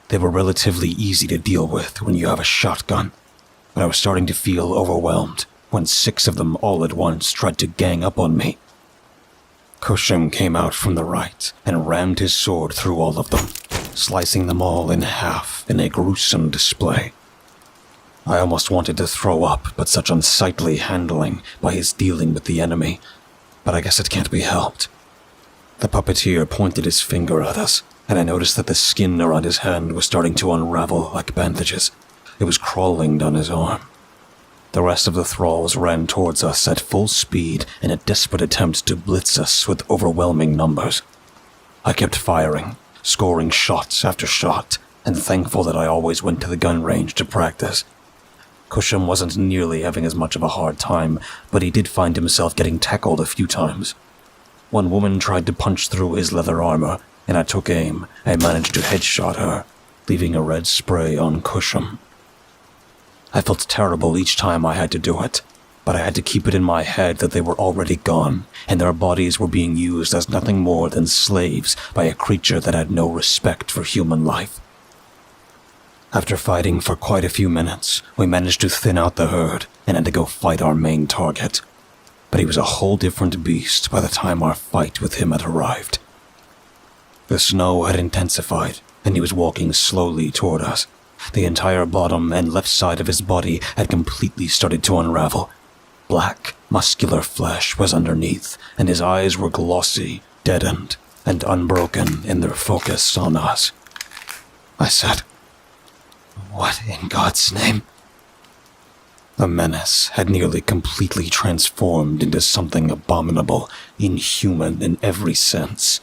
They were relatively easy to deal with when you have a shotgun, but I was starting to feel overwhelmed when 6 of them all at once tried to gang up on me. Cusham came out from the right and rammed his sword through all of them, slicing them all in half in a gruesome display. I almost wanted to throw up, but such unsightly handling by his dealing with the enemy, but I guess it can't be helped. The puppeteer pointed his finger at us, and I noticed that the skin around his hand was starting to unravel like bandages. It was crawling down his arm. The rest of the thralls ran towards us at full speed in a desperate attempt to blitz us with overwhelming numbers. I kept firing, scoring shot after shot, and thankful that I always went to the gun range to practice. Cusham wasn't nearly having as much of a hard time, but he did find himself getting tackled a few times. One woman tried to punch through his leather armor, and I took aim and managed to headshot her, leaving a red spray on Cusham. I felt terrible each time I had to do it, but I had to keep it in my head that they were already gone, and their bodies were being used as nothing more than slaves by a creature that had no respect for human life. After fighting for quite a few minutes, we managed to thin out the herd and had to go fight our main target. But he was a whole different beast by the time our fight with him had arrived. The snow had intensified, and he was walking slowly toward us. The entire bottom and left side of his body had completely started to unravel. Black, muscular flesh was underneath, and his eyes were glossy, deadened, and unbroken in their focus on us. I said, "What in God's name?" The menace had nearly completely transformed into something abominable, inhuman in every sense.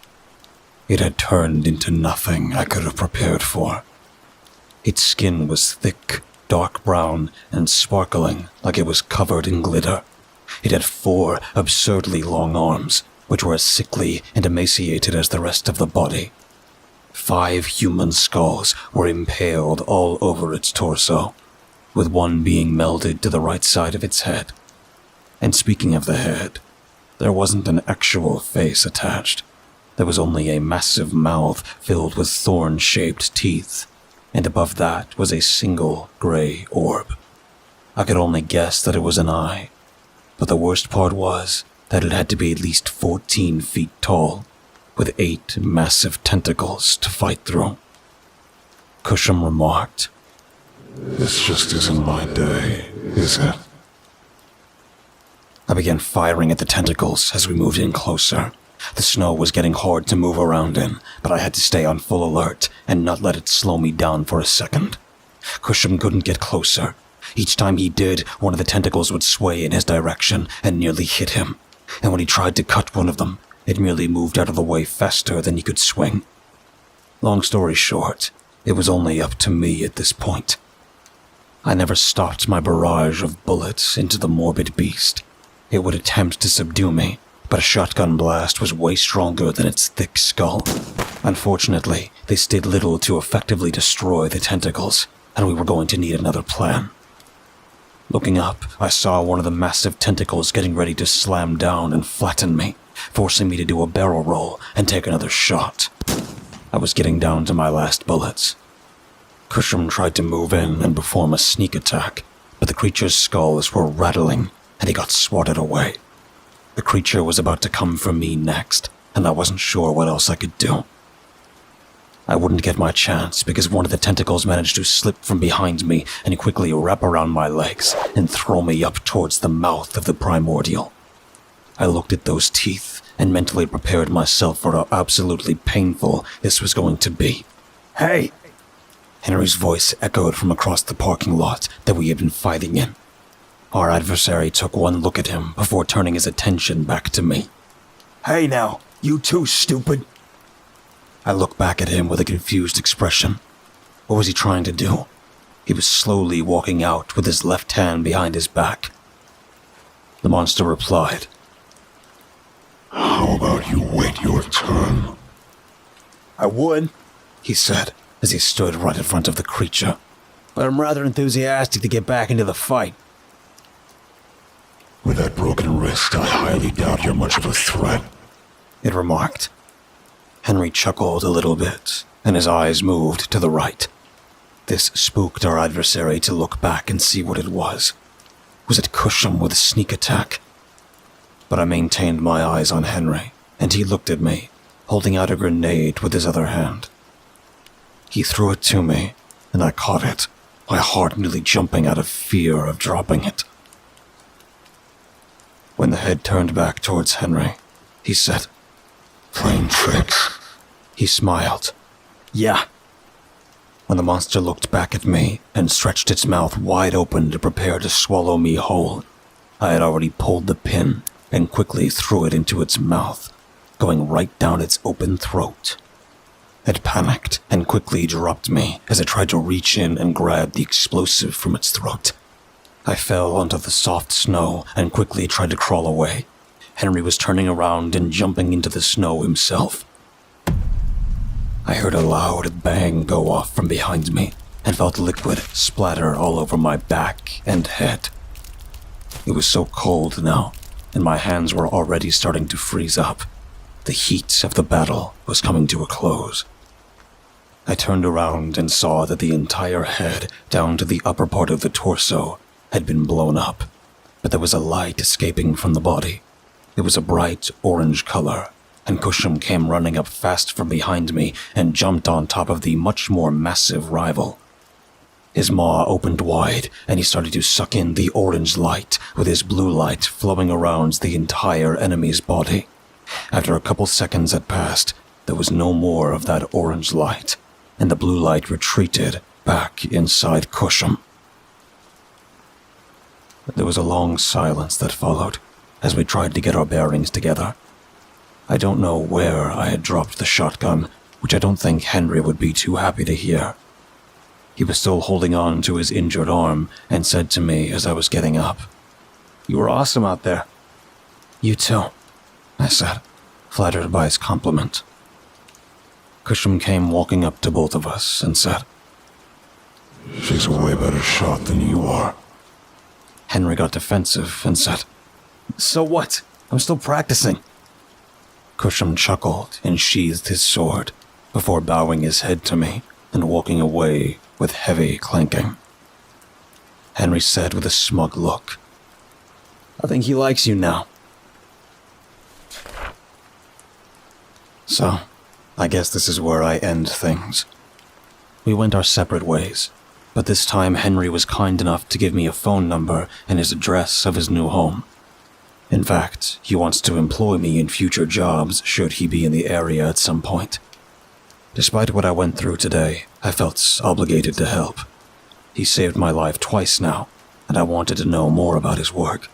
It had turned into nothing I could have prepared for. Its skin was thick, dark brown, and sparkling like it was covered in glitter. It had 4 absurdly long arms, which were as sickly and emaciated as the rest of the body. 5 human skulls were impaled all over its torso, with one being melded to the right side of its head. And speaking of the head, there wasn't an actual face attached. There was only a massive mouth filled with thorn-shaped teeth, and above that was a single gray orb. I could only guess that it was an eye, but the worst part was that it had to be at least 14 feet tall, with 8 massive tentacles to fight through. Cusham remarked, This just isn't my day, is it? I began firing at the tentacles as we moved in closer. The snow was getting hard to move around in, but I had to stay on full alert and not let it slow me down for a second. Cusham couldn't get closer. Each time he did, one of the tentacles would sway in his direction and nearly hit him. And when he tried to cut one of them, it merely moved out of the way faster than he could swing. Long story short, it was only up to me at this point. I never stopped my barrage of bullets into the morbid beast. It would attempt to subdue me, but a shotgun blast was way stronger than its thick skull. Unfortunately, this did little to effectively destroy the tentacles, and we were going to need another plan. Looking up, I saw one of the massive tentacles getting ready to slam down and flatten me, forcing me to do a barrel roll and take another shot. I was getting down to my last bullets. Cusham tried to move in and perform a sneak attack, but the creature's skulls were rattling, and he got swatted away. The creature was about to come for me next, and I wasn't sure what else I could do. I wouldn't get my chance because one of the tentacles managed to slip from behind me and quickly wrap around my legs and throw me up towards the mouth of the primordial. I looked at those teeth and mentally prepared myself for how absolutely painful this was going to be. "Hey!" Henry's voice echoed from across the parking lot that we had been fighting in. Our adversary took one look at him before turning his attention back to me. "Hey now, you too, stupid!" I looked back at him with a confused expression. What was he trying to do? He was slowly walking out with his left hand behind his back. The monster replied, How about you wait your turn? I would, he said, as he stood right in front of the creature. But I'm rather enthusiastic to get back into the fight. With that broken wrist, I highly doubt you're much of a threat. It remarked. Henry chuckled a little bit, and his eyes moved to the right. This spooked our adversary to look back and see what it was. Was it Cusham with a sneak attack? But I maintained my eyes on Henry, and he looked at me, holding out a grenade with his other hand. He threw it to me, and I caught it, my heart nearly jumping out of fear of dropping it. When the head turned back towards Henry, he said, Playing tricks. He smiled. Yeah. When the monster looked back at me and stretched its mouth wide open to prepare to swallow me whole, I had already pulled the pin and quickly threw it into its mouth, going right down its open throat. It panicked and quickly dropped me as it tried to reach in and grab the explosive from its throat. I fell onto the soft snow and quickly tried to crawl away. Henry was turning around and jumping into the snow himself. I heard a loud bang go off from behind me and felt liquid splatter all over my back and head. It was so cold now, and my hands were already starting to freeze up. The heat of the battle was coming to a close. I turned around and saw that the entire head, down to the upper part of the torso, had been blown up, but there was a light escaping from the body. It was a bright orange color, and Cusham came running up fast from behind me and jumped on top of the much more massive rival. His maw opened wide, and he started to suck in the orange light, with his blue light flowing around the entire enemy's body. After a couple seconds had passed, there was no more of that orange light, and the blue light retreated back inside Cusham. There was a long silence that followed, as we tried to get our bearings together. I don't know where I had dropped the shotgun, which I don't think Henry would be too happy to hear. He was still holding on to his injured arm and said to me as I was getting up, "You were awesome out there." "You too," I said, flattered by his compliment. Cusham came walking up to both of us and said, She's a way better shot than you are. Henry got defensive and said, "So what? I'm still practicing." Cusham chuckled and sheathed his sword before bowing his head to me and walking away with heavy clanking. Henry said with a smug look, "I think he likes you now." So, I guess this is where I end things. We went our separate ways, but this time Henry was kind enough to give me a phone number and his address of his new home. In fact, he wants to employ me in future jobs should he be in the area at some point. Despite what I went through today, I felt obligated to help. He saved my life twice now, and I wanted to know more about his work.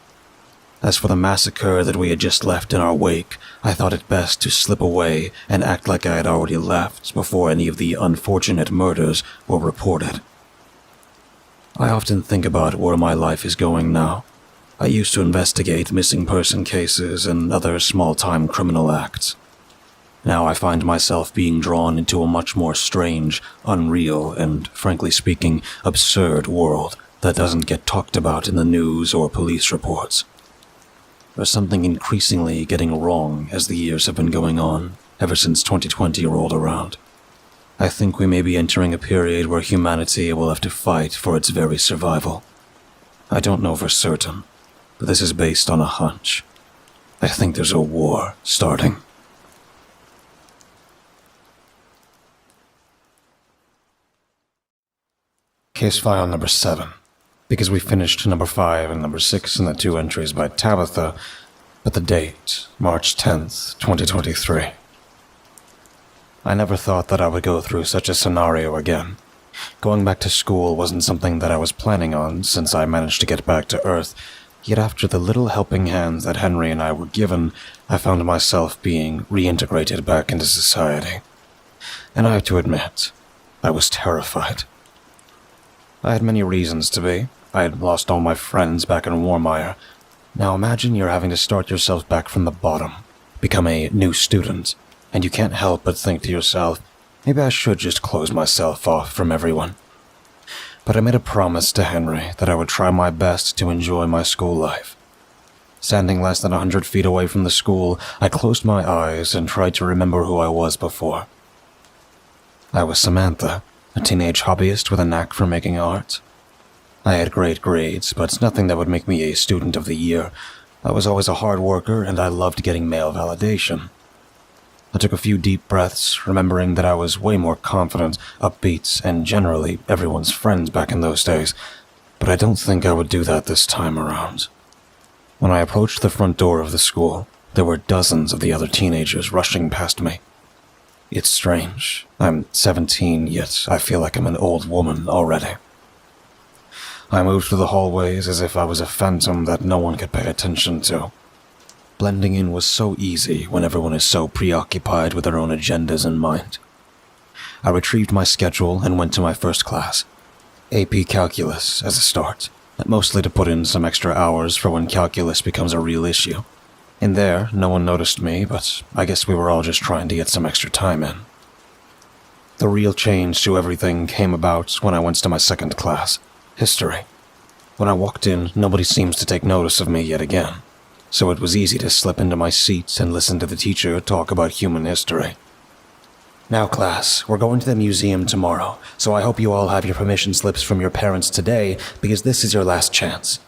As for the massacre that we had just left in our wake, I thought it best to slip away and act like I had already left before any of the unfortunate murders were reported. I often think about where my life is going now. I used to investigate missing person cases and other small-time criminal acts. Now I find myself being drawn into a much more strange, unreal, and, frankly speaking, absurd world that doesn't get talked about in the news or police reports. There's something increasingly getting wrong as the years have been going on, ever since 2020 rolled around. I think we may be entering a period where humanity will have to fight for its very survival. I don't know for certain, but this is based on a hunch. I think there's a war starting. Case file number 7. Because we finished number 5 and number 6 in the 2 entries by Tabitha, but the date, March 10th, 2023. I never thought that I would go through such a scenario again. Going back to school wasn't something that I was planning on since I managed to get back to Earth, yet after the little helping hands that Henry and I were given, I found myself being reintegrated back into society. And I have to admit, I was terrified. I had many reasons to be. I had lost all my friends back in Warmire. Now imagine you're having to start yourself back from the bottom, become a new student, and you can't help but think to yourself, maybe I should just close myself off from everyone. But I made a promise to Henry that I would try my best to enjoy my school life. Standing less than 100 feet away from the school, I closed my eyes and tried to remember who I was before. I was Samantha, a teenage hobbyist with a knack for making art. I had great grades, but nothing that would make me a student of the year. I was always a hard worker, and I loved getting male validation. I took a few deep breaths, remembering that I was way more confident, upbeat, and generally everyone's friend back in those days, but I don't think I would do that this time around. When I approached the front door of the school, there were dozens of the other teenagers rushing past me. It's strange. I'm 17, yet I feel like I'm an old woman already. I moved through the hallways as if I was a phantom that no one could pay attention to. Blending in was so easy when everyone is so preoccupied with their own agendas in mind. I retrieved my schedule and went to my first class, AP Calculus, as a start, mostly to put in some extra hours for when calculus becomes a real issue. In there, no one noticed me, but I guess we were all just trying to get some extra time in. The real change to everything came about when I went to my second class, history. When I walked in, nobody seems to take notice of me yet again, so it was easy to slip into my seat and listen to the teacher talk about human history. Now, class, we're going to the museum tomorrow, so I hope you all have your permission slips from your parents today, because this is your last chance.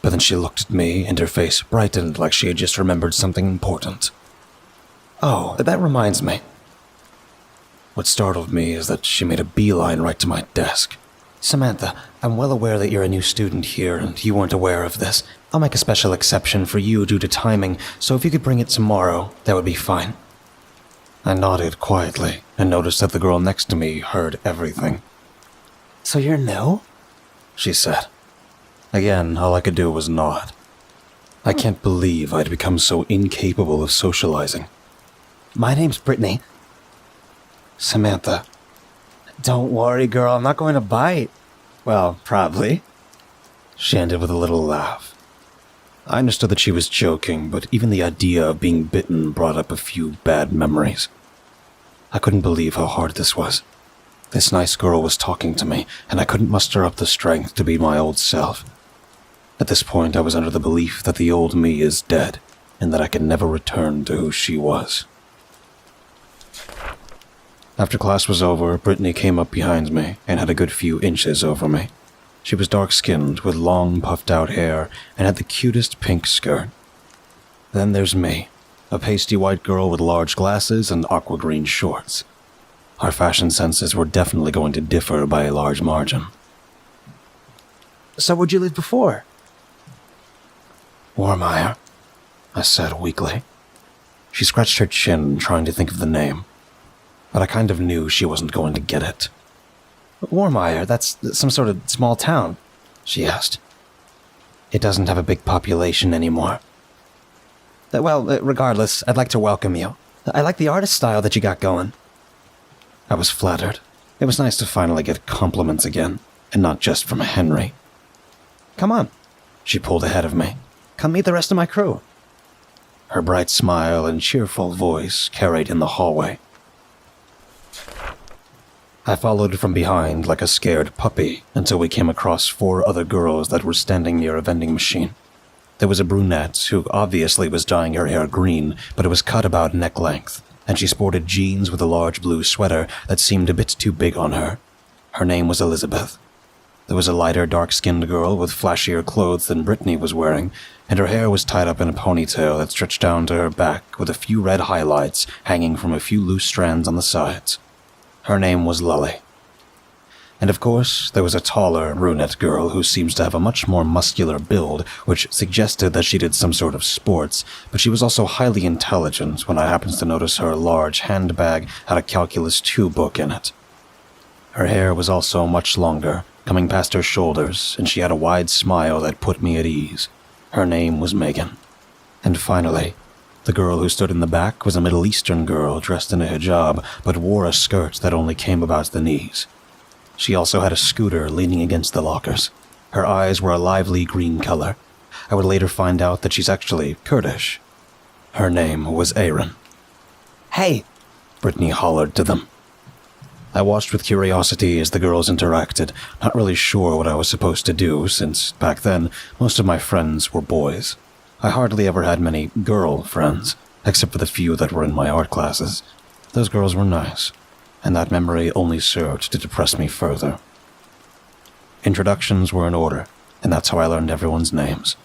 But then she looked at me, and her face brightened like she had just remembered something important. Oh, that reminds me. What startled me is that she made a beeline right to my desk. Samantha, I'm well aware that you're a new student here, and you weren't aware of this. I'll make a special exception for you due to timing, so if you could bring it tomorrow, that would be fine. I nodded quietly, and noticed that the girl next to me heard everything. So you're new? She said. Again, all I could do was nod. I can't believe I'd become so incapable of socializing. My name's Brittany. Samantha. Don't worry, girl, I'm not going to bite. Well, probably. She ended with a little laugh. I understood that she was joking, but even the idea of being bitten brought up a few bad memories. I couldn't believe how hard this was. This nice girl was talking to me, and I couldn't muster up the strength to be my old self. At this point, I was under the belief that the old me is dead, and that I can never return to who she was. After class was over, Brittany came up behind me and had a good few inches over me. She was dark-skinned, with long, puffed-out hair, and had the cutest pink skirt. Then there's me, a pasty white girl with large glasses and aqua green shorts. Our fashion senses were definitely going to differ by a large margin. So where'd you live before? Warmeyer, I said weakly. She scratched her chin, trying to think of the name, but I kind of knew she wasn't going to get it. Warmeyer, that's some sort of small town, she asked. It doesn't have a big population anymore. Well, regardless, I'd like to welcome you. I like the artist style that you got going. I was flattered. It was nice to finally get compliments again, and not just from Henry. Come on. She pulled ahead of me. Come meet the rest of my crew. Her bright smile and cheerful voice carried in the hallway. I followed from behind like a scared puppy until we came across 4 other girls that were standing near a vending machine. There was a brunette who obviously was dyeing her hair green, but it was cut about neck length, and she sported jeans with a large blue sweater that seemed a bit too big on her. Her name was Elizabeth. There was a lighter, dark-skinned girl with flashier clothes than Brittany was wearing, and her hair was tied up in a ponytail that stretched down to her back with a few red highlights hanging from a few loose strands on the sides. Her name was Lully. And of course, there was a taller, brunette girl who seems to have a much more muscular build, which suggested that she did some sort of sports, but she was also highly intelligent when I happened to notice her large handbag had a Calculus 2 book in it. Her hair was also much longer, coming past her shoulders, and she had a wide smile that put me at ease. Her name was Megan. And finally, the girl who stood in the back was a Middle Eastern girl dressed in a hijab, but wore a skirt that only came about the knees. She also had a scooter leaning against the lockers. Her eyes were a lively green color. I would later find out that she's actually Kurdish. Her name was Aaron. Hey! Brittany hollered to them. I watched with curiosity as the girls interacted, not really sure what I was supposed to do, since back then, most of my friends were boys. I hardly ever had many girl friends, except for the few that were in my art classes. Those girls were nice, and that memory only served to depress me further. Introductions were in order, and that's how I learned everyone's names.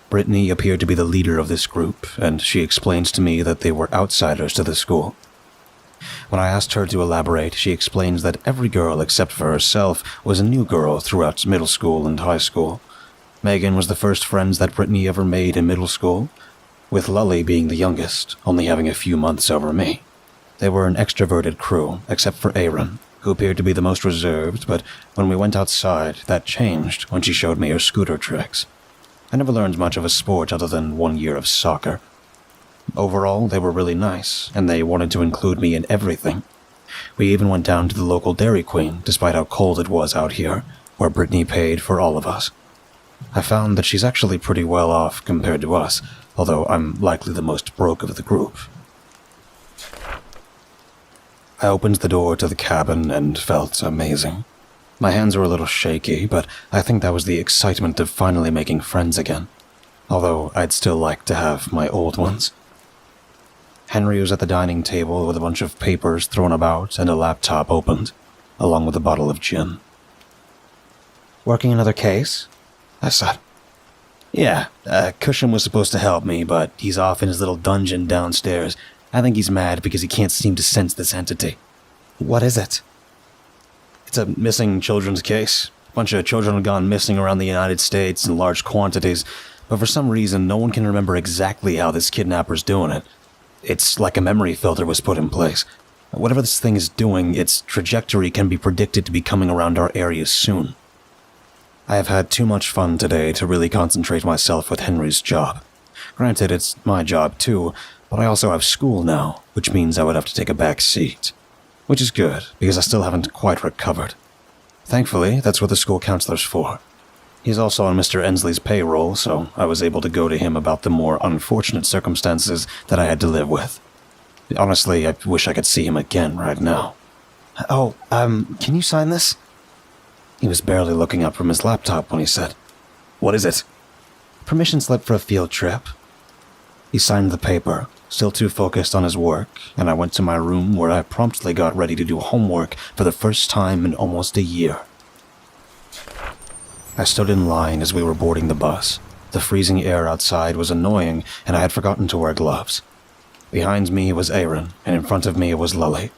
Brittany appeared to be the leader of this group, and she explained to me that they were outsiders to the school. When I asked her to elaborate, she explained that every girl except for herself was a new girl throughout middle school and high school. Megan was the first friends that Brittany ever made in middle school, with Lully being the youngest, only having a few months over me. They were an extroverted crew, except for Aaron, who appeared to be the most reserved, but when we went outside, that changed when she showed me her scooter tricks. I never learned much of a sport other than 1 year of soccer. Overall, they were really nice, and they wanted to include me in everything. We even went down to the local Dairy Queen, despite how cold it was out here, where Brittany paid for all of us. I found that she's actually pretty well off compared to us, although I'm likely the most broke of the group. I opened the door to the cabin and felt amazing. My hands were a little shaky, but I think that was the excitement of finally making friends again, although I'd still like to have my old ones. Henry was at the dining table with a bunch of papers thrown about and a laptop opened, along with a bottle of gin. Working another case? I said. Yeah, Cusham was supposed to help me, but he's off in his little dungeon downstairs. I think he's mad because he can't seem to sense this entity. What is it? It's a missing children's case. A bunch of children have gone missing around the United States in large quantities, but for some reason no one can remember exactly how this kidnapper's doing it. It's like a memory filter was put in place. Whatever this thing is doing, its trajectory can be predicted to be coming around our area soon. I have had too much fun today to really concentrate myself with Henry's job. Granted, it's my job too, but I also have school now, which means I would have to take a back seat. Which is good, because I still haven't quite recovered. Thankfully, that's what the school counselor's for. He's also on Mr. Ensley's payroll, so I was able to go to him about the more unfortunate circumstances that I had to live with. Honestly, I wish I could see him again right now. Oh, can you sign this? He was barely looking up from his laptop when he said, What is it? Permission slip for a field trip. He signed the paper, still too focused on his work, and I went to my room where I promptly got ready to do homework for the first time in almost a year. I stood in line as we were boarding the bus. The freezing air outside was annoying, and I had forgotten to wear gloves. Behind me was Aaron, and in front of me was Lily.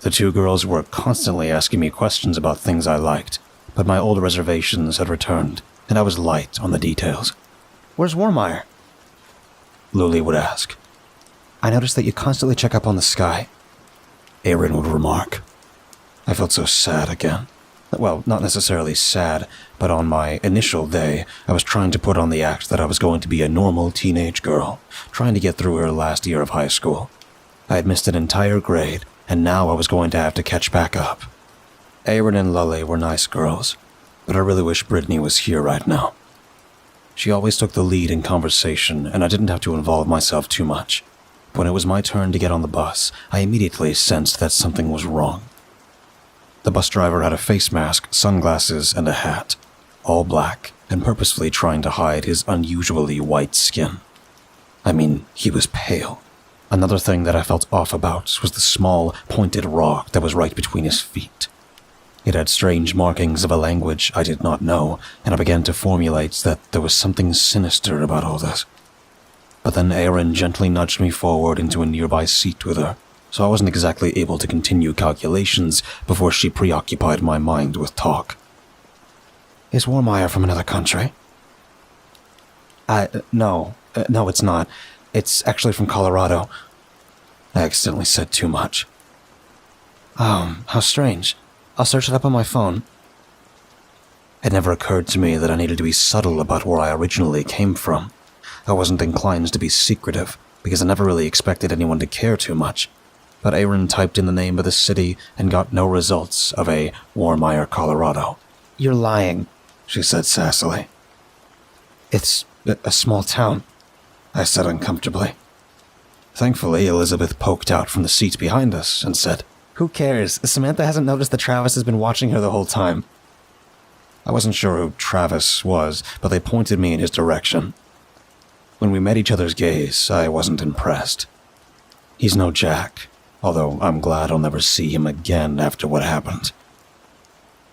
The two girls were constantly asking me questions about things I liked, but my old reservations had returned, and I was light on the details. "Where's Warmeyer?" Lily would ask. "I noticed that you constantly check up on the sky," Aaron would remark. I felt so sad again. Well, not necessarily sad, but on my initial day, I was trying to put on the act that I was going to be a normal teenage girl, trying to get through her last year of high school. I had missed an entire grade, and now I was going to have to catch back up. Aaron and Lily were nice girls, but I really wish Brittany was here right now. She always took the lead in conversation, and I didn't have to involve myself too much. When it was my turn to get on the bus, I immediately sensed that something was wrong. The bus driver had a face mask, sunglasses, and a hat, all black, and purposefully trying to hide his unusually white skin. I mean, he was pale. Another thing that I felt off about was the small, pointed rock that was right between his feet. It had strange markings of a language I did not know, and I began to formulate that there was something sinister about all this. But then Aaron gently nudged me forward into a nearby seat with her, so I wasn't exactly able to continue calculations before she preoccupied my mind with talk. "Is Warmeyer from another country?" No, it's not. It's actually from Colorado." I accidentally said too much. How strange. I'll search it up on my phone." It never occurred to me that I needed to be subtle about where I originally came from. I wasn't inclined to be secretive, because I never really expected anyone to care too much. But Aaron typed in the name of the city and got no results of a Warmeyer, Colorado. "You're lying," she said sassily. "It's a small town," I said uncomfortably. Thankfully, Elizabeth poked out from the seat behind us and said, "Who cares? Samantha hasn't noticed that Travis has been watching her the whole time." I wasn't sure who Travis was, but they pointed me in his direction. When we met each other's gaze, I wasn't impressed. He's no Jack, although I'm glad I'll never see him again after what happened.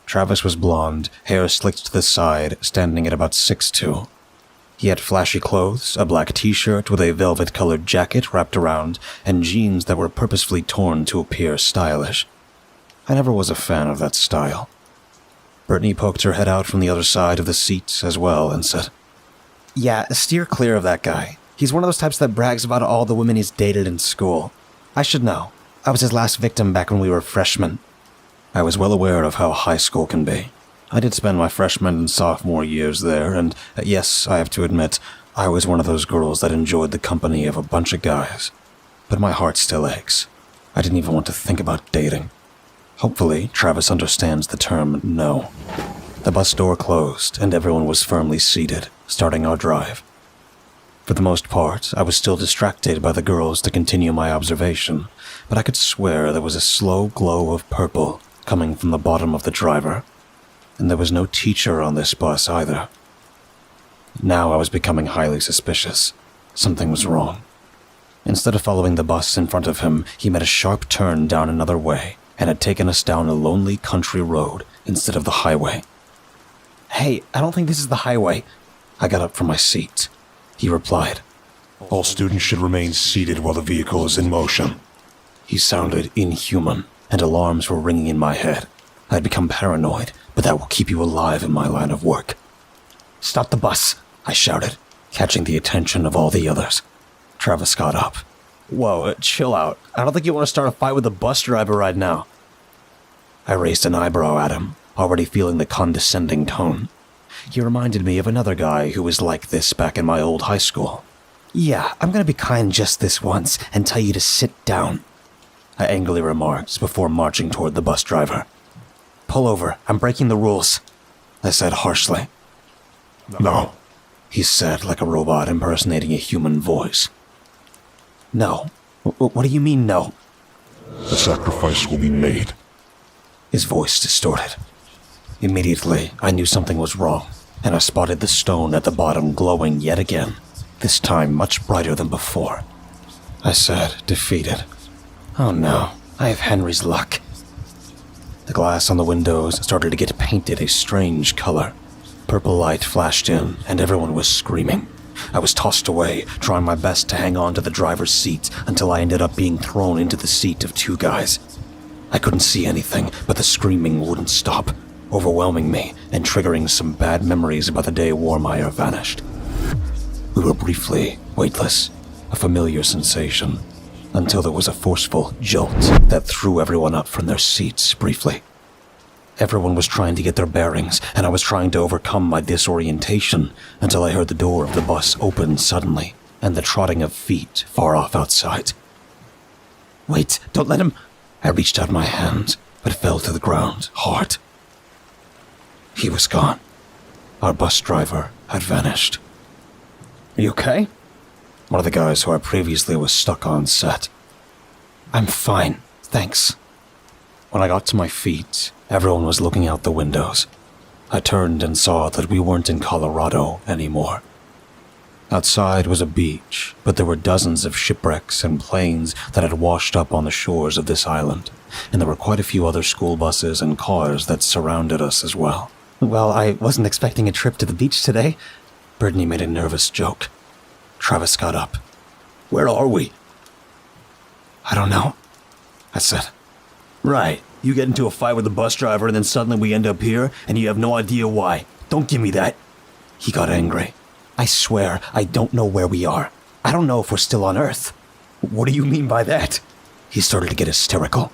Travis was blonde, hair slicked to the side, standing at about 6'2". He had flashy clothes, a black t-shirt with a velvet-colored jacket wrapped around, and jeans that were purposefully torn to appear stylish. I never was a fan of that style. Brittany poked her head out from the other side of the seat as well and said, "Yeah, steer clear of that guy. He's one of those types that brags about all the women he's dated in school. I should know. I was his last victim back when we were freshmen." I was well aware of how high school can be. I did spend my freshman and sophomore years there, and yes, I have to admit, I was one of those girls that enjoyed the company of a bunch of guys. But my heart still aches. I didn't even want to think about dating. Hopefully, Travis understands the term no. The bus door closed, and everyone was firmly seated, starting our drive. For the most part, I was still distracted by the girls to continue my observation, but I could swear there was a slow glow of purple coming from the bottom of the driver. And there was no teacher on this bus either. Now I was becoming highly suspicious. Something was wrong. Instead of following the bus in front of him, he made a sharp turn down another way and had taken us down a lonely country road instead of the highway. "Hey, I don't think this is the highway." I got up from my seat. He replied, All students should remain seated while the vehicle is in motion. He sounded inhuman, and alarms were ringing in my head. I'd become paranoid, but that will keep you alive in my line of work. "Stop the bus," I shouted, catching the attention of all the others. Travis got up. "Whoa, chill out. I don't think you want to start a fight with the bus driver right now." I raised an eyebrow at him, already feeling the condescending tone. He reminded me of another guy who was like this back in my old high school. "Yeah, I'm going to be kind just this once and tell you to sit down," I angrily remarked before marching toward the bus driver. "Pull over. I'm breaking the rules," I said harshly. No. He said like a robot impersonating a human voice. "No. What do you mean, no?" The sacrifice will be made. His voice distorted. Immediately, I knew something was wrong, and I spotted the stone at the bottom glowing yet again, this time much brighter than before. I said, defeated. Oh no, I have Henry's luck. The glass on the windows started to get painted a strange color. Purple light flashed in, and everyone was screaming. I was tossed away, trying my best to hang on to the driver's seat until I ended up being thrown into the seat of two guys. I couldn't see anything, but the screaming wouldn't stop, overwhelming me and triggering some bad memories about the day Warmeyer vanished. We were briefly weightless, a familiar sensation, until there was a forceful jolt that threw everyone up from their seats briefly. Everyone was trying to get their bearings, and I was trying to overcome my disorientation until I heard the door of the bus open suddenly, and the trotting of feet far off outside. Wait, don't let him... I reached out my hand, but fell to the ground hard. He was gone. Our bus driver had vanished. Are you okay? One of the guys who I previously was stuck on said. I'm fine, thanks. When I got to my feet, everyone was looking out the windows. I turned and saw that we weren't in Colorado anymore. Outside was a beach, but there were dozens of shipwrecks and planes that had washed up on the shores of this island, and there were quite a few other school buses and cars that surrounded us as well. Well, I wasn't expecting a trip to the beach today. Brittany made a nervous joke. Travis got up. Where are we? I don't know, I said. Right, you get into a fight with the bus driver and then suddenly we end up here and you have no idea why. Don't give me that. He got angry. I swear I don't know where we are. I don't know if we're still on Earth. What do you mean by that? He started to get hysterical.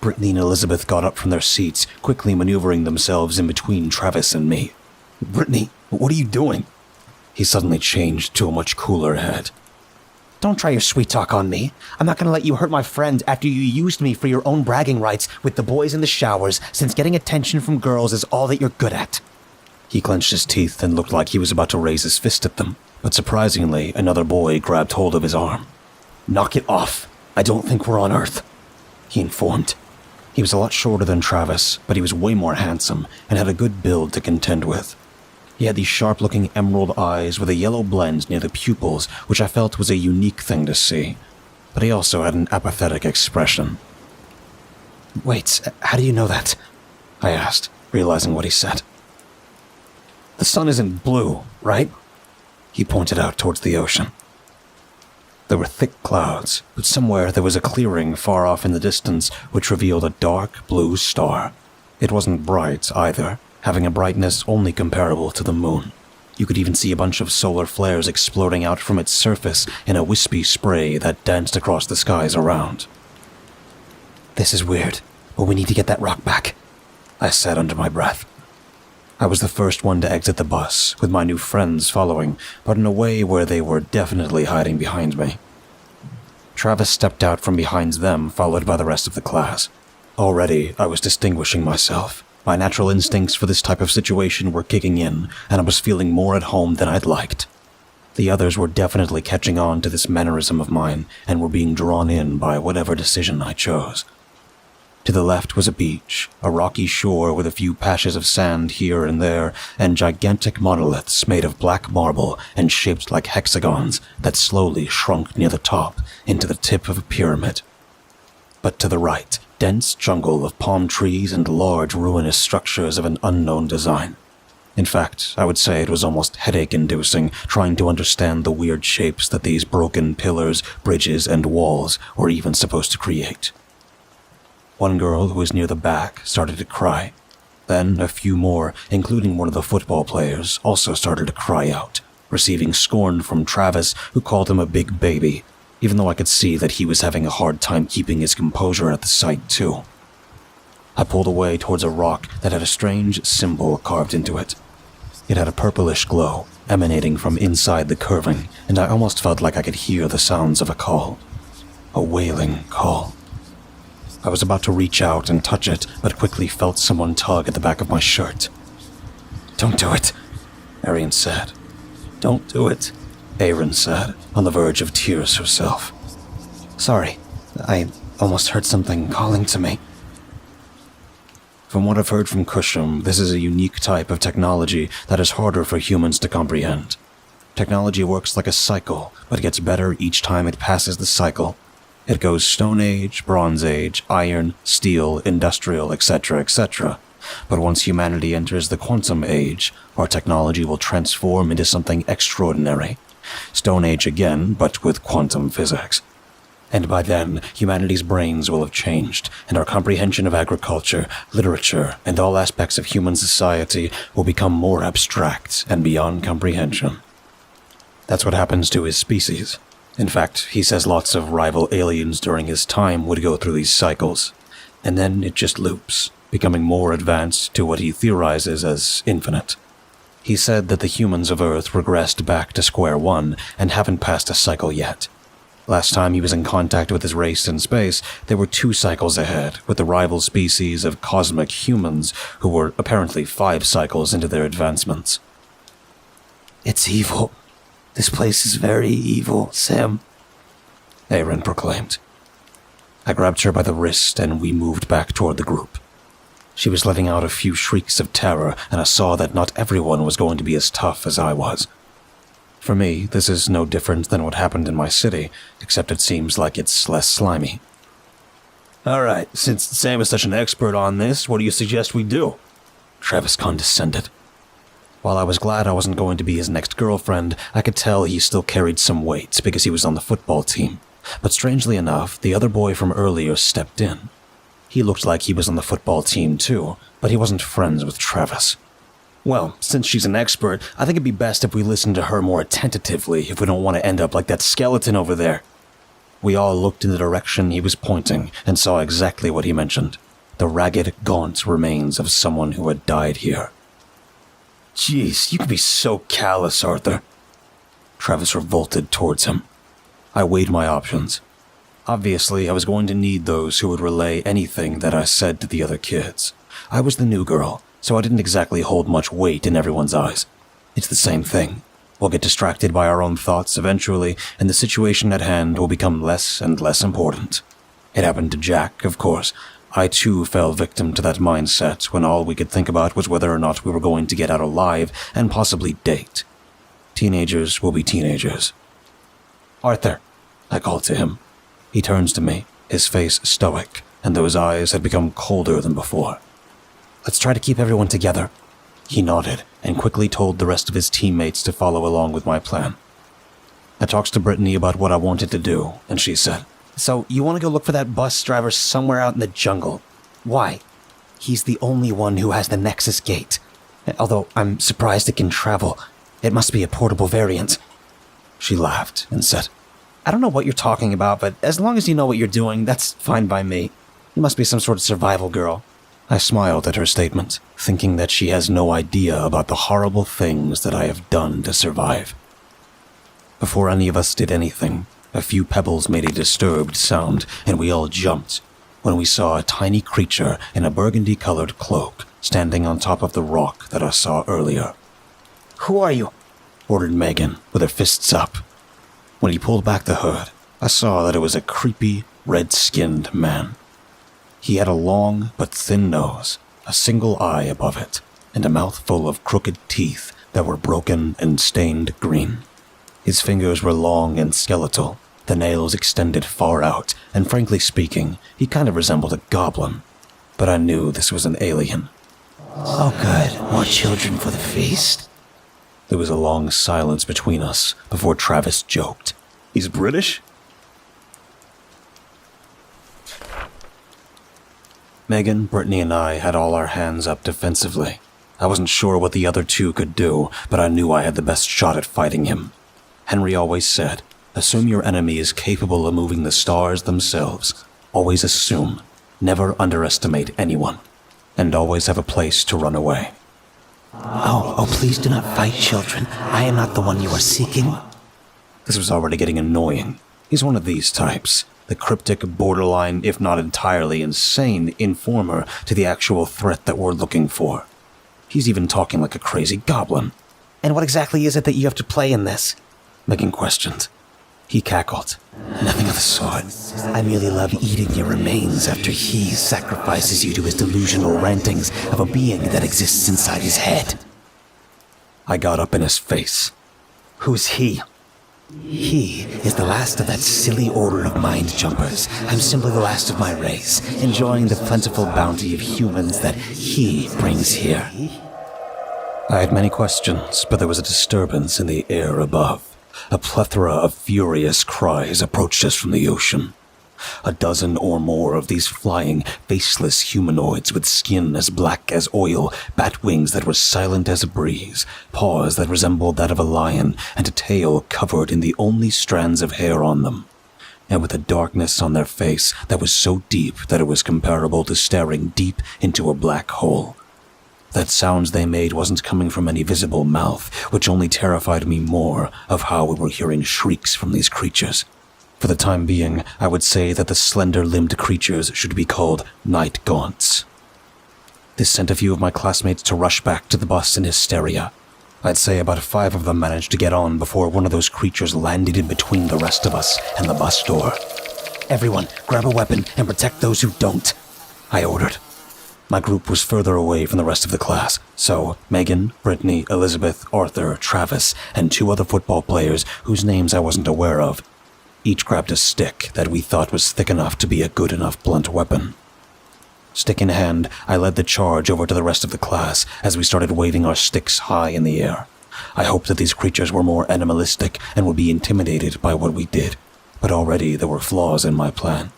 Brittany and Elizabeth got up from their seats, quickly maneuvering themselves in between Travis and me. Brittany, what are you doing? He suddenly changed to a much cooler head. Don't try your sweet talk on me. I'm not going to let you hurt my friend after you used me for your own bragging rights with the boys in the showers, since getting attention from girls is all that you're good at. He clenched his teeth and looked like he was about to raise his fist at them, but surprisingly, another boy grabbed hold of his arm. Knock it off. I don't think we're on Earth, he informed. He was a lot shorter than Travis, but he was way more handsome and had a good build to contend with. He had these sharp-looking emerald eyes with a yellow blend near the pupils, which I felt was a unique thing to see. But he also had an apathetic expression. Wait, how do you know that? I asked, realizing what he said. The sun isn't blue, right? He pointed out towards the ocean. There were thick clouds, but somewhere there was a clearing far off in the distance which revealed a dark blue star. It wasn't bright either, having a brightness only comparable to the moon. You could even see a bunch of solar flares exploding out from its surface in a wispy spray that danced across the skies around. This is weird, but we need to get that rock back, I said under my breath. I was the first one to exit the bus, with my new friends following, but in a way where they were definitely hiding behind me. Travis stepped out from behind them, followed by the rest of the class. Already, I was distinguishing myself. My natural instincts for this type of situation were kicking in, and I was feeling more at home than I'd liked. The others were definitely catching on to this mannerism of mine, and were being drawn in by whatever decision I chose. To the left was a beach, a rocky shore with a few patches of sand here and there, and gigantic monoliths made of black marble and shaped like hexagons that slowly shrunk near the top into the tip of a pyramid. But to the right, dense jungle of palm trees and large ruinous structures of an unknown design. In fact, I would say it was almost headache-inducing trying to understand the weird shapes that these broken pillars, bridges, and walls were even supposed to create. One girl who was near the back started to cry. Then a few more, including one of the football players, also started to cry out, receiving scorn from Travis, who called him a big baby, even though I could see that he was having a hard time keeping his composure at the sight too. I pulled away towards a rock that had a strange symbol carved into it. It had a purplish glow, emanating from inside the curving, and I almost felt like I could hear the sounds of a call. A wailing call. I was about to reach out and touch it, but quickly felt someone tug at the back of my shirt. "Don't do it," Arian said. "Don't do it," Aaron said, on the verge of tears herself. "Sorry, I almost heard something calling to me." From what I've heard from Cusham, this is a unique type of technology that is harder for humans to comprehend. Technology works like a cycle, but gets better each time it passes the cycle. It goes Stone Age, Bronze Age, Iron, Steel, Industrial, etc., etc. But once humanity enters the Quantum Age, our technology will transform into something extraordinary. Stone Age again, but with quantum physics. And by then, humanity's brains will have changed, and our comprehension of agriculture, literature, and all aspects of human society will become more abstract and beyond comprehension. That's what happens to his species. In fact, he says lots of rival aliens during his time would go through these cycles, and then it just loops, becoming more advanced to what he theorizes as infinite. He said that the humans of Earth regressed back to square one and haven't passed a cycle yet. Last time he was in contact with his race in space, they were 2 cycles ahead, with the rival species of cosmic humans who were apparently 5 cycles into their advancements. It's evil. This place is very evil, Sam, Aaron proclaimed. I grabbed her by the wrist and we moved back toward the group. She was letting out a few shrieks of terror, and I saw that not everyone was going to be as tough as I was. For me, this is no different than what happened in my city, except it seems like it's less slimy. Alright, since Sam is such an expert on this, what do you suggest we do? Travis condescended. While I was glad I wasn't going to be his next girlfriend, I could tell he still carried some weight because he was on the football team. But strangely enough, the other boy from earlier stepped in. He looked like he was on the football team too, but he wasn't friends with Travis. Well, since she's an expert, I think it'd be best if we listen to her more attentively if we don't want to end up like that skeleton over there. We all looked in the direction he was pointing and saw exactly what he mentioned. The ragged, gaunt remains of someone who had died here. Jeez, you can be so callous, Arthur. Travis revolted towards him. I weighed my options. Obviously, I was going to need those who would relay anything that I said to the other kids. I was the new girl, so I didn't exactly hold much weight in everyone's eyes. It's the same thing. We'll get distracted by our own thoughts eventually, and the situation at hand will become less and less important. It happened to Jack, of course. I too fell victim to that mindset when all we could think about was whether or not we were going to get out alive and possibly date. Teenagers will be teenagers. Arthur, I called to him. He turns to me, his face stoic, and those eyes had become colder than before. Let's try to keep everyone together. He nodded and quickly told the rest of his teammates to follow along with my plan. I talked to Brittany about what I wanted to do, and she said, "So you want to go look for that bus driver somewhere out in the jungle? Why? He's the only one who has the Nexus gate. Although I'm surprised it can travel. It must be a portable variant." She laughed and said, "I don't know what you're talking about, but as long as you know what you're doing, that's fine by me. You must be some sort of survival girl." I smiled at her statement, thinking that she has no idea about the horrible things that I have done to survive. Before any of us did anything, a few pebbles made a disturbed sound, and we all jumped when we saw a tiny creature in a burgundy-colored cloak standing on top of the rock that I saw earlier. "Who are you?" ordered Megan, with her fists up. When he pulled back the hood, I saw that it was a creepy, red-skinned man. He had a long but thin nose, a single eye above it, and a mouth full of crooked teeth that were broken and stained green. His fingers were long and skeletal, the nails extended far out, and frankly speaking, he kind of resembled a goblin. But I knew this was an alien. "Oh good, more children for the feast." There was a long silence between us before Travis joked. "He's British?" Megan, Brittany, and I had all our hands up defensively. I wasn't sure what the other 2 could do, but I knew I had the best shot at fighting him. Henry always said, assume your enemy is capable of moving the stars themselves. Always assume. Never underestimate anyone. And always have a place to run away. Oh, please do not fight, children. I am not the one you are seeking." This was already getting annoying. He's one of these types. The cryptic, borderline, if not entirely insane, informer to the actual threat that we're looking for. He's even talking like a crazy goblin. "And what exactly is it that you have to play in this?" Megan questioned. He cackled. "Nothing of the sort. I merely love eating your remains after he sacrifices you to his delusional rantings of a being that exists inside his head." I got up in his face. Who's he? He is the last of that silly order of mind jumpers. I'm simply the last of my race, enjoying the plentiful bounty of humans that he brings here. I had many questions, but there was a disturbance in the air above. A plethora of furious cries approached us from the ocean. A dozen or more of these flying, faceless humanoids with skin as black as oil, bat wings that were silent as a breeze, paws that resembled that of a lion, and a tail covered in the only strands of hair on them. And with a darkness on their face that was so deep that it was comparable to staring deep into a black hole. That sounds they made wasn't coming from any visible mouth, which only terrified me more of how we were hearing shrieks from these creatures. For the time being, I would say that the slender-limbed creatures should be called night gaunts. This sent a few of my classmates to rush back to the bus in hysteria. I'd say about 5 of them managed to get on before one of those creatures landed in between the rest of us and the bus door. "Everyone, grab a weapon and protect those who don't," I ordered. My group was further away from the rest of the class, so Megan, Brittany, Elizabeth, Arthur, Travis, and 2 other football players whose names I wasn't aware of each grabbed a stick that we thought was thick enough to be a good enough blunt weapon. Stick in hand, I led the charge over to the rest of the class as we started waving our sticks high in the air. I hoped that these creatures were more animalistic and would be intimidated by what we did, but already there were flaws in my plan.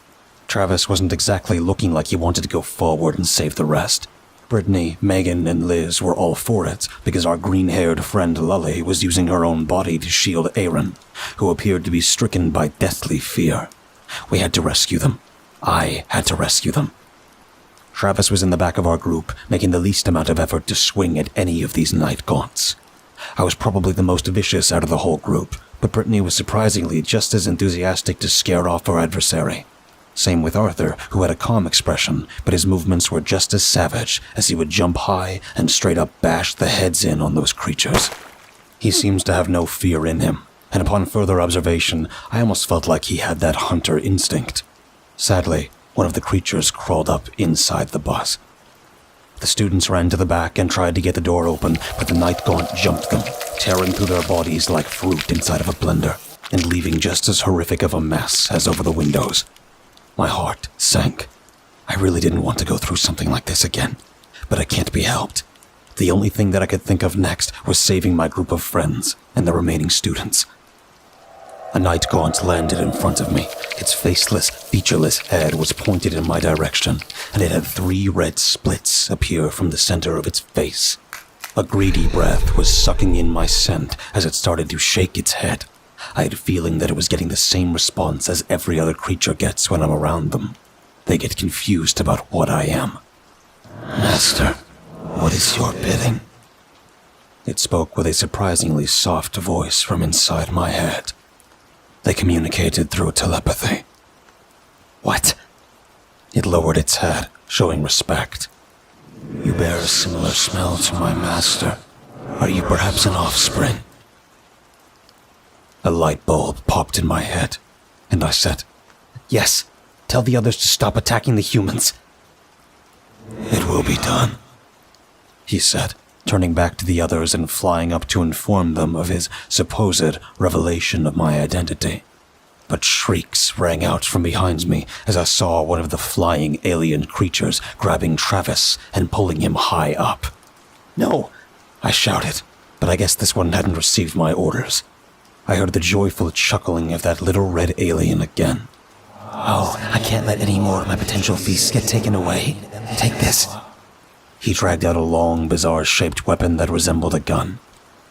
Travis wasn't exactly looking like he wanted to go forward and save the rest. Brittany, Megan, and Liz were all for it because our green-haired friend Lully was using her own body to shield Aaron, who appeared to be stricken by deathly fear. We had to rescue them. I had to rescue them. Travis was in the back of our group, making the least amount of effort to swing at any of these night gaunts. I was probably the most vicious out of the whole group, but Brittany was surprisingly just as enthusiastic to scare off our adversary. Same with Arthur, who had a calm expression, but his movements were just as savage as he would jump high and straight up bash the heads in on those creatures. He seems to have no fear in him, and upon further observation, I almost felt like he had that hunter instinct. Sadly, one of the creatures crawled up inside the bus. The students ran to the back and tried to get the door open, but the night gaunt jumped them, tearing through their bodies like fruit inside of a blender, and leaving just as horrific of a mess as over the windows. My heart sank. I really didn't want to go through something like this again, but it can't be helped. The only thing that I could think of next was saving my group of friends and the remaining students. A night gaunt landed in front of me. Its faceless, featureless head was pointed in my direction, and it had 3 red splits appear from the center of its face. A greedy breath was sucking in my scent as it started to shake its head. I had a feeling that it was getting the same response as every other creature gets when I'm around them. They get confused about what I am. "Master, what is your bidding?" It spoke with a surprisingly soft voice from inside my head. They communicated through telepathy. "What?" It lowered its head, showing respect. "You bear a similar smell to my master. Are you perhaps an offspring?" A light bulb popped in my head, and I said, "Yes, tell the others to stop attacking the humans." "It will be done," he said, turning back to the others and flying up to inform them of his supposed revelation of my identity. But shrieks rang out from behind me as I saw one of the flying alien creatures grabbing Travis and pulling him high up. "No!" I shouted, but I guess this one hadn't received my orders. I heard the joyful chuckling of that little red alien again. "Oh, I can't let any more of my potential feasts get taken away. Take this." He dragged out a long, bizarre-shaped weapon that resembled a gun.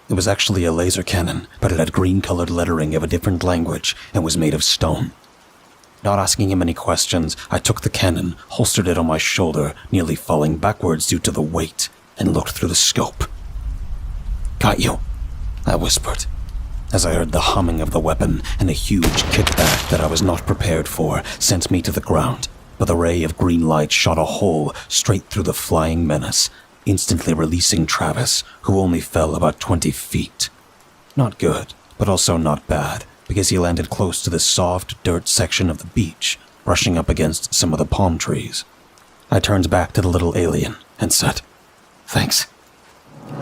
It was actually a laser cannon, but it had green-colored lettering of a different language and was made of stone. Not asking him any questions, I took the cannon, holstered it on my shoulder, nearly falling backwards due to the weight, and looked through the scope. "Got you," I whispered, as I heard the humming of the weapon, and a huge kickback that I was not prepared for sent me to the ground, but the ray of green light shot a hole straight through the flying menace, instantly releasing Travis, who only fell about 20 feet. Not good, but also not bad, because he landed close to the soft dirt section of the beach, brushing up against some of the palm trees. I turned back to the little alien and said, "Thanks."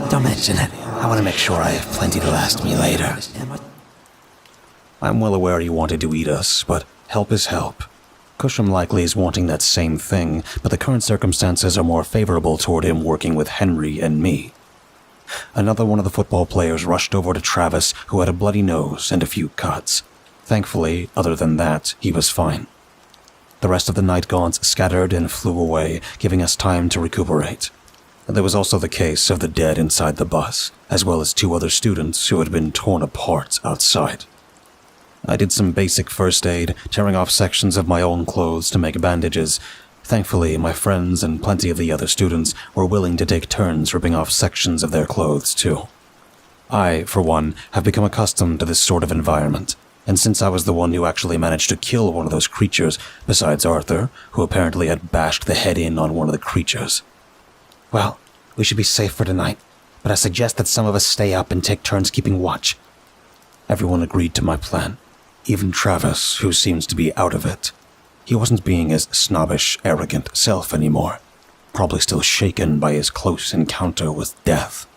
"Don't mention it. I want to make sure I have plenty to last me later. I'm well aware he wanted to eat us, but help is help. Cusham likely is wanting that same thing, but the current circumstances are more favorable toward him working with Henry and me. Another one of the football players rushed over to Travis, who had a bloody nose and a few cuts. Thankfully, other than that, he was fine. The rest of the night gaunts scattered and flew away, giving us time to recuperate. There was also the case of the dead inside the bus, as well as 2 other students who had been torn apart outside. I did some basic first aid, tearing off sections of my own clothes to make bandages. Thankfully, my friends and plenty of the other students were willing to take turns ripping off sections of their clothes, too. I, for one, have become accustomed to this sort of environment, and since I was the one who actually managed to kill one of those creatures, besides Arthur, who apparently had bashed the head in on one of the creatures. Well, we should be safe for tonight, but I suggest that some of us stay up and take turns keeping watch. Everyone agreed to my plan. Even Travis, who seems to be out of it. He wasn't being his snobbish, arrogant self anymore, probably still shaken by his close encounter with death.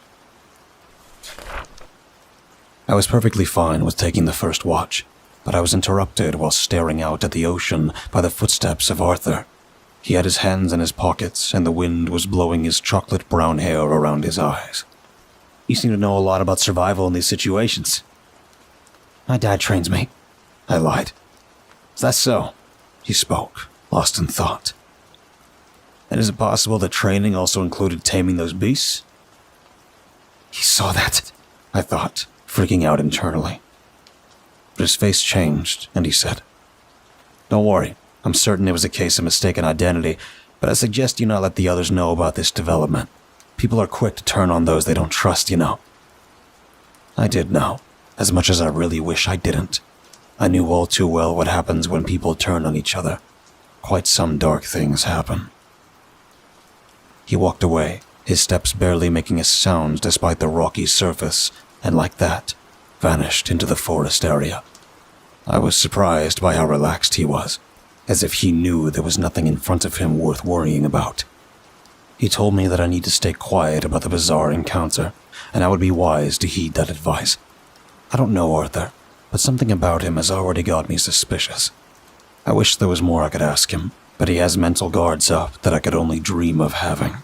I was perfectly fine with taking the first watch, but I was interrupted while staring out at the ocean by the footsteps of Arthur. He had his hands in his pockets, and the wind was blowing his chocolate-brown hair around his eyes. You seem to know a lot about survival in these situations. My dad trains me, I lied. Is that so? He spoke, lost in thought. And is it possible that training also included taming those beasts? He saw that, I thought, freaking out internally. But his face changed, and he said, "Don't worry, I'm certain it was a case of mistaken identity, but I suggest you not let the others know about this development. People are quick to turn on those they don't trust, you know." I did know, as much as I really wish I didn't. I knew all too well what happens when people turn on each other. Quite some dark things happen. He walked away, his steps barely making a sound despite the rocky surface, and like that, vanished into the forest area. I was surprised by how relaxed he was, as if he knew there was nothing in front of him worth worrying about. He told me that I need to stay quiet about the bizarre encounter, and I would be wise to heed that advice. I don't know Arthur, but something about him has already got me suspicious. I wish there was more I could ask him, but he has mental guards up that I could only dream of having.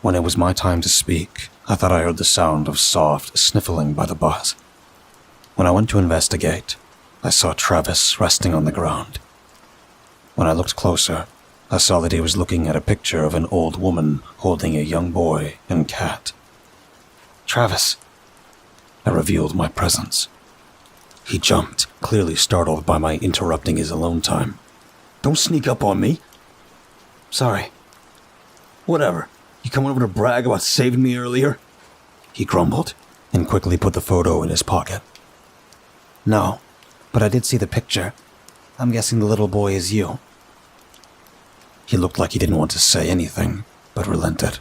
When it was my time to speak, I thought I heard the sound of soft sniffling by the bus. When I went to investigate, I saw Travis resting on the ground. When I looked closer, I saw that he was looking at a picture of an old woman holding a young boy and cat. "Travis." I revealed my presence. He jumped, clearly startled by my interrupting his alone time. "Don't sneak up on me." "Sorry." "Whatever. You coming over to brag about saving me earlier?" He grumbled, and quickly put the photo in his pocket. "No, but I did see the picture. I'm guessing the little boy is you." He looked like he didn't want to say anything, but relented.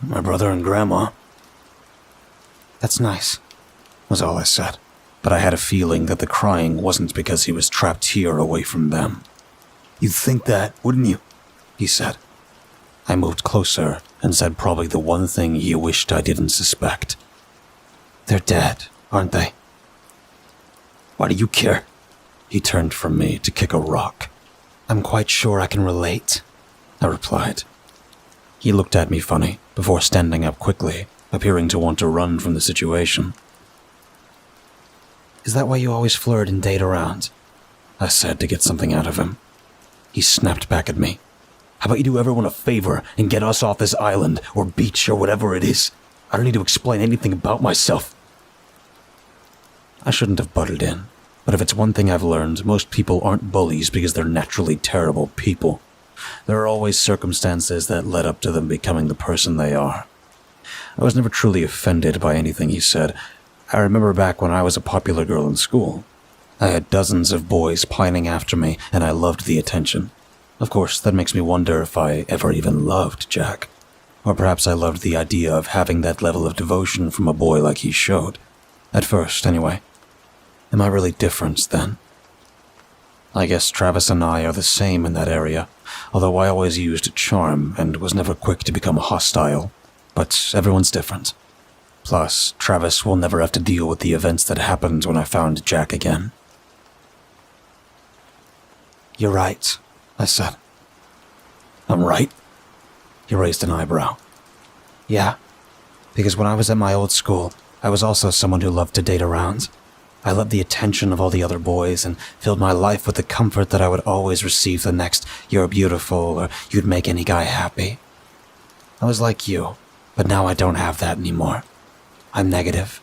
"My brother and Grandma." "That's nice," was all I said, but I had a feeling that the crying wasn't because he was trapped here away from them. "You'd think that, wouldn't you?" he said. I moved closer and said probably the one thing he wished I didn't suspect. "They're dead, aren't they?" "Why do you care?" He turned from me to kick a rock. "I'm quite sure I can relate," I replied. He looked at me funny before standing up quickly, appearing to want to run from the situation. "Is that why you always flirt and date around?" I said to get something out of him. He snapped back at me. "How about you do everyone a favor and get us off this island or beach or whatever it is? I don't need to explain anything about myself." I shouldn't have butted in, but if it's one thing I've learned, most people aren't bullies because they're naturally terrible people. There are always circumstances that led up to them becoming the person they are. I was never truly offended by anything he said. I remember back when I was a popular girl in school. I had dozens of boys pining after me, and I loved the attention. Of course, that makes me wonder if I ever even loved Jack. Or perhaps I loved the idea of having that level of devotion from a boy like he showed. At first, anyway. Am I really different then? I guess Travis and I are the same in that area, although I always used charm and was never quick to become hostile. But everyone's different. Plus, Travis will never have to deal with the events that happened when I found Jack again. "You're right," I said. "I'm right?" He raised an eyebrow. "Yeah, because when I was at my old school, I was also someone who loved to date around. I loved the attention of all the other boys and filled my life with the comfort that I would always receive the next 'you're beautiful' or 'you'd make any guy happy.' I was like you, but now I don't have that anymore. I'm negative.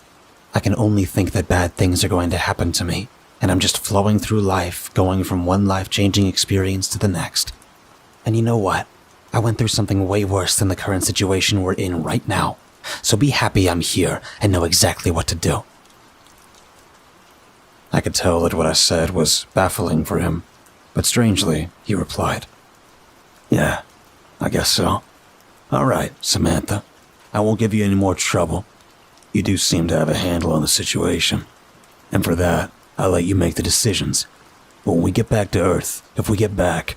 I can only think that bad things are going to happen to me, and I'm just flowing through life, going from one life-changing experience to the next. And you know what? I went through something way worse than the current situation we're in right now. So be happy I'm here and know exactly what to do." I could tell that what I said was baffling for him, but strangely, he replied, "Yeah, I guess so. All right, Samantha. I won't give you any more trouble. You do seem to have a handle on the situation. And for that, I'll let you make the decisions. But when we get back to Earth, if we get back,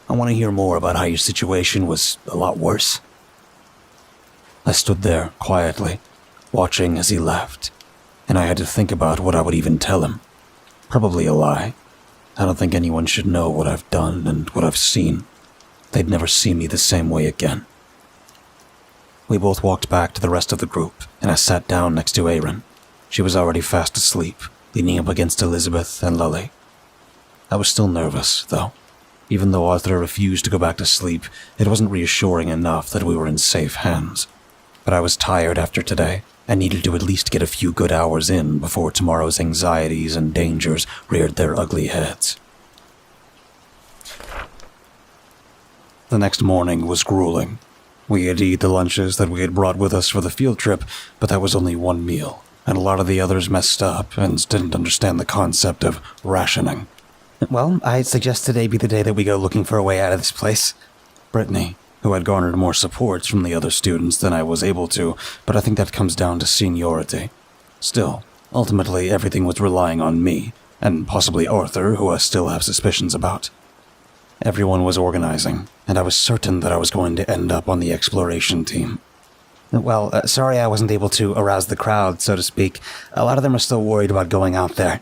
I want to hear more about how your situation was a lot worse." I stood there quietly, watching as he left, and I had to think about what I would even tell him. Probably a lie. I don't think anyone should know what I've done and what I've seen. They'd never see me the same way again. We both walked back to the rest of the group, and I sat down next to Erin. She was already fast asleep, leaning up against Elizabeth and Lily. I was still nervous, though. Even though Arthur refused to go back to sleep, it wasn't reassuring enough that we were in safe hands. But I was tired after today, and needed to at least get a few good hours in before tomorrow's anxieties and dangers reared their ugly heads. The next morning was grueling. We had eaten the lunches that we had brought with us for the field trip, but that was only one meal, and a lot of the others messed up and didn't understand the concept of rationing. "Well, I suggest today be the day that we go looking for a way out of this place." Brittany, who had garnered more support from the other students than I was able to, but I think that comes down to seniority. Still, ultimately everything was relying on me, and possibly Arthur, who I still have suspicions about. Everyone was organizing, and I was certain that I was going to end up on the exploration team. "Well, sorry I wasn't able to arouse the crowd, so to speak. A lot of them are still worried about going out there,"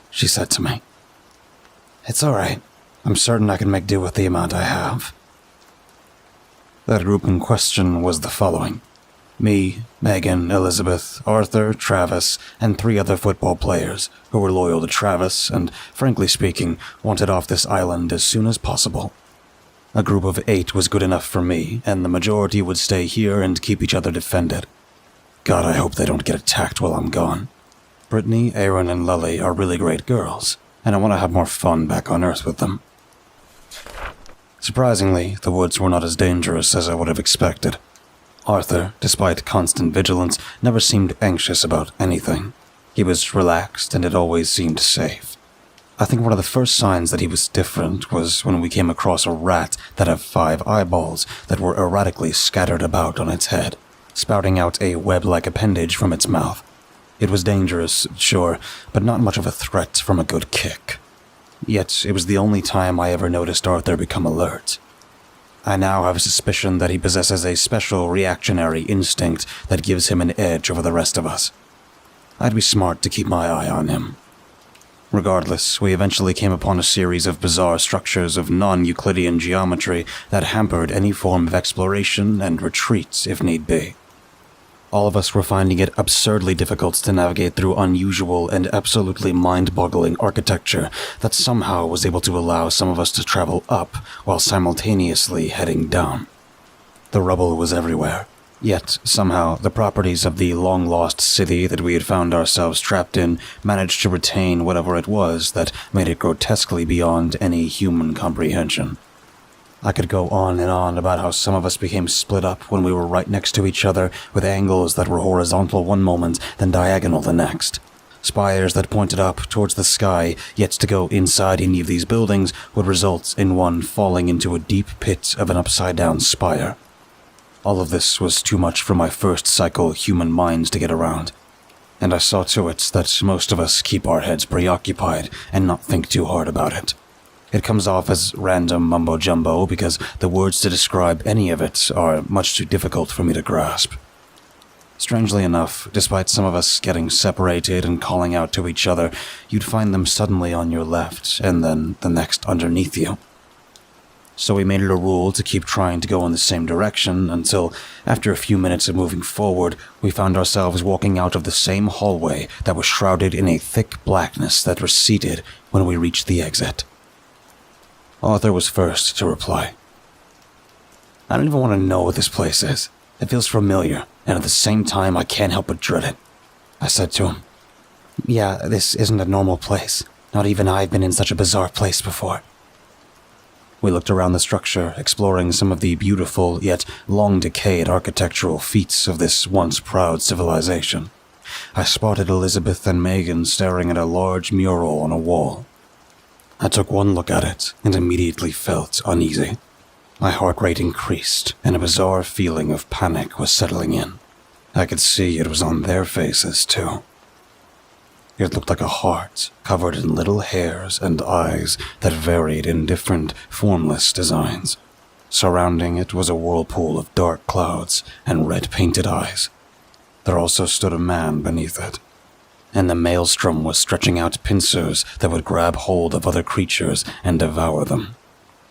she said to me. "It's all right. I'm certain I can make do with the amount I have." That group in question was the following: me, Megan, Elizabeth, Arthur, Travis, and 3 other football players who were loyal to Travis and, frankly speaking, wanted off this island as soon as possible. A group of 8 was good enough for me, and the majority would stay here and keep each other defended. God, I hope they don't get attacked while I'm gone. Brittany, Erin, and Lily are really great girls, and I want to have more fun back on Earth with them. Surprisingly, the woods were not as dangerous as I would have expected. Arthur, despite constant vigilance, never seemed anxious about anything. He was relaxed and it always seemed safe. I think one of the first signs that he was different was when we came across a rat that had 5 eyeballs that were erratically scattered about on its head, spouting out a web-like appendage from its mouth. It was dangerous, sure, but not much of a threat from a good kick. Yet it was the only time I ever noticed Arthur become alert. I now have a suspicion that he possesses a special reactionary instinct that gives him an edge over the rest of us. I'd be smart to keep my eye on him. Regardless, we eventually came upon a series of bizarre structures of non-Euclidean geometry that hampered any form of exploration and retreat if need be. All of us were finding it absurdly difficult to navigate through unusual and absolutely mind-boggling architecture that somehow was able to allow some of us to travel up while simultaneously heading down. The rubble was everywhere, yet somehow the properties of the long-lost city that we had found ourselves trapped in managed to retain whatever it was that made it grotesquely beyond any human comprehension. I could go on and on about how some of us became split up when we were right next to each other with angles that were horizontal one moment, then diagonal the next. Spires that pointed up towards the sky, yet to go inside any of these buildings would result in one falling into a deep pit of an upside-down spire. All of this was too much for my first cycle human minds to get around, and I saw to it that most of us keep our heads preoccupied and not think too hard about it. It comes off as random mumbo-jumbo because the words to describe any of it are much too difficult for me to grasp. Strangely enough, despite some of us getting separated and calling out to each other, you'd find them suddenly on your left and then the next underneath you. So we made it a rule to keep trying to go in the same direction until, after a few minutes of moving forward, we found ourselves walking out of the same hallway that was shrouded in a thick blackness that receded when we reached the exit. Arthur was first to reply. I don't even want to know what this place is. It feels familiar, and at the same time I can't help but dread it. I said to him, "Yeah, this isn't a normal place. Not even I've been in such a bizarre place before." We looked around the structure, exploring some of the beautiful yet long-decayed architectural feats of this once proud civilization. I spotted Elizabeth and Megan staring at a large mural on a wall. I took one look at it and immediately felt uneasy. My heart rate increased, and a bizarre feeling of panic was settling in. I could see it was on their faces, too. It looked like a heart, covered in little hairs and eyes that varied in different, formless designs. Surrounding it was a whirlpool of dark clouds and red-painted eyes. There also stood a man beneath it, and the maelstrom was stretching out pincers that would grab hold of other creatures and devour them.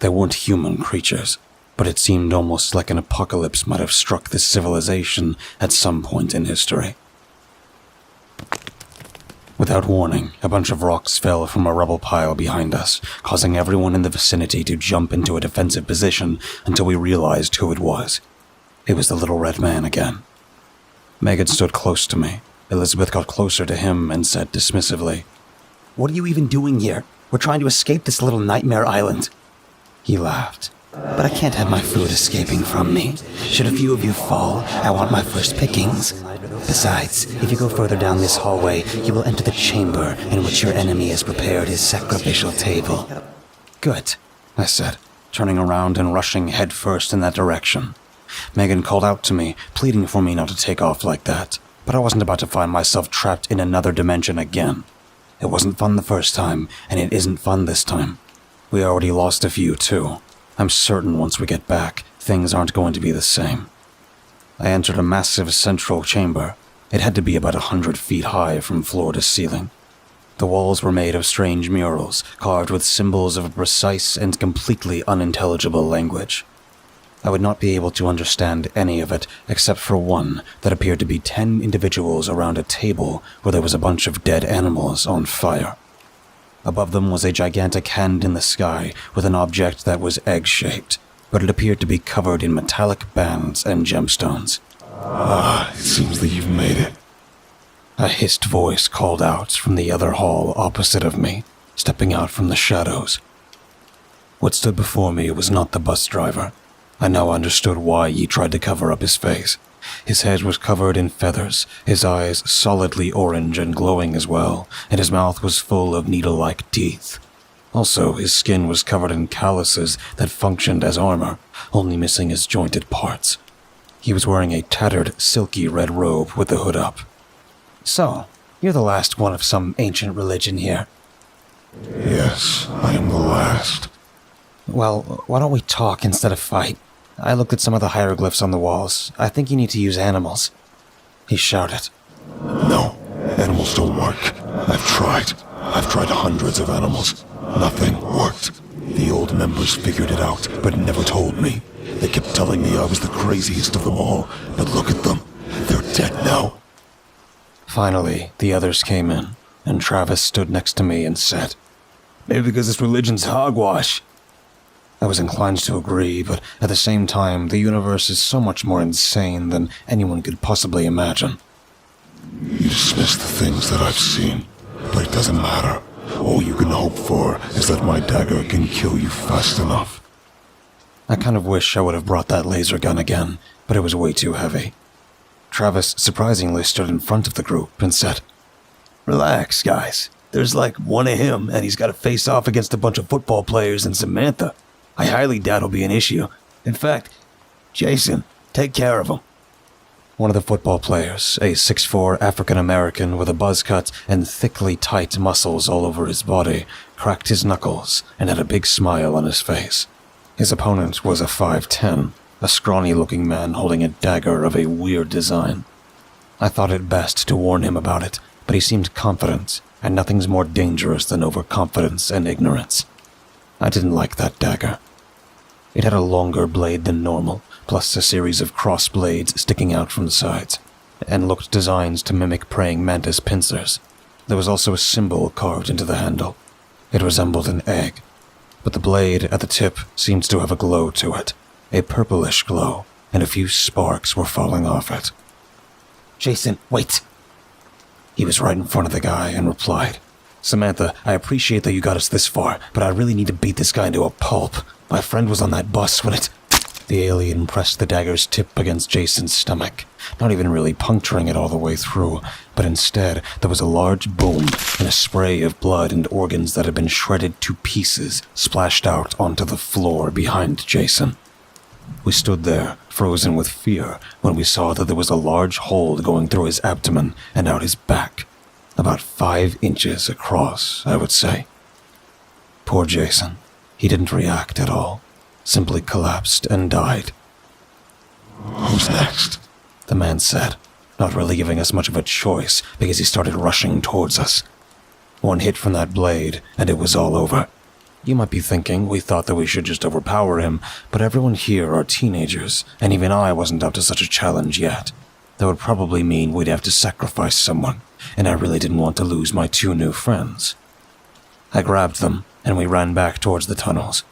They weren't human creatures, but it seemed almost like an apocalypse might have struck this civilization at some point in history. Without warning, a bunch of rocks fell from a rubble pile behind us, causing everyone in the vicinity to jump into a defensive position until we realized who it was. It was the little red man again. Megan stood close to me. Elizabeth got closer to him and said dismissively, "What are you even doing here? We're trying to escape this little nightmare island." He laughed. "But I can't have my food escaping from me. Should a few of you fall, I want my first pickings. Besides, if you go further down this hallway, you will enter the chamber in which your enemy has prepared his sacrificial table." "Good," I said, turning around and rushing headfirst in that direction. Megan called out to me, pleading for me not to take off like that, but I wasn't about to find myself trapped in another dimension again. It wasn't fun the first time, and it isn't fun this time. We already lost a few, too. I'm certain once we get back, things aren't going to be the same. I entered a massive central chamber. It had to be about 100 feet high from floor to ceiling. The walls were made of strange murals, carved with symbols of a precise and completely unintelligible language. I would not be able to understand any of it, except for one that appeared to be 10 individuals around a table where there was a bunch of dead animals on fire. Above them was a gigantic hand in the sky with an object that was egg-shaped, but it appeared to be covered in metallic bands and gemstones. It seems that you've made it. A hissed voice called out from the other hall opposite of me, stepping out from the shadows. What stood before me was not the bus driver. I now understood why he tried to cover up his face. His head was covered in feathers, his eyes solidly orange and glowing as well, and his mouth was full of needle-like teeth. Also, his skin was covered in calluses that functioned as armor, only missing his jointed parts. He was wearing a tattered, silky red robe with the hood up. "So, you're the last one of some ancient religion here." Yes, I am the last. "Well, why don't we talk instead of fight? I looked at some of the hieroglyphs on the walls. I think you need to use animals." He shouted. No, animals don't work. I've tried hundreds of animals. Nothing worked. The old members figured it out, but never told me. They kept telling me I was the craziest of them all, but look at them. They're dead now. Finally, the others came in, and Travis stood next to me and said, "Maybe because this religion's hogwash." I was inclined to agree, but at the same time, the universe is so much more insane than anyone could possibly imagine. You dismiss the things that I've seen, but it doesn't matter. All you can hope for is that my dagger can kill you fast enough. I kind of wish I would have brought that laser gun again, but it was way too heavy. Travis surprisingly stood in front of the group and said, Relax, guys. There's like one of him, and he's got to face off against a bunch of football players and Samantha. I highly doubt it'll be an issue. In fact, Jason, take care of him. One of the football players, a 6'4" African-American with a buzz cut and thickly tight muscles all over his body, cracked his knuckles and had a big smile on his face. His opponent was a 5'10", a scrawny-looking man holding a dagger of a weird design. I thought it best to warn him about it, but he seemed confident, and nothing's more dangerous than overconfidence and ignorance. I didn't like that dagger. It had a longer blade than normal, plus a series of cross blades sticking out from the sides, and looked designed to mimic praying mantis pincers. There was also a symbol carved into the handle. It resembled an egg, but the blade at the tip seemed to have a glow to it, a purplish glow, and a few sparks were falling off it. "Jason, wait!" He was right in front of the guy and replied, "Samantha, I appreciate that you got us this far, but I really need to beat this guy into a pulp. My friend was on that bus when it..." The alien pressed the dagger's tip against Jason's stomach, not even really puncturing it all the way through, but instead there was a large boom and a spray of blood and organs that had been shredded to pieces splashed out onto the floor behind Jason. We stood there, frozen with fear, when we saw that there was a large hole going through his abdomen and out his back, about 5 inches across, I would say. Poor Jason. He didn't react at all, simply collapsed and died. Who's next? The man said, not really giving us much of a choice because he started rushing towards us. One hit from that blade, and it was all over. You might be thinking we thought that we should just overpower him, but everyone here are teenagers, and even I wasn't up to such a challenge yet. That would probably mean we'd have to sacrifice someone, and I really didn't want to lose my 2 new friends. I grabbed them, and we ran back towards the tunnels.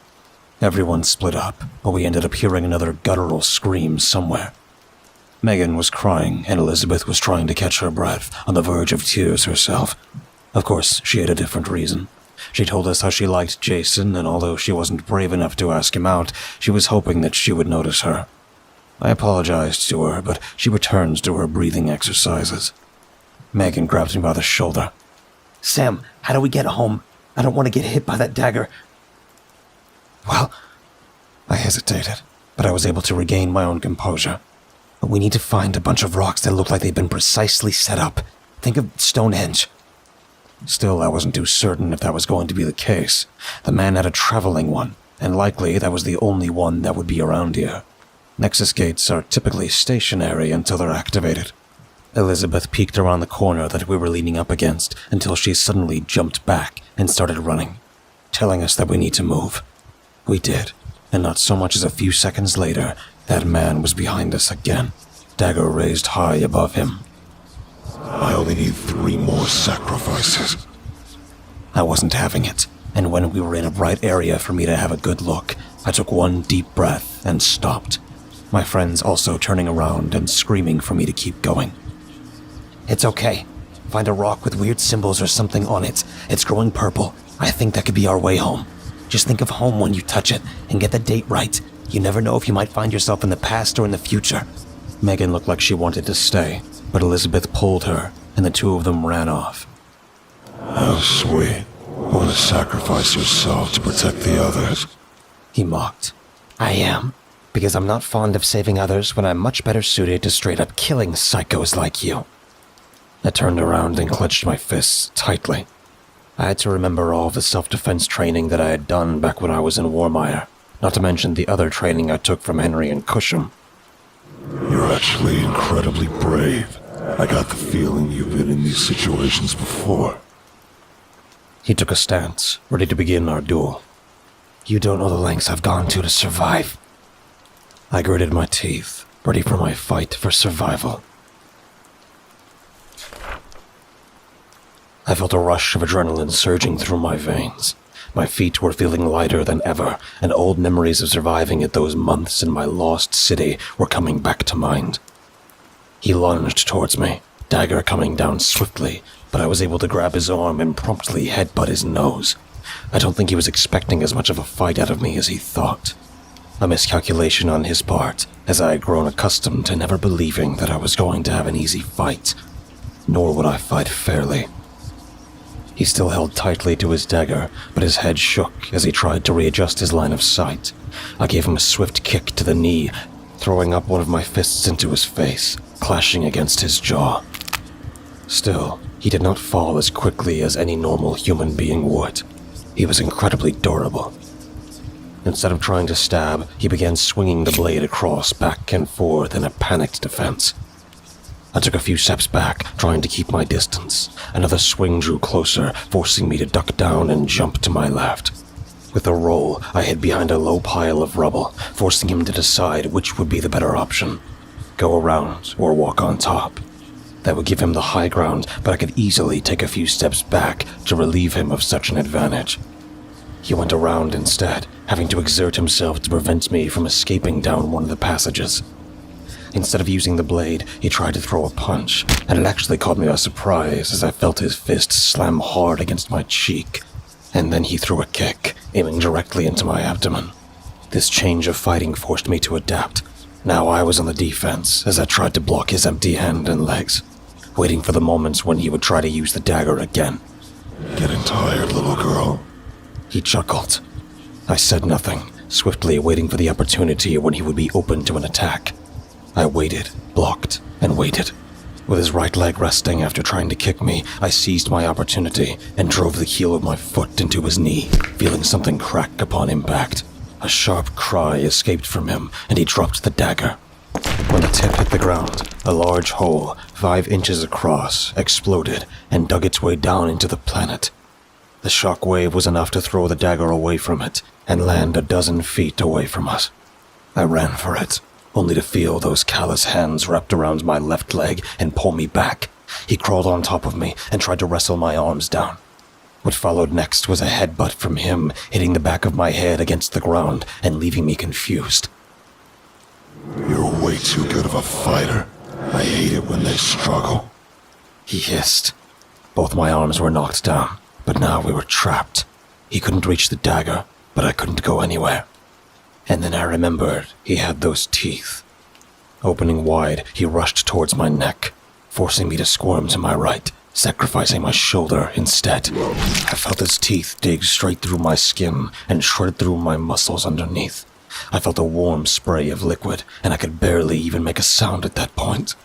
Everyone split up, but we ended up hearing another guttural scream somewhere. Megan was crying, and Elizabeth was trying to catch her breath, on the verge of tears herself. Of course, she had a different reason. She told us how she liked Jason, and although she wasn't brave enough to ask him out, she was hoping that she would notice her. I apologized to her, but she returned to her breathing exercises. Megan grabbed me by the shoulder. "Sam, how do we get home? I don't want to get hit by that dagger." "Well," I hesitated, but I was able to regain my own composure. "We need to find a bunch of rocks that look like they've been precisely set up. Think of Stonehenge." Still, I wasn't too certain if that was going to be the case. The man had a traveling one, and likely that was the only one that would be around here. Nexus gates are typically stationary until they're activated. Elizabeth peeked around the corner that we were leaning up against until she suddenly jumped back and started running, telling us that we need to move. We did, and not so much as a few seconds later, that man was behind us again, dagger raised high above him. I only need 3 more sacrifices. I wasn't having it, and when we were in a bright area for me to have a good look, I took one deep breath and stopped, my friends also turning around and screaming for me to keep going. "It's okay. Find a rock with weird symbols or something on it. It's growing purple. I think that could be our way home. Just think of home when you touch it, and get the date right. You never know if you might find yourself in the past or in the future." Megan looked like she wanted to stay, but Elizabeth pulled her, and the 2 of them ran off. How sweet. Want to sacrifice yourself to protect the others? He mocked. "I am, because I'm not fond of saving others when I'm much better suited to straight-up killing psychos like you." I turned around and clenched my fists tightly. I had to remember all the self-defense training that I had done back when I was in Warmire, not to mention the other training I took from Henry and Cusham. You're actually incredibly brave. I got the feeling you've been in these situations before. He took a stance, ready to begin our duel. "You don't know the lengths I've gone to survive." I gritted my teeth, ready for my fight for survival. I felt a rush of adrenaline surging through my veins. My feet were feeling lighter than ever, and old memories of surviving at those months in my lost city were coming back to mind. He lunged towards me, dagger coming down swiftly, but I was able to grab his arm and promptly headbutt his nose. I don't think he was expecting as much of a fight out of me as he thought. A miscalculation on his part, as I had grown accustomed to never believing that I was going to have an easy fight. Nor would I fight fairly. He still held tightly to his dagger, but his head shook as he tried to readjust his line of sight. I gave him a swift kick to the knee, throwing up one of my fists into his face. clashing against his jaw. Still, he did not fall as quickly as any normal human being would. He was incredibly durable. Instead of trying to stab, he began swinging the blade across, back and forth in a panicked defense. I took a few steps back, trying to keep my distance. Another swing drew closer, forcing me to duck down and jump to my left. With a roll, I hid behind a low pile of rubble, forcing him to decide which would be the better option. Go around or walk on top. That would give him the high ground, but I could easily take a few steps back to relieve him of such an advantage. He went around instead, having to exert himself to prevent me from escaping down one of the passages. Instead of using the blade, he tried to throw a punch, and it actually caught me by surprise as I felt his fist slam hard against my cheek. And then he threw a kick, aiming directly into my abdomen. This change of fighting forced me to adapt. Now I was on the defense as I tried to block his empty hand and legs, waiting for the moments when he would try to use the dagger again. Getting tired, little girl? He chuckled. I said nothing, swiftly waiting for the opportunity when he would be open to an attack. I waited, blocked, and waited. With his right leg resting after trying to kick me, I seized my opportunity and drove the heel of my foot into his knee, feeling something crack upon impact. A sharp cry escaped from him, and he dropped the dagger. When the tip hit the ground, a large hole, 5 inches across, exploded and dug its way down into the planet. The shock wave was enough to throw the dagger away from it and land a dozen feet away from us. I ran for it, only to feel those callous hands wrapped around my left leg and pull me back. He crawled on top of me and tried to wrestle my arms down. What followed next was a headbutt from him, hitting the back of my head against the ground and leaving me confused. You're way too good of a fighter. I hate it when they struggle. He hissed. Both my arms were knocked down, but now we were trapped. He couldn't reach the dagger, but I couldn't go anywhere. And then I remembered he had those teeth. Opening wide, he rushed towards my neck, forcing me to squirm to my right, sacrificing my shoulder instead. I felt his teeth dig straight through my skin and shred through my muscles underneath. I felt a warm spray of liquid, and I could barely even make a sound at that point.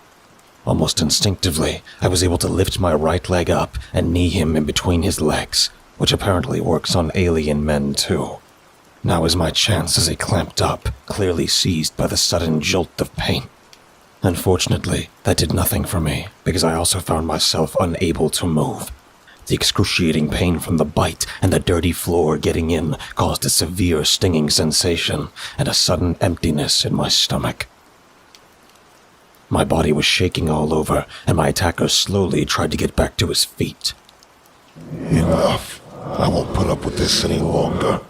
Almost instinctively, I was able to lift my right leg up and knee him in between his legs, which apparently works on alien men too. Now was my chance as he clamped up, clearly seized by the sudden jolt of pain. Unfortunately, that did nothing for me, because I also found myself unable to move. The excruciating pain from the bite and the dirty floor getting in caused a severe stinging sensation and a sudden emptiness in my stomach. My body was shaking all over, and my attacker slowly tried to get back to his feet. Enough. I won't put up with this any longer.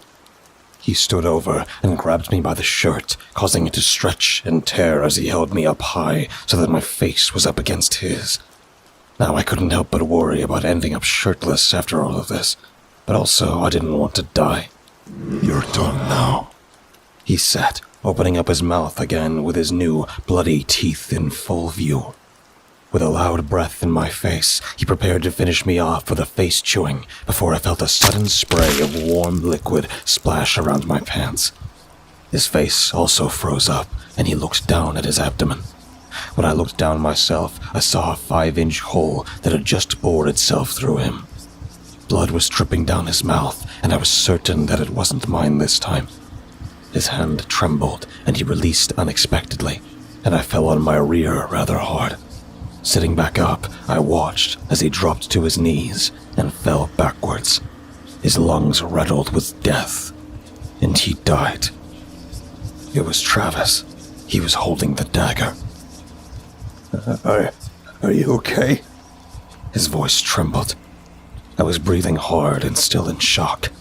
He stood over and grabbed me by the shirt, causing it to stretch and tear as he held me up high so that my face was up against his. Now I couldn't help but worry about ending up shirtless after all of this, but also I didn't want to die. You're done now. He said, opening up his mouth again with his new, bloody teeth in full view. With a loud breath in my face, he prepared to finish me off with a face chewing before I felt a sudden spray of warm liquid splash around my pants. His face also froze up, and he looked down at his abdomen. When I looked down myself, I saw a 5-inch hole that had just bored itself through him. Blood was dripping down his mouth, and I was certain that it wasn't mine this time. His hand trembled, and he released unexpectedly, and I fell on my rear rather hard. Sitting back up, I watched as he dropped to his knees and fell backwards. His lungs rattled with death, and he died. It was Travis. He was holding the dagger. Are you okay? His voice trembled. I was breathing hard and still in shock.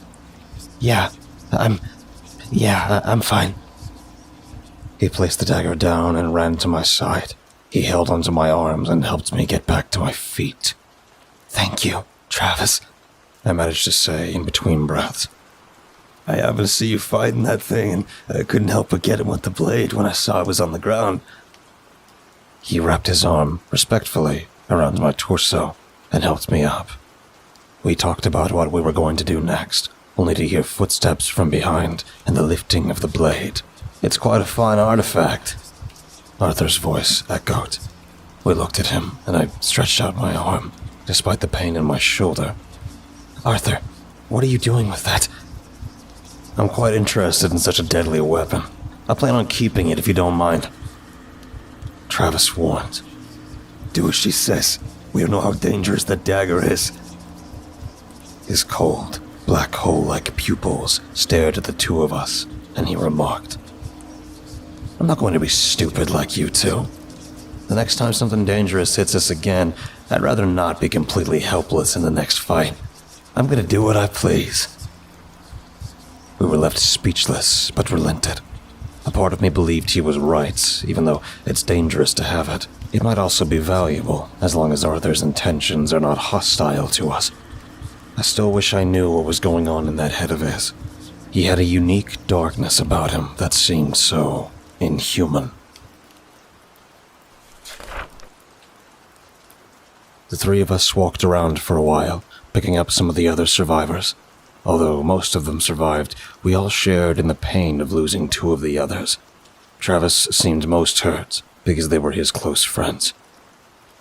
Yeah, I'm fine. He placed the dagger down and ran to my side. He held onto my arms and helped me get back to my feet. Thank you, Travis, I managed to say in between breaths. I happened to see you fighting that thing, and I couldn't help but get him with the blade when I saw it was on the ground. He wrapped his arm, respectfully, around my torso and helped me up. We talked about what we were going to do next, only to hear footsteps from behind and the lifting of the blade. It's quite a fine artifact, Arthur's voice echoed. We looked at him, and I stretched out my arm, despite the pain in my shoulder. Arthur, what are you doing with that? I'm quite interested in such a deadly weapon. I plan on keeping it if you don't mind. Travis warned. Do as she says. We don't know how dangerous that dagger is. His cold, black hole-like pupils stared at the two of us, and he remarked, I'm not going to be stupid like you two. The next time something dangerous hits us again, I'd rather not be completely helpless in the next fight. I'm going to do what I please. We were left speechless, but relented. A part of me believed he was right, even though it's dangerous to have it. It might also be valuable, as long as Arthur's intentions are not hostile to us. I still wish I knew what was going on in that head of his. He had a unique darkness about him that seemed so inhuman. The three of us walked around for a while, picking up some of the other survivors. Although most of them survived, we all shared in the pain of losing two of the others. Travis seemed most hurt, because they were his close friends.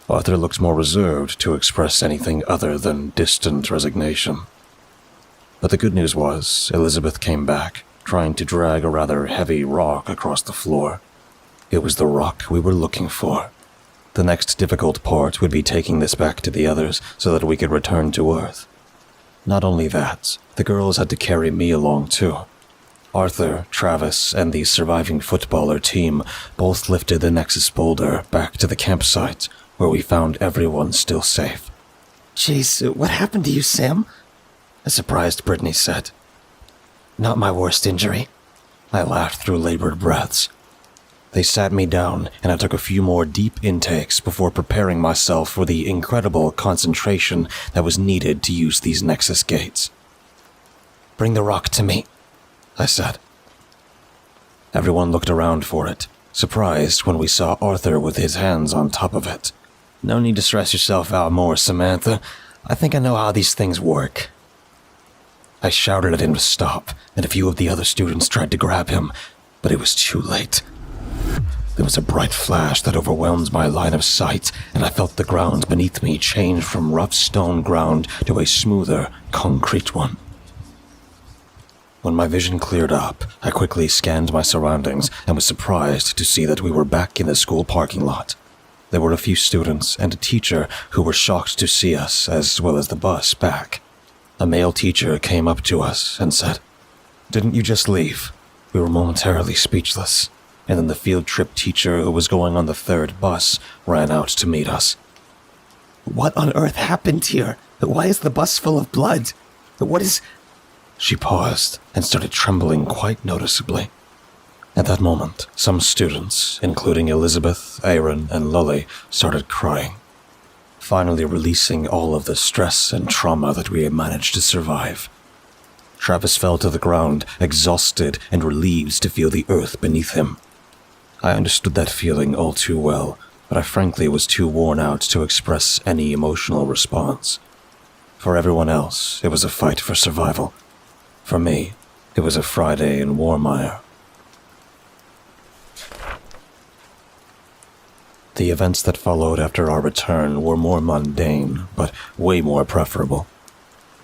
Arthur looked more reserved to express anything other than distant resignation. But the good news was, Elizabeth came back, trying to drag a rather heavy rock across the floor. It was the rock we were looking for. The next difficult part would be taking this back to the others so that we could return to Earth. Not only that, the girls had to carry me along too. Arthur, Travis, and the surviving footballer team both lifted the Nexus boulder back to the campsite, where we found everyone still safe. Jeez, what happened to you, Sam? A surprised Brittany said. Not my worst injury. I laughed through labored breaths. They sat me down, and I took a few more deep intakes before preparing myself for the incredible concentration that was needed to use these Nexus gates. Bring the rock to me, I said. Everyone looked around for it, surprised when we saw Arthur with his hands on top of it. No need to stress yourself out more, Samantha. I think I know how these things work. I shouted at him to stop, and a few of the other students tried to grab him, but it was too late. There was a bright flash that overwhelmed my line of sight, and I felt the ground beneath me change from rough stone ground to a smoother, concrete one. When my vision cleared up, I quickly scanned my surroundings and was surprised to see that we were back in the school parking lot. There were a few students and a teacher who were shocked to see us, as well as the bus back. A male teacher came up to us and said, "Didn't you just leave?" We were momentarily speechless, and then the field trip teacher who was going on the third bus ran out to meet us. What on earth happened here? Why is the bus full of blood? What is... She paused and started trembling quite noticeably. At that moment, some students, including Elizabeth, Aaron, and Lully, started crying, finally releasing all of the stress and trauma that we had managed to survive. Travis fell to the ground, exhausted and relieved to feel the earth beneath him. I understood that feeling all too well, but I frankly was too worn out to express any emotional response. For everyone else, it was a fight for survival. For me, it was a Friday in Warmire. The events that followed after our return were more mundane, but way more preferable.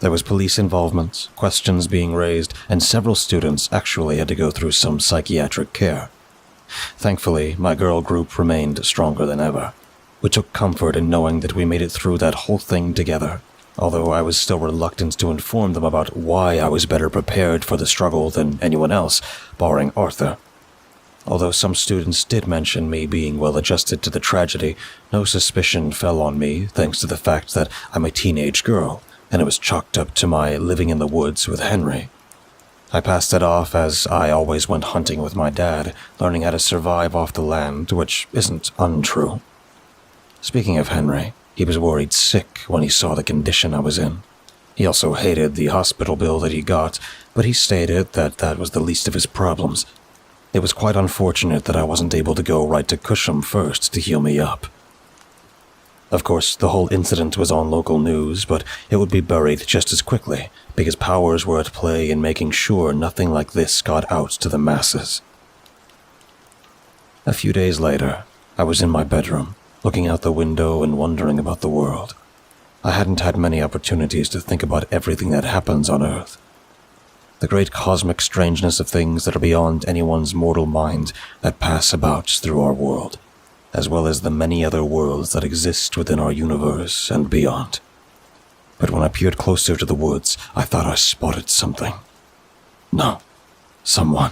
There was police involvement, questions being raised, and several students actually had to go through some psychiatric care. Thankfully, my girl group remained stronger than ever. We took comfort in knowing that we made it through that whole thing together, although I was still reluctant to inform them about why I was better prepared for the struggle than anyone else, barring Arthur. Although some students did mention me being well adjusted to the tragedy, no suspicion fell on me thanks to the fact that I'm a teenage girl, and it was chalked up to my living in the woods with Henry. I passed it off as I always went hunting with my dad, learning how to survive off the land, which isn't untrue. Speaking of Henry, he was worried sick when he saw the condition I was in. He also hated the hospital bill that he got, but he stated that that was the least of his problems. It was quite unfortunate that I wasn't able to go right to Cusham first to heal me up. Of course, the whole incident was on local news, but it would be buried just as quickly, because powers were at play in making sure nothing like this got out to the masses. A few days later, I was in my bedroom, looking out the window and wondering about the world. I hadn't had many opportunities to think about everything that happens on Earth. The great cosmic strangeness of things that are beyond anyone's mortal mind that pass about through our world, as well as the many other worlds that exist within our universe and beyond. But when I peered closer to the woods, I thought I spotted something. No, someone.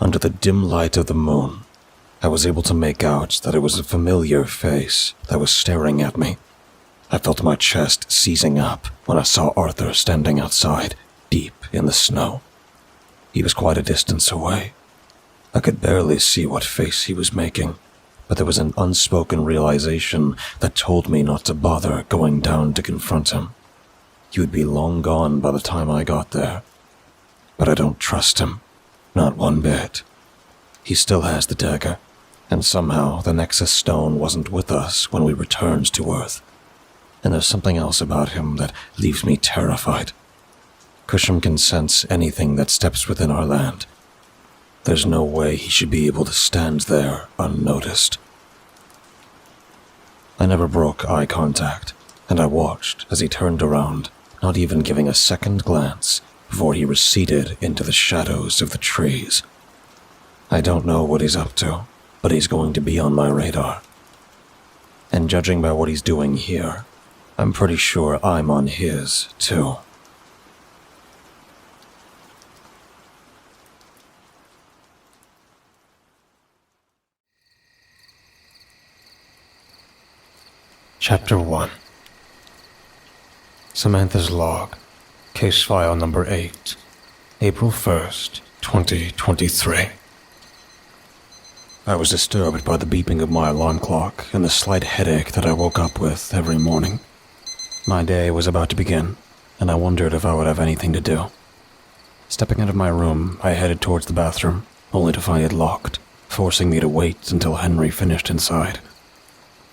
Under the dim light of the moon, I was able to make out that it was a familiar face that was staring at me. I felt my chest seizing up when I saw Arthur standing outside, deep in the snow. He was quite a distance away. I could barely see what face he was making, but there was an unspoken realization that told me not to bother going down to confront him. He would be long gone by the time I got there. But I don't trust him, not one bit. He still has the dagger, and somehow the Nexus Stone wasn't with us when we returned to Earth. And there's something else about him that leaves me terrified. Cusham can sense anything that steps within our land. There's no way he should be able to stand there unnoticed. I never broke eye contact, and I watched as he turned around, not even giving a second glance before he receded into the shadows of the trees. I don't know what he's up to, but he's going to be on my radar. And judging by what he's doing here, I'm pretty sure I'm on his, too. Chapter 1. Samantha's Log, Case File Number 8, April 1st, 2023. I was disturbed by the beeping of my alarm clock and the slight headache that I woke up with every morning. My day was about to begin, and I wondered if I would have anything to do. Stepping out of my room, I headed towards the bathroom, only to find it locked, forcing me to wait until Henry finished inside.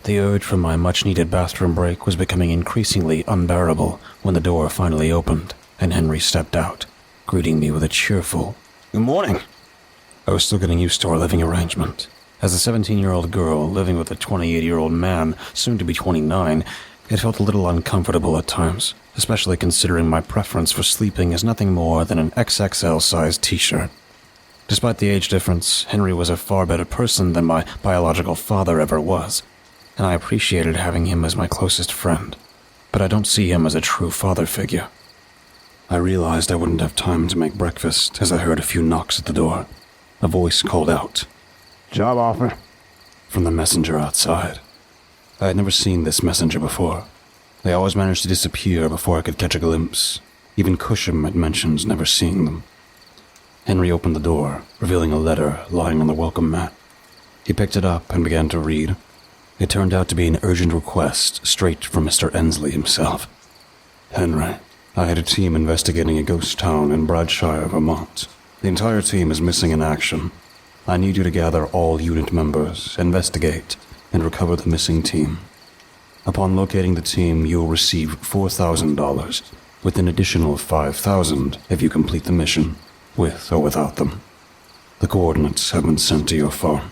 The urge from my much-needed bathroom break was becoming increasingly unbearable when the door finally opened and Henry stepped out, greeting me with a cheerful, "Good morning." I was still getting used to our living arrangement. As a 17-year-old girl living with a 28-year-old man, soon to be 29, it felt a little uncomfortable at times, especially considering my preference for sleeping is nothing more than an XXL-sized t-shirt. Despite the age difference, Henry was a far better person than my biological father ever was, and I appreciated having him as my closest friend, but I don't see him as a true father figure. I realized I wouldn't have time to make breakfast as I heard a few knocks at the door. A voice called out, "Job offer," from the messenger outside. I had never seen this messenger before. They always managed to disappear before I could catch a glimpse. Even Cusham had mentioned never seeing them. Henry opened the door, revealing a letter lying on the welcome mat. He picked it up and began to read. It turned out to be an urgent request straight from Mr. Ensley himself. "Henry, I had a team investigating a ghost town in Bradshire, Vermont. The entire team is missing in action. I need you to gather all unit members, investigate, and recover the missing team. Upon locating the team, you will receive $4,000, with an additional $5,000 if you complete the mission, with or without them. The coordinates have been sent to your phone."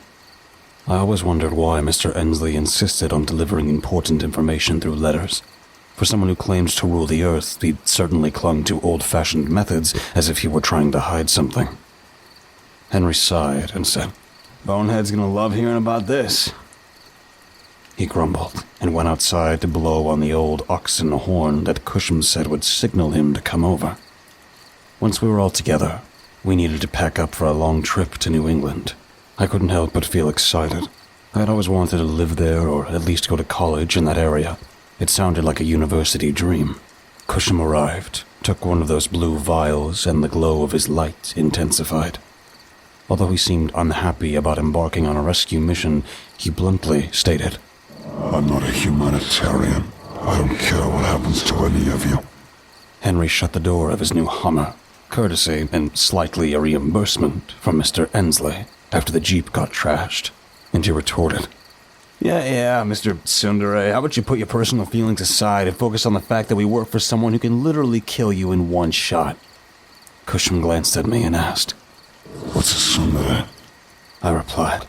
I always wondered why Mr. Ensley insisted on delivering important information through letters. For someone who claimed to rule the earth, he certainly clung to old-fashioned methods as if he were trying to hide something. Henry sighed and said, "Bonehead's gonna love hearing about this." He grumbled and went outside to blow on the old oxen horn that Cusham said would signal him to come over. Once we were all together, we needed to pack up for a long trip to New England. I couldn't help but feel excited. I had always wanted to live there or at least go to college in that area. It sounded like a university dream. Cusham arrived, took one of those blue vials, and the glow of his light intensified. Although he seemed unhappy about embarking on a rescue mission, he bluntly stated, "I'm not a humanitarian. I don't care what happens to any of you." Henry shut the door of his new Hummer, courtesy and slightly a reimbursement from Mr. Ensley after the Jeep got trashed, and he retorted, Yeah, Mr. Tsundere, how about you put your personal feelings aside and focus on the fact that we work for someone who can literally kill you in one shot?" Cusham glanced at me and asked, "What's a tsundere?" I replied,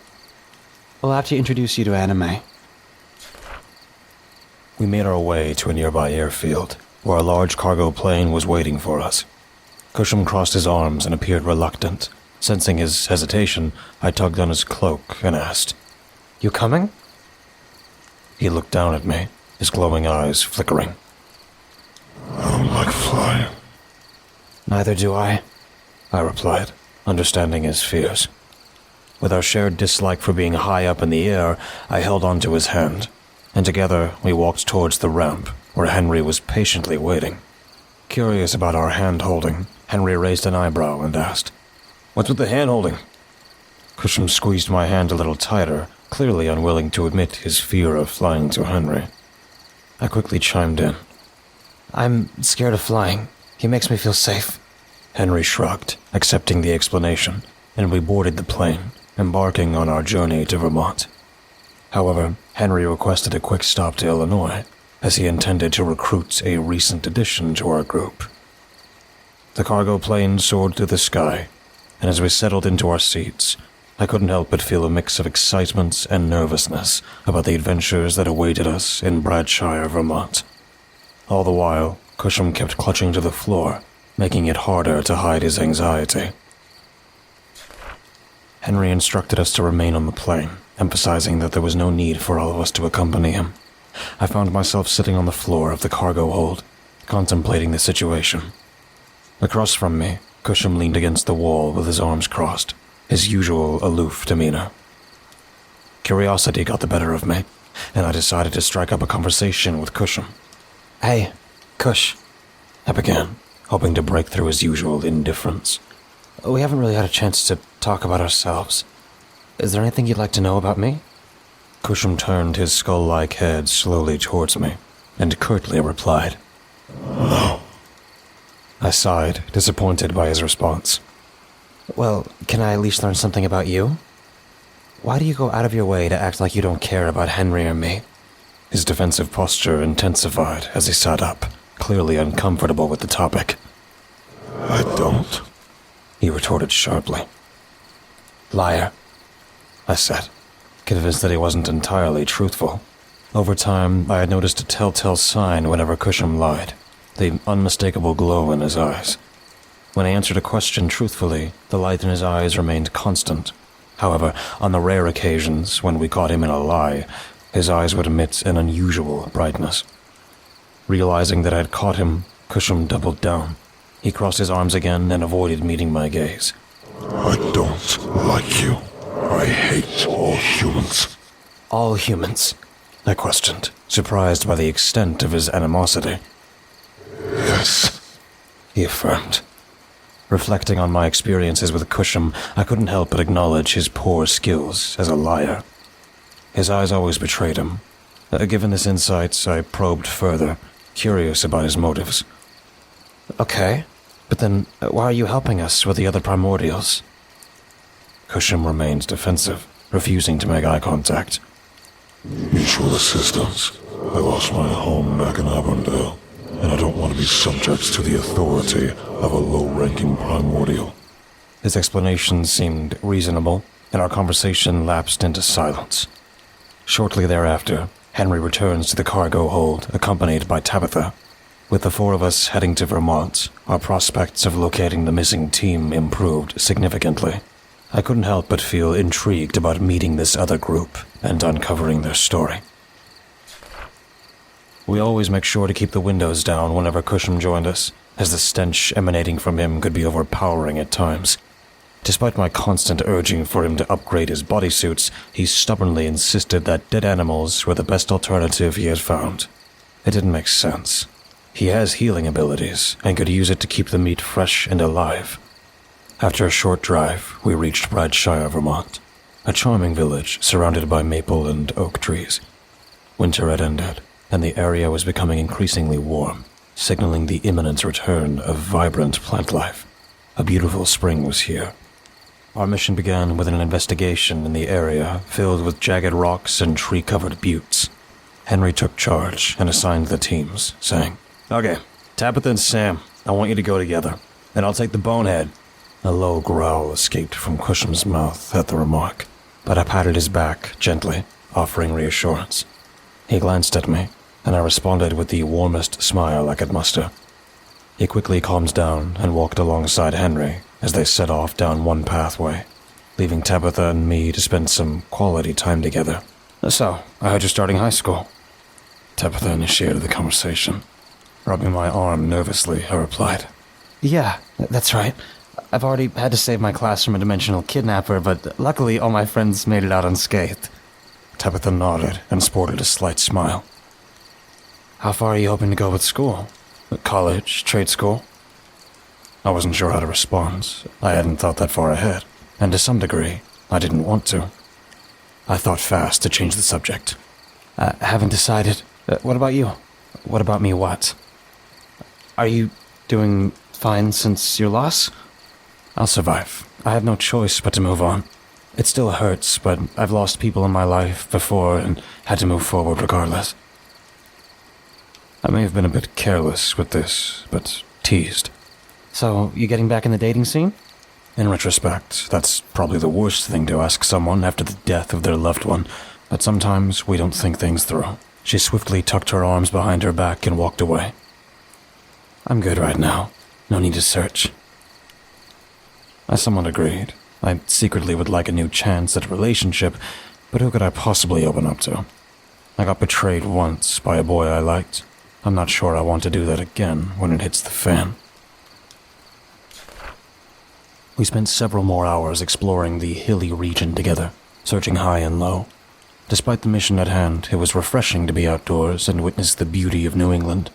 "We'll have to introduce you to anime. We made our way to a nearby airfield, where a large cargo plane was waiting for us. Cusham crossed his arms and appeared reluctant. Sensing his hesitation, I tugged on his cloak and asked, "You coming?" He looked down at me, his glowing eyes flickering. I don't like flying. "Neither do I," I replied, understanding his fears. With our shared dislike for being high up in the air, I held onto his hand, and together we walked towards the ramp, where Henry was patiently waiting. Curious about our hand-holding, Henry raised an eyebrow and asked, "What's with the hand-holding?" Cusham squeezed my hand a little tighter, clearly unwilling to admit his fear of flying to Henry. I quickly chimed in. "I'm scared of flying. He makes me feel safe." Henry shrugged, accepting the explanation, and we boarded the plane, embarking on our journey to Vermont. However, Henry requested a quick stop to Illinois, as he intended to recruit a recent addition to our group. The cargo plane soared through the sky, and as we settled into our seats, I couldn't help but feel a mix of excitement and nervousness about the adventures that awaited us in Bradshire, Vermont. All the while, Cusham kept clutching to the floor, making it harder to hide his anxiety. Henry instructed us to remain on the plane, emphasizing that there was no need for all of us to accompany him. I found myself sitting on the floor of the cargo hold, contemplating the situation. Across from me, Cusham leaned against the wall with his arms crossed, his usual aloof demeanor. Curiosity got the better of me, and I decided to strike up a conversation with Cusham. "Hey, Cush," I began, hoping to break through his usual indifference. "We haven't really had a chance to talk about ourselves. Is there anything you'd like to know about me?" Cusham turned his skull-like head slowly towards me, and curtly replied, No. I sighed, disappointed by his response. "Well, can I at least learn something about you? Why do you go out of your way to act like you don't care about Henry or me?" His defensive posture intensified as he sat up, clearly uncomfortable with the topic. I don't. He retorted sharply. "Liar," I said, convinced that he wasn't entirely truthful. Over time, I had noticed a telltale sign whenever Cusham lied, the unmistakable glow in his eyes. When I answered a question truthfully, the light in his eyes remained constant. However, on the rare occasions when we caught him in a lie, his eyes would emit an unusual brightness. Realizing that I had caught him, Cusham doubled down. He crossed his arms again and avoided meeting my gaze. I don't like you. I hate all humans. "All humans?" I questioned, surprised by the extent of his animosity. Yes. He affirmed. Reflecting on my experiences with Cusham, I couldn't help but acknowledge his poor skills as a liar. His eyes always betrayed him. Given this insight, I probed further, curious about his motives. "Okay, but then why are you helping us with the other primordials?" Cusham remained defensive, refusing to make eye contact. Mutual assistance. I lost my home back in Auburndale, and I don't want to be subject to the authority of a low-ranking primordial. His explanation seemed reasonable, and our conversation lapsed into silence. Shortly thereafter, Henry returns to the cargo hold, accompanied by Tabitha. With the four of us heading to Vermont, our prospects of locating the missing team improved significantly. I couldn't help but feel intrigued about meeting this other group and uncovering their story. We always make sure to keep the windows down whenever Cusham joined us, as the stench emanating from him could be overpowering at times. Despite my constant urging for him to upgrade his bodysuits, he stubbornly insisted that dead animals were the best alternative he had found. It didn't make sense. He has healing abilities and could use it to keep the meat fresh and alive. After a short drive, we reached Bradshire, Vermont, a charming village surrounded by maple and oak trees. Winter had ended, and the area was becoming increasingly warm, signaling the imminent return of vibrant plant life. A beautiful spring was here. Our mission began with an investigation in the area filled with jagged rocks and tree-covered buttes. Henry took charge and assigned the teams, saying, "Okay, Tabitha and Sam, I want you to go together, and I'll take the bonehead." A low growl escaped from Cusham's mouth at the remark, but I patted his back gently, offering reassurance. He glanced at me, and I responded with the warmest smile I could muster. He quickly calmed down and walked alongside Henry as they set off down one pathway, leaving Tabitha and me to spend some quality time together. "So, I heard you're starting high school." Tabitha initiated the conversation. Rubbing my arm nervously, I replied, "Yeah, that's right. I've already had to save my class from a dimensional kidnapper, but luckily all my friends made it out unscathed." Tabitha nodded and sported a slight smile. "How far are you hoping to go with school? College? Trade school?" I wasn't sure how to respond. I hadn't thought that far ahead, and to some degree, I didn't want to. I thought fast to change the subject. "I haven't decided. What about you?" "What about me what?" "Are you doing fine since your loss?" "I'll survive. I have no choice but to move on. It still hurts, but I've lost people in my life before and had to move forward regardless." I may have been a bit careless with this, but teased. "So, you getting back in the dating scene?" In retrospect, that's probably the worst thing to ask someone after the death of their loved one, but sometimes we don't think things through. She swiftly tucked her arms behind her back and walked away. "I'm good right now. No need to search." I somewhat agreed. I secretly would like a new chance at a relationship, but who could I possibly open up to? I got betrayed once by a boy I liked. I'm not sure I want to do that again when it hits the fan. We spent several more hours exploring the hilly region together, searching high and low. Despite the mission at hand, it was refreshing to be outdoors and witness the beauty of New England.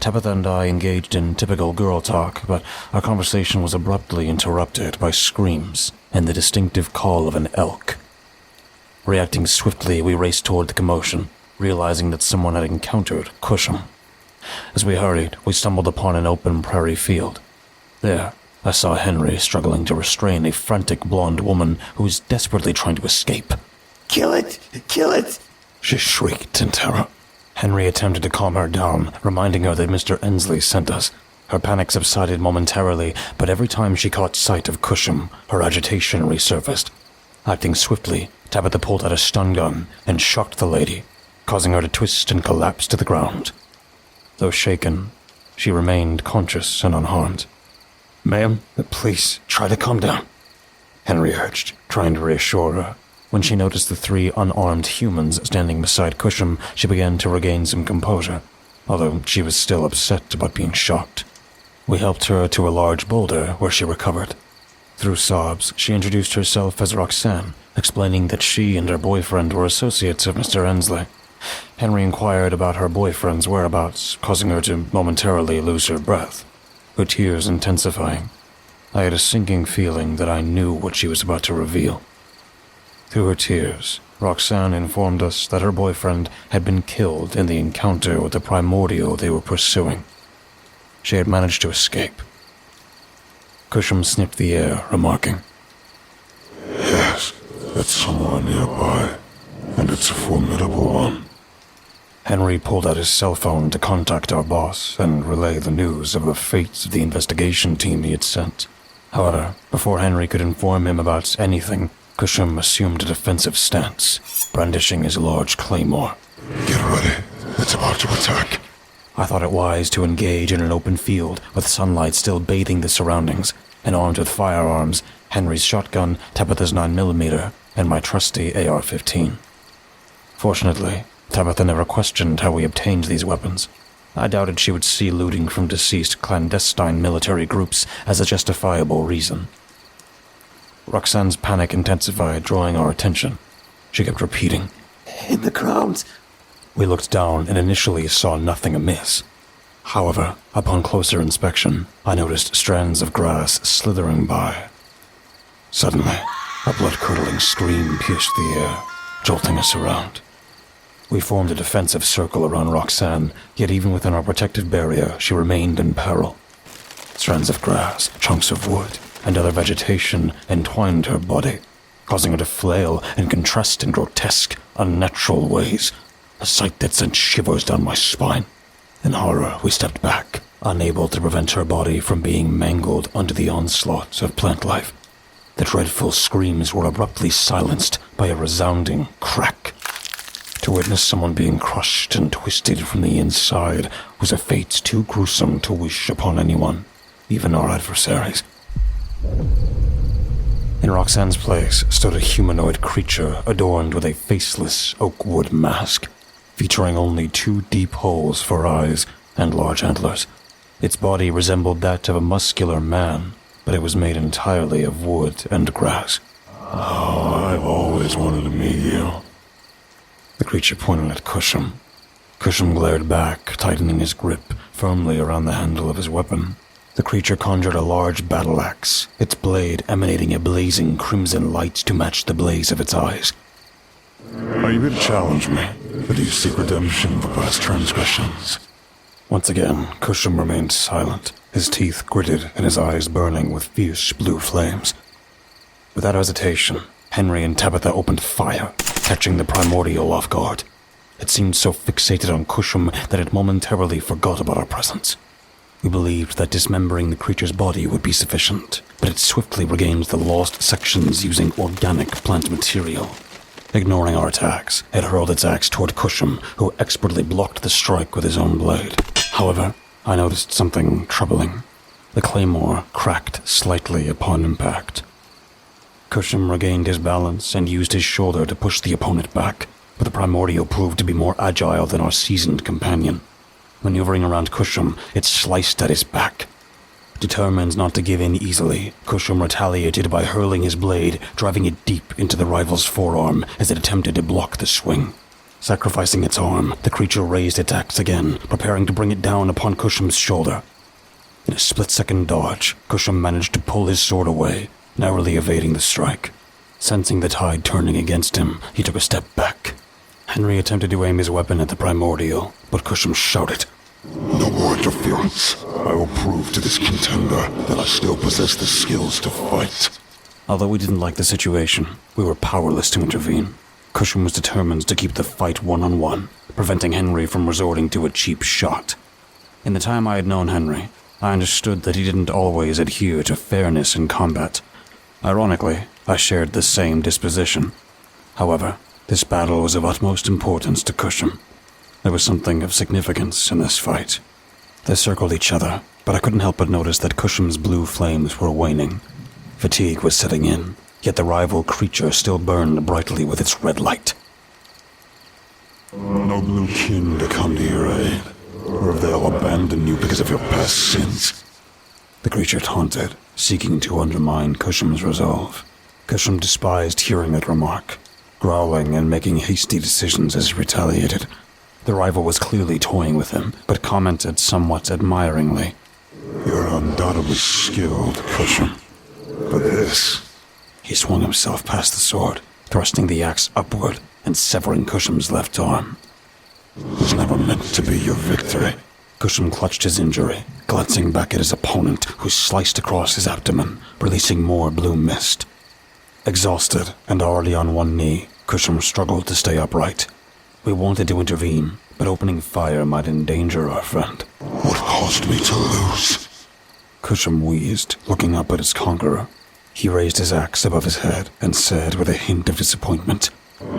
Tabitha and I engaged in typical girl talk, but our conversation was abruptly interrupted by screams and the distinctive call of an elk. Reacting swiftly, we raced toward the commotion, realizing that someone had encountered Cusham. As we hurried, we stumbled upon an open prairie field. There, I saw Henry struggling to restrain a frantic blonde woman who was desperately trying to escape. Kill it! Kill it! She shrieked in terror. Henry attempted to calm her down, reminding her that Mr. Ensley sent us. Her panic subsided momentarily, but every time she caught sight of Cusham, her agitation resurfaced. Acting swiftly, Tabitha pulled out a stun gun and shocked the lady, causing her to twist and collapse to the ground. Though shaken, she remained conscious and unharmed. "Ma'am, please, try to calm down," Henry urged, trying to reassure her. When she noticed the three unarmed humans standing beside Cusham, she began to regain some composure, although she was still upset about being shocked. We helped her to a large boulder where she recovered. Through sobs, she introduced herself as Roxanne, explaining that she and her boyfriend were associates of Mr. Ensley. Henry inquired about her boyfriend's whereabouts, causing her to momentarily lose her breath, her tears intensifying. I had a sinking feeling that I knew what she was about to reveal. Through her tears, Roxanne informed us that her boyfriend had been killed in the encounter with the primordial they were pursuing. She had managed to escape. Cusham sniffed the air, remarking, Yes, it's somewhere nearby, and it's a formidable one. Henry pulled out his cell phone to contact our boss and relay the news of the fate of the investigation team he had sent. However, before Henry could inform him about anything, Cusham assumed a defensive stance, brandishing his large claymore. Get ready. It's about to attack. I thought it wise to engage in an open field with sunlight still bathing the surroundings, and armed with firearms, Henry's shotgun, Tabitha's 9mm, and my trusty AR-15. Fortunately, Tabitha never questioned how we obtained these weapons. I doubted she would see looting from deceased clandestine military groups as a justifiable reason. Roxanne's panic intensified, drawing our attention. She kept repeating, "In the ground!" We looked down and initially saw nothing amiss. However, upon closer inspection, I noticed strands of grass slithering by. Suddenly, a blood-curdling scream pierced the air, jolting us around. We formed a defensive circle around Roxanne, yet even within our protective barrier, she remained in peril. Strands of grass, chunks of wood, and other vegetation entwined her body, causing her to flail and contrast in grotesque, unnatural ways, a sight that sent shivers down my spine. In horror, we stepped back, unable to prevent her body from being mangled under the onslaught of plant life. The dreadful screams were abruptly silenced by a resounding crack. To witness someone being crushed and twisted from the inside was a fate too gruesome to wish upon anyone, even our adversaries. In Roxanne's place stood a humanoid creature adorned with a faceless oak wood mask, featuring only 2 deep holes for eyes and large antlers. Its body resembled that of a muscular man, but it was made entirely of wood and grass. Oh, I've always wanted to meet you. The creature pointed at Cusham. Cusham glared back, tightening his grip firmly around the handle of his weapon. The creature conjured a large battle axe, its blade emanating a blazing crimson light to match the blaze of its eyes. Are you here to challenge me? Or do you seek redemption for past transgressions? Once again, Cusham remained silent, his teeth gritted and his eyes burning with fierce blue flames. Without hesitation, Henry and Tabitha opened fire, catching the primordial off guard. It seemed so fixated on Cusham that it momentarily forgot about our presence. We believed that dismembering the creature's body would be sufficient, but it swiftly regained the lost sections using organic plant material. Ignoring our attacks, it hurled its axe toward Cusham, who expertly blocked the strike with his own blade. However, I noticed something troubling. The claymore cracked slightly upon impact. Cusham regained his balance and used his shoulder to push the opponent back, but the primordial proved to be more agile than our seasoned companion. Maneuvering around Cusham, it sliced at his back. Determined not to give in easily, Cusham retaliated by hurling his blade, driving it deep into the rival's forearm as it attempted to block the swing. Sacrificing its arm, the creature raised its axe again, preparing to bring it down upon Cusham's shoulder. In a split-second dodge, Cusham managed to pull his sword away, narrowly evading the strike. Sensing the tide turning against him, he took a step back. Henry attempted to aim his weapon at the primordial, but Cusham shouted, "No more interference. I will prove to this contender that I still possess the skills to fight." Although we didn't like the situation, we were powerless to intervene. Cusham was determined to keep the fight one-on-one, preventing Henry from resorting to a cheap shot. In the time I had known Henry, I understood that he didn't always adhere to fairness in combat. Ironically, I shared the same disposition. However, this battle was of utmost importance to Cusham. There was something of significance in this fight. They circled each other, but I couldn't help but notice that Cusham's blue flames were waning. Fatigue was setting in, yet the rival creature still burned brightly with its red light. No blue kin to come to your aid, or if they'll abandon you because of your past sins. The creature taunted, seeking to undermine Cusham's resolve. Cusham despised hearing that remark, growling and making hasty decisions as he retaliated. The rival was clearly toying with him, but commented somewhat admiringly. You're undoubtedly skilled, Cusham. But this... He swung himself past the sword, thrusting the axe upward and severing Cusham's left arm. was never meant to be your victory. Cusham clutched his injury, glancing back at his opponent, who sliced across his abdomen, releasing more blue mist. Exhausted and already on one knee, Cusham struggled to stay upright. We wanted to intervene, but opening fire might endanger our friend. What caused me to lose? Cusham wheezed, looking up at his conqueror. He raised his axe above his head and said with a hint of disappointment,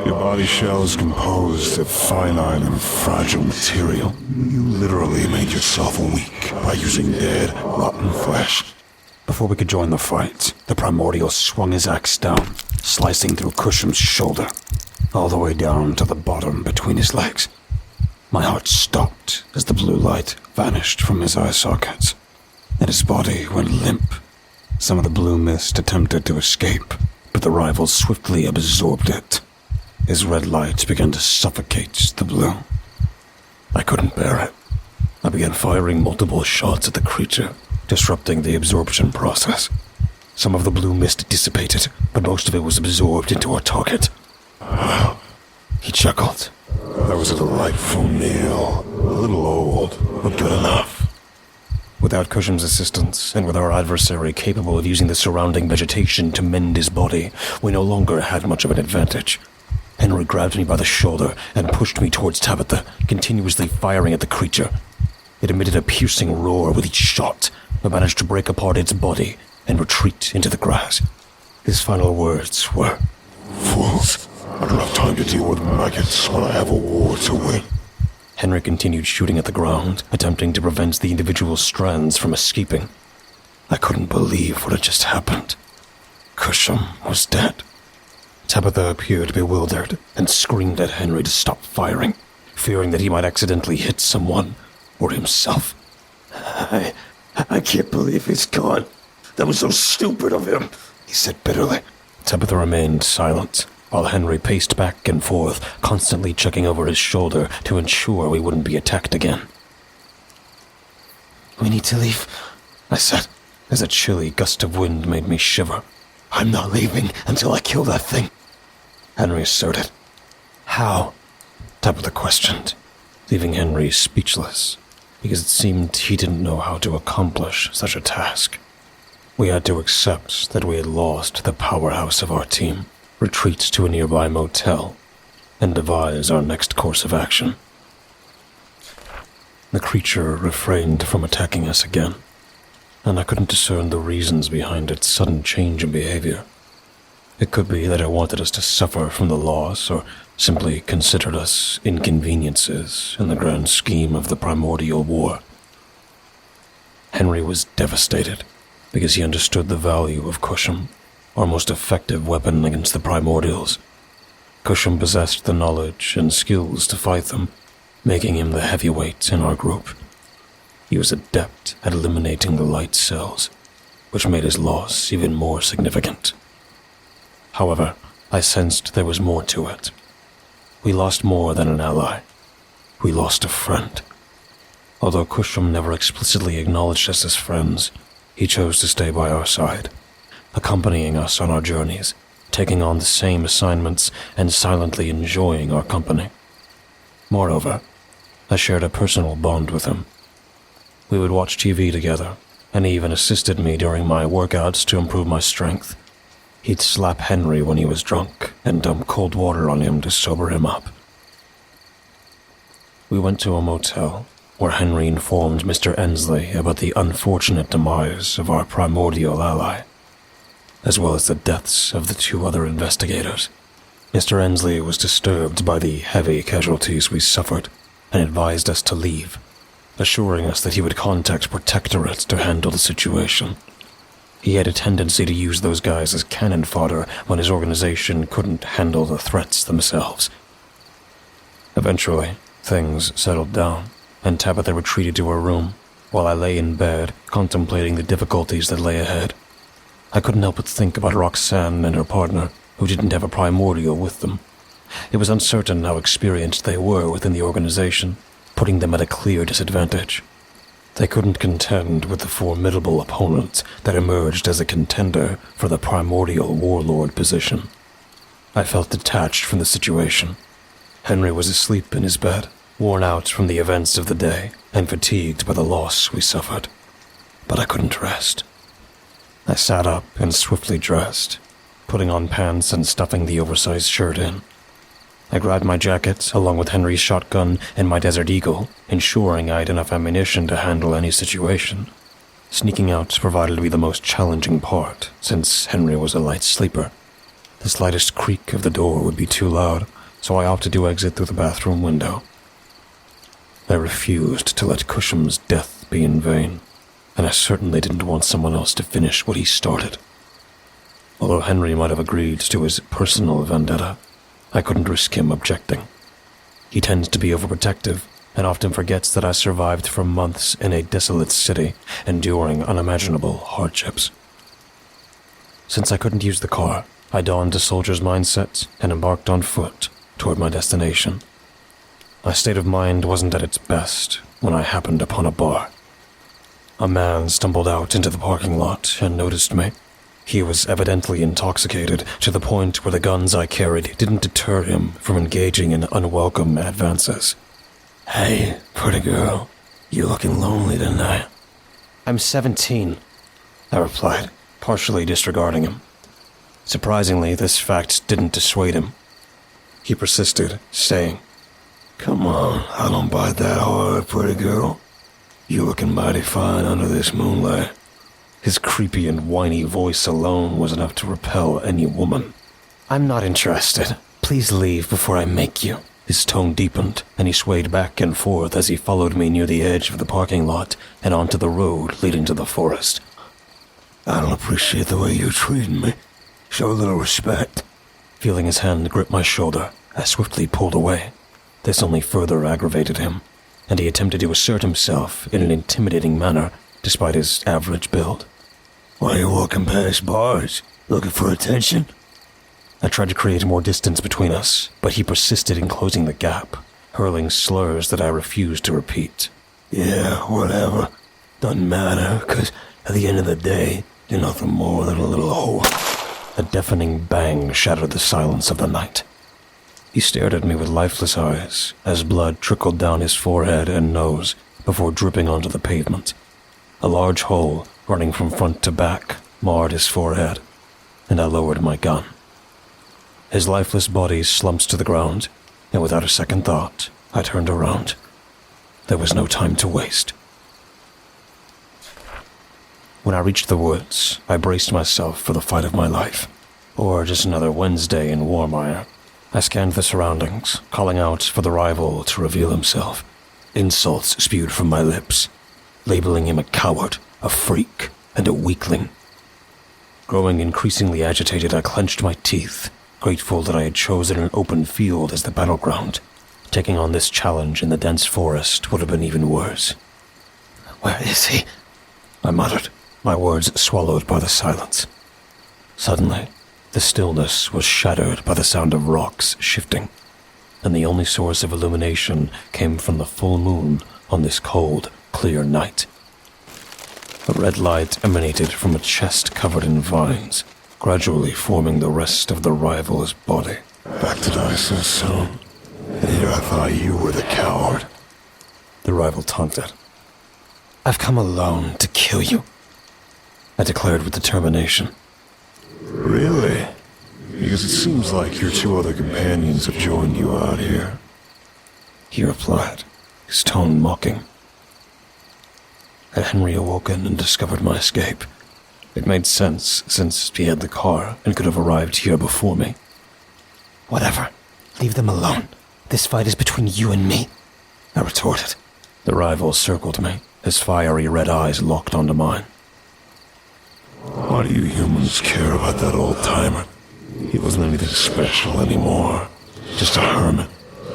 Your body shell is composed of finite and fragile material. You literally made yourself weak by using dead, rotten flesh. Before we could join the fight, the primordial swung his axe down, slicing through Cusham's shoulder, all the way down to the bottom between his legs. My heart stopped as the blue light vanished from his eye sockets, and his body went limp. Some of the blue mist attempted to escape, but the rival swiftly absorbed it. His red light began to suffocate the blue. I couldn't bear it. I began firing multiple shots at the creature, disrupting the absorption process. Some of the blue mist dissipated, but most of it was absorbed into our target. He chuckled. That was a delightful meal. A little old, but good enough. Without Cusham's assistance, and with our adversary capable of using the surrounding vegetation to mend his body, we no longer had much of an advantage. Henry grabbed me by the shoulder and pushed me towards Tabitha, continuously firing at the creature. It emitted a piercing roar with each shot, but managed to break apart its body and retreat into the grass. His final words were, Fools, I don't have time to deal with maggots when I have a war to win. Henry continued shooting at the ground, attempting to prevent the individual strands from escaping. I couldn't believe what had just happened. Cusham was dead. Tabitha appeared bewildered and screamed at Henry to stop firing, fearing that he might accidentally hit someone or himself. I can't believe he's gone. That was so stupid of him, he said bitterly. Tabitha remained silent, while Henry paced back and forth, constantly checking over his shoulder to ensure we wouldn't be attacked again. "We need to leave," I said, as a chilly gust of wind made me shiver. "I'm not leaving until I kill that thing," Henry asserted. "How?" Tabitha questioned, leaving Henry speechless, because it seemed he didn't know how to accomplish such a task. We had to accept that we had lost the powerhouse of our team, retreat to a nearby motel, and devise our next course of action. The creature refrained from attacking us again, and I couldn't discern the reasons behind its sudden change in behavior. It could be that it wanted us to suffer from the loss, or simply considered us inconveniences in the grand scheme of the primordial war. Henry was devastated, because he understood the value of Cusham, our most effective weapon against the primordials. Cusham possessed the knowledge and skills to fight them, making him the heavyweight in our group. He was adept at eliminating the light cells, which made his loss even more significant. However, I sensed there was more to it. We lost more than an ally. We lost a friend. Although Cusham never explicitly acknowledged us as friends, he chose to stay by our side, accompanying us on our journeys, taking on the same assignments, and silently enjoying our company. Moreover, I shared a personal bond with him. We would watch TV together, and he even assisted me during my workouts to improve my strength. He'd slap Henry when he was drunk and dump cold water on him to sober him up. We went to a motel, where Henry informed Mr. Ensley about the unfortunate demise of our primordial ally, as well as the deaths of the 2 other investigators. Mr. Ensley was disturbed by the heavy casualties we suffered and advised us to leave, assuring us that he would contact Protectorate to handle the situation. He had a tendency to use those guys as cannon fodder when his organization couldn't handle the threats themselves. Eventually, things settled down, and Tabitha retreated to her room, while I lay in bed, contemplating the difficulties that lay ahead. I couldn't help but think about Roxanne and her partner, who didn't have a primordial with them. It was uncertain how experienced they were within the organization, putting them at a clear disadvantage. They couldn't contend with the formidable opponent that emerged as a contender for the primordial warlord position. I felt detached from the situation. Henry was asleep in his bed, worn out from the events of the day and fatigued by the loss we suffered. But I couldn't rest. I sat up and swiftly dressed, putting on pants and stuffing the oversized shirt in. I grabbed my jacket along with Henry's shotgun and my Desert Eagle, ensuring I had enough ammunition to handle any situation. Sneaking out provided me the most challenging part, since Henry was a light sleeper. The slightest creak of the door would be too loud, so I opted to exit through the bathroom window. I refused to let Cusham's death be in vain, and I certainly didn't want someone else to finish what he started. Although Henry might have agreed to his personal vendetta, I couldn't risk him objecting. He tends to be overprotective, and often forgets that I survived for months in a desolate city, enduring unimaginable hardships. Since I couldn't use the car, I donned a soldier's mindset and embarked on foot toward my destination. My state of mind wasn't at its best when I happened upon a bar. A man stumbled out into the parking lot and noticed me. He was evidently intoxicated to the point where the guns I carried didn't deter him from engaging in unwelcome advances. "Hey, pretty girl, you looking lonely tonight?" "I'm 17, I replied, partially disregarding him. Surprisingly, this fact didn't dissuade him. He persisted, saying, "Come on, I don't bite that hard, pretty girl. You looking mighty fine under this moonlight." His creepy and whiny voice alone was enough to repel any woman. "I'm not interested. Please leave before I make you. His tone deepened, and he swayed back and forth as he followed me near the edge of the parking lot and onto the road leading to the forest. I don't appreciate the way you're treating me. Show a little respect. Feeling his hand grip my shoulder, I swiftly pulled away. This only further aggravated him, and he attempted to assert himself in an intimidating manner despite his average build. Why are you walking past bars? Looking for attention? I tried to create more distance between us, but he persisted in closing the gap, hurling slurs that I refused to repeat. Yeah, whatever. Doesn't matter, 'cause at the end of the day, you're nothing more than a little whore. A deafening bang shattered the silence of the night. He stared at me with lifeless eyes as blood trickled down his forehead and nose before dripping onto the pavement. A large hole, running from front to back, marred his forehead, and I lowered my gun. His lifeless body slumped to the ground, and without a second thought, I turned around. There was no time to waste. When I reached the woods, I braced myself for the fight of my life, or just another Wednesday in Warmire. I scanned the surroundings, calling out for the rival to reveal himself. Insults spewed from my lips, labeling him a coward, a freak, and a weakling. Growing increasingly agitated, I clenched my teeth, grateful that I had chosen an open field as the battleground. Taking on this challenge in the dense forest would have been even worse. Where is he? I muttered, my words swallowed by the silence. Suddenly, the stillness was shattered by the sound of rocks shifting, and the only source of illumination came from the full moon on this cold, clear night. A red light emanated from a chest covered in vines, gradually forming the rest of the rival's body. Back to die so soon. And here I thought you were the coward. The rival taunted. I've come alone to kill you, I declared with determination. Really? Because it seems like your two other companions have joined you out here. He replied, his tone mocking. Had Henry awoken and discovered my escape? It made sense, since he had the car and could have arrived here before me. Whatever. Leave them alone. This fight is between you and me, I retorted. The rival circled me, his fiery red eyes locked onto mine. Why do you humans care about that old-timer? He wasn't anything special anymore. Just a hermit,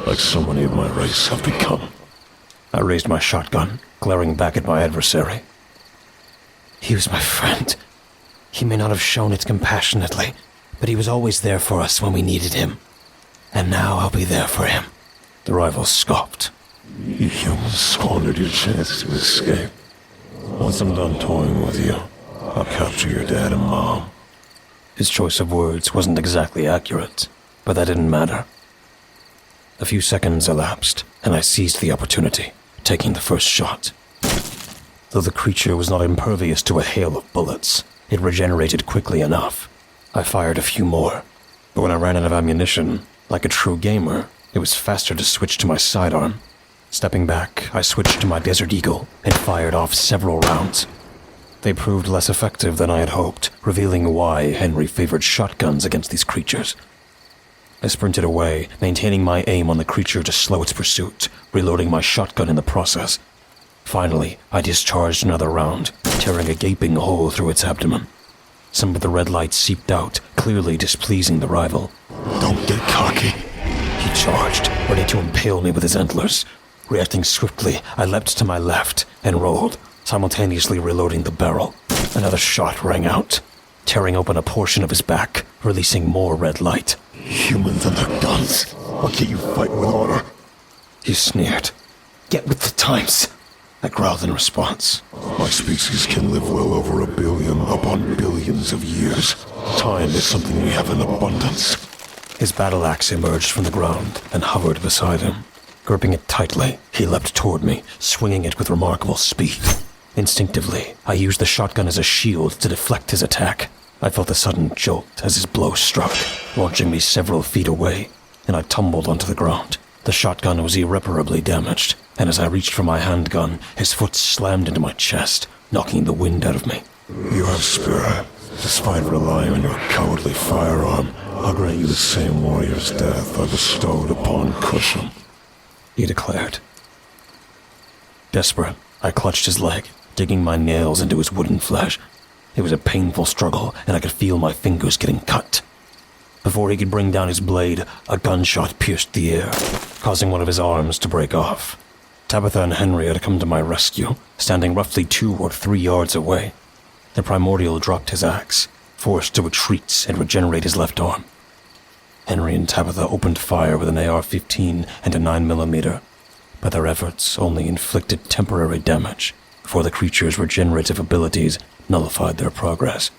like so many of my race have become. I raised my shotgun, glaring back at my adversary. He was my friend. He may not have shown it compassionately, but he was always there for us when we needed him. And now I'll be there for him. The rival scoffed. You humans squandered your chance to escape. Once I'm done toying with you, I'll capture your dad and mom. His choice of words wasn't exactly accurate, but that didn't matter. A few seconds elapsed, and I seized the opportunity, taking the first shot. Though the creature was not impervious to a hail of bullets, it regenerated quickly enough. I fired a few more, but when I ran out of ammunition, like a true gamer, it was faster to switch to my sidearm. Stepping back, I switched to my Desert Eagle and fired off several rounds. They proved less effective than I had hoped, revealing why Henry favored shotguns against these creatures. I sprinted away, maintaining my aim on the creature to slow its pursuit, reloading my shotgun in the process. Finally, I discharged another round, tearing a gaping hole through its abdomen. Some of the red light seeped out, clearly displeasing the rival. Don't get cocky. He charged, ready to impale me with his antlers. Reacting swiftly, I leapt to my left and rolled, simultaneously reloading the barrel. Another shot rang out, tearing open a portion of his back, releasing more red light. Humans and their guns. Why can't you fight with honor? He sneered. Get with the times, I growled in response. My species can live well over 1 billion upon billions of years. Time is something we have in abundance. His battle axe emerged from the ground and hovered beside him. Gripping it tightly, he leapt toward me, swinging it with remarkable speed. Instinctively, I used the shotgun as a shield to deflect his attack. I felt a sudden jolt as his blow struck, launching me several feet away, and I tumbled onto the ground. The shotgun was irreparably damaged, and as I reached for my handgun, his foot slammed into my chest, knocking the wind out of me. You have spirit. Despite relying on your cowardly firearm, I'll grant you the same warrior's death I bestowed upon Cusham, he declared. Desperate, I clutched his leg, digging my nails into his wooden flesh. It was a painful struggle, and I could feel my fingers getting cut. Before he could bring down his blade, a gunshot pierced the air, causing one of his arms to break off. Tabitha and Henry had come to my rescue, standing roughly 2 or 3 yards away. The primordial dropped his axe, forced to retreat and regenerate his left arm. Henry and Tabitha opened fire with an AR-15 and a 9mm, but their efforts only inflicted temporary damage before the creature's regenerative abilities nullified their progress.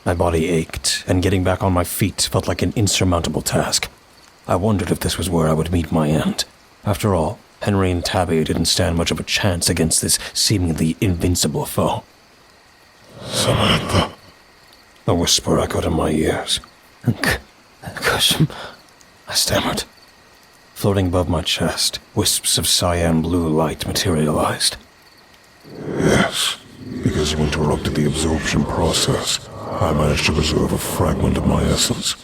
My body ached, and getting back on my feet felt like an insurmountable task. I wondered if this was where I would meet my end. After all, Henry and Tabby didn't stand much of a chance against this seemingly invincible foe. Samantha. A whisper echoed in my ears. Cusham, I stammered. Floating above my chest, wisps of cyan blue light materialized. Yes, because you interrupted the absorption process, I managed to preserve a fragment of my essence.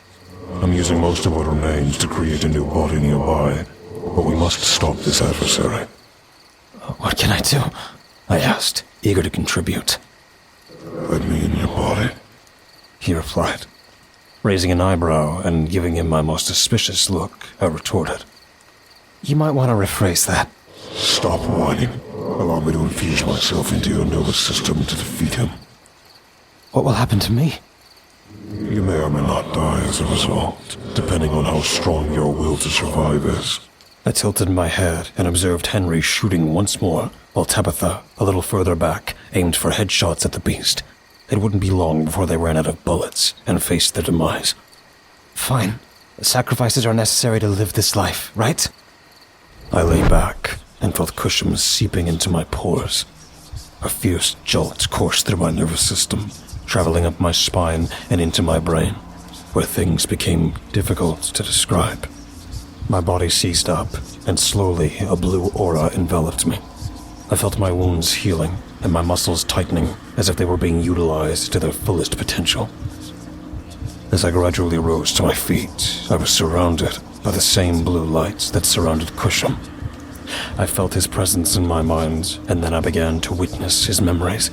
I'm using most of what remains to create a new body nearby, but we must stop this adversary. What can I do? I asked, eager to contribute. Let me in your body, he replied. Raising an eyebrow and giving him my most suspicious look, I retorted. You might want to rephrase that. Stop whining. Allow me to infuse myself into your nervous system to defeat him. What will happen to me? You may or may not die as a result, depending on how strong your will to survive is. I tilted my head and observed Henry shooting once more, while Tabitha, a little further back, aimed for headshots at the beast. It wouldn't be long before they ran out of bullets and faced their demise. Fine. Sacrifices are necessary to live this life, right? I lay back and felt Cusham seeping into my pores. A fierce jolt coursed through my nervous system, traveling up my spine and into my brain, where things became difficult to describe. My body seized up, and slowly a blue aura enveloped me. I felt my wounds healing, and my muscles tightening as if they were being utilized to their fullest potential. As I gradually rose to my feet, I was surrounded by the same blue lights that surrounded Cusham. I felt his presence in my mind, and then I began to witness his memories.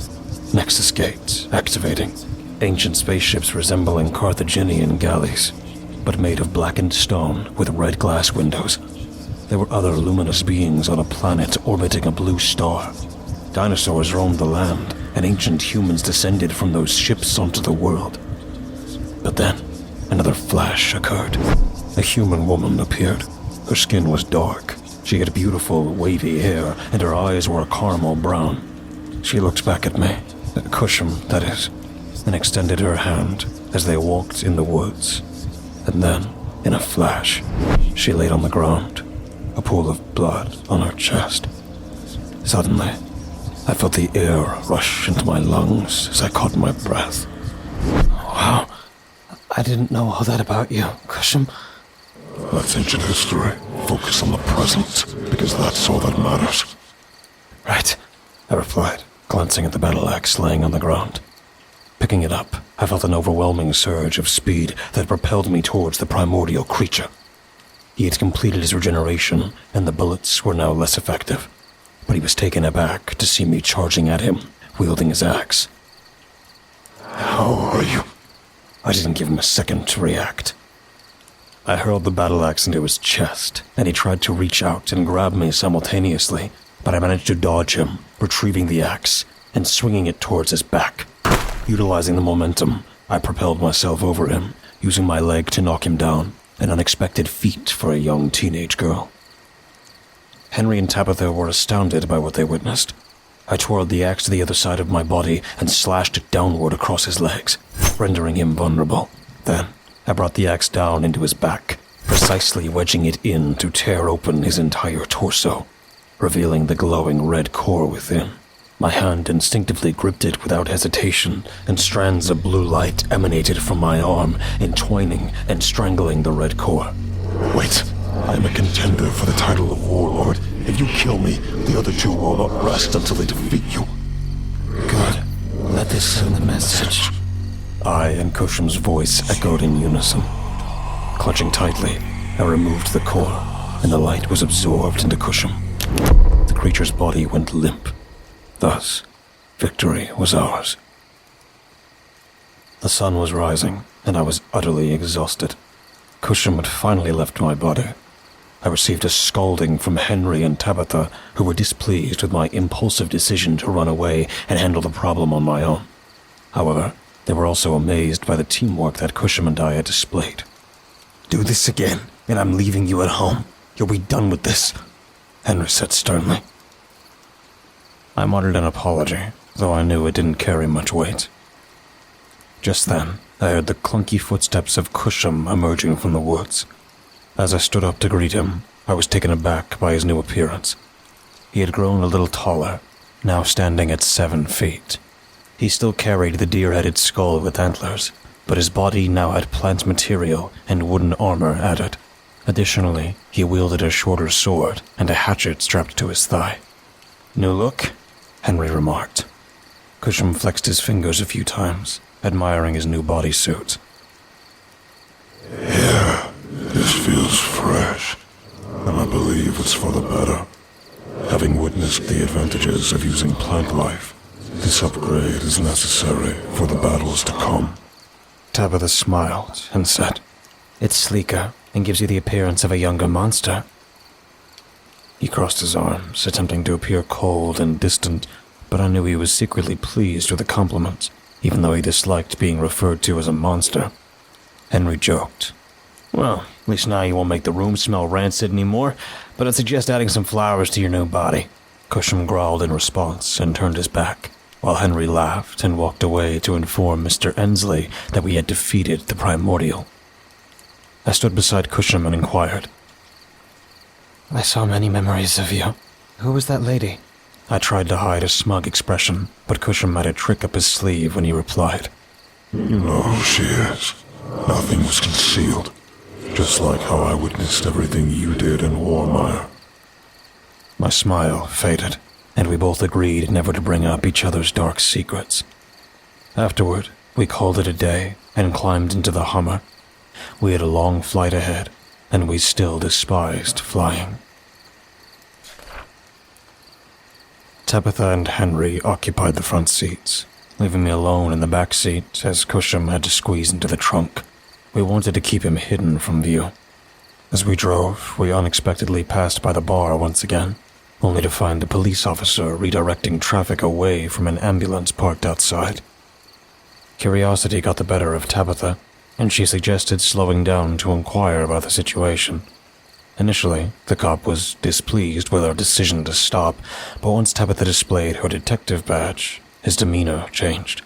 Nexus gates activating, ancient spaceships resembling Carthaginian galleys, but made of blackened stone with red glass windows. There were other luminous beings on a planet orbiting a blue star. Dinosaurs roamed the land, and ancient humans descended from those ships onto the world. But then, another flash occurred. A human woman appeared. Her skin was dark. She had beautiful, wavy hair, and her eyes were a caramel brown. She looked back at me, at Cusham, that is, and extended her hand as they walked in the woods. And then, in a flash, she laid on the ground, a pool of blood on her chest. Suddenly, I felt the air rush into my lungs as I caught my breath. Wow, I didn't know all that about you, Cusham. That's ancient history. Focus on the present, because that's all that matters. Right, I replied, glancing at the battle axe laying on the ground. Picking it up, I felt an overwhelming surge of speed that propelled me towards the primordial creature. He had completed his regeneration, and the bullets were now less effective, but he was taken aback to see me charging at him, wielding his axe. How are you? I didn't give him a second to react. I hurled the battle axe into his chest, and he tried to reach out and grab me simultaneously, but I managed to dodge him, retrieving the axe and swinging it towards his back. Utilizing the momentum, I propelled myself over him, using my leg to knock him down, an unexpected feat for a young teenage girl. Henry and Tabitha were astounded by what they witnessed. I twirled the axe to the other side of my body and slashed it downward across his legs, rendering him vulnerable. Then, I brought the axe down into his back, precisely wedging it in to tear open his entire torso, revealing the glowing red core within. My hand instinctively gripped it without hesitation, and strands of blue light emanated from my arm, entwining and strangling the red core. Wait, I am a contender for the title of Warlord. If you kill me, the other two will not rest until they defeat you. Good. Let this send the message. I and Cusham's voice echoed in unison. Clutching tightly, I removed the core, and the light was absorbed into Cusham. The creature's body went limp. Thus, victory was ours. The sun was rising, and I was utterly exhausted. Cusham had finally left my body. I received a scolding from Henry and Tabitha, who were displeased with my impulsive decision to run away and handle the problem on my own. However, they were also amazed by the teamwork that Cusham and I had displayed. "Do this again, and I'm leaving you at home. You'll be done with this," Henry said sternly. I muttered an apology, though I knew it didn't carry much weight. Just then, I heard the clunky footsteps of Cusham emerging from the woods. As I stood up to greet him, I was taken aback by his new appearance. He had grown a little taller, now standing at 7 feet. He still carried the deer-headed skull with antlers, but his body now had plant material and wooden armor added. Additionally, he wielded a shorter sword and a hatchet strapped to his thigh. "New look?" Henry remarked. Cusham flexed his fingers a few times, admiring his new bodysuit. Yeah, this feels fresh, and I believe it's for the better. Having witnessed the advantages of using plant life, this upgrade is necessary for the battles to come. Tabitha smiled and said, "It's sleeker and gives you the appearance of a younger monster." He crossed his arms, attempting to appear cold and distant, but I knew he was secretly pleased with the compliment, even though he disliked being referred to as a monster. Henry joked, "Well, at least now you won't make the room smell rancid anymore, but I'd suggest adding some flowers to your new body." Cusham growled in response and turned his back, while Henry laughed and walked away to inform Mr. Ensley that we had defeated the Primordial. I stood beside Cusham and inquired, "I saw many memories of you. Who was that lady?" I tried to hide a smug expression, but Cusham had a trick up his sleeve when he replied, You know who she is. Nothing was concealed, just like how I witnessed everything you did in Warmire. My smile faded, and we both agreed never to bring up each other's dark secrets. Afterward, we called it a day and climbed into the Hummer. We had a long flight ahead, and we still despised flying. Tabitha and Henry occupied the front seats, leaving me alone in the back seat as Cusham had to squeeze into the trunk. We wanted to keep him hidden from view. As we drove, we unexpectedly passed by the bar once again, only to find the police officer redirecting traffic away from an ambulance parked outside. Curiosity got the better of Tabitha, and she suggested slowing down to inquire about the situation. Initially, the cop was displeased with our decision to stop, but once Tabitha displayed her detective badge, his demeanor changed.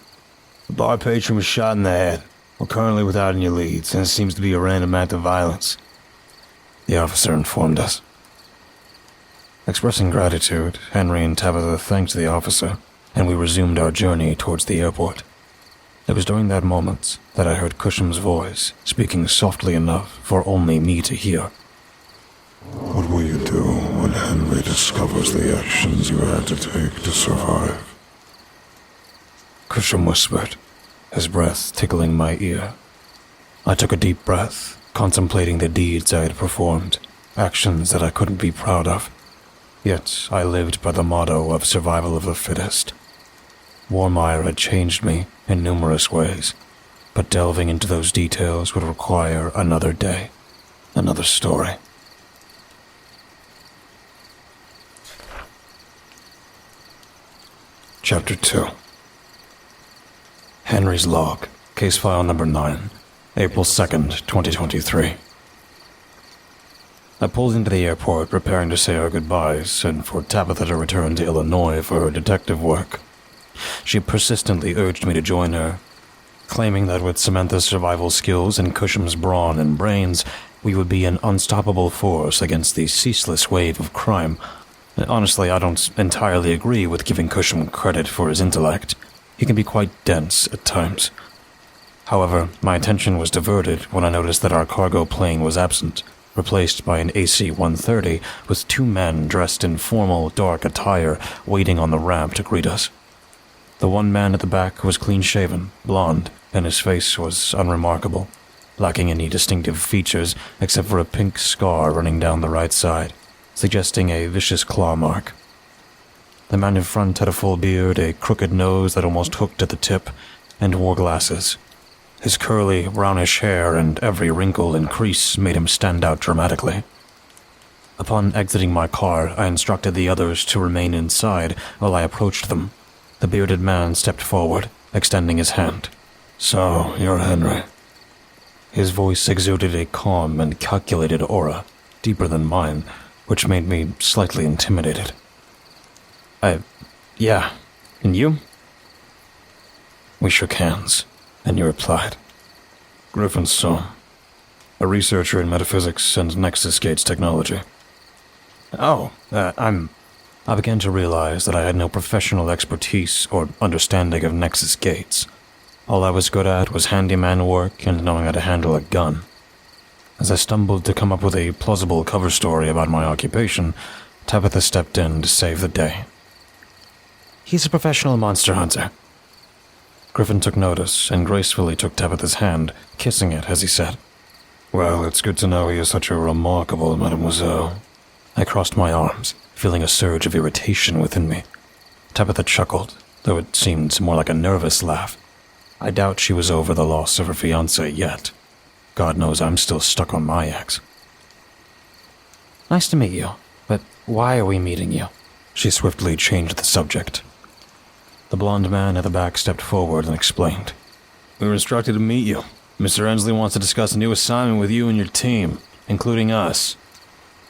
"The bar patron was shot in the head. We're currently without any leads, and it seems to be a random act of violence," the officer informed us. Expressing gratitude, Henry and Tabitha thanked the officer, and we resumed our journey towards the airport. It was during that moment that I heard Cusham's voice, speaking softly enough for only me to hear. What will you do when Henry discovers the actions you had to take to survive? Cusham whispered, his breath tickling my ear. I took a deep breath, contemplating the deeds I had performed, actions that I couldn't be proud of. Yet I lived by the motto of survival of the fittest. Warmire had changed me in numerous ways, but delving into those details would require another day, another story. Chapter 2. Henry's Log, Case File Number 9, April 2nd, 2023. I pulled into the airport preparing to say our goodbyes and for Tabitha to return to Illinois for her detective work. She persistently urged me to join her, claiming that with Samantha's survival skills and Cusham's brawn and brains, we would be an unstoppable force against the ceaseless wave of crime. Honestly, I don't entirely agree with giving Cusham credit for his intellect. He can be quite dense at times. However, my attention was diverted when I noticed that our cargo plane was absent, replaced by an AC-130 with 2 men dressed in formal, dark attire waiting on the ramp to greet us. The one man at the back was clean-shaven, blonde, and his face was unremarkable. lacking any distinctive features except for a pink scar running down the right side, suggesting a vicious claw mark. The man in front had a full beard, a crooked nose that almost hooked at the tip, and wore glasses. His curly, brownish hair and every wrinkle and crease made him stand out dramatically. Upon exiting my car, I instructed the others to remain inside while I approached them. The bearded man stepped forward, extending his hand. So, you're Henry. His voice exuded a calm and calculated aura, deeper than mine, which made me slightly intimidated. Yeah. And you? We shook hands, and you replied. Griffin's son. A researcher in metaphysics and Nexus Gates technology. I began to realize that I had no professional expertise or understanding of Nexus Gates. All I was good at was handyman work and knowing how to handle a gun. As I stumbled to come up with a plausible cover story about my occupation, Tabitha stepped in to save the day. He's a professional monster hunter. Griffin took notice and gracefully took Tabitha's hand, kissing it as he said, Well, it's good to know he is such a remarkable mademoiselle. I crossed my arms, feeling a surge of irritation within me. Tabitha chuckled, though it seemed more like a nervous laugh. I doubt she was over the loss of her fiancé yet. God knows I'm still stuck on my ex. Nice to meet you, but why are we meeting you? She swiftly changed the subject. The blonde man at the back stepped forward and explained. We were instructed to meet you. Mr. Ensley wants to discuss a new assignment with you and your team, including us.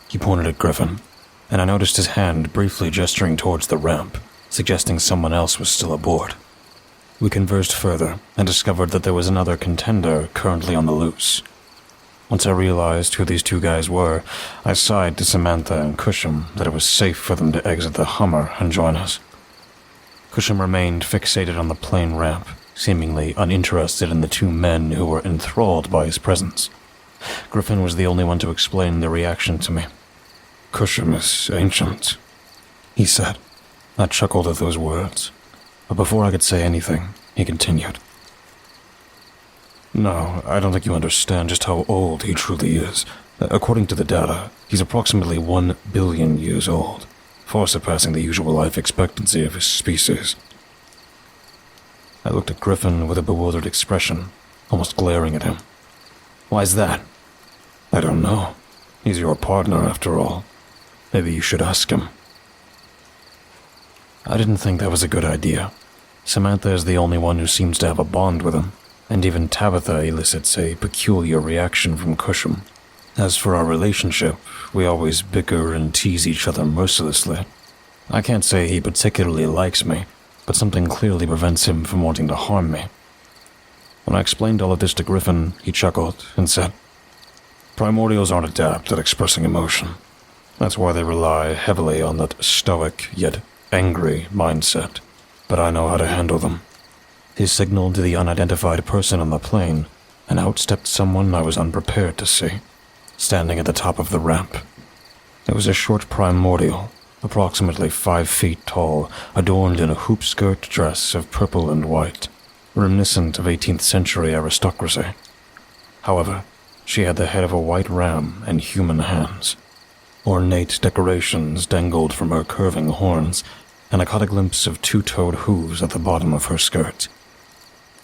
He pointed at Griffin, and I noticed his hand briefly gesturing towards the ramp, suggesting someone else was still aboard. We conversed further and discovered that there was another contender currently on the loose. Once I realized who these two guys were, I sighed to Samantha and Cusham that it was safe for them to exit the Hummer and join us. Cusham remained fixated on the plane ramp, seemingly uninterested in the two men who were enthralled by his presence. Griffin was the only one to explain their reaction to me. Cusham is ancient, he said. I chuckled at those words, but before I could say anything, he continued. No, I don't think you understand just how old he truly is. According to the data, he's approximately 1 billion years old, far surpassing the usual life expectancy of his species. I looked at Griffin with a bewildered expression, almost glaring at him. Why's that? I don't know. He's your partner, after all. Maybe you should ask him. I didn't think that was a good idea. Samantha is the only one who seems to have a bond with him, and even Tabitha elicits a peculiar reaction from Cusham. As for our relationship, we always bicker and tease each other mercilessly. I can't say he particularly likes me, but something clearly prevents him from wanting to harm me. When I explained all of this to Griffin, he chuckled and said, Primordials aren't adept at expressing emotion. That's why they rely heavily on that stoic yet angry mindset. But I know how to handle them. He signaled to the unidentified person on the plane, and out stepped someone I was unprepared to see, standing at the top of the ramp. It was a short primordial, approximately 5 feet tall, adorned in a hoop-skirt dress of purple and white, reminiscent of 18th century aristocracy. However, she had the head of a white ram and human hands. Ornate decorations dangled from her curving horns, and I caught a glimpse of 2-toed hooves at the bottom of her skirt.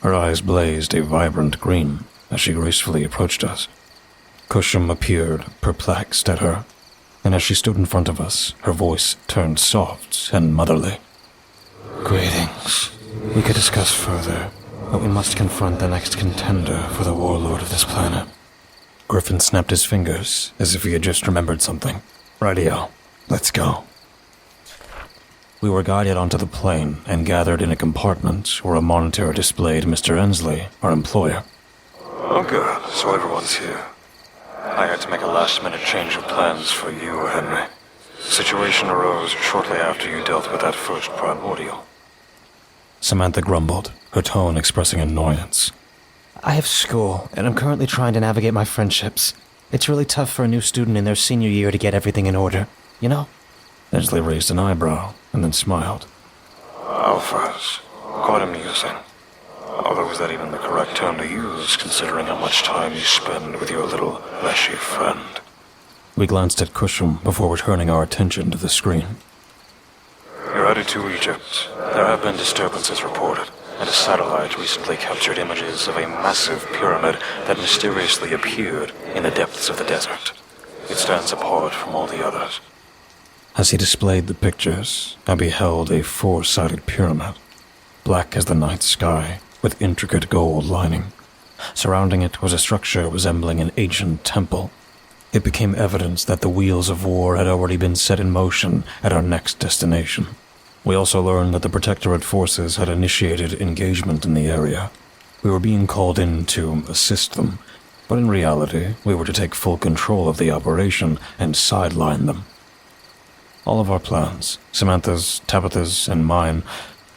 Her eyes blazed a vibrant green as she gracefully approached us. Cusham appeared, perplexed at her, and as she stood in front of us, her voice turned soft and motherly. Greetings. We could discuss further, but we must confront the next contender for the warlord of this planet. Griffin snapped his fingers as if he had just remembered something. Rightio, let's go. We were guided onto the plane and gathered in a compartment where a monitor displayed Mr. Ensley, our employer. Oh good, so everyone's here. I had to make a last-minute change of plans for you, Henry. The situation arose shortly after you dealt with that first primordial. Samantha grumbled, her tone expressing annoyance. I have school, and I'm currently trying to navigate my friendships. It's really tough for a new student in their senior year to get everything in order, you know? Ensley raised an eyebrow and then smiled. Alphas, quite amusing. Although suppose that even the correct term to use, considering how much time you spend with your little fleshy friend. We glanced at Cusham before returning our attention to the screen. You're headed to Egypt. There have been disturbances reported, and a satellite recently captured images of a massive pyramid that mysteriously appeared in the depths of the desert. It stands apart from all the others. As he displayed the pictures, I beheld a four-sided pyramid, black as the night sky, with intricate gold lining. Surrounding it was a structure resembling an ancient temple. It became evident that the wheels of war had already been set in motion at our next destination. We also learned that the Protectorate forces had initiated engagement in the area. We were being called in to assist them, but in reality, we were to take full control of the operation and sideline them. All of our plans, Samantha's, Tabitha's, and mine,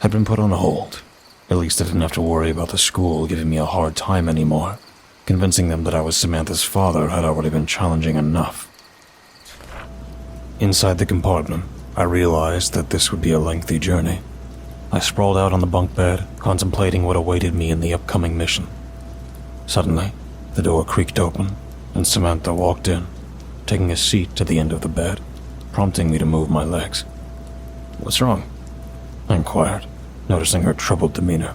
had been put on hold. At least I didn't have to worry about the school giving me a hard time anymore. Convincing them that I was Samantha's father had already been challenging enough. Inside the compartment, I realized that this would be a lengthy journey. I sprawled out on the bunk bed, contemplating what awaited me in the upcoming mission. Suddenly, the door creaked open, and Samantha walked in, taking a seat at the end of the bed, prompting me to move my legs. "What's wrong?" I inquired, noticing her troubled demeanor.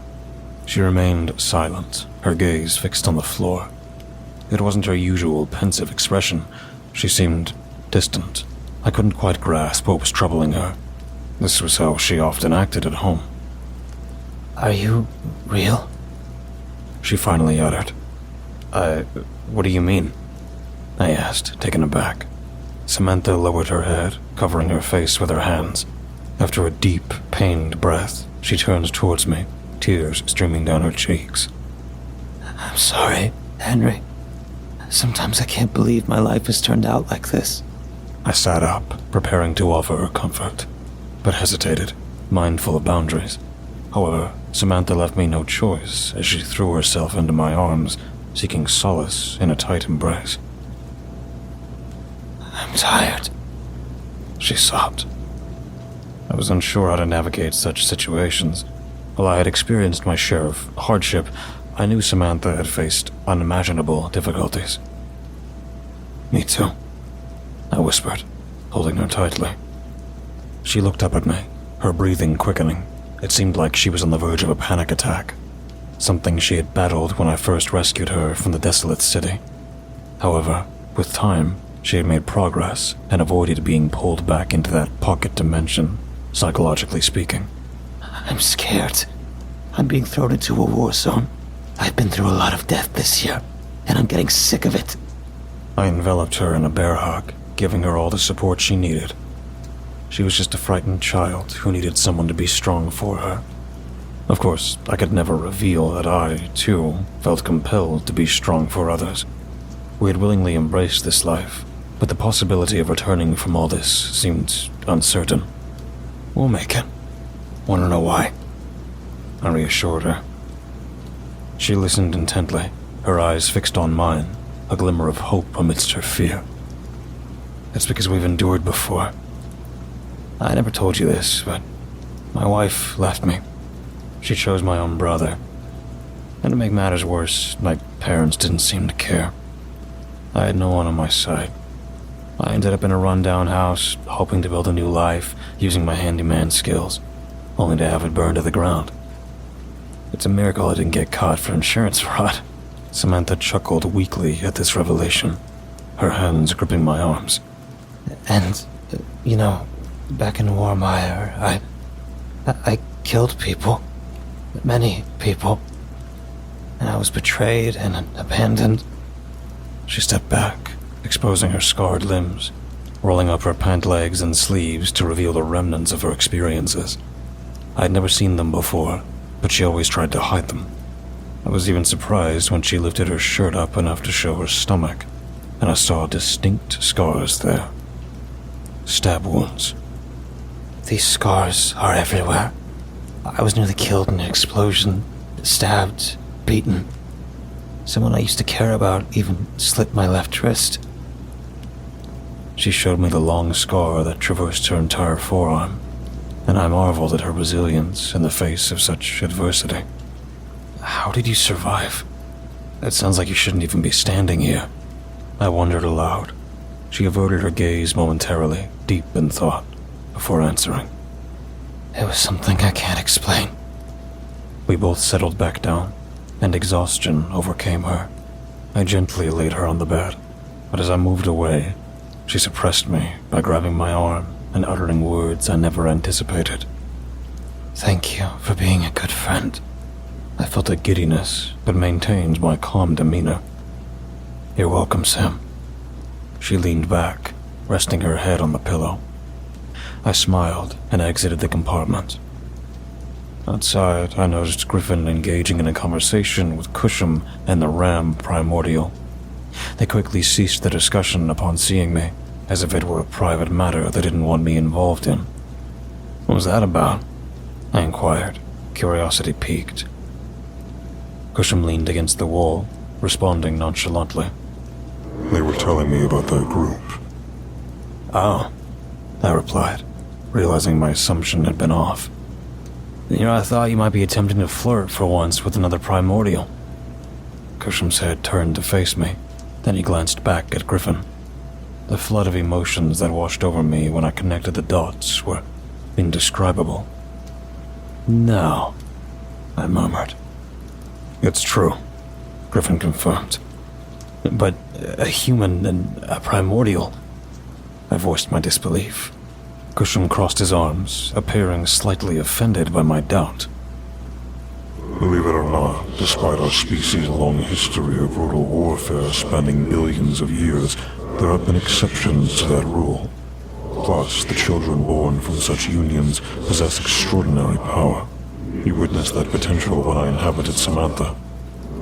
She remained silent, her gaze fixed on the floor. It wasn't her usual pensive expression. She seemed distant. I couldn't quite grasp what was troubling her. This was how she often acted at home. Are you real? She finally uttered. What do you mean?" I asked, taken aback. Samantha lowered her head, covering her face with her hands. After a deep, pained breath, she turned towards me, tears streaming down her cheeks. I'm sorry, Henry. Sometimes I can't believe my life has turned out like this. I sat up, preparing to offer her comfort, but hesitated, mindful of boundaries. However, Samantha left me no choice as she threw herself into my arms, seeking solace in a tight embrace. I'm tired, she sobbed. I was unsure how to navigate such situations. While I had experienced my share of hardship, I knew Samantha had faced unimaginable difficulties. Me too, I whispered, holding her tightly. She looked up at me, her breathing quickening. It seemed like she was on the verge of a panic attack, something she had battled when I first rescued her from the desolate city. However, with time, she had made progress and avoided being pulled back into that pocket dimension, psychologically speaking. I'm scared. I'm being thrown into a war zone. I've been through a lot of death this year, and I'm getting sick of it. I enveloped her in a bear hug, giving her all the support she needed. She was just a frightened child who needed someone to be strong for her. Of course, I could never reveal that I, too, felt compelled to be strong for others. We had willingly embraced this life, but the possibility of returning from all this seemed uncertain. We'll make it. Want to know why? I reassured her. She listened intently, her eyes fixed on mine, a glimmer of hope amidst her fear. It's because we've endured before. I never told you this, but my wife left me. She chose my own brother. And to make matters worse, my parents didn't seem to care. I had no one on my side. I ended up in a rundown house, hoping to build a new life, using my handyman skills, only to have it burned to the ground. It's a miracle I didn't get caught for insurance fraud. Samantha chuckled weakly at this revelation, her hands gripping my arms. And, back in Warmire, I killed people. Many people. And I was betrayed and abandoned. She stepped back, exposing her scarred limbs, rolling up her pant legs and sleeves to reveal the remnants of her experiences. I had never seen them before, but she always tried to hide them. I was even surprised when she lifted her shirt up enough to show her stomach, and I saw distinct scars there. Stab wounds. These scars are everywhere. I was nearly killed in an explosion, stabbed, beaten. Someone I used to care about even slit my left wrist. She showed me the long scar that traversed her entire forearm, and I marveled at her resilience in the face of such adversity. How did you survive? It sounds like you shouldn't even be standing here. I wondered aloud. She averted her gaze momentarily, deep in thought, before answering. It was something I can't explain. We both settled back down, and exhaustion overcame her. I gently laid her on the bed, but as I moved away, she suppressed me by grabbing my arm and uttering words I never anticipated. Thank you for being a good friend. I felt a giddiness, but maintained my calm demeanor. You're welcome, Sam. She leaned back, resting her head on the pillow. I smiled and exited the compartment. Outside, I noticed Griffin engaging in a conversation with Cusham and the Ram Primordial. They quickly ceased the discussion upon seeing me, as if it were a private matter they didn't want me involved in. What was that about? I inquired, curiosity piqued. Cusham leaned against the wall, responding nonchalantly. They were telling me about that group. Oh, I replied, realizing my assumption had been off. I thought you might be attempting to flirt for once with another primordial. Cusham's head turned to face me, then he glanced back at Griffin. The flood of emotions that washed over me when I connected the dots were indescribable. No, I murmured. It's true, Griffin confirmed. But a human and a primordial? I voiced my disbelief. Cusham crossed his arms, appearing slightly offended by my doubt. Believe it or not, despite our species' long history of brutal warfare spanning billions of years, there have been exceptions to that rule. Plus, the children born from such unions possess extraordinary power. You witnessed that potential when I inhabited Samantha.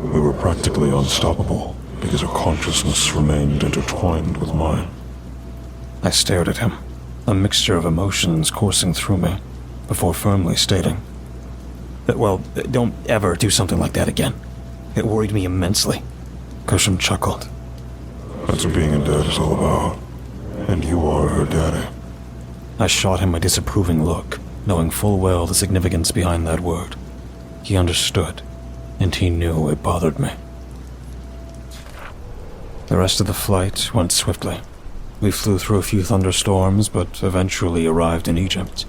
We were practically unstoppable, because her consciousness remained intertwined with mine. I stared at him, a mixture of emotions coursing through me, before firmly stating, "Well, don't ever do something like that again. It worried me immensely." Cusham chuckled. That's what being a dad is all about. And you are her daddy. I shot him a disapproving look, knowing full well the significance behind that word. He understood, and he knew it bothered me. The rest of the flight went swiftly. We flew through a few thunderstorms, but eventually arrived in Egypt.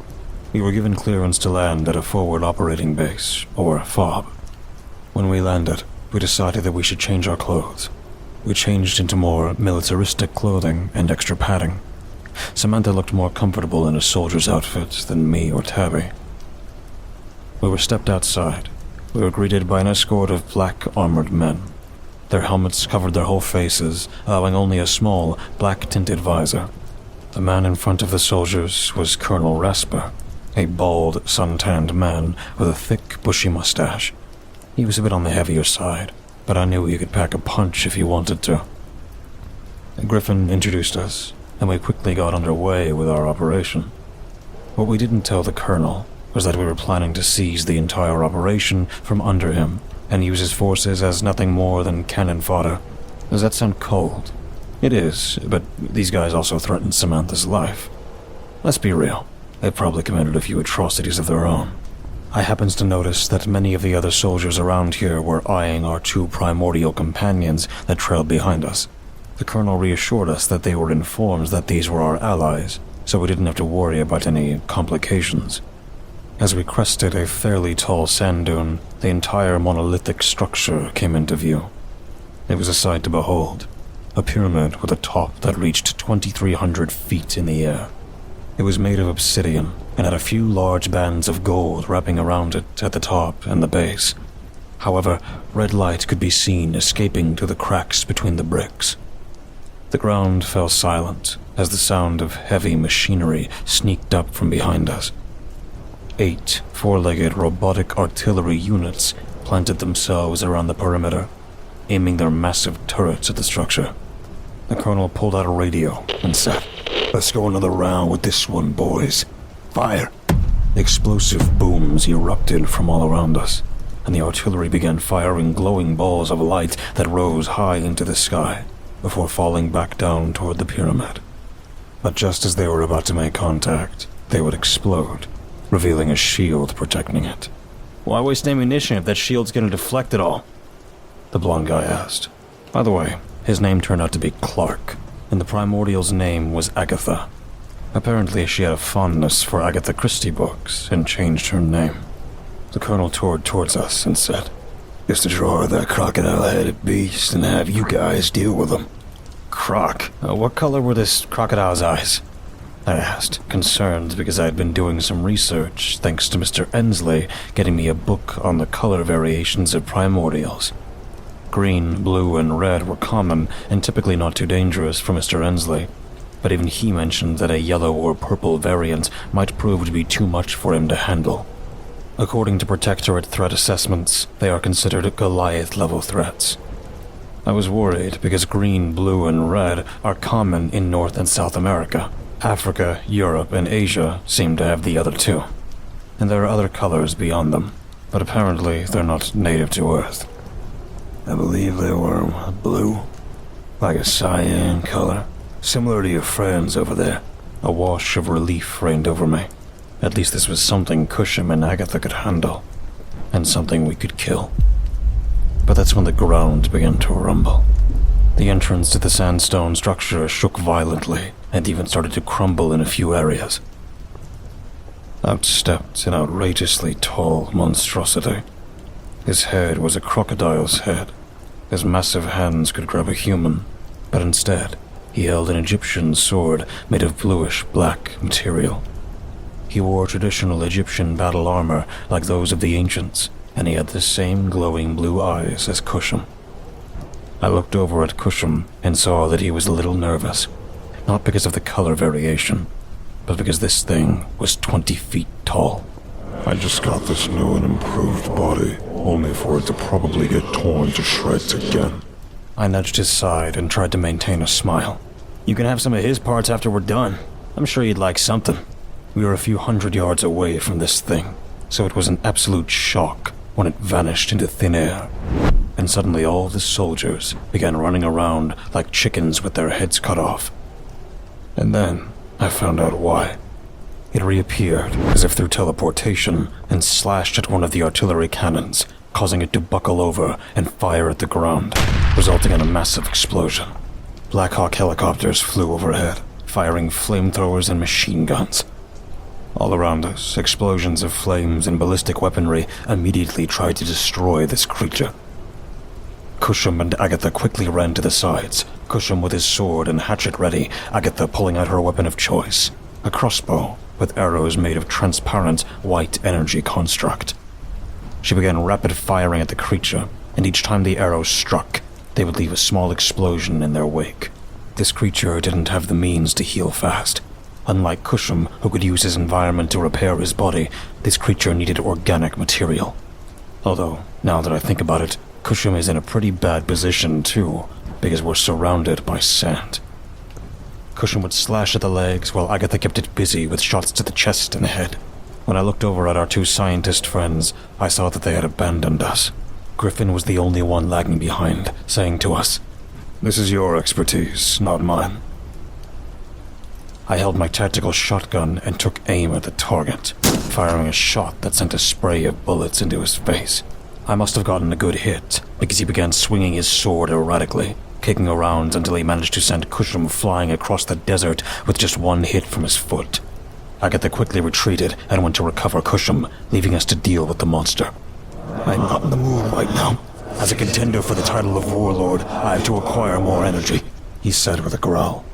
We were given clearance to land at a forward operating base, or FOB. When we landed, we decided that we should change our clothes. We changed into more militaristic clothing and extra padding. Samantha looked more comfortable in a soldier's outfit than me or Tabby. We were stepped outside. We were greeted by an escort of black armored men. Their helmets covered their whole faces, allowing only a small, black-tinted visor. The man in front of the soldiers was Colonel Rasper, a bald, sun-tanned man with a thick, bushy mustache. He was a bit on the heavier side, but I knew he could pack a punch if he wanted to. Griffin introduced us, and we quickly got underway with our operation. What we didn't tell the Colonel was that we were planning to seize the entire operation from under him and use his forces as nothing more than cannon fodder. Does that sound cold? It is, but these guys also threatened Samantha's life. Let's be real, they probably committed a few atrocities of their own. I happened to notice that many of the other soldiers around here were eyeing our two primordial companions that trailed behind us. The Colonel reassured us that they were informed that these were our allies, so we didn't have to worry about any complications. As we crested a fairly tall sand dune, the entire monolithic structure came into view. It was a sight to behold, a pyramid with a top that reached 2,300 feet in the air. It was made of obsidian and had a few large bands of gold wrapping around it at the top and the base. However, red light could be seen escaping through the cracks between the bricks. The ground fell silent as the sound of heavy machinery sneaked up from behind us. 8 four-legged robotic artillery units planted themselves around the perimeter, aiming their massive turrets at the structure. The Colonel pulled out a radio and said, "Let's go another round with this one, boys. Fire!" Explosive booms erupted from all around us, and the artillery began firing glowing balls of light that rose high into the sky before falling back down toward the pyramid. But just as they were about to make contact, they would explode, revealing a shield protecting it. Why waste ammunition if that shield's gonna deflect it all? The blonde guy asked. By the way, his name turned out to be Clark, and the Primordial's name was Agatha. Apparently she had a fondness for Agatha Christie books and changed her name. The colonel toured towards us and said, Just to draw that crocodile-headed beast and have you guys deal with him. Croc? What color were this crocodile's eyes? I asked, concerned because I had been doing some research thanks to Mr. Ensley getting me a book on the color variations of primordials. Green, blue, and red were common and typically not too dangerous for Mr. Ensley, but even he mentioned that a yellow or purple variant might prove to be too much for him to handle. According to Protectorate threat assessments, they are considered Goliath-level threats. I was worried because green, blue, and red are common in North and South America. Africa, Europe, and Asia seem to have the other two. And there are other colors beyond them, but apparently they're not native to Earth. I believe they were blue, like a cyan color, similar to your friends over there. A wash of relief reigned over me. At least this was something Cusham and Agatha could handle, and something we could kill. But that's when the ground began to rumble. The entrance to the sandstone structure shook violently and even started to crumble in a few areas. Out stepped an outrageously tall monstrosity. His head was a crocodile's head. His massive hands could grab a human, but instead, he held an Egyptian sword made of bluish-black material. He wore traditional Egyptian battle armor like those of the ancients, and he had the same glowing blue eyes as Cusham. I looked over at Cusham and saw that he was a little nervous, not because of the color variation, but because this thing was 20 feet tall. I just got this new and improved body, only for it to probably get torn to shreds again. I nudged his side and tried to maintain a smile. You can have some of his parts after we're done. I'm sure you'd like something. We were a few hundred yards away from this thing, so it was an absolute shock when it vanished into thin air. And suddenly all the soldiers began running around like chickens with their heads cut off. And then I found out why. It reappeared as if through teleportation and slashed at one of the artillery cannons, causing it to buckle over and fire at the ground, resulting in a massive explosion. Black Hawk helicopters flew overhead, firing flamethrowers and machine guns. All around us, explosions of flames and ballistic weaponry immediately tried to destroy this creature. Cusham and Agatha quickly ran to the sides, Cusham with his sword and hatchet ready, Agatha pulling out her weapon of choice, a crossbow with arrows made of transparent white energy construct. She began rapid firing at the creature, and each time the arrows struck, they would leave a small explosion in their wake. This creature didn't have the means to heal fast. Unlike Cusham, who could use his environment to repair his body, this creature needed organic material. Although, now that I think about it, Cusham is in a pretty bad position too, because we're surrounded by sand. Cusham would slash at the legs while Agatha kept it busy with shots to the chest and head. When I looked over at our two scientist friends, I saw that they had abandoned us. Griffin was the only one lagging behind, saying to us, "This is your expertise, not mine." I held my tactical shotgun and took aim at the target, firing a shot that sent a spray of bullets into his face. I must have gotten a good hit, because he began swinging his sword erratically, kicking around until he managed to send Cusham flying across the desert with just one hit from his foot. Agatha quickly retreated and went to recover Cusham, leaving us to deal with the monster. I'm not in the mood right now. As a contender for the title of Warlord, I have to acquire more energy, he said with a growl.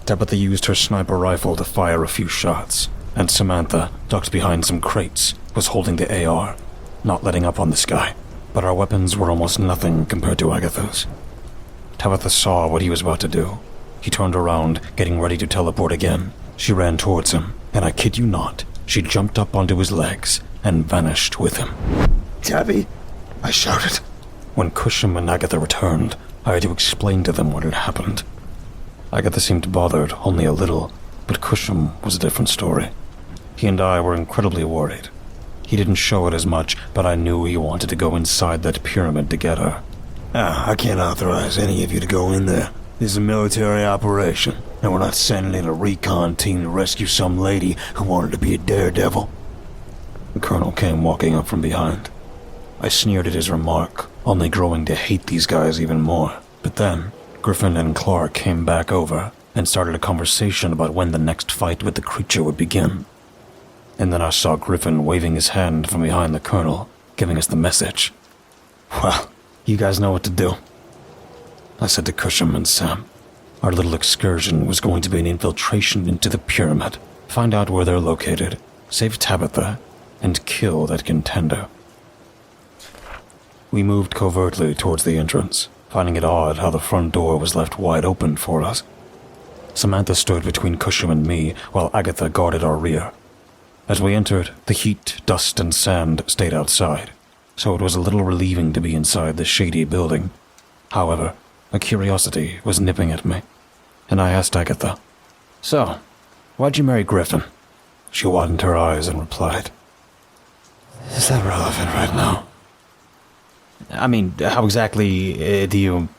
Tabitha used her sniper rifle to fire a few shots, and Samantha, ducked behind some crates, was holding the AR, not letting up on this guy. But our weapons were almost nothing compared to Agatha's. Tabitha saw what he was about to do. He turned around, getting ready to teleport again. She ran towards him, and I kid you not, she jumped up onto his legs and vanished with him. "Tabby!" I shouted. When Cusham and Agatha returned, I had to explain to them what had happened. Agatha seemed bothered only a little, but Cusham was a different story. He and I were incredibly worried. He didn't show it as much, but I knew he wanted to go inside that pyramid to get her. I can't authorize any of you to go in there. This is a military operation, and we're not sending in a recon team to rescue some lady who wanted to be a daredevil. The colonel came walking up from behind. I sneered at his remark, only growing to hate these guys even more. But then, Griffin and Clark came back over and started a conversation about when the next fight with the creature would begin. And then I saw Griffin waving his hand from behind the colonel, giving us the message. Well, you guys know what to do. I said to Cusham and Sam, our little excursion was going to be an infiltration into the pyramid, find out where they're located, save Tabitha, and kill that contender. We moved covertly towards the entrance, finding it odd how the front door was left wide open for us. Samantha stood between Cusham and me, while Agatha guarded our rear. As we entered, the heat, dust, and sand stayed outside, so it was a little relieving to be inside the shady building. However, a curiosity was nipping at me, and I asked Agatha, "So, why'd you marry Griffin?" She widened her eyes and replied, Is that relevant right now? I mean, how exactly do you...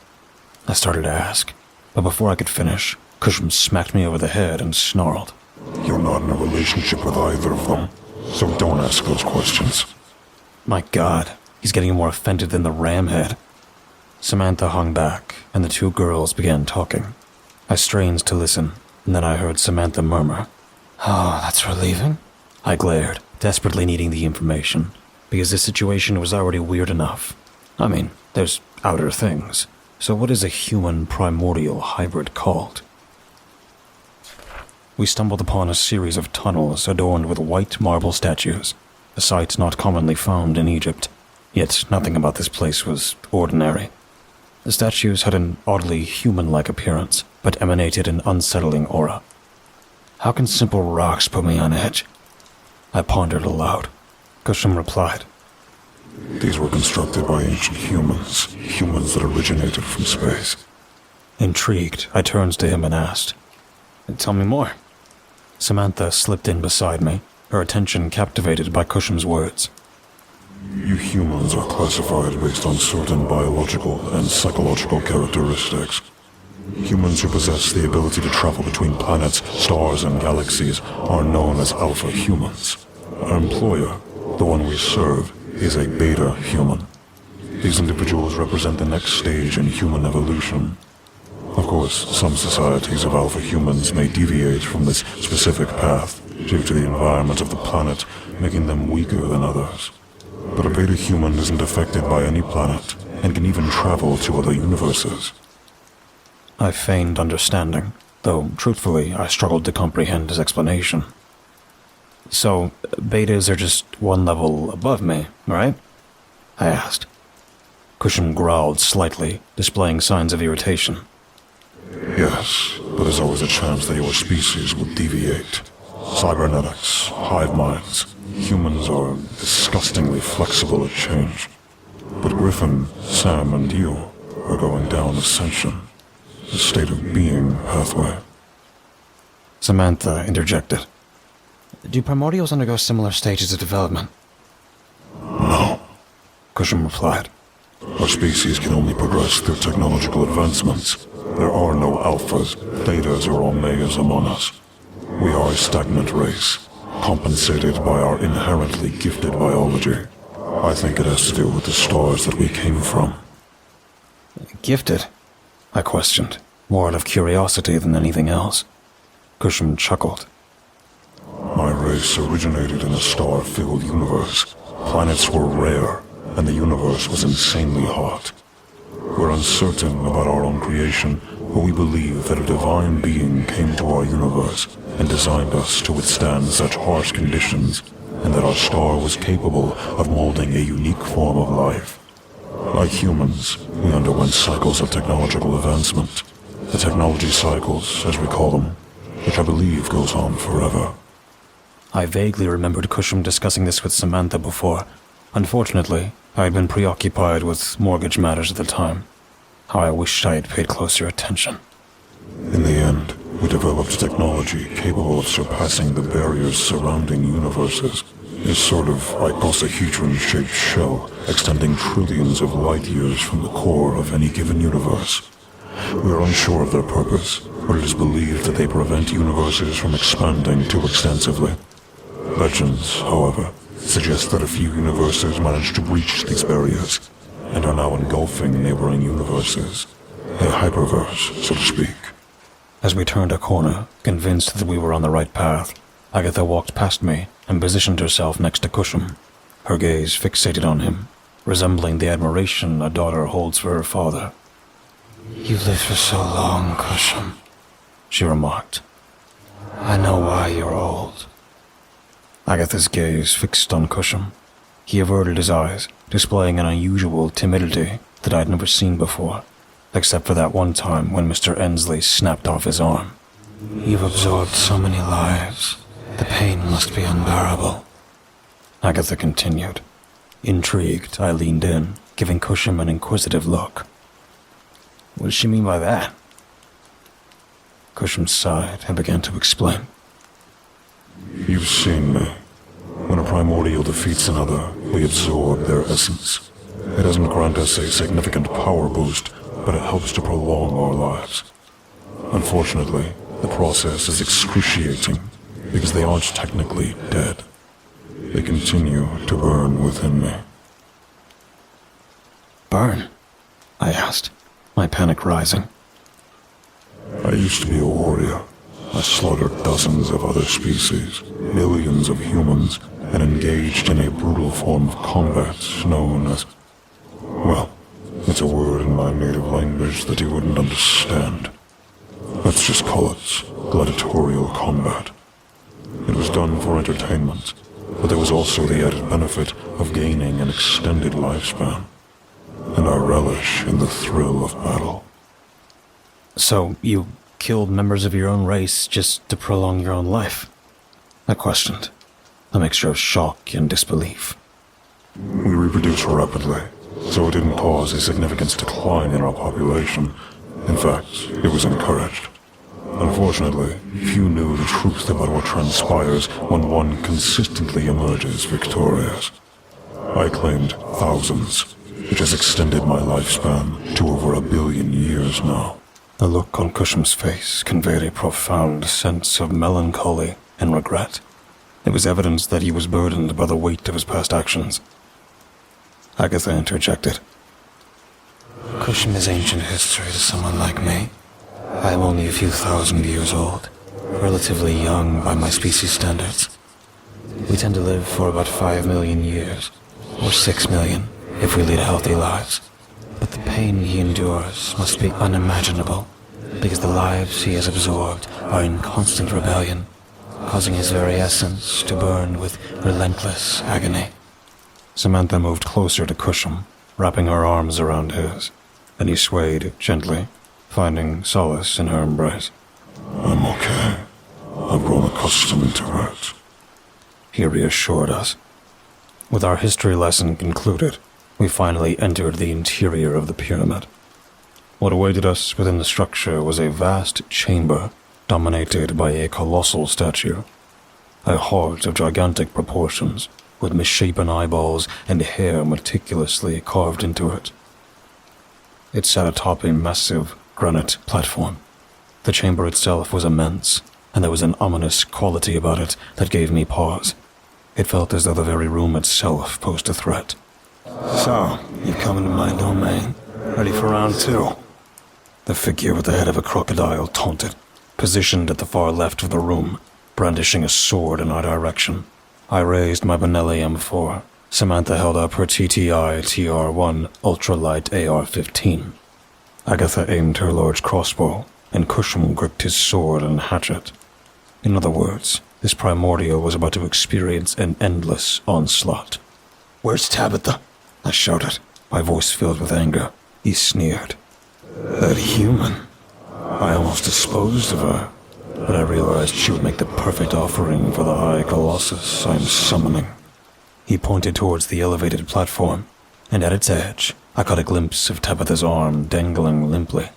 I started to ask, but before I could finish, Cusham smacked me over the head and snarled. You're not in a relationship with either of them, so don't ask those questions. My God, he's getting more offended than the ramhead. Samantha hung back, and the two girls began talking. I strained to listen, and then I heard Samantha murmur, Oh, that's relieving. I glared, desperately needing the information, because this situation was already weird enough. I mean, there's outer things, so what is a human primordial hybrid called? We stumbled upon a series of tunnels adorned with white marble statues, a sight not commonly found in Egypt, yet nothing about this place was ordinary. The statues had an oddly human-like appearance, but emanated an unsettling aura. How can simple rocks put me on edge? I pondered aloud. Cusham replied, These were constructed by ancient humans that originated from space. Intrigued, I turned to him and asked, "Tell me more." Samantha slipped in beside me, her attention captivated by Cusham's words. You humans are classified based on certain biological and psychological characteristics. Humans who possess the ability to travel between planets, stars, and galaxies are known as alpha humans. Our employer, the one we serve, is a beta human. These individuals represent the next stage in human evolution. Of course, some societies of alpha humans may deviate from this specific path due to the environment of the planet, making them weaker than others. But a beta human isn't affected by any planet and can even travel to other universes. I feigned understanding, though truthfully I struggled to comprehend his explanation. So, betas are just one level above me, right? I asked. Cusham growled slightly, displaying signs of irritation. Yes, but there's always a chance that your species will deviate. Cybernetics, hive minds, humans are disgustingly flexible at change. But Griffin, Sam, and you are going down Ascension, the state of being pathway. Samantha interjected. Do primordials undergo similar stages of development? No. Cusham replied. Our species can only progress through technological advancements. There are no alphas, betas, or omegas among us. We are a stagnant race, compensated by our inherently gifted biology. I think it has to do with the stars that we came from. Gifted? I questioned, more out of curiosity than anything else. Cusham chuckled. My race originated in a star-filled universe. Planets were rare, and the universe was insanely hot. We're uncertain about our own creation, but we believe that a divine being came to our universe and designed us to withstand such harsh conditions, and that our star was capable of molding a unique form of life. Like humans, we underwent cycles of technological advancement. The technology cycles, as we call them, which I believe goes on forever. I vaguely remembered Cusham discussing this with Samantha before. Unfortunately, I had been preoccupied with mortgage matters at the time. How I wished I had paid closer attention. In the end, we developed technology capable of surpassing the barriers surrounding universes. A sort of icosahedron-shaped shell extending trillions of light years from the core of any given universe. We are unsure of their purpose, but it is believed that they prevent universes from expanding too extensively. Legends, however, suggests that a few universes managed to breach these barriers and are now engulfing neighboring universes. A hyperverse, so to speak. As we turned a corner, convinced that we were on the right path, Agatha walked past me and positioned herself next to Cusham, her gaze fixated on him, resembling the admiration a daughter holds for her father. You've lived for so long, Cusham, She remarked. I know why you're old. Agatha's gaze fixed on Cusham. He averted his eyes, displaying an unusual timidity that I'd never seen before, except for that one time when Mr. Ensley snapped off his arm. You've absorbed so many lives. The pain must be unbearable. Agatha continued. Intrigued, I leaned in, giving Cusham an inquisitive look. What does she mean by that? Cusham sighed and began to explain. You've seen me. When a primordial defeats another, we absorb their essence. It doesn't grant us a significant power boost, but it helps to prolong our lives. Unfortunately, the process is excruciating, because they aren't technically dead. They continue to burn within me. Burn? I asked, my panic rising. I used to be a warrior. I slaughtered dozens of other species, millions of humans, and engaged in a brutal form of combat known as... Well, it's a word in my native language that you wouldn't understand. Let's just call it gladiatorial combat. It was done for entertainment, but there was also the added benefit of gaining an extended lifespan, and I relish in the thrill of battle. So, you killed members of your own race just to prolong your own life? I questioned, a mixture of shock and disbelief. We reproduce rapidly, so it didn't cause a significant decline in our population. In fact, it was encouraged. Unfortunately, few knew the truth about what transpires when one consistently emerges victorious. I claimed thousands, which has extended my lifespan to over 1 billion years now. The look on Cusham's face conveyed a profound sense of melancholy and regret. It was evidence that he was burdened by the weight of his past actions. Agatha interjected. Cusham is ancient history to someone like me. I am only a few thousand years old, relatively young by my species standards. We tend to live for about 5 million years, or 6 million if we lead healthy lives. But the pain he endures must be unimaginable, because the lives he has absorbed are in constant rebellion, causing his very essence to burn with relentless agony. Samantha moved closer to Cusham, wrapping her arms around his, and he swayed gently, finding solace in her embrace. I'm okay. I've grown accustomed to it. He reassured us. With our history lesson concluded, we finally entered the interior of the pyramid. What awaited us within the structure was a vast chamber dominated by a colossal statue, a heart of gigantic proportions, with misshapen eyeballs and hair meticulously carved into it. It sat atop a massive granite platform. The chamber itself was immense, and there was an ominous quality about it that gave me pause. It felt as though the very room itself posed a threat. So, you've come into my domain. Ready for round 2? The figure with the head of a crocodile taunted, positioned at the far left of the room, brandishing a sword in our direction. I raised my Benelli M4. Samantha held up her TTI TR-1 ultralight AR-15. Agatha aimed her large crossbow, and Cusham gripped his sword and hatchet. In other words, this primordial was about to experience an endless onslaught. Where's Tabitha? I shouted, my voice filled with anger. He sneered. That human. I almost disposed of her, but I realized she would make the perfect offering for the high colossus I'm summoning. He pointed towards the elevated platform, and at its edge, I caught a glimpse of Tabitha's arm dangling limply.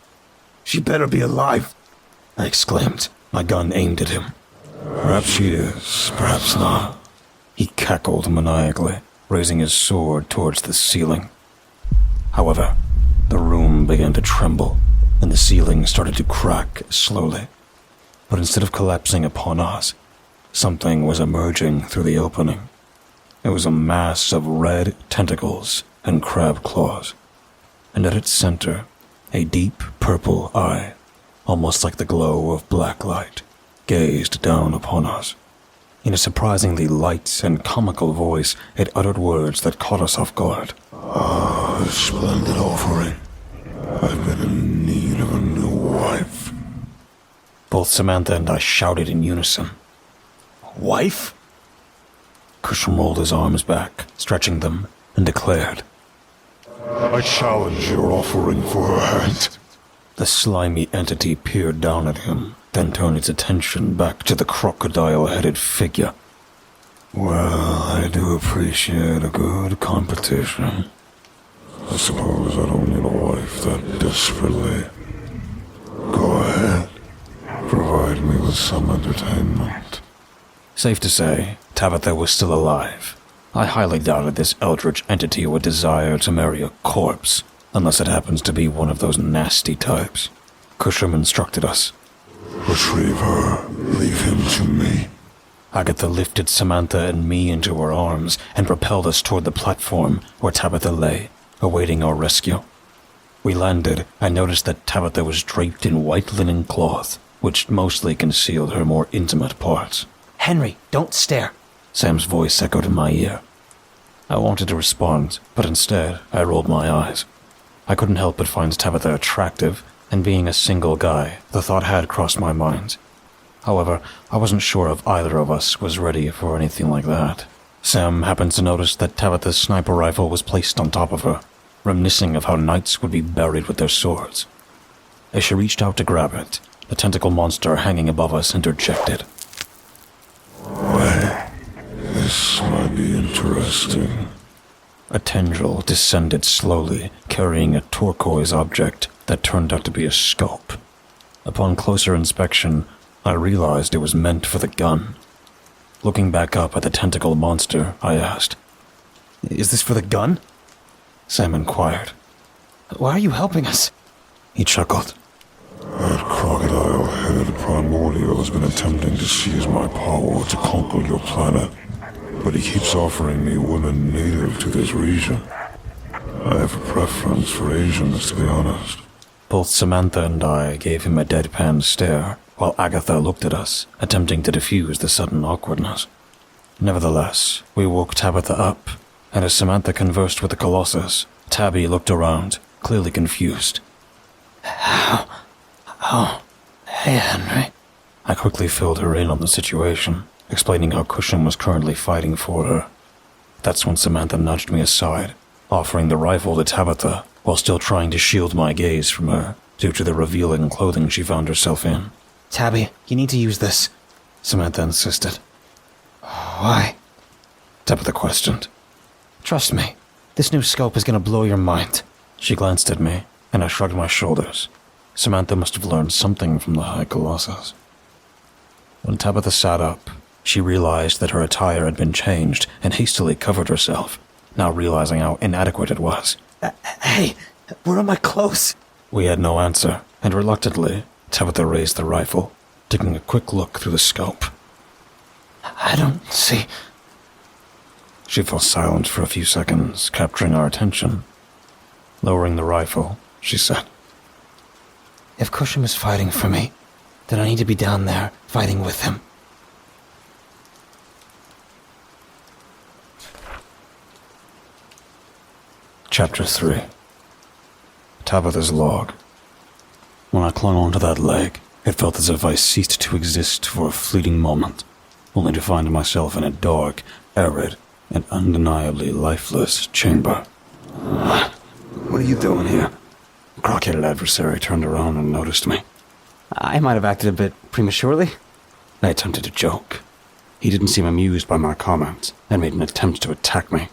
She better be alive, I exclaimed, my gun aimed at him. Perhaps she is, perhaps not. He cackled maniacally, raising his sword towards the ceiling. However, the room began to tremble, and the ceiling started to crack slowly. But instead of collapsing upon us, something was emerging through the opening. It was a mass of red tentacles and crab claws, and at its center, a deep purple eye, almost like the glow of black light, gazed down upon us. In a surprisingly light and comical voice, it uttered words that caught us off guard. Ah, splendid offering. I've been in need of a new wife. Both Samantha and I shouted in unison. Wife? Cusham rolled his arms back, stretching them, and declared. I challenge your offering for her hand. The slimy entity peered down at him, then turned its attention back to the crocodile-headed figure. Well, I do appreciate a good competition. I suppose I don't need a wife that desperately. Go ahead. Provide me with some entertainment. Safe to say, Tabitha was still alive. I highly doubted this eldritch entity would desire to marry a corpse, unless it happens to be one of those nasty types. Cusham instructed us. Retrieve her. Leave him to me. Agatha lifted Samantha and me into her arms and propelled us toward the platform where Tabitha lay, awaiting our rescue. We landed, I noticed that Tabitha was draped in white linen cloth, which mostly concealed her more intimate parts. Henry, don't stare. Sam's voice echoed in my ear. I wanted to respond, but instead I rolled my eyes. I couldn't help but find Tabitha attractive, and being a single guy, the thought had crossed my mind. However, I wasn't sure if either of us was ready for anything like that. Sam happened to notice that Tabitha's sniper rifle was placed on top of her, reminiscing of how knights would be buried with their swords. As she reached out to grab it, the tentacle monster hanging above us interjected. Wait, this might be interesting. A tendril descended slowly, carrying a turquoise object that turned out to be a scope. Upon closer inspection, I realized it was meant for the gun. Looking back up at the tentacle monster, I asked, "Is this for the gun?" Sam inquired. Why are you helping us? He chuckled. That crocodile-headed primordial has been attempting to seize my power to conquer your planet, but he keeps offering me women native to this region. I have a preference for Asians, to be honest. Both Samantha and I gave him a deadpan stare, while Agatha looked at us, attempting to diffuse the sudden awkwardness. Nevertheless, we woke Tabitha up, and as Samantha conversed with the Colossus, Tabby looked around, clearly confused. Oh, hey, Henry. I quickly filled her in on the situation, explaining how Cusham was currently fighting for her. That's when Samantha nudged me aside, offering the rifle to Tabitha, while still trying to shield my gaze from her, due to the revealing clothing she found herself in. Tabby, you need to use this. Samantha insisted. Why? Tabitha questioned. Trust me, this new scope is going to blow your mind. She glanced at me, and I shrugged my shoulders. Samantha must have learned something from the High Colossus. When Tabitha sat up, she realized that her attire had been changed and hastily covered herself, now realizing how inadequate it was. Hey, where are my clothes? We had no answer, and reluctantly, Tabitha raised the rifle, taking a quick look through the scope. I don't see. She fell silent for a few seconds, capturing our attention. Lowering the rifle, she said, If Cusham is fighting for me, then I need to be down there, fighting with him. Chapter 3. Tabitha's log. When I clung onto that leg, it felt as if I ceased to exist for a fleeting moment, only to find myself in a dark, arid, and undeniably lifeless chamber. What are you doing here? The crock-headed adversary turned around and noticed me. I might have acted a bit prematurely. I attempted to joke. He didn't seem amused by my comment and made an attempt to attack me.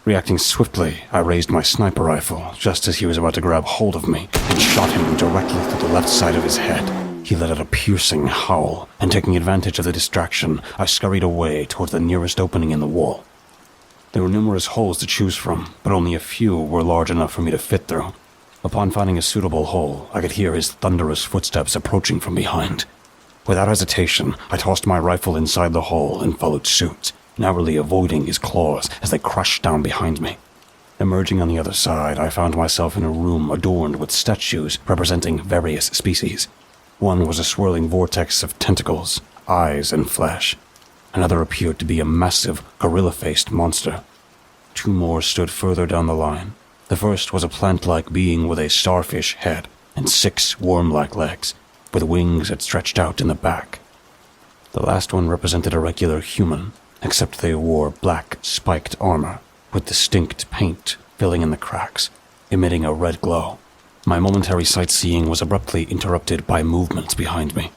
Reacting swiftly, I raised my sniper rifle just as he was about to grab hold of me and shot him directly through the left side of his head. He let out a piercing howl, and taking advantage of the distraction, I scurried away towards the nearest opening in the wall. There were numerous holes to choose from, but only a few were large enough for me to fit through. Upon finding a suitable hole, I could hear his thunderous footsteps approaching from behind. Without hesitation, I tossed my rifle inside the hole and followed suit, narrowly avoiding his claws as they crashed down behind me. Emerging on the other side, I found myself in a room adorned with statues representing various species. One was a swirling vortex of tentacles, eyes, and flesh. Another appeared to be a massive, gorilla-faced monster. Two more stood further down the line. The first was a plant-like being with a starfish head and 6 worm-like legs, with wings that stretched out in the back. The last one represented a regular human, except they wore black, spiked armor, with distinct paint filling in the cracks, emitting a red glow. My momentary sightseeing was abruptly interrupted by movement behind me.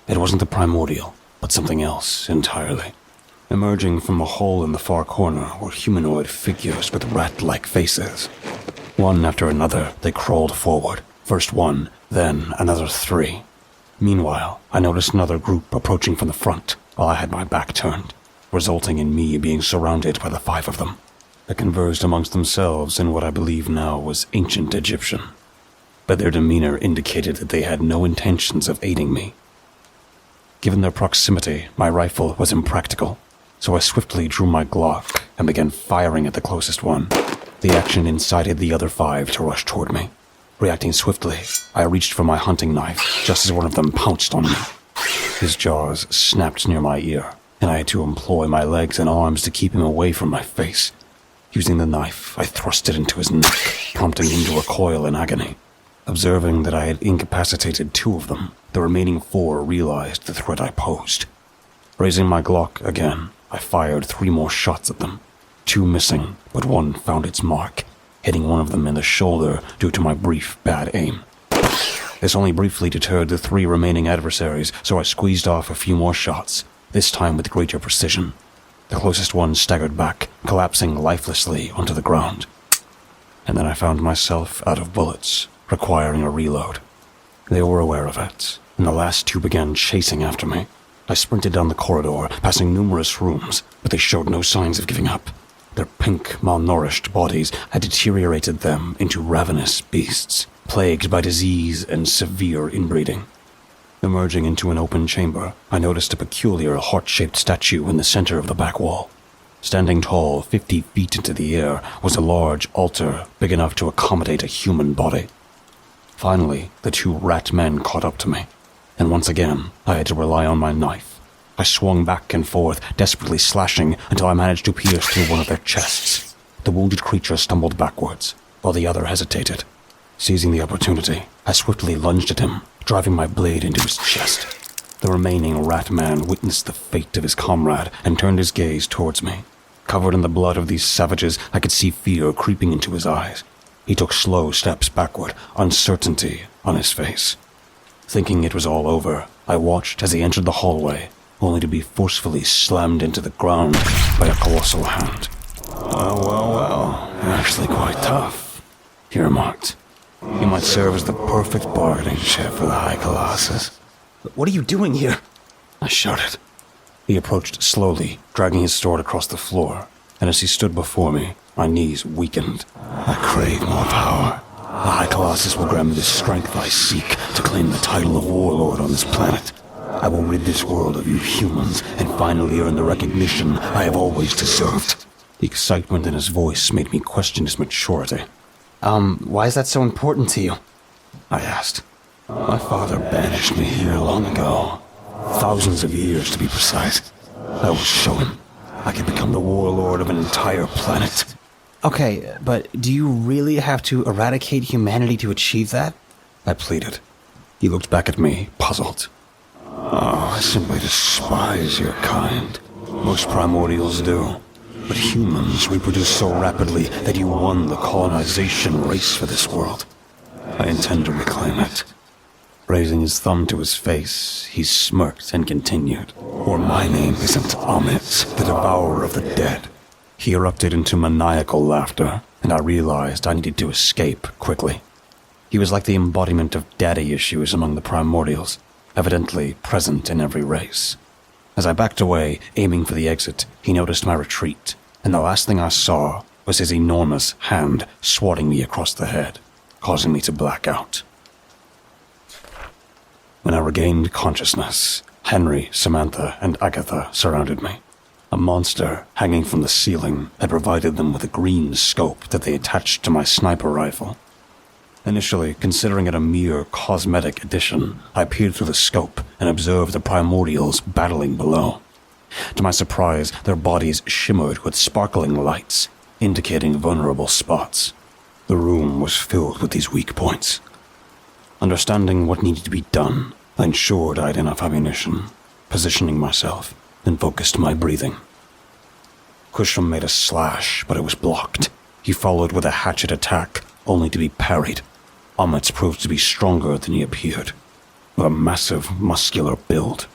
It wasn't the primordial, but something else entirely. Emerging from a hole in the far corner were humanoid figures with rat-like faces. One after another, they crawled forward. First one, then another 3. Meanwhile, I noticed another group approaching from the front while I had my back turned, resulting in me being surrounded by the 5 of them. They conversed amongst themselves in what I believe now was ancient Egyptian, but their demeanor indicated that they had no intentions of aiding me. Given their proximity, my rifle was impractical, so I swiftly drew my Glock and began firing at the closest one. The action incited the other 5 to rush toward me. Reacting swiftly, I reached for my hunting knife just as one of them pounced on me. His jaws snapped near my ear, and I had to employ my legs and arms to keep him away from my face. Using the knife, I thrust it into his neck, prompting him to recoil in agony. Observing that I had incapacitated 2 of them, the remaining 4 realized the threat I posed. Raising my Glock again, I fired 3 more shots at them. 2 missing, but 1 found its mark, hitting one of them in the shoulder due to my brief bad aim. This only briefly deterred the 3 remaining adversaries, so I squeezed off a few more shots, this time with greater precision. The closest one staggered back, collapsing lifelessly onto the ground. And then I found myself out of bullets, requiring a reload. They were aware of it, and the last 2 began chasing after me. I sprinted down the corridor, passing numerous rooms, but they showed no signs of giving up. Their pink, malnourished bodies had deteriorated them into ravenous beasts, plagued by disease and severe inbreeding. Emerging into an open chamber, I noticed a peculiar heart-shaped statue in the center of the back wall. Standing tall 50 feet into the air was a large altar big enough to accommodate a human body. Finally, the 2 rat men caught up to me, and once again, I had to rely on my knife. I swung back and forth, desperately slashing until I managed to pierce through one of their chests. The wounded creature stumbled backwards, while the other hesitated. Seizing the opportunity, I swiftly lunged at him, driving my blade into his chest. The remaining rat man witnessed the fate of his comrade and turned his gaze towards me. Covered in the blood of these savages, I could see fear creeping into his eyes. He took slow steps backward, uncertainty on his face. Thinking it was all over, I watched as he entered the hallway, only to be forcefully slammed into the ground by a colossal hand. Well, you're actually quite tough, he remarked. You might serve as the perfect bargaining chip for the High Colossus. What are you doing here? I shouted. He approached slowly, dragging his sword across the floor, and as he stood before me, my knees weakened. I crave more power. The High Colossus will grant me the strength I seek to claim the title of warlord on this planet. I will rid this world of you humans and finally earn the recognition I have always deserved. The excitement in his voice made me question his maturity. Why is that so important to you? I asked. My father banished me here long ago. Thousands of years, to be precise. I will show him I can become the warlord of an entire planet. Okay, but do you really have to eradicate humanity to achieve that? I pleaded. He looked back at me, puzzled. Oh, I simply despise your kind. Most primordials do. But humans reproduce so rapidly that you won the colonization race for this world. I intend to reclaim it. Raising his thumb to his face, he smirked and continued. Or my name isn't Amit, the devourer of the dead. He erupted into maniacal laughter, and I realized I needed to escape quickly. He was like the embodiment of daddy issues among the primordials, evidently present in every race. As I backed away, aiming for the exit, he noticed my retreat, and the last thing I saw was his enormous hand swatting me across the head, causing me to black out. When I regained consciousness, Henry, Samantha, and Agatha surrounded me. A monster hanging from the ceiling had provided them with a green scope that they attached to my sniper rifle. Initially, considering it a mere cosmetic addition, I peered through the scope and observed the primordials battling below. To my surprise, their bodies shimmered with sparkling lights, indicating vulnerable spots. The room was filled with these weak points. Understanding what needed to be done, I ensured I had enough ammunition, positioning myself, then focused my breathing. Kushum made a slash, but it was blocked. He followed with a hatchet attack, only to be parried. Amit proved to be stronger than he appeared, with a massive, muscular build.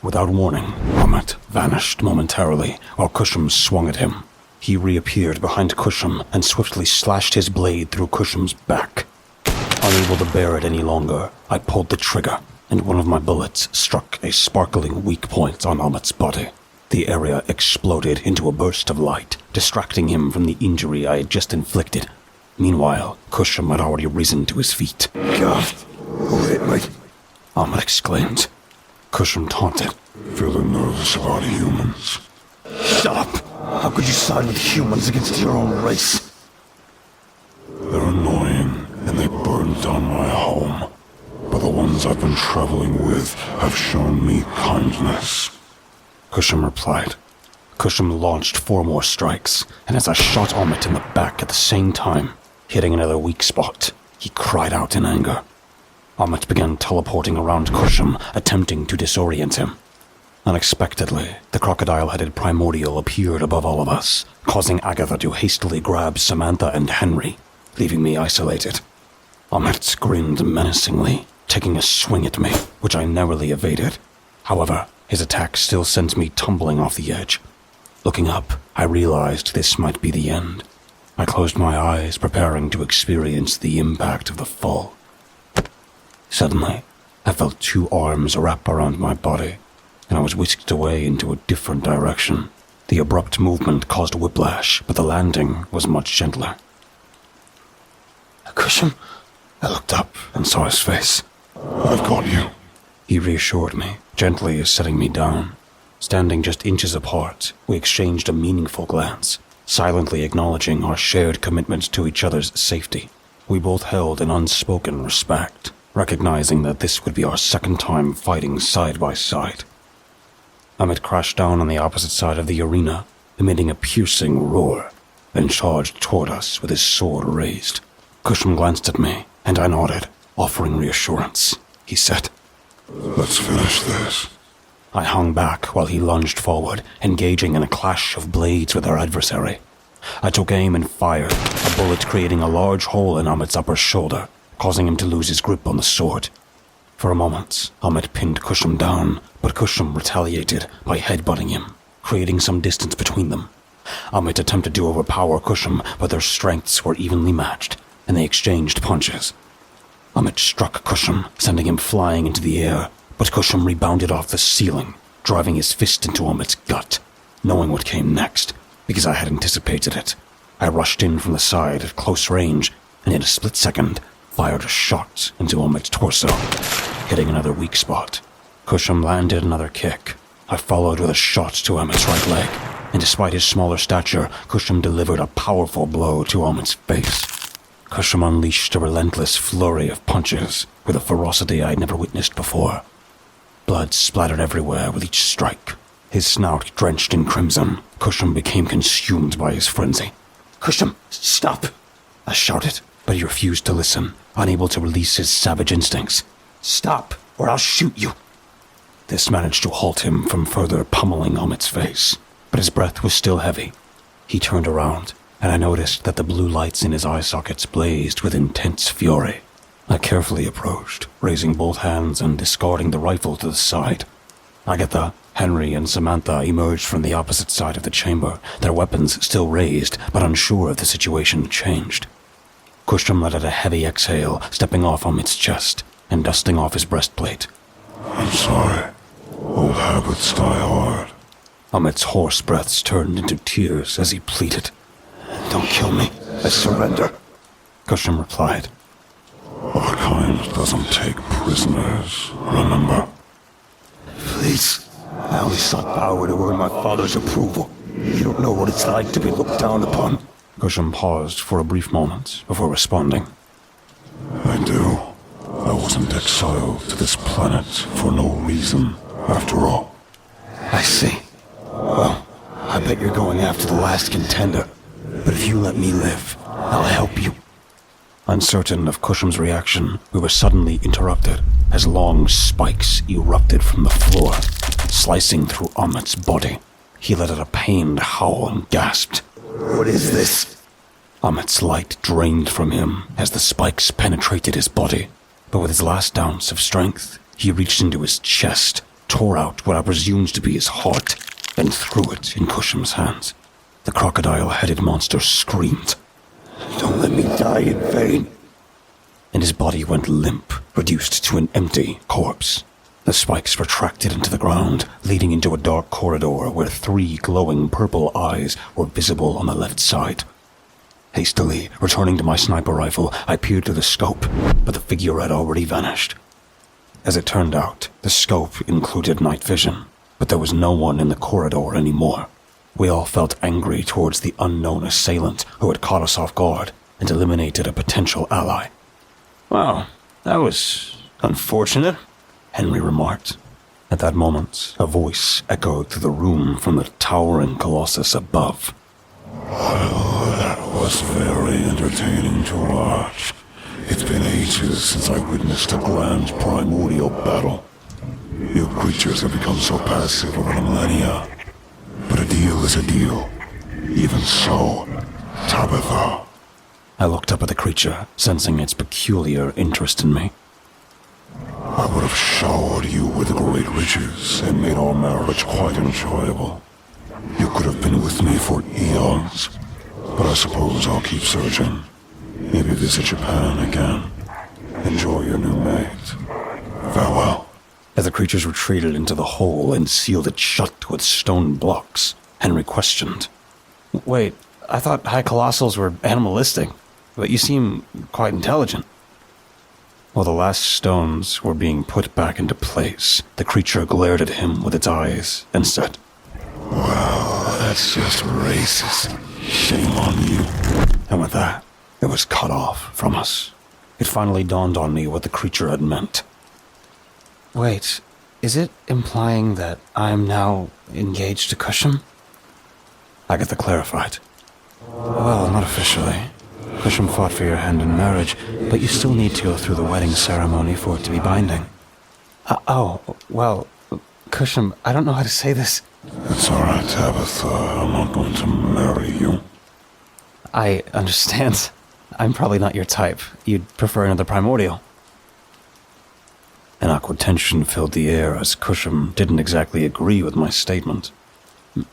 Without warning, Amit vanished momentarily while Kushum swung at him. He reappeared behind Kushum and swiftly slashed his blade through Kushum's back. Unable to bear it any longer, I pulled the trigger, and one of my bullets struck a sparkling weak point on Amit's body. The area exploded into a burst of light, distracting him from the injury I had just inflicted. Meanwhile, Kushum had already risen to his feet. God, wait, mate. Amit exclaimed. Kushum taunted. Feeling nervous about humans. Shut up! How could you side with humans against your own race? They're annoying, and they burned down my home. But the ones I've been traveling with have shown me kindness. Kushum replied. Kushum launched 4 more strikes, and as I shot Amit in the back at the same time, hitting another weak spot, he cried out in anger. Amit began teleporting around Kushum, attempting to disorient him. Unexpectedly, the crocodile-headed primordial appeared above all of us, causing Agatha to hastily grab Samantha and Henry, leaving me isolated. Amit grinned menacingly, taking a swing at me, which I narrowly evaded. However, his attack still sent me tumbling off the edge. Looking up, I realized this might be the end. I closed my eyes, preparing to experience the impact of the fall. Suddenly, I felt 2 arms wrap around my body, and I was whisked away into a different direction. The abrupt movement caused whiplash, but the landing was much gentler. Kushum? I looked up and saw his face. I've got you. He reassured me, gently setting me down. Standing just inches apart, we exchanged a meaningful glance, silently acknowledging our shared commitment to each other's safety. We both held an unspoken respect, recognizing that this would be our second time fighting side by side. Amit crashed down on the opposite side of the arena, emitting a piercing roar, then charged toward us with his sword raised. Kushum glanced at me, and I nodded, offering reassurance. He said, Let's finish this. I hung back while he lunged forward, engaging in a clash of blades with our adversary. I took aim and fired, a bullet creating a large hole in Amit's upper shoulder, causing him to lose his grip on the sword. For a moment, Amit pinned Kushum down, but Kushum retaliated by headbutting him, creating some distance between them. Amit attempted to overpower Kushum, but their strengths were evenly matched, and they exchanged punches. Amit struck Kushum, sending him flying into the air, but Kushum rebounded off the ceiling, driving his fist into Amit's gut. Knowing what came next, because I had anticipated it, I rushed in from the side at close range, and in a split second, fired a shot into Amit's torso, hitting another weak spot. Kushum landed another kick. I followed with a shot to Amit's right leg, and despite his smaller stature, Kushum delivered a powerful blow to Amit's face. Kushum unleashed a relentless flurry of punches with a ferocity I had never witnessed before. Blood splattered everywhere with each strike. His snout drenched in crimson, Kushum became consumed by his frenzy. "Kushum, stop!" I shouted, but he refused to listen, unable to release his savage instincts. "Stop, or I'll shoot you!" This managed to halt him from further pummeling Amit's face, but his breath was still heavy. He turned around, and I noticed that the blue lights in his eye sockets blazed with intense fury. I carefully approached, raising both hands and discarding the rifle to the side. Agatha, Henry, and Samantha emerged from the opposite side of the chamber, their weapons still raised, but unsure if the situation had changed. Kushum let out a heavy exhale, stepping off Amit's chest and dusting off his breastplate. I'm sorry. Old habits die hard. Amit's hoarse breaths turned into tears as he pleaded. "Don't kill me. I surrender," Kushum replied. Our kind doesn't take prisoners, remember? Please, I only sought power to earn my father's approval. You don't know what it's like to be looked down upon. Cusham paused for a brief moment before responding. I do. I wasn't exiled to this planet for no reason, after all. I see. Well, I bet you're going after the last contender. But if you let me live, I'll help you. Uncertain of Cusham's reaction, we were suddenly interrupted as long spikes erupted from the floor, slicing through Amit's body. He let out a pained howl and gasped. What is this? Amit's light drained from him as the spikes penetrated his body, but with his last ounce of strength, he reached into his chest, tore out what I presumed to be his heart, and threw it in Cusham's hands. The crocodile-headed monster screamed. Don't let me die in vain. And his body went limp, reduced to an empty corpse. The spikes retracted into the ground, leading into a dark corridor where 3 glowing purple eyes were visible on the left side. Hastily, returning to my sniper rifle, I peered through the scope, but the figure had already vanished. As it turned out, the scope included night vision, but there was no one in the corridor anymore. We all felt angry towards the unknown assailant who had caught us off guard and eliminated a potential ally. Well, that was unfortunate, Henry remarked. At that moment, a voice echoed through the room from the towering colossus above. Well, that was very entertaining to watch. It's been ages since I witnessed a grand primordial battle. You creatures have become so passive over the millennia. But a deal is a deal. Even so, Tabitha. I looked up at the creature, sensing its peculiar interest in me. I would have showered you with great riches and made our marriage quite enjoyable. You could have been with me for eons, but I suppose I'll keep searching. Maybe visit Japan again. Enjoy your new mate. Farewell. As the creatures retreated into the hole and sealed it shut with stone blocks, Henry questioned. Wait, I thought high colossals were animalistic, but you seem quite intelligent. While the last stones were being put back into place, the creature glared at him with its eyes and said, Well, that's just racist. Shame on you. And with that, it was cut off from us. It finally dawned on me what the creature had meant. Wait, is it implying that I'm now engaged to Cusham? Agatha clarified. Well, not officially. Cusham fought for your hand in marriage, but you still need to go through the wedding ceremony for it to be binding. Cusham, I don't know how to say this. It's all right, Tabitha. I'm not going to marry you. I understand. I'm probably not your type. You'd prefer another primordial. An awkward tension filled the air as Cusham didn't exactly agree with my statement.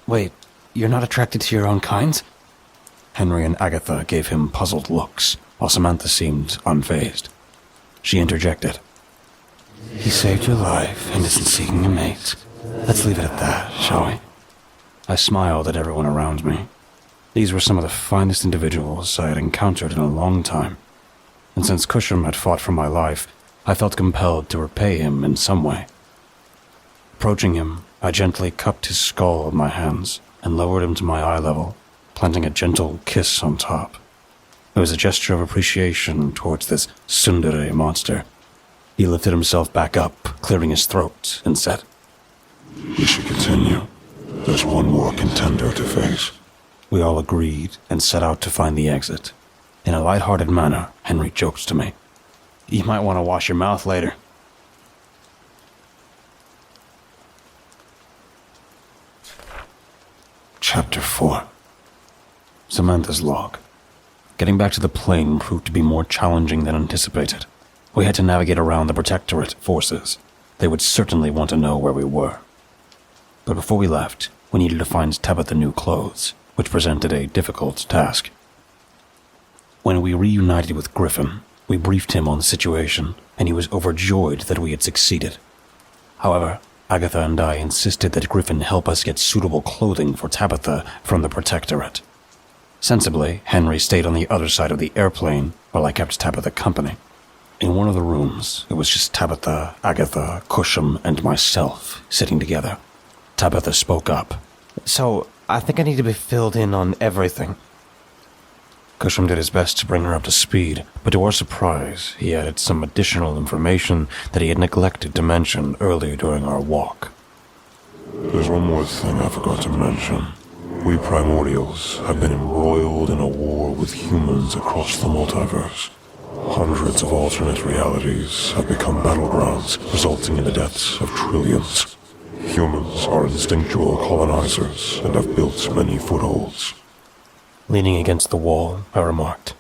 Wait, you're not attracted to your own kind? Henry and Agatha gave him puzzled looks, while Samantha seemed unfazed. She interjected. He saved your life and isn't seeking a mate. Let's leave it at that, shall we? I smiled at everyone around me. These were some of the finest individuals I had encountered in a long time. And since Cusham had fought for my life, I felt compelled to repay him in some way. Approaching him, I gently cupped his skull with my hands and lowered him to my eye level, planting a gentle kiss on top. It was a gesture of appreciation towards this tsundere monster. He lifted himself back up, clearing his throat, and said, We should continue. There's one more contender to face. We all agreed and set out to find the exit. In a light-hearted manner, Henry joked to me. You might want to wash your mouth later. Chapter 4. Samantha's log. Getting back to the plane proved to be more challenging than anticipated. We had to navigate around the Protectorate forces. They would certainly want to know where we were. But before we left, we needed to find Tabitha new clothes, which presented a difficult task. When we reunited with Griffin, we briefed him on the situation, and he was overjoyed that we had succeeded. However, Agatha and I insisted that Griffin help us get suitable clothing for Tabitha from the Protectorate. Sensibly, Henry stayed on the other side of the airplane while I kept Tabitha company. In one of the rooms, it was just Tabitha, Agatha, Cusham, and myself sitting together. Tabitha spoke up. So, I think I need to be filled in on everything. Cusham did his best to bring her up to speed, but to our surprise, he added some additional information that he had neglected to mention earlier during our walk. There's one more thing I forgot to mention. We primordials have been embroiled in a war with humans across the multiverse. Hundreds of alternate realities have become battlegrounds, resulting in the deaths of trillions. Humans are instinctual colonizers and have built many footholds. Leaning against the wall, I remarked.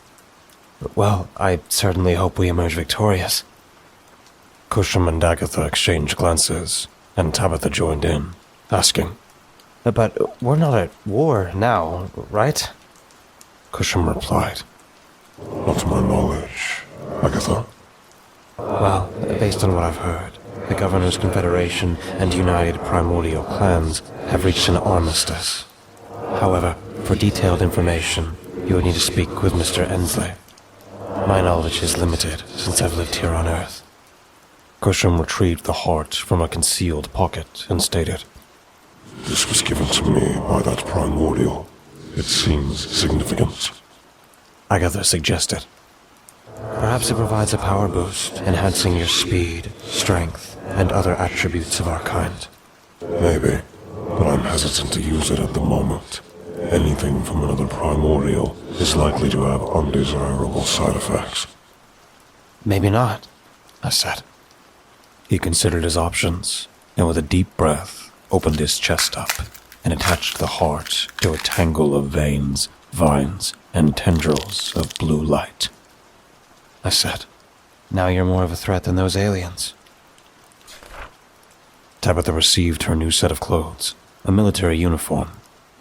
Well, I certainly hope we emerge victorious. Cusham and Agatha exchanged glances, and Tabitha joined in, asking, But we're not at war now, right? Cusham replied, Not to my knowledge, Agatha. Well, based on what I've heard, the Governor's Confederation and United Primordial Clans have reached an armistice. However, for detailed information, you would need to speak with Mr. Ensley. My knowledge is limited since I've lived here on Earth. Cusham retrieved the heart from a concealed pocket and stated, This was given to me by that primordial. It seems significant. Agatha suggested. Perhaps it provides a power boost, enhancing your speed, strength, and other attributes of our kind. Maybe, but I'm hesitant to use it at the moment. Anything from another primordial is likely to have undesirable side effects. Maybe not, I said. He considered his options, and with a deep breath, opened his chest up and attached the heart to a tangle of veins, vines, and tendrils of blue light. I said, Now you're more of a threat than those aliens. Tabitha received her new set of clothes, a military uniform,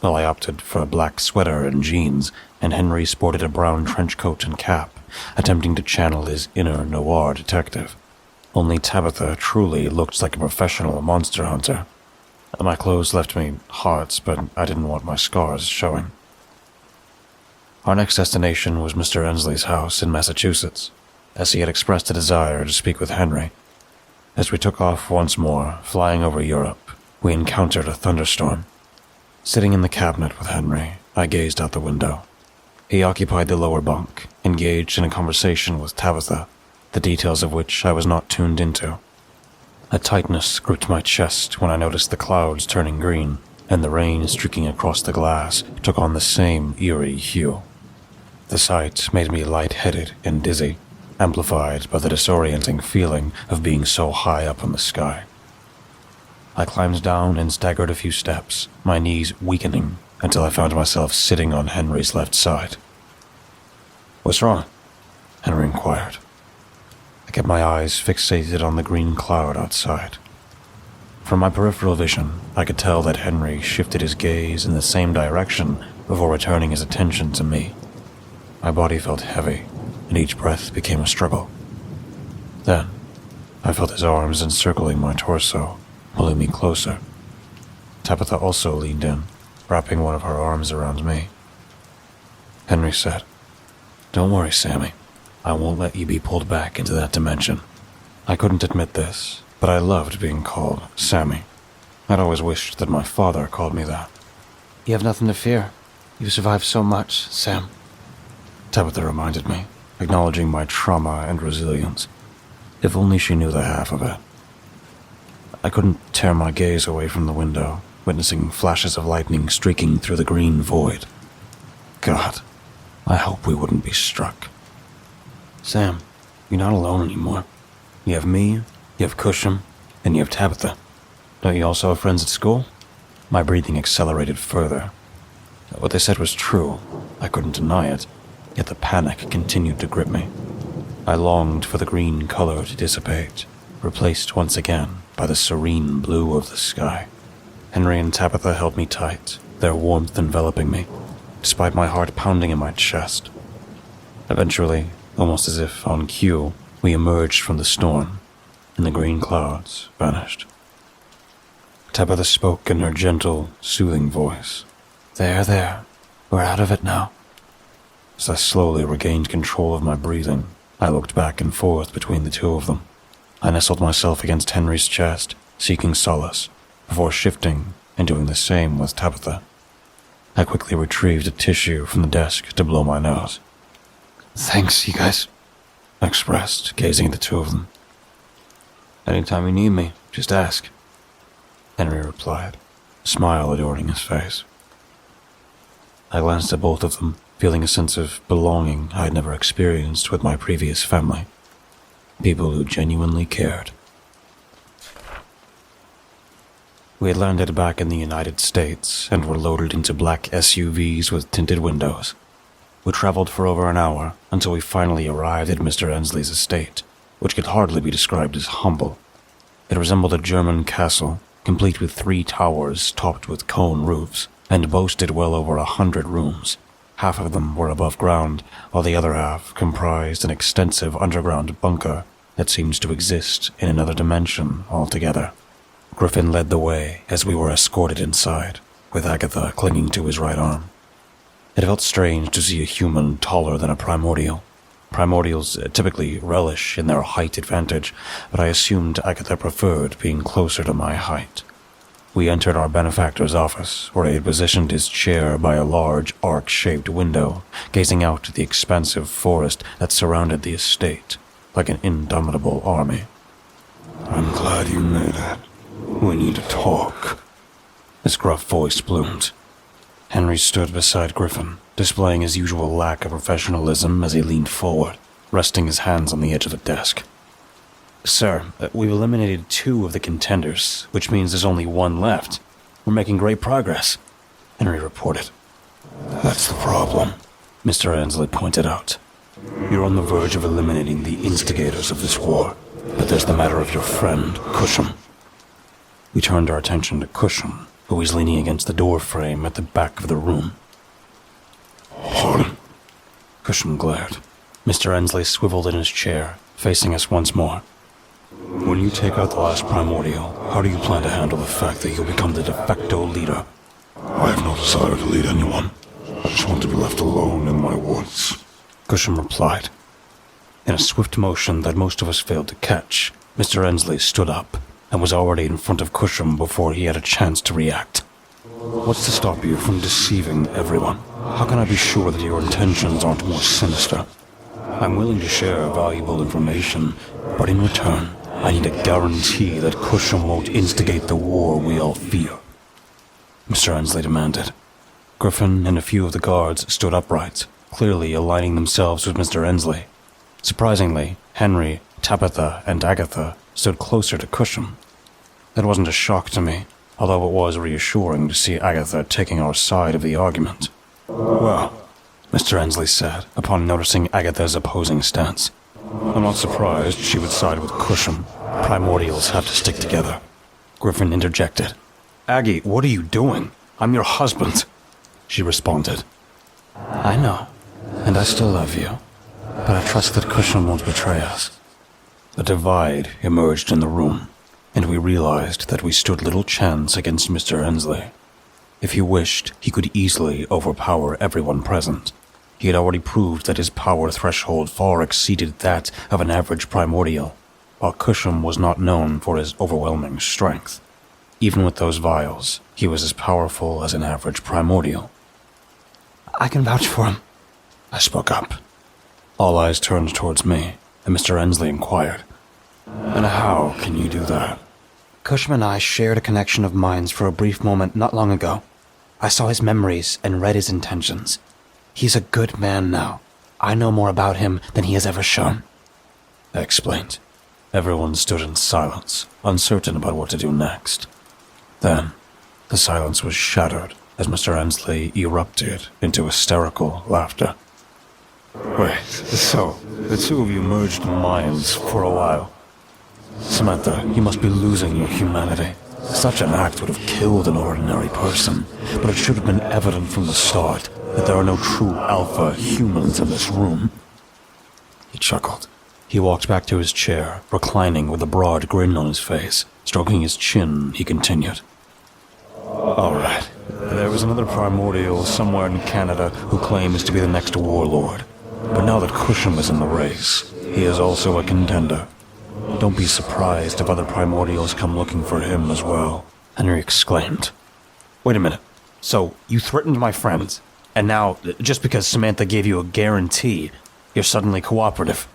while I opted for a black sweater and jeans, and Henry sported a brown trench coat and cap, attempting to channel his inner noir detective. Only Tabitha truly looked like a professional monster hunter. My clothes left me hearts, but I didn't want my scars showing. Our next destination was Mr. Ensley's house in Massachusetts, as he had expressed a desire to speak with Henry. As we took off once more, flying over Europe, we encountered a thunderstorm. Sitting in the cabinet with Henry, I gazed out the window. He occupied the lower bunk, engaged in a conversation with Tabitha, the details of which I was not tuned into. A tightness gripped my chest when I noticed the clouds turning green, and the rain streaking across the glass took on the same eerie hue. The sight made me lightheaded and dizzy, amplified by the disorienting feeling of being so high up in the sky. I climbed down and staggered a few steps, my knees weakening until I found myself sitting on Henry's left side. "What's wrong?" Henry inquired. I kept my eyes fixated on the green cloud outside. From my peripheral vision, I could tell that Henry shifted his gaze in the same direction before returning his attention to me. My body felt heavy, and each breath became a struggle. Then, I felt his arms encircling my torso, pulling me closer. Tabitha also leaned in, wrapping one of her arms around me. Henry said, "Don't worry, Sammy. I won't let you be pulled back into that dimension." I couldn't admit this, but I loved being called Sammy. I'd always wished that my father called me that. You have nothing to fear. You've survived so much, Sam. Tabitha reminded me, acknowledging my trauma and resilience. If only she knew the half of it. I couldn't tear my gaze away from the window, witnessing flashes of lightning streaking through the green void. God, I hope we wouldn't be struck. Sam, you're not alone anymore. You have me, you have Cusham, and you have Tabitha. Don't you also have friends at school? My breathing accelerated further. What they said was true. I couldn't deny it, yet the panic continued to grip me. I longed for the green color to dissipate, replaced once again by the serene blue of the sky. Henry and Tabitha held me tight, their warmth enveloping me, despite my heart pounding in my chest. Eventually, almost as if on cue, we emerged from the storm, and the green clouds vanished. Tabitha spoke in her gentle, soothing voice. There. We're out of it now. As I slowly regained control of my breathing, I looked back and forth between the two of them. I nestled myself against Henry's chest, seeking solace, before shifting and doing the same with Tabitha. I quickly retrieved a tissue from the desk to blow my nose. "Thanks, you guys," I expressed, gazing at the two of them. "Anytime you need me, just ask," Henry replied, a smile adorning his face. I glanced at both of them, feeling a sense of belonging I had never experienced with my previous family. People who genuinely cared. We had landed back in the United States and were loaded into black SUVs with tinted windows. We traveled for over an hour until we finally arrived at Mr. Ensley's estate, which could hardly be described as humble. It resembled a German castle, complete with 3 towers topped with cone roofs, and boasted well over 100 rooms. Half of them were above ground, while the other half comprised an extensive underground bunker that seemed to exist in another dimension altogether. Griffin led the way as we were escorted inside, with Agatha clinging to his right arm. It felt strange to see a human taller than a primordial. Primordials typically relish in their height advantage, but I assumed Agatha preferred being closer to my height. We entered our benefactor's office, where he had positioned his chair by a large arc-shaped window, gazing out at the expansive forest that surrounded the estate, like an indomitable army. I'm glad you made it. We need to talk. His gruff voice bloomed. Henry stood beside Griffin, displaying his usual lack of professionalism as he leaned forward, resting his hands on the edge of the desk. "Sir, we've eliminated 2 of the contenders, which means there's only 1 left. We're making great progress," Henry reported. That's the problem, Mr. Ensley pointed out. "You're on the verge of eliminating the instigators of this war, but there's the matter of your friend, Cusham." We turned our attention to Cusham, who was leaning against the door frame at the back of the room. Pardon? Cusham glared. Mr. Ensley swiveled in his chair, facing us once more. "When you take out the last primordial, how do you plan to handle the fact that you'll become the de facto leader?" I have no desire to lead anyone. I just want to be left alone in my woods, Cusham replied. In a swift motion that most of us failed to catch, Mr. Ensley stood up and was already in front of Cusham before he had a chance to react. "What's to stop you from deceiving everyone? How can I be sure that your intentions aren't more sinister? I'm willing to share valuable information, but in return, I need a guarantee that Cusham won't instigate the war we all fear," Mr. Ensley demanded. Griffin and a few of the guards stood upright, clearly aligning themselves with Mr. Ensley. Surprisingly, Henry, Tabitha, and Agatha stood closer to Cusham. That wasn't a shock to me, although it was reassuring to see Agatha taking our side of the argument. "Well," Mr. Ensley said, upon noticing Agatha's opposing stance, "I'm not surprised she would side with Cusham. Primordials have to stick together." Griffin interjected. "Aggie, what are you doing? I'm your husband," she responded. "I know, and I still love you, but I trust that Cusham won't betray us." A divide emerged in the room, and we realized that we stood little chance against Mr. Ensley. If he wished, he could easily overpower everyone present. He had already proved that his power threshold far exceeded that of an average primordial, while Cusham was not known for his overwhelming strength. Even with those vials, he was as powerful as an average primordial. "I can vouch for him," I spoke up. All eyes turned towards me, and Mr. Ensley inquired, "And how can you do that?" "Cusham and I shared a connection of minds for a brief moment not long ago. I saw his memories and read his intentions. He's a good man now. I know more about him than he has ever shown," I explained. Everyone stood in silence, uncertain about what to do next. Then, the silence was shattered as Mr. Ensley erupted into hysterical laughter. "Wait, so the 2 of you merged minds for a while? Samantha, you must be losing your humanity. Such an act would have killed an ordinary person, but it should have been evident from the start that there are no true alpha humans in this room." He chuckled. He walked back to his chair, reclining with a broad grin on his face. Stroking his chin, he continued. "All right, there was another primordial somewhere in Canada who claims to be the next warlord. But now that Cusham is in the race, he is also a contender. Don't be surprised if other primordials come looking for him as well," Henry exclaimed. Wait a minute. So, you threatened my friends, and now, just because Samantha gave you a guarantee, you're suddenly cooperative?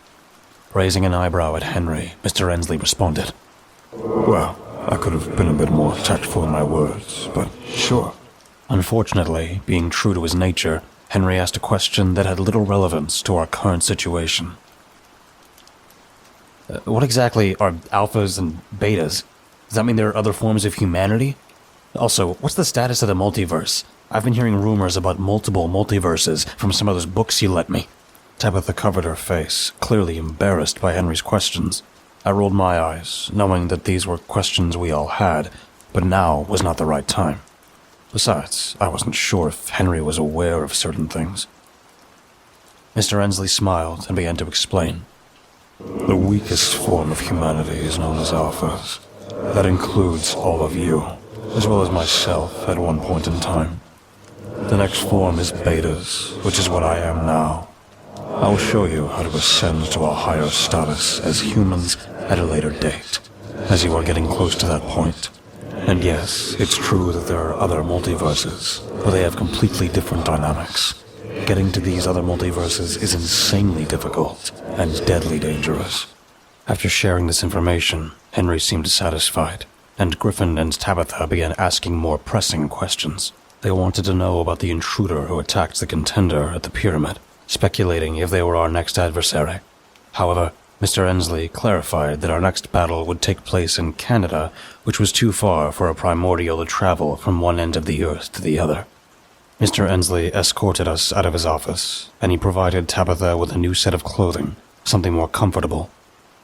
Raising an eyebrow at Henry, Mr. Ensley responded. Well, I could have been a bit more tactful in my words, but sure. Unfortunately, being true to his nature, Henry asked a question that had little relevance to our current situation. What exactly are alphas and betas? Does that mean there are other forms of humanity? Also, what's the status of the multiverse? I've been hearing rumors about multiple multiverses from some of those books you lent me. Tabitha covered her face, clearly embarrassed by Henry's questions. I rolled my eyes, knowing that these were questions we all had, but now was not the right time. Besides, I wasn't sure if Henry was aware of certain things. Mr. Ensley smiled and began to explain. The weakest form of humanity is known as alphas. That includes all of you, as well as myself at one point in time. The next form is betas, which is what I am now. I will show you how to ascend to a higher status as humans at a later date, as you are getting close to that point. And yes, it's true that there are other multiverses, but they have completely different dynamics. Getting to these other multiverses is insanely difficult and deadly dangerous. After sharing this information, Henry seemed satisfied, and Griffin and Tabitha began asking more pressing questions. They wanted to know about the intruder who attacked the contender at the pyramid, speculating if they were our next adversary. However, Mr. Ensley clarified that our next battle would take place in Canada, which was too far for a primordial to travel from one end of the earth to the other. Mr. Ensley escorted us out of his office, and he provided Tabitha with a new set of clothing, something more comfortable.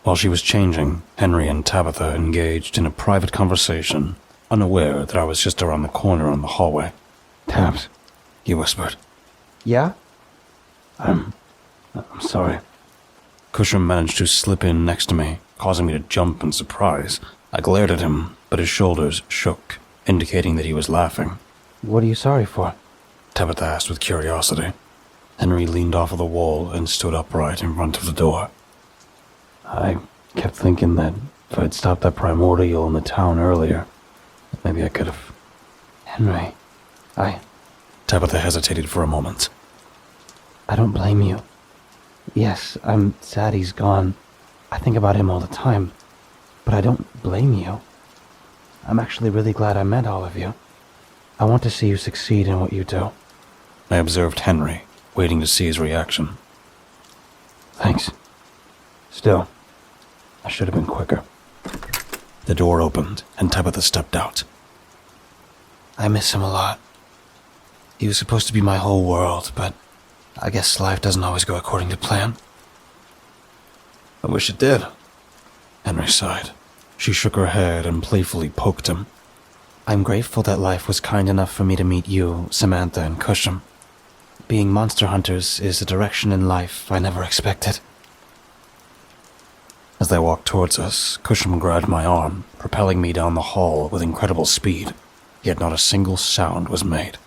While she was changing, Henry and Tabitha engaged in a private conversation, unaware that I was just around the corner in the hallway. Tabs, he whispered. Yeah? I'm sorry. Cusham managed to slip in next to me, causing me to jump in surprise. I glared at him, but his shoulders shook, indicating that he was laughing. What are you sorry for? Tabitha asked with curiosity. Henry leaned off of the wall and stood upright in front of the door. I kept thinking that if I'd stopped that primordial in the town earlier, maybe I could have... Henry, Tabitha hesitated for a moment. I don't blame you. Yes, I'm sad he's gone. I think about him all the time. But I don't blame you. I'm actually really glad I met all of you. I want to see you succeed in what you do. I observed Henry, waiting to see his reaction. Thanks. Still, I should have been quicker. The door opened, and Tabitha stepped out. I miss him a lot. He was supposed to be my whole world, but I guess life doesn't always go according to plan. I wish it did. Henry sighed. She shook her head and playfully poked him. I'm grateful that life was kind enough for me to meet you, Samantha, and Cusham. Being monster hunters is a direction in life I never expected. As they walked towards us, Cusham grabbed my arm, propelling me down the hall with incredible speed, yet not a single sound was made.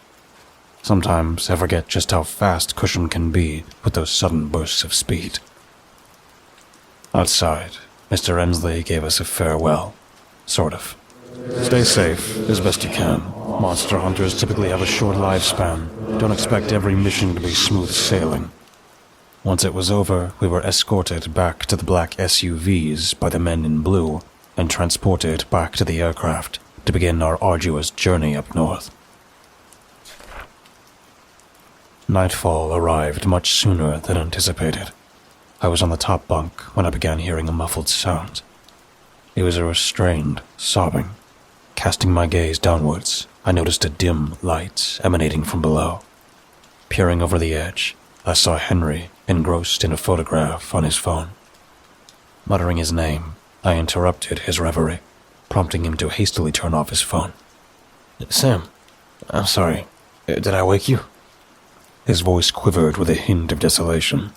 Sometimes I forget just how fast Cusham can be with those sudden bursts of speed. Outside, Mr. Ensley gave us a farewell. Sort of. Stay safe, as best you can. Monster hunters typically have a short lifespan. Don't expect every mission to be smooth sailing. Once it was over, we were escorted back to the black SUVs by the men in blue and transported back to the aircraft to begin our arduous journey up north. Nightfall arrived much sooner than anticipated. I was on the top bunk when I began hearing a muffled sound. It was a restrained sobbing. Casting my gaze downwards, I noticed a dim light emanating from below. Peering over the edge, I saw Henry engrossed in a photograph on his phone. Muttering his name, I interrupted his reverie, prompting him to hastily turn off his phone. Sam, I'm sorry. Did I wake you? His voice quivered with a hint of desolation.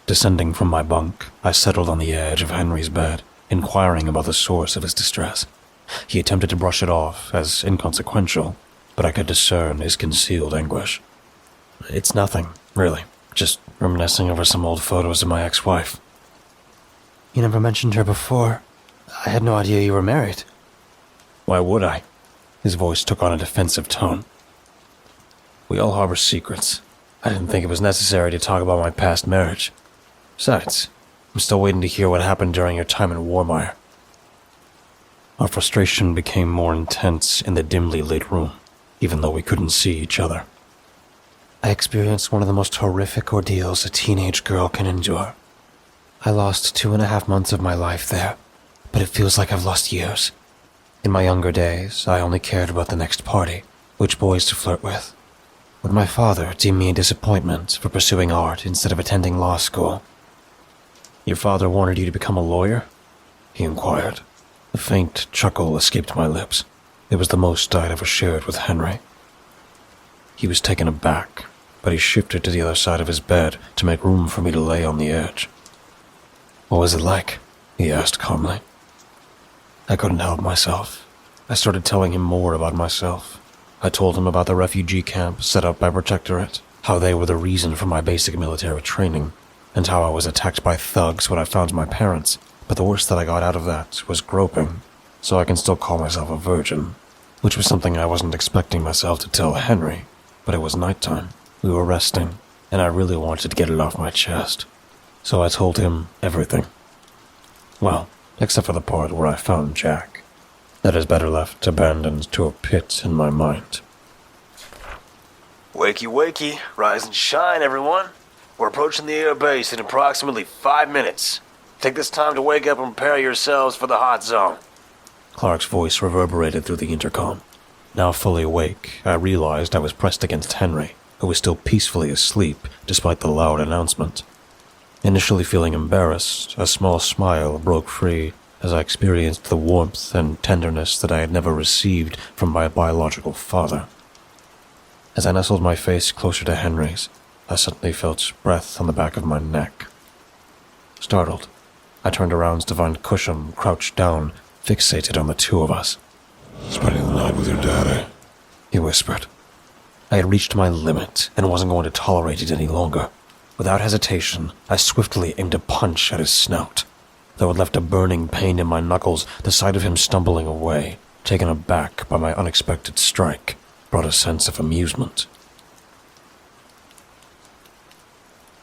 Descending from my bunk, I settled on the edge of Henry's bed, inquiring about the source of his distress. He attempted to brush it off as inconsequential, but I could discern his concealed anguish. It's nothing, really. Just reminiscing over some old photos of my ex-wife. You never mentioned her before. I had no idea you were married. Why would I? His voice took on a defensive tone. We all harbor secrets. I didn't think it was necessary to talk about my past marriage. Besides, I'm still waiting to hear what happened during your time in Warmire. Our frustration became more intense in the dimly lit room, even though we couldn't see each other. I experienced one of the most horrific ordeals a teenage girl can endure. I lost 2.5 months of my life there, but it feels like I've lost years. In my younger days, I only cared about the next party, which boys to flirt with. Would my father deem me a disappointment for pursuing art instead of attending law school? Your father wanted you to become a lawyer? He inquired. A faint chuckle escaped my lips. It was the most I'd ever shared with Henry. He was taken aback, but he shifted to the other side of his bed to make room for me to lay on the edge. What was it like? He asked calmly. I couldn't help myself. I started telling him more about myself. I told him about the refugee camp set up by Protectorate, how they were the reason for my basic military training, and how I was attacked by thugs when I found my parents, but the worst that I got out of that was groping, so I can still call myself a virgin, which was something I wasn't expecting myself to tell Henry, but it was nighttime. We were resting, and I really wanted to get it off my chest. So I told him everything. Well, except for the part where I found Jack. That is better left abandoned to a pit in my mind. Wakey, wakey. Rise and shine, everyone. We're approaching the air base in approximately 5 minutes. Take this time to wake up and prepare yourselves for the hot zone. Clark's voice reverberated through the intercom. Now fully awake, I realized I was pressed against Henry, who was still peacefully asleep despite the loud announcement. Initially feeling embarrassed, a small smile broke free as I experienced the warmth and tenderness that I had never received from my biological father. As I nestled my face closer to Henry's, I suddenly felt breath on the back of my neck. Startled, I turned around to find Cusham crouched down, fixated on the two of us. Spending the night with your daddy, He whispered. I had reached my limit and wasn't going to tolerate it any longer. Without hesitation, I swiftly aimed a punch at his snout. Though it left a burning pain in my knuckles, the sight of him stumbling away, taken aback by my unexpected strike, brought a sense of amusement.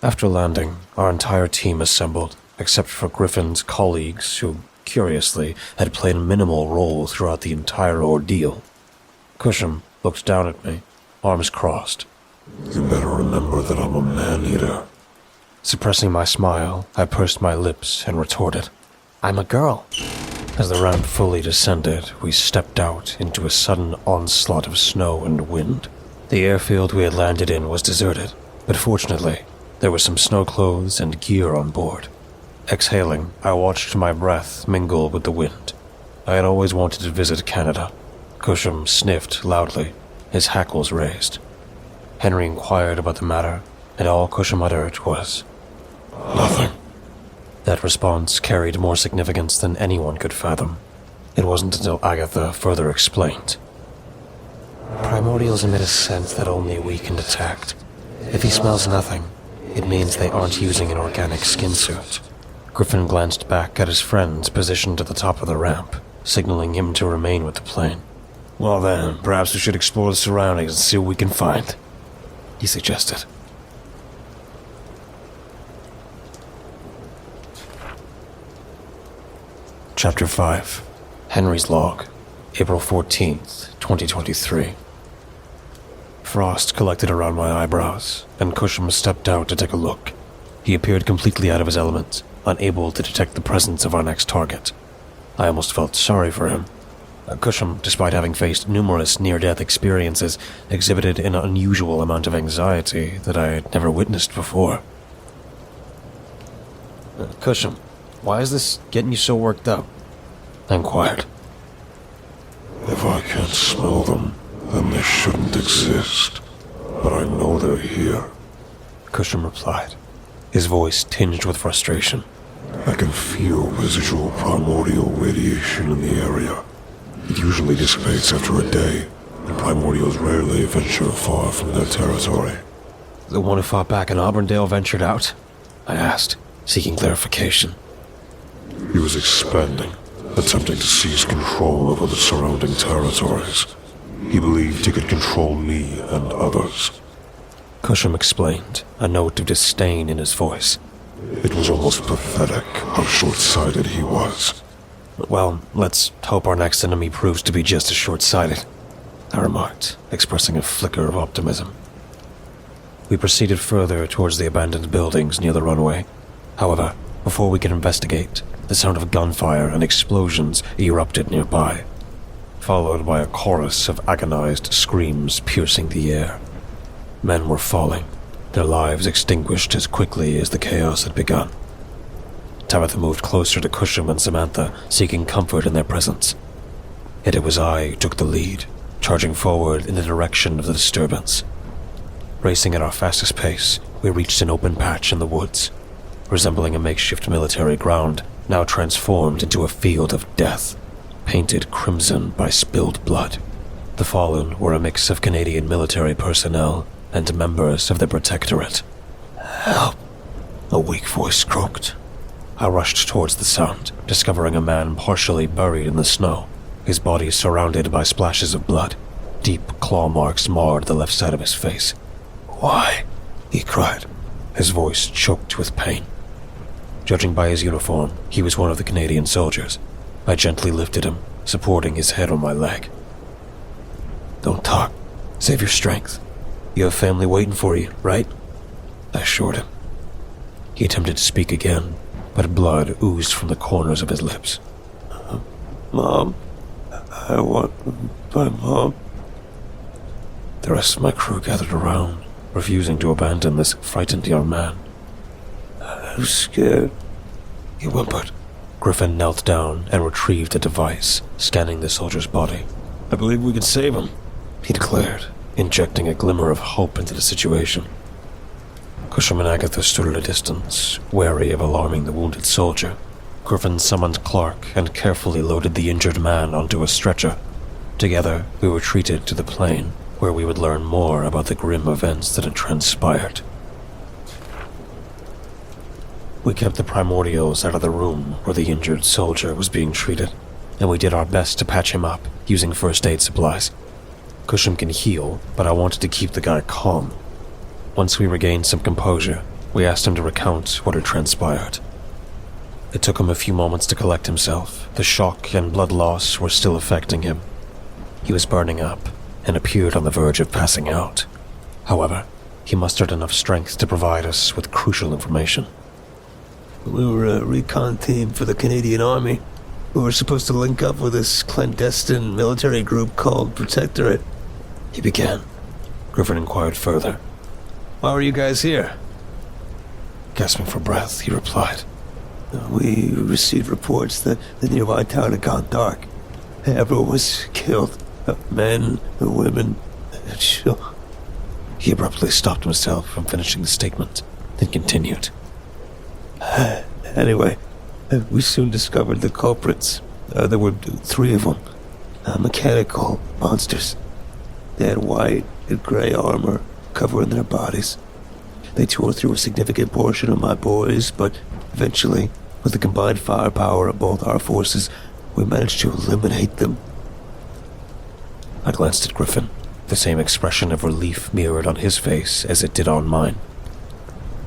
After landing, our entire team assembled, except for Griffin's colleagues who, curiously, had played a minimal role throughout the entire ordeal. Cusham looked down at me, arms crossed. you better remember that I'm a man-eater. Suppressing my smile, I pursed my lips and retorted, I'm a girl. As the ramp fully descended, we stepped out into a sudden onslaught of snow and wind. The airfield we had landed in was deserted, but fortunately, there were some snow clothes and gear on board. Exhaling, I watched my breath mingle with the wind. I had always wanted to visit Canada. Cusham sniffed loudly, his hackles raised. Henry inquired about the matter, and all Cusham uttered was, Nothing. That response carried more significance than anyone could fathom. It wasn't until Agatha further explained. Primordials emit a scent that only we can detect. If he smells nothing, it means they aren't using an organic skin suit. Griffin glanced back at his friends positioned at the top of the ramp, signaling him to remain with the plane. Well then, perhaps we should explore the surroundings and see what we can find, He suggested. Chapter 5. Henry's Log. April 14th, 2023. Frost collected around my eyebrows, and Cusham stepped out to take a look. He appeared completely out of his element, unable to detect the presence of our next target. I almost felt sorry for him. Cusham, despite having faced numerous near-death experiences, exhibited an unusual amount of anxiety that I had never witnessed before. Cusham, why is this getting you so worked up? I inquired. If I can't smell them, then they shouldn't exist. But I know they're here. Cusham replied, his voice tinged with frustration. I can feel residual primordial radiation in the area. It usually dissipates after a day, and primordials rarely venture far from their territory. The one who fought back in Auburndale ventured out? I asked, seeking clarification. He was expanding, attempting to seize control over the surrounding territories. He believed he could control me and others. Cusham explained, a note of disdain in his voice. It was almost pathetic how short-sighted he was. Well, let's hope our next enemy proves to be just as short-sighted, I remarked, expressing a flicker of optimism. We proceeded further towards the abandoned buildings near the runway. However, before we could investigate, the sound of gunfire and explosions erupted nearby, followed by a chorus of agonized screams piercing the air. Men were falling, their lives extinguished as quickly as the chaos had begun. Tabitha moved closer to Cusham and Samantha, seeking comfort in their presence. Yet it was I who took the lead, charging forward in the direction of the disturbance. Racing at our fastest pace, we reached an open patch in the woods, resembling a makeshift military ground, now transformed into a field of death, painted crimson by spilled blood. The fallen were a mix of Canadian military personnel and members of the Protectorate. "Help!" a weak voice croaked. I rushed towards the sound, discovering a man partially buried in the snow, his body surrounded by splashes of blood. Deep claw marks marred the left side of his face. "Why?" he cried, his voice choked with pain. Judging by his uniform, he was one of the Canadian soldiers. I gently lifted him, supporting his head on my leg. "Don't talk. Save your strength. You have family waiting for you, right?" I assured him. He attempted to speak again, but blood oozed from the corners of his lips. "Mom, I want my mom." The rest of my crew gathered around, refusing to abandon this frightened young man. "I'm scared," he whimpered. Griffin knelt down and retrieved a device, scanning the soldier's body. "I believe we can save him," he declared, injecting a glimmer of hope into the situation. Cusham and Agatha stood at a distance, wary of alarming the wounded soldier. Griffin summoned Clark and carefully loaded the injured man onto a stretcher. Together, we retreated to the plane, where we would learn more about the grim events that had transpired. We kept the primordials out of the room where the injured soldier was being treated, and we did our best to patch him up using first aid supplies. Cusham can heal, but I wanted to keep the guy calm. Once we regained some composure, we asked him to recount what had transpired. It took him a few moments to collect himself. The shock and blood loss were still affecting him. He was burning up and appeared on the verge of passing out. However, he mustered enough strength to provide us with crucial information. "We were a recon team for the Canadian Army. We were supposed to link up with this clandestine military group called Protectorate," he began. Griffin inquired further. "Why were you guys here?" Gasping for breath, he replied. "We received reports that the nearby town had gone dark. Everyone was killed. Men, women, children." He abruptly stopped himself from finishing the statement, then continued. "Anyway, we soon discovered the culprits. There were 3 of them. Mechanical monsters. They had white and gray armor covering their bodies. They tore through a significant portion of my boys, but eventually, with the combined firepower of both our forces, we managed to eliminate them." I glanced at Griffin, the same expression of relief mirrored on his face as it did on mine.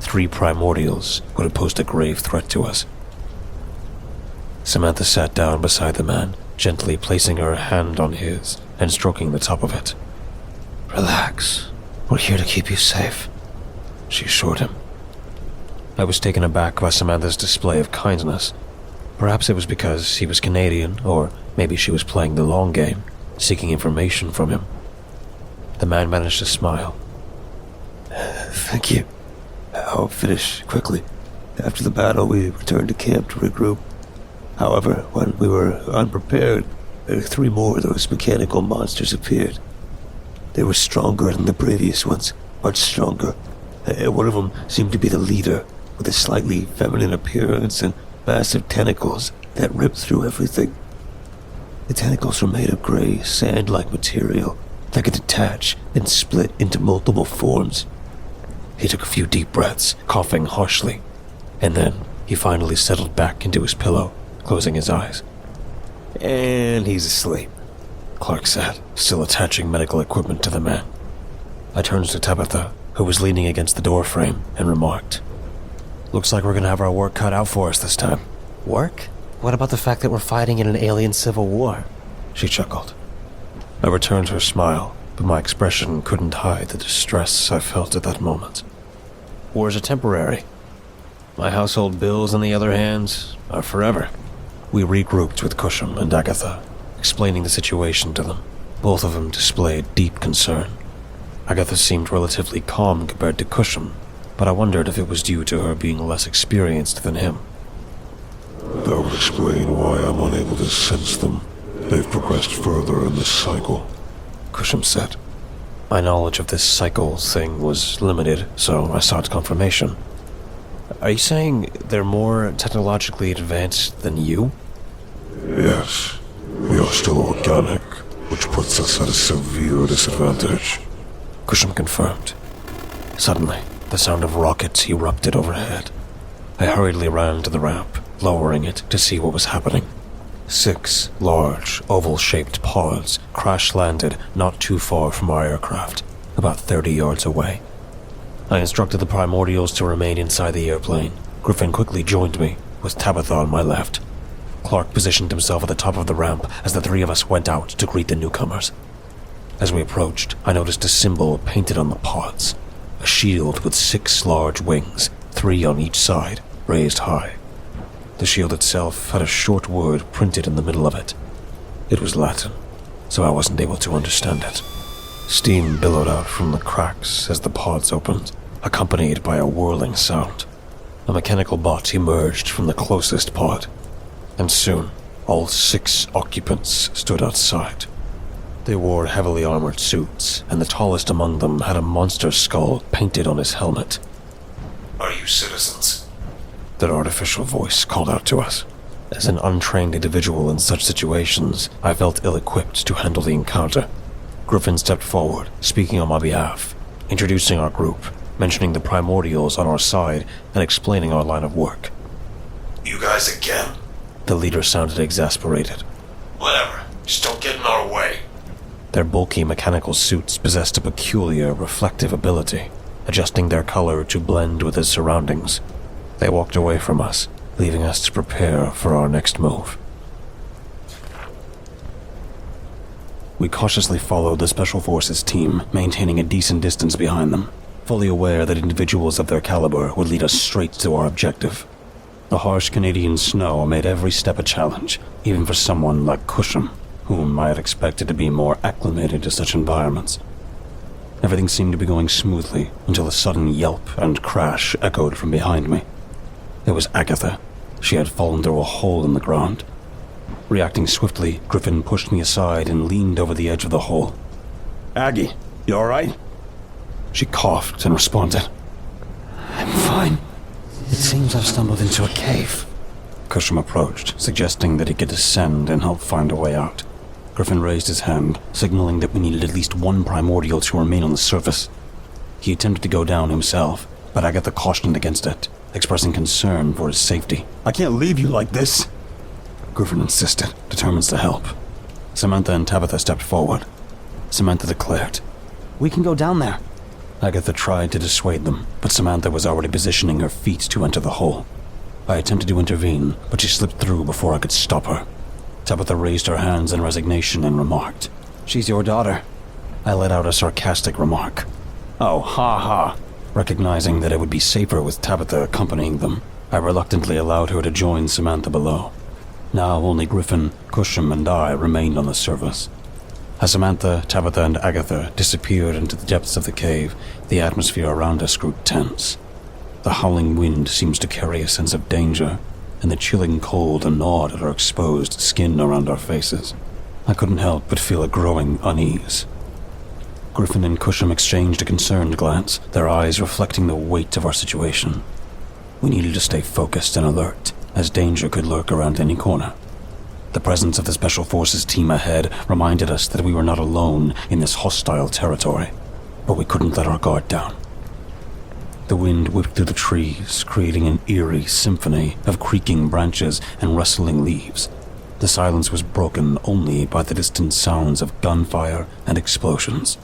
3 primordials would have posed a grave threat to us. Samantha sat down beside the man, gently placing her hand on his and stroking the top of it. Relax. We're here to keep you safe, she assured him. I was taken aback by Samantha's display of kindness. Perhaps it was because he was Canadian, or maybe she was playing the long game, seeking information from him. The man managed to smile. "Thank you. I'll finish quickly. After the battle, we returned to camp to regroup. However, when we were unprepared, 3 more of those mechanical monsters appeared. They were stronger than the previous ones, much stronger. One of them seemed to be the leader, with a slightly feminine appearance and massive tentacles that ripped through everything. The tentacles were made of gray, sand-like material that could detach and split into multiple forms. He took a few deep breaths, coughing harshly, and then he finally settled back into his pillow, closing his eyes. And he's asleep. Clark said, still attaching medical equipment to the man. I turned to Tabitha, who was leaning against the doorframe, and remarked, "Looks like we're gonna have our work cut out for us this time." Work? What about the fact that we're fighting in an alien civil war? She chuckled. I returned her smile, but my expression couldn't hide the distress I felt at that moment. Wars are temporary. My household bills, on the other hand, are forever. We regrouped with Cusham and Agatha, explaining the situation to them. Both of them displayed deep concern. Agatha seemed relatively calm compared to Cusham, but I wondered if it was due to her being less experienced than him. That would explain why I'm unable to sense them. They've progressed further in this cycle, Cusham said. My knowledge of this cycle thing was limited, so I sought confirmation. Are you saying they're more technologically advanced than you? Yes, we are still organic, which puts us at a severe disadvantage. Cusham confirmed. Suddenly, the sound of rockets erupted overhead. I hurriedly ran to the ramp, lowering it to see what was happening. 6 large, oval-shaped pods crash-landed not too far from our aircraft, about 30 yards away. I instructed the primordials to remain inside the airplane. Griffin quickly joined me, with Tabitha on my left. Clark positioned himself at the top of the ramp as the 3 of us went out to greet the newcomers. As we approached, I noticed a symbol painted on the pods, a shield with 6 large wings, 3 on each side, raised high. The shield itself had a short word printed in the middle of it. It was Latin, so I wasn't able to understand it. Steam billowed out from the cracks as the pods opened, accompanied by a whirling sound. A mechanical bot emerged from the closest pod, and soon all 6 occupants stood outside. They wore heavily armored suits, and the tallest among them had a monster skull painted on his helmet. "Are you citizens?" Their artificial voice called out to us. As an untrained individual in such situations, I felt ill-equipped to handle the encounter. Griffin stepped forward, speaking on my behalf, introducing our group, mentioning the primordials on our side, and explaining our line of work. "You guys again?" The leader sounded exasperated. "Whatever. Just don't get in our way." Their bulky mechanical suits possessed a peculiar reflective ability, adjusting their color to blend with its surroundings. They walked away from us, leaving us to prepare for our next move. We cautiously followed the Special Forces team, maintaining a decent distance behind them, fully aware that individuals of their caliber would lead us straight to our objective. The harsh Canadian snow made every step a challenge, even for someone like Cusham, whom I had expected to be more acclimated to such environments. Everything seemed to be going smoothly until a sudden yelp and crash echoed from behind me. It was Agatha. She had fallen through a hole in the ground. Reacting swiftly, Griffin pushed me aside and leaned over the edge of the hole. "Aggie, you alright?" She coughed and responded. I'm fine. It seems I've stumbled into a cave. Cusham approached, suggesting that he could descend and help find a way out. Griffin raised his hand, signaling that we needed at least 1 primordial to remain on the surface. He attempted to go down himself, but Agatha cautioned against it, expressing concern for his safety. "I can't leave you like this," Griffin insisted, determined to help. Samantha and Tabitha stepped forward. Samantha declared, "We can go down there." Agatha tried to dissuade them, but Samantha was already positioning her feet to enter the hole. I attempted to intervene, but she slipped through before I could stop her. Tabitha raised her hands in resignation and remarked, "She's your daughter." I let out a sarcastic remark. "Oh, ha ha." Recognizing that it would be safer with Tabitha accompanying them, I reluctantly allowed her to join Samantha below. Now only Griffin, Cusham, and I remained on the surface. As Samantha, Tabitha, and Agatha disappeared into the depths of the cave, the atmosphere around us grew tense. The howling wind seems to carry a sense of danger, and the chilling cold gnawed at our exposed skin around our faces. I couldn't help but feel a growing unease. Griffin and Cusham exchanged a concerned glance, their eyes reflecting the weight of our situation. We needed to stay focused and alert, as danger could lurk around any corner. The presence of the Special Forces team ahead reminded us that we were not alone in this hostile territory, but we couldn't let our guard down. The wind whipped through the trees, creating an eerie symphony of creaking branches and rustling leaves. The silence was broken only by the distant sounds of gunfire and explosions.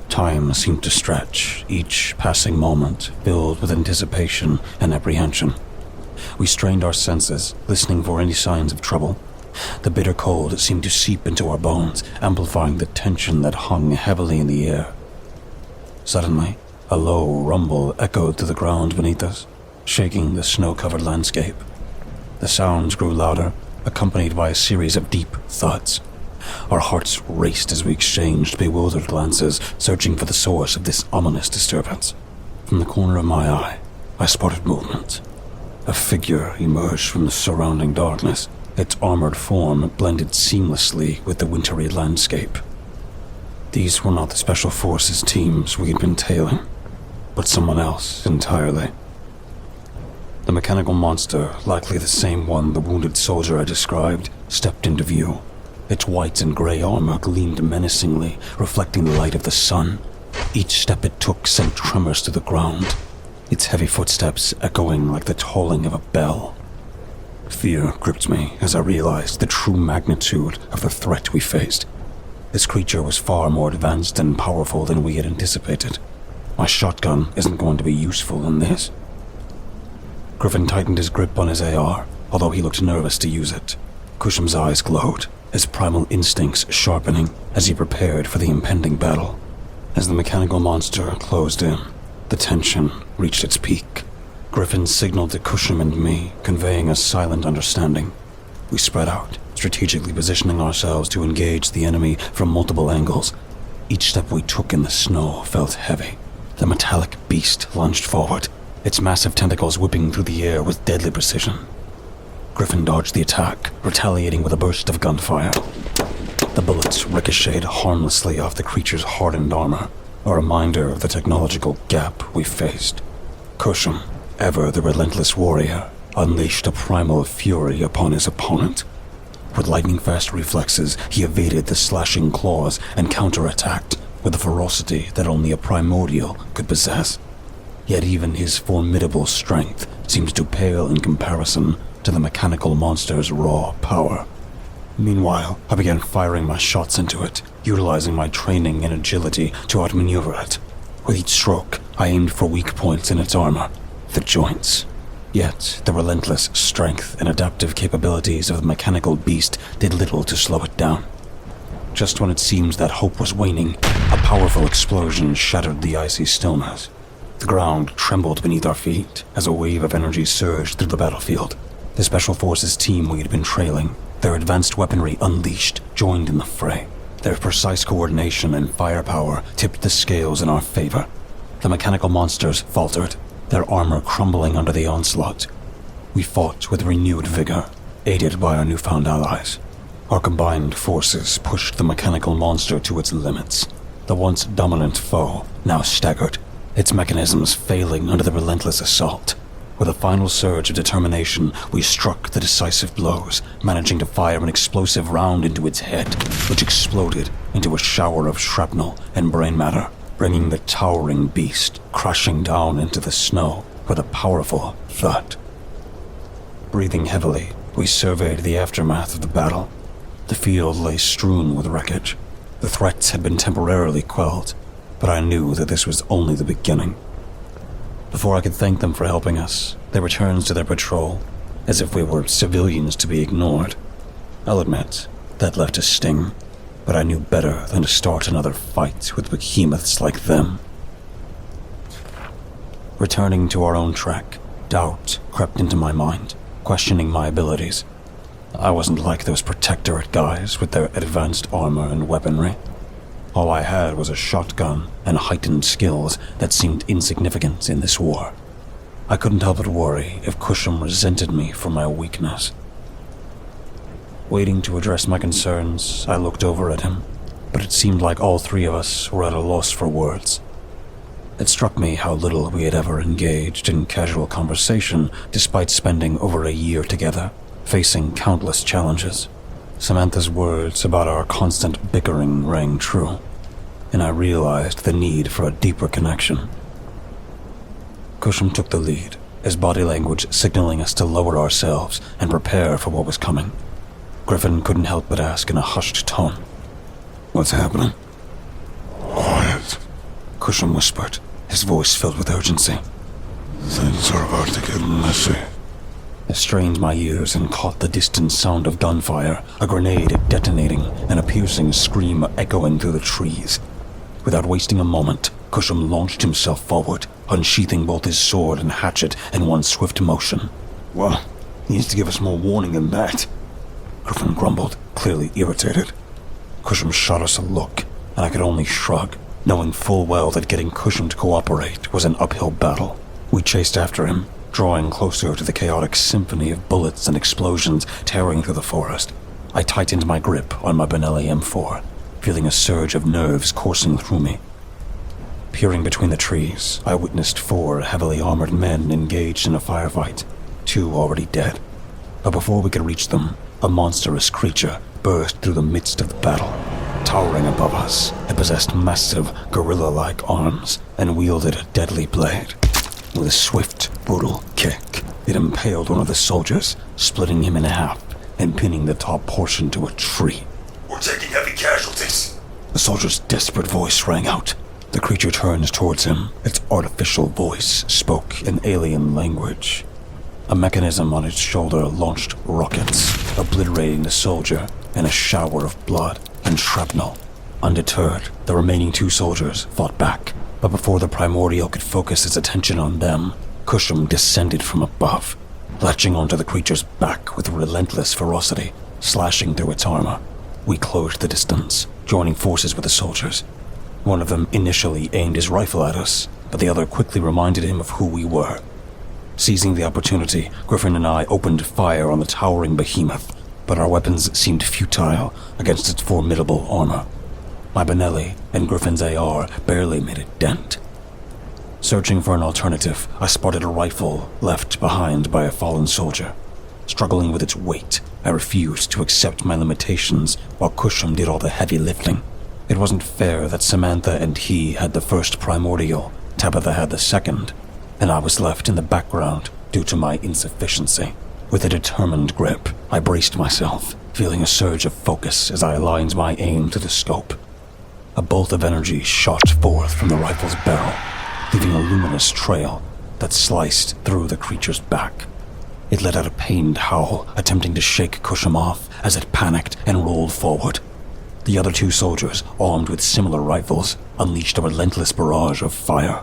Time seemed to stretch, each passing moment filled with anticipation and apprehension. We strained our senses, listening for any signs of trouble. The bitter cold seemed to seep into our bones, amplifying the tension that hung heavily in the air. Suddenly, a low rumble echoed through the ground beneath us, shaking the snow-covered landscape. The sounds grew louder, accompanied by a series of deep thuds. Our hearts raced as we exchanged bewildered glances, searching for the source of this ominous disturbance. From the corner of my eye, I spotted movement. A figure emerged from the surrounding darkness, its armored form blended seamlessly with the wintry landscape. These were not the Special Forces teams we had been tailing, but someone else entirely. The mechanical monster, likely the same one the wounded soldier had described, stepped into view. Its white and gray armor gleamed menacingly, reflecting the light of the sun. Each step it took sent tremors to the ground, its heavy footsteps echoing like the tolling of a bell. Fear gripped me as I realized the true magnitude of the threat we faced. This creature was far more advanced and powerful than we had anticipated. My shotgun isn't going to be useful in this. Griffin tightened his grip on his AR, although he looked nervous to use it. Kusham's eyes glowed, his primal instincts sharpening as he prepared for the impending battle. As the mechanical monster closed in, the tension reached its peak. Griffin signaled to Kusham and me, conveying a silent understanding. We spread out, strategically positioning ourselves to engage the enemy from multiple angles. Each step we took in the snow felt heavy. The metallic beast lunged forward, its massive tentacles whipping through the air with deadly precision. Griffin dodged the attack, retaliating with a burst of gunfire. The bullets ricocheted harmlessly off the creature's hardened armor, a reminder of the technological gap we faced. Kusham, ever the relentless warrior, unleashed a primal fury upon his opponent. With lightning-fast reflexes, he evaded the slashing claws and counterattacked with a ferocity that only a primordial could possess. Yet even his formidable strength seemed to pale in comparison to the mechanical monster's raw power. Meanwhile, I began firing my shots into it, utilizing my training and agility to outmaneuver it. With each stroke, I aimed for weak points in its armor, the joints. Yet, the relentless strength and adaptive capabilities of the mechanical beast did little to slow it down. Just when it seemed that hope was waning, a powerful explosion shattered the icy stillness. The ground trembled beneath our feet as a wave of energy surged through the battlefield. The Special Forces team we had been trailing, their advanced weaponry unleashed, joined in the fray. Their precise coordination and firepower tipped the scales in our favor. The mechanical monsters faltered, their armor crumbling under the onslaught. We fought with renewed vigor, aided by our newfound allies. Our combined forces pushed the mechanical monster to its limits. The once dominant foe now staggered, its mechanisms failing under the relentless assault. With a final surge of determination, we struck the decisive blows, managing to fire an explosive round into its head, which exploded into a shower of shrapnel and brain matter, bringing the towering beast crashing down into the snow with a powerful thud. Breathing heavily, we surveyed the aftermath of the battle. The field lay strewn with wreckage. The threats had been temporarily quelled, but I knew that this was only the beginning. Before I could thank them for helping us, they returned to their patrol, as if we were civilians to be ignored. I'll admit, that left a sting, but I knew better than to start another fight with behemoths like them. Returning to our own track, doubt crept into my mind, questioning my abilities. I wasn't like those Protectorate guys with their advanced armor and weaponry. All I had was a shotgun and heightened skills that seemed insignificant in this war. I couldn't help but worry if Kusham resented me for my weakness. Waiting to address my concerns, I looked over at him, but it seemed like all three of us were at a loss for words. It struck me how little we had ever engaged in casual conversation despite spending over a year together, facing countless challenges. Samantha's words about our constant bickering rang true, and I realized the need for a deeper connection. Kusham took the lead, his body language signaling us to lower ourselves and prepare for what was coming. Griffin couldn't help but ask in a hushed tone, "What's happening?" Quiet. Cusham whispered, his voice filled with urgency. Things are about to get messy. I strained my ears and caught the distant sound of gunfire, a grenade detonating, and a piercing scream echoing through the trees. Without wasting a moment, Cusham launched himself forward, unsheathing both his sword and hatchet in one swift motion. "Well, he needs to give us more warning than that," Griffin grumbled, clearly irritated. Cusham shot us a look, and I could only shrug, knowing full well that getting Cusham to cooperate was an uphill battle. We chased after him, drawing closer to the chaotic symphony of bullets and explosions tearing through the forest. I tightened my grip on my Benelli M4, feeling a surge of nerves coursing through me. Peering between the trees, I witnessed 4 heavily armored men engaged in a firefight, 2 already dead. But before we could reach them, a monstrous creature burst through the midst of the battle. Towering above us, it possessed massive, gorilla-like arms and wielded a deadly blade. With a swift, brutal kick, it impaled one of the soldiers, splitting him in half and pinning the top portion to a tree. We're taking heavy casualties. The soldier's desperate voice rang out. The creature turned towards him. Its artificial voice spoke in alien language. A mechanism on its shoulder launched rockets, obliterating the soldier in a shower of blood and shrapnel. Undeterred, the remaining 2 soldiers fought back, but before the primordial could focus its attention on them, Cusham descended from above, latching onto the creature's back with relentless ferocity, slashing through its armor. We closed the distance, joining forces with the soldiers. One of them initially aimed his rifle at us, but the other quickly reminded him of who we were. Seizing the opportunity, Griffin and I opened fire on the towering behemoth, but our weapons seemed futile against its formidable armor. My Benelli and Griffin's AR barely made a dent. Searching for an alternative, I spotted a rifle left behind by a fallen soldier. Struggling with its weight, I refused to accept my limitations while Cusham did all the heavy lifting. It wasn't fair that Samantha and he had the first primordial, Tabitha had the second, and I was left in the background due to my insufficiency. With a determined grip, I braced myself, feeling a surge of focus as I aligned my aim to the scope. A bolt of energy shot forth from the rifle's barrel, leaving a luminous trail that sliced through the creature's back. It let out a pained howl, attempting to shake Cusham off as it panicked and rolled forward. The other 2 soldiers, armed with similar rifles, unleashed a relentless barrage of fire.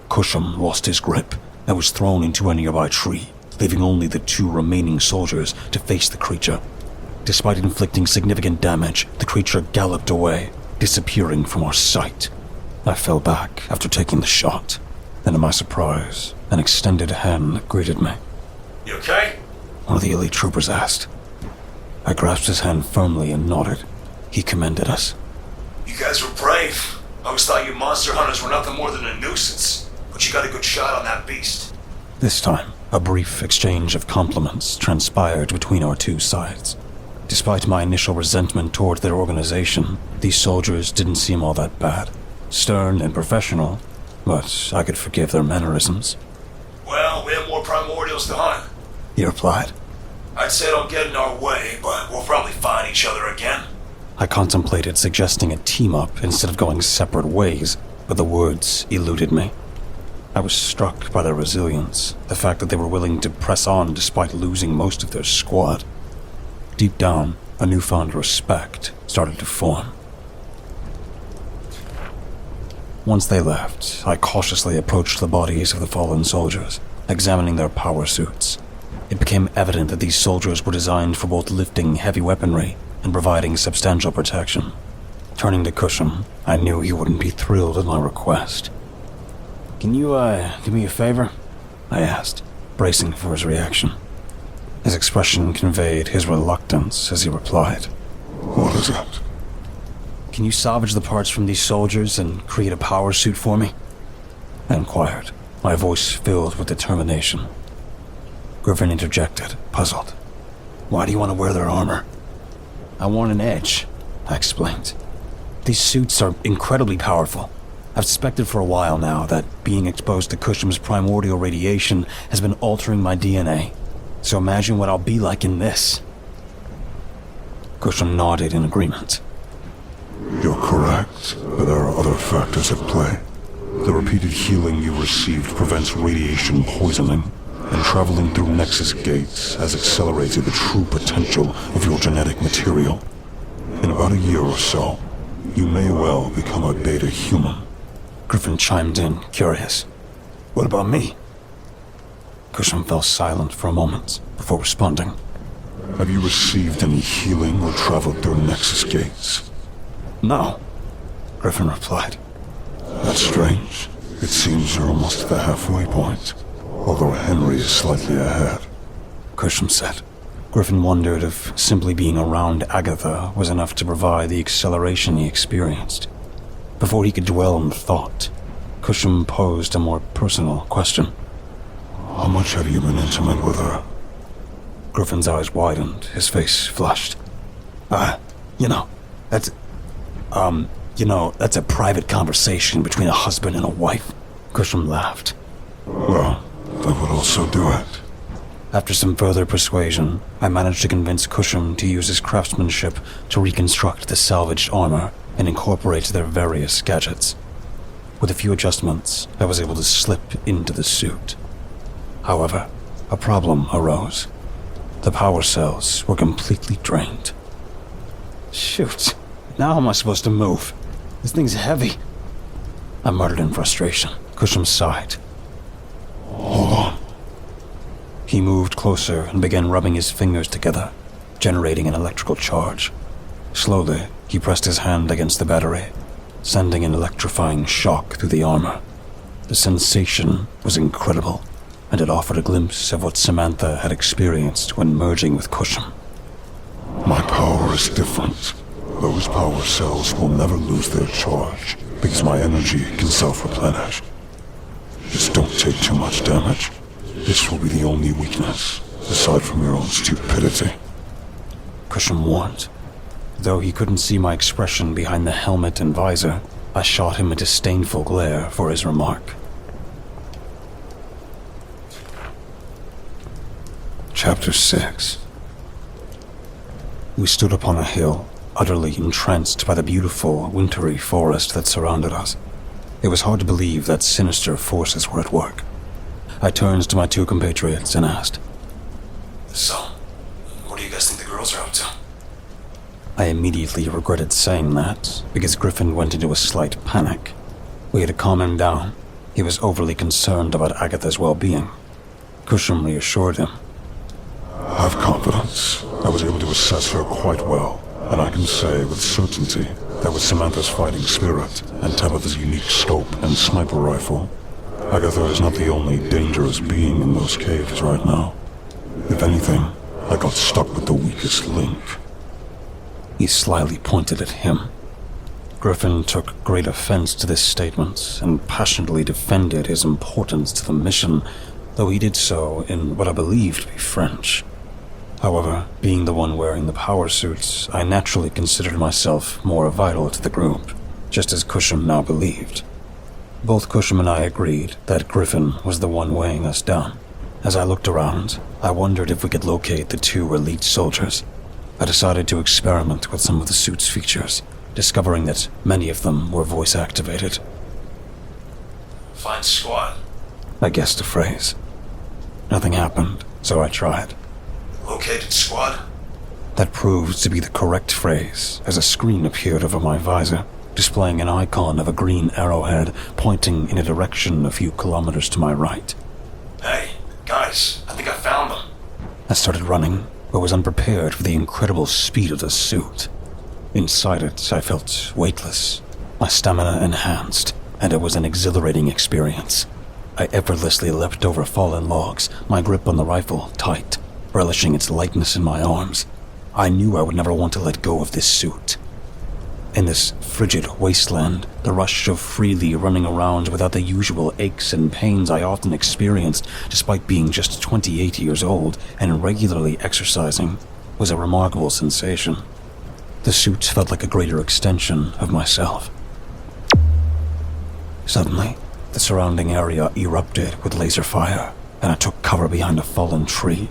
Cusham lost his grip and was thrown into a nearby tree, leaving only the 2 remaining soldiers to face the creature. Despite inflicting significant damage, the creature galloped away, disappearing from our sight. I fell back after taking the shot, and to my surprise, an extended hand greeted me. You okay? One of the elite troopers asked. I grasped his hand firmly and nodded. He commended us. You guys were brave. I always thought you monster hunters were nothing more than a nuisance, but you got a good shot on that beast. This time, a brief exchange of compliments transpired between our 2 sides. Despite my initial resentment toward their organization, these soldiers didn't seem all that bad. Stern and professional, but I could forgive their mannerisms. Well, we have more primordials to hunt. He replied. I'd say don't get in our way, but we'll probably find each other again. I contemplated suggesting a team-up instead of going separate ways, but the words eluded me. I was struck by their resilience, the fact that they were willing to press on despite losing most of their squad. Deep down, a newfound respect started to form. Once they left, I cautiously approached the bodies of the fallen soldiers, examining their power suits. It became evident that these soldiers were designed for both lifting heavy weaponry and providing substantial protection. Turning to Cusham, I knew he wouldn't be thrilled at my request. "Can you, do me a favor?" I asked, bracing for his reaction. His expression conveyed his reluctance as he replied. What is it? "Can you salvage the parts from these soldiers and create a power suit for me?" I inquired, my voice filled with determination. Griffin interjected, puzzled. "Why do you want to wear their armor?" "I want an edge," I explained. "These suits are incredibly powerful. I've suspected for a while now that being exposed to Cusham's primordial radiation has been altering my DNA. So imagine what I'll be like in this. Cusham nodded in agreement. You're correct, but there are other factors at play. The repeated healing you received prevents radiation poisoning, and traveling through Nexus gates has accelerated the true potential of your genetic material. In about a year or so, you may well become a beta human. Griffin chimed in, curious. What about me? Cusham fell silent for a moment before responding. Have you received any healing or traveled through Nexus gates? No, Griffin replied. That's strange. It seems you're almost at the halfway point, although Henry is slightly ahead. Cusham said. Griffin wondered if simply being around Agatha was enough to provide the acceleration he experienced. Before he could dwell on the thought, Cusham posed a more personal question. How much have you been intimate with her? Griffin's eyes widened, his face flushed. That's a private conversation between a husband and a wife. Cusham laughed. Well, that would also do it. After some further persuasion, I managed to convince Cusham to use his craftsmanship to reconstruct the salvaged armor and incorporate their various gadgets. With a few adjustments, I was able to slip into the suit. However, a problem arose. The power cells were completely drained. Shoot, now how am I supposed to move? This thing's heavy. I muttered in frustration. Cusham sighed. Hold on. He moved closer and began rubbing his fingers together, generating an electrical charge. Slowly, he pressed his hand against the battery, sending an electrifying shock through the armor. The sensation was incredible, and it offered a glimpse of what Samantha had experienced when merging with Cusham. My power is different. Those power cells will never lose their charge, because my energy can self-replenish. Just don't take too much damage. This will be the only weakness, aside from your own stupidity. Cusham warned. Though he couldn't see my expression behind the helmet and visor, I shot him a disdainful glare for his remark. Chapter 6. We stood upon a hill, utterly entranced by the beautiful, wintry forest that surrounded us. It was hard to believe that sinister forces were at work. I turned to my two compatriots and asked, So, what do you guys think the girls are up to? I immediately regretted saying that, because Griffin went into a slight panic. We had to calm him down. He was overly concerned about Agatha's well-being. Cusham reassured him. Have confidence. I was able to assess her quite well, and I can say with certainty that with Samantha's fighting spirit and Tabitha's unique scope and sniper rifle, Agatha is not the only dangerous being in those caves right now. If anything, I got stuck with the weakest link. He slyly pointed at him. Griffin took great offense to this statement and passionately defended his importance to the mission, though he did so in what I believed to be French. However, being the one wearing the power suits, I naturally considered myself more vital to the group, just as Cusham now believed. Both Cusham and I agreed that Griffin was the one weighing us down. As I looked around, I wondered if we could locate the two elite soldiers. I decided to experiment with some of the suit's features, discovering that many of them were voice-activated. Find squad. I guessed a phrase. Nothing happened, so I tried. Located squad. That proved to be the correct phrase, as a screen appeared over my visor, displaying an icon of a green arrowhead pointing in a direction a few kilometers to my right. Hey, guys, I think I found them. I started running, but was unprepared for the incredible speed of the suit. Inside it, I felt weightless, my stamina enhanced, and it was an exhilarating experience. I effortlessly leapt over fallen logs, my grip on the rifle tight, relishing its lightness in my arms. I knew I would never want to let go of this suit. In this frigid wasteland, the rush of freely running around without the usual aches and pains I often experienced despite being just 28 years old and regularly exercising was a remarkable sensation. The suit felt like a greater extension of myself. Suddenly, the surrounding area erupted with laser fire, and I took cover behind a fallen tree.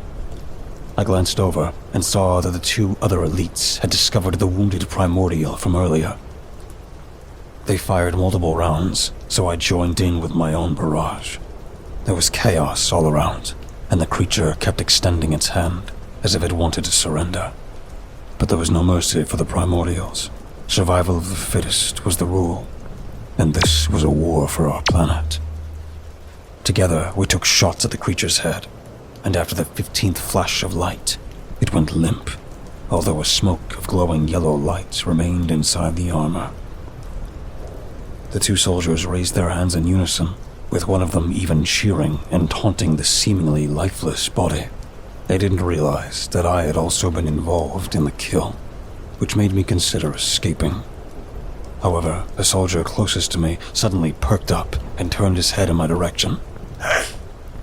I glanced over and saw that the two other elites had discovered the wounded primordial from earlier. They fired multiple rounds, so I joined in with my own barrage. There was chaos all around, and the creature kept extending its hand, as if it wanted to surrender. But there was no mercy for the primordials. Survival of the fittest was the rule, and this was a war for our planet. Together, we took shots at the creature's head, and after the 15th flash of light, it went limp, although a smoke of glowing yellow light remained inside the armor. The two soldiers raised their hands in unison, with one of them even cheering and taunting the seemingly lifeless body. They didn't realize that I had also been involved in the kill, which made me consider escaping. However, the soldier closest to me suddenly perked up and turned his head in my direction. Hey!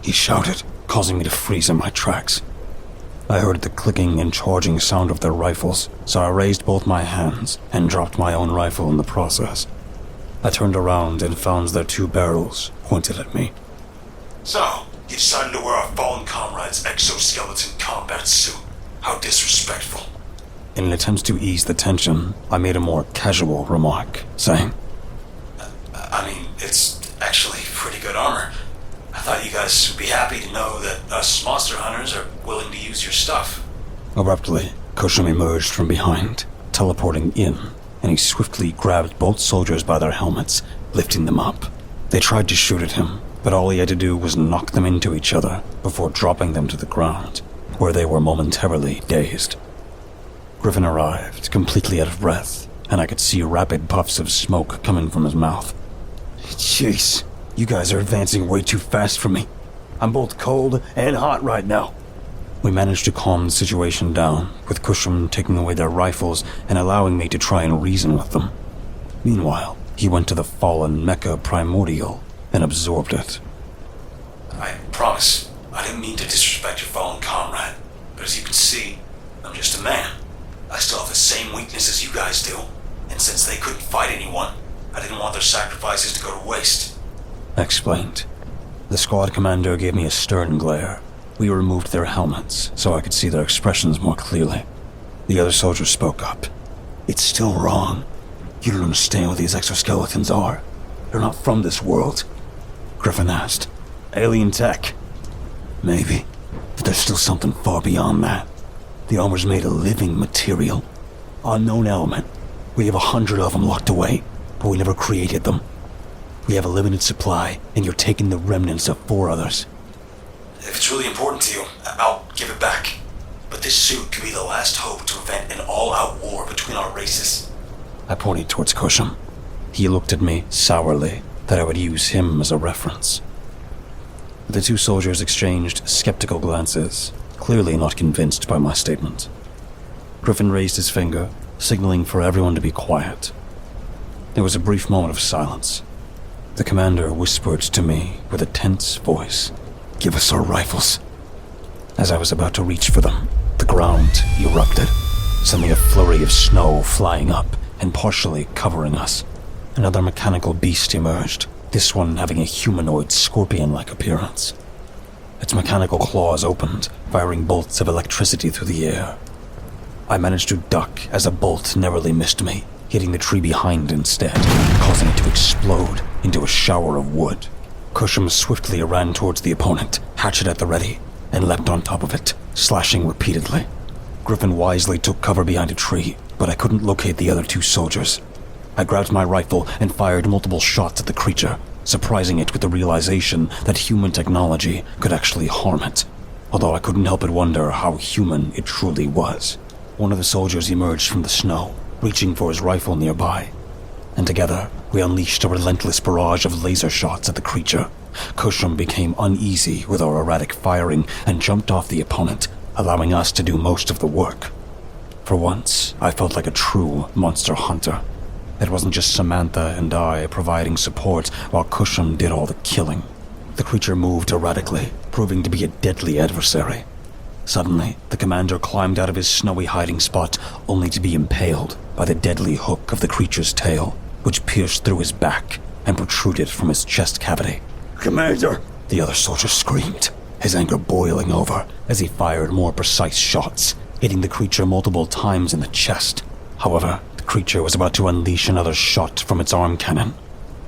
He shouted, causing me to freeze in my tracks. I heard the clicking and charging sound of their rifles, so I raised both my hands and dropped my own rifle in the process. I turned around and found their two barrels pointed at me. So, you decided to wear our fallen comrade's exoskeleton combat suit. How disrespectful. In an attempt to ease the tension, I made a more casual remark, saying, I mean, it's actually pretty good armor. I thought you guys would be happy to know that us monster hunters are willing to use your stuff. Abruptly, Koshum emerged from behind, teleporting in, and he swiftly grabbed both soldiers by their helmets, lifting them up. They tried to shoot at him, but all he had to do was knock them into each other before dropping them to the ground, where they were momentarily dazed. Griffin arrived, completely out of breath, and I could see rapid puffs of smoke coming from his mouth. Jeez, you guys are advancing way too fast for me. I'm both cold and hot right now. We managed to calm the situation down, with Kushum taking away their rifles and allowing me to try and reason with them. Meanwhile, he went to the fallen mecha primordial and absorbed it. I promise, I didn't mean to disrespect your fallen comrade, but as you can see, I'm just a man. I still have the same weakness as you guys do, and since they couldn't fight anyone, I didn't want their sacrifices to go to waste. I explained. The squad commander gave me a stern glare. We removed their helmets so I could see their expressions more clearly. The other soldier spoke up. It's still wrong. You don't understand what these exoskeletons are. They're not from this world. Griffin asked. Alien tech? Maybe, but there's still something far beyond that. The armor's made of living material. Unknown element. We have 100 of them locked away, but we never created them. We have a limited supply, and you're taking the remnants of 4 others. If it's really important to you, I'll give it back. But this suit could be the last hope to prevent an all-out war between our races. I pointed towards Koshum. He looked at me sourly that I would use him as a reference. The two soldiers exchanged skeptical glances, clearly not convinced by my statement. Griffin raised his finger, signaling for everyone to be quiet. There was a brief moment of silence. The commander whispered to me with a tense voice, "Give us our rifles." As I was about to reach for them, the ground erupted, sending a flurry of snow flying up and partially covering us. Another mechanical beast emerged, this one having a humanoid scorpion-like appearance. Its mechanical claws opened, firing bolts of electricity through the air. I managed to duck as a bolt narrowly missed me, hitting the tree behind instead, causing it to explode into a shower of wood. Kushum swiftly ran towards the opponent, hatchet at the ready, and leapt on top of it, slashing repeatedly. Griffin wisely took cover behind a tree, but I couldn't locate the other two soldiers. I grabbed my rifle and fired multiple shots at the creature, surprising it with the realization that human technology could actually harm it, although I couldn't help but wonder how human it truly was. One of the soldiers emerged from the snow, reaching for his rifle nearby, and together we unleashed a relentless barrage of laser shots at the creature. Kushum became uneasy with our erratic firing and jumped off the opponent, allowing us to do most of the work. For once, I felt like a true monster hunter. It wasn't just Samantha and I providing support while Kushum did all the killing. The creature moved erratically, proving to be a deadly adversary. Suddenly, the commander climbed out of his snowy hiding spot, only to be impaled by the deadly hook of the creature's tail, which pierced through his back and protruded from his chest cavity. "Commander!" the other soldier screamed, his anger boiling over as he fired more precise shots, hitting the creature multiple times in the chest. However, the creature was about to unleash another shot from its arm cannon.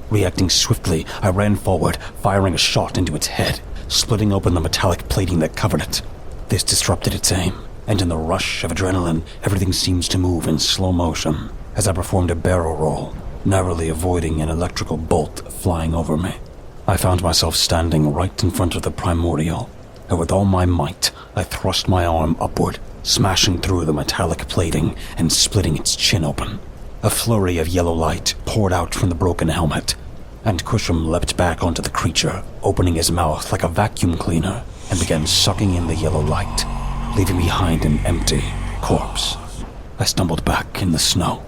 Reacting swiftly, I ran forward, firing a shot into its head, splitting open the metallic plating that covered it. This disrupted its aim, and in the rush of adrenaline, everything seems to move in slow motion as I performed a barrel roll, narrowly avoiding an electrical bolt flying over me. I found myself standing right in front of the primordial, and with all my might, I thrust my arm upward, smashing through the metallic plating and splitting its chin open. A flurry of yellow light poured out from the broken helmet, and Cusham leapt back onto the creature, opening his mouth like a vacuum cleaner, and began sucking in the yellow light, leaving behind an empty corpse. I stumbled back in the snow,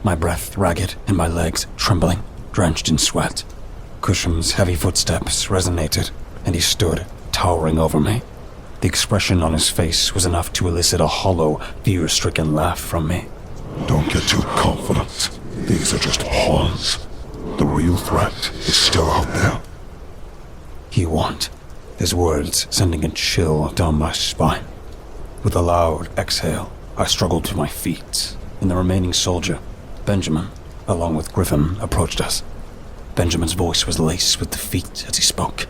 my breath ragged and my legs trembling, drenched in sweat. Cusham's heavy footsteps resonated, and he stood, towering over me. The expression on his face was enough to elicit a hollow, fear-stricken laugh from me. Don't get too confident. These are just pawns. The real threat is still out there. He warned, his words sending a chill down my spine. With a loud exhale, I struggled to my feet, and the remaining soldier, Benjamin, along with Griffin, approached us. Benjamin's voice was laced with defeat as he spoke.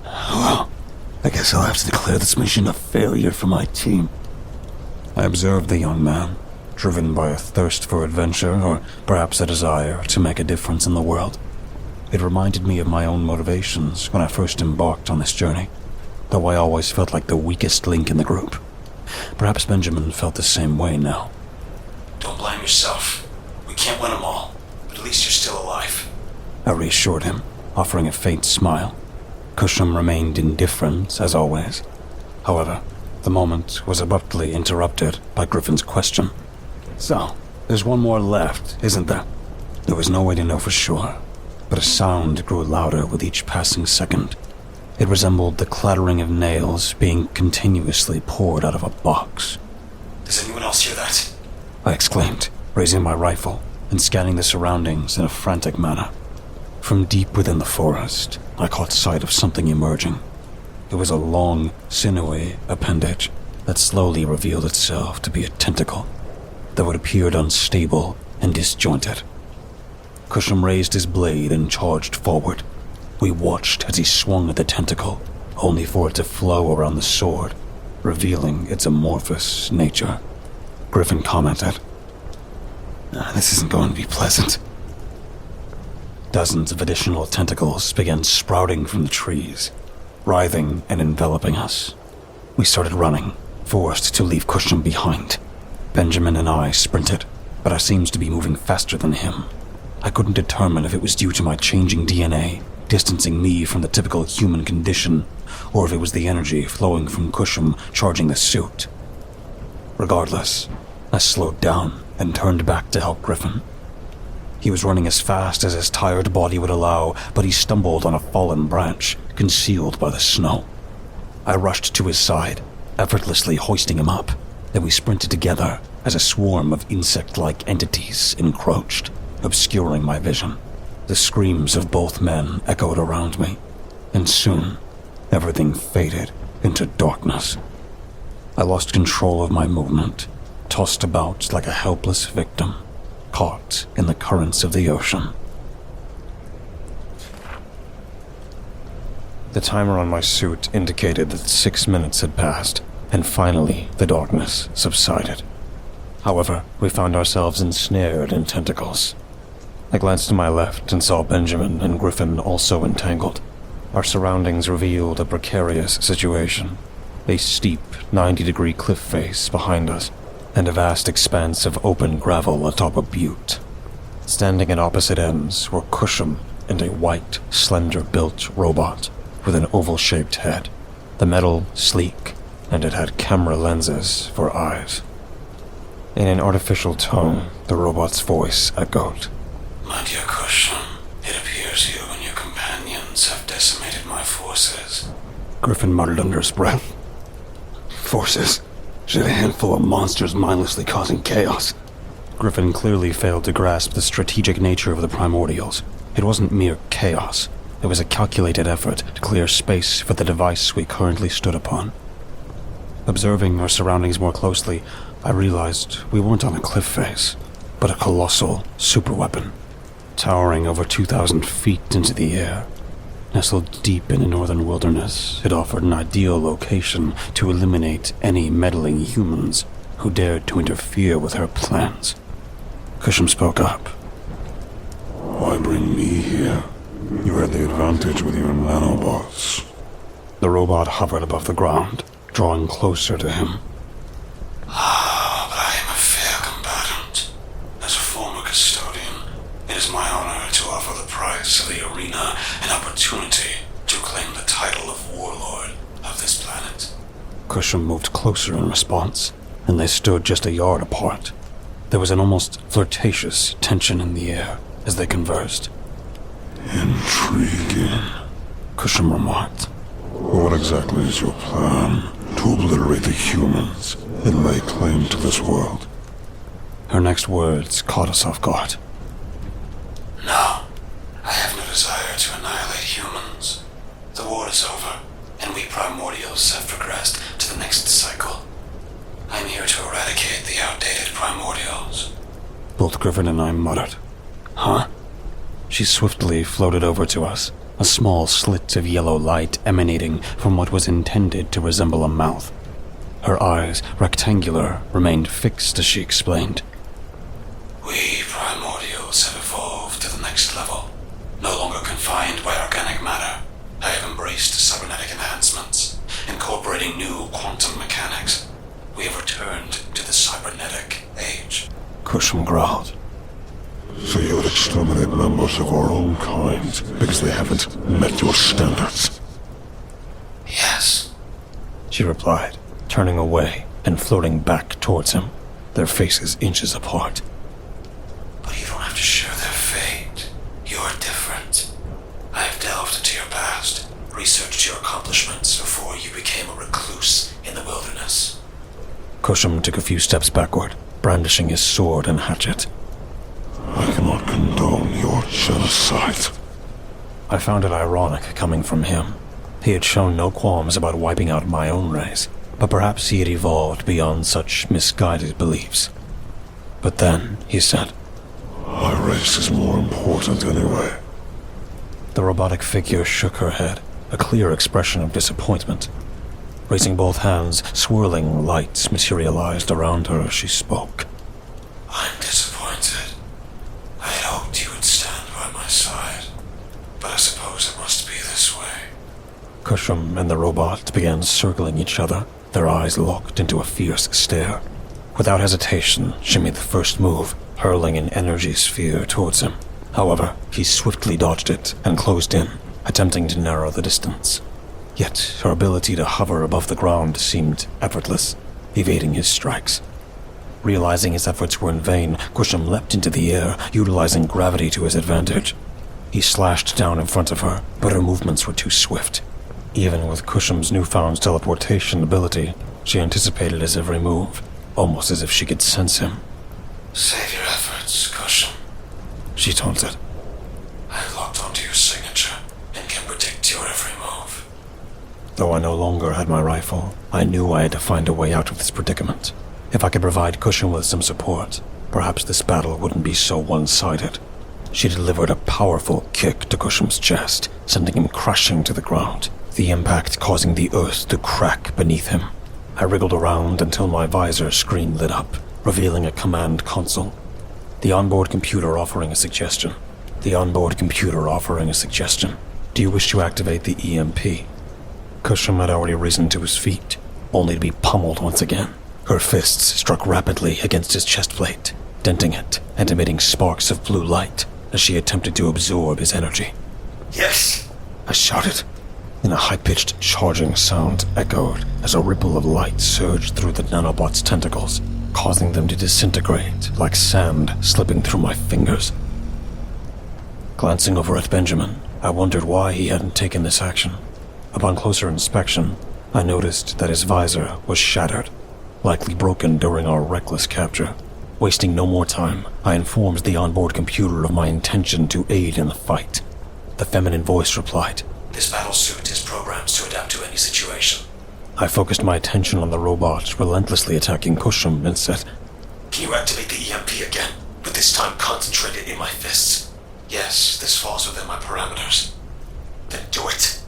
"Well, I guess I'll have to declare this mission a failure for my team." I observed the young man, driven by a thirst for adventure or perhaps a desire to make a difference in the world. It reminded me of my own motivations when I first embarked on this journey, though I always felt like the weakest link in the group. Perhaps Benjamin felt the same way now. "Don't blame yourself. We can't win them all, but at least you're still alive," I reassured him, offering a faint smile. Cusham remained indifferent, as always. However, the moment was abruptly interrupted by Griffin's question. "So, there's one more left, isn't there?" There was no way to know for sure, but a sound grew louder with each passing second. It resembled the clattering of nails being continuously poured out of a box. "Does anyone else hear that?" I exclaimed, raising my rifle and scanning the surroundings in a frantic manner. From deep within the forest, I caught sight of something emerging. It was a long, sinewy appendage that slowly revealed itself to be a tentacle, though it appeared unstable and disjointed. Cusham raised his blade and charged forward. We watched as he swung at the tentacle, only for it to flow around the sword, revealing its amorphous nature. Griffin commented, "This isn't going to be pleasant." Dozens of additional tentacles began sprouting from the trees, writhing and enveloping us. We started running, forced to leave Cusham behind. Benjamin and I sprinted, but I seemed to be moving faster than him. I couldn't determine if it was due to my changing DNA, distancing me from the typical human condition, or if it was the energy flowing from Cusham charging the suit. Regardless, I slowed down and turned back to help Griffin. He was running as fast as his tired body would allow, but he stumbled on a fallen branch, concealed by the snow. I rushed to his side, effortlessly hoisting him up. Then we sprinted together as a swarm of insect-like entities encroached, obscuring my vision. The screams of both men echoed around me, and soon everything faded into darkness. I lost control of my movement, tossed about like a helpless victim, caught in the currents of the ocean. The timer on my suit indicated that 6 minutes had passed, and finally the darkness subsided. However, we found ourselves ensnared in tentacles. I glanced to my left and saw Benjamin and Griffin also entangled. Our surroundings revealed a precarious situation. A steep, 90-degree cliff face behind us, and a vast expanse of open gravel atop a butte. Standing at opposite ends were Cusham and a white, slender-built robot with an oval-shaped head. The metal sleek, and it had camera lenses for eyes. In an artificial tone, the robot's voice echoed. "My dear Cusham, it appears you and your companions have decimated my forces." Griffin muttered under his breath. "Forces? Should a handful of monsters mindlessly causing chaos?" Griffin clearly failed to grasp the strategic nature of the primordials. It wasn't mere chaos. It was a calculated effort to clear space for the device we currently stood upon. Observing our surroundings more closely, I realized we weren't on a cliff face, but a colossal superweapon, towering over 2,000 feet into the air. Nestled deep in the northern wilderness, it offered an ideal location to eliminate any meddling humans who dared to interfere with her plans. Cusham spoke up. Why bring me here? You had the advantage with your nanobots. The robot hovered above the ground, drawing closer to him. But I am a fair combatant. As a former custodian, it is my honor to offer the price of the arena an opportunity to claim the title of warlord of this planet. Cusham moved closer in response, and they stood just a yard apart. There was an almost flirtatious tension in the air as they conversed. Intriguing. Cusham remarked. What exactly is your plan? To obliterate the humans and lay claim to this world? Her next words caught us off guard. No, I have no desire to annihilate humans. The war is over, and we primordials have progressed to the next cycle. I'm here to eradicate the outdated primordials. Both Griffin and I muttered. Huh? She swiftly floated over to us, a small slit of yellow light emanating from what was intended to resemble a mouth. Her eyes, rectangular, remained fixed as she explained. We primordials have evolved to the next level. No longer confined by organic matter, I have embraced cybernetic enhancements, incorporating new quantum mechanics. We have returned to the cybernetic age. Cusham growled. So you would exterminate members of our own kind because they haven't met your standards? Yes, She replied, turning away and floating back towards him, their faces inches apart. but you don't have to share their fate. You're different. I have delved into your past, researched your accomplishments before you became a recluse in the wilderness. Cusham took a few steps backward, brandishing his sword and hatchet. I cannot condone your genocide. I found it ironic coming from him. He had shown no qualms about wiping out my own race, but perhaps he had evolved beyond such misguided beliefs. But then, he said, Our race is more important anyway. The robotic figure shook her head, a clear expression of disappointment. Raising both hands, swirling lights materialized around her as she spoke. I'm disappointed. I had hoped you would stand by my side, but I suppose it must be this way. Cusham and the robot began circling each other, their eyes locked into a fierce stare. Without hesitation, she made the first move, hurling an energy sphere towards him. However, he swiftly dodged it and closed in, attempting to narrow the distance. Yet her ability to hover above the ground seemed effortless, evading his strikes. Realizing his efforts were in vain, Cusham leapt into the air, utilizing gravity to his advantage. He slashed down in front of her, but her movements were too swift. Even with Cusham's newfound teleportation ability, she anticipated his every move, almost as if she could sense him. Save your efforts, Cusham. She taunted. I've locked onto your signature and can predict your every move. Though I no longer had my rifle, I knew I had to find a way out of this predicament. If I could provide Cusham with some support, perhaps this battle wouldn't be so one-sided. She delivered a powerful kick to Cusham's chest, sending him crashing to the ground, the impact causing the earth to crack beneath him. I wriggled around until my visor screen lit up, revealing a command console. The onboard computer offering a suggestion. Do you wish to activate the EMP? Cusham had already risen to his feet, only to be pummeled once again. Her fists struck rapidly against his chest plate, denting it and emitting sparks of blue light as she attempted to absorb his energy. Yes! I shouted, and a high-pitched charging sound echoed as a ripple of light surged through the nanobot's tentacles, causing them to disintegrate like sand slipping through my fingers. Glancing over at Benjamin, I wondered why he hadn't taken this action. Upon closer inspection, I noticed that his visor was shattered, likely broken during our reckless capture. Wasting no more time, I informed the onboard computer of my intention to aid in the fight. The feminine voice replied. This battle suit is programmed to adapt to any situation. I focused my attention on the robot relentlessly attacking Kushum and said, Can you activate the EMP again, but this time concentrate it in my fists? Yes, this falls within my parameters. Then do it.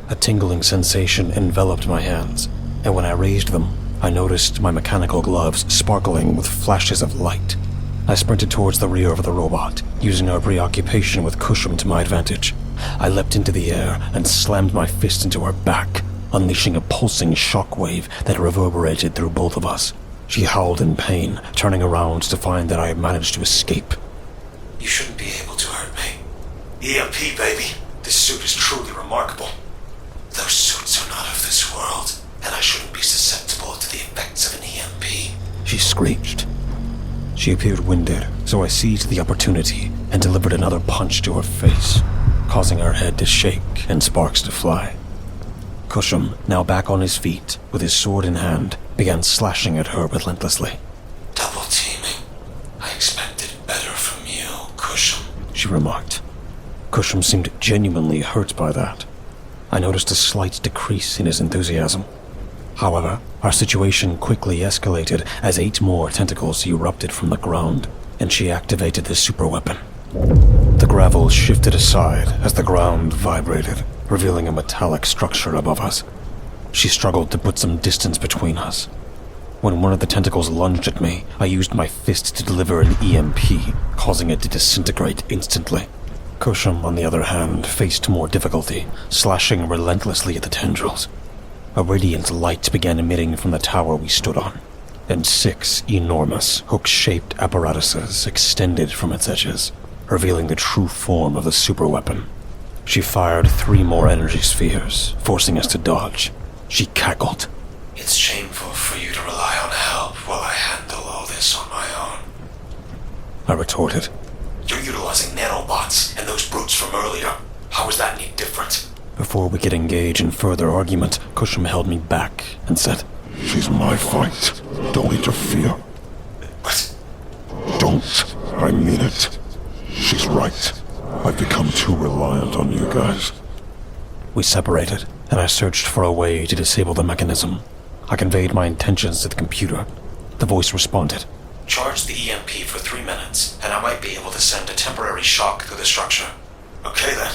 A tingling sensation enveloped my hands, and when I raised them, I noticed my mechanical gloves sparkling with flashes of light. I sprinted towards the rear of the robot, using our preoccupation with Kushum to my advantage. I leapt into the air and slammed my fist into her back, unleashing a pulsing shockwave that reverberated through both of us. She howled in pain, turning around to find that I had managed to escape. You shouldn't be able to hurt me. EMP, baby. This suit is truly remarkable. Those suits are not of this world, and I shouldn't be susceptible to the effects of an EMP. She screeched. She appeared winded, so I seized the opportunity and delivered another punch to her face, causing her head to shake and sparks to fly. Kushum, now back on his feet, with his sword in hand, began slashing at her relentlessly. Double teaming. I expected better from you, Kushum, she remarked. Kushum seemed genuinely hurt by that. I noticed a slight decrease in his enthusiasm. However, our situation quickly escalated as 8 more tentacles erupted from the ground, and she activated the superweapon. The gravel shifted aside as the ground vibrated, revealing a metallic structure above us. She struggled to put some distance between us. When one of the tentacles lunged at me, I used my fist to deliver an EMP, causing it to disintegrate instantly. Kushum, on the other hand, faced more difficulty, slashing relentlessly at the tendrils. A radiant light began emitting from the tower we stood on, and 6 enormous, hook-shaped apparatuses extended from its edges, revealing the true form of the superweapon. She fired 3 more energy spheres, forcing us to dodge. She cackled. It's shameful for you to rely on help while I handle all this on my own. I retorted. You're utilizing nanobots and those brutes from earlier. How is that any different? Before we could engage in further argument, Kushum held me back and said, She's my fight. Don't interfere. But Don't. I mean it. She's right. I've become too reliant on you guys. We separated, and I searched for a way to disable the mechanism. I conveyed my intentions to the computer. The voice responded. charge the EMP for 3 minutes, and I might be able to send a temporary shock through the structure. Okay then,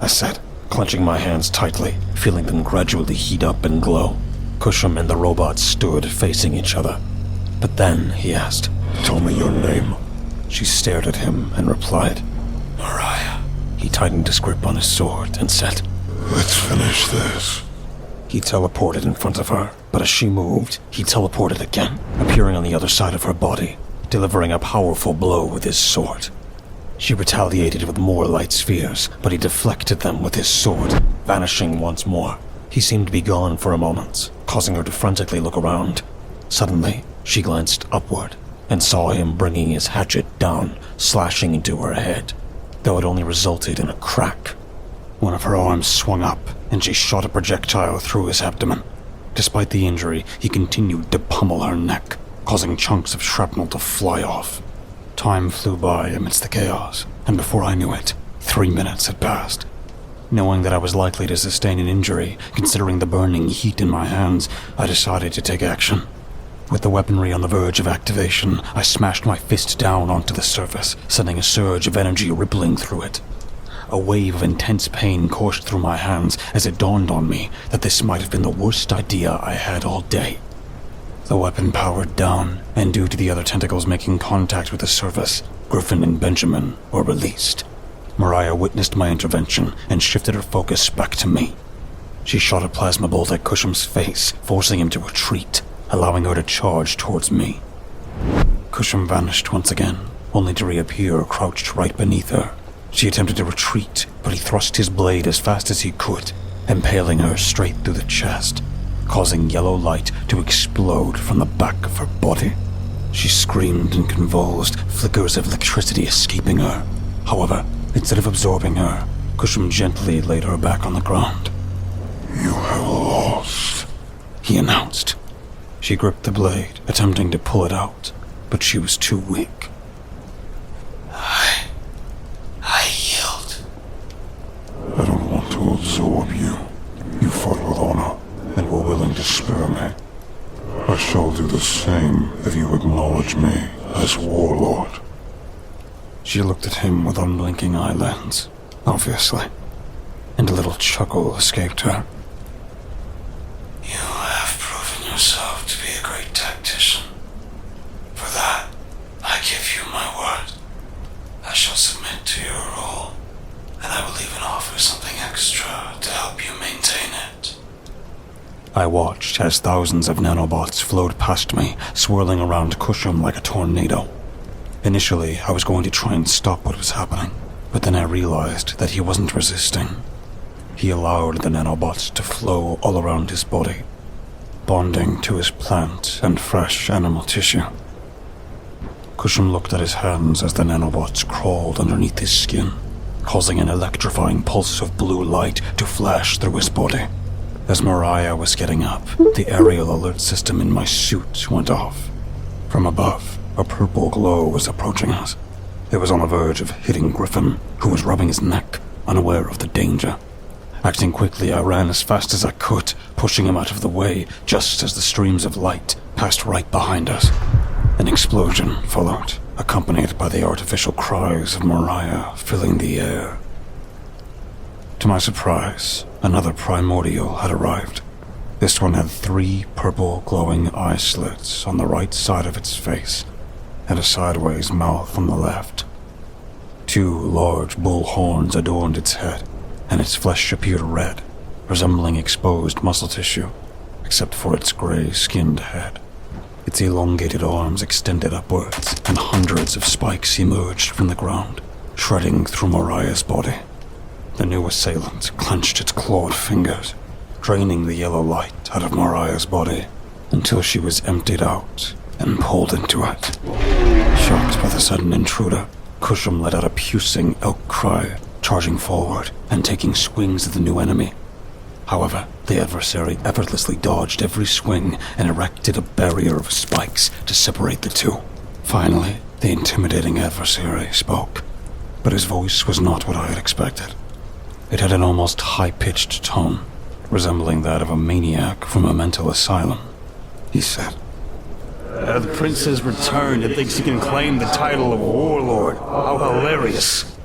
I said, clenching my hands tightly, feeling them gradually heat up and glow. Kushum and the robot stood facing each other. But then he asked, Tell me your name. She stared at him and replied, Mariah. He tightened his grip on his sword and said, Let's finish this. He teleported in front of her, but as she moved, he teleported again, appearing on the other side of her body, delivering a powerful blow with his sword. She retaliated with more light spheres, but he deflected them with his sword, vanishing once more. He seemed to be gone for a moment, causing her to frantically look around. Suddenly, she glanced upward and saw him bringing his hatchet down, slashing into her head, though it only resulted in a crack. One of her arms swung up, and she shot a projectile through his abdomen. Despite the injury, he continued to pummel her neck, causing chunks of shrapnel to fly off. Time flew by amidst the chaos, and before I knew it, 3 minutes had passed. Knowing that I was likely to sustain an injury, considering the burning heat in my hands, I decided to take action. With the weaponry on the verge of activation, I smashed my fist down onto the surface, sending a surge of energy rippling through it. A wave of intense pain coursed through my hands as it dawned on me that this might have been the worst idea I had all day. The weapon powered down, and due to the other tentacles making contact with the surface, Griffin and Benjamin were released. Mariah witnessed my intervention and shifted her focus back to me. She shot a plasma bolt at Cushum's face, forcing him to retreat, allowing her to charge towards me. Cushum vanished once again, only to reappear crouched right beneath her. She attempted to retreat, but he thrust his blade as fast as he could, impaling her straight through the chest, causing yellow light to explode from the back of her body. She screamed and convulsed, flickers of electricity escaping her. However, instead of absorbing her, Cushum gently laid her back on the ground. You have lost, he announced. She gripped the blade, attempting to pull it out, but she was too weak. I yield. I don't want to absorb you. You fought with honor and were willing to spare me. I shall do the same if you acknowledge me as warlord. She looked at him with unblinking eyelids, obviously, and a little chuckle escaped her. You have proven yourself to be a great tactician. For that, I give you my word. I shall submit to your role, and I will even offer something extra to help you maintain it. I watched as thousands of nanobots flowed past me, swirling around Cusham like a tornado. Initially, I was going to try and stop what was happening, but then I realized that he wasn't resisting. He allowed the nanobots to flow all around his body, bonding to his plant and fresh animal tissue. Cusham looked at his hands as the nanobots crawled underneath his skin, causing an electrifying pulse of blue light to flash through his body. As Mariah was getting up, the aerial alert system in my suit went off. From above, a purple glow was approaching us. It was on the verge of hitting Griffin, who was rubbing his neck, unaware of the danger. Acting quickly, I ran as fast as I could, pushing him out of the way just as the streams of light passed right behind us. An explosion followed, accompanied by the artificial cries of Mariah filling the air. To my surprise, another primordial had arrived. This one had 3 purple glowing eye slits on the right side of its face, and a sideways mouth on the left. 2 large bull horns adorned its head, and its flesh appeared red, resembling exposed muscle tissue, except for its gray-skinned head. Its elongated arms extended upwards, and hundreds of spikes emerged from the ground, shredding through Mariah's body. The new assailant clenched its clawed fingers, draining the yellow light out of Mariah's body until she was emptied out and pulled into it. Shocked by the sudden intruder, Cusham let out a piercing elk cry, charging forward and taking swings at the new enemy. However, the adversary effortlessly dodged every swing and erected a barrier of spikes to separate the two. Finally, the intimidating adversary spoke, but his voice was not what I had expected. It had an almost high-pitched tone, resembling that of a maniac from a mental asylum. He said, The prince has returned and thinks he can claim the title of warlord. How hilarious.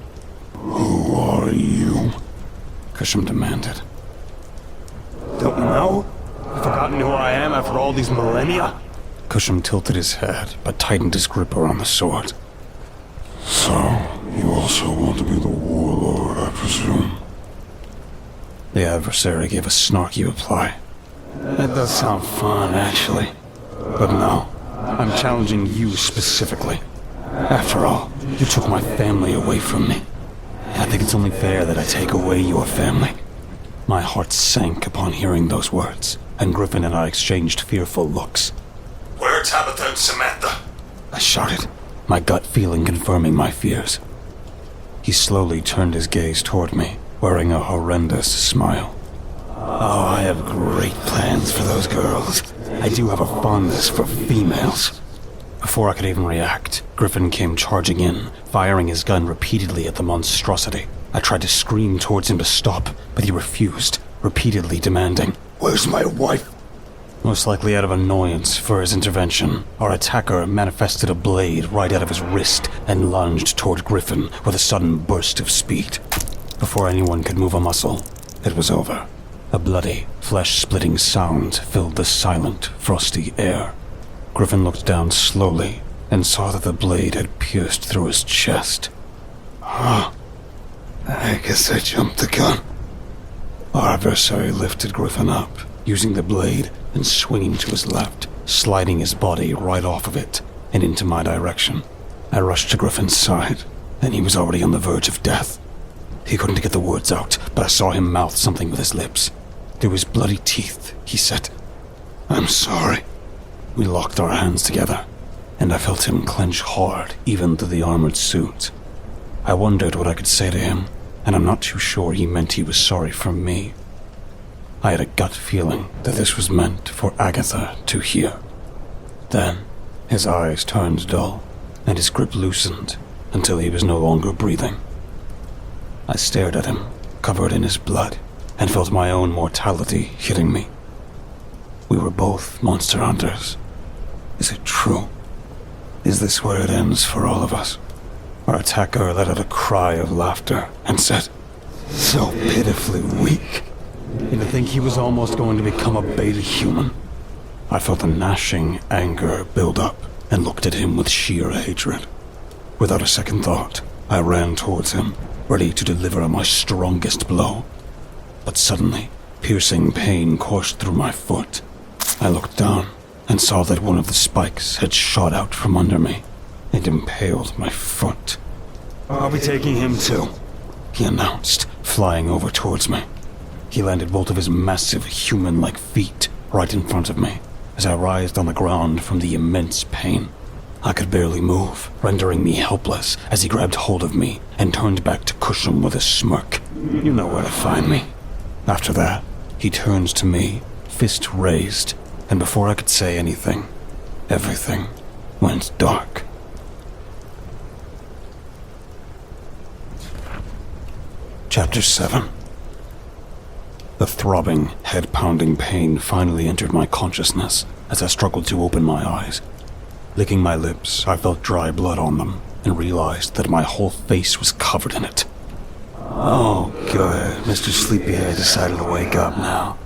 Who are you? Cusham demanded. Don't you know? You've forgotten who I am after all these millennia? Cusham tilted his head, but tightened his grip around the sword. So, you also want to be the warlord, I presume? The adversary gave a snarky reply. That does sound fun, actually. But no, I'm challenging you specifically. After all, you took my family away from me. I think it's only fair that I take away your family. My heart sank upon hearing those words, and Griffin and I exchanged fearful looks. Where are Tabitha and Samantha? I shouted, my gut feeling confirming my fears. He slowly turned his gaze toward me, wearing a horrendous smile. Oh, I have great plans for those girls. I do have a fondness for females. Before I could even react, Griffin came charging in, firing his gun repeatedly at the monstrosity. I tried to scream towards him to stop, but he refused, repeatedly demanding, Where's my wife? Most likely out of annoyance for his intervention, our attacker manifested a blade right out of his wrist and lunged toward Griffin with a sudden burst of speed. Before anyone could move a muscle, it was over. A bloody, flesh-splitting sound filled the silent, frosty air. Griffin looked down slowly and saw that the blade had pierced through his chest. I guess I jumped the gun. Our adversary lifted Griffin up, using the blade and swinging to his left, sliding his body right off of it and into my direction. I rushed to Griffin's side, and he was already on the verge of death. He couldn't get the words out, but I saw him mouth something with his lips. Through his bloody teeth, he said, I'm sorry. We locked our hands together, and I felt him clench hard, even through the armored suit. I wondered what I could say to him, and I'm not too sure he meant he was sorry for me. I had a gut feeling that this was meant for Agatha to hear. Then, His eyes turned dull, and his grip loosened until he was no longer breathing. I stared at him, covered in his blood, and felt my own mortality hitting me. We were both monster hunters. Is it true? Is this where it ends for all of us? Our attacker let out a cry of laughter and said, "So pitifully weak." And to think he was almost going to become a beta human. I felt a gnashing anger build up and looked at him with sheer hatred. Without a second thought, I ran towards him, ready to deliver my strongest blow. But suddenly, piercing pain coursed through my foot. I looked down and saw that one of the spikes had shot out from under me and impaled my foot. "I'll be taking him too," he announced, flying over towards me. He landed both of his massive human-like feet right in front of me as I writhed on the ground from the immense pain. I could barely move, rendering me helpless as he grabbed hold of me and turned back to Cusham with a smirk. "You know where to find me." After that, he turned to me, fist raised, and before I could say anything, everything went dark. Chapter 7. The throbbing, head-pounding pain finally entered my consciousness as I struggled to open my eyes. Licking my lips, I felt dry blood on them and realized that my whole face was covered in it. "Oh, good. Mr. Sleepyhead decided to wake up now."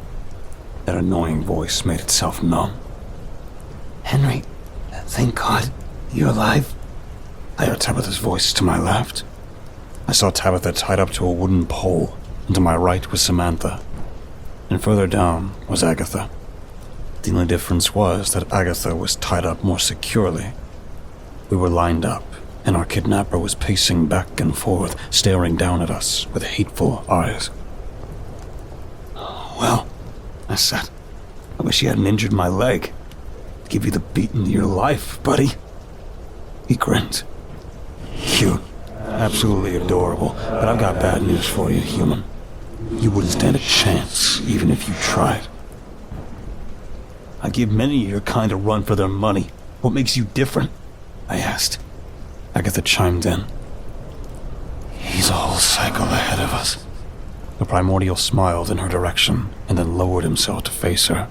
That annoying voice made itself known. Henry, thank God, you're alive. I heard Tabitha's voice to my left. I saw Tabitha tied up to a wooden pole, and to my right was Samantha. And further down was Agatha. The only difference was that Agatha was tied up more securely. We were lined up, and our kidnapper was pacing back and forth, staring down at us with hateful eyes. "Well," I said, "I wish you hadn't injured my leg. I'd give you the beating of your life, buddy." He grinned. "Cute. Absolutely adorable, but I've got bad news for you, human. You wouldn't stand a chance, even if you tried." "I give many of your kind a run for their money. What makes you different?" I asked. Agatha chimed in. "He's a whole cycle ahead of us." The primordial smiled in her direction and then lowered himself to face her.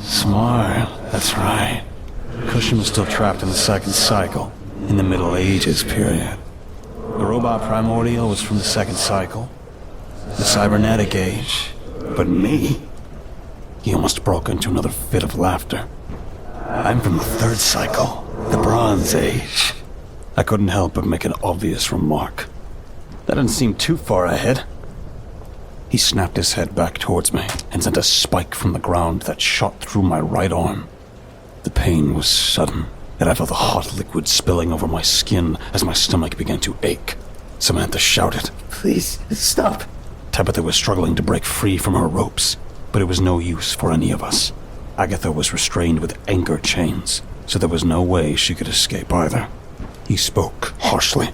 "Smart, that's right. Cusham is still trapped in the second cycle, in the Middle Ages period. The robot primordial was from the second cycle, the cybernetic age. But me?" He almost broke into another fit of laughter. "I'm from the third cycle, the Bronze Age." I couldn't help but make an obvious remark. That didn't seem too far ahead. He snapped his head back towards me and sent a spike from the ground that shot through my right arm. The pain was sudden, and I felt the hot liquid spilling over my skin as my stomach began to ache. Samantha shouted, Please, stop. Tabitha was struggling to break free from her ropes, but it was no use for any of us. Agatha was restrained with anchor chains, so there was no way she could escape either. He spoke harshly.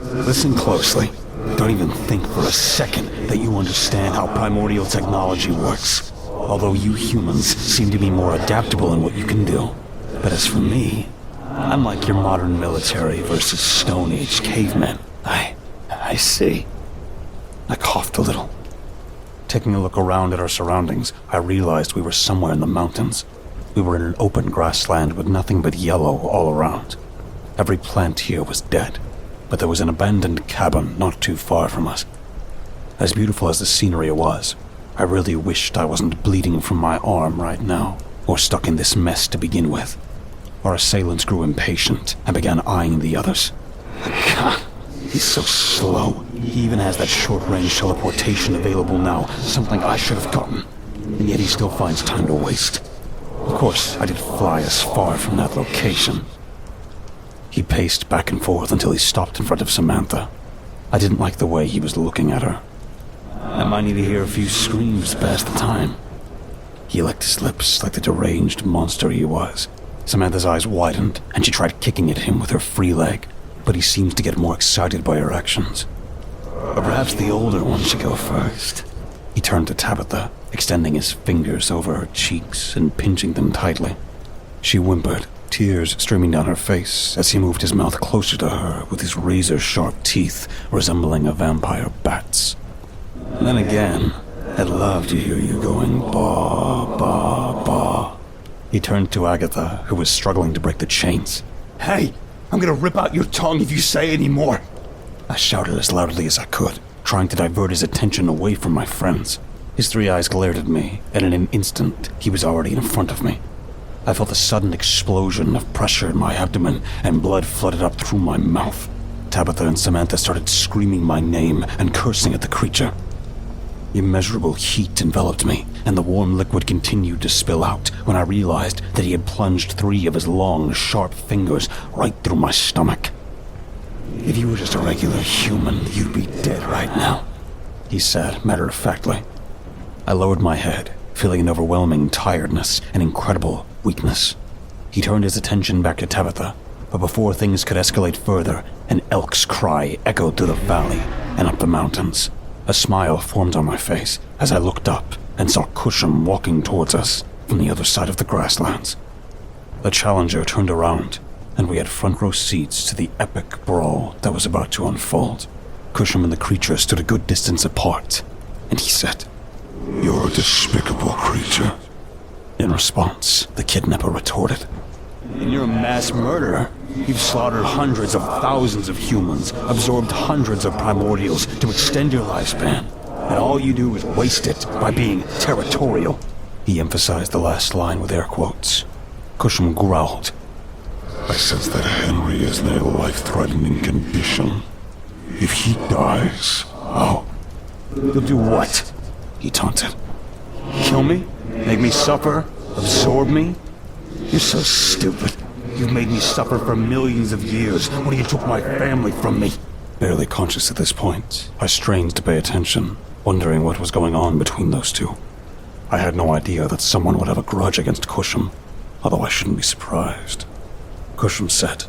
"Listen closely. Don't even think for a second that you understand how primordial technology works. Although you humans seem to be more adaptable in what you can do. But as for me, I'm like your modern military versus Stone Age cavemen. I see." I coughed a little. Taking a look around at our surroundings, I realized we were somewhere in the mountains. We were in an open grassland with nothing but yellow all around. Every plant here was dead, but there was an abandoned cabin not too far from us. As beautiful as the scenery was, I really wished I wasn't bleeding from my arm right now, or stuck in this mess to begin with. Our assailant grew impatient and began eyeing the others. God, he's so slow. He even has that short-range teleportation available now, something I should have gotten. And yet he still finds time to waste. Of course, I did fly as far from that location. He paced back and forth until he stopped in front of Samantha. I didn't like the way he was looking at her. I might need to hear a few screams to pass the time. He licked his lips like the deranged monster he was. Samantha's eyes widened, and she tried kicking at him with her free leg, but he seemed to get more excited by her actions. Or perhaps the older one should go first. He turned to Tabitha, extending his fingers over her cheeks and pinching them tightly. She whimpered tears streaming down her face as he moved his mouth closer to her with his razor-sharp teeth resembling a vampire bat's. Then again, I'd love to hear you going ba, ba, ba. He turned to Agatha, who was struggling to break the chains. Hey, I'm gonna rip out your tongue if you say any more. I shouted as loudly as I could, trying to divert his attention away from my friends. His 3 eyes glared at me, and in an instant, he was already in front of me. I felt a sudden explosion of pressure in my abdomen, and blood flooded up through my mouth. Tabitha and Samantha started screaming my name and cursing at the creature. Immeasurable heat enveloped me, and the warm liquid continued to spill out when I realized that he had plunged 3 of his long, sharp fingers right through my stomach. If you were just a regular human, you'd be dead right now, he said matter-of-factly. I lowered my head, feeling an overwhelming tiredness and incredible weakness. He turned his attention back to Tabitha, but before things could escalate further, an elk's cry echoed through the valley and up the mountains. A smile formed on my face as I looked up and saw Cusham walking towards us from the other side of the grasslands. The Challenger turned around, and we had front-row seats to the epic brawl that was about to unfold. Cusham and the creature stood a good distance apart, and he said, You're a despicable creature. In response, the kidnapper retorted, And you're a mass murderer. You've slaughtered hundreds of thousands of humans, absorbed hundreds of primordials to extend your lifespan, and all you do is waste it by being territorial. He emphasized the last line with air quotes. Cusham growled, I sense that Henry is in a life-threatening condition. If he dies, You'll do what? He taunted. Kill me? Make me suffer? Absorb me? You're so stupid. You've made me suffer for millions of years when you took my family from me. Barely conscious at this point, I strained to pay attention, wondering what was going on between those two. I had no idea that someone would have a grudge against Cusham, although I shouldn't be surprised. Cusham said,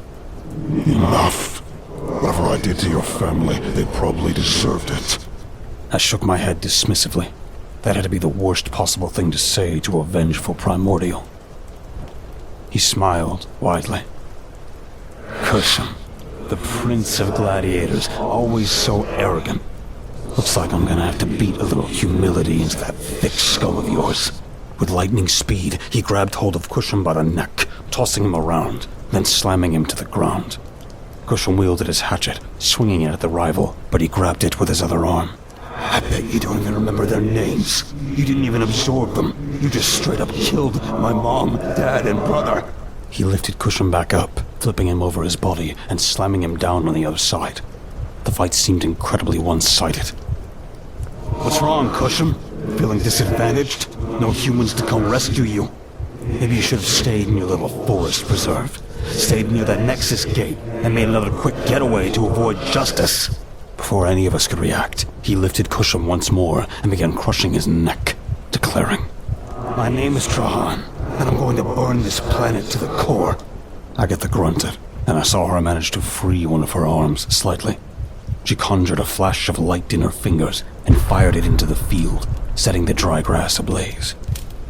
Enough. Whatever I did to your family, they probably deserved it. I shook my head dismissively. That had to be the worst possible thing to say to a vengeful primordial. He smiled widely. Cusham, the prince of gladiators, always so arrogant. Looks like I'm gonna have to beat a little humility into that thick skull of yours. With lightning speed, he grabbed hold of Cusham by the neck, tossing him around, then slamming him to the ground. Cusham wielded his hatchet, swinging it at the rival, but he grabbed it with his other arm. I bet you don't even remember their names. You didn't even absorb them. You just straight up killed my mom, dad, and brother. He lifted Cusham back up, flipping him over his body and slamming him down on the other side. The fight seemed incredibly one-sided. What's wrong, Cusham? Feeling disadvantaged? No humans to come rescue you? Maybe you should have stayed in your little forest preserve. Stayed near that Nexus gate and made another quick getaway to avoid justice. Before any of us could react, he lifted Cusham once more and began crushing his neck, declaring, My name is Trahan, and I'm going to burn this planet to the core. Agatha grunted, and I saw her manage to free one of her arms slightly. She conjured a flash of light in her fingers and fired it into the field, setting the dry grass ablaze.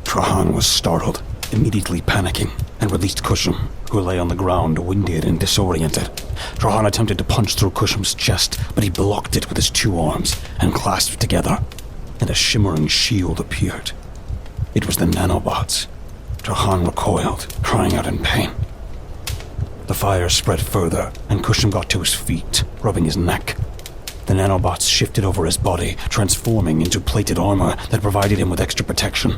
Trahan was startled, immediately panicking, and released Cusham, who lay on the ground, winded and disoriented. Trahan attempted to punch through Cusham's chest, but he blocked it with his 2 arms and clasped together, and a shimmering shield appeared. It was the nanobots. Trahan recoiled, crying out in pain. The fire spread further, and Cusham got to his feet, rubbing his neck. The nanobots shifted over his body, transforming into plated armor that provided him with extra protection.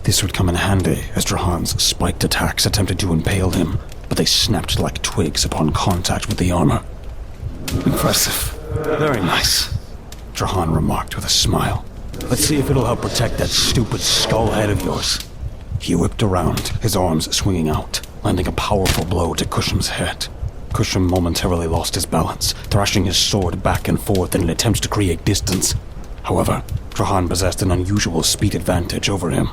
This would come in handy as Trahan's spiked attacks attempted to impale him, but they snapped like twigs upon contact with the armor. Impressive. Very nice, Trahan remarked with a smile. Let's see if it'll help protect that stupid skull head of yours. He whipped around, his arms swinging out, landing a powerful blow to Cusham's head. Cusham momentarily lost his balance, thrashing his sword back and forth in an attempt to create distance. However, Trahan possessed an unusual speed advantage over him.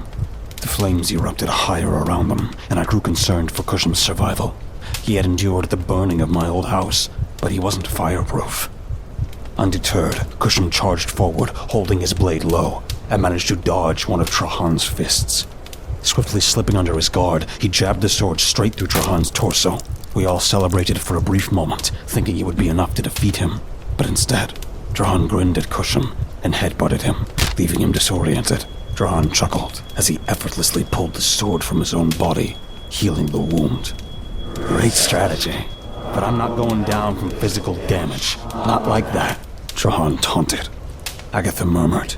The flames erupted higher around them, and I grew concerned for Cusham's survival. He had endured the burning of my old house, but he wasn't fireproof. Undeterred, Cusham charged forward, holding his blade low, and managed to dodge one of Trahan's fists. Swiftly slipping under his guard, he jabbed the sword straight through Trahan's torso. We all celebrated for a brief moment, thinking it would be enough to defeat him. But instead, Trahan grinned at Cusham and headbutted him, leaving him disoriented. Trahan chuckled as he effortlessly pulled the sword from his own body, healing the wound. Great strategy, but I'm not going down from physical damage. Not like that, Trahan taunted. Agatha murmured.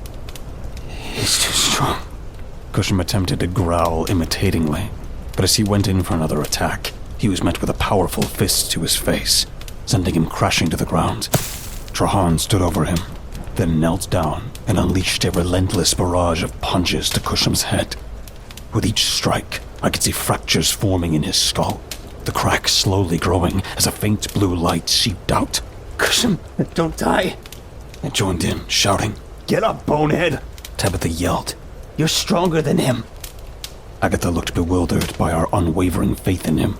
He's too strong. Cusham attempted to growl imitatingly, but as he went in for another attack, he was met with a powerful fist to his face, sending him crashing to the ground. Trahan stood over him, then knelt down and unleashed a relentless barrage of punches to Cusham's head. With each strike, I could see fractures forming in his skull, the cracks slowly growing as a faint blue light seeped out. Cusham, don't die. I joined in, shouting, "Get up, bonehead!" Tabitha yelled. You're stronger than him. Agatha looked bewildered by our unwavering faith in him.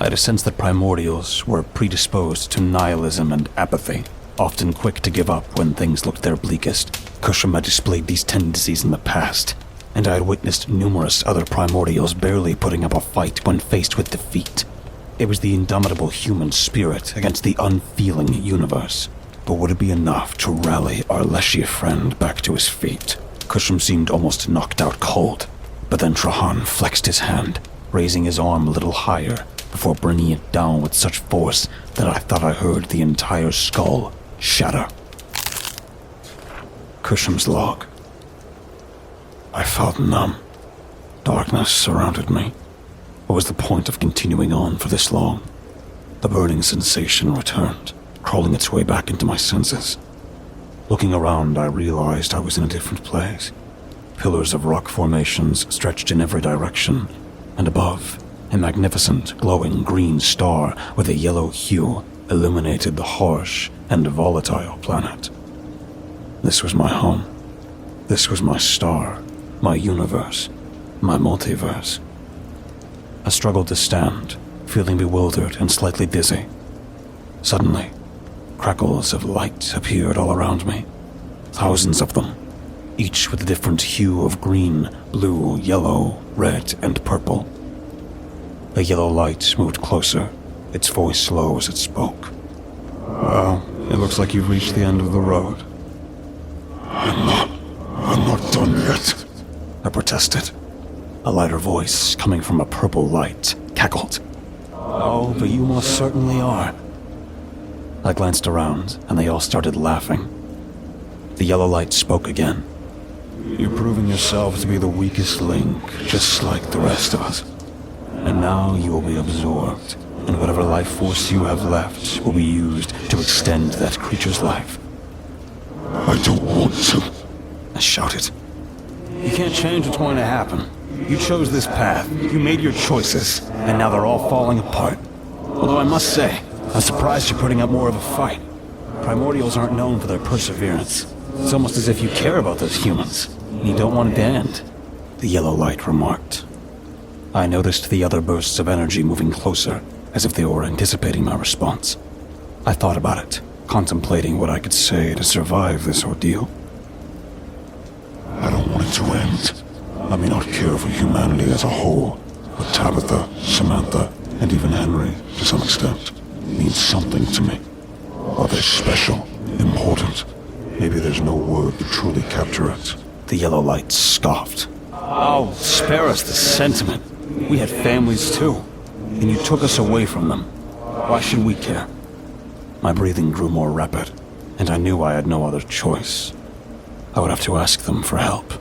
I had a sense that primordials were predisposed to nihilism and apathy, often quick to give up when things looked their bleakest. Cusham had displayed these tendencies in the past, and I had witnessed numerous other primordials barely putting up a fight when faced with defeat. It was the indomitable human spirit against the unfeeling universe. But would it be enough to rally our Leshia friend back to his feet? Cusham seemed almost knocked out cold, but then Trahan flexed his hand, raising his arm a little higher before bringing it down with such force that I thought I heard the entire skull shatter. Cusham's log. I felt numb. Darkness surrounded me. What was the point of continuing on for this long? The burning sensation returned, crawling its way back into my senses. Looking around, I realized I was in a different place. Pillars of rock formations stretched in every direction, and above, a magnificent, glowing green star with a yellow hue illuminated the harsh and volatile planet. This was my home. This was my star, my universe, my multiverse. I struggled to stand, feeling bewildered and slightly dizzy. Suddenly, crackles of light appeared all around me. Thousands of them, each with a different hue of green, blue, yellow, red, and purple. The yellow light moved closer, its voice low as it spoke. Well, it looks like you've reached the end of the road. I'm not done yet, I protested. A lighter voice, coming from a purple light, cackled. Oh, but you most certainly are. I glanced around, and they all started laughing. The yellow light spoke again. You're proving yourself to be the weakest link, just like the rest of us. And now you will be absorbed, and whatever life force you have left will be used to extend that creature's life. I don't want to. I shouted. You can't change what's going to happen. You chose this path, you made your choices, and now they're all falling apart. Although I must say, I'm surprised you're putting up more of a fight. Primordials aren't known for their perseverance. It's almost as if you care about those humans, and you don't want it to end. The yellow light remarked. I noticed the other bursts of energy moving closer, as if they were anticipating my response. I thought about it, contemplating what I could say to survive this ordeal. I don't want it to end. I may not care for humanity as a whole, but Tabitha, Samantha, and even Henry, to some extent, mean something to me. Are they special, important? Maybe there's no word to truly capture it. The yellow light scoffed. Oh, spare us the sentiment. We had families too, and you took us away from them. Why should we care? My breathing grew more rapid, and I knew I had no other choice. I would have to ask them for help.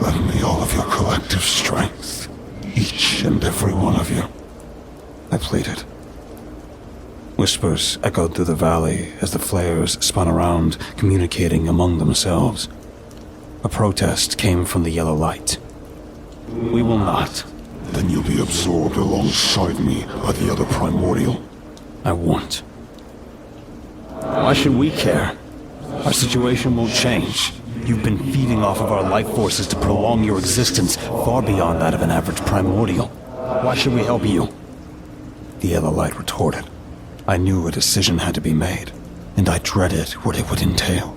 Lend me all of your collective strength, each and every one of you. I pleaded. Whispers echoed through the valley as the flares spun around, communicating among themselves. A protest came from the yellow light. We will not. Then you'll be absorbed alongside me by the other primordial. I won't. Why should we care? Our situation won't change. You've been feeding off of our life forces to prolong your existence far beyond that of an average primordial. Why should we help you? The yellow light retorted. I knew a decision had to be made, and I dreaded what it would entail.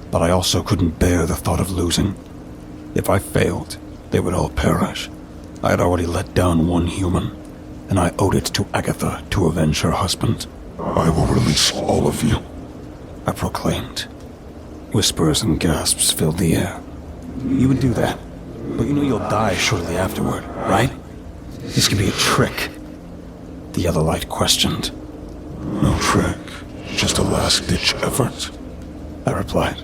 But I also couldn't bear the thought of losing. If I failed, they would all perish. I had already let down one human, and I owed it to Agatha to avenge her husband. I will release all of you. I proclaimed. Whispers and gasps filled the air. You would do that, but you know you'll die shortly afterward, right? This could be a trick. The other light questioned. No trick, just a last-ditch effort. I replied.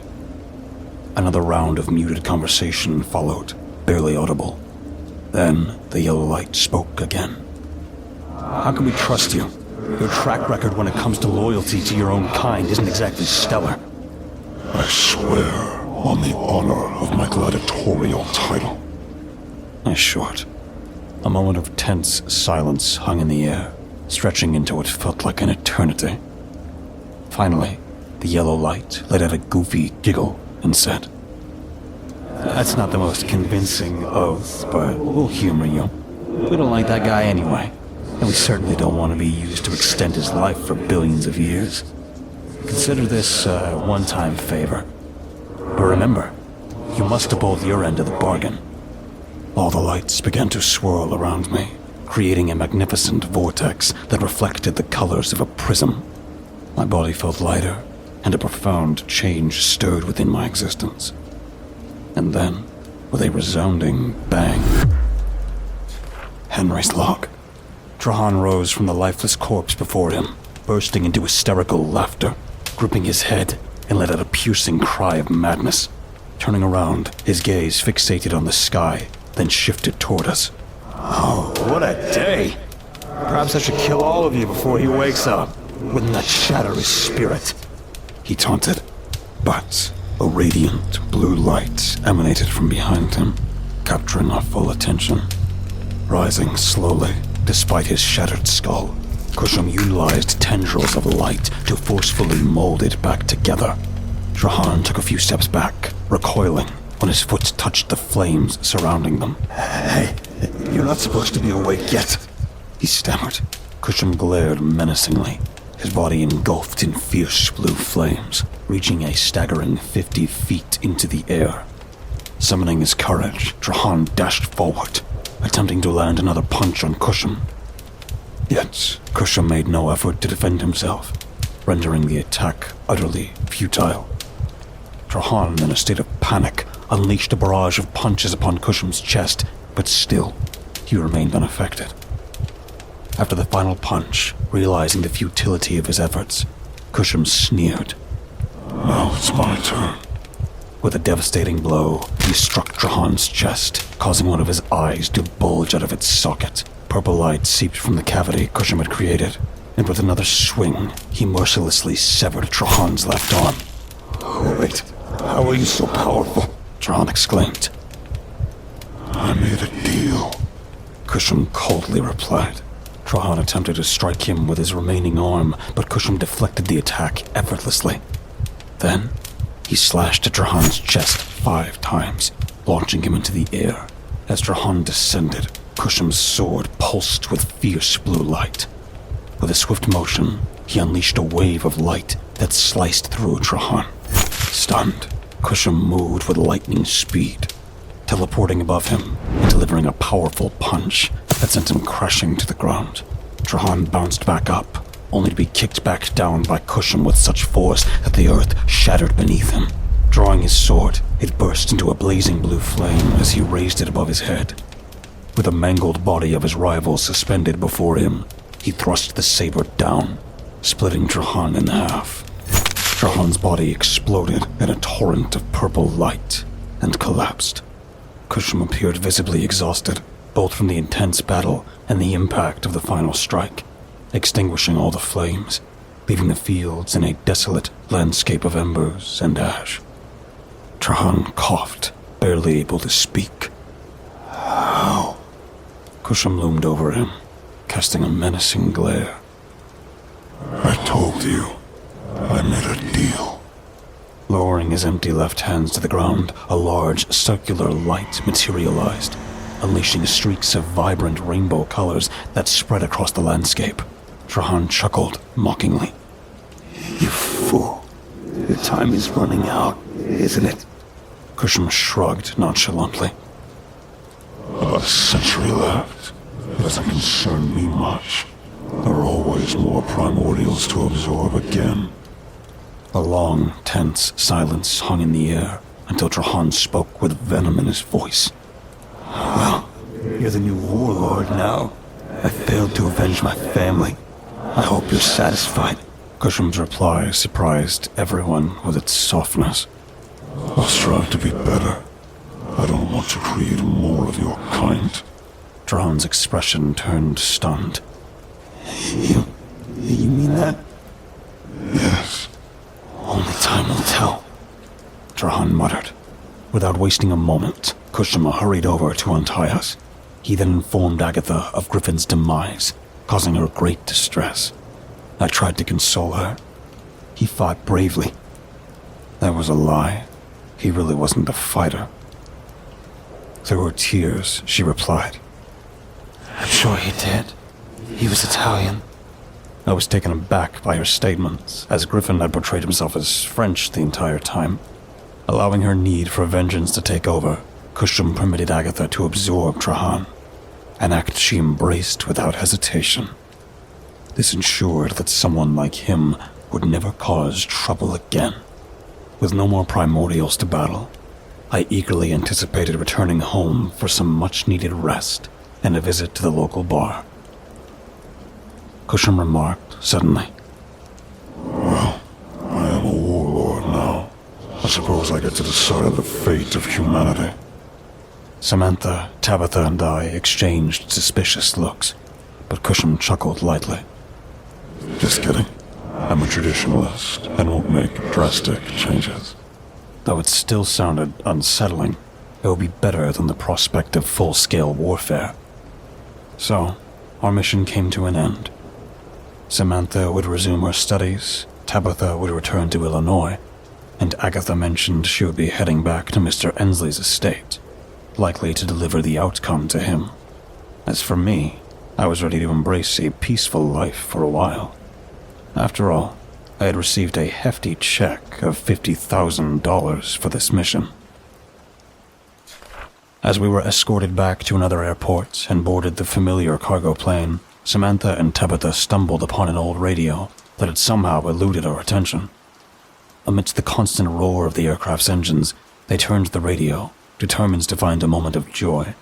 Another round of muted conversation followed, barely audible. Then the yellow light spoke again. How can we trust you? Your track record when it comes to loyalty to your own kind isn't exactly stellar. I swear on the honor of my gladiatorial title. I short. A moment of tense silence hung in the air, stretching into what felt like an eternity. Finally, the yellow light let out a goofy giggle and said, "That's not the most convincing oath, but we'll humor you. We don't like that guy anyway, and we certainly don't want to be used to extend his life for billions of years. Consider this a one-time favor. But remember, you must uphold your end of the bargain." All the lights began to swirl around me, creating a magnificent vortex that reflected the colors of a prism. My body felt lighter, and a profound change stirred within my existence. And then, with a resounding bang, Henry's log. Trahan rose from the lifeless corpse before him, bursting into hysterical laughter, gripping his head, and let out a piercing cry of madness. Turning around, his gaze fixated on the sky, then shifted toward us. Oh, what a day! Perhaps I should kill all of you before he wakes up. Wouldn't that shatter his spirit? He taunted. But a radiant blue light emanated from behind him, capturing our full attention. Rising slowly, despite his shattered skull, Kushum utilized tendrils of light to forcefully mold it back together. Trahan took a few steps back, recoiling when his foot touched the flames surrounding them. Hey, you're not supposed to be awake yet, he stammered. Kushum glared menacingly, his body engulfed in fierce blue flames, reaching a staggering 50 feet into the air. Summoning his courage, Trahan dashed forward, attempting to land another punch on Kushum. Yet, Kushum made no effort to defend himself, rendering the attack utterly futile. Trahan, in a state of panic, unleashed a barrage of punches upon Kushum's chest, but still, he remained unaffected. After the final punch, realizing the futility of his efforts, Kushum sneered. Now it's my turn. With a devastating blow, he struck Trahan's chest, causing one of his eyes to bulge out of its socket. Purple light seeped from the cavity Kushum had created, and with another swing, he mercilessly severed Trahan's left arm. Wait, how are you so powerful? Trahan exclaimed. I made a deal. Kushum coldly replied. Trahan attempted to strike him with his remaining arm, but Kushum deflected the attack effortlessly. Then, he slashed at Trahan's chest 5 times, launching him into the air. As Trahan descended, Kushum's sword pulsed with fierce blue light. With a swift motion, he unleashed a wave of light that sliced through Trahan. Stunned, Kushum moved with lightning speed, teleporting above him and delivering a powerful punch that sent him crashing to the ground. Trahan bounced back up, only to be kicked back down by Kushum with such force that the earth shattered beneath him. Drawing his sword, it burst into a blazing blue flame as he raised it above his head. With the mangled body of his rival suspended before him, he thrust the saber down, splitting Trahan in half. Trahan's body exploded in a torrent of purple light and collapsed. Kushum appeared visibly exhausted, both from the intense battle and the impact of the final strike, extinguishing all the flames, leaving the fields in a desolate landscape of embers and ash. Trahan coughed, barely able to speak. How? Kushum loomed over him, casting a menacing glare. I told you, I made a deal. Lowering his empty left hands to the ground, a large circular light materialized, unleashing streaks of vibrant rainbow colors that spread across the landscape. Trahan chuckled mockingly. You fool. Your time is running out, isn't it? Kushum shrugged nonchalantly. About a century left. It doesn't concern me much. There are always more primordials to absorb again. A long, tense silence hung in the air until Trahan spoke with venom in his voice. Well, you're the new warlord now. I failed to avenge my family. I hope you're satisfied. Kusham's reply surprised everyone with its softness. I'll strive to be better. I don't want to create more of your kind. Trahan's expression turned stunned. You mean that? Yes. Only time will tell. Trahan muttered. Without wasting a moment, Kusham hurried over to untie us. He then informed Agatha of Griffin's demise, causing her great distress. I tried to console her. He fought bravely. That was a lie. He really wasn't a fighter. Through her tears, she replied, I'm sure he did. He was Italian. I was taken aback by her statements, as Griffin had portrayed himself as French the entire time. Allowing her need for vengeance to take over, Kusham permitted Agatha to absorb Trahan, an act she embraced without hesitation. This ensured that someone like him would never cause trouble again. With no more primordials to battle, I eagerly anticipated returning home for some much-needed rest and a visit to the local bar. Kusham remarked suddenly, Well, I am a warlord now. I suppose I get to decide the fate of humanity. Samantha, Tabitha, and I exchanged suspicious looks, but Kusham chuckled lightly. Just kidding. I'm a traditionalist and won't make drastic changes. Though it still sounded unsettling, it would be better than the prospect of full-scale warfare. So, our mission came to an end. Samantha would resume her studies, Tabitha would return to Illinois, and Agatha mentioned she would be heading back to Mr. Ensley's estate, likely to deliver the outcome to him. As for me, I was ready to embrace a peaceful life for a while. After all, I had received a hefty check of $50,000 for this mission. As we were escorted back to another airport and boarded the familiar cargo plane, Samantha and Tabitha stumbled upon an old radio that had somehow eluded our attention. Amidst the constant roar of the aircraft's engines, they turned the radio, determined to find a moment of joy.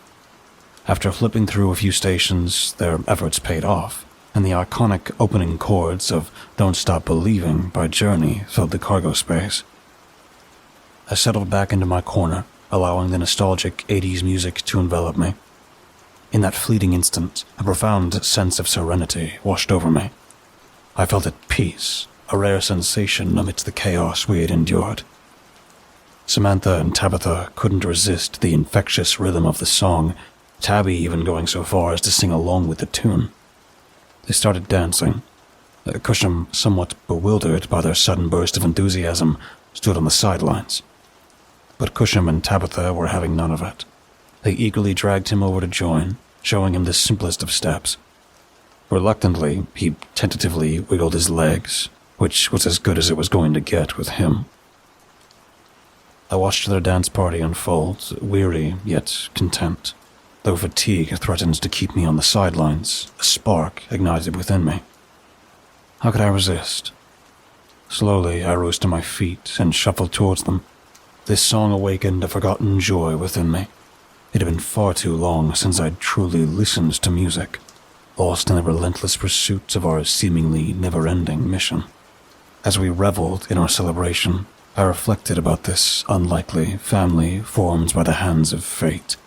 After flipping through a few stations, their efforts paid off, and the iconic opening chords of Don't Stop Believing by Journey filled the cargo space. I settled back into my corner, allowing the nostalgic 80s music to envelop me. In that fleeting instant, a profound sense of serenity washed over me. I felt at peace, a rare sensation amidst the chaos we had endured. Samantha and Tabitha couldn't resist the infectious rhythm of the song, Tabby even going so far as to sing along with the tune. They started dancing. Kusham, somewhat bewildered by their sudden burst of enthusiasm, stood on the sidelines. But Kusham and Tabitha were having none of it. They eagerly dragged him over to join, showing him the simplest of steps. Reluctantly, he tentatively wiggled his legs, which was as good as it was going to get with him. I watched their dance party unfold, weary yet content. Though fatigue threatened to keep me on the sidelines, a spark ignited within me. How could I resist? Slowly, I rose to my feet and shuffled towards them. This song awakened a forgotten joy within me. It had been far too long since I'd truly listened to music, lost in the relentless pursuit of our seemingly never-ending mission. As we reveled in our celebration, I reflected about this unlikely family formed by the hands of fate.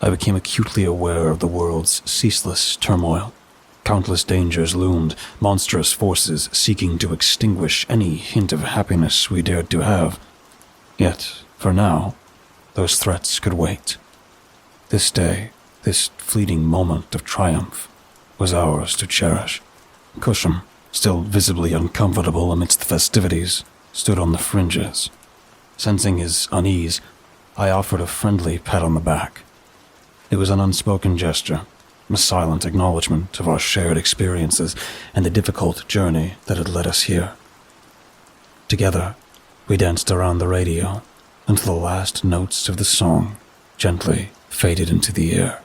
I became acutely aware of the world's ceaseless turmoil. Countless dangers loomed, monstrous forces seeking to extinguish any hint of happiness we dared to have. Yet, for now, those threats could wait. This day, this fleeting moment of triumph, was ours to cherish. Kusham, still visibly uncomfortable amidst the festivities, stood on the fringes. Sensing his unease, I offered a friendly pat on the back. It was an unspoken gesture, a silent acknowledgement of our shared experiences and the difficult journey that had led us here. Together, we danced around the radio until the last notes of the song gently faded into the air.